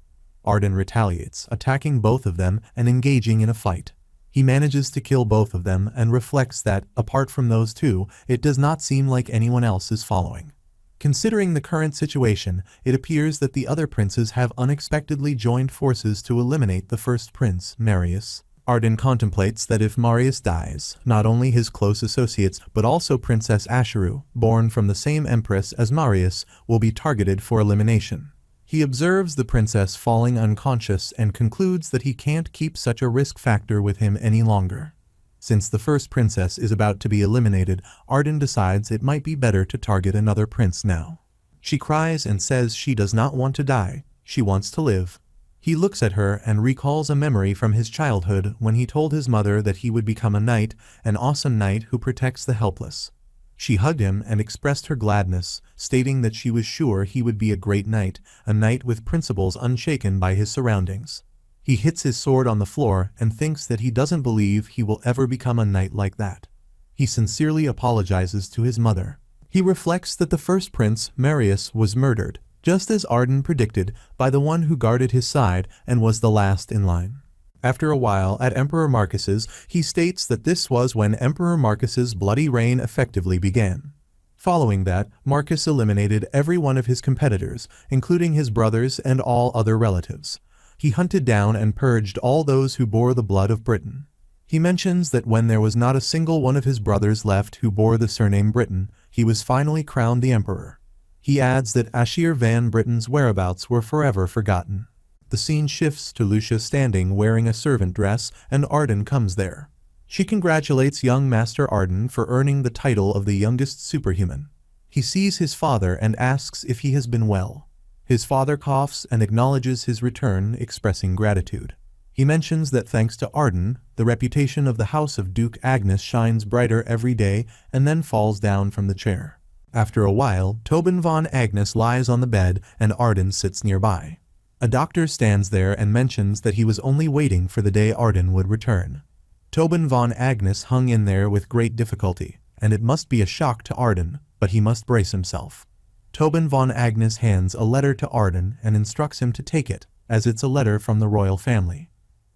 Arden retaliates, attacking both of them and engaging in a fight. He manages to kill both of them and reflects that, apart from those two, it does not seem like anyone else is following. Considering the current situation, it appears that the other princes have unexpectedly joined forces to eliminate the first prince, Marius. Arden contemplates that if Marius dies, not only his close associates but also Princess Ashiru, born from the same empress as Marius, will be targeted for elimination. He observes the princess falling unconscious and concludes that he can't keep such a risk factor with him any longer. Since the first princess is about to be eliminated, Arden decides it might be better to target another prince now. She cries and says she does not want to die, she wants to live. He looks at her and recalls a memory from his childhood when he told his mother that he would become a knight, an awesome knight who protects the helpless. She hugged him and expressed her gladness, stating that she was sure he would be a great knight, a knight with principles unshaken by his surroundings. He hits his sword on the floor and thinks that he doesn't believe he will ever become a knight like that. He sincerely apologizes to his mother. He reflects that the first prince, Marius, was murdered, just as Arden predicted, by the one who guarded his side and was the last in line. After a while at Emperor Marcus's, he states that this was when Emperor Marcus's bloody reign effectively began. Following that, Marcus eliminated every one of his competitors, including his brothers and all other relatives. He hunted down and purged all those who bore the blood of Britain. He mentions that when there was not a single one of his brothers left who bore the surname Britain, he was finally crowned the emperor. He adds that Ashir van Britten's whereabouts were forever forgotten. The scene shifts to Lucia standing wearing a servant dress, and Arden comes there. She congratulates young Master Arden for earning the title of the youngest superhuman. He sees his father and asks if he has been well. His father coughs and acknowledges his return, expressing gratitude. He mentions that thanks to Arden, the reputation of the house of Duke Agnes shines brighter every day, and then falls down from the chair. After a while, Tobin von Agnes lies on the bed and Arden sits nearby. A doctor stands there and mentions that he was only waiting for the day Arden would return. Tobin von Agnes hung in there with great difficulty, and it must be a shock to Arden, but he must brace himself. Tobin von Agnes hands a letter to Arden and instructs him to take it, as it's a letter from the royal family.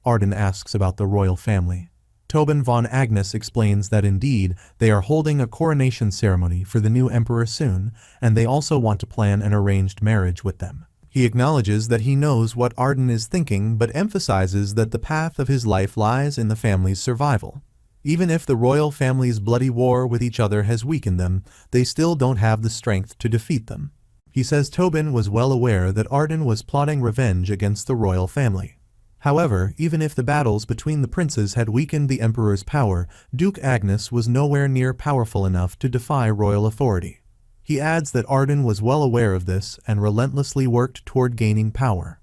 Arden asks about the royal family. Tobin von Agnes explains that indeed, they are holding a coronation ceremony for the new emperor soon, and they also want to plan an arranged marriage with them. He acknowledges that he knows what Arden is thinking, but emphasizes that the path of his life lies in the family's survival. Even if the royal family's bloody war with each other has weakened them, they still don't have the strength to defeat them. He says Tobin was well aware that Arden was plotting revenge against the royal family. However, even if the battles between the princes had weakened the emperor's power, Duke Agnes was nowhere near powerful enough to defy royal authority. He adds that Arden was well aware of this and relentlessly worked toward gaining power.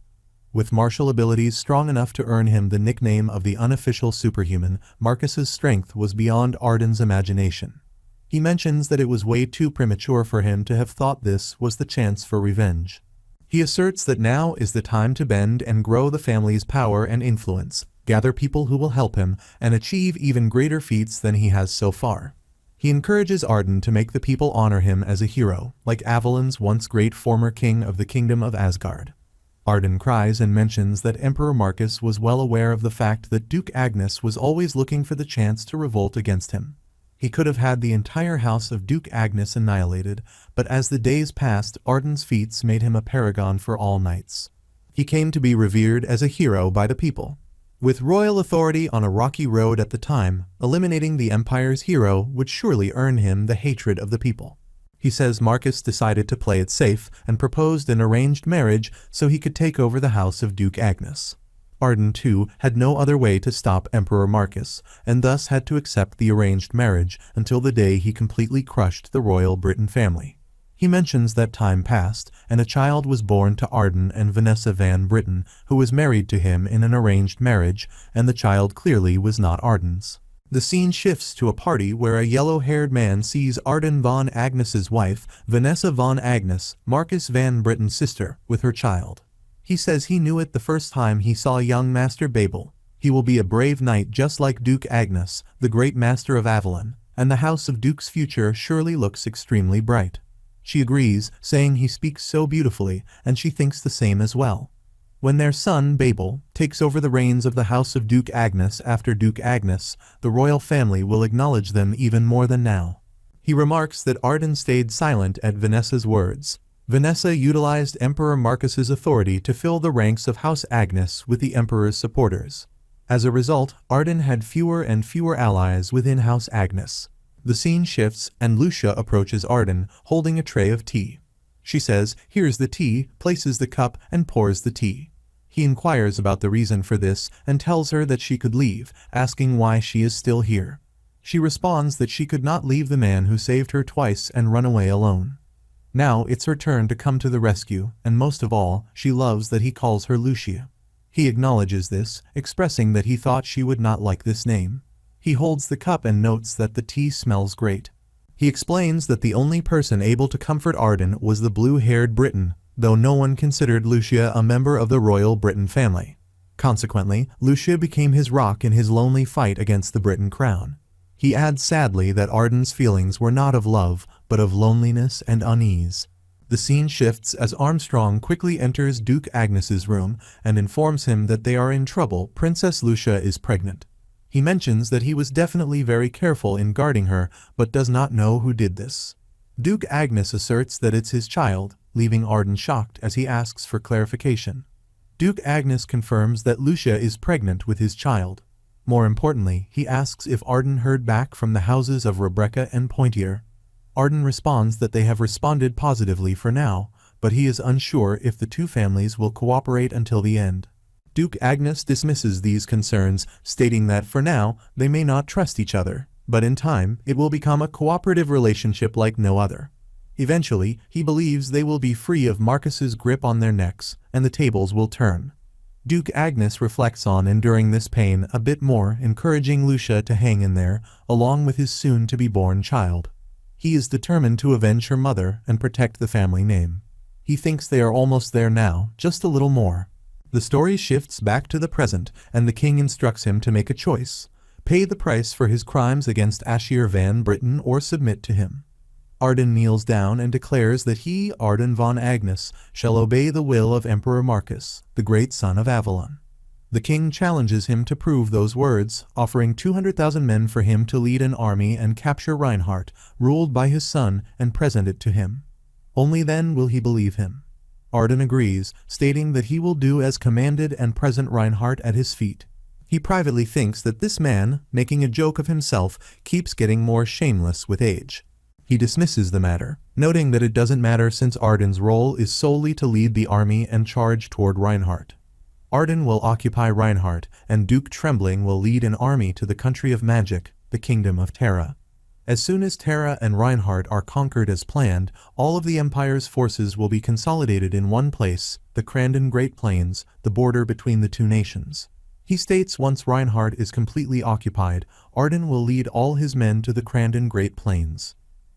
With martial abilities strong enough to earn him the nickname of the unofficial superhuman, Marcus's strength was beyond Arden's imagination. He mentions that it was way too premature for him to have thought this was the chance for revenge. He asserts that now is the time to bend and grow the family's power and influence, gather people who will help him, and achieve even greater feats than he has so far. He encourages Arden to make the people honor him as a hero, like Avalon's once great former king of the kingdom of Asgard. Arden cries and mentions that Emperor Marcus was well aware of the fact that Duke Agnes was always looking for the chance to revolt against him. He could have had the entire house of Duke Agnes annihilated, but as the days passed, Arden's feats made him a paragon for all knights. He came to be revered as a hero by the people. With royal authority on a rocky road at the time, eliminating the empire's hero would surely earn him the hatred of the people. He says Marcus decided to play it safe and proposed an arranged marriage so he could take over the house of Duke Agnes. Arden, too, had no other way to stop Emperor Marcus, and thus had to accept the arranged marriage until the day he completely crushed the royal Britain family. He mentions that time passed, and a child was born to Arden and Vanessa van Britten, who was married to him in an arranged marriage, and the child clearly was not Arden's. The scene shifts to a party where a yellow-haired man sees Arden von Agnes's wife, Vanessa von Agnes, Marcus van Britten's sister, with her child. He says he knew it the first time he saw young Master Babel. He will be a brave knight just like Duke Agnes, the great master of Avalon, and the house of Duke's future surely looks extremely bright. She agrees, saying he speaks so beautifully, and she thinks the same as well. When their son, Babel, takes over the reins of the house of Duke Agnes after Duke Agnes, the royal family will acknowledge them even more than now. He remarks that Arden stayed silent at Vanessa's words. Vanessa utilized Emperor Marcus's authority to fill the ranks of House Agnes with the Emperor's supporters. As a result, Arden had fewer and fewer allies within House Agnes. The scene shifts and Lucia approaches Arden, holding a tray of tea. She says, "Here's the tea," places the cup and pours the tea. He inquires about the reason for this and tells her that she could leave, asking why she is still here. She responds that she could not leave the man who saved her twice and run away alone. Now it's her turn to come to the rescue, and most of all, she loves that he calls her Lucia. He acknowledges this, expressing that he thought she would not like this name. He holds the cup and notes that the tea smells great. He explains that the only person able to comfort Arden was the blue-haired Briton, though no one considered Lucia a member of the royal Briton family. Consequently, Lucia became his rock in his lonely fight against the Briton crown. He adds sadly that Arden's feelings were not of love, but of loneliness and unease. The scene shifts as Armstrong quickly enters Duke Agnes's room and informs him that they are in trouble. Princess Lucia is pregnant. He mentions that he was definitely very careful in guarding her, but does not know who did this. Duke Agnes asserts that it's his child, leaving Arden shocked as he asks for clarification. Duke Agnes confirms that Lucia is pregnant with his child. More importantly, he asks if Arden heard back from the houses of Rebecca and Poitiers. Arden responds that they have responded positively for now, but he is unsure if the two families will cooperate until the end. Duke Agnes dismisses these concerns, stating that for now, they may not trust each other, but in time, it will become a cooperative relationship like no other. Eventually, he believes they will be free of Marcus's grip on their necks, and the tables will turn. Duke Agnes reflects on enduring this pain a bit more, encouraging Lucia to hang in there, along with his soon-to-be-born child. He is determined to avenge her mother and protect the family name. He thinks they are almost there now, just a little more. The story shifts back to the present, and the king instructs him to make a choice: pay the price for his crimes against Ashir van Britten or submit to him. Arden kneels down and declares that he, Arden von Agnes, shall obey the will of Emperor Marcus, the great son of Avalon. The king challenges him to prove those words, offering 200,000 men for him to lead an army and capture Reinhardt, ruled by his son, and present it to him. Only then will he believe him. Arden agrees, stating that he will do as commanded and present Reinhardt at his feet. He privately thinks that this man, making a joke of himself, keeps getting more shameless with age. He dismisses the matter, noting that it doesn't matter since Arden's role is solely to lead the army and charge toward Reinhardt. Arden will occupy Reinhardt, and Duke Trembling will lead an army to the country of magic, the kingdom of Terra. As soon as Terra and Reinhardt are conquered as planned, all of the Empire's forces will be consolidated in one place, the Crandon Great Plains, the border between the two nations. He states once Reinhardt is completely occupied, Arden will lead all his men to the Crandon Great Plains.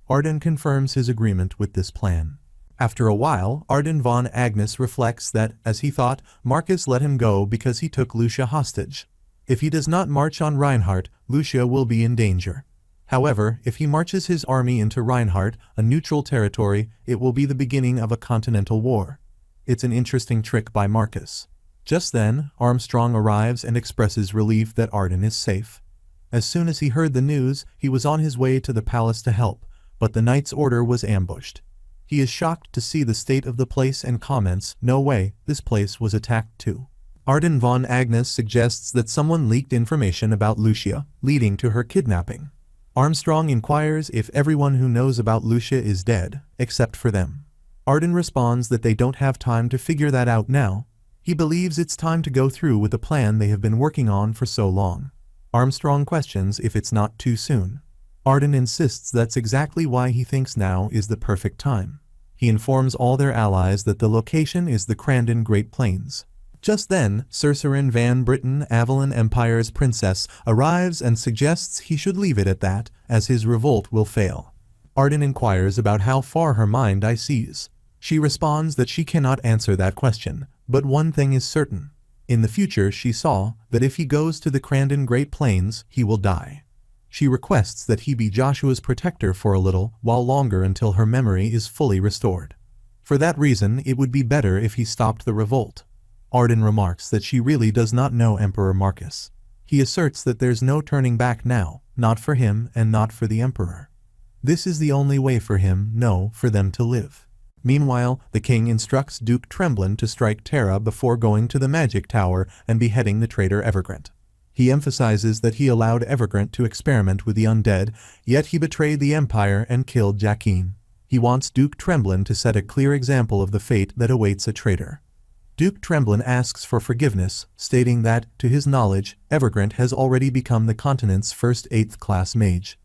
Arden confirms his agreement with this plan. After a while, Arden von Agnes reflects that, as he thought, Marcus let him go because he took Lucia hostage. If he does not march on Reinhardt, Lucia will be in danger. However, if he marches his army into Reinhardt, a neutral territory, it will be the beginning of a continental war. It's an interesting trick by Marcus. Just then, Armstrong arrives and expresses relief that Arden is safe. As soon as he heard the news, he was on his way to the palace to help, but the knight's order was ambushed. He is shocked to see the state of the place and comments, "No way, this place was attacked too." Arden von Agnes suggests that someone leaked information about Lucia, leading to her kidnapping. Armstrong inquires if everyone who knows about Lucia is dead, except for them. Arden responds that they don't have time to figure that out now. He believes it's time to go through with the plan they have been working on for so long. Armstrong questions if it's not too soon. Arden insists that's exactly why he thinks now is the perfect time. He informs all their allies that the location is the Crandon Great Plains. Just then, Cercerin van Britten, Avalon Empire's princess, arrives and suggests he should leave it at that, as his revolt will fail. Arden inquires about how far her mind sees. She responds that she cannot answer that question, But one thing is certain. In the future she saw that if he goes to the Crandon Great Plains, he will die. She requests that he be Joshua's protector for a little while longer until her memory is fully restored. For that reason, it would be better if he stopped the revolt. Arden remarks that she really does not know Emperor Marcus. He asserts that there's no turning back now, not for him and not for the Emperor. This is the only way for him, no, for them to live. Meanwhile, the king instructs Duke Tremblin to strike Terra before going to the magic tower and beheading the traitor Evergrant. He emphasizes that he allowed Evergrant to experiment with the undead, yet he betrayed the Empire and killed Jacqueline. He wants Duke Tremblin to set a clear example of the fate that awaits a traitor. Duke Tremblin asks for forgiveness, stating that, to his knowledge, Evergrant has already become the continent's first 8th class mage.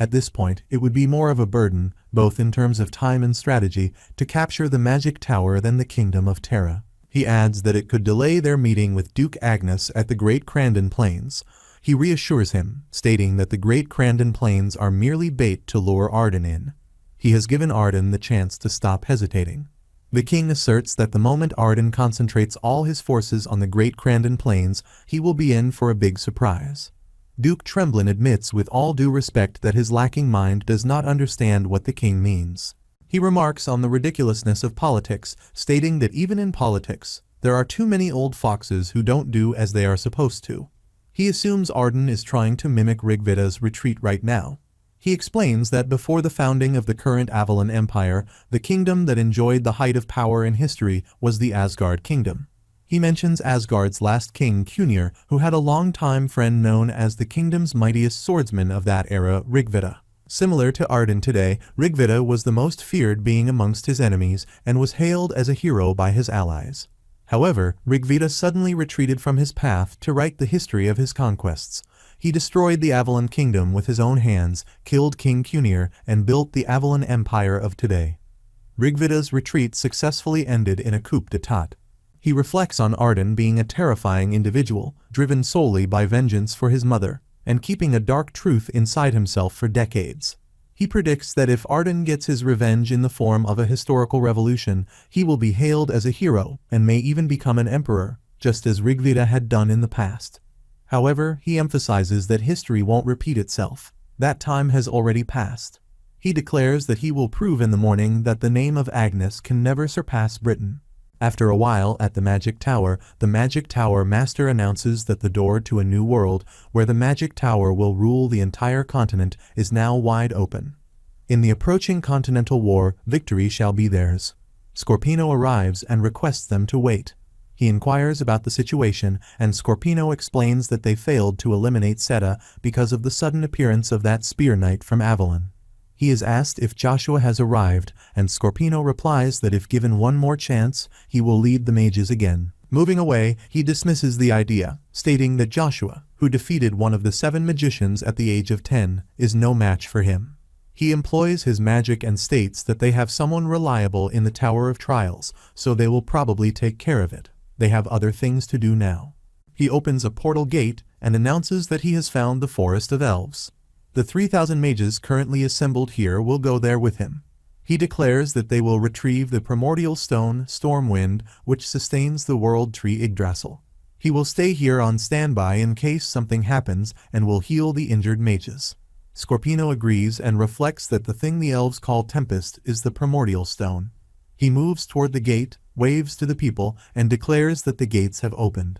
At this point, it would be more of a burden, both in terms of time and strategy, to capture the magic tower than the kingdom of Terra. He adds that it could delay their meeting with Duke Agnes at the Great Crandon Plains. He reassures him, stating that the Great Crandon Plains are merely bait to lure Arden in. He has given Arden the chance to stop hesitating. The king asserts that the moment Arden concentrates all his forces on the Great Crandon Plains, he will be in for a big surprise. Duke Tremblin admits with all due respect that his lacking mind does not understand what the king means. He remarks on the ridiculousness of politics, stating that even in politics, there are too many old foxes who don't do as they are supposed to. He assumes Arden is trying to mimic Rigvida's retreat right now. He explains that before the founding of the current Avalon Empire, the kingdom that enjoyed the height of power in history was the Asgard Kingdom. He mentions Asgard's last king, Kunir, who had a long-time friend known as the kingdom's mightiest swordsman of that era, Rigvida. Similar to Arden today, Rigvida was the most feared being amongst his enemies and was hailed as a hero by his allies. However, Rigvida suddenly retreated from his path to write the history of his conquests. He destroyed the Avalon Kingdom with his own hands, killed King Kunir, and built the Avalon Empire of today. Rigvida's retreat successfully ended in a coup d'état. He reflects on Arden being a terrifying individual, driven solely by vengeance for his mother, and keeping a dark truth inside himself for decades. He predicts that if Arden gets his revenge in the form of a historical revolution, he will be hailed as a hero and may even become an emperor, just as Rigvida had done in the past. However, he emphasizes that history won't repeat itself. That time has already passed. He declares that he will prove in the morning that the name of Agnes can never surpass Britain. After a while at the Magic Tower Master announces that the door to a new world, where the Magic Tower will rule the entire continent, is now wide open. In the approaching continental war, victory shall be theirs. Scorpino arrives and requests them to wait. He inquires about the situation, and Scorpino explains that they failed to eliminate Seta because of the sudden appearance of that spear knight from Avalon. He is asked if Joshua has arrived, and Scorpino replies that if given one more chance, he will lead the mages again. Moving away, he dismisses the idea, stating that Joshua, who defeated one of the 7 magicians at the age of 10, is no match for him. He employs his magic and states that they have someone reliable in the Tower of Trials, so they will probably take care of it. They have other things to do now. He opens a portal gate and announces that he has found the Forest of Elves. The 3,000 mages currently assembled here will go there with him. He declares that they will retrieve the primordial stone, Stormwind, which sustains the world tree Yggdrasil. He will stay here on standby in case something happens and will heal the injured mages. Scorpino agrees and reflects that the thing the elves call Tempest is the primordial stone. He moves toward the gate, waves to the people, and declares that the gates have opened.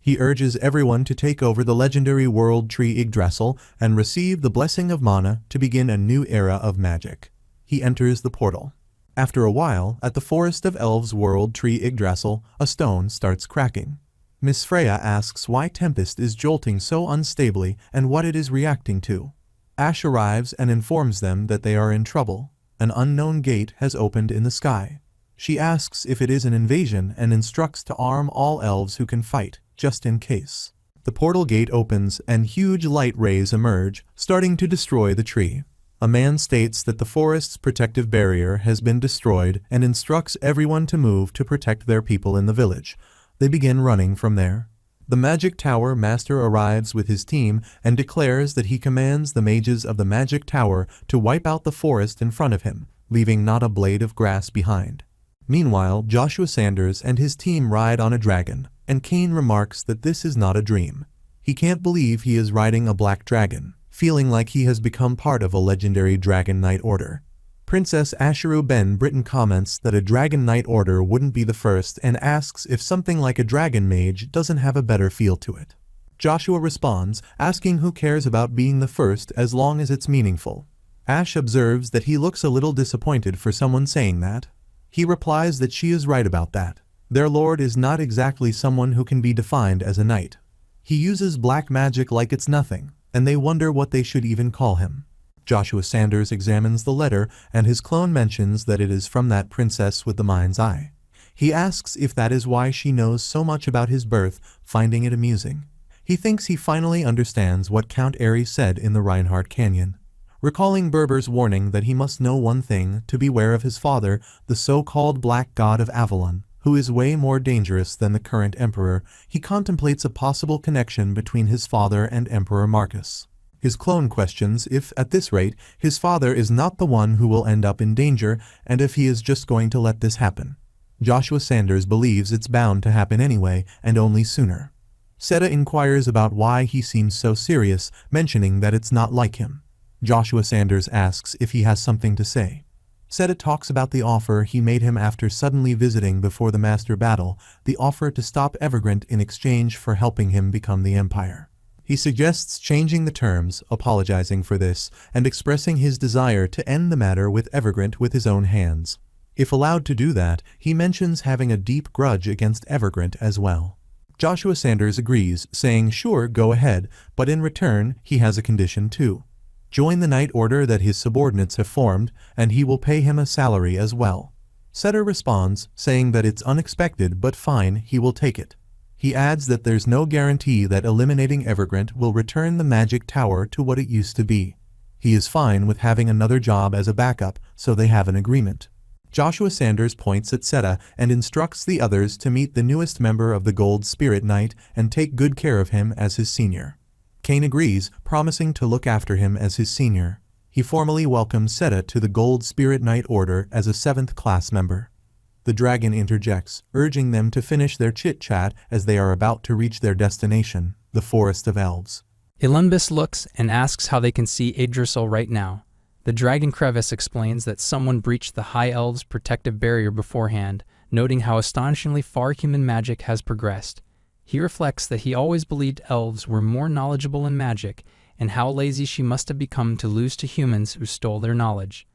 He urges everyone to take over the legendary world tree Yggdrasil and receive the blessing of mana to begin a new era of magic. He enters the portal. After a while, at the Forest of Elves world tree Yggdrasil, a stone starts cracking. Miss Freya asks why Tempest is jolting so unstably and what it is reacting to. Ash arrives and informs them that they are in trouble. An unknown gate has opened in the sky. She asks if it is an invasion and instructs to arm all elves who can fight, just in case. The portal gate opens and huge light rays emerge, starting to destroy the tree. A man states that the forest's protective barrier has been destroyed and instructs everyone to move to protect their people in the village. They begin running from there. The Magic Tower Master arrives with his team and declares that he commands the mages of the Magic Tower to wipe out the forest in front of him, leaving not a blade of grass behind. Meanwhile, Joshua Sanders and his team ride on a dragon, and Kane remarks that this is not a dream. He can't believe he is riding a black dragon, feeling like he has become part of a legendary Dragon Knight Order. Princess Ashiru Ben Britton comments that a Dragon Knight Order wouldn't be the first and asks if something like a Dragon Mage doesn't have a better feel to it. Joshua responds, asking who cares about being the first as long as it's meaningful. Ash observes that he looks a little disappointed for someone saying that. He replies that she is right about that. Their lord is not exactly someone who can be defined as a knight. He uses black magic like it's nothing, and they wonder what they should even call him. Joshua Sanders examines the letter, and his clone mentions that it is from that princess with the mind's eye. He asks if that is why she knows so much about his birth, finding it amusing. He thinks he finally understands what Count Ares said in the Reinhardt Canyon. Recalling Berber's warning that he must know one thing, to beware of his father, the so-called Black God of Avalon, who is way more dangerous than the current emperor, he contemplates a possible connection between his father and Emperor Marcus. His clone questions if, at this rate, his father is not the one who will end up in danger and if he is just going to let this happen. Joshua Sanders believes it's bound to happen anyway, and only sooner. Seta inquires about why he seems so serious, mentioning that it's not like him. Joshua Sanders asks if he has something to say. Seta talks about the offer he made him after suddenly visiting before the master battle, the offer to stop Evergrant in exchange for helping him become the Empire. He suggests changing the terms, apologizing for this, and expressing his desire to end the matter with Evergrant with his own hands. If allowed to do that, he mentions having a deep grudge against Evergrant as well. Joshua Sanders agrees, saying sure, go ahead, but in return, he has a condition too. Join the Knight Order that his subordinates have formed, and he will pay him a salary as well. Seta responds, saying that it's unexpected but fine, he will take it. He adds that there's no guarantee that eliminating Evergrant will return the magic tower to what it used to be. He is fine with having another job as a backup, so they have an agreement. Joshua Sanders points at Seta and instructs the others to meet the newest member of the Gold Spirit Knight and take good care of him as his senior. Kane agrees, promising to look after him as his senior. He formally welcomes Seta to the Gold Spirit Knight Order as a 7th class member. The dragon interjects, urging them to finish their chit-chat as they are about to reach their destination, the Forest of Elves. Ilunbis looks and asks how they can see Yggdrasil right now. The dragon Crevice explains that someone breached the High Elves' protective barrier beforehand, noting how astonishingly far human magic has progressed. He reflects that he always believed elves were more knowledgeable in magic, and how lazy she must have become to lose to humans who stole their knowledge.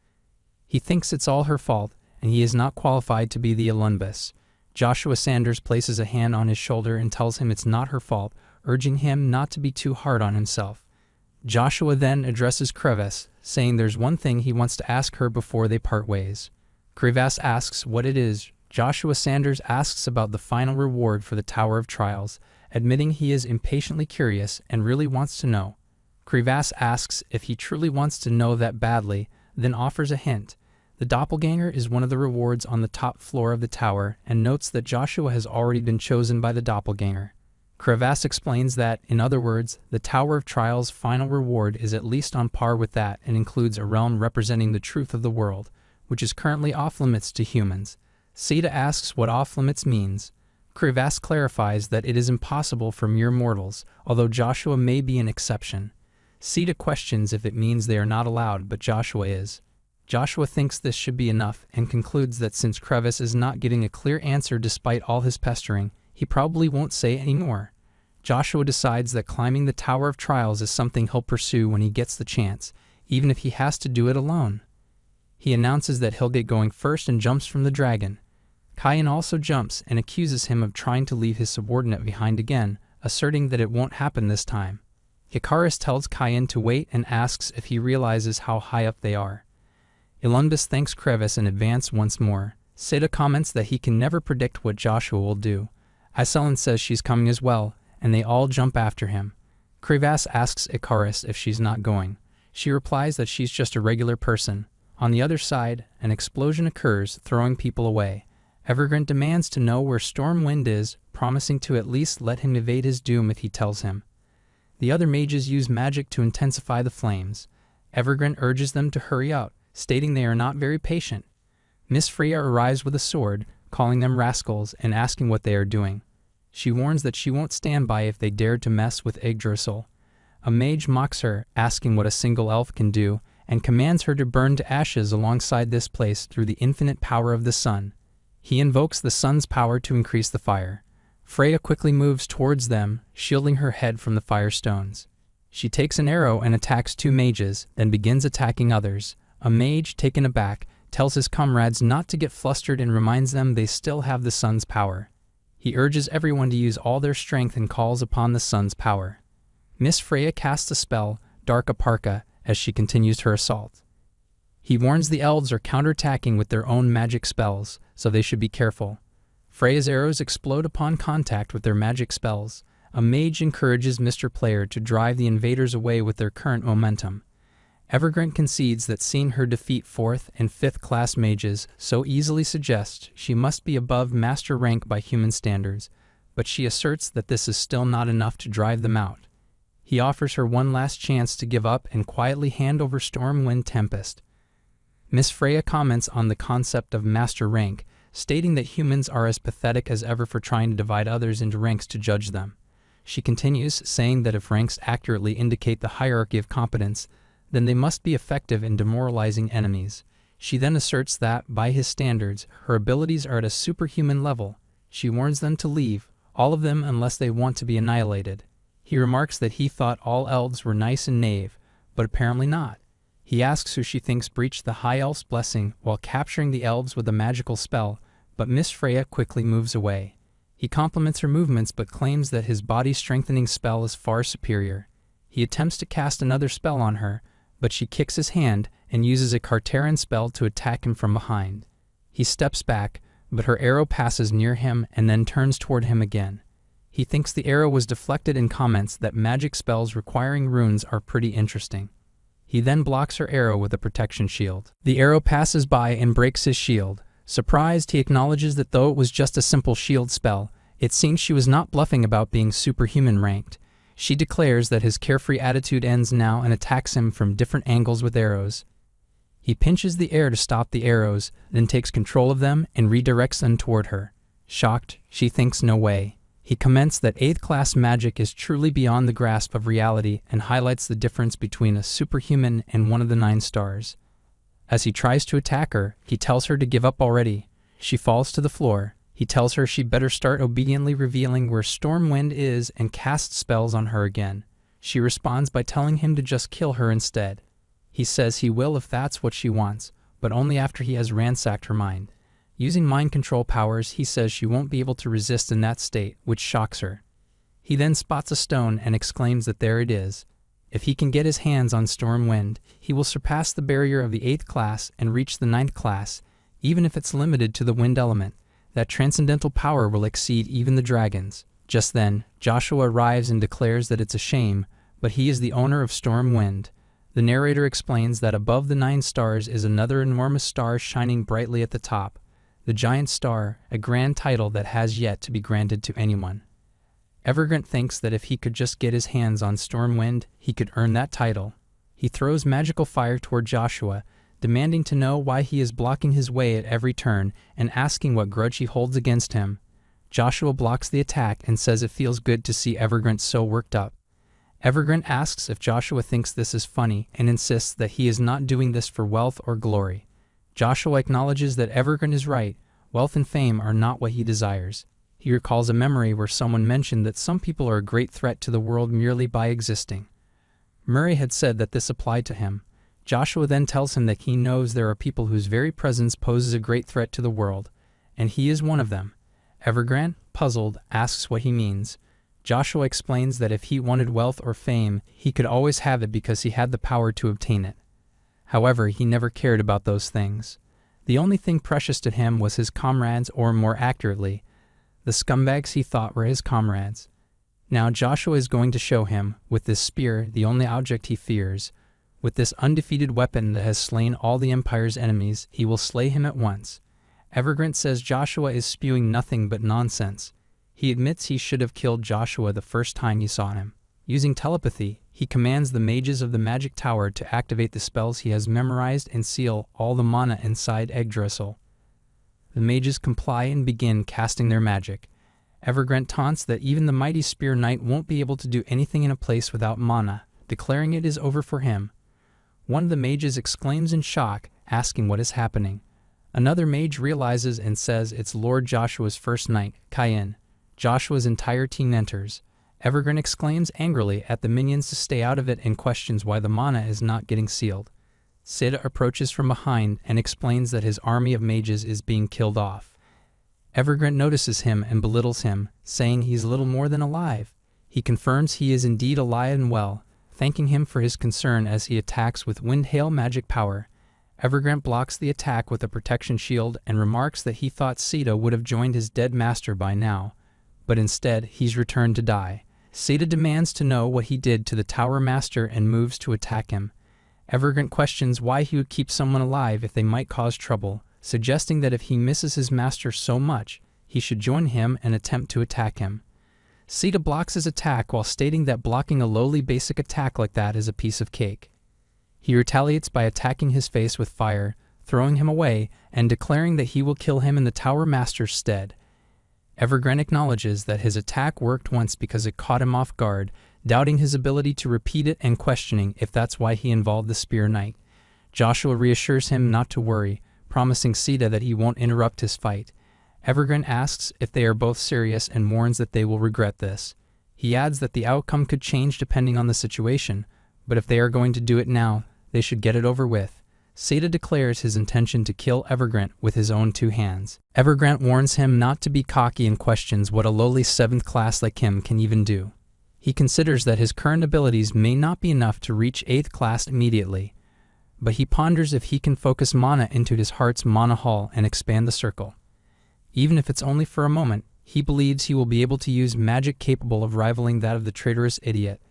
He thinks it's all her fault, and he is not qualified to be the Ilunbis. Joshua Sanders places a hand on his shoulder and tells him it's not her fault, urging him not to be too hard on himself. Joshua then addresses Crevice, saying there's one thing he wants to ask her before they part ways. Crevice asks what it is. Joshua Sanders asks about the final reward for the Tower of Trials, admitting he is impatiently curious and really wants to know. Crevice asks if he truly wants to know that badly, then offers a hint. The doppelganger is one of the rewards on the top floor of the tower, and notes that Joshua has already been chosen by the doppelganger. Crevice explains that, in other words, the Tower of Trials' final reward is at least on par with that and includes a realm representing the truth of the world, which is currently off-limits to humans. Seta asks what off-limits means. Crevice clarifies that it is impossible for mere mortals, although Joshua may be an exception. Seta questions if it means they are not allowed, but Joshua is. Joshua thinks this should be enough and concludes that since Crevice is not getting a clear answer despite all his pestering, he probably won't say any more. Joshua decides that climbing the Tower of Trials is something he'll pursue when he gets the chance, even if he has to do it alone. He announces that he'll get going first and jumps from the dragon. Kyan also jumps and accuses him of trying to leave his subordinate behind again, asserting that it won't happen this time. Icarus tells Kyan to wait and asks if he realizes how high up they are. Ilunbis thanks Crevice in advance once more. Seta comments that he can never predict what Joshua will do. Iselin says she's coming as well, and they all jump after him. Crevice asks Icarus if she's not going. She replies that she's just a regular person. On the other side, an explosion occurs, throwing people away. Evergrant demands to know where Stormwind is, promising to at least let him evade his doom if he tells him. The other mages use magic to intensify the flames. Evergrant urges them to hurry up, stating they are not very patient. Miss Freya arrives with a sword, calling them rascals and asking what they are doing. She warns that she won't stand by if they dare to mess with Yggdrasil. A mage mocks her, asking what a single elf can do, and commands her to burn to ashes alongside this place through the infinite power of the sun. He invokes the sun's power to increase the fire. Freya quickly moves towards them, shielding her head from the firestones. She takes an arrow and attacks two mages, then begins attacking others. A mage, taken aback, tells his comrades not to get flustered and reminds them they still have the sun's power. He urges everyone to use all their strength and calls upon the sun's power. Miss Freya casts a spell, Dark Aparka, as she continues her assault. He warns the elves are counterattacking with their own magic spells, so they should be careful. Freya's arrows explode upon contact with their magic spells. A mage encourages Mr. Player to drive the invaders away with their current momentum. Evergrant concedes that seeing her defeat 4th and 5th class mages so easily suggests she must be above master rank by human standards, but she asserts that this is still not enough to drive them out. He offers her one last chance to give up and quietly hand over Stormwind Tempest. Miss Freya comments on the concept of master rank, stating that humans are as pathetic as ever for trying to divide others into ranks to judge them. She continues, saying that if ranks accurately indicate the hierarchy of competence, then they must be effective in demoralizing enemies. She then asserts that, by his standards, her abilities are at a superhuman level. She warns them to leave, all of them unless they want to be annihilated. He remarks that he thought all elves were nice and knave, but apparently not. He asks who she thinks breached the High Elf's blessing while capturing the elves with a magical spell, but Miss Freya quickly moves away. He compliments her movements but claims that his body-strengthening spell is far superior. He attempts to cast another spell on her, but she kicks his hand and uses a Carteran spell to attack him from behind. He steps back, but her arrow passes near him and then turns toward him again. He thinks the arrow was deflected and comments that magic spells requiring runes are pretty interesting. He then blocks her arrow with a protection shield. The arrow passes by and breaks his shield. Surprised, he acknowledges that though it was just a simple shield spell, it seems she was not bluffing about being superhuman ranked. She declares that his carefree attitude ends now and attacks him from different angles with arrows. He pinches the air to stop the arrows, then takes control of them and redirects them toward her. Shocked, she thinks no way. He comments that 8th class magic is truly beyond the grasp of reality and highlights the difference between a superhuman and one of the 9 stars. As he tries to attack her, he tells her to give up already. She falls to the floor. He tells her she better start obediently revealing where Stormwind is and casts spells on her again. She responds by telling him to just kill her instead. He says he will if that's what she wants, but only after he has ransacked her mind. Using mind control powers, he says she won't be able to resist in that state, which shocks her. He then spots a stone and exclaims that there it is. If he can get his hands on Stormwind, he will surpass the barrier of the 8th class and reach the 9th class, even if it's limited to the wind element. That transcendental power will exceed even the dragons. Just then, Joshua arrives and declares that it's a shame, but he is the owner of Stormwind. The narrator explains that above the 9 stars is another enormous star shining brightly at the top. The giant star, a grand title that has yet to be granted to anyone. Evergrant thinks that if he could just get his hands on Stormwind, he could earn that title. He throws magical fire toward Joshua, demanding to know why he is blocking his way at every turn and asking what grudge he holds against him. Joshua blocks the attack and says it feels good to see Evergrant so worked up. Evergrant asks if Joshua thinks this is funny and insists that he is not doing this for wealth or glory. Joshua acknowledges that Evergrant is right. Wealth and fame are not what he desires. He recalls a memory where someone mentioned that some people are a great threat to the world merely by existing. Murray had said that this applied to him. Joshua then tells him that he knows there are people whose very presence poses a great threat to the world, and he is one of them. Evergrant, puzzled, asks what he means. Joshua explains that if he wanted wealth or fame, he could always have it because he had the power to obtain it. However, he never cared about those things. The only thing precious to him was his comrades, or more accurately, the scumbags he thought were his comrades. Now Joshua is going to show him, with this spear, the only object he fears. With this undefeated weapon that has slain all the Empire's enemies, he will slay him at once. Evergrant says Joshua is spewing nothing but nonsense. He admits he should have killed Joshua the first time he saw him. Using telepathy, he commands the mages of the magic tower to activate the spells he has memorized and seal all the mana inside Yggdrasil. The mages comply and begin casting their magic. Evergrant taunts that even the mighty Spear Knight won't be able to do anything in a place without mana, declaring it is over for him. One of the mages exclaims in shock, asking what is happening. Another mage realizes and says it's Lord Joshua's first knight, Cayenne. Joshua's entire team enters. Evergrant exclaims angrily at the minions to stay out of it and questions why the mana is not getting sealed. Seda approaches from behind and explains that his army of mages is being killed off. Evergrant notices him and belittles him, saying he's little more than alive. He confirms he is indeed alive and well, thanking him for his concern as he attacks with Wind Hail magic power. Evergrant blocks the attack with a protection shield and remarks that he thought Seda would have joined his dead master by now, but instead he's returned to die. Seda demands to know what he did to the Tower Master and moves to attack him. Evergrant questions why he would keep someone alive if they might cause trouble, suggesting that if he misses his master so much, he should join him and attempt to attack him. Seda blocks his attack while stating that blocking a lowly basic attack like that is a piece of cake. He retaliates by attacking his face with fire, throwing him away, and declaring that he will kill him in the Tower Master's stead. Evergrant acknowledges that his attack worked once because it caught him off guard, doubting his ability to repeat it and questioning if that's why he involved the Spear Knight. Joshua reassures him not to worry, promising Seda that he won't interrupt his fight. Evergrant asks if they are both serious and warns that they will regret this. He adds that the outcome could change depending on the situation, but if they are going to do it now, they should get it over with. Seda declares his intention to kill Evergrant with his own 2 hands. Evergrant warns him not to be cocky and questions what a lowly 7th class like him can even do. He considers that his current abilities may not be enough to reach 8th class immediately, but he ponders if he can focus mana into his heart's mana hall and expand the circle. Even if it's only for a moment, he believes he will be able to use magic capable of rivaling that of the traitorous idiot.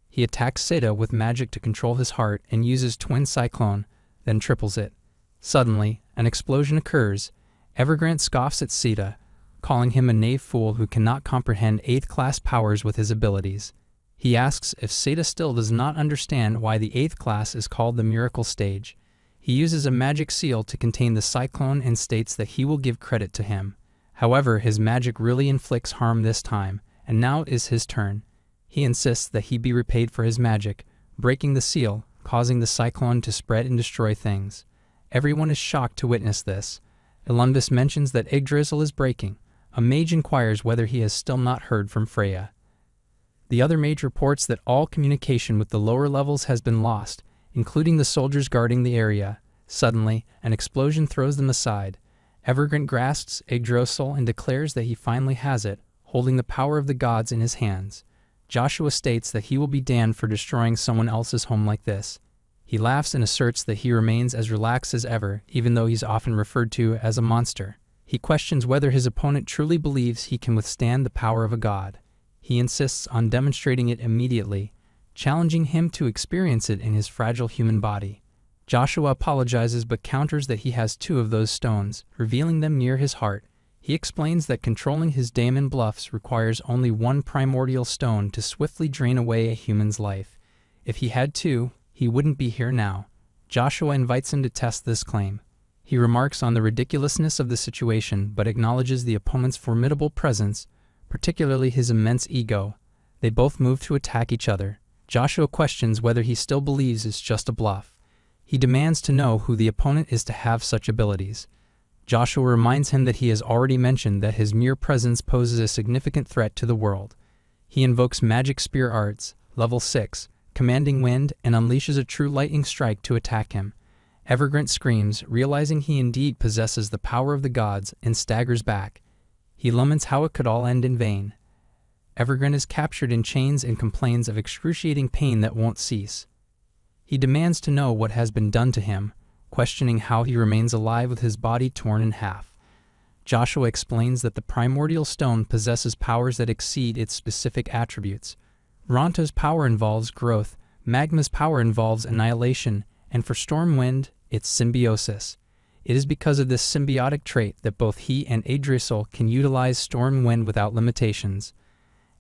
He attacks Seda with magic to control his heart and uses Twin Cyclone, then triples it. Suddenly, an explosion occurs. Evergrant scoffs at Seda, calling him a knave fool who cannot comprehend 8th class powers with his abilities. He asks if Seda still does not understand why the 8th class is called the Miracle Stage. He uses a magic seal to contain the cyclone and states that he will give credit to him. However, his magic really inflicts harm this time, and now it is his turn. He insists that he be repaid for his magic, breaking the seal, causing the cyclone to spread and destroy things. Everyone is shocked to witness this. Elumbus mentions that Yggdrasil is breaking. A mage inquires whether he has still not heard from Freya. The other mage reports that all communication with the lower levels has been lost, including the soldiers guarding the area. Suddenly, an explosion throws them aside. Evergrant grasps Yggdrasil and declares that he finally has it, holding the power of the gods in his hands. Joshua states that he will be damned for destroying someone else's home like this. He laughs and asserts that he remains as relaxed as ever, even though he's often referred to as a monster. He questions whether his opponent truly believes he can withstand the power of a god. He insists on demonstrating it immediately, challenging him to experience it in his fragile human body. Joshua apologizes but counters that he has 2 of those stones, revealing them near his heart. He explains that controlling his daemon bluffs requires only 1 primordial stone to swiftly drain away a human's life. If he had 2, he wouldn't be here now. Joshua invites him to test this claim. He remarks on the ridiculousness of the situation but acknowledges the opponent's formidable presence, particularly his immense ego. They both move to attack each other. Joshua questions whether he still believes it's just a bluff. He demands to know who the opponent is to have such abilities. Joshua reminds him that he has already mentioned that his mere presence poses a significant threat to the world. He invokes Magic Spear Arts, level 6, Commanding Wind, and unleashes a true lightning strike to attack him. Evergrant screams, realizing he indeed possesses the power of the gods, and staggers back. He laments how it could all end in vain. Evergrant is captured in chains and complains of excruciating pain that won't cease. He demands to know what has been done to him, questioning how he remains alive with his body torn in half. Joshua explains that the primordial stone possesses powers that exceed its specific attributes. Ronto's power involves growth, Magma's power involves annihilation, and for Stormwind, it's symbiosis. It is because of this symbiotic trait that both he and Yggdrasil can utilize Stormwind without limitations.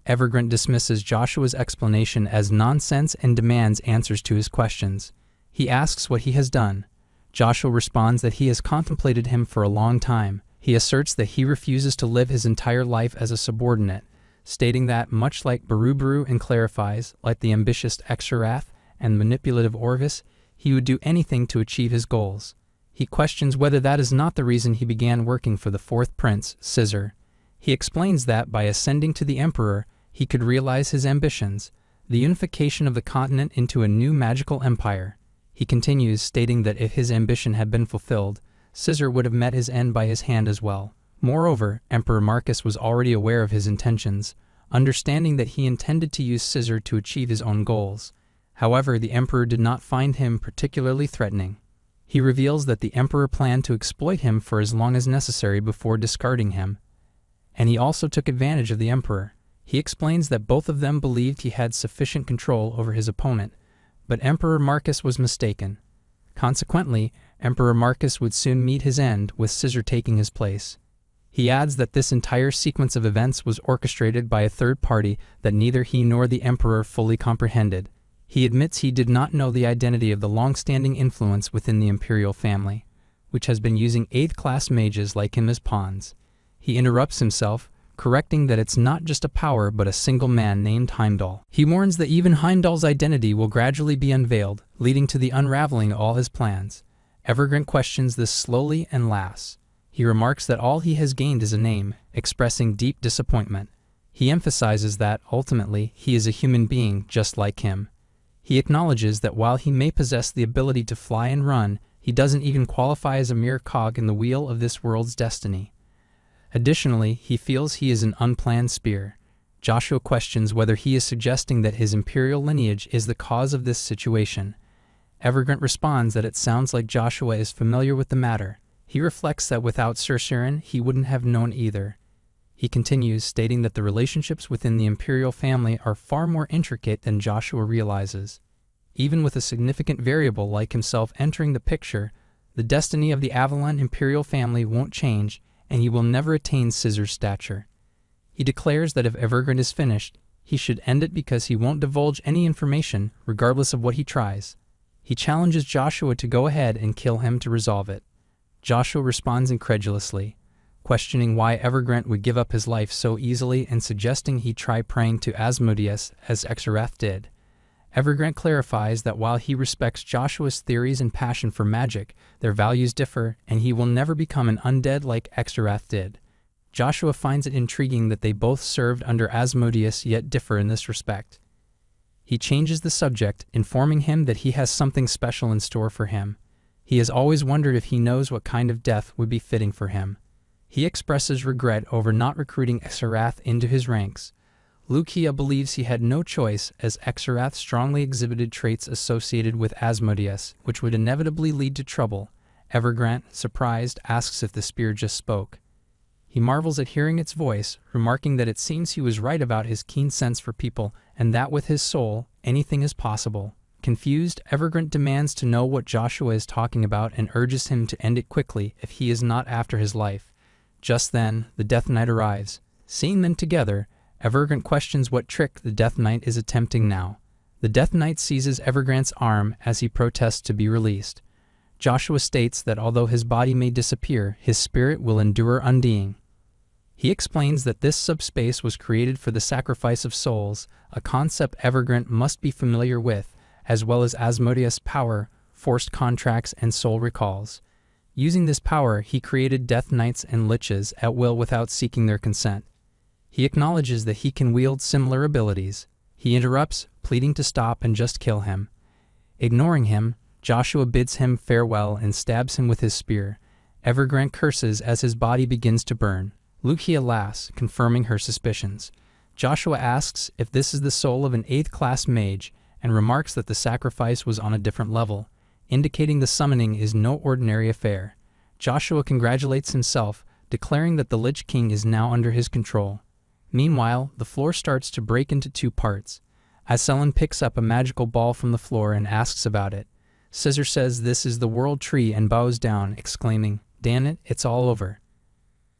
Evergrant dismisses Joshua's explanation as nonsense and demands answers to his questions. He asks what he has done. Joshua responds that he has contemplated him for a long time. He asserts that he refuses to live his entire life as a subordinate, stating that, much like Barubaru and clarifies, like the ambitious Exarath and manipulative Orvis, he would do anything to achieve his goals. He questions whether that is not the reason he began working for the fourth prince, Scissor. He explains that by ascending to the emperor, he could realize his ambitions, the unification of the continent into a new magical empire. He continues, stating that if his ambition had been fulfilled, Scissor would have met his end by his hand as well. Moreover, Emperor Marcus was already aware of his intentions, understanding that he intended to use Scissor to achieve his own goals. However, the emperor did not find him particularly threatening. He reveals that the emperor planned to exploit him for as long as necessary before discarding him. And he also took advantage of the emperor. He explains that both of them believed he had sufficient control over his opponent, but Emperor Marcus was mistaken. Consequently, Emperor Marcus would soon meet his end, with Scissor taking his place. He adds that this entire sequence of events was orchestrated by a third party that neither he nor the emperor fully comprehended. He admits he did not know the identity of the long-standing influence within the imperial family, which has been using 8th class mages like him as pawns. He interrupts himself, correcting that it's not just a power but a single man named Heimdall. He warns that even Heimdall's identity will gradually be unveiled, leading to the unraveling of all his plans. Evergrant questions this slowly and laughs. He remarks that all he has gained is a name, expressing deep disappointment. He emphasizes that, ultimately, he is a human being just like him. He acknowledges that while he may possess the ability to fly and run, he doesn't even qualify as a mere cog in the wheel of this world's destiny. Additionally, he feels he is an unplanned spear. Joshua questions whether he is suggesting that his imperial lineage is the cause of this situation. Evergrant responds that it sounds like Joshua is familiar with the matter. He reflects that without Cercerin, he wouldn't have known either. He continues, stating that the relationships within the imperial family are far more intricate than Joshua realizes. Even with a significant variable like himself entering the picture, the destiny of the Avalon imperial family won't change, and he will never attain Scissor's stature. He declares that if Evergrant is finished, he should end it because he won't divulge any information, regardless of what he tries. He challenges Joshua to go ahead and kill him to resolve it. Joshua responds incredulously, questioning why Evergrant would give up his life so easily and suggesting he try praying to Asmodeus as Exarath did. Evergrant clarifies that while he respects Joshua's theories and passion for magic, their values differ, and he will never become an undead like Exarath did. Joshua finds it intriguing that they both served under Asmodeus yet differ in this respect. He changes the subject, informing him that he has something special in store for him. He has always wondered if he knows what kind of death would be fitting for him. He expresses regret over not recruiting Exarath into his ranks. Lucia believes he had no choice, as Exarath strongly exhibited traits associated with Asmodeus, which would inevitably lead to trouble. Evergrant, surprised, asks if the spear just spoke. He marvels at hearing its voice, remarking that it seems he was right about his keen sense for people, and that with his soul, anything is possible. Confused, Evergrant demands to know what Joshua is talking about and urges him to end it quickly if he is not after his life. Just then, the Death Knight arrives. Seeing them together, Evergrant questions what trick the Death Knight is attempting now. The Death Knight seizes Evergrant's arm as he protests to be released. Joshua states that although his body may disappear, his spirit will endure undying. He explains that this subspace was created for the sacrifice of souls, a concept Evergrant must be familiar with, as well as Asmodeus' power, forced contracts, and soul recalls. Using this power, he created Death Knights and Liches at will without seeking their consent. He acknowledges that he can wield similar abilities. He interrupts, pleading to stop and just kill him. Ignoring him, Joshua bids him farewell and stabs him with his spear. Evergrant curses as his body begins to burn. Lucia laughs, confirming her suspicions. Joshua asks if this is the soul of an 8th class mage, and remarks that the sacrifice was on a different level, indicating the summoning is no ordinary affair. Joshua congratulates himself, declaring that the Lich King is now under his control. Meanwhile, the floor starts to break into 2 parts. Aselin picks up a magical ball from the floor and asks about it. Scissor says this is the World Tree and bows down, exclaiming, "Damn it, it's all over."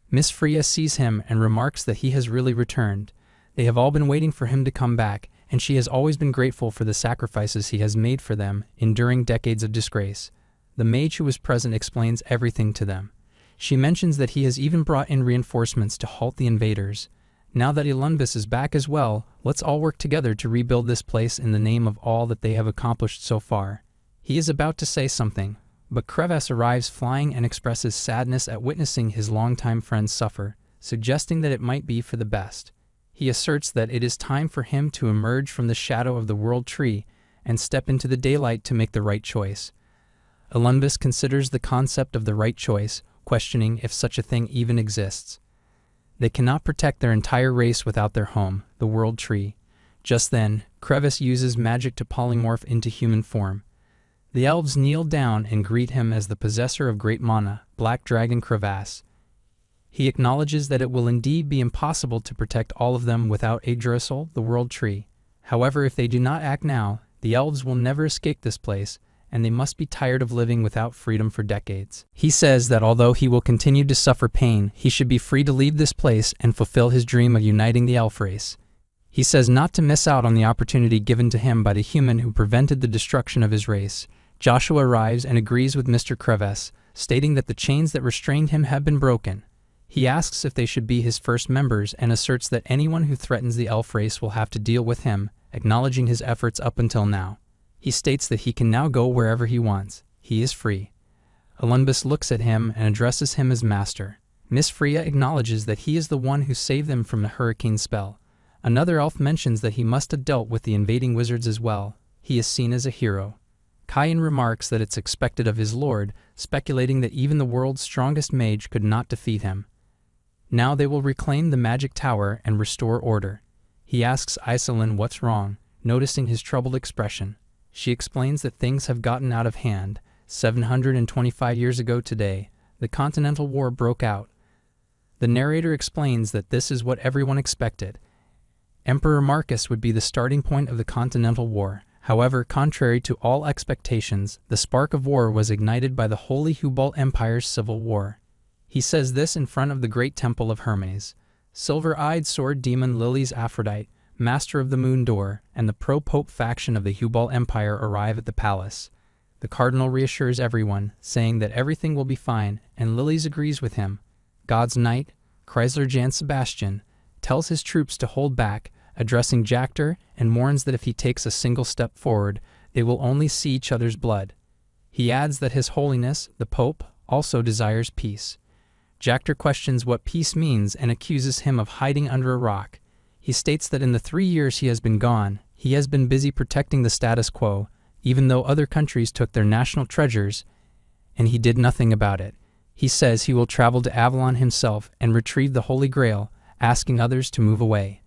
Miss Freya sees him and remarks that he has really returned. They have all been waiting for him to come back, and she has always been grateful for the sacrifices he has made for them, enduring decades of disgrace. The mage who was present explains everything to them. She mentions that he has even brought in reinforcements to halt the invaders. Now that Elunbus is back as well, let's all work together to rebuild this place in the name of all that they have accomplished so far. He is about to say something, but Creves arrives flying and expresses sadness at witnessing his longtime friends suffer, suggesting that it might be for the best. He asserts that it is time for him to emerge from the shadow of the world tree and step into the daylight to make the right choice. Elunbus considers the concept of the right choice, questioning if such a thing even exists. They cannot protect their entire race without their home, the world tree. Just then, Creves uses magic to polymorph into human form. The elves kneel down and greet him as the possessor of great mana, Black Dragon Crevasse. He acknowledges that it will indeed be impossible to protect all of them without Yggdrasil, the world tree. However, if they do not act now, the elves will never escape this place, and they must be tired of living without freedom for decades. He says that although he will continue to suffer pain, he should be free to leave this place and fulfill his dream of uniting the elf race. He says not to miss out on the opportunity given to him by the human who prevented the destruction of his race. Joshua arrives and agrees with Mr. Creves, stating that the chains that restrained him have been broken. He asks if they should be his first members and asserts that anyone who threatens the elf race will have to deal with him, acknowledging his efforts up until now. He states that he can now go wherever he wants. He is free. Elunbus looks at him and addresses him as master. Miss Freya acknowledges that he is the one who saved them from the hurricane spell. Another elf mentions that he must have dealt with the invading wizards as well. He is seen as a hero. Kayan remarks that it's expected of his lord, speculating that even the world's strongest mage could not defeat him. Now they will reclaim the magic tower and restore order. He asks Iselin what's wrong, noticing his troubled expression. She explains that things have gotten out of hand. 725 years ago today, the Continental War broke out. The narrator explains that this is what everyone expected. Emperor Marcus would be the starting point of the Continental War. However, contrary to all expectations, the spark of war was ignited by the Holy Hubalt Empire's civil war. He says this in front of the great temple of Hermes. Silver-eyed sword demon Lily's Aphrodite, master of the Moon Door, and the pro-pope faction of the Hubalt Empire arrive at the palace. The cardinal reassures everyone, saying that everything will be fine, and Lilies agrees with him. God's knight, Chrysler Jan Sebastian, tells his troops to hold back, addressing Jactor, and warns that if he takes a single step forward, they will only see each other's blood. He adds that His Holiness, the Pope, also desires peace. Jactor questions what peace means and accuses him of hiding under a rock. He states that in the 3 years he has been gone, he has been busy protecting the status quo, even though other countries took their national treasures, and he did nothing about it. He says he will travel to Avalon himself and retrieve the Holy Grail, asking others to move away.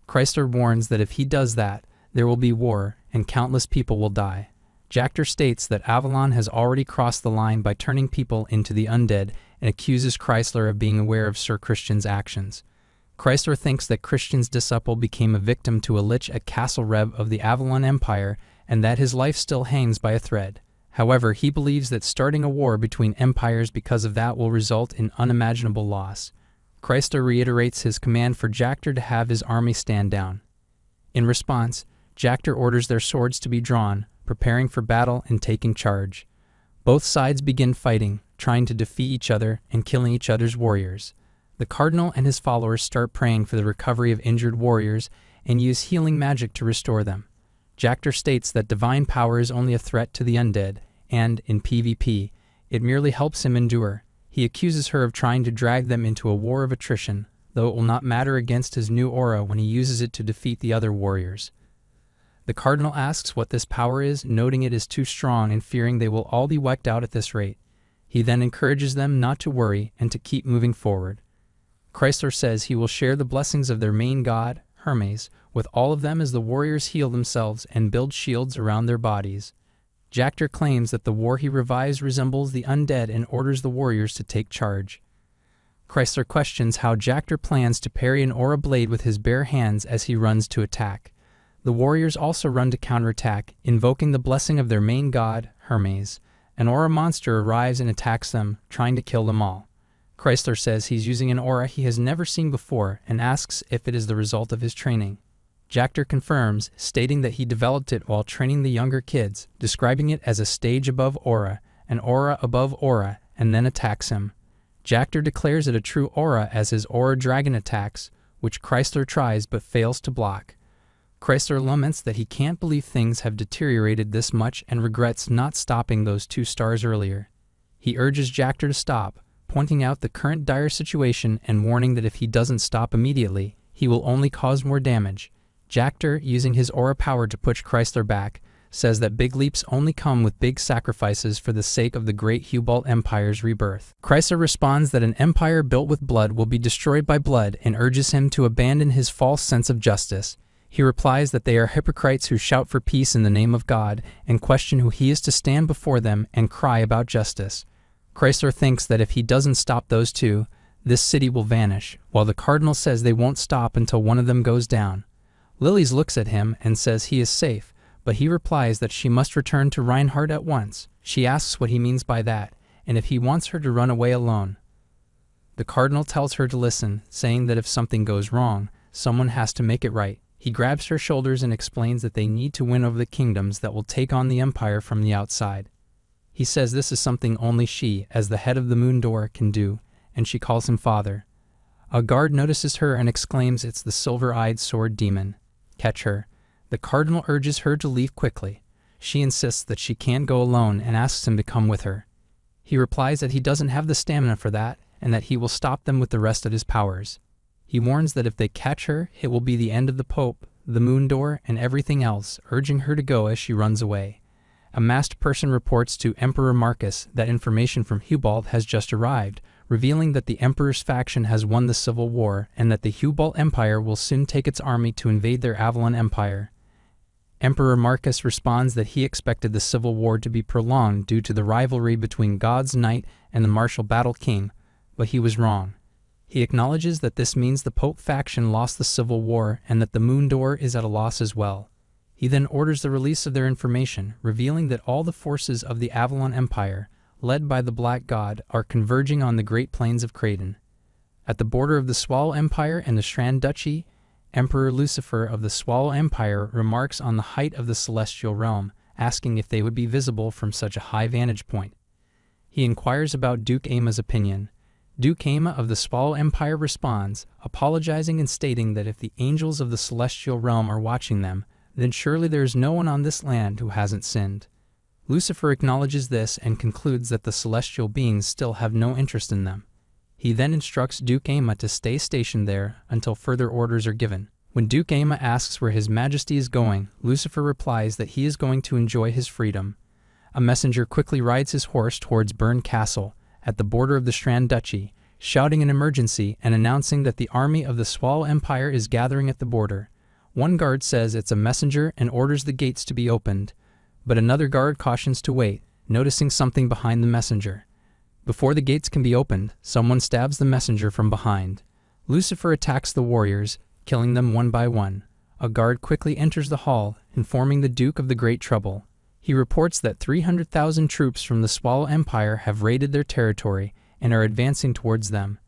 Chrysler warns that if he does that, there will be war and countless people will die. Jactor states that Avalon has already crossed the line by turning people into the undead and accuses Chrysler of being aware of Sir Christian's actions. Chrysler thinks that Christian's disciple became a victim to a lich at Castle Reb of the Avalon Empire and that his life still hangs by a thread. However, he believes that starting a war between empires because of that will result in unimaginable loss. Chrysler reiterates his command for Jactor to have his army stand down. In response, Jactor orders their swords to be drawn, preparing for battle and taking charge. Both sides begin fighting, trying to defeat each other and killing each other's warriors. The cardinal and his followers start praying for the recovery of injured warriors and use healing magic to restore them. Jactor states that divine power is only a threat to the undead, and, in PvP, it merely helps him endure. He accuses her of trying to drag them into a war of attrition, though it will not matter against his new aura when he uses it to defeat the other warriors. The cardinal asks what this power is, noting it is too strong and fearing they will all be wiped out at this rate. He then encourages them not to worry and to keep moving forward. Chrysler says he will share the blessings of their main god, Hermes, with all of them as the warriors heal themselves and build shields around their bodies. Jactor claims that the war he revives resembles the undead and orders the warriors to take charge. Chrysler questions how Jactor plans to parry an aura blade with his bare hands as he runs to attack. The warriors also run to counterattack, invoking the blessing of their main god, Hermes. An aura monster arrives and attacks them, trying to kill them all. Chrysler says he's using an aura he has never seen before and asks if it is the result of his training. Jactor confirms, stating that he developed it while training the younger kids, describing it as a stage above aura, an aura above aura, and then attacks him. Jactor declares it a true aura as his aura dragon attacks, which Chrysler tries but fails to block. Chrysler laments that he can't believe things have deteriorated this much and regrets not stopping those 2 stars earlier. He urges Jactor to stop, pointing out the current dire situation and warning that if he doesn't stop immediately, he will only cause more damage. Jactor, using his aura power to push Chrysler back, says that big leaps only come with big sacrifices for the sake of the great Hubalt Empire's rebirth. Chrysler responds that an empire built with blood will be destroyed by blood and urges him to abandon his false sense of justice. He replies that they are hypocrites who shout for peace in the name of God and question who he is to stand before them and cry about justice. Chrysler thinks that if he doesn't stop those 2, this city will vanish, while the Cardinal says they won't stop until one of them goes down. Lilies looks at him and says he is safe, but he replies that she must return to Reinhardt at once. She asks what he means by that, and if he wants her to run away alone. The Cardinal tells her to listen, saying that if something goes wrong, someone has to make it right. He grabs her shoulders and explains that they need to win over the kingdoms that will take on the Empire from the outside. He says this is something only she, as the head of the Moon Door, can do, and she calls him father. A guard notices her and exclaims it's the silver-eyed sword demon. Catch her. The Cardinal urges her to leave quickly. She insists that she can't go alone and asks him to come with her. He replies that he doesn't have the stamina for that and that he will stop them with the rest of his powers. He warns that if they catch her, it will be the end of the Pope, the Moon Door, and everything else, urging her to go as she runs away. A masked person reports to Emperor Marcus that information from Hubalt has just arrived, revealing that the Emperor's faction has won the civil war and that the Hubalt Empire will soon take its army to invade their Avalon Empire. Emperor Marcus responds that he expected the civil war to be prolonged due to the rivalry between God's Knight and the martial Battle King, but he was wrong. He acknowledges that this means the Pope faction lost the civil war and that the Moon Door is at a loss as well. He then orders the release of their information, revealing that all the forces of the Avalon Empire, led by the Black God, are converging on the Great Plains of Kraden. At the border of the Swallow Empire and the Strand Duchy, Emperor Lucifer of the Swallow Empire remarks on the height of the celestial realm, asking if they would be visible from such a high vantage point. He inquires about Duke Aima's opinion. Duke Aima of the Swallow Empire responds, apologizing and stating that if the angels of the celestial realm are watching them, then surely there is no one on this land who hasn't sinned. Lucifer acknowledges this and concludes that the celestial beings still have no interest in them. He then instructs Duke Aima to stay stationed there until further orders are given. When Duke Aima asks where His Majesty is going, Lucifer replies that he is going to enjoy his freedom. A messenger quickly rides his horse towards Bern Castle, at the border of the Strand Duchy, shouting an emergency and announcing that the army of the Swallow Empire is gathering at the border. One guard says it's a messenger and orders the gates to be opened, but another guard cautions to wait, noticing something behind the messenger. Before the gates can be opened, someone stabs the messenger from behind. Lucifer attacks the warriors, killing them one by one. A guard quickly enters the hall, informing the Duke of the great trouble. He reports that 300,000 troops from the Swallow Empire have raided their territory and are advancing towards them.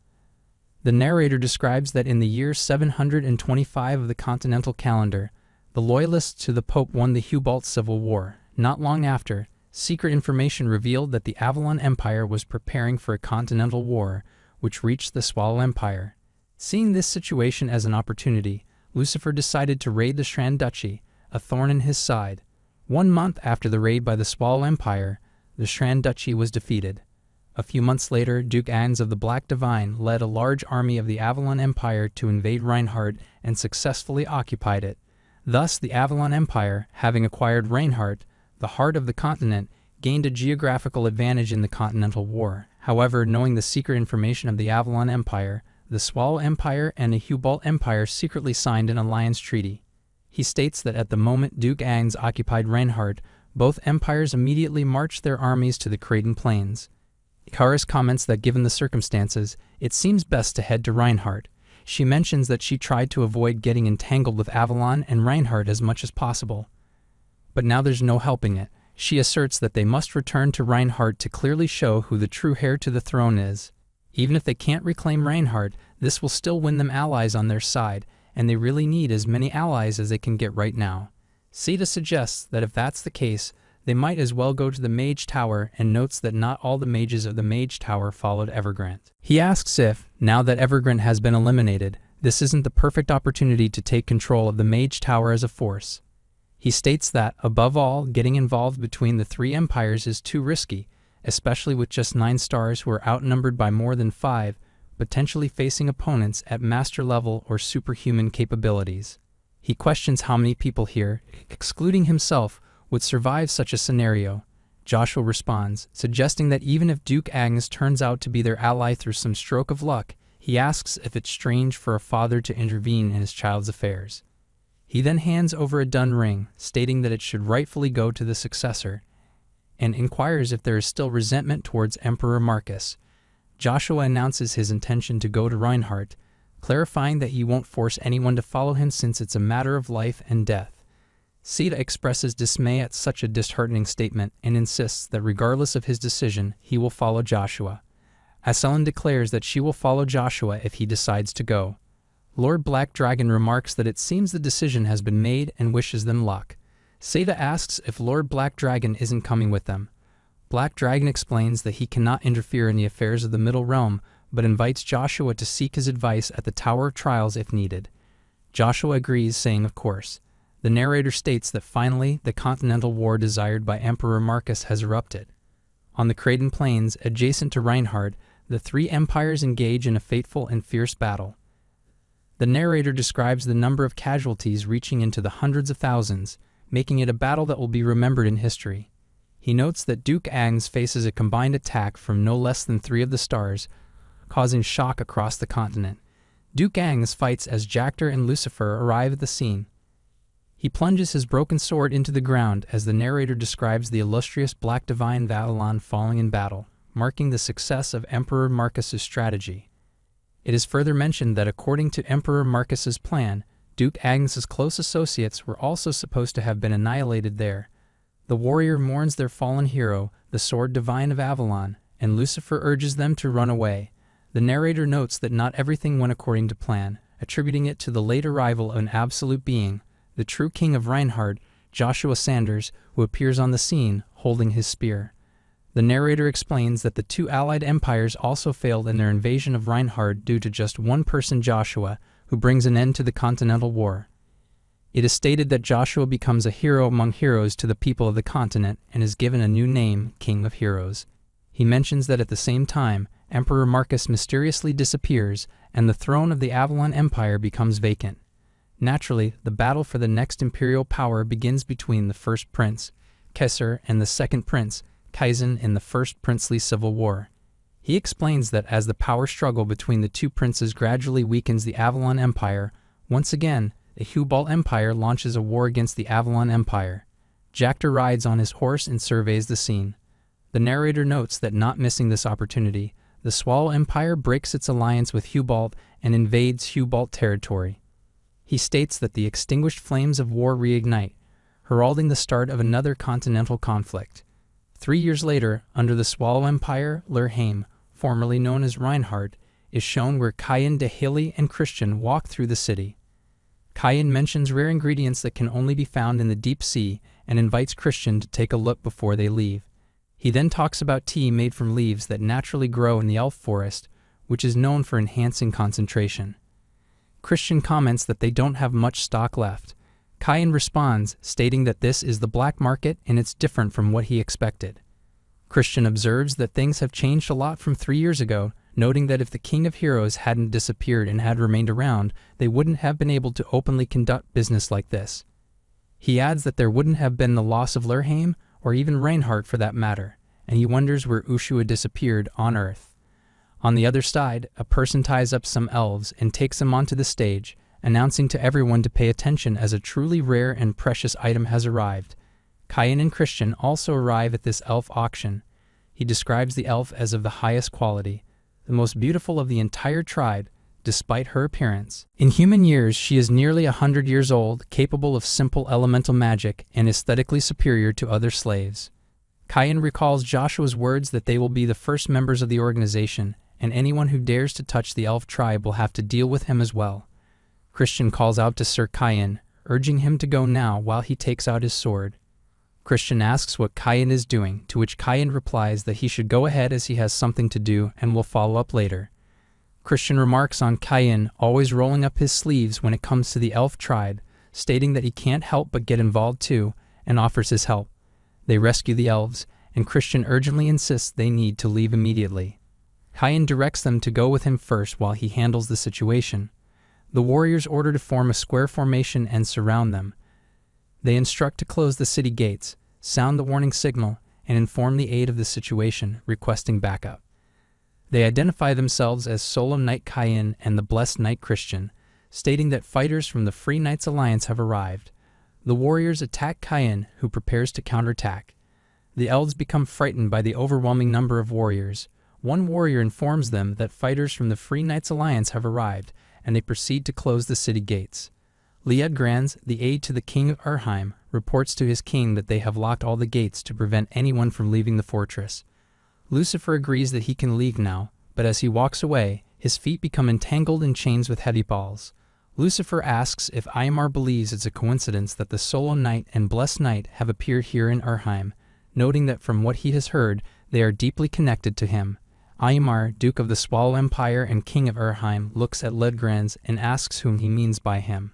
The narrator describes that in the year 725 of the Continental Calendar, the loyalists to the Pope won the Hubalt Civil War. Not long after, secret information revealed that the Avalon Empire was preparing for a continental war, which reached the Swallow Empire. Seeing this situation as an opportunity, Lucifer decided to raid the Strand Duchy, a thorn in his side. 1 month after the raid by the Swallow Empire, the Strand Duchy was defeated. A few months later, Duke Ans of the Black Divine led a large army of the Avalon Empire to invade Reinhardt and successfully occupied it. Thus, the Avalon Empire, having acquired Reinhardt, the heart of the continent, gained a geographical advantage in the Continental War. However, knowing the secret information of the Avalon Empire, the Swallow Empire and the Hubalt Empire secretly signed an alliance treaty. He states that at the moment Duke Ans occupied Reinhardt, both empires immediately marched their armies to the Kraden Plains. Ikaris comments that given the circumstances, it seems best to head to Reinhardt. She mentions that she tried to avoid getting entangled with Avalon and Reinhardt as much as possible. But now there's no helping it. She asserts that they must return to Reinhardt to clearly show who the true heir to the throne is. Even if they can't reclaim Reinhardt, this will still win them allies on their side, and they really need as many allies as they can get right now. Sita suggests that if that's the case, they might as well go to the Mage Tower, and notes that not all the mages of the Mage Tower followed Evergrande. He asks if, now that Evergrande has been eliminated, this isn't the perfect opportunity to take control of the Mage Tower as a force. He states that, above all, getting involved between the three empires is too risky, especially with just 9 stars who are outnumbered by more than 5, potentially facing opponents at master level or superhuman capabilities. He questions how many people here, excluding himself, would survive such a scenario. Joshua responds, suggesting that even if Duke Agnes turns out to be their ally through some stroke of luck, he asks if it's strange for a father to intervene in his child's affairs. He then hands over a dun ring, stating that it should rightfully go to the successor, and inquires if there is still resentment towards Emperor Marcus. Joshua announces his intention to go to Reinhardt, clarifying that he won't force anyone to follow him since it's a matter of life and death. Sita expresses dismay at such a disheartening statement and insists that regardless of his decision, he will follow Joshua. Asellen declares that she will follow Joshua if he decides to go. Lord Black Dragon remarks that it seems the decision has been made and wishes them luck. Sita asks if Lord Black Dragon isn't coming with them. Black Dragon explains that he cannot interfere in the affairs of the Middle Realm, but invites Joshua to seek his advice at the Tower of Trials if needed. Joshua agrees, saying of course. The narrator states that finally the continental war desired by Emperor Marcus has erupted. On the Creighton Plains, adjacent to Reinhardt, the three empires engage in a fateful and fierce battle. The narrator describes the number of casualties reaching into the hundreds of thousands, making it a battle that will be remembered in history. He notes that Duke Agnes faces a combined attack from no less than 3 of the stars, causing shock across the continent. Duke Agnes fights as Jactor and Lucifer arrive at the scene. He plunges his broken sword into the ground as the narrator describes the illustrious Black Divine Valilon falling in battle, marking the success of Emperor Marcus's strategy. It is further mentioned that according to Emperor Marcus's plan, Duke Agnes's close associates were also supposed to have been annihilated there. The warrior mourns their fallen hero, the Sword Divine of Avalon, and Lucifer urges them to run away. The narrator notes that not everything went according to plan, attributing it to the late arrival of an absolute being, the true king of Reinhardt, Joshua Sanders, who appears on the scene holding his spear. The narrator explains that the 2 allied empires also failed in their invasion of Reinhardt due to just one person, Joshua, who brings an end to the Continental War. It is stated that Joshua becomes a hero among heroes to the people of the continent and is given a new name, King of Heroes. He mentions that at the same time, Emperor Marcus mysteriously disappears and the throne of the Avalon Empire becomes vacant. Naturally, the battle for the next imperial power begins between the first prince, Kesser, and the second prince, Kaizen, in the First Princely Civil War. He explains that as the power struggle between the 2 princes gradually weakens the Avalon Empire, once again, the Hubal Empire launches a war against the Avalon Empire. Jactor rides on his horse and surveys the scene. The narrator notes that not missing this opportunity, the Swallow Empire breaks its alliance with Hubalt and invades Hubalt territory. He states that the extinguished flames of war reignite, heralding the start of another continental conflict. 3 years later, under the Swallow Empire, Lurheim, formerly known as Reinhardt, is shown where Kayan, Dehili, and Christian walk through the city. Kayan mentions rare ingredients that can only be found in the deep sea and invites Christian to take a look before they leave. He then talks about tea made from leaves that naturally grow in the elf forest, which is known for enhancing concentration. Christian comments that they don't have much stock left. Kayan responds, stating that this is the black market and it's different from what he expected. Christian observes that things have changed a lot from 3 years ago, noting that if the King of Heroes hadn't disappeared and had remained around, they wouldn't have been able to openly conduct business like this. He adds that there wouldn't have been the loss of Lurheim, or even Reinhardt for that matter, and he wonders where Ushua disappeared on Earth. On the other side, a person ties up some elves and takes them onto the stage, announcing to everyone to pay attention as a truly rare and precious item has arrived. Kayan and Christian also arrive at this elf auction. He describes the elf as of the highest quality, the most beautiful of the entire tribe, despite her appearance. In human years, she is nearly 100 years old, capable of simple elemental magic, and aesthetically superior to other slaves. Kayan recalls Joshua's words that they will be the first members of the organization, and anyone who dares to touch the elf tribe will have to deal with him as well. Christian calls out to Sir Kayan, urging him to go now while he takes out his sword. Christian asks what Kayan is doing, to which Kayan replies that he should go ahead as he has something to do and will follow up later. Christian remarks on Kayan always rolling up his sleeves when it comes to the elf tribe, stating that he can't help but get involved too, and offers his help. They rescue the elves, and Christian urgently insists they need to leave immediately. Kayan directs them to go with him first while he handles the situation. The warriors order to form a square formation and surround them. They instruct to close the city gates, sound the warning signal, and inform the aid of the situation, requesting backup. They identify themselves as Solemn Knight Kayan and the Blessed Knight Christian, stating that fighters from the Free Knights Alliance have arrived. The warriors attack Kayan, who prepares to counterattack. The elves become frightened by the overwhelming number of warriors. One warrior informs them that fighters from the Free Knights Alliance have arrived, and they proceed to close the city gates. Liedgrans, the aide to the king of Urheim, reports to his king that they have locked all the gates to prevent anyone from leaving the fortress. Lucifer agrees that he can leave now, but as he walks away, his feet become entangled in chains with heavy balls. Lucifer asks if Aymar believes it's a coincidence that the Solo Knight and Blessed Knight have appeared here in Urheim, noting that from what he has heard, they are deeply connected to him. Aymar, Duke of the Swallow Empire and King of Urheim, looks at Liedgrans and asks whom he means by him.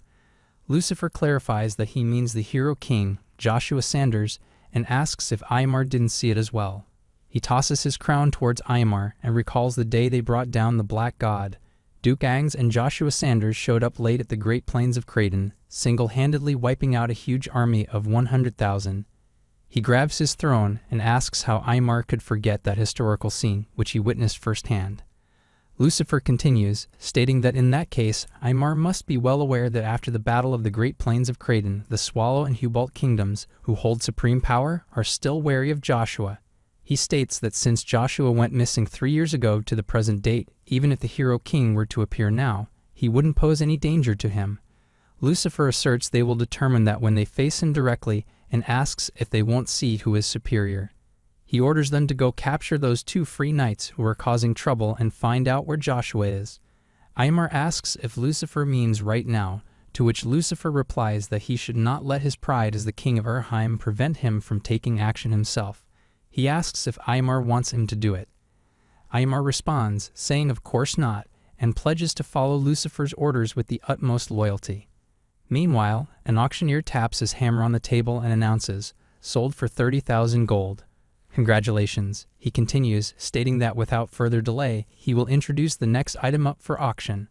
Lucifer clarifies that he means the hero king, Joshua Sanders, and asks if Aymar didn't see it as well. He tosses his crown towards Aymar and recalls the day they brought down the Black God. Duke Angs and Joshua Sanders showed up late at the Great Plains of Kraden, single-handedly wiping out a huge army of 100,000. He grabs his throne and asks how Aymar could forget that historical scene, which he witnessed firsthand. Lucifer continues, stating that in that case, Aymar must be well aware that after the Battle of the Great Plains of Kraden, the Swallow and Hubalt kingdoms, who hold supreme power, are still wary of Joshua. He states that since Joshua went missing 3 years ago to the present date, even if the hero king were to appear now, he wouldn't pose any danger to him. Lucifer asserts they will determine that when they face him directly and asks if they won't see who is superior. He orders them to go capture those 2 free knights who are causing trouble and find out where Joshua is. Aymar asks if Lucifer means right now, to which Lucifer replies that he should not let his pride as the king of Urheim prevent him from taking action himself. He asks if Aymar wants him to do it. Aymar responds, saying of course not, and pledges to follow Lucifer's orders with the utmost loyalty. Meanwhile, an auctioneer taps his hammer on the table and announces, "Sold for 30,000 gold." Congratulations, he continues, stating that without further delay, he will introduce the next item up for auction.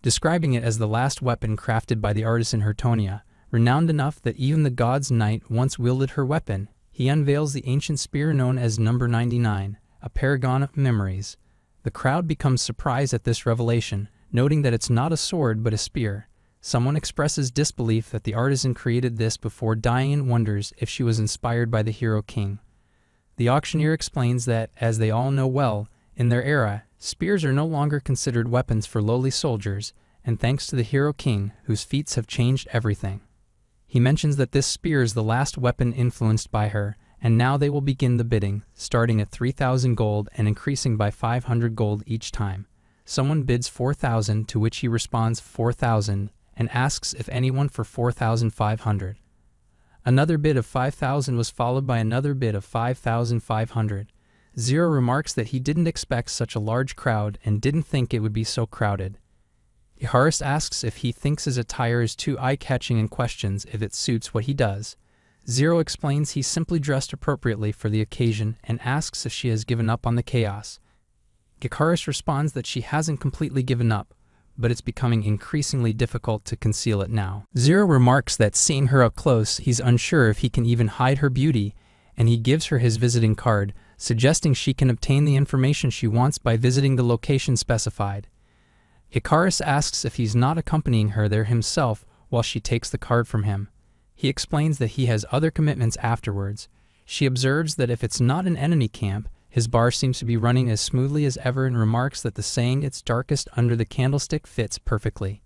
Describing it as the last weapon crafted by the artisan Hertonia, renowned enough that even the god's knight once wielded her weapon, he unveils the ancient spear known as Number 99, a paragon of memories. The crowd becomes surprised at this revelation, noting that it's not a sword but a spear. Someone expresses disbelief that the artisan created this before dying and wonders if she was inspired by the hero king. The auctioneer explains that, as they all know well, in their era, spears are no longer considered weapons for lowly soldiers, and thanks to the hero king, whose feats have changed everything. He mentions that this spear is the last weapon influenced by her, and now they will begin the bidding, starting at 3,000 gold and increasing by 500 gold each time. Someone bids 4,000, to which he responds 4,000, and asks if anyone for 4,500. Another bid of 5,000 was followed by another bid of 5,500. Zero remarks that he didn't expect such a large crowd and didn't think it would be so crowded. Iharis asks if he thinks his attire is too eye-catching and questions if it suits what he does. Zero explains he simply dressed appropriately for the occasion and asks if she has given up on the chaos. Gikaris responds that she hasn't completely given up, but it's becoming increasingly difficult to conceal it now. Zero remarks that seeing her up close, he's unsure if he can even hide her beauty, and he gives her his visiting card, suggesting she can obtain the information she wants by visiting the location specified. Icarus asks if he's not accompanying her there himself while she takes the card from him. He explains that he has other commitments afterwards. She observes that if it's not an enemy camp, his bar seems to be running as smoothly as ever and remarks that the saying "it's darkest under the candlestick" fits perfectly.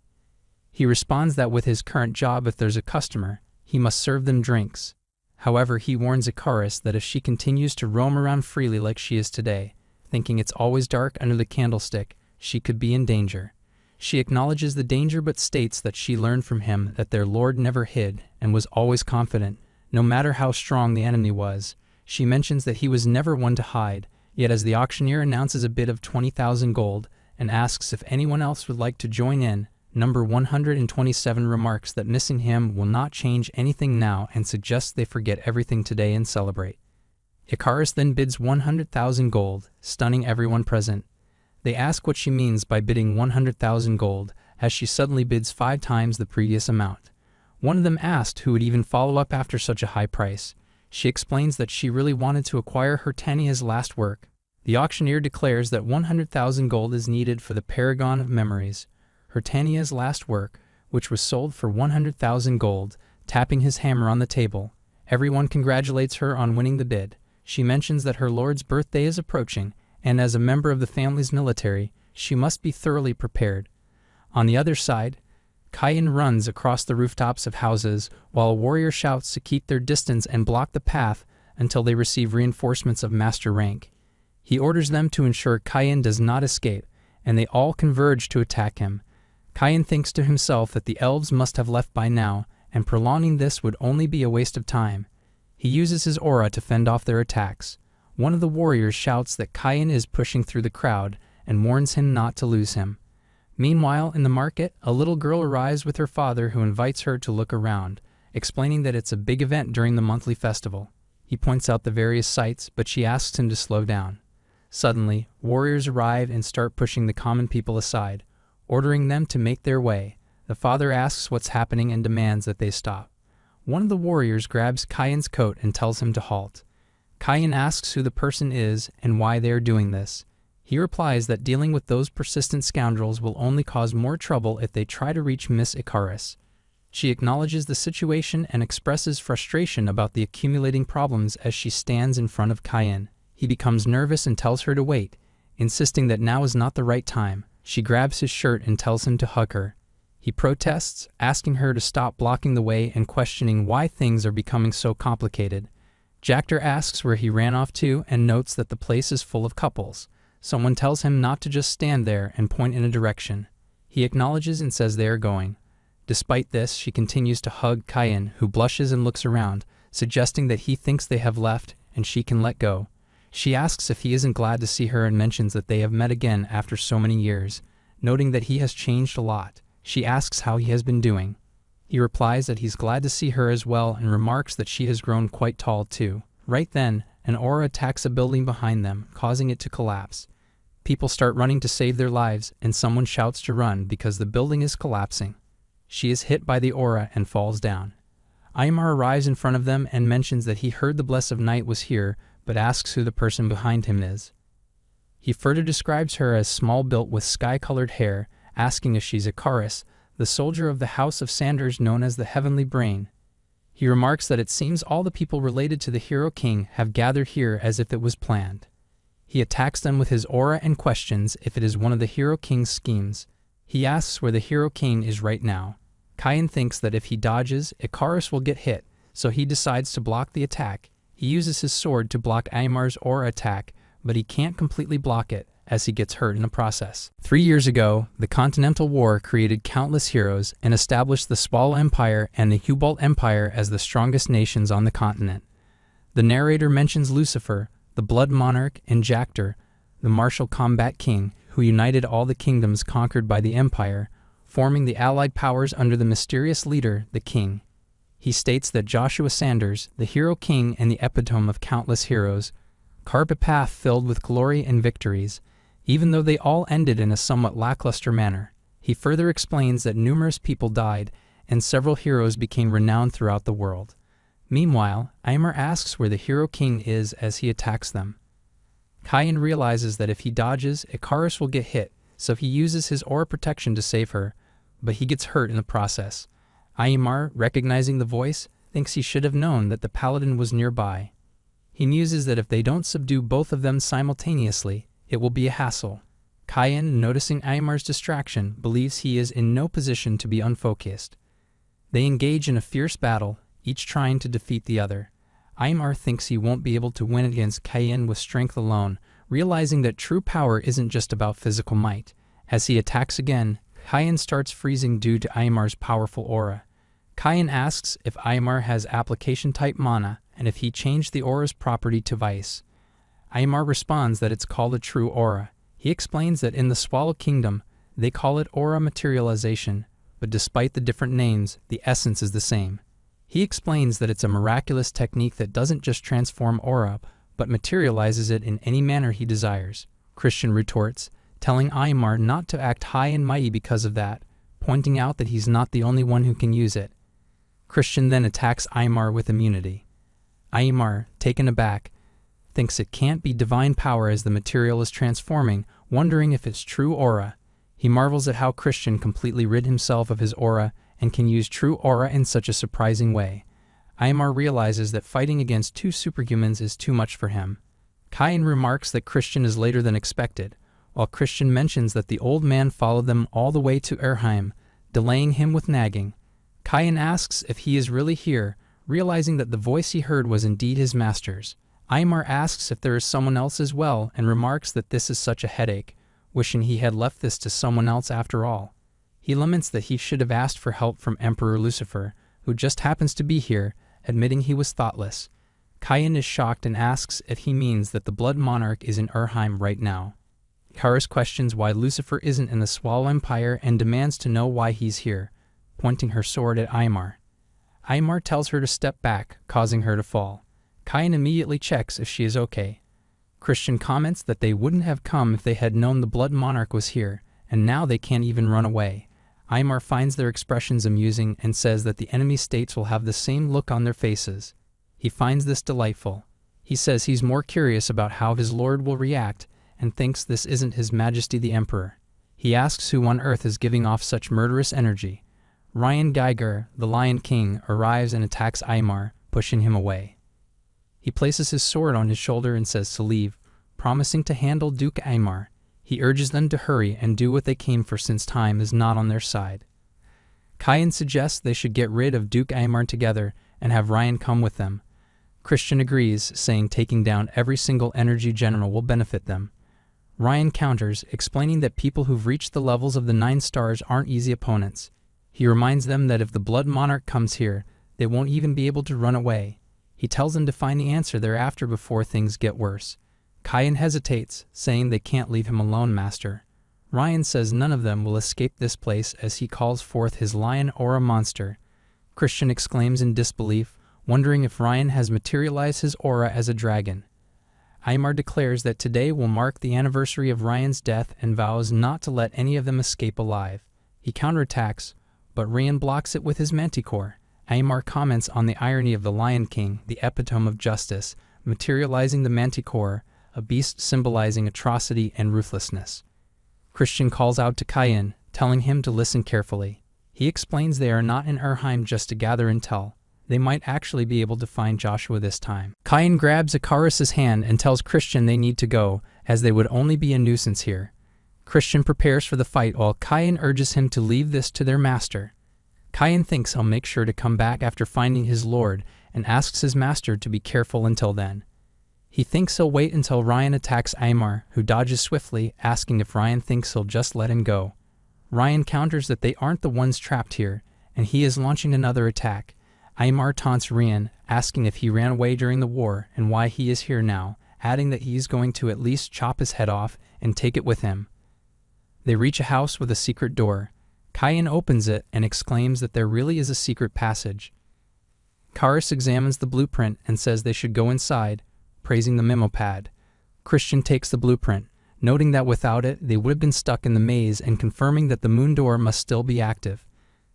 He responds that with his current job, if there's a customer, he must serve them drinks. However, he warns Icarus that if she continues to roam around freely like she is today, thinking it's always dark under the candlestick, she could be in danger. She acknowledges the danger but states that she learned from him that their lord never hid and was always confident, no matter how strong the enemy was. She mentions that he was never one to hide, yet as the auctioneer announces a bid of 20,000 gold and asks if anyone else would like to join in, number 127 remarks that missing him will not change anything now and suggests they forget everything today and celebrate. Icarus then bids 100,000 gold, stunning everyone present. They ask what she means by bidding 100,000 gold, as she suddenly bids 5 times the previous amount. One of them asked who would even follow up after such a high price. She explains that she really wanted to acquire Hertania's last work. The auctioneer declares that 100,000 gold is needed for the Paragon of Memories, Hertania's last work, which was sold for 100,000 gold, tapping his hammer on the table. Everyone congratulates her on winning the bid. She mentions that her lord's birthday is approaching, and as a member of the family's military, she must be thoroughly prepared. On the other side, Kayan runs across the rooftops of houses while a warrior shouts to keep their distance and block the path until they receive reinforcements of master rank. He orders them to ensure Kayan does not escape, and they all converge to attack him. Kayan thinks to himself that the elves must have left by now, and prolonging this would only be a waste of time. He uses his aura to fend off their attacks. One of the warriors shouts that Kayan is pushing through the crowd and warns him not to lose him. Meanwhile, in the market, a little girl arrives with her father who invites her to look around, explaining that it's a big event during the monthly festival. He points out the various sights, but she asks him to slow down. Suddenly, warriors arrive and start pushing the common people aside, ordering them to make their way. The father asks what's happening and demands that they stop. One of the warriors grabs Kayan's coat and tells him to halt. Kayan asks who the person is and why they are doing this. He replies that dealing with those persistent scoundrels will only cause more trouble if they try to reach Miss Icarus. She acknowledges the situation and expresses frustration about the accumulating problems as she stands in front of Kayan. He becomes nervous and tells her to wait, insisting that now is not the right time. She grabs his shirt and tells him to hug her. He protests, asking her to stop blocking the way and questioning why things are becoming so complicated. Jactor asks where he ran off to and notes that the place is full of couples. Someone tells him not to just stand there and point in a direction. He acknowledges and says they are going. Despite this, she continues to hug Kayan, who blushes and looks around, suggesting that he thinks they have left and she can let go. She asks if he isn't glad to see her and mentions that they have met again after so many years, noting that he has changed a lot. She asks how he has been doing. He replies that he's glad to see her as well and remarks that she has grown quite tall too. Right then, an aura attacks a building behind them, causing it to collapse. People start running to save their lives, and someone shouts to run because the building is collapsing. She is hit by the aura and falls down. Aymar arrives in front of them and mentions that he heard the Bless of Night was here, but asks who the person behind him is. He further describes her as small-built with sky-colored hair, asking if she's Icarus, the soldier of the House of Sanders known as the Heavenly Brain. He remarks that it seems all the people related to the Hero King have gathered here as if it was planned. He attacks them with his aura and questions if it is one of the Hero King's schemes. He asks where the Hero King is right now. Kayan thinks that if he dodges, Icarus will get hit, so he decides to block the attack. He uses his sword to block Aymar's aura attack, but he can't completely block it, as he gets hurt in the process. 3 years ago, the Continental War created countless heroes and established the Spal Empire and the Hubalt Empire as the strongest nations on the continent. The narrator mentions Lucifer, the Blood Monarch, and Jactor, the martial combat king, who united all the kingdoms conquered by the Empire, forming the allied powers under the mysterious leader, the King. He states that Joshua Sanders, the Hero King and the epitome of countless heroes, carved a path filled with glory and victories, even though they all ended in a somewhat lackluster manner. He further explains that numerous people died, and several heroes became renowned throughout the world. Meanwhile, Aymar asks where the Hero King is as he attacks them. Kayan realizes that if he dodges, Icarus will get hit, so he uses his aura protection to save her, but he gets hurt in the process. Aymar, recognizing the voice, thinks he should have known that the paladin was nearby. He muses that if they don't subdue both of them simultaneously, it will be a hassle. Kayan, noticing Aymar's distraction, believes he is in no position to be unfocused. They engage in a fierce battle, each trying to defeat the other. Aymar thinks he won't be able to win against Kayan with strength alone, realizing that true power isn't just about physical might. As he attacks again, Kayan starts freezing due to Aymar's powerful aura. Kayan asks if Aymar has application type mana and if he changed the aura's property to vice. Aymar responds that it's called a true aura. He explains that in the Swallow Kingdom, they call it aura materialization, but despite the different names, the essence is the same. He explains that it's a miraculous technique that doesn't just transform aura, but materializes it in any manner he desires. Christian retorts, telling Aymar not to act high and mighty because of that, pointing out that he's not the only one who can use it. Christian then attacks Aymar with immunity. Aymar, taken aback, thinks it can't be divine power as the material is transforming, wondering if it's true aura. He marvels at how Christian completely rid himself of his aura and can use true aura in such a surprising way. Aymar realizes that fighting against two superhumans is too much for him. Kayan remarks that Christian is later than expected, while Christian mentions that the old man followed them all the way to Erheim, delaying him with nagging. Kayan asks if he is really here, realizing that the voice he heard was indeed his master's. Aymar asks if there is someone else as well and remarks that this is such a headache, wishing he had left this to someone else after all. He laments that he should have asked for help from Emperor Lucifer, who just happens to be here, admitting he was thoughtless. Kayan is shocked and asks if he means that the Blood Monarch is in Erheim right now. Karis questions why Lucifer isn't in the Swallow Empire and demands to know why he's here, pointing her sword at Aymar. Aymar tells her to step back, causing her to fall. Kayan immediately checks if she is okay. Christian comments that they wouldn't have come if they had known the Blood Monarch was here, and now they can't even run away. Aymar finds their expressions amusing and says that the enemy states will have the same look on their faces. He finds this delightful. He says he's more curious about how his lord will react and thinks this isn't His Majesty the Emperor. He asks who on earth is giving off such murderous energy. Ryan Geiger, the Lion King, arrives and attacks Aymar, pushing him away. He places his sword on his shoulder and says to leave, promising to handle Duke Aymar. He urges them to hurry and do what they came for since time is not on their side. Kayan suggests they should get rid of Duke Aymar together and have Ryan come with them. Christian agrees, saying taking down every single energy general will benefit them. Ryan counters, explaining that people who've reached the levels of the 9 stars aren't easy opponents. He reminds them that if the Blood Monarch comes here, they won't even be able to run away. He tells them to find the answer thereafter before things get worse. Kayan hesitates, saying they can't leave him alone, Master. Ryan says none of them will escape this place as he calls forth his lion aura monster. Christian exclaims in disbelief, wondering if Ryan has materialized his aura as a dragon. Aymar declares that today will mark the anniversary of Ryan's death and vows not to let any of them escape alive. He counterattacks, but Ryan blocks it with his manticore. Aymar comments on the irony of the Lion King, the epitome of justice, materializing the manticore, a beast symbolizing atrocity and ruthlessness. Christian calls out to Kayan, telling him to listen carefully. He explains they are not in Erheim just to gather intel. They might actually be able to find Joshua this time. Kayan grabs Ikaris's hand and tells Christian they need to go, as they would only be a nuisance here. Christian prepares for the fight while Kayan urges him to leave this to their master. Kayan thinks he'll make sure to come back after finding his lord and asks his master to be careful until then. He thinks he'll wait until Ryan attacks Aymar, who dodges swiftly, asking if Ryan thinks he'll just let him go. Ryan counters that they aren't the ones trapped here, and he is launching another attack. Aymar taunts Ryan, asking if he ran away during the war and why he is here now, adding that he is going to at least chop his head off and take it with him. They reach a house with a secret door. Kayan opens it and exclaims that there really is a secret passage. Karis examines the blueprint and says they should go inside, praising the memo pad. Christian takes the blueprint, noting that without it they would have been stuck in the maze and confirming that the moon door must still be active.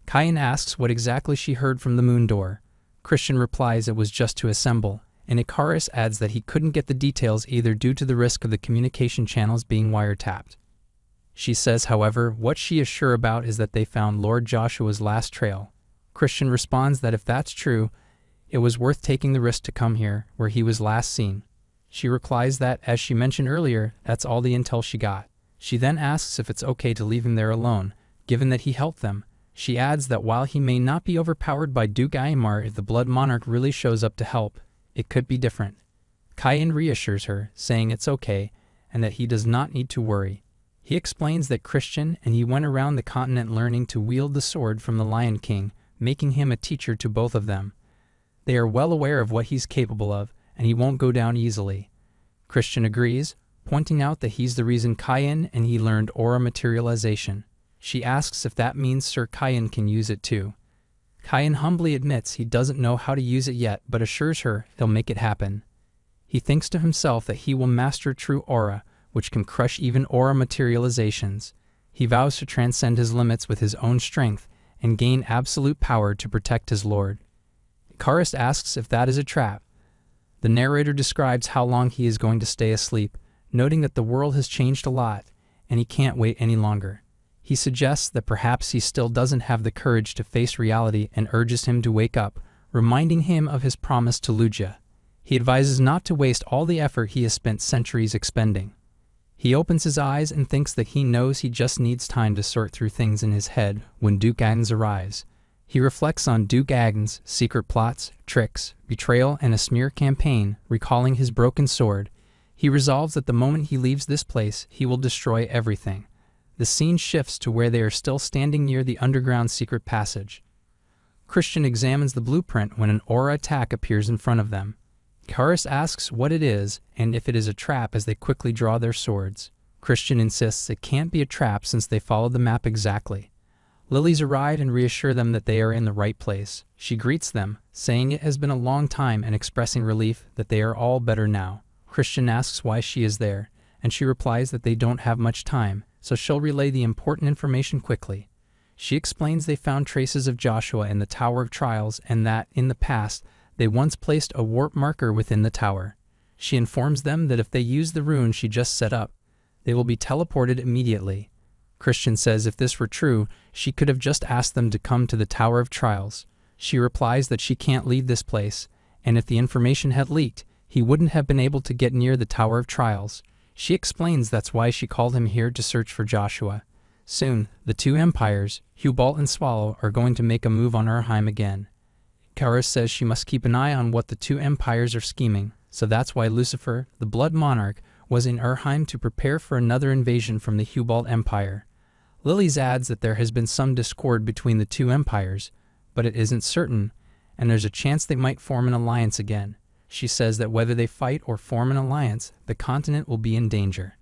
Kayan asks what exactly she heard from the moon door. Christian replies it was just to assemble, and Ikaris adds that he couldn't get the details either due to the risk of the communication channels being wiretapped. She says, however, what she is sure about is that they found Lord Joshua's last trail. Christian responds that if that's true, it was worth taking the risk to come here, where he was last seen. She replies that, as she mentioned earlier, that's all the intel she got. She then asks if it's okay to leave him there alone, given that he helped them. She adds that while he may not be overpowered by Duke Aymar if the Blood Monarch really shows up to help, it could be different. Kayan reassures her, saying it's okay, and that he does not need to worry. He explains that Christian and he went around the continent learning to wield the sword from the Lion King, making him a teacher to both of them. They are well aware of what he's capable of, and he won't go down easily. Christian agrees, pointing out that he's the reason Kayan and he learned aura materialization. She asks if that means Sir Kayan can use it too. Kayan humbly admits he doesn't know how to use it yet, but assures her he'll make it happen. He thinks to himself that he will master true aura, which can crush even aura materializations. He vows to transcend his limits with his own strength and gain absolute power to protect his lord. Icarus asks if that is a trap. The narrator describes how long he is going to stay asleep, noting that the world has changed a lot, and he can't wait any longer. He suggests that perhaps he still doesn't have the courage to face reality and urges him to wake up, reminding him of his promise to Lugia. He advises not to waste all the effort he has spent centuries expending. He opens his eyes and thinks that he knows he just needs time to sort through things in his head when Duke Agnes arrives. He reflects on Duke Agnes' secret plots, tricks, betrayal, and a smear campaign, recalling his broken sword. He resolves that the moment he leaves this place, he will destroy everything. The scene shifts to where they are still standing near the underground secret passage. Christian examines the blueprint when an aura attack appears in front of them. Icarus asks what it is and if it is a trap as they quickly draw their swords. Christian insists it can't be a trap since they followed the map exactly. Lilies arrive and reassure them that they are in the right place. She greets them, saying it has been a long time and expressing relief that they are all better now. Christian asks why she is there, and she replies that they don't have much time, so she'll relay the important information quickly. She explains they found traces of Joshua in the Tower of Trials and that, in the past, they once placed a warp marker within the tower. She informs them that if they use the rune she just set up, they will be teleported immediately. Christian says if this were true, she could have just asked them to come to the Tower of Trials. She replies that she can't leave this place, and if the information had leaked, he wouldn't have been able to get near the Tower of Trials. She explains that's why she called him here to search for Joshua. Soon, the two empires, Hubalt and Swallow, are going to make a move on Urheim again. Icarus says she must keep an eye on what the two empires are scheming, so that's why Lucifer, the Blood Monarch, was in Urheim to prepare for another invasion from the Hubalt Empire. Lilies adds that there has been some discord between the two empires, but it isn't certain, and there's a chance they might form an alliance again. She says that whether they fight or form an alliance, the continent will be in danger.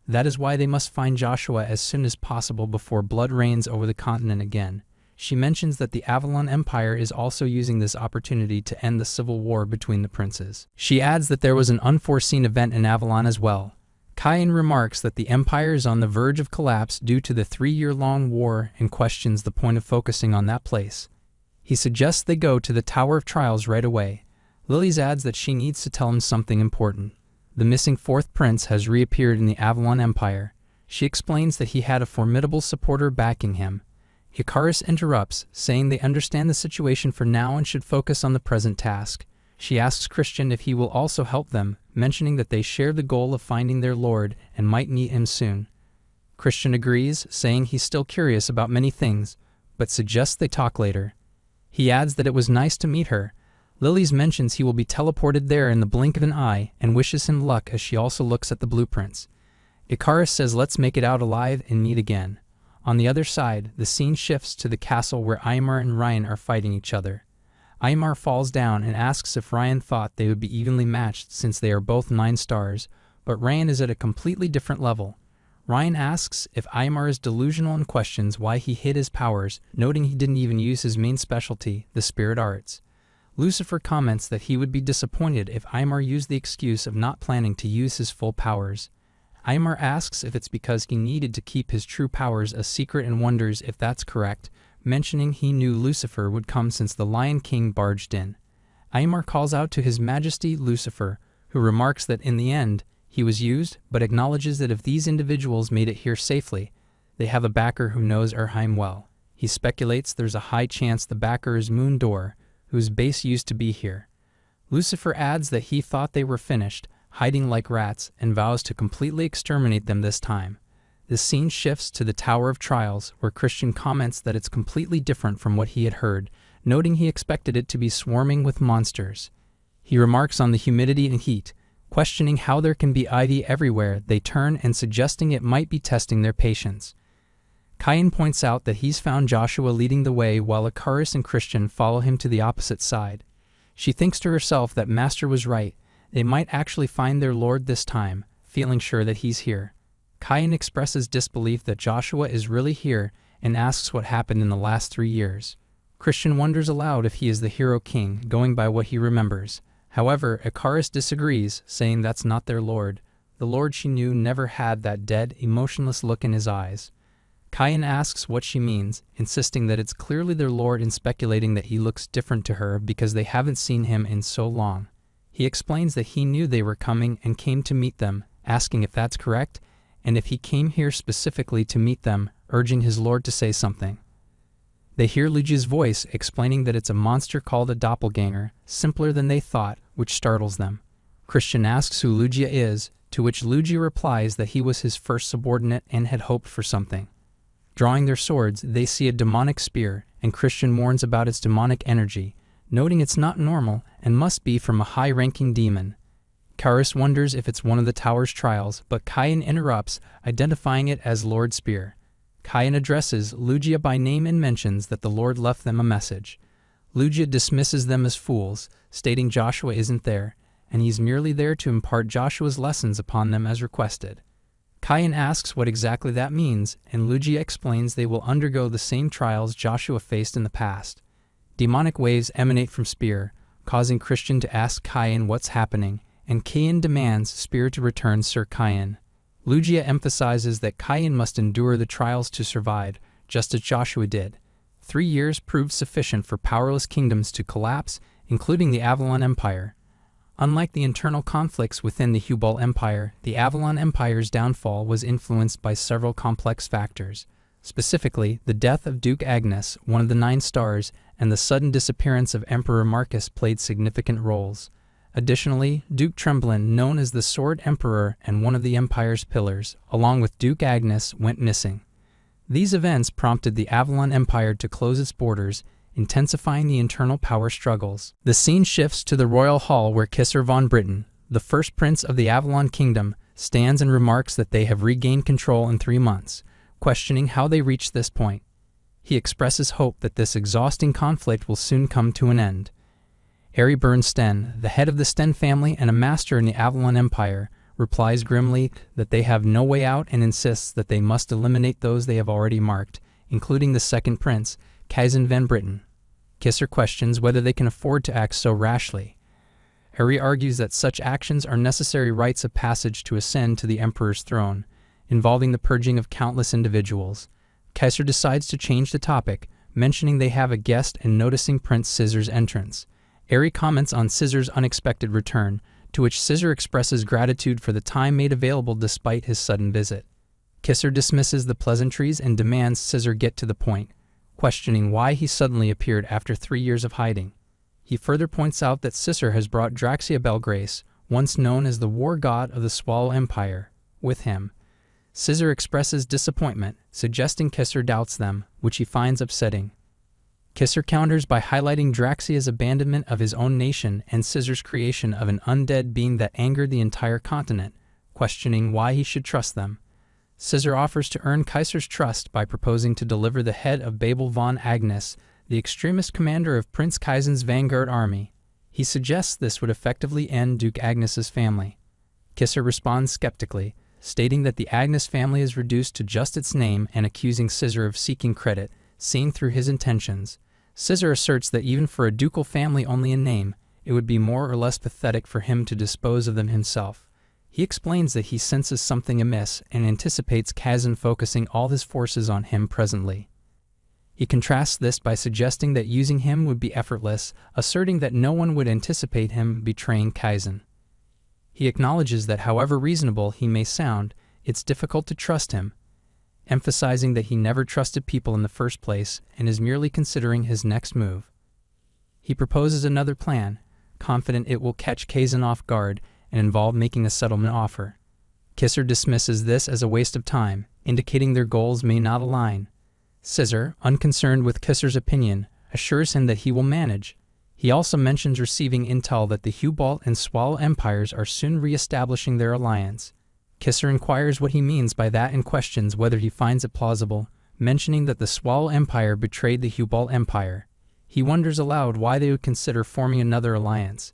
That is why they must find Joshua as soon as possible before blood reigns over the continent again. She mentions that the Avalon Empire is also using this opportunity to end the civil war between the princes. She adds that there was an unforeseen event in Avalon as well. Kayan remarks that the empire is on the verge of collapse due to the 3-year-long war and questions the point of focusing on that place. He suggests they go to the Tower of Trials right away. Lilies adds that she needs to tell him something important. The missing 4th prince has reappeared in the Avalon Empire. She explains that he had a formidable supporter backing him. Icarus interrupts, saying they understand the situation for now and should focus on the present task. She asks Christian if he will also help them, mentioning that they share the goal of finding their lord and might meet him soon. Christian agrees, saying he's still curious about many things, but suggests they talk later. He adds that it was nice to meet her. Lilies mentions he will be teleported there in the blink of an eye and wishes him luck as she also looks at the blueprints. Icarus says let's make it out alive and meet again. On the other side, the scene shifts to the castle where Aymar and Ryan are fighting each other. Aymar falls down and asks if Ryan thought they would be evenly matched since they are both 9 stars, but Ryan is at a completely different level. Ryan asks if Aymar is delusional and questions why he hid his powers, noting he didn't even use his main specialty, the spirit arts. Lucifer comments that he would be disappointed if Aymar used the excuse of not planning to use his full powers. Aymar asks if it's because he needed to keep his true powers a secret and wonders if that's correct, mentioning he knew Lucifer would come since the Lion King barged in. Aymar calls out to His Majesty Lucifer, who remarks that in the end, he was used, but acknowledges that if these individuals made it here safely, they have a backer who knows Urheim well. He speculates there's a high chance the backer is Moon Door, whose base used to be here. Lucifer adds that he thought they were finished, hiding like rats, and vows to completely exterminate them this time. The scene shifts to the Tower of Trials, where Christian comments that it's completely different from what he had heard, noting he expected it to be swarming with monsters. He remarks on the humidity and heat, questioning how there can be ivy everywhere they turn and suggesting it might be testing their patience. Kayan points out that he's found Joshua leading the way while Ikaris and Christian follow him to the opposite side. She thinks to herself that Master was right. They might actually find their Lord this time, feeling sure that he's here. Kayan expresses disbelief that Joshua is really here and asks what happened in the last 3 years. Christian wonders aloud if he is the hero king, going by what he remembers. However, Ikaris disagrees, saying that's not their Lord. The Lord she knew never had that dead, emotionless look in his eyes. Kayan asks what she means, insisting that it's clearly their Lord and speculating that he looks different to her because they haven't seen him in so long. He explains that he knew they were coming and came to meet them, asking if that's correct, and if he came here specifically to meet them, urging his Lord to say something. They hear Luigi's voice explaining that it's a monster called a doppelganger, simpler than they thought, which startles them. Christian asks who Luigi is, to which Luigi replies that he was his first subordinate and had hoped for something. Drawing their swords, they see a demonic spear, and Christian warns about its demonic energy, noting it's not normal and must be from a high-ranking demon. Ikaris wonders if it's one of the tower's trials, but Kayan interrupts, identifying it as Lord Spear. Kayan addresses Lugia by name and mentions that the Lord left them a message. Lugia dismisses them as fools, stating Joshua isn't there, and he's merely there to impart Joshua's lessons upon them as requested. Kayan asks what exactly that means, and Lugia explains they will undergo the same trials Joshua faced in the past. Demonic waves emanate from Spear, causing Christian to ask Kayan what's happening, and Kayan demands Spear to return Sir Kayan. Lugia emphasizes that Kayan must endure the trials to survive, just as Joshua did. 3 years proved sufficient for powerless kingdoms to collapse, including the Avalon Empire. Unlike the internal conflicts within the Hubal Empire, the Avalon Empire's downfall was influenced by several complex factors. Specifically, the death of Duke Agnes, one of the 9 stars, and the sudden disappearance of Emperor Marcus played significant roles. Additionally, Duke Tremblin, known as the Sword Emperor and one of the Empire's pillars, along with Duke Agnes, went missing. These events prompted the Avalon Empire to close its borders, intensifying the internal power struggles. The scene shifts to the royal hall where Kisser von Britten, the first prince of the Avalon Kingdom, stands and remarks that they have regained control in 3 months, questioning how they reached this point. He expresses hope that this exhausting conflict will soon come to an end. Harry Bernstein, the head of the Sten family and a master in the Avalon Empire, replies grimly that they have no way out and insists that they must eliminate those they have already marked, including the second prince, Kaizen van Britten. Kisser questions whether they can afford to act so rashly. Harry argues that such actions are necessary rites of passage to ascend to the Emperor's throne, involving the purging of countless individuals. Kaiser decides to change the topic, mentioning they have a guest and noticing Prince Scissor's entrance. Harry comments on Scissor's unexpected return, to which Scissor expresses gratitude for the time made available despite his sudden visit. Kisser dismisses the pleasantries and demands Scissor get to the point, questioning why he suddenly appeared after 3 years of hiding. He further points out that Scissor has brought Draxia Belgrace, once known as the war god of the Swallow Empire, with him. Scissor expresses disappointment, suggesting Kisser doubts them, which he finds upsetting. Kisser counters by highlighting Draxia's abandonment of his own nation and Scissor's creation of an undead being that angered the entire continent, questioning why he should trust them. Scissor offers to earn Kaiser's trust by proposing to deliver the head of Babel von Agnes, the extremist commander of Prince Kaizen's vanguard army. He suggests this would effectively end Duke Agnes's family. Kisser responds skeptically, stating that the Agnes family is reduced to just its name and accusing Scissor of seeking credit, seeing through his intentions. Scissor asserts that even for a ducal family only in name, it would be more or less pathetic for him to dispose of them himself. He explains that he senses something amiss and anticipates Kaizen focusing all his forces on him presently. He contrasts this by suggesting that using him would be effortless, asserting that no one would anticipate him betraying Kaizen. He acknowledges that however reasonable he may sound, it's difficult to trust him, emphasizing that he never trusted people in the first place and is merely considering his next move. He proposes another plan, confident it will catch Kaizen off guard and involve making a settlement offer. Kisser dismisses this as a waste of time, indicating their goals may not align. Scissor, unconcerned with Kisser's opinion, assures him that he will manage. He also mentions receiving intel that the Hubal and Swallow empires are soon re-establishing their alliance. Kisser inquires what he means by that and questions whether he finds it plausible, mentioning that the Swallow Empire betrayed the Hubal Empire. He wonders aloud why they would consider forming another alliance.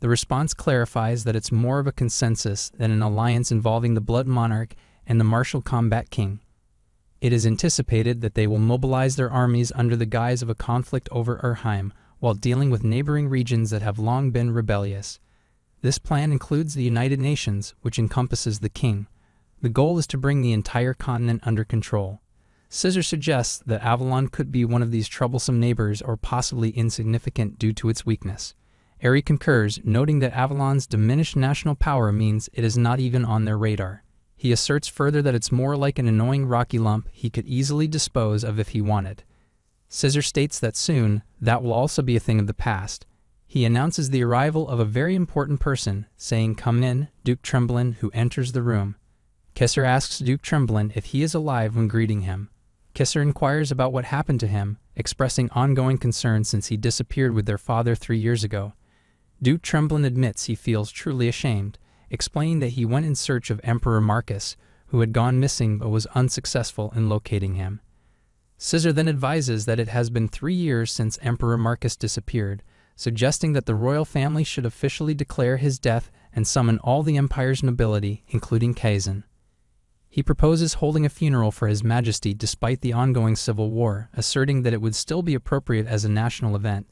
The response clarifies that it's more of a consensus than an alliance involving the Blood Monarch and the Martial Combat King. It is anticipated that they will mobilize their armies under the guise of a conflict over Urheim, while dealing with neighboring regions that have long been rebellious. This plan includes the United Nations, which encompasses the king. The goal is to bring the entire continent under control. Scissor suggests that Avalon could be one of these troublesome neighbors or possibly insignificant due to its weakness. Eri concurs, noting that Avalon's diminished national power means it is not even on their radar. He asserts further that it's more like an annoying rocky lump he could easily dispose of if he wanted. Scissor states that soon, that will also be a thing of the past. He announces the arrival of a very important person, saying, "Come in, Duke Tremblin," who enters the room. Kisser asks Duke Tremblin if he is alive when greeting him. Kisser inquires about what happened to him, expressing ongoing concern since he disappeared with their father 3 years ago. Duke Tremblin admits he feels truly ashamed, explaining that he went in search of Emperor Marcus, who had gone missing but was unsuccessful in locating him. Scissor then advises that it has been 3 years since Emperor Marcus disappeared, suggesting that the royal family should officially declare his death and summon all the Empire's nobility, including Kaizen. He proposes holding a funeral for His Majesty despite the ongoing civil war, asserting that it would still be appropriate as a national event.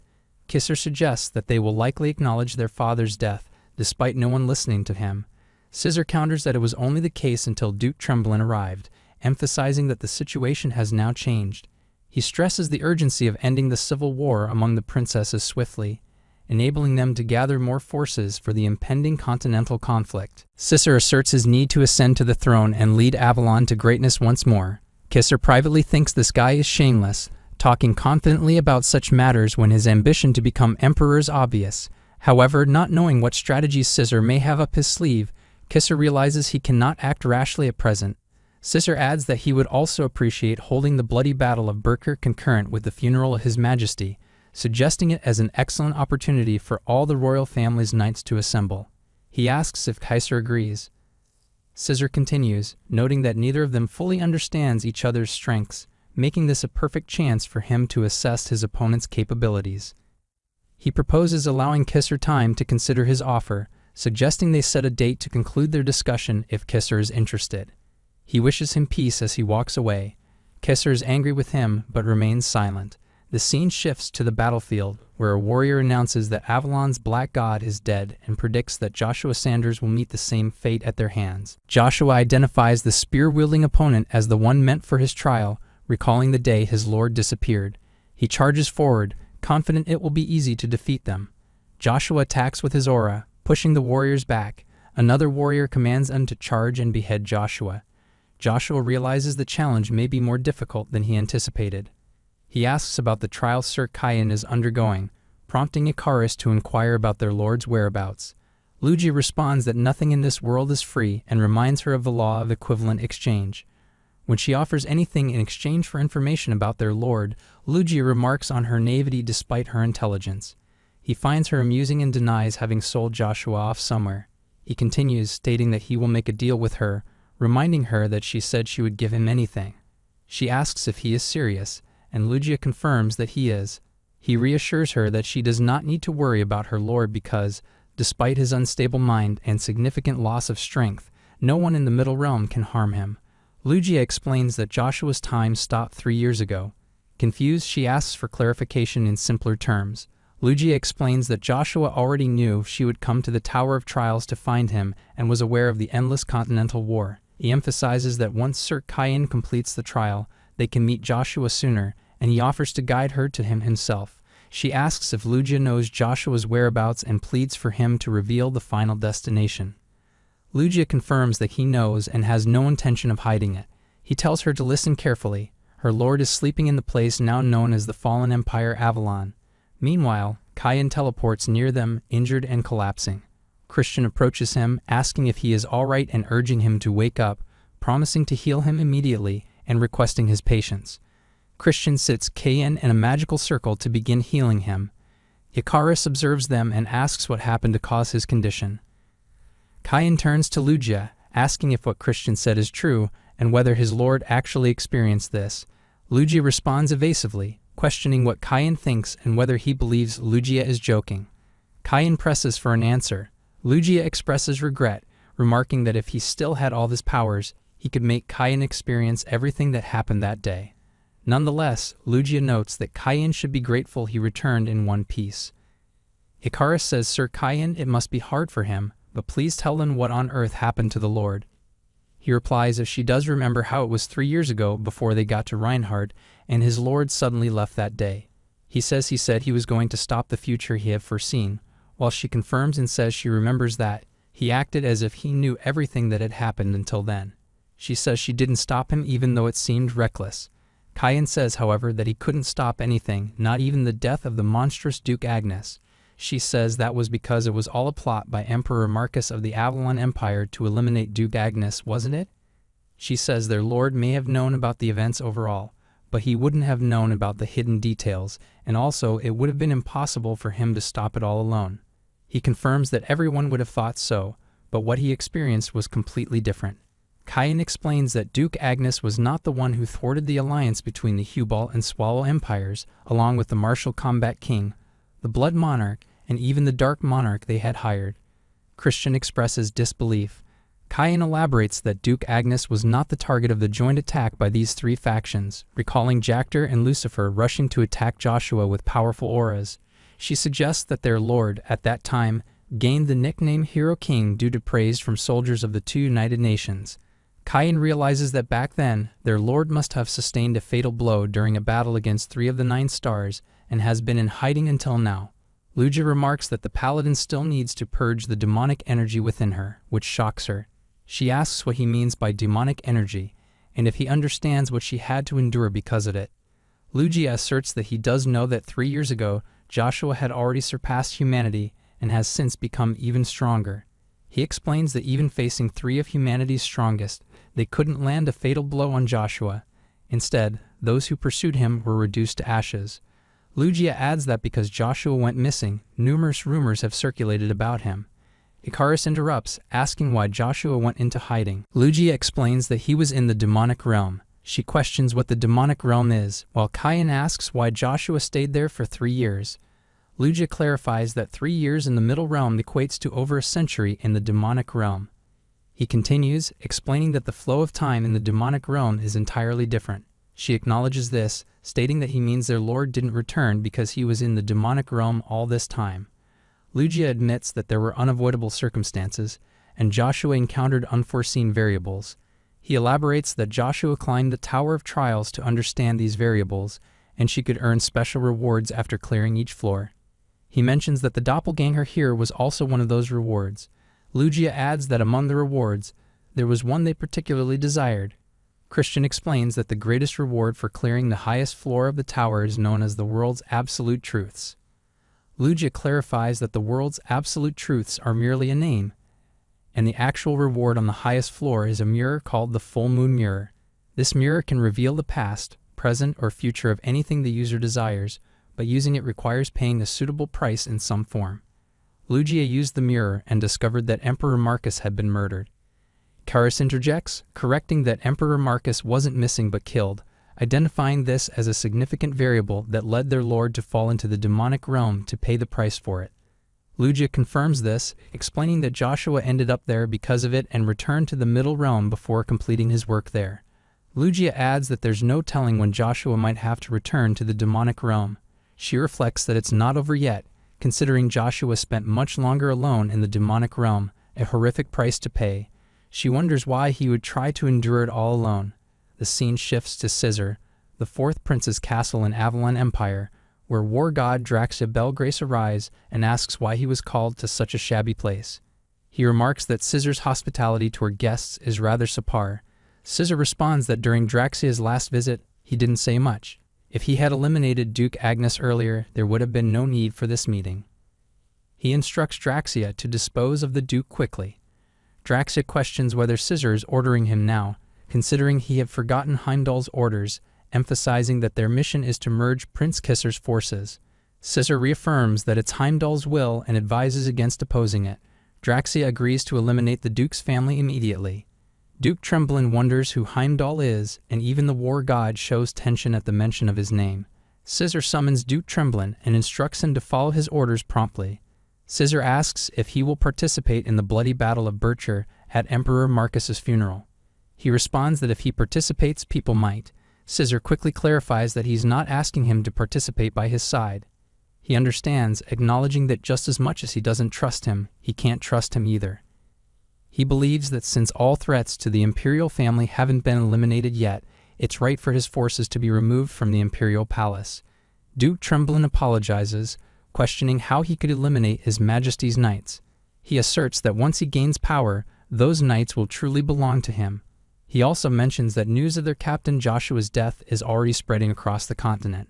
Kisser suggests that they will likely acknowledge their father's death, despite no one listening to him. Scissor counters that it was only the case until Duke Tremblin arrived, emphasizing that the situation has now changed. He stresses the urgency of ending the civil war among the princesses swiftly, enabling them to gather more forces for the impending continental conflict. Scissor asserts his need to ascend to the throne and lead Avalon to greatness once more. Kisser privately thinks this guy is shameless, talking confidently about such matters when his ambition to become emperor is obvious. However, not knowing what strategies Scissor may have up his sleeve, Kisser realizes he cannot act rashly at present. Scissor adds that he would also appreciate holding the bloody battle of Burkir concurrent with the funeral of His Majesty, suggesting it as an excellent opportunity for all the royal family's knights to assemble. He asks if Kaiser agrees. Scissor continues, noting that neither of them fully understands each other's strengths, making this a perfect chance for him to assess his opponent's capabilities. He proposes allowing Kisser time to consider his offer, suggesting they set a date to conclude their discussion if Kisser is interested. He wishes him peace as he walks away. Kisser is angry with him, but remains silent. The scene shifts to the battlefield, where a warrior announces that Avalon's Black God is dead and predicts that Joshua Sanders will meet the same fate at their hands. Joshua identifies the spear-wielding opponent as the one meant for his trial, recalling the day his lord disappeared. He charges forward, confident it will be easy to defeat them. Joshua attacks with his aura, pushing the warriors back. Another warrior commands them to charge and behead Joshua. Joshua realizes the challenge may be more difficult than he anticipated. He asks about the trial Sir Kyan is undergoing, prompting Icarus to inquire about their lord's whereabouts. Lugia responds that nothing in this world is free and reminds her of the law of equivalent exchange. When she offers anything in exchange for information about their lord, Lugia remarks on her naivety despite her intelligence. He finds her amusing and denies having sold Joshua off somewhere. He continues, stating that he will make a deal with her, reminding her that she said she would give him anything. She asks if he is serious, and Lugia confirms that he is. He reassures her that she does not need to worry about her lord because, despite his unstable mind and significant loss of strength, no one in the Middle Realm can harm him. Lugia explains that Joshua's time stopped 3 years ago. Confused, she asks for clarification in simpler terms. Lugia explains that Joshua already knew she would come to the Tower of Trials to find him and was aware of the endless continental war. He emphasizes that once Sir Kyan completes the trial, they can meet Joshua sooner, and he offers to guide her to him himself. She asks if Lugia knows Joshua's whereabouts and pleads for him to reveal the final destination. Lugia confirms that he knows and has no intention of hiding it. He tells her to listen carefully. Her lord is sleeping in the place now known as the Fallen Empire Avalon. Meanwhile, Kyan teleports near them, injured and collapsing. Christian approaches him, asking if he is all right and urging him to wake up, promising to heal him immediately and requesting his patience. Christian sits Kyan in a magical circle to begin healing him. Icarus observes them and asks what happened to cause his condition. Kyan turns to Lugia, asking if what Christian said is true, and whether his lord actually experienced this. Lugia responds evasively, questioning what Kayan thinks and whether he believes Lugia is joking. Kayan presses for an answer. Lugia expresses regret, remarking that if he still had all his powers, he could make Kayan experience everything that happened that day. Nonetheless, Lugia notes that Kayan should be grateful he returned in one piece. Icarus says, "Sir Kayan, it must be hard for him, but please tell him what on earth happened to the Lord." He replies if she does remember how it was 3 years ago before they got to Reinhardt, and his lord suddenly left that day. He says he said he was going to stop the future he had foreseen, while she confirms and says she remembers that he acted as if he knew everything that had happened until then. She says she didn't stop him even though it seemed reckless. Kayan says, however, that he couldn't stop anything, not even the death of the monstrous Duke Agnes. She says that was because it was all a plot by Emperor Marcus of the Avalon Empire to eliminate Duke Agnes, wasn't it? She says their lord may have known about the events overall, but he wouldn't have known about the hidden details, and also it would have been impossible for him to stop it all alone. He confirms that everyone would have thought so, but what he experienced was completely different. Kayan explains that Duke Agnes was not the one who thwarted the alliance between the Hubal and Swallow empires, along with the Martial Combat King, the Blood Monarch, and even the Dark Monarch they had hired. Christian expresses disbelief. Kayan elaborates that Duke Agnes was not the target of the joint attack by these three factions, recalling Jactor and Lucifer rushing to attack Joshua with powerful auras. She suggests that their lord, at that time, gained the nickname Hero King due to praise from soldiers of the two United Nations. Kayan realizes that back then, their lord must have sustained a fatal blow during a battle against 3 of the 9 stars, and has been in hiding until now. Lugia remarks that the paladin still needs to purge the demonic energy within her, which shocks her. She asks what he means by demonic energy, and if he understands what she had to endure because of it. Lugia asserts that he does know that 3 years ago, Joshua had already surpassed humanity and has since become even stronger. He explains that even facing 3 of humanity's strongest, they couldn't land a fatal blow on Joshua. Instead, those who pursued him were reduced to ashes. Lugia adds that because Joshua went missing, numerous rumors have circulated about him. Icarus interrupts, asking why Joshua went into hiding. Lugia explains that he was in the demonic realm. She questions what the demonic realm is, while Kayan asks why Joshua stayed there for 3 years. Lugia clarifies that 3 years in the middle realm equates to over a century in the demonic realm. He continues, explaining that the flow of time in the demonic realm is entirely different. She acknowledges this, stating that he means their lord didn't return because he was in the demonic realm all this time. Lugia admits that there were unavoidable circumstances, and Joshua encountered unforeseen variables. He elaborates that Joshua climbed the Tower of Trials to understand these variables, and she could earn special rewards after clearing each floor. He mentions that the doppelganger here was also one of those rewards. Lugia adds that among the rewards, there was one they particularly desired. Christian explains that the greatest reward for clearing the highest floor of the tower is known as the world's absolute truths. Lugia clarifies that the world's absolute truths are merely a name, and the actual reward on the highest floor is a mirror called the full moon mirror. This mirror can reveal the past, present, or future of anything the user desires, but using it requires paying a suitable price in some form. Lugia used the mirror and discovered that Emperor Marcus had been murdered. Icarus interjects, correcting that Emperor Marcus wasn't missing but killed, identifying this as a significant variable that led their lord to fall into the demonic realm to pay the price for it. Lugia confirms this, explaining that Joshua ended up there because of it and returned to the middle realm before completing his work there. Lugia adds that there's no telling when Joshua might have to return to the demonic realm. She reflects that it's not over yet, considering Joshua spent much longer alone in the demonic realm, a horrific price to pay. She wonders why he would try to endure it all alone. The scene shifts to Scissor, the 4th prince's castle in Avalon Empire, where war god Draxia Belgrace arrives and asks why he was called to such a shabby place. He remarks that Scissor's hospitality toward guests is rather subpar. Scissor responds that during Draxia's last visit, he didn't say much. If he had eliminated Duke Agnes earlier, there would have been no need for this meeting. He instructs Draxia to dispose of the Duke quickly. Draxia questions whether Scissor is ordering him now, considering he had forgotten Heimdall's orders, emphasizing that their mission is to merge Prince Kisser's forces. Scissor reaffirms that it's Heimdall's will and advises against opposing it. Draxia agrees to eliminate the Duke's family immediately. Duke Tremblin wonders who Heimdall is, and even the war god shows tension at the mention of his name. Scissor summons Duke Tremblin and instructs him to follow his orders promptly. Scissor asks if he will participate in the bloody Battle of Bircher at Emperor Marcus's funeral. He responds that if he participates, people might. Scissor quickly clarifies that he's not asking him to participate by his side. He understands, acknowledging that just as much as he doesn't trust him, he can't trust him either. He believes that since all threats to the imperial family haven't been eliminated yet, it's right for his forces to be removed from the imperial palace. Duke Tremblin apologizes, questioning how he could eliminate His Majesty's knights. He asserts that once he gains power, those knights will truly belong to him. He also mentions that news of their captain Joshua's death is already spreading across the continent.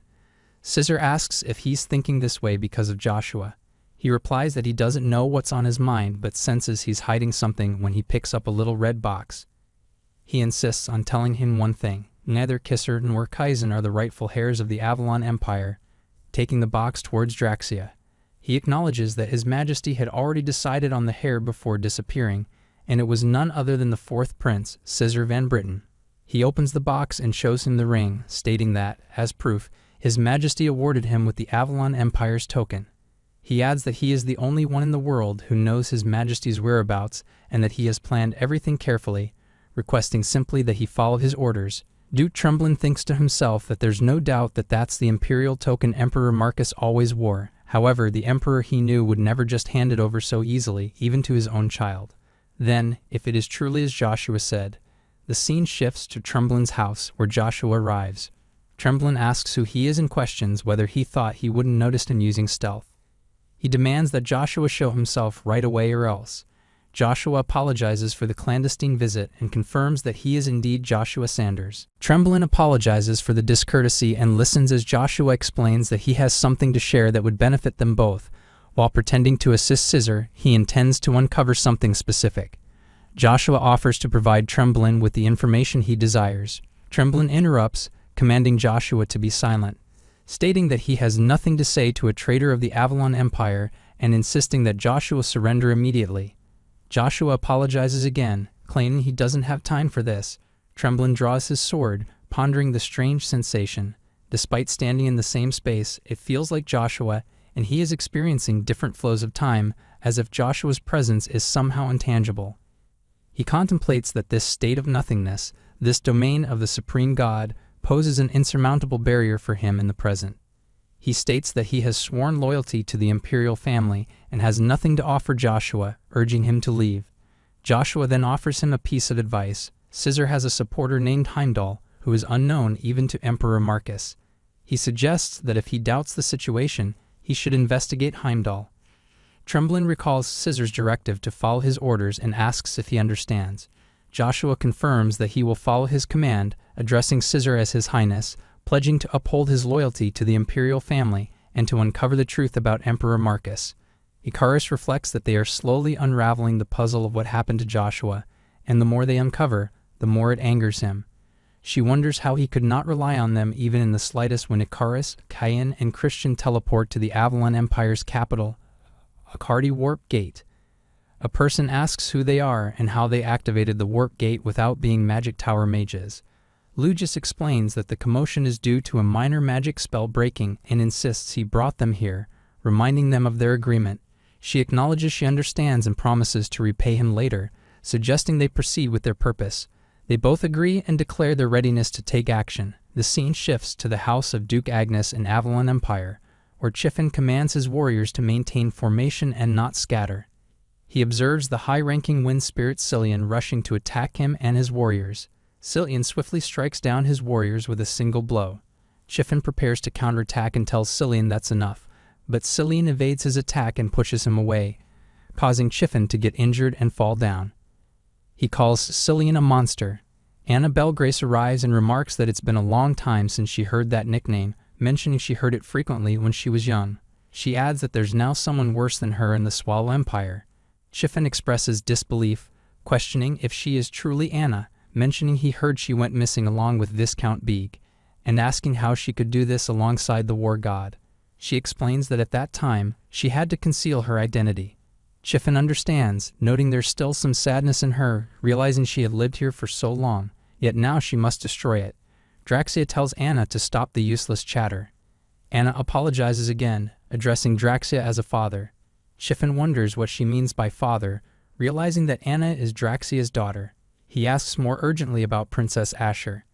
Scissor asks if he's thinking this way because of Joshua. He replies that he doesn't know what's on his mind but senses he's hiding something when he picks up a little red box. He insists on telling him one thing: neither Kisser nor Kaizen are the rightful heirs of the Avalon Empire. Taking the box towards Draxia, he acknowledges that His Majesty had already decided on the heir before disappearing, and it was none other than the fourth prince, Scissor Van Britten. He opens the box and shows him the ring, stating that, as proof, His Majesty awarded him with the Avalon Empire's token. He adds that he is the only one in the world who knows His Majesty's whereabouts and that he has planned everything carefully, requesting simply that he follow his orders. Duke Tremblin thinks to himself that there's no doubt that that's the imperial token Emperor Marcus always wore. However, the emperor he knew would never just hand it over so easily, even to his own child. Then, if it is truly as Joshua said, the scene shifts to Tremblin's house, where Joshua arrives. Tremblin asks who he is and questions whether he thought he wouldn't notice him using stealth. He demands that Joshua show himself right away or else. Joshua apologizes for the clandestine visit and confirms that he is indeed Joshua Sanders. Tremblin apologizes for the discourtesy and listens as Joshua explains that he has something to share that would benefit them both. While pretending to assist Scissor, he intends to uncover something specific. Joshua offers to provide Tremblin with the information he desires. Tremblin interrupts, commanding Joshua to be silent, stating that he has nothing to say to a traitor of the Avalon Empire and insisting that Joshua surrender immediately. Joshua apologizes again, claiming he doesn't have time for this. Tremblin draws his sword, pondering the strange sensation. Despite standing in the same space, it feels like Joshua, and he is experiencing different flows of time, as if Joshua's presence is somehow intangible. He contemplates that this state of nothingness, this domain of the supreme God, poses an insurmountable barrier for him in the present. He states that he has sworn loyalty to the imperial family and has nothing to offer Joshua, urging him to leave. Joshua then offers him a piece of advice. Scissor has a supporter named Heimdall, who is unknown even to Emperor Marcus. He suggests that if he doubts the situation, he should investigate Heimdall. Tremblin recalls Scissor's directive to follow his orders and asks if he understands. Joshua confirms that he will follow his command, addressing Scissor as His Highness, pledging to uphold his loyalty to the imperial family and to uncover the truth about Emperor Marcus. Ikaris reflects that they are slowly unraveling the puzzle of what happened to Joshua, and the more they uncover, the more it angers him. She wonders how he could not rely on them even in the slightest when Ikaris, Cayenne, and Christian teleport to the Avalon Empire's capital, Akardi Warp Gate. A person asks who they are and how they activated the Warp Gate without being Magic Tower mages. Lugus explains that the commotion is due to a minor magic spell breaking and insists he brought them here, reminding them of their agreement. She acknowledges she understands and promises to repay him later, suggesting they proceed with their purpose. They both agree and declare their readiness to take action. The scene shifts to the house of Duke Agnes in Avalon Empire, where Chiffin commands his warriors to maintain formation and not scatter. He observes the high-ranking wind spirit Cillian rushing to attack him and his warriors. Cillian swiftly strikes down his warriors with a single blow. Chiffin prepares to counterattack and tells Cillian that's enough, but Cillian evades his attack and pushes him away, causing Chiffin to get injured and fall down. He calls Cillian a monster. Anna Belgrace arrives and remarks that it's been a long time since she heard that nickname, mentioning she heard it frequently when she was young. She adds that there's now someone worse than her in the Swallow Empire. Chiffin expresses disbelief, questioning if she is truly Anna, mentioning he heard she went missing along with Viscount Beeg, and asking how she could do this alongside the war god. She explains that at that time, she had to conceal her identity. Chiffin understands, noting there's still some sadness in her, realizing she had lived here for so long, yet now she must destroy it. Draxia tells Anna to stop the useless chatter. Anna apologizes again, addressing Draxia as a father. Chiffin wonders what she means by father, realizing that Anna is Draxia's daughter. He asks more urgently about Princess Asher.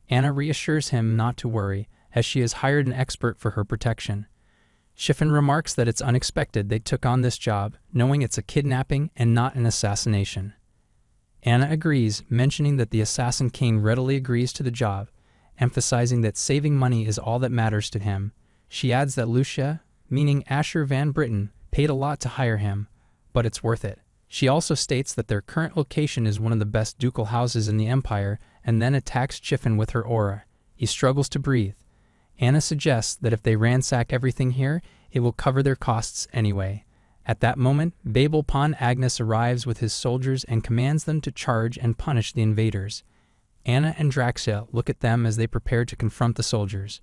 Anna reassures him not to worry, as she has hired an expert for her protection. Chiffin remarks that it's unexpected they took on this job, knowing it's a kidnapping and not an assassination. Anna agrees, mentioning that the Assassin King readily agrees to the job, emphasizing that saving money is all that matters to him. She adds that Lucia, meaning Asher Van Britten, paid a lot to hire him, but it's worth it. She also states that their current location is one of the best ducal houses in the Empire, and then attacks Chiffin with her aura. He struggles to breathe. Anna suggests that if they ransack everything here, it will cover their costs anyway. At that moment, Babel Pon Agnes arrives with his soldiers and commands them to charge and punish the invaders. Anna and Draxia look at them as they prepare to confront the soldiers.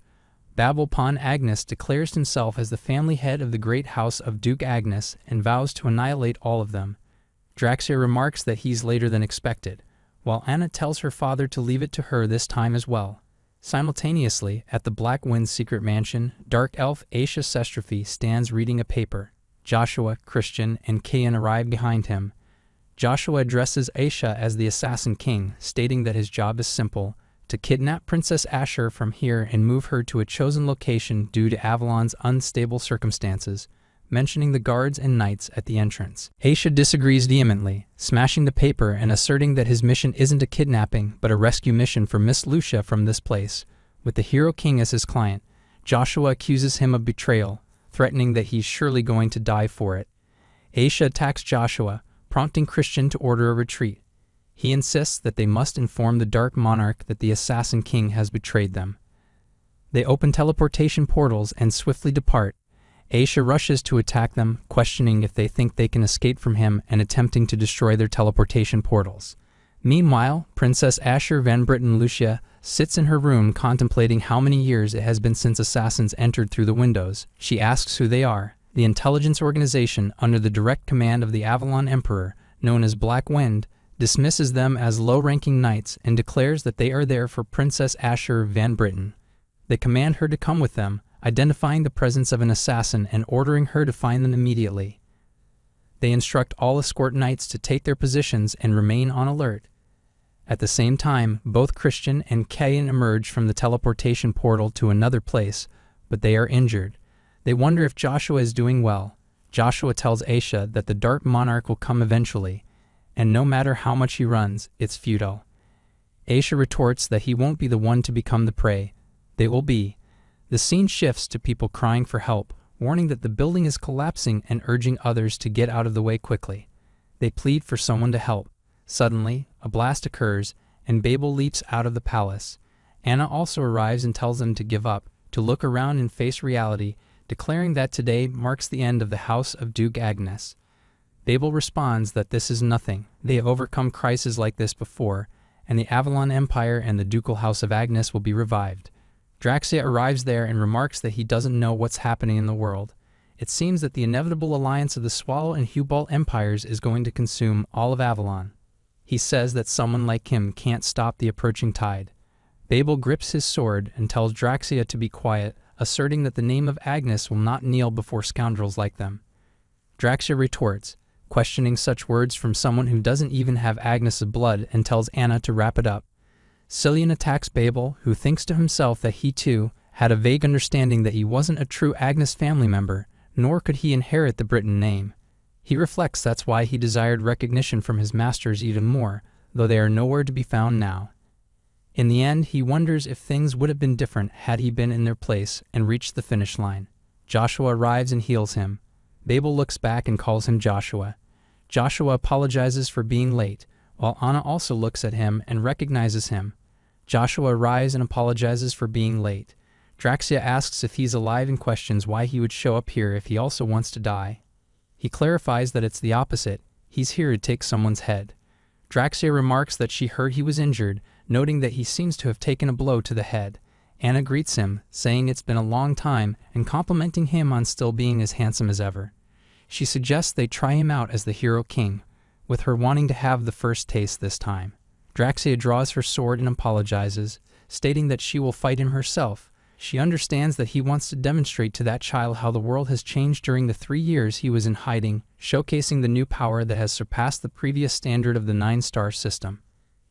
Babel Pon Agnes declares himself as the family head of the great house of Duke Agnes and vows to annihilate all of them. Draxia remarks that he's later than expected, while Anna tells her father to leave it to her this time as well. Simultaneously, at the Black Wind's secret mansion, Dark Elf Aisha Sestrophy stands reading a paper. Joshua, Christian, and Kayan arrive behind him. Joshua addresses Aisha as the Assassin King, stating that his job is simple: to kidnap Princess Asher from here and move her to a chosen location due to Avalon's unstable circumstances, mentioning the guards and knights at the entrance. Aisha disagrees vehemently, smashing the paper and asserting that his mission isn't a kidnapping, but a rescue mission for Miss Lucia from this place. With the Hero King as his client, Joshua accuses him of betrayal, threatening that he's surely going to die for it. Aisha attacks Joshua, prompting Christian to order a retreat. He insists that they must inform the Dark Monarch that the Assassin King has betrayed them. They open teleportation portals and swiftly depart. Aisha rushes to attack them, questioning if they think they can escape from him and attempting to destroy their teleportation portals. Meanwhile, Princess Asher Van Britten Lucia sits in her room contemplating how many years it has been since assassins entered through the windows. She asks who they are. The intelligence organization under the direct command of the Avalon Emperor, known as Black Wind, dismisses them as low-ranking knights and declares that they are there for Princess Asher Van Britten. They command her to come with them, identifying the presence of an assassin and ordering her to find them immediately. They instruct all escort knights to take their positions and remain on alert. At the same time, both Christian and Kayan emerge from the teleportation portal to another place, but they are injured. They wonder if Joshua is doing well. Joshua tells Aisha that the Dark Monarch will come eventually, and no matter how much he runs, it's futile. Aisha retorts that he won't be the one to become the prey. They will be. The scene shifts to people crying for help, warning that the building is collapsing and urging others to get out of the way quickly. They plead for someone to help. Suddenly, a blast occurs, and Babel leaps out of the palace. Anna also arrives and tells them to give up, to look around and face reality, declaring that today marks the end of the House of Duke Agnes. Babel responds that this is nothing. They have overcome crises like this before, and the Avalon Empire and the Ducal House of Agnes will be revived. Draxia arrives there and remarks that he doesn't know what's happening in the world. It seems that the inevitable alliance of the Swallow and Hubalt empires is going to consume all of Avalon. He says that someone like him can't stop the approaching tide. Babel grips his sword and tells Draxia to be quiet, asserting that the name of Agnes will not kneel before scoundrels like them. Draxia retorts, questioning such words from someone who doesn't even have Agnes' blood, and tells Anna to wrap it up. Cillian attacks Babel, who thinks to himself that he too had a vague understanding that he wasn't a true Agnes family member, nor could he inherit the Britain name. He reflects that's why he desired recognition from his masters even more, though they are nowhere to be found now. In the end, he wonders if things would have been different had he been in their place and reached the finish line. Joshua arrives and heals him. Babel looks back and calls him Joshua. Joshua apologizes for being late, while Anna also looks at him and recognizes him. Joshua arrives and apologizes for being late. Draxia asks if he's alive and questions why he would show up here if he also wants to die. He clarifies that it's the opposite. He's here to take someone's head. Draxia remarks that she heard he was injured, noting that he seems to have taken a blow to the head. Anna greets him, saying it's been a long time and complimenting him on still being as handsome as ever. She suggests they try him out as the hero king, with her wanting to have the first taste this time. Draxia draws her sword and apologizes, stating that she will fight him herself. She understands that he wants to demonstrate to that child how the world has changed during the 3 years he was in hiding, showcasing the new power that has surpassed the previous standard of the 9-star system.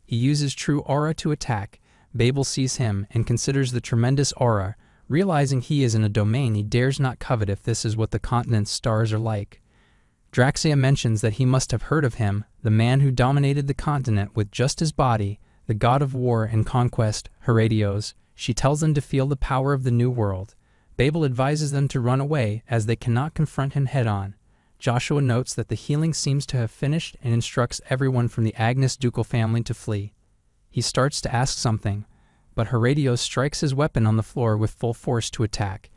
He uses true aura to attack. Babel sees him and considers the tremendous aura, realizing he is in a domain he dares not covet if this is what the continent's stars are like. Draxia mentions that he must have heard of him, the man who dominated the continent with just his body, the god of war and conquest, Heredios. She tells them to feel the power of the new world. Babel advises them to run away as they cannot confront him head-on. Joshua notes that the healing seems to have finished and instructs everyone from the Agnes ducal family to flee. He starts to ask something, but Heredios strikes his weapon on the floor with full force to attack.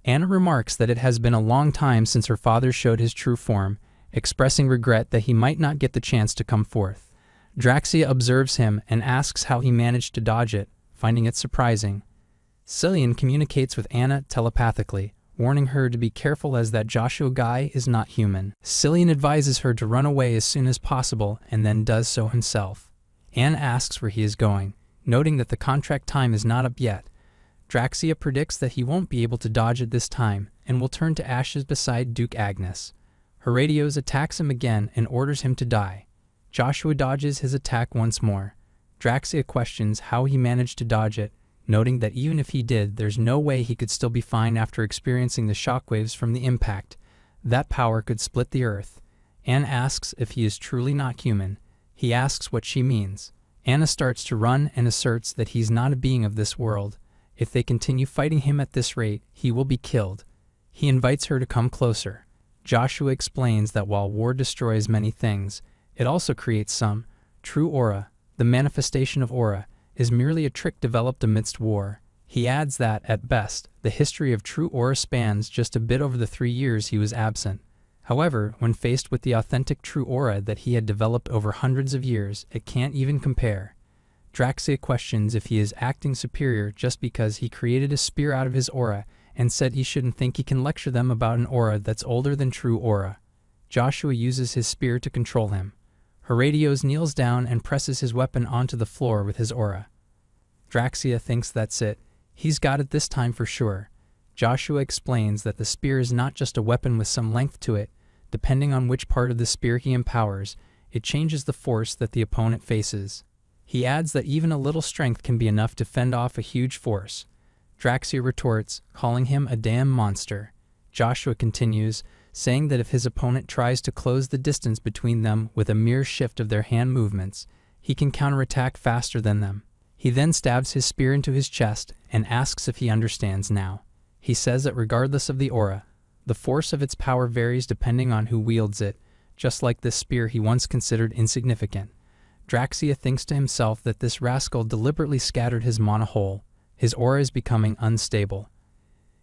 Anna remarks that it has been a long time since her father showed his true form, expressing regret that he might not get the chance to come forth. Draxia observes him and asks how he managed to dodge it, finding it surprising. Cillian communicates with Anna telepathically, warning her to be careful as that Joshua guy is not human. Cillian advises her to run away as soon as possible and then does so himself. Anna asks where he is going, noting that the contract time is not up yet. Draxia predicts that he won't be able to dodge it this time and will turn to ashes beside Duke Agnes. Heredios attacks him again and orders him to die. Joshua dodges his attack once more. Draxia questions how he managed to dodge it, noting that even if he did, there's no way he could still be fine after experiencing the shockwaves from the impact. That power could split the earth. Anna asks if he is truly not human. He asks what she means. Anna starts to run and asserts that he's not a being of this world. If they continue fighting him at this rate, he will be killed. He invites her to come closer. Joshua explains that while war destroys many things, it also creates some. True aura, the manifestation of aura, is merely a trick developed amidst war. He adds that, at best, the history of true aura spans just a bit over the 3 years he was absent. However, when faced with the authentic true aura that he had developed over hundreds of years, it can't even compare. Draxia questions if he is acting superior just because he created a spear out of his aura and said he shouldn't think he can lecture them about an aura that's older than true aura. Joshua uses his spear to control him. Heredios kneels down and presses his weapon onto the floor with his aura. Draxia thinks that's it. He's got it this time for sure. Joshua explains that the spear is not just a weapon with some length to it. Depending on which part of the spear he empowers, it changes the force that the opponent faces. He adds that even a little strength can be enough to fend off a huge force. Draxia retorts, calling him a damn monster. Joshua continues, saying that if his opponent tries to close the distance between them with a mere shift of their hand movements, he can counterattack faster than them. He then stabs his spear into his chest and asks if he understands now. He says that regardless of the aura, the force of its power varies depending on who wields it, just like this spear he once considered insignificant. Draxia thinks to himself that this rascal deliberately scattered his mana whole. His aura is becoming unstable.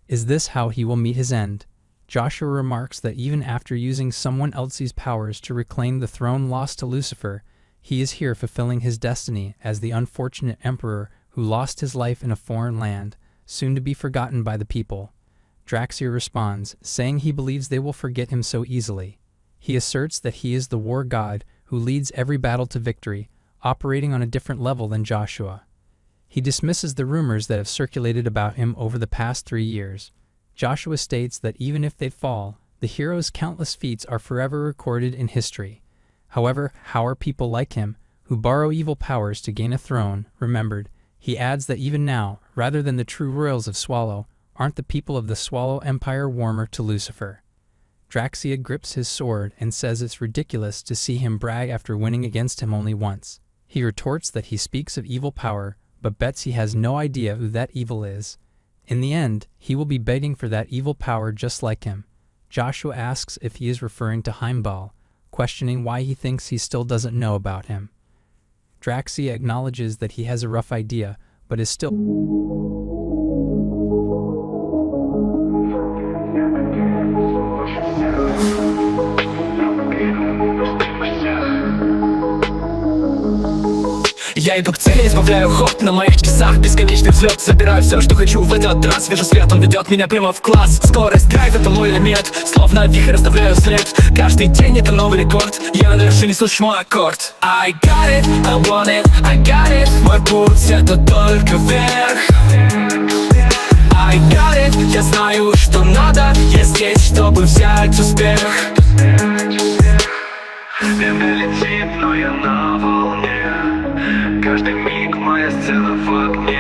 Is this how he will meet his end? Joshua remarks that even after using someone else's powers to reclaim the throne lost to Lucifer, he is here fulfilling his destiny as the unfortunate emperor who lost his life in a foreign land, soon to be forgotten by the people. Draxia responds, saying he believes they will forget him so easily. He asserts that he is the war god who leads every battle to victory, operating on a different level than Joshua. He dismisses the rumors that have circulated about him over the past 3 years. Joshua states that even if they fall, the hero's countless feats are forever recorded in history. However, how are people like him, who borrow evil powers to gain a throne, remembered? He adds that even now, rather than the true royals of Swallow, aren't the people of the Swallow Empire warmer to Lucifer? Draxia grips his sword and says it's ridiculous to see him brag after winning against him only once. He retorts that he speaks of evil power, but bets he has no idea who that evil is. In the end, he will be begging for that evil power just like him. Joshua asks if he is referring to Heimbal, questioning why he thinks he still doesn't know about him. Draxia acknowledges that he has a rough idea, but is still... Я иду к цели, избавляю ход на моих часах. Бесконечный взлет, забираю все, что хочу в этот раз. Вижу свет, он ведет меня прямо в класс. Скорость, драйв, это мой элемент. Словно вихрь оставляю след. Каждый день это новый рекорд. Я на вершине слышу мой аккорд. I got it, I want it, I got it. Мой путь это только вверх. I got it, я знаю, что надо. Я здесь, чтобы взять успех. Время летит, но я на волне. Каждый миг моя сцена в огне.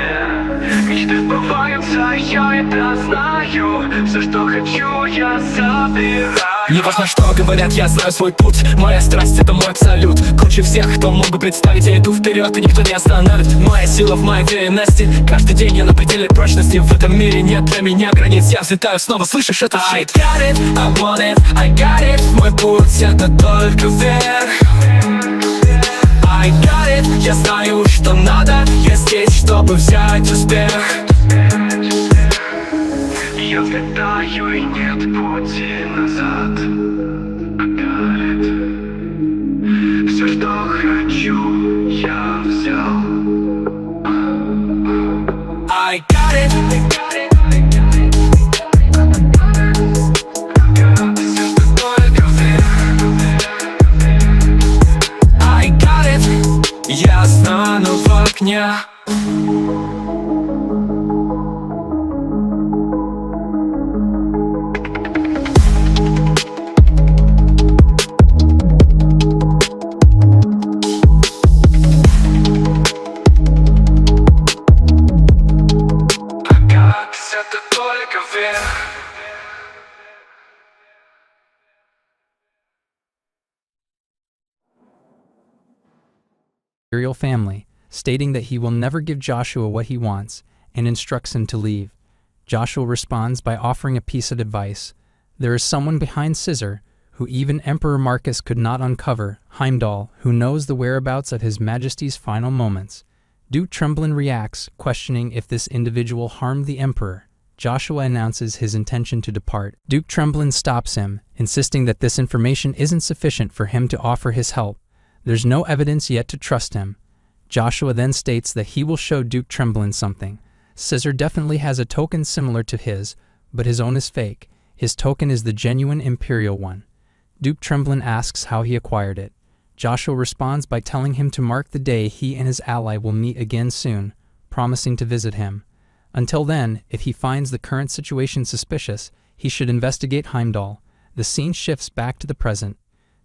Мечты сбываются, я это знаю. Все, что хочу, я забираю. Не важно, что говорят, я знаю свой путь. Моя страсть — это мой абсолют. Круче всех, кто мог бы представить. Я иду вперед, и никто не остановит. Моя сила в моей уверенности. Каждый день я на пределе прочности. В этом мире нет для меня границ. Я взлетаю снова, слышишь это? I got it, I want it, I got it. Мой путь — это только вверх. I got it, я знаю, что надо. Я здесь, чтобы взять успех. Я взлетаю, и нет пути назад. I got it. Все, что хочу, я взял. I got it, I got it, I got it. Все, что только вверх. I got it. Я стану в огне. Это только вверх. Imperial family, stating that he will never give Joshua what he wants and instructs him to leave. Joshua responds by offering a piece of advice. There is someone behind Scissor who even Emperor Marcus could not uncover, Heimdall, who knows the whereabouts of His Majesty's final moments. Duke Tremblin reacts, questioning if this individual harmed the Emperor. Joshua announces his intention to depart. Duke Tremblin stops him, insisting that this information isn't sufficient for him to offer his help. There's no evidence yet to trust him. Joshua then states that he will show Duke Tremblin something. Scissor definitely has a token similar to his, but his own is fake. His token is the genuine Imperial one. Duke Tremblin asks how he acquired it. Joshua responds by telling him to mark the day he and his ally will meet again soon, promising to visit him. Until then, if he finds the current situation suspicious, he should investigate Heimdall. The scene shifts back to the present.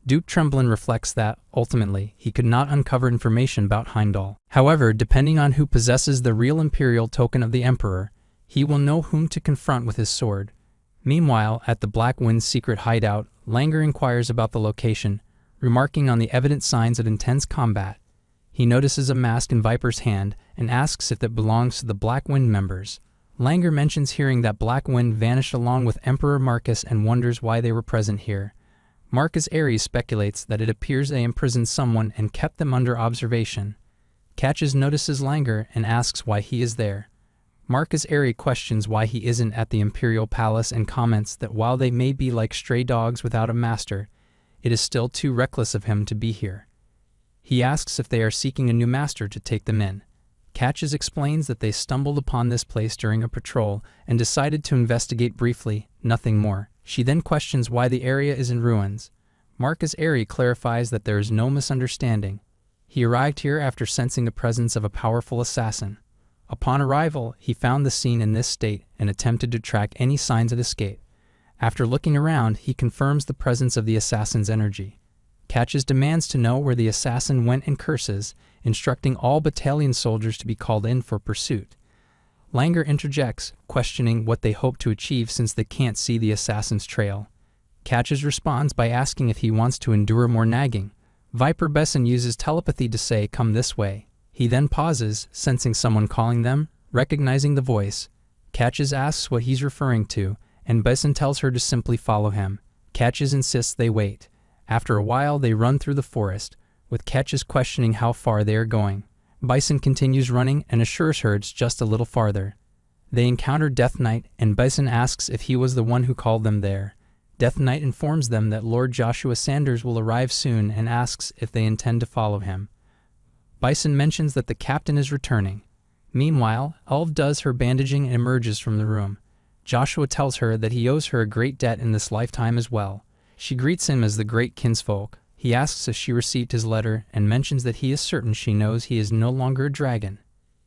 Duke Tremblin reflects that, ultimately, he could not uncover information about Heimdall. However, depending on who possesses the real Imperial token of the Emperor, he will know whom to confront with his sword. Meanwhile, at the Black Wind's secret hideout, Langer inquires about the location, remarking on the evident signs of intense combat. He notices a mask in Viper's hand and asks if it belongs to the Black Wind members. Langer mentions hearing that Black Wind vanished along with Emperor Marcus and wonders why they were present here. Marcus Ares speculates that it appears they imprisoned someone and kept them under observation. Catches notices Langer and asks why he is there. Marcus Ares questions why he isn't at the Imperial Palace and comments that while they may be like stray dogs without a master, it is still too reckless of him to be here. He asks if they are seeking a new master to take them in. Catches explains that they stumbled upon this place during a patrol and decided to investigate briefly, nothing more. She then questions why the area is in ruins. Marcus Ares clarifies that there is no misunderstanding. He arrived here after sensing the presence of a powerful assassin. Upon arrival, he found the scene in this state and attempted to track any signs of escape. After looking around, he confirms the presence of the assassin's energy. Catches demands to know where the assassin went and curses, instructing all battalion soldiers to be called in for pursuit. Langer interjects, questioning what they hope to achieve since they can't see the assassin's trail. Catches responds by asking if he wants to endure more nagging. Viper Besson uses telepathy to say, "Come this way." He then pauses, sensing someone calling them, recognizing the voice. Catches asks what he's referring to, and Besson tells her to simply follow him. Catches insists they wait. After a while, they run through the forest, with Catches questioning how far they are going. Bison continues running and assures her it's just a little farther. They encounter Death Knight, and Bison asks if he was the one who called them there. Death Knight informs them that Lord Joshua Sanders will arrive soon and asks if they intend to follow him. Bison mentions that the captain is returning. Meanwhile, Elv does her bandaging and emerges from the room. Joshua tells her that he owes her a great debt in this lifetime as well. She greets him as the great kinsfolk. He asks if she received his letter and mentions that he is certain she knows he is no longer a dragon.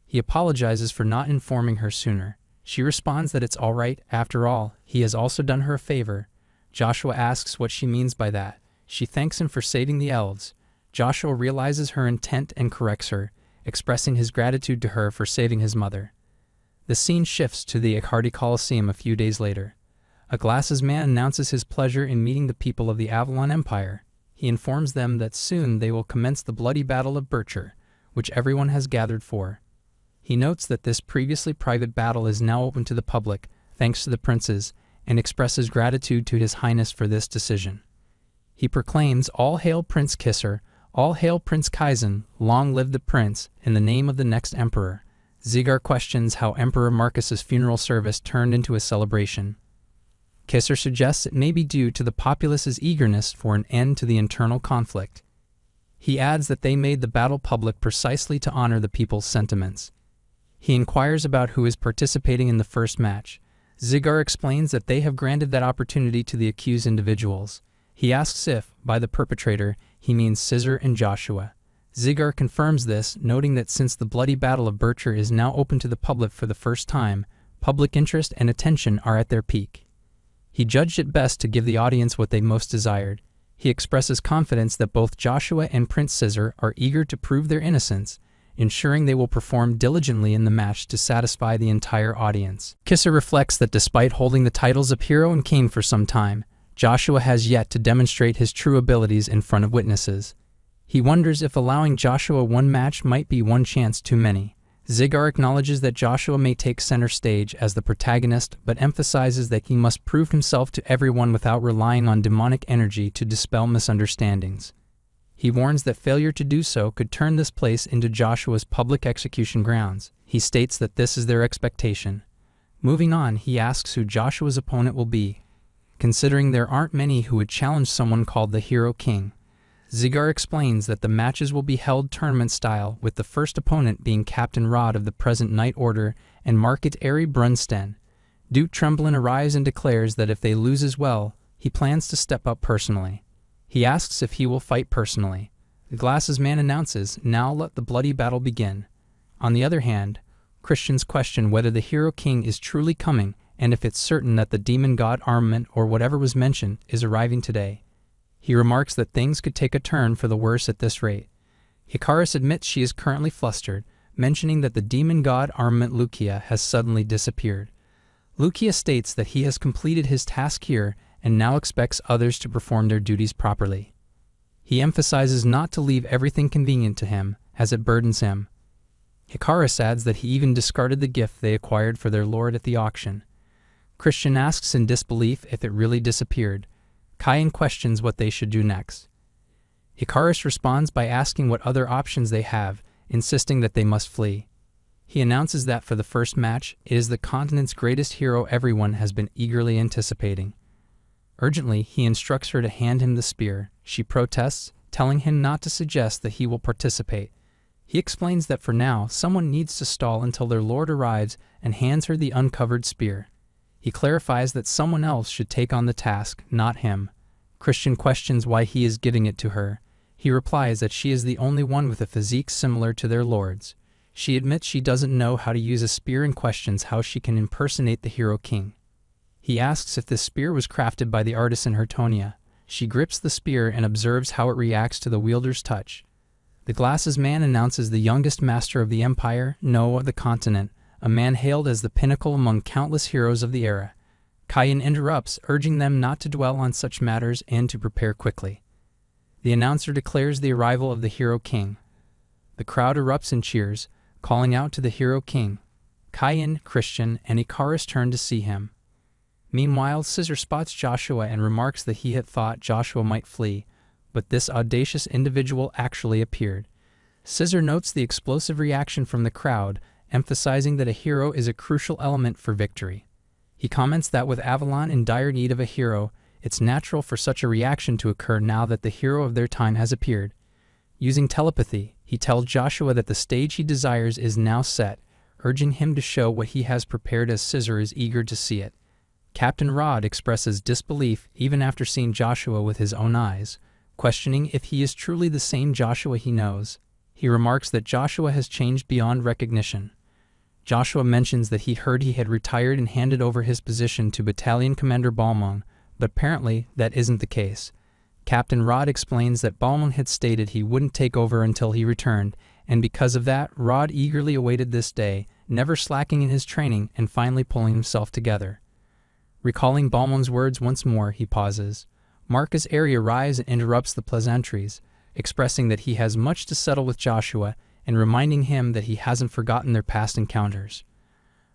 He apologizes for not informing her sooner. She responds that it's all right, after all, he has also done her a favor. Joshua asks what she means by that. She thanks him for saving the elves. Joshua realizes her intent and corrects her, expressing his gratitude to her for saving his mother. The scene shifts to the Akhardi Coliseum a few days later. A glasses man announces his pleasure in meeting the people of the Avalon Empire. He informs them that soon they will commence the bloody Battle of Bircher, which everyone has gathered for. He notes that this previously private battle is now open to the public, thanks to the princes, and expresses gratitude to His Highness for this decision. He proclaims, "All hail Prince Kisser, all hail Prince Kaizen, long live the prince, in the name of the next emperor." Zigar questions how Emperor Marcus's funeral service turned into a celebration. Kisser suggests it may be due to the populace's eagerness for an end to the internal conflict. He adds that they made the battle public precisely to honor the people's sentiments. He inquires about who is participating in the first match. Zigar explains that they have granted that opportunity to the accused individuals. He asks if, by the perpetrator, he means Scissor and Joshua. Zigar confirms this, noting that since the bloody Battle of Bircher is now open to the public for the first time, public interest and attention are at their peak. He judged it best to give the audience what they most desired. He expresses confidence that both Joshua and Prince Scissor are eager to prove their innocence, ensuring they will perform diligently in the match to satisfy the entire audience. Kisser reflects that despite holding the titles of hero and king for some time, Joshua has yet to demonstrate his true abilities in front of witnesses. He wonders if allowing Joshua one match might be one chance too many. Zigar acknowledges that Joshua may take center stage as the protagonist, but emphasizes that he must prove himself to everyone without relying on demonic energy to dispel misunderstandings. He warns that failure to do so could turn this place into Joshua's public execution grounds. He states that this is their expectation. Moving on, he asks who Joshua's opponent will be, considering there aren't many who would challenge someone called the Hero King. Zigar explains that the matches will be held tournament style, with the first opponent being Captain Rod of the present Knight Order and Market Airy Brunsten. Duke Tremblin arrives and declares that if they lose as well, he plans to step up personally. He asks if he will fight personally. The glasses man announces, "Now let the bloody battle begin." On the other hand, Christians question whether the Hero King is truly coming and if it's certain that the demon god armament or whatever was mentioned is arriving today. He remarks that things could take a turn for the worse at this rate. Hikaris admits she is currently flustered, mentioning that the demon god armament Lukia has suddenly disappeared. Lukia states that he has completed his task here and now expects others to perform their duties properly. He emphasizes not to leave everything convenient to him, as it burdens him. Hikaris adds that he even discarded the gift they acquired for their lord at the auction. Christian asks in disbelief if it really disappeared. Kayan questions what they should do next. Hikaris responds by asking what other options they have, insisting that they must flee. He announces that for the first match, it is the continent's greatest hero everyone has been eagerly anticipating. Urgently, he instructs her to hand him the spear. She protests, telling him not to suggest that he will participate. He explains that for now, someone needs to stall until their lord arrives and hands her the uncovered spear. He clarifies that someone else should take on the task, not him. Christian questions why he is giving it to her. He replies that she is the only one with a physique similar to their lord's. She admits she doesn't know how to use a spear and questions how she can impersonate the Hero King. He asks if this spear was crafted by the artisan Hertonia. She grips the spear and observes how it reacts to the wielder's touch. The glasses man announces the youngest master of the empire, no of the continent, a man hailed as the pinnacle among countless heroes of the era. Kayan interrupts, urging them not to dwell on such matters and to prepare quickly. The announcer declares the arrival of the Hero King. The crowd erupts in cheers, calling out to the Hero King. Kayan, Christian, and Ikaris turn to see him. Meanwhile, Scissor spots Joshua and remarks that he had thought Joshua might flee, but this audacious individual actually appeared. Scissor notes the explosive reaction from the crowd, emphasizing that a hero is a crucial element for victory. He comments that with Avalon in dire need of a hero, it's natural for such a reaction to occur now that the hero of their time has appeared. Using telepathy, He tells Joshua that the stage he desires is now set, urging him to show what he has prepared as Caesar is eager to see it. Captain Rod expresses disbelief even after seeing Joshua with his own eyes, questioning if he is truly the same Joshua he knows. He remarks that Joshua has changed beyond recognition. Joshua mentions that he heard he had retired and handed over his position to Battalion Commander Balmung, but apparently that isn't the case. Captain Rod explains that Balmung had stated he wouldn't take over until he returned, and because of that, Rod eagerly awaited this day, never slacking in his training and finally pulling himself together. Recalling Balmung's words once more, he pauses. Marcus Aery arrives and interrupts the pleasantries, expressing that he has much to settle with Joshua and reminding him that he hasn't forgotten their past encounters.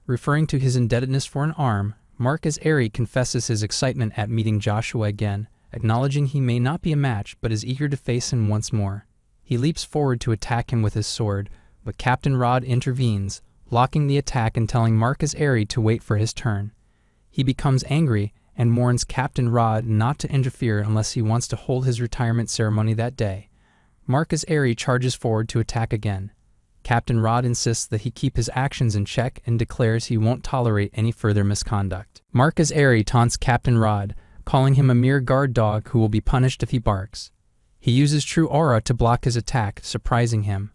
Referring to his indebtedness for an arm, Marcus Aery confesses his excitement at meeting Joshua again, acknowledging he may not be a match but is eager to face him once more. He leaps forward to attack him with his sword, but Captain Rod intervenes, blocking the attack and telling Marcus Aery to wait for his turn. He becomes angry and warns Captain Rod not to interfere unless he wants to hold his retirement ceremony that day. Marcus Aery charges forward to attack again. Captain Rod insists that he keep his actions in check and declares he won't tolerate any further misconduct. Marcus Aery taunts Captain Rod, calling him a mere guard dog who will be punished if he barks. He uses True Aura to block his attack, surprising him.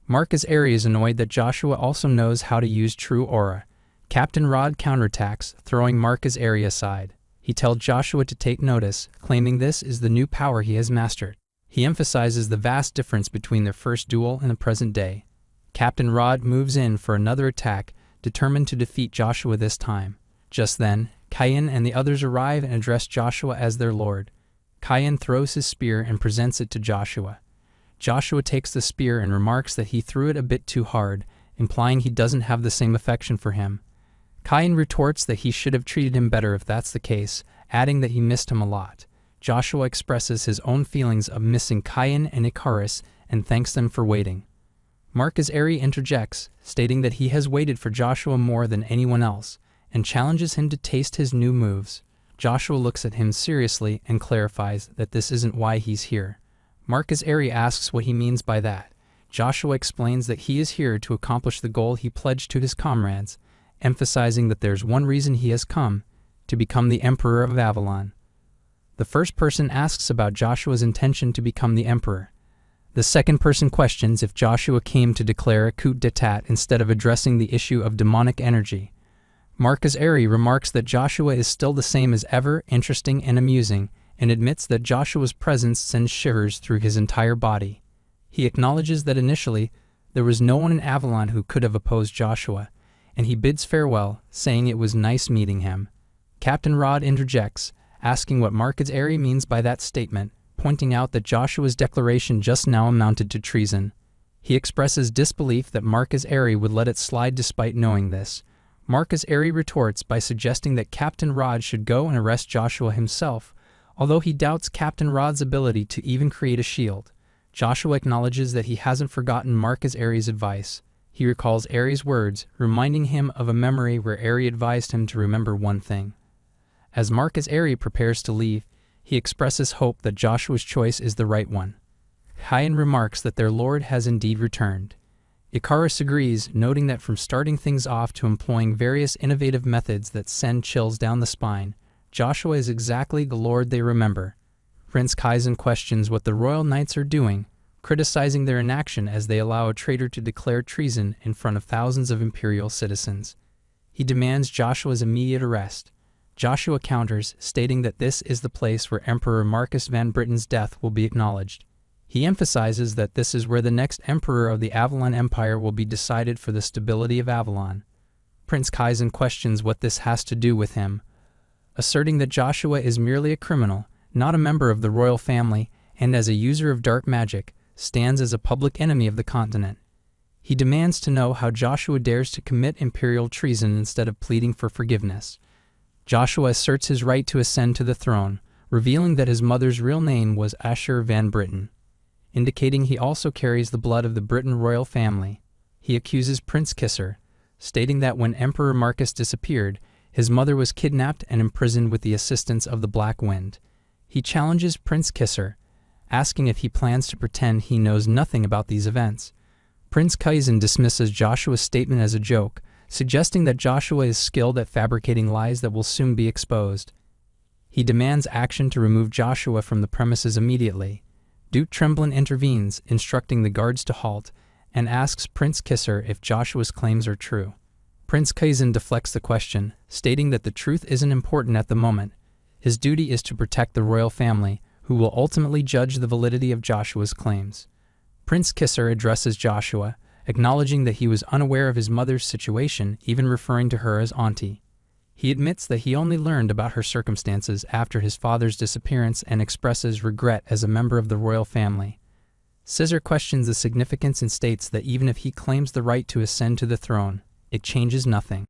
Marcus Aery is annoyed that Joshua also knows how to use True Aura. Captain Rod counterattacks, throwing Marcus Aery aside. He tells Joshua to take notice, claiming this is the new power he has mastered. He emphasizes the vast difference between their first duel and the present day. Captain Rod moves in for another attack, determined to defeat Joshua this time. Just then, Cayenne and the others arrive and address Joshua as their lord. Cayenne throws his spear and presents it to Joshua. Joshua takes the spear and remarks that he threw it a bit too hard, implying he doesn't have the same affection for him. Cayenne retorts that he should have treated him better if that's the case, adding that he missed him a lot. Joshua expresses his own feelings of missing Cayenne and Icarus and thanks them for waiting. Marcus Aery interjects, stating that he has waited for Joshua more than anyone else, and challenges him to taste his new moves. Joshua looks at him seriously and clarifies that this isn't why he's here. Marcus Aery asks what he means by that. Joshua explains that he is here to accomplish the goal he pledged to his comrades, emphasizing that there's one reason he has come, to become the Emperor of Avalon. The first person asks about Joshua's intention to become the Emperor. The second person questions if Joshua came to declare a coup d'etat instead of addressing the issue of demonic energy. Marcus Aery remarks that Joshua is still the same as ever, interesting and amusing, and admits that Joshua's presence sends shivers through his entire body. He acknowledges that initially, there was no one in Avalon who could have opposed Joshua, and he bids farewell, saying it was nice meeting him. Captain Rod interjects, asking what Marcus Aery means by that statement, pointing out that Joshua's declaration just now amounted to treason. He expresses disbelief that Marcus Aery would let it slide despite knowing this. Marcus Aery retorts by suggesting that Captain Rod should go and arrest Joshua himself, although he doubts Captain Rod's ability to even create a shield. Joshua acknowledges that he hasn't forgotten Marcus Aery's advice. He recalls Aery's words, reminding him of a memory where Aery advised him to remember one thing. As Marcus Aery prepares to leave, he expresses hope that Joshua's choice is the right one. Cayenne remarks that their lord has indeed returned. Icarus agrees, noting that from starting things off to employing various innovative methods that send chills down the spine, Joshua is exactly the lord they remember. Prince Kaizen questions what the royal knights are doing, criticizing their inaction as they allow a traitor to declare treason in front of thousands of imperial citizens. He demands Joshua's immediate arrest. Joshua counters, stating that this is the place where Emperor Marcus Van Britten's death will be acknowledged. He emphasizes that this is where the next emperor of the Avalon Empire will be decided for the stability of Avalon. Prince Kaizen questions what this has to do with him, asserting that Joshua is merely a criminal, not a member of the royal family, and as a user of dark magic, stands as a public enemy of the continent. He demands to know how Joshua dares to commit imperial treason instead of pleading for forgiveness. Joshua asserts his right to ascend to the throne, revealing that his mother's real name was Asher Van Britten, indicating he also carries the blood of the Britten royal family. He accuses Prince Kisser, stating that when Emperor Marcus disappeared, his mother was kidnapped and imprisoned with the assistance of the Black Wind. He challenges Prince Kisser, asking if he plans to pretend he knows nothing about these events. Prince Kaizen dismisses Joshua's statement as a joke, suggesting that Joshua is skilled at fabricating lies that will soon be exposed. He demands action to remove Joshua from the premises immediately. Duke Tremblin intervenes, instructing the guards to halt, and asks Prince Kisser if Joshua's claims are true. Prince Kaizen deflects the question, stating that the truth isn't important at the moment. His duty is to protect the royal family, who will ultimately judge the validity of Joshua's claims. Prince Kisser addresses Joshua, acknowledging that he was unaware of his mother's situation, even referring to her as auntie. He admits that he only learned about her circumstances after his father's disappearance and expresses regret as a member of the royal family. Scissor questions the significance and states that even if he claims the right to ascend to the throne, it changes nothing.